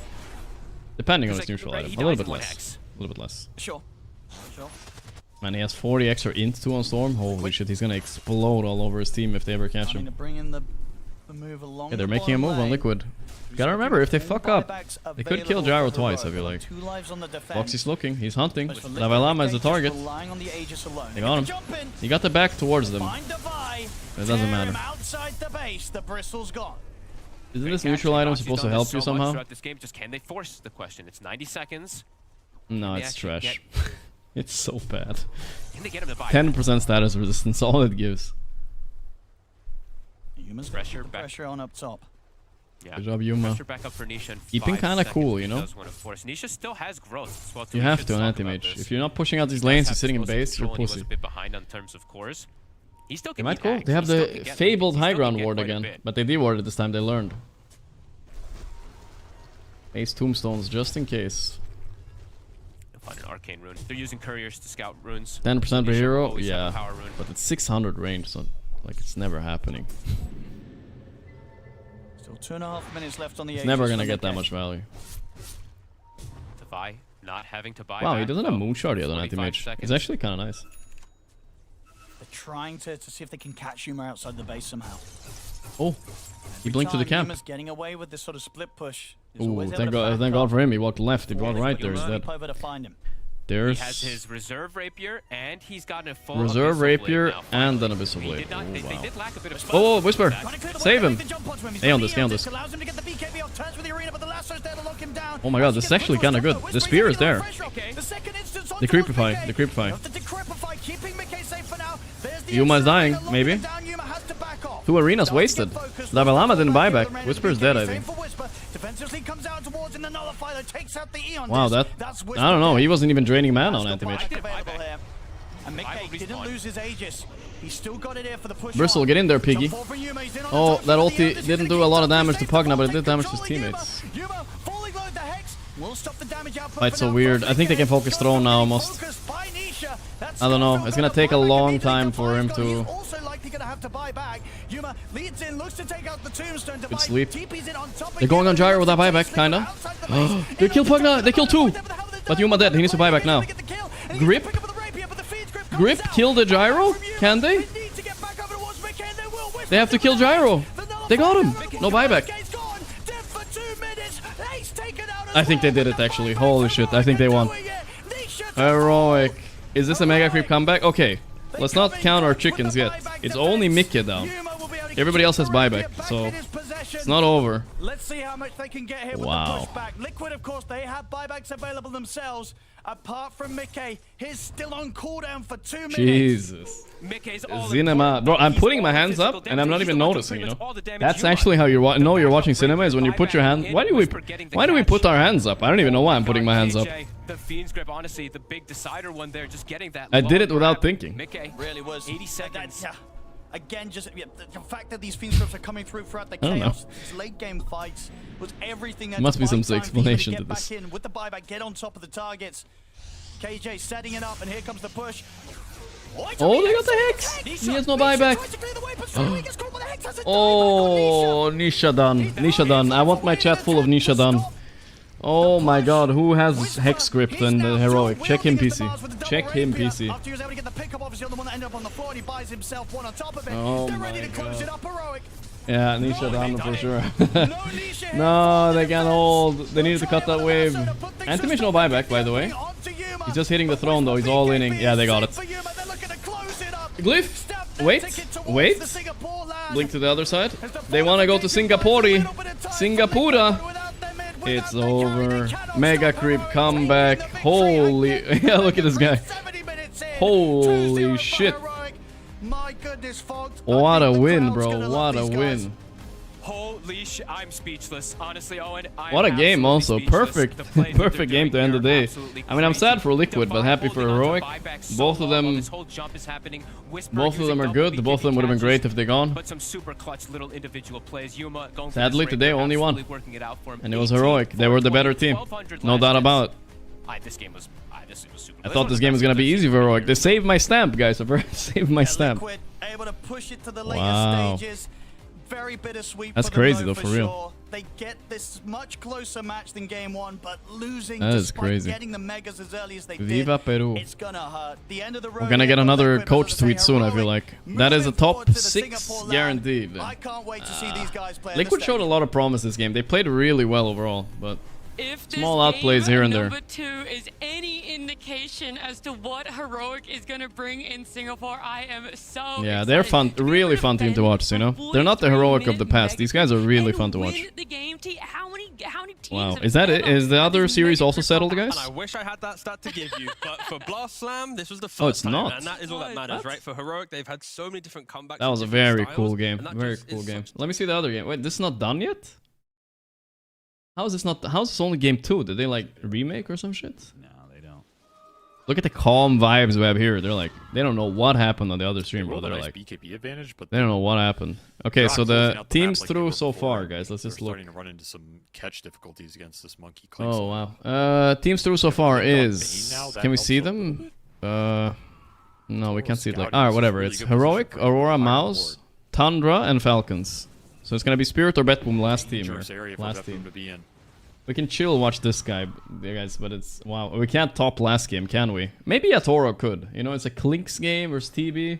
Depending on his neutral item. A little bit less. A little bit less. Sure. Man, he has 40 extra int 2 on Storm. Holy shit, he's gonna explode all over his team if they ever catch him. Yeah, they're making a move on Liquid. Gotta remember, if they fuck up, they could kill Gyro twice, I feel like. Boxy's looking, he's hunting. Lavalama is the target. They got him. He got the back towards them. It doesn't matter. Isn't this neutral item supposed to help you somehow? This game, just can they force the question? It's 90 seconds. No, it's trash. It's so bad. Can they get him to buy 10% status resistance, all it gives. Yuma's pressure on up top. Yeah. Good job, Yuma. Pressure back up for Nisha. Keeping kind of cool, you know? Nisha still has growth as well. You have to on anti-mage. If you're not pushing out these lanes, you're sitting in base, you're pussy. A bit behind on terms of cores. He still can might go. They have the fabled high ground ward again, but they dewarded this time, they learned. Ace tombstones just in case. Find an arcane rune. They're using couriers to scout runes. 10% per hero, yeah, but it's 600 range, so like it's never happening. Still 2.5 minutes left on the. It's never gonna get that much value. To buy, not having to buy. Wow, he doesn't have moonshot yet on anti-mage. It's actually kind of nice. They're trying to see if they can catch Yuma outside the base somehow. Oh, he blinked to the camp. Yuma's getting away with this sort of split push. Ooh, thank God for him. He walked left. He walked right there. He's dead. There's he has his reserve rapier and he's gotten a full reserve rapier and an abyssal blade. Oh, wow. Oh, Whisper! Save him! Stay on this, stay on this. Oh my god, this is actually kind of good. The spear is there. The creepify, the creepify. Yuma's dying, maybe. 2 arenas wasted. Lavalama didn't buy back. Whisper's dead, I think. Wow, that... I don't know, he wasn't even draining mana on anti-mage. And Mickey didn't lose his Aegis. He's still got it here for the push. Bristle, get in there, Piggy. Oh, that ulti didn't do a lot of damage to Pugna, but it did damage to his teammates. Fight's so weird. I think they can focus throne now almost. I don't know. It's gonna take a long time for him to... Good sleep. They're going on gyro with that buyback, kinda. They kill Pugna! They kill 2! But Yuma dead. He needs to buy back now. Grip? Grip kill the gyro? Can they? They have to kill gyro. They got him. No buyback. I think they did it actually. Holy shit. I think they won. Heroic. Is this a mega creep comeback? Okay. Let's not count our chickens yet. It's only Mickey down. Everybody else has buyback, so it's not over. Let's see how much they can get here with the pushback. Liquid, of course, they have buybacks available themselves. Apart from Mickey, he's still on cooldown for 2 minutes. Jesus. Cinema. Bro, I'm putting my hands up and I'm not even noticing, you know? That's actually how you know you're watching cinema, is when you put your hand... Why do we put our hands up? I don't even know why I'm putting my hands up. The Fiend's Grip, honestly, the big decider one there, just getting that. I did it without thinking. Mickey, really was 80 seconds. Again, just the fact that these Fiend's Grips are coming through throughout the chaos, these late game fights, was everything. There must be some explanation to this. With the buyback, get on top of the targets. KJ setting it up, and here comes the push. Oh, they got the Hex! He has no buyback. Oh, Nisha done. Nisha done. I want my chat full of Nisha done. Oh my god, who has Hex script and the Heroic? Check him, PC. Check him, PC. Oh my god. Yeah, Nisha done for sure. No, they can't hold. They needed to cut that wave. Anti-Mage no buyback, by the way. He's just hitting the throne though, he's all inning. Yeah, they got it. Glyph! Wait, wait. Blink to the other side. They want to go to Singapore. Singapura. It's over. Mega creep comeback. Holy... Yeah, look at this guy. Holy shit. What a win, bro. What a win. Holy shit, I'm speechless. Honestly, Owen, what a game also. Perfect. Perfect game to end the day. I mean, I'm sad for Liquid, but happy for Heroic. Both of them are good. Both of them would have been great if they're gone. Sadly, today only one. And it was Heroic. They were the better team. No doubt about it. I thought this game was gonna be easy for Heroic. They saved my stamp, guys. They saved my stamp. Wow. Very bittersweet. That's crazy though, for real. They get this much closer match than game 1, but losing despite getting the megas as early as they Viva did, Peru. it's gonna hurt. The end of the road. We're gonna get another coach tweet soon, I feel like. That is a top 6 guaranteed. I can't wait to see these guys play. Liquid showed a lot of promise this game. They played really well overall, but small outplays here and there. Number 2 is any indication as to what Heroic is gonna bring in Singapore. I am so yeah, they're fun, really fun team to watch. You know, they're not the Heroic of the past. These guys are really fun to watch. The game how many teams? Wow, is that it? Is the other series also settled, guys? I wish I had that stat to give you, but for Blast Slam, this was the first time, not. And that is all that matters, right? For Heroic, they've had so many different comebacks. That was a very cool game. Very cool game. Let me see the other game. Wait, this is not done yet? How is this not? How is this only game 2? Did they like remake or some shit? No, they don't. Look at the calm vibes we have here. They're like, they don't know what happened on the other stream, bro. They're like, BKB advantage, but they don't know what happened. Okay, so the teams through so far, guys. Let's just look. Starting to run into some catch difficulties against this monkey. Oh wow. Teams through so far is. Can we see them? No, we can't see it. Like, alright, whatever. It's Heroic, Aurora, Mouse, Tundra, and Falcons. So it's gonna be Spirit or Betboom last team. Last team. We can chill watch this guy, guys, but it's wow. We can't top last game, can we? Maybe a Toro could. You know, it's a Clinks game versus TB.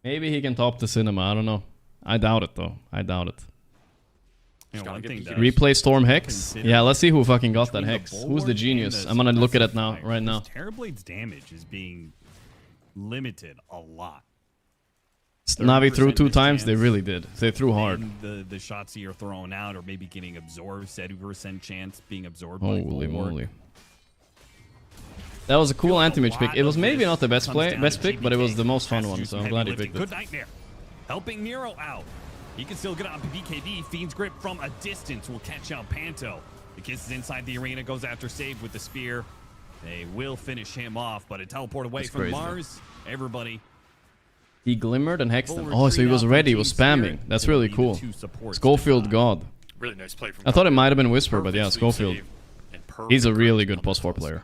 Maybe he can top the cinema. I don't know. I doubt it though. I doubt it. You know, replay Storm Hex. Yeah, let's see who fucking got that Hex. Who's the genius? I'm gonna look at it now, right now. Terrorblade's damage is being limited a lot. Navi threw 2 times. They really did. They threw hard. The shots that you're throwing out or maybe getting absorbed, 70% chance being absorbed. Holy moly. That was a cool anti-mage pick. It was maybe not the best pick, but it was the most fun one, so I'm glad he picked it. Good nightmare. Helping Nero out. He can still get on BKB. Fiend's Grip from a distance will catch out Panto. The Kiss is inside the arena, goes after Save with the spear. They will finish him off, but a teleport away from crazy. Mars. Everybody. He glimmered and hexed him. Oh, so he was ready, he was spamming. That's really cool. Schofield God. Really nice play from I thought it might have been Whisper, but yeah, Schofield. He's a really good post 4 player.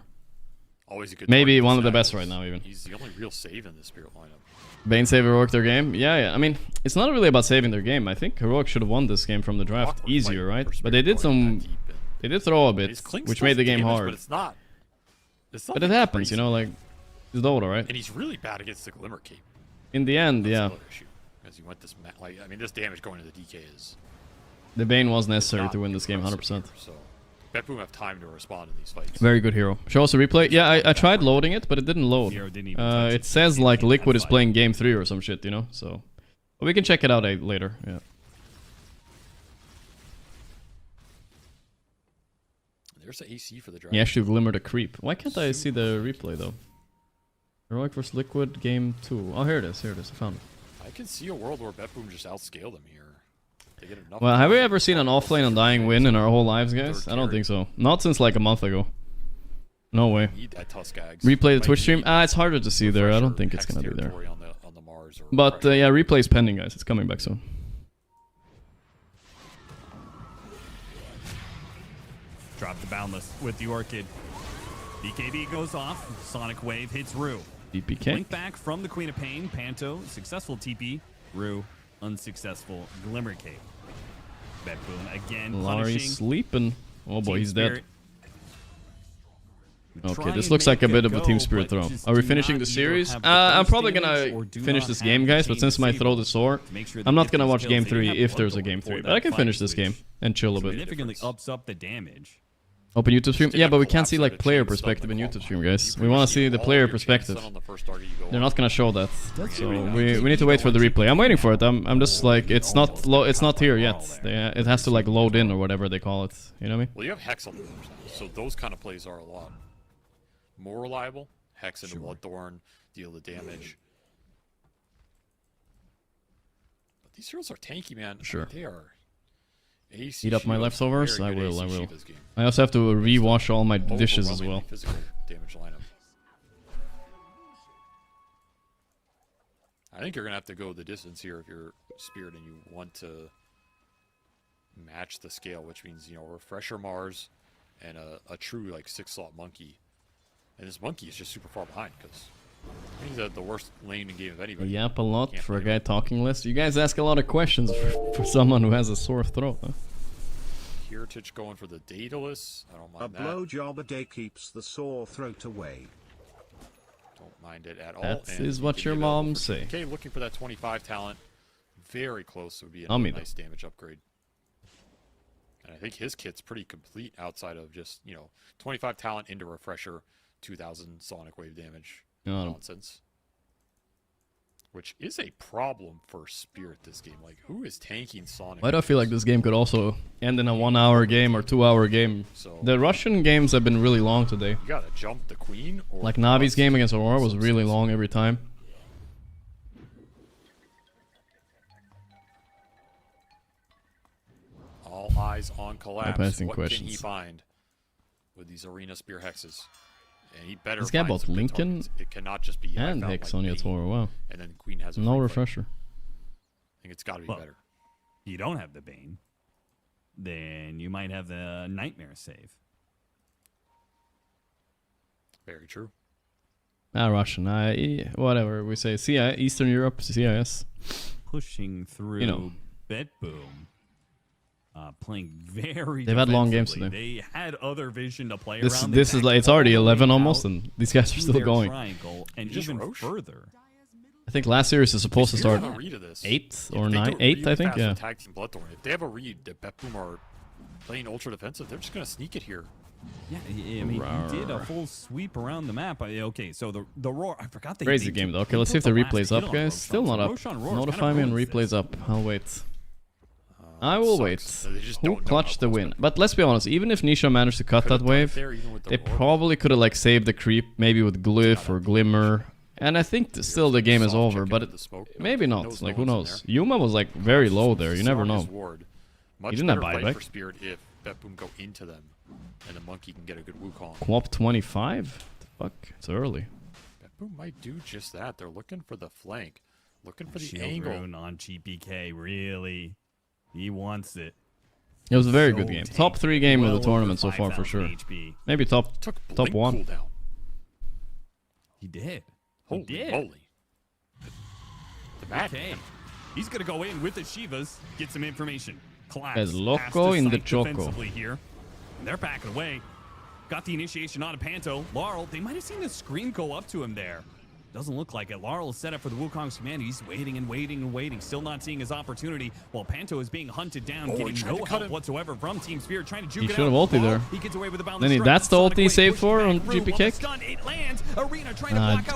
Always a good maybe one of the best right now, even. He's the only real save in the Spirit lineup. Bane save Heroic their game? Yeah. I mean, it's not really about saving their game. I think Heroic should have won this game from the draft easier, right? But they did some... They did throw a bit, which made the game hard. But it's not. But it happens, you know, like... It's Dota, right? And he's really bad against the Glimmer Cape. In the end, yeah. Because he went this... Like, I mean, this damage going to the DK is... The Bane was necessary to win this game, 100%. So, BetBoom have time to respond in these fights. Very good hero. Show us a replay. Yeah, I tried loading it, but it didn't load. It says like Liquid is playing game 3 or some shit, you know. So, but we can check it out later. Yeah. There's the AC for the draft. He actually glimmered a creep. Why can't I see the replay though? Heroic vs Liquid game 2. Oh, here it is. Here it is. I found it. I can see a world where BetBoom just outscaled them here. Well, have we ever seen an offlane Undying win in our whole lives, guys? I don't think so. Not since like a month ago. No way. Replay the Twitch stream? It's harder to see there. I don't think it's gonna be there. But yeah, replay's pending, guys. It's coming back soon. Drop the Boundless with the Orchid. BKB goes off. Sonic Wave hits Rue. DPK. Link back from the Queen of Pain. Panto, successful TP. Rue, unsuccessful Glimmer Cape. BetBoom again Larry's sleeping. Oh boy, he's dead. Okay, this looks like a bit of a Team Spirit throw. Are we finishing the series? I'm probably gonna finish this game, guys, but since my throat is sore, I'm not gonna watch Game 3 if there's a Game 3. But I can finish this game and chill a bit. Significantly ups up the damage. Open YouTube stream? Yeah, but we can't see like player perspective in YouTube stream, guys. We want to see the player perspective. They're not gonna show that, so we need to wait for the replay. I'm waiting for it. I'm just like it's not here yet. It has to like load in or whatever they call it. You know what I mean? Well, you have Hex on the board, so those kind of plays are a lot more reliable. Hex into Bloodthorn, deal the damage. But these heroes are tanky, man. Sure. They are. Eat up my leftovers? I will. I also have to rewash all my dishes as well. Damage lineup. I think you're gonna have to go the distance here if you're Spirit and you want to match the scale, which means, you know, Refresher Mars and a true like 6-slot Monkey. And this Monkey is just super far behind because he's the worst lane in game of anybody. Yap a lot for a guy talking less. You guys ask a lot of questions for someone who has a sore throat, huh? Heritage going for the Daedalus. I don't mind that. A blowjob a day keeps the sore throat away. Don't mind it at all. That is what your mom say. Okay, looking for that 25 talent. Very close would be a nice damage upgrade. And I think his kit's pretty complete outside of just, you know, 25 talent into Refresher, 2000 Sonic Wave damage. Nonsense. Which is a problem for Spirit this game. Like, who is tanking Sonic? Why do I feel like this game could also end in a 1-hour game or 2-hour game? So, the Russian games have been really long today. You gotta jump the Queen. Or like Navi's game against Aurora was really long every time. All eyes on Collapse. What can he find with these Arena Spear Hexes? And he better. This guy bought Lincoln it cannot just be and Hex on Yatora. Wow. And then Queen has a no Refresher. I think it's got to be better. You don't have the Bane. Then you might have the Nightmare save. Very true. Russian. Whatever we say. Eastern Europe, CIS. Pushing through, you know. BetBoom. Playing very. They've had long games today. They had other vision to play around. This is like it's already 11 almost, and these guys are still going. And even further. I think last series is supposed to start 8 or 9. 8, I think. Yeah. If they have a read that BetBoom are playing ultra defensive, they're just gonna sneak it here. Yeah, I mean, he did a full sweep around the map. Okay, so the Roar. I forgot they. Crazy game though. Okay, let's see if the replay's up, guys. Still not up. Notify me when replay's up. I'll wait. I will wait. Who clutched the win? But let's be honest, even if Nisha managed to cut that wave, they probably could have like saved the creep, maybe with Glyph or Glimmer. And I think still the game is over, but maybe not. Like, who knows? Yuma was like very low there. You never know. He didn't have buyback. If Betboom go into them, and the monkey can get a good Wukong. Quap 25? The fuck? It's early. Betboom might do just that. They're looking for the flank, looking for the Shield angle. rune on GPK, really. He wants it. It was a very good game. Top 3 game of the tournament so far for sure. Maybe top 1. He did. Holy moly. The bat. Okay. He's gonna go in with the Shivas, get some information. Collapse. As loco in the choco. Here. And they're backing away. Got the initiation on a Panto. Laurel, they might have seen the scream go up to him there. Doesn't look like it. Laurel is set up for the Wukong's command. He's waiting and waiting and waiting. Still not seeing his opportunity while Panto is being hunted down, getting no help whatsoever from Team Sphere, trying to juke it out. He should have ulted there. He gets away with the Then that's the ult he saved for on GP kick.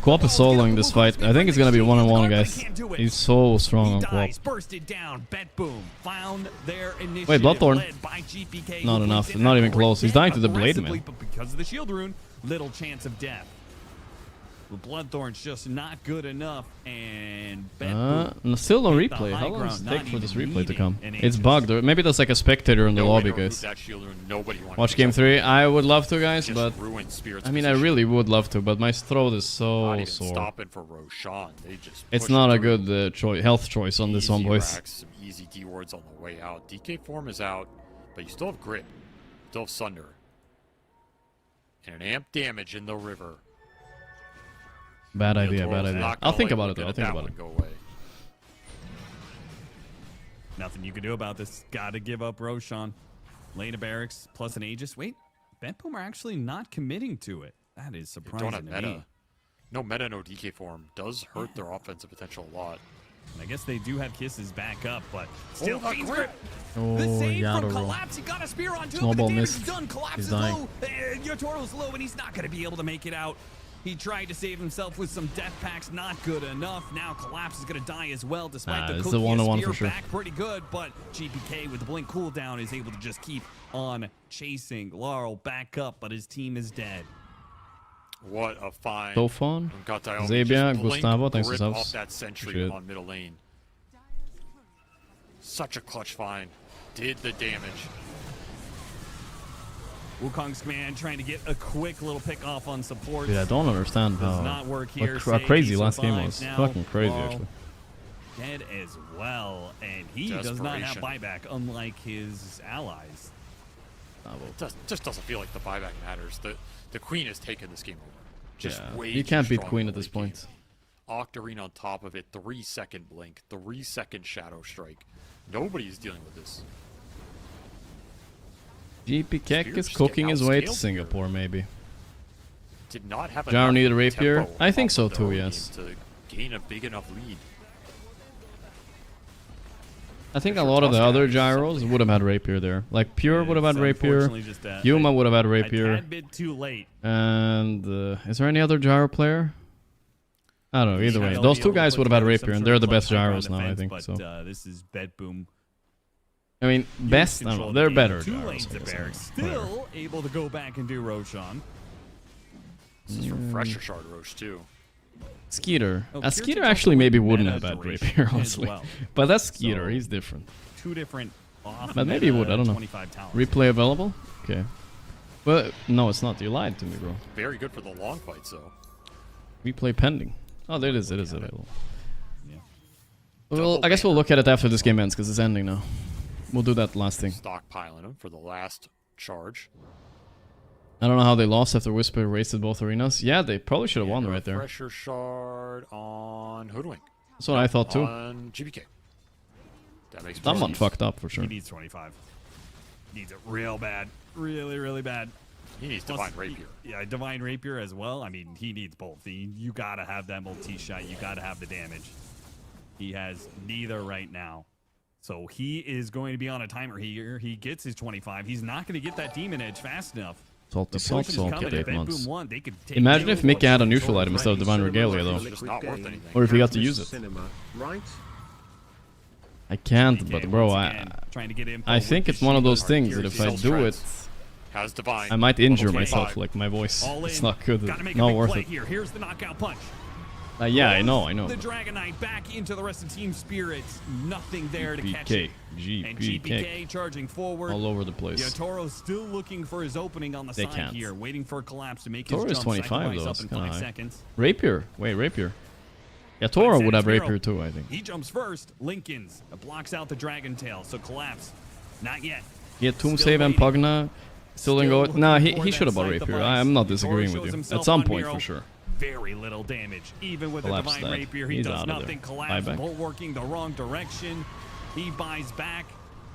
Quap is soloing this fight. I think it's gonna be 1-on-1, guys. He's so strong on Quap. Wait, Bloodthorn. Not enough. Not even close. He's dying to the blade, man. But because of the shield rune, little chance of death. The Bloodthorn's just not good enough, and still no replay. How long does it take for this replay to come? It's bugged. Or maybe there's like a spectator in the lobby, guys. Watch game 3. I would love to, guys, but I mean, I really would love to, but my throat is so sore. It's not a good health choice on this one, boys. Some easy D wards on the way out. DK form is out, but you still have grip, still have Sunder, and an amp damage in the river. Bad idea, bad idea. I'll think about it though, I'll think about it. Nothing you can do about this. Gotta give up Roshan. Lane of Barracks plus an Aegis. Wait, Betboom are actually not committing to it. That is surprising don't have meta. No meta, no DK form does hurt their offensive potential a lot. And I guess they do have Kisses back up, but still grip. The save from Collapse. He got a spear on two, but the damage is done. Collapse is low. Yotoro's low, and he's not going to be able to make it out. He tried to save himself with some death packs, not good enough. Now Collapse is going to die as well, despite the cookie. 1-on-1 for sure. Back pretty good, but GPK with the blink cooldown is able to just keep on chasing. Laurel back up, but his team is dead. What a find. Tofon, Zabia, Gustavo, thanks for subs. Off that sentry on middle lane. Such a clutch find. Did the damage. Wukong's command trying to get a quick little pick off on support. Dude, I don't understand how crazy last game was. Fucking crazy, actually. Dead as well, and he does not have buyback, unlike his allies. It just doesn't feel like the buyback matters. The Queen has taken this game over. Just way you can't beat Queen at this point. Octarine on top of it, 3-second blink, 3-second shadow strike. Nobody's dealing with this. GP Keck is cooking his way to Singapore, maybe. Did not have Gyro need a rapier? I think so too, yes. To gain a big enough lead. I think a lot of the other gyros would have had rapier there. Like Pure would have had rapier. Yuma would have had rapier. A tad bit too late. And is there any other gyro player? I don't know. Either way, those two guys would have had rapier, and they're the best gyros now, I think. So this is Betboom. I mean, best. I don't know. They're better. Two lanes of Barracks. Still able to go back and do Roshan. This is from Fresher Shard Roche too. Skeeter. Skeeter actually maybe wouldn't have had rapier, honestly. But that's Skeeter. He's different. Two different. But maybe he would. I don't know. Replay available? Okay. Well, no, it's not. You lied to me, bro. Very good for the long fights, though. Replay pending. Oh, there it is. It is available. Yeah. Well, I guess we'll look at it after this game ends because it's ending now. We'll do that last thing. Stockpiling them for the last charge. I don't know how they lost after Whisper wasted both arenas. Yeah, they probably should have won right there. Pressure shard on Hoodwink. That's what I thought too. On GBK. That makes someone fucked up for sure. He needs 25. Needs it real bad. Really, really bad. He needs Divine Rapier. Yeah, Divine Rapier as well. I mean, he needs both. You gotta have that multi-shot. You gotta have the damage. He has neither right now. So he is going to be on a timer here. He gets his 25. He's not going to get that Demon Edge fast enough. Salt 8 months. Imagine if Mickey had a neutral item instead of Divine Regalia, though. Or if he got to use it. I can't, but bro, I think it's one of those things that if I do it, I might injure myself, like my voice. It's not good, not worth it. Here's the knockout punch. Yeah, I know. The Dragon Knight back into the rest of Team Spirits. Nothing there to catch it. And GPK charging forward. All over the place. Toro's still looking for his opening on the side here, waiting for a collapse to make his Toro is jump. 25 though, Up in 5 seconds. Rapier. Wait, Rapier. Yeah, Toro would have Rapier too, I think. He jumps first. Lincoln's blocks out the Dragon Tail, so collapse. Not yet. Yeah, Tomb Save and Pugna. Still didn't go. Nah, he should have bought Rapier. I'm not disagreeing with you. At some point, for sure. Very little damage. Even with Collapse the Divine that. Rapier, he He's does out of nothing. there. Collapse, Buyback. bolt working the wrong direction. He buys back.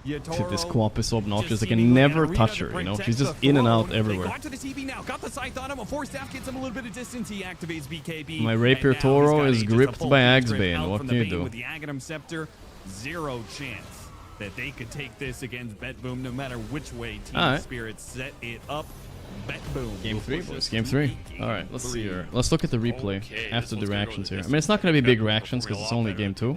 Dude, this co-op is so obnoxious. I can never touch her, you know? She's just in and out everywhere. Go to the TV now. Got the scythe on him. A force staff gets him a little bit of distance. He activates BKB. My Rapier Toro is gripped by Axebane. What can you do? With the Aghanim Scepter, zero chance that they could take this against BetBoom, no matter which way Team Spirit set it up. BetBoom. Game 3, boys. Game 3. Alright, let's see here. Let's look at the replay after the reactions here. I mean, it's not going to be big reactions because it's only game 2.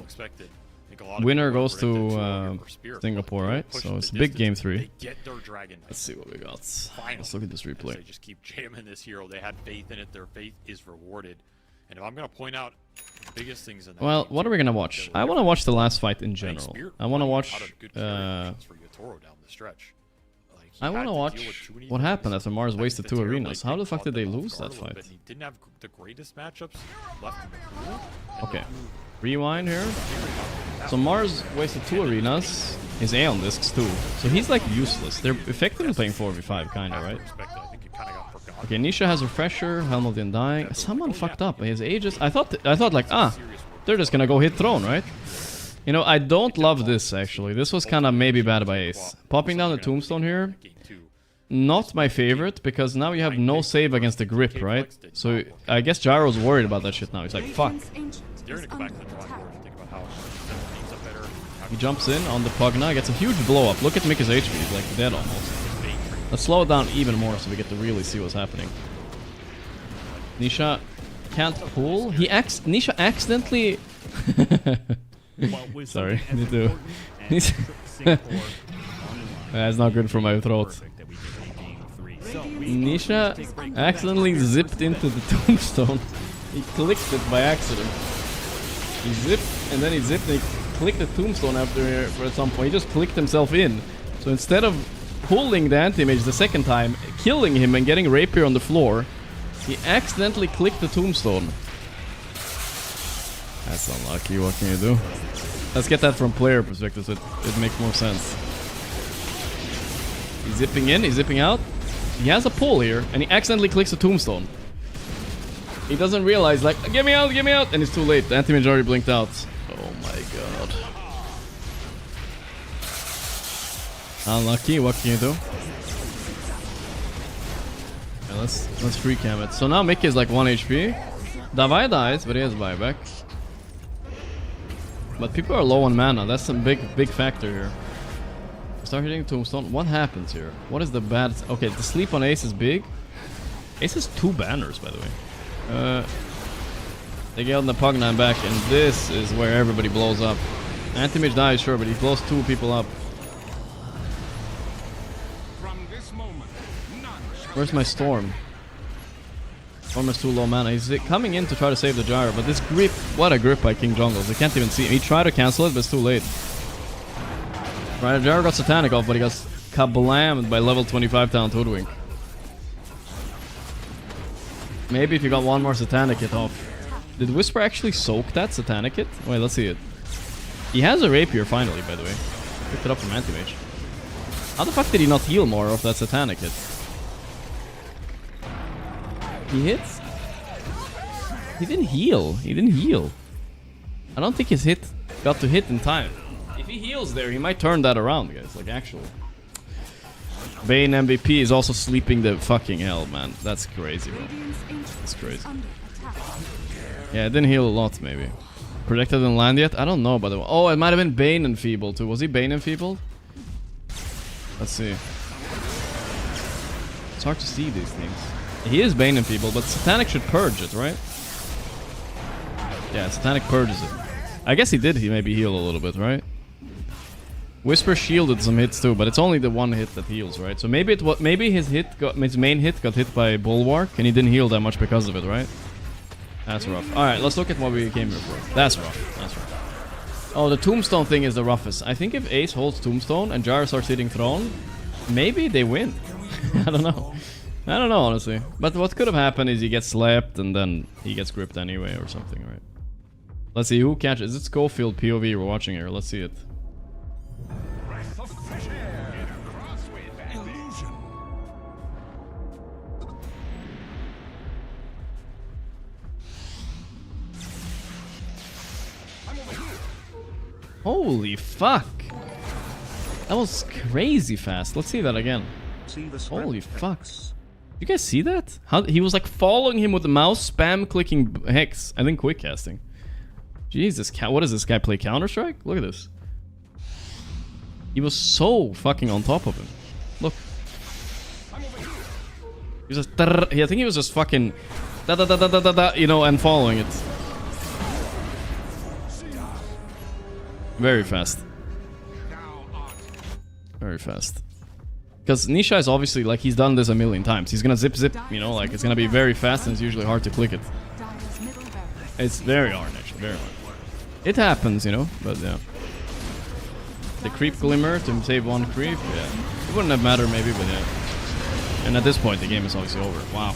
Winner goes to Singapore, right? So it's a big game 3. Let's see what we got. Let's look at this replay. They just keep jamming this hero. They had faith in it. Their faith is rewarded. And if I'm going to point out the biggest things in that well, what are we going to watch? I want to watch the last fight in general. I want to watch... I want to watch what happened after Mars wasted 2 arenas. How the fuck did they lose that fight? He didn't have the greatest matchups left in the pool. Okay. Rewind here. So Mars wasted 2 arenas. His Aeon discs too. So he's like useless. They're effectively playing 4v5 kinda, right? Okay, Nisha has Refresher, Helm of the Undying. Someone fucked up. His Aegis. I thought like, they're just gonna go hit Throne, right? You know, I don't love this actually. This was kinda maybe bad by Ace. Popping down the Tombstone here. Not my favorite, because now you have no save against the grip, right? So I guess Gyro's worried about that shit now. He's like, fuck. He jumps in on the Pugna, gets a huge blow up. Look at Mickey's HP, he's like dead almost. Let's slow it down even more so we get to really see what's happening. Nisha can't pull. Nisha accidentally... Sorry, need to... That's not good for my throat. Nisha accidentally zipped into the Tombstone. He clicked it by accident. He zipped, and then he zipped and he clicked the Tombstone after for some point. He just clicked himself in. So instead of pulling the anti-mage the second time, killing him and getting Rapier on the floor, he accidentally clicked the Tombstone. That's unlucky, what can you do? Let's get that from player perspective so it makes more sense. He's zipping in, he's zipping out. He has a pull here, and he accidentally clicks the Tombstone. He doesn't realize, like, get me out, and it's too late. The anti-mage already blinked out. Oh my god. Unlucky, what can you do? Yeah, let's free cam it. So now Mickey is like 1 HP. Davai dies, but he has buyback. But people are low on mana, that's some big factor here. Start hitting Tombstone. What happens here? What is the bad... Okay, the sleep on Ace is big. Ace has 2 banners, by the way. They get on the Pugna and back, and this is where everybody blows up. Anti-mage dies, sure, but he blows 2 people up. Where's my Storm? Storm is too low mana. He's coming in to try to save the Gyro, but this grip... What a grip by King Jungles. They can't even see him. He tried to cancel it, but it's too late. Right, Gyro got Satanic off, but he got kablammed by level 25 talent Hoodwink. Maybe if you got 1 more Satanic hit off. Did Whisper actually soak that Satanic hit? Wait, let's see it. He has a Rapier finally, by the way. Picked it up from Anti-Mage. How the fuck did he not heal more of that Satanic hit? He hits? He didn't heal. He didn't heal. I don't think his hit got to hit in time. If he heals there, he might turn that around, guys. Like, actually. Bane MVP is also sleeping the fucking hell, man. That's crazy, bro. That's crazy. Yeah, it didn't heal a lot, maybe. Projected in land yet? I don't know, by the way. Oh, it might have been Bane enfeebled, too. Was he Bane enfeebled? Let's see. It's hard to see these things. He is Bane enfeebled, but Satanic should purge it, right? Yeah, Satanic purges it. I guess he did maybe heal a little bit, right? Whisper shielded some hits too, but it's only the one hit that heals, right? So maybe his main hit got hit by Bulwark, and he didn't heal that much because of it, right? That's rough. All right, let's look at what we came here for. That's rough. That's rough. Oh, the Tombstone thing is the roughest. I think if Ace holds Tombstone and Jar starts hitting Throne, maybe they win. I don't know. I don't know, honestly. But what could have happened is he gets slapped and then he gets gripped anyway or something, right? Let's see who catches. Is it Schofield POV we're watching here? Let's see it. Holy fuck! That was crazy fast. Let's see that again. Holy fuck! You guys see that? How he was like following him with the mouse, spam clicking Hex, and then quick casting. Jesus, what does this guy play? Counter-Strike? Look at this. He was so fucking on top of him. Look. He was just, I think he was just fucking you know, and following it. Very fast. Very fast. Because Nisha is obviously, like, he's done this a million times. He's gonna zip, you know, like, it's gonna be very fast and it's usually hard to click it. It's very hard, actually, very hard. It happens, you know, but yeah. The creep glimmer to save one creep, yeah. It wouldn't have mattered maybe, but yeah. And at this point, the game is obviously over. Wow.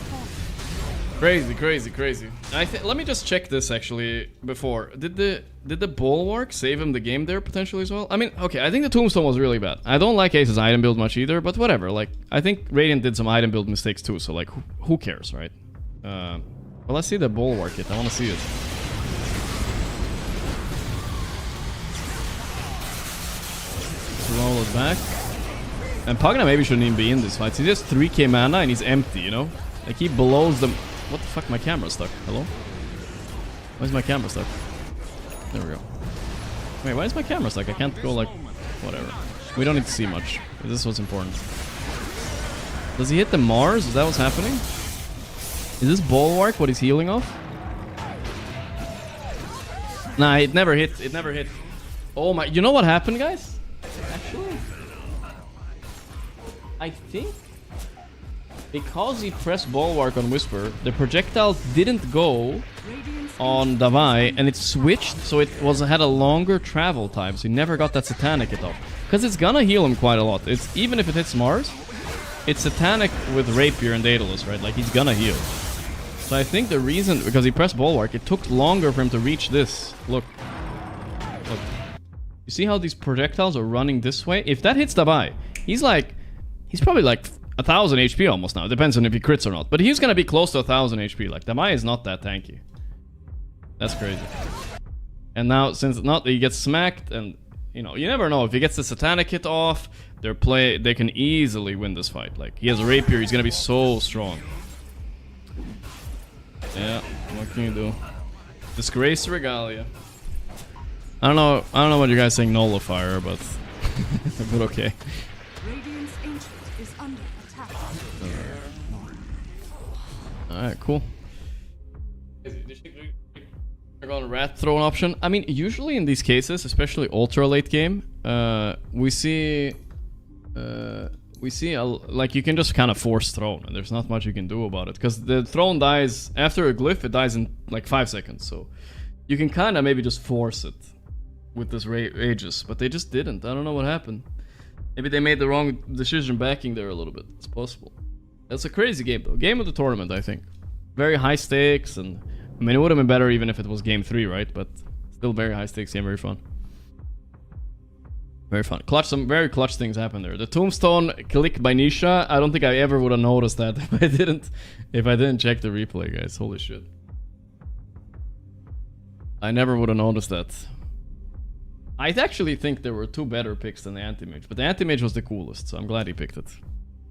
Crazy, crazy, crazy. Let me just check this actually before. Did the Bulwark save him the game there potentially as well? I mean, okay, I think the Tombstone was really bad. I don't like Ace's item build much either, but whatever. Like, I think Radiant did some item build mistakes too, so like, who cares, right? Well, let's see the Bulwark hit. I want to see it. Roll it back. And Pagna maybe shouldn't even be in this fight. He just 3k mana and he's empty, you know? Like, he blows them. What the fuck? My camera's stuck. Hello? Why is my camera stuck? There we go. Wait, why is my camera stuck? I can't go like... Whatever. We don't need to see much. This is what's important. Does he hit the Mars? Is that what's happening? Is this Bulwark what he's healing off? Nah, it never hit. It never hit. Oh my... You know what happened, guys? Actually... I think... Because he pressed Bulwark on Whisper, the projectile didn't go on Davai, and it switched, so it had a longer travel time, so he never got that Satanic hit off. Because it's gonna heal him quite a lot. It's even if it hits Mars, it's Satanic with Rapier and Daedalus, right? Like, he's gonna heal. So I think the reason, because he pressed Bulwark, it took longer for him to reach this. Look. Look. You see how these projectiles are running this way? If that hits Davai, he's probably like 1,000 HP almost now. It depends on if he crits or not. But he's gonna be close to 1,000 HP. Like, Damai is not that tanky. That's crazy. And now, since he gets smacked, and you know, you never know if he gets the Satanic hit off. They can easily win this fight. Like, he has a Rapier. He's gonna be so strong. Yeah. What can you do? Disgrace the Regalia. I don't know what you guys think Nullifier, but but okay. Alright, cool. They're going Rat Throne option. I mean, usually in these cases, especially ultra late game, we see like, you can just kind of force Throne, and there's not much you can do about it, because the Throne dies after a glyph. It dies in like 5 seconds, so you can kind of maybe just force it with this Aegis, but they just didn't. I don't know what happened. Maybe they made the wrong decision backing there a little bit. It's possible. That's a crazy game, though. Game of the tournament, I think. Very high stakes, and I mean, it would have been better even if it was game 3, right? But still very high stakes game, very fun. Very fun. Some very clutch things happened there. The Tombstone click by Nisha, I don't think I ever would have noticed that if I didn't check the replay, guys. Holy shit. I never would have noticed that. I actually think there were 2 better picks than the Anti-Mage, but the Anti-Mage was the coolest, so I'm glad he picked it.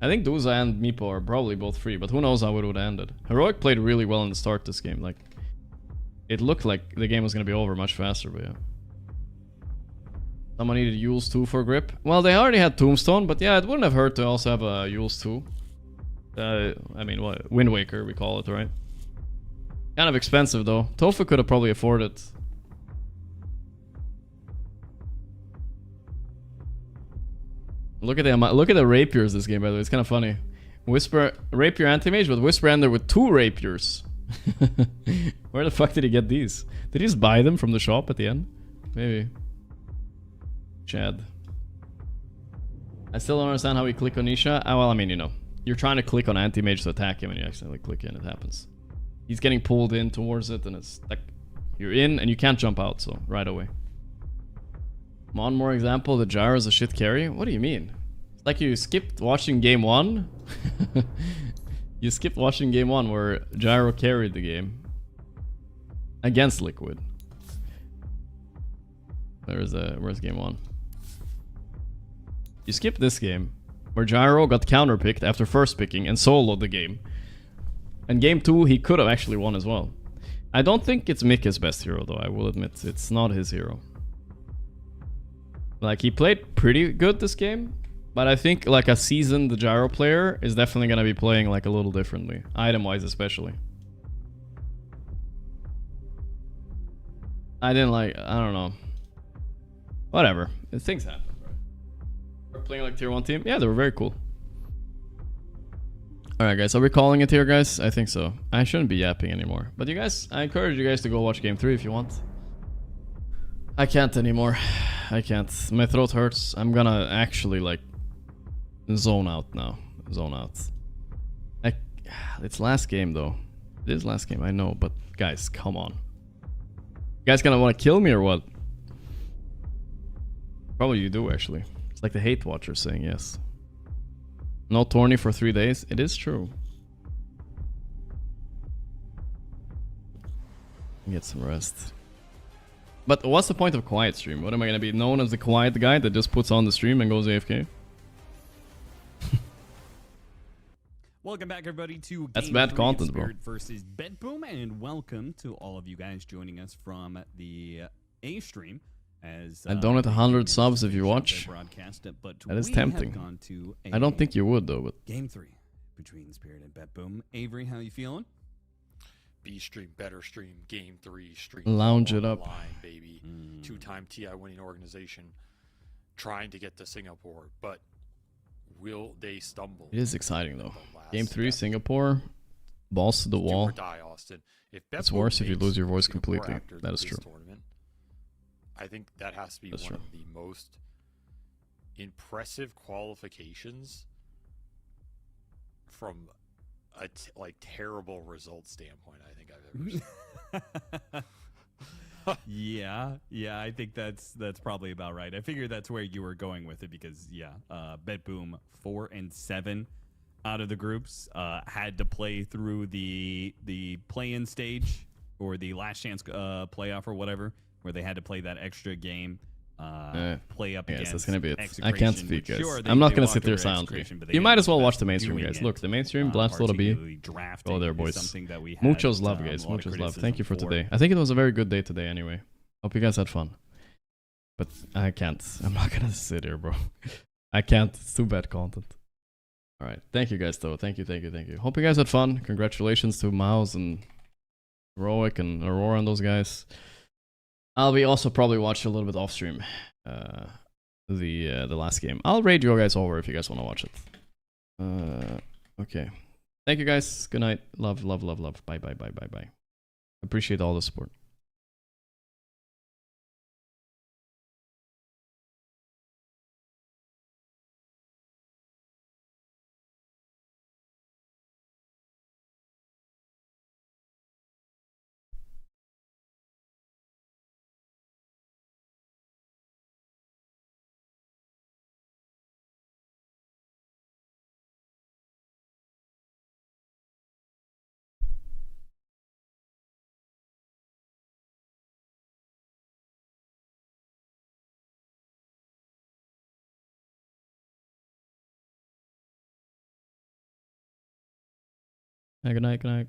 I think Duza and Meepo are probably both free, but who knows how it would have ended. Heroic played really well in the start this game. Like, it looked like the game was going to be over much faster, but yeah. Someone needed Yules 2 for grip. Well, they already had Tombstone, but yeah, it wouldn't have hurt to also have a Yules 2. I mean, what? Wind Waker, we call it, right? Kind of expensive, though. Tofu could have probably afforded it. Look at the rapiers this game, by the way. It's kind of funny. Whisper rapier anti-mage, but Whisper Ender with 2 rapiers. Where the fuck did he get these? Did he just buy them from the shop at the end? Maybe. Chad. I still don't understand how we click on Nisha. Oh, well, I mean, you know. You're trying to click on anti-mage to attack him and you accidentally click in, it happens. He's getting pulled in towards it and it's like... You're in and you can't jump out, so right away. One more example, the gyro is a shit carry? What do you mean? It's like you skipped watching game 1? You skipped watching game 1 where gyro carried the game. Against Liquid. Where's game 1? You skipped this game where gyro got counterpicked after first picking and soloed the game. And game 2 he could have actually won as well. I don't think it's Mikke's best hero though, I will admit. It's not his hero. Like, he played pretty good this game, but I think like a seasoned gyro player is definitely gonna be playing like a little differently, item-wise especially. I don't know. Whatever, things happen, right? We're playing like tier 1 team. Yeah, they were very cool. Alright guys, are we calling it here guys? I think so. I shouldn't be yapping anymore. But you guys, I encourage you guys to go watch game 3 if you want. I can't anymore. I can't. My throat hurts. I'm gonna actually like zone out now. Zone out. It's last game though. It is last game, I know, but guys, come on. You guys gonna want to kill me or what? Probably you do actually. It's like the hate watcher saying yes. No tourney for 3 days. It is true. Get some rest. But what's the point of quiet stream? What am I gonna be known as the quiet guy that just puts on the stream and goes AFK? Welcome back, everybody, to That's Game bad 3 content, of bro. Spirit versus Bedboom, and welcome to all of you guys joining us from the A stream. As I donate 100 subs if you watch. Broadcast, but that is we have tempting. gone to I don't think you would though. But Game 3 between Spirit and Bedboom. Avery, how you feeling? B stream, better stream, game 3 stream. Lounge it up. Line, baby. 2-time TI winning organization trying to get to Singapore, but will they stumble? it is exciting though. Game 3, Singapore. Balls to the wall. Do or die, Austin. If It's Beppo worse if you makes lose your voice Singapore completely. after That is this true. Tournament, I think that has to be That's one true. of the most impressive qualifications from a like terrible result standpoint I think I've ever seen. Yeah, I think that's probably about right. I figured that's where you were going with it because Bedboom 4-7 out of the groups had to play through the play-in stage or the last chance playoff or whatever, where they had to play that extra game. Play up against. That's gonna be it. I Execration, can't speak, which, guys. sure, I'm not they gonna walked sit there over silently. Execration, but they You might did as well their watch best the mainstream, doing guys. it. Look, the mainstream, Blast Flota B. Particularly drafting Oh, there, is boys. something that we had, Muchos love, guys. a lot of Muchos love. criticism Thank you for for. today. I think it was a very good day today anyway. Hope you guys had fun. But I can't. I'm not gonna sit here, bro. I can't. It's too bad content. Alright. Thank you guys, though. Thank you. Hope you guys had fun. Congratulations to Mouse and Heroic and Aurora and those guys. I'll be also probably watching a little bit off stream. The last game. I'll raid you guys over if you guys want to watch it. Okay. Thank you guys. Good night. Love. Bye. Appreciate all the support. Good night.